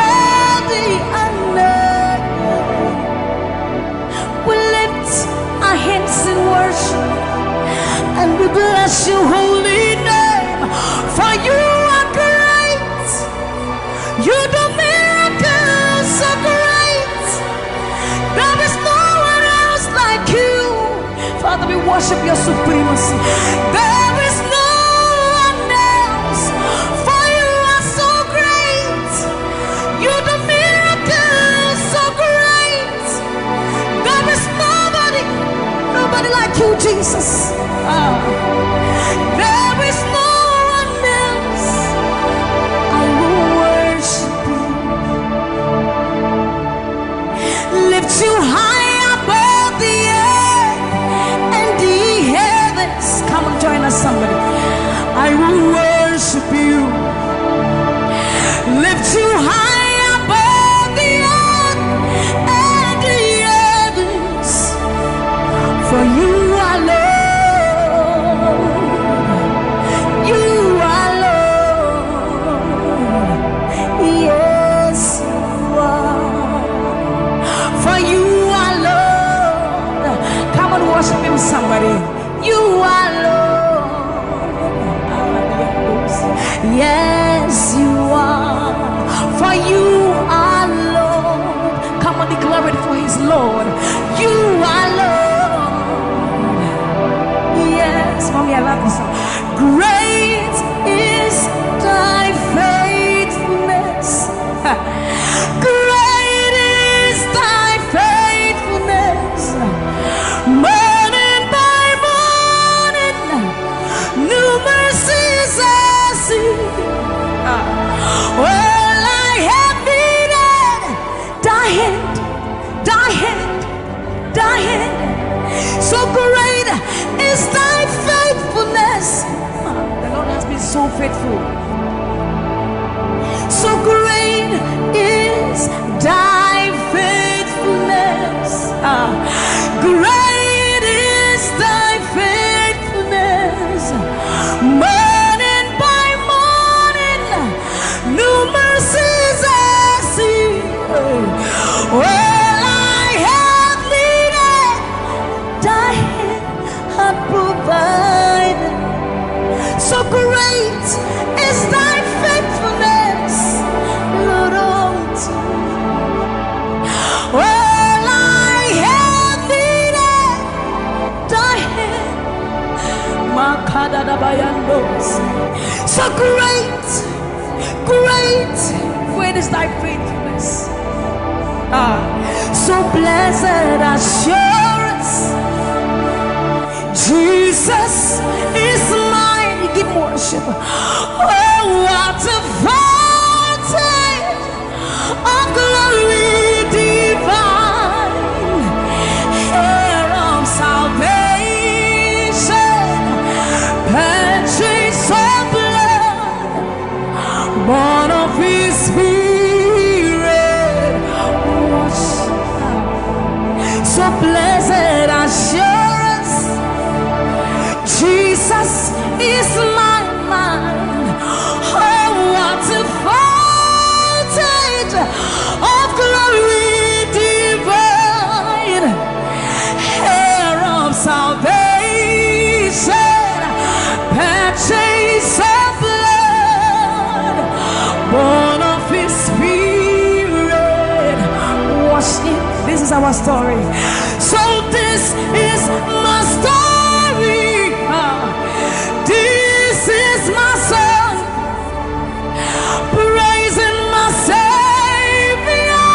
All the honor. We lift our hands in worship and we bless your holy name. For you are great. You do miracles so great. There is no like you. Father, we worship your supremacy. There is no one else, for you are so great. You do miracles so great. There is nobody like you, Jesus. There is no one else. I will worship you. Lift you high. Come and join us, somebody. I will worship you. Lift you high above the earth and the heavens. For you are Lord. You are Lord. Yes, you are. For you are Lord. Come and worship him, somebody. You are Lord. Yes, you are. For you are Lord. Come on, declare it for his Lord. You are Lord. Yes, mommy, I love this song. Great is thy faithfulness. Great is thy faithfulness. Well, I have needed thy hand. So great is thy faithfulness. The Lord has been so faithful. So great is thy faithfulness. Great is thy faithfulness. Morning by morning, new mercies I see. Well, I have needed thy hand hath provided. So great is thy faithfulness, Lord, unto me. Well, I So great, great, great is thy faithfulness. So blessed assurance, Jesus is mine. You give worship. Oh, what a fountain of glory divine, hair of salvation, purchase of blood, born of His Spirit. So blessed assurance, Jesus is my mind. Oh, what a fountain of glory divine, hair of salvation, purchase of blood, born of His Spirit. Watch it. This is our story. So this is my story. This is my song, praising my Savior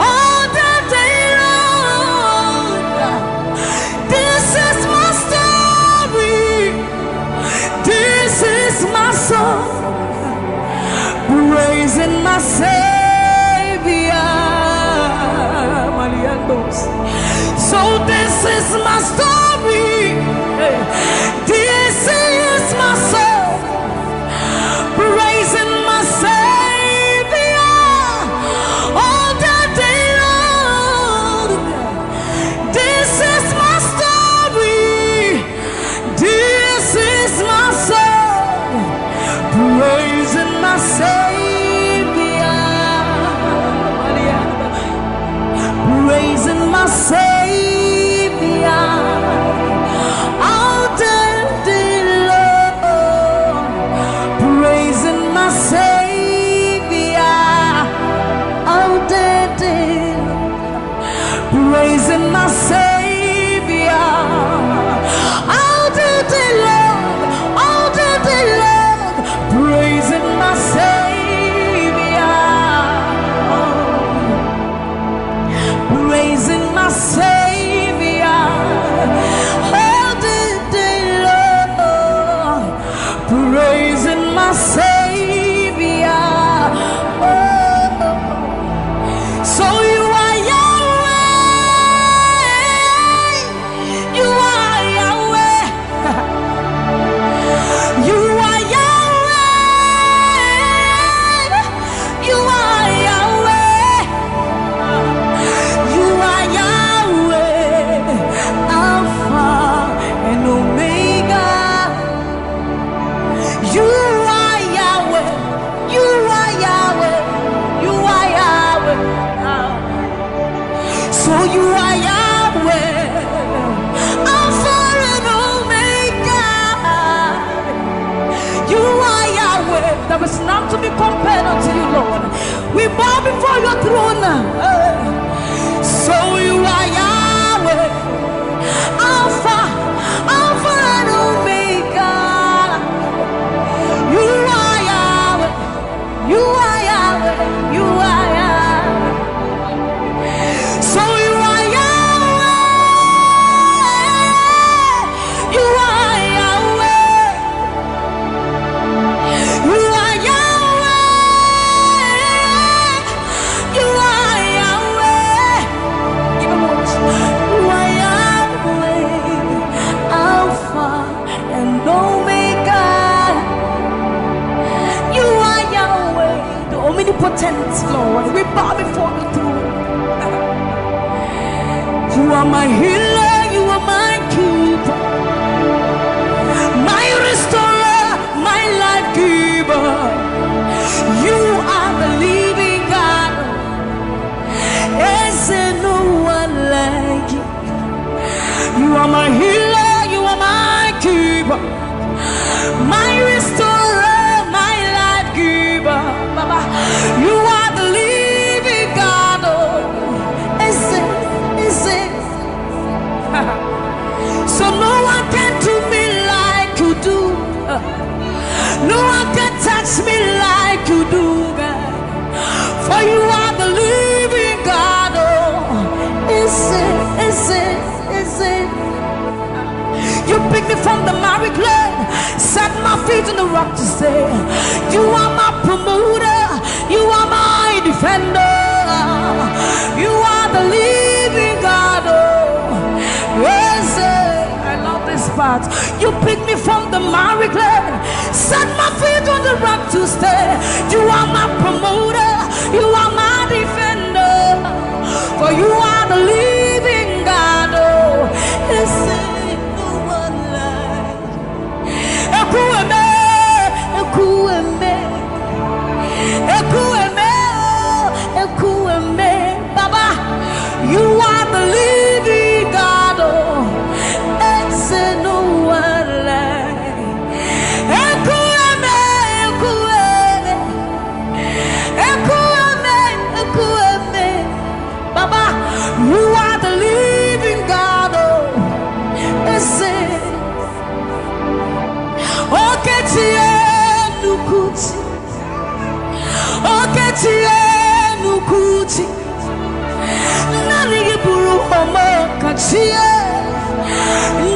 all the day long. This is my story. This is my song, praising my Savior. So this is my story. This is my song, praising my Savior all the day long. This is my story. This is my song, praising my Savior, praising my Savior. Praising my Savior all the day long, all the day long, praising my Savior, praising my Savior all the day long, praising my Savior. So you are Yahweh, you are Yahweh, you are Yahweh, you are Yahweh, you are Yahweh, Alpha and Omega. You are Yahweh, you are Yahweh, you are Yahweh. So you are Yahweh, Alpha and Omega. You are Yahweh. There is none to be compared unto you, Lord. We bow before your throne. So you are Yahweh, Alpha, Alpha and Omega. You are Yahweh, you are Yahweh, you are Yahweh. So you are Yahweh, you are Yahweh, you are Yahweh, you are Yahweh. Even more, you are Yahweh, Alpha and Omega. You are Yahweh, the omnipotent Lord. We bow before the throne. You are my healer, you are my keeper, my restorer, my life giver. You are the living God. Is there no one like you? You are my healer, you are my keeper, my restorer, my life giver. Baba, you are the living God. Is it? bless me like you do, God. For you are the living God. Oh, is it? You pick me from the miry clay, set my feet on the rock to stay. You are my promoter, you are my defender. You are the living God. Oh, yes, I love this part. You pick me from the miry clay, set my feet on the rock to stay. You are my promoter, you are my defender. For you are the living God. Oh, yes, Baba, you are the living God. Oh, it's no one like. Baba, you are the living God. Oh, it's Nukuti Nani buru mama kachie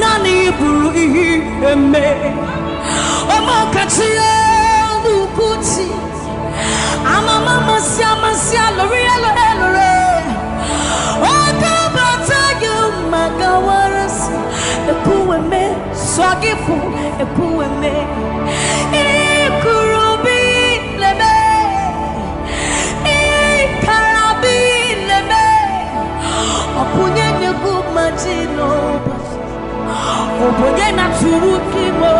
Nani buru ime Omo kachie Nukuti Ama mama siya lori elore Oka bata yu magawaras Ekuweme Swagifu ekuweme Ikurubi leme Opunye nyegu majino Opunye na turukimo